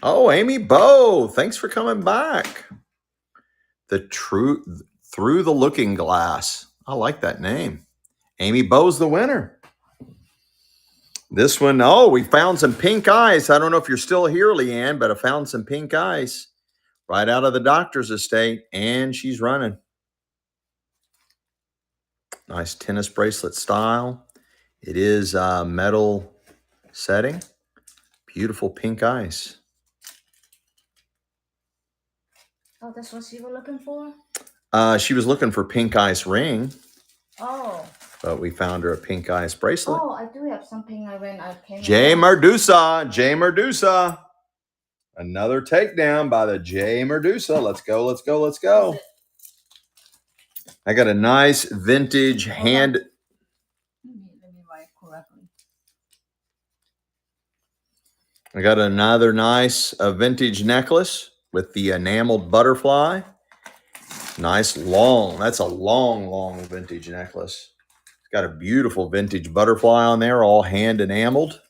Oh, Amy Bow, thanks for coming back. Through the Looking Glass. I like that name. Amy Bow's the winner. This one, oh, we found some pink ice. I don't know if you're still here, Leanne, but I found some pink ice right out of the doctor's estate, and she's running. Nice tennis bracelet style. It is metal setting. Beautiful pink ice. Oh, that's what you were looking for? She was looking for pink ice ring. Oh. But we found her a pink ice bracelet. Oh, I do have something when I came. J Medusa. Another takedown by the J Medusa. Let's go, let's go, let's go. I got a nice vintage hand. Let me write correctly. I got another nice vintage necklace with the enameled butterfly. Nice long, that's a long vintage necklace. It's got a beautiful vintage butterfly on there, all hand enameled.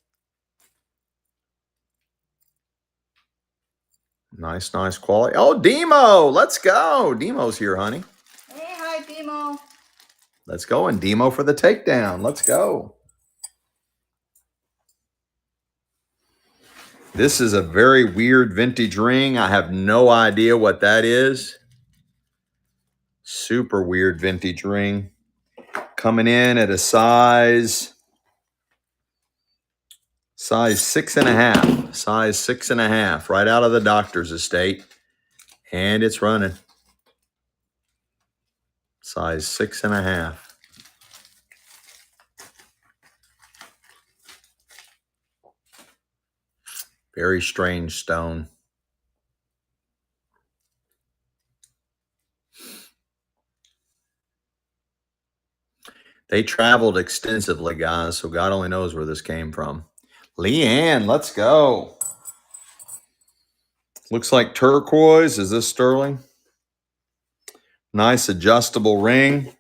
Nice quality. Oh, Demo, let's go. Demo's here, honey. Hey, hi, Demo. Let's go, and Demo for the takedown. Let's go. This is a very weird vintage ring. I have no idea what that is. Super weird vintage ring. Coming in at a size 6.5. Size 6.5, right out of the doctor's estate. And it's running. Size 6.5. Very strange stone. They traveled extensively, guys, so God only knows where this came from. Leanne, let's go. Looks like turquoise. Is this sterling? Nice adjustable ring.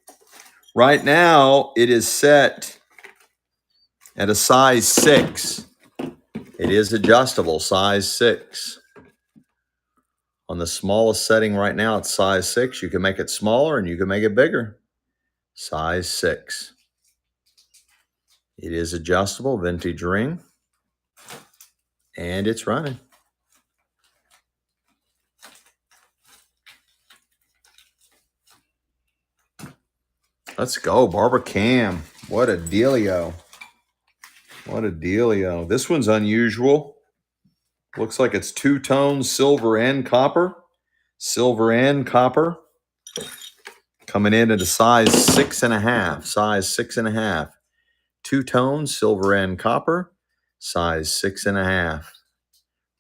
Right now, it is set at a size 6. It is adjustable, size 6. On the smallest setting right now, it's size 6. You can make it smaller and you can make it bigger. Size 6. It is adjustable, vintage ring. And it's running. Let's go, Barbara Cam. What a dealio. What a dealio. This one's unusual. Looks like it's two tones, silver and copper. Silver and copper. Coming in at a size 6.5. Size 6.5. Two tones, silver and copper. Size 6.5.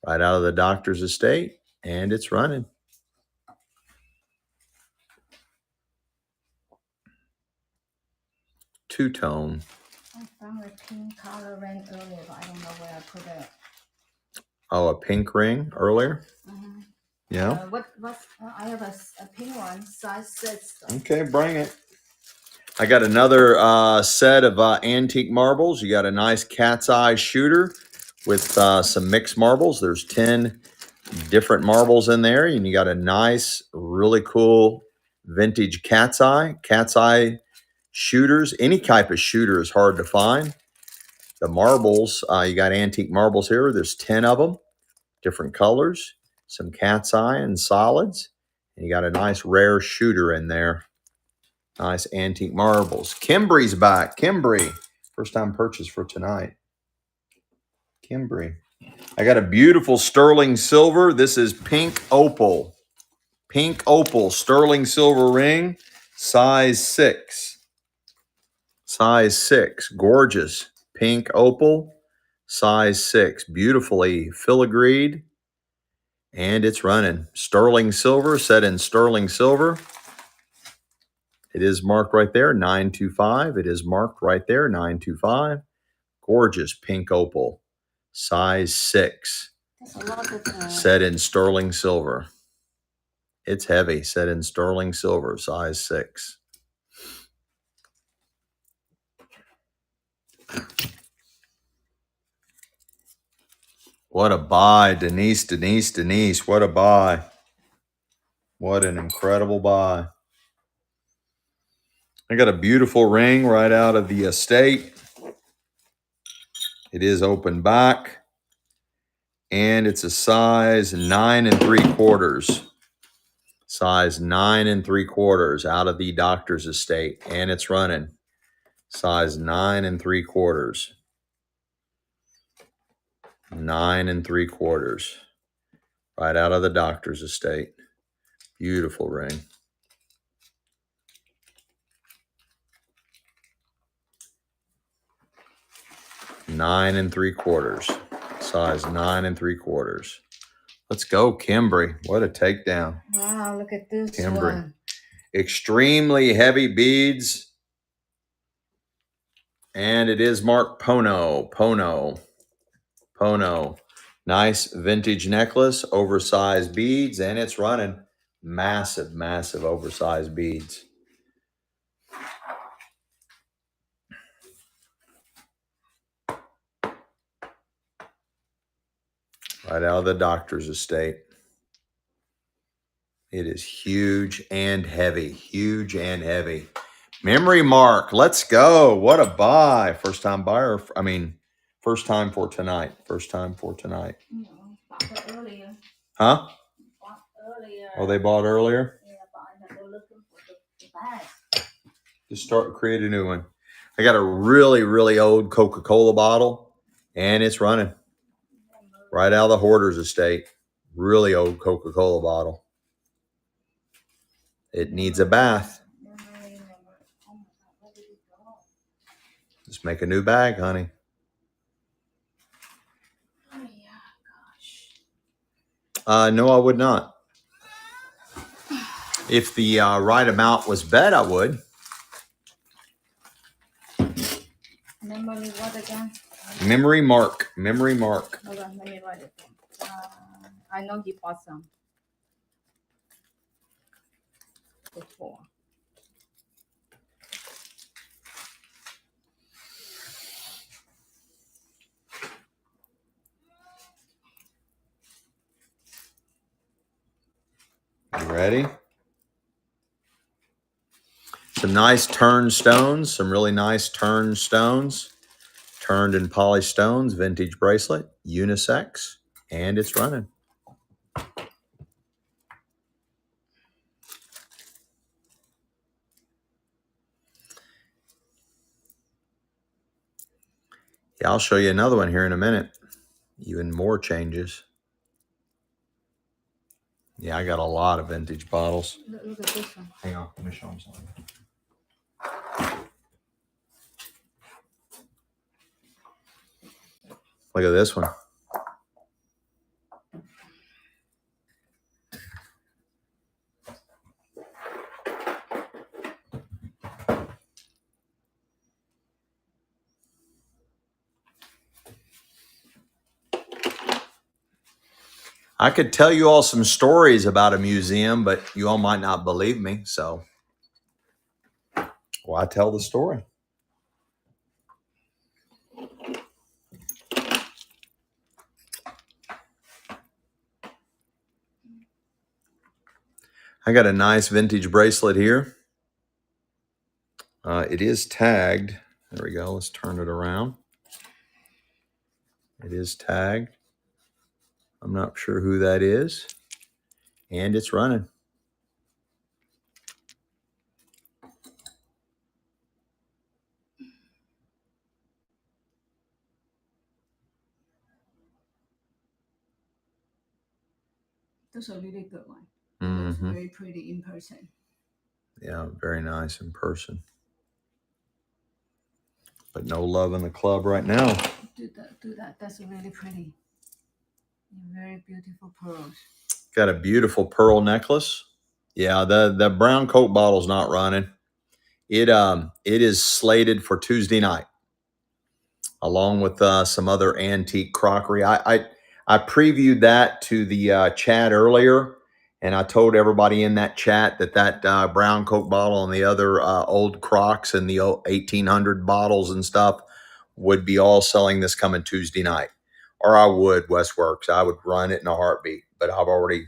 Right out of the doctor's estate. And it's running. Two-tone. I found a pink color ring earlier, but I don't know where I put it. Oh, a pink ring earlier? Mm-hmm. Yeah. I have a pink one, size 6. Okay, bring it. I got another set of antique marbles. You got a nice cat's eye shooter with some mixed marbles. There's 10 different marbles in there, and you got a nice, really cool vintage cat's eye. Cat's eye shooters. Any type of shooter is hard to find. The marbles, you got antique marbles here. There's 10 of them, different colors, some cat's eye and solids. And you got a nice rare shooter in there. Nice antique marbles. Kimbry's back. Kimbry. First time purchase for tonight. Kimbry. I got a beautiful sterling silver. This is pink opal. Pink opal sterling silver ring. Size 6. Size 6. Gorgeous. Pink opal. Size 6. Beautifully filigreed. And it's running. Sterling silver. Set in sterling silver. It is marked right there, 925. It is marked right there, 925. Gorgeous pink opal, size 6. That's a lot of set in sterling silver. It's heavy, set in sterling silver, size 6. What a buy, Denise. What a buy. What an incredible buy. I got a beautiful ring right out of the estate. It is open back. And it's a size 9 3/4. Size 9 3/4 out of the doctor's estate. And it's running. Size 9 3/4. 9 3/4. Right out of the doctor's estate. Beautiful ring. Nine 3/4. Size 9 3/4. Let's go, Kimbry. What a takedown. Wow, look at this Kimbry. one. Extremely heavy beads. And it is marked Pono. Nice vintage necklace, oversized beads, and it's running. Massive, massive oversized beads. Right out of the doctor's estate. It is huge and heavy. Huge and heavy. Memory mark. Let's go. What a buy. First time buyer. First time for tonight. Bought earlier. Huh? Bought earlier. Oh, they bought earlier? Yeah, but I never looking for the bag. Just create a new one. I got a really, really old Coca-Cola bottle, and it's running. Right out of the Hoarders Estate. Really old Coca-Cola bottle. It needs a bath. Just make a new bag, honey. Oh, yeah, gosh. No, I would not. If the right amount was bet, I would. Memory what again? Memory mark. Hold on, let me write it down. I know he bought some before. You ready? Some nice turned stones. Some really nice turned stones. Turned and polished stones. Vintage bracelet. Unisex. And it's running. Yeah, I'll show you another one here in a minute. Even more changes. Yeah, I got a lot of vintage bottles. Look at this one. Hang on, let me show them something. Look at this one. I could tell you all some stories about a museum, but you all might not believe me. So, well, I tell the story. I got a nice vintage bracelet here. It is tagged. There we go. Let's turn it around. It is tagged. I'm not sure who that is. And it's running. That's a really good one. Mm-hmm. It's very pretty in person. Yeah, very nice in person. But no love in the club right now. Do that. That's really pretty. Very beautiful pearls. Got a beautiful pearl necklace. Yeah, the brown Coke bottle's not running. It is slated for Tuesday night, along with some other antique crockery. I previewed that to the chat earlier, And I told everybody in that chat that brown Coke bottle and the other old Crocs and the old 1800 bottles and stuff would be all selling this coming Tuesday night. Or I would, Westworks. I would run it in a heartbeat. But I've already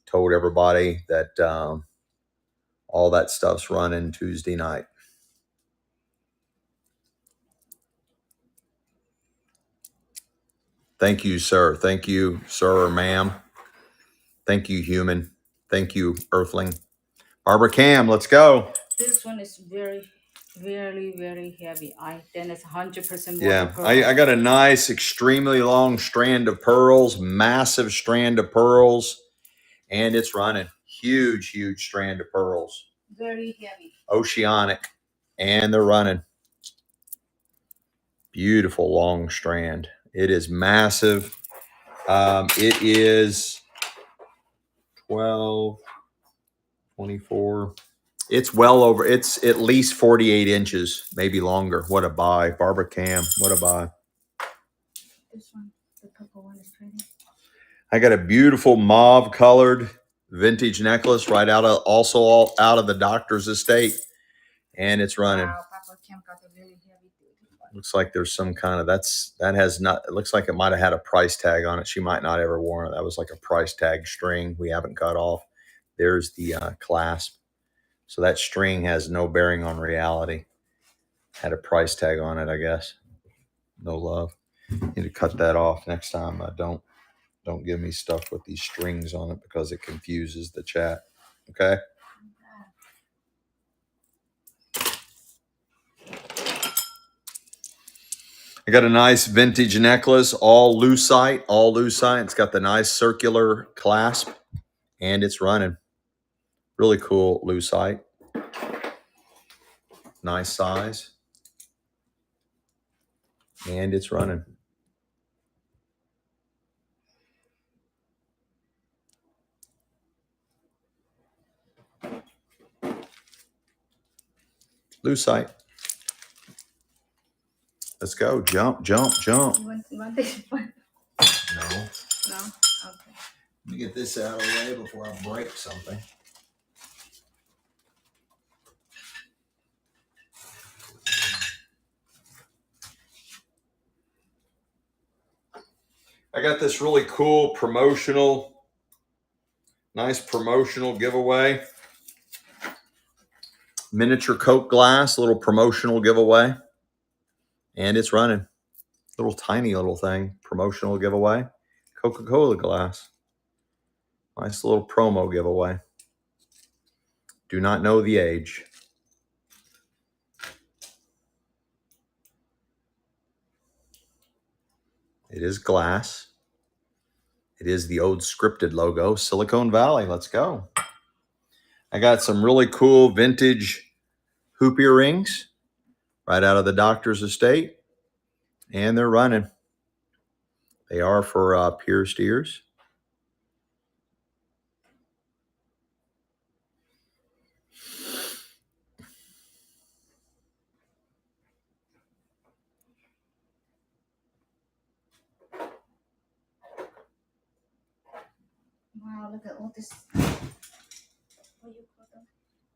told everybody that all that stuff's running Tuesday night. Thank you, sir. Thank you, sir or ma'am. Thank you, human. Thank you, earthling. Barbara Cam, let's go. This one is very heavy. Then it's 100% Yeah, pearl. I got a nice, extremely long strand of pearls, massive strand of pearls, and it's running. Huge strand of pearls. Very heavy. Oceanic, and they're running. Beautiful long strand. It is massive. It is 12, 24. It's well over. It's at least 48 inches, maybe longer. What a buy. Barbara Cam, what a buy. This one, the purple one is pretty. I got a beautiful mauve colored vintage necklace right out of the Doctor's Estate. And it's running. Wow, Papa Kim got a really heavy duty one. Looks like there's some kind of it looks like it might have had a price tag on it. She might not ever worn it. That was like a price tag string we haven't cut off. There's the clasp. So that string has no bearing on reality. Had a price tag on it, I guess. No love. Need to cut that off next time. Don't give me stuff with these strings on it because it confuses the chat. Okay. I got a nice vintage necklace, all lucite. It's got the nice circular clasp, and it's running. Really cool lucite. Nice size. And it's running. Lucite. Let's go. Jump. You want this one? No. No? Okay. Let me get this out of the way before I break something. I got this really cool nice promotional giveaway. Miniature Coke glass, little promotional giveaway. And it's running. Little tiny little thing, promotional giveaway. Coca-Cola glass. Nice little promo giveaway. Do not know the age. It is glass. It is the old scripted logo, Silicon Valley. Let's go. I got some really cool vintage hoop earrings right out of the Doctor's Estate. And they're running. They are for pierced ears. Wow, look at all this. What you call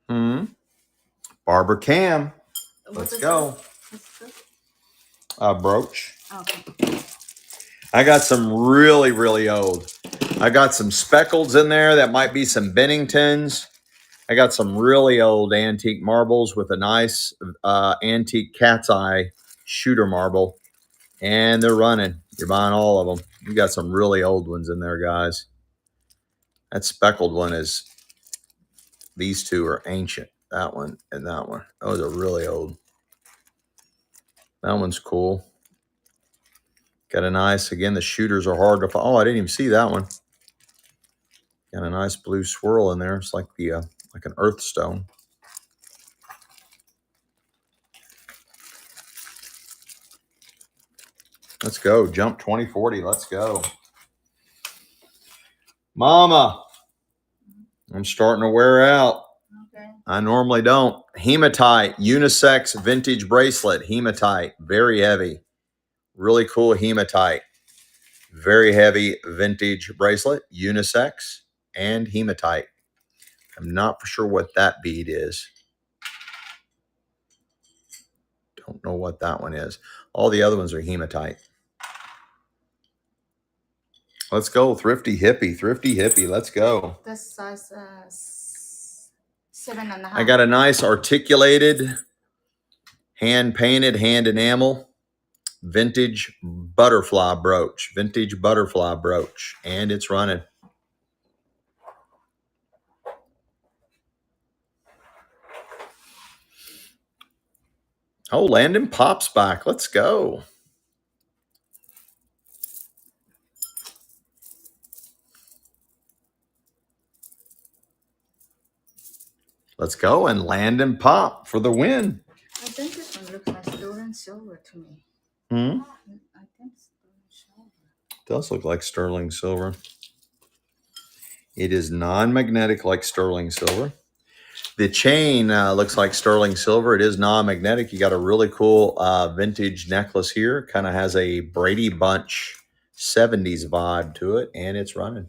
them? Barbara Cam. Let's go. Brooch. Okay. I got some really old. I got some speckleds in there. That might be some Benningtons. I got some really old antique marbles with a nice antique cat's eye shooter marble. And they're running. You're buying all of them. You got some really old ones in there, guys. That speckled one is, these two are ancient. That one and that one. Those are really old. That one's cool. Got a nice, again, the shooters are hard to find. Oh, I didn't even see that one. Got a nice blue swirl in there. It's like like an earth stone. Let's go. Jump 2040. Let's go. Mama, I'm starting to wear out. Okay. I normally don't. Hematite, unisex vintage bracelet. Hematite, very heavy. Really cool hematite. Very heavy vintage bracelet, unisex. and hematite. I'm not for sure what that bead is. Don't know what that one is. All the other ones are hematite. Let's go, Thrifty Hippie. Thrifty Hippie, let's go. This size 7.5. I got a nice articulated, hand-painted, hand enamel, vintage butterfly brooch. Vintage butterfly brooch. And it's running. Oh, Landon Pop's back. Let's go. Let's go. And Landon Pop for the win. I think this one looks like sterling silver to me. Hmm? I think sterling silver. Does look like sterling silver. It is non-magnetic like sterling silver. The chain looks like sterling silver. It is non-magnetic. You got a really cool vintage necklace here. Kind of has a Brady Bunch 70s vibe to it, and it's running.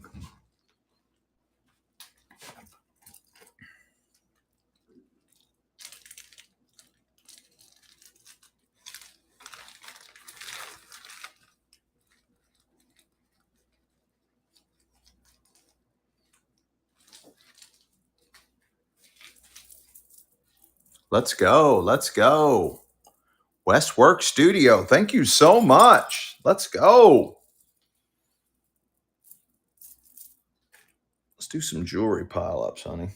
Let's go. Let's go. Westwork Studio. Thank you so much. Let's go. Let's do some jewelry pile-ups, honey.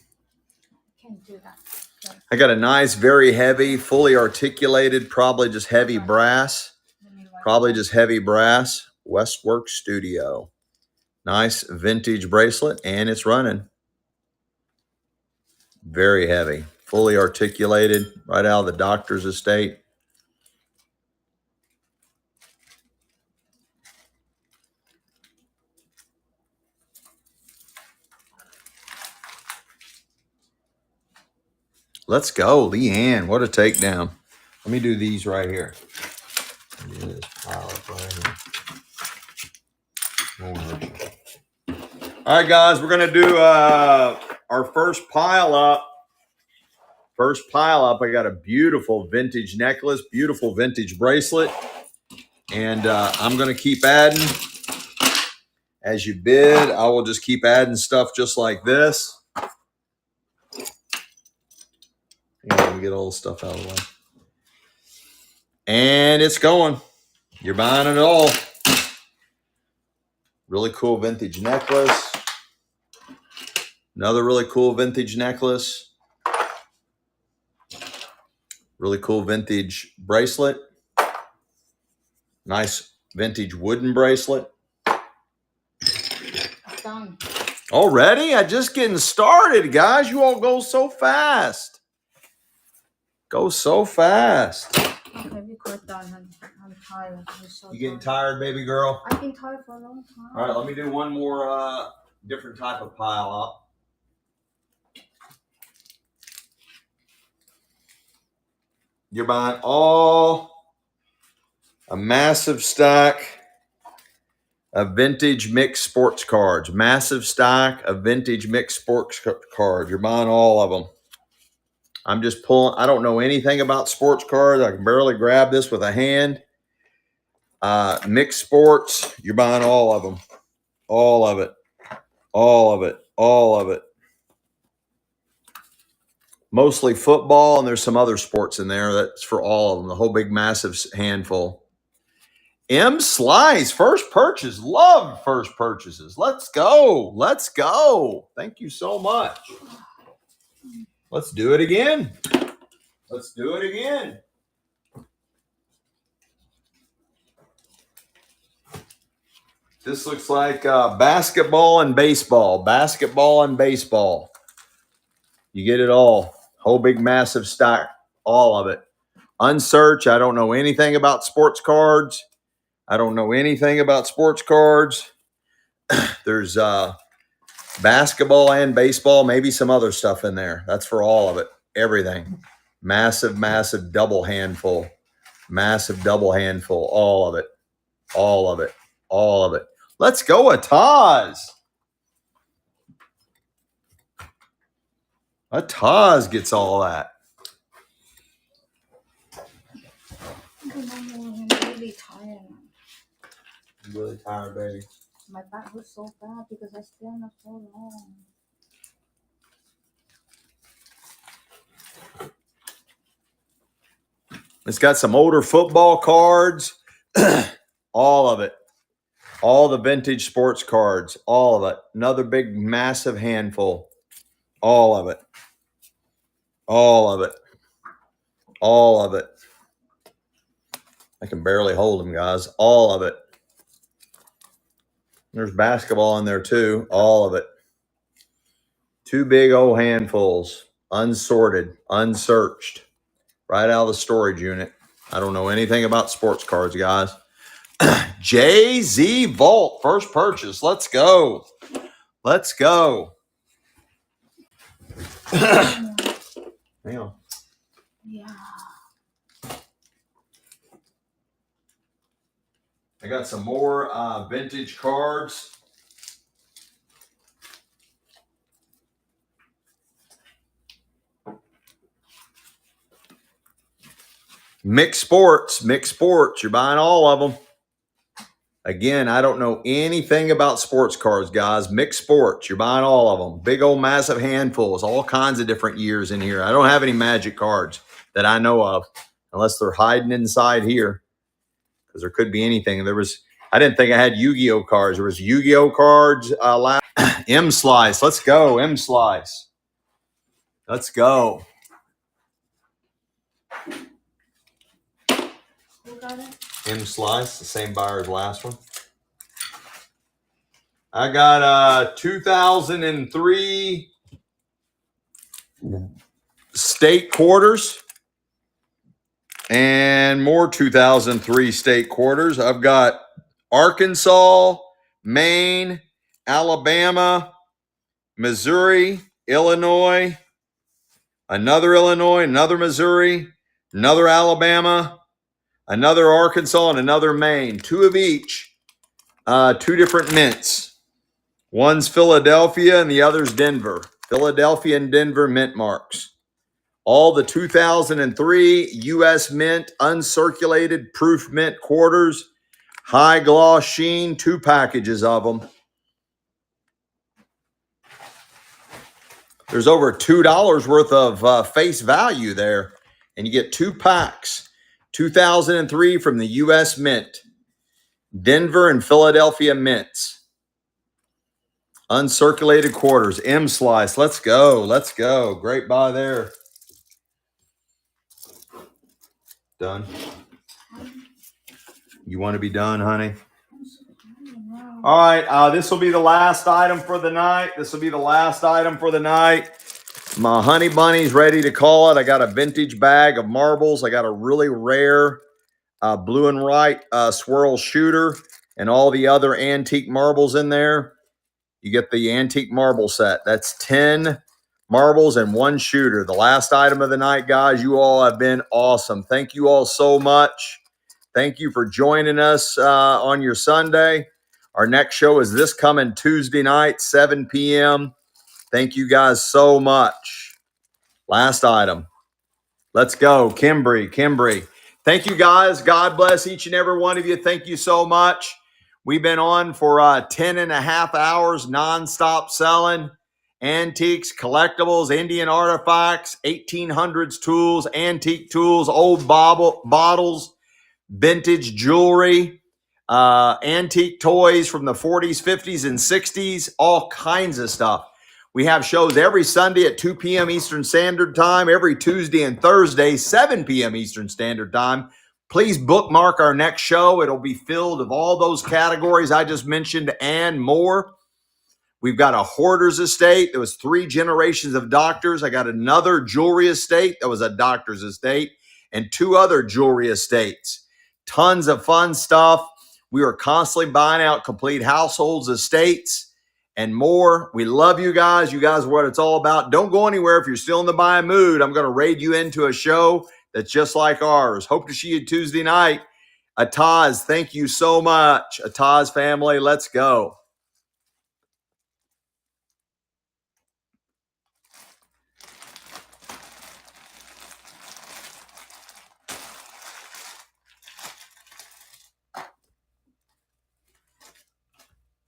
Can't do that. I got a nice, very heavy, fully articulated, probably just heavy brass. Probably just heavy brass. Westwork Studio. Nice vintage bracelet, and it's running. Very heavy. Fully articulated, right out of the doctor's estate. Let's go, Leanne. What a takedown. Let me do these right here. Look at this pile up right here. All right, guys, we're going to do our first pile up. First pile up, I got a beautiful vintage necklace, beautiful vintage bracelet. And I'm going to keep adding. As you bid, I will just keep adding stuff just like this. Let me get all the stuff out of the way. And it's going. You're buying it all. Really cool vintage necklace. Another really cool vintage necklace. Really cool vintage bracelet. Nice vintage wooden bracelet. Done. Already? I'm just getting started, guys. You all go so fast. Go so fast. Okay, we quite done, honey. I'm tired. I'm so You getting tired, baby girl? I've been tired for a long time. All right, let me do one more different type of pile up. You're buying a massive stack of vintage mixed sports cards. Massive stack of vintage mixed sports cards. You're buying all of them. I'm just pulling. I don't know anything about sports cards. I can barely grab this with a hand. Mixed sports. You're buying all of them. All of it. All of it. All of it. Mostly football, and there's some other sports in there. That's for all of them. The whole big, massive handful. M Slice, first purchase. Love first purchases. Let's go. Let's go. Thank you so much. Let's do it again. Let's do it again. This looks like basketball and baseball. Basketball and baseball. You get it all. Whole big massive stack. All of it. Unsearched. I don't know anything about sports cards. I don't know anything about sports cards. There's basketball and baseball. Maybe some other stuff in there. That's for all of it. Everything. Massive, massive double handful. Massive double handful. All of it. All of it. All of it. Let's go, Ataz. Taz gets all that. I'm really tired. I'm really tired, baby. My back was so bad because I stand up so long. It's got some older football cards. All of it. All the vintage sports cards. All of it. Another big, massive handful. All of it. All of it. All of it. I can barely hold them, guys. All of it. There's basketball in there too. All of it. Two big old handfuls. Unsorted. Unsearched. Right out of the storage unit. I don't know anything about sports cards, guys. Jay-Z Vault. First purchase. Let's go. Let's go. Hang on. Yeah. I got some more vintage cards. Mixed sports. You're buying all of them. Again, I don't know anything about sports cards, guys. Mixed sports. You're buying all of them. Big old massive handfuls. All kinds of different years in here. I don't have any Magic cards that I know of, unless they're hiding inside here, because there could be anything. I didn't think I had Yu-Gi-Oh cards. There was Yu-Gi-Oh cards. M Slice. Let's go. M Slice. Let's go. Who got it? M Slice, the same buyer as last one. I got 2003 state quarters and more 2003 state quarters. I've got Arkansas, Maine, Alabama, Missouri, Illinois, another Missouri, another Alabama, another Arkansas, and another Maine. Two of each. Two different mints. One's Philadelphia and the other's Denver. Philadelphia and Denver mint marks. All the 2003 U.S. Mint uncirculated proof mint quarters. High gloss sheen. 2 packages of them. There's over $2 worth of face value there. And you get 2 packs. 2003 from the U.S. Mint. Denver and Philadelphia mints. Uncirculated quarters. M Slice. Let's go. Let's go. Great buy there. Done. You want to be done, honey? All right. This will be the last item for the night. My honey bunny's ready to call it. I got a vintage bag of marbles. I got a really rare blue and white swirl shooter and all the other antique marbles in there. You get the antique marble set. That's 10 marbles and 1 shooter. The last item of the night, guys. You all have been awesome. Thank you all so much. Thank you for joining us on your Sunday. Our next show is this coming Tuesday night, 7 p.m. Thank you guys so much. Last item. Let's go. Kimbry. Thank you guys. God bless each and every one of you. Thank you so much. We've been on for 10 and a half hours nonstop selling antiques, collectibles, Indian artifacts, 1800s tools, antique tools, old bottles, vintage jewelry, antique toys from the 40s, 50s, and 60s, all kinds of stuff. We have shows every Sunday at 2 p.m. Eastern Standard Time, every Tuesday and Thursday, 7 p.m. Eastern Standard Time. Please bookmark our next show. It'll be filled of all those categories I just mentioned and more. We've got a Hoarders Estate. There was 3 generations of doctors. I got another jewelry estate that was a doctor's estate and 2 other jewelry estates. Tons of fun stuff. We are constantly buying out complete households, estates, and more. We love you guys. You guys are what it's all about. Don't go anywhere. If you're still in the buying mood, I'm going to raid you into a show that's just like ours. Hope to see you Tuesday night. Ataz, thank you so much. Ataz family, let's go.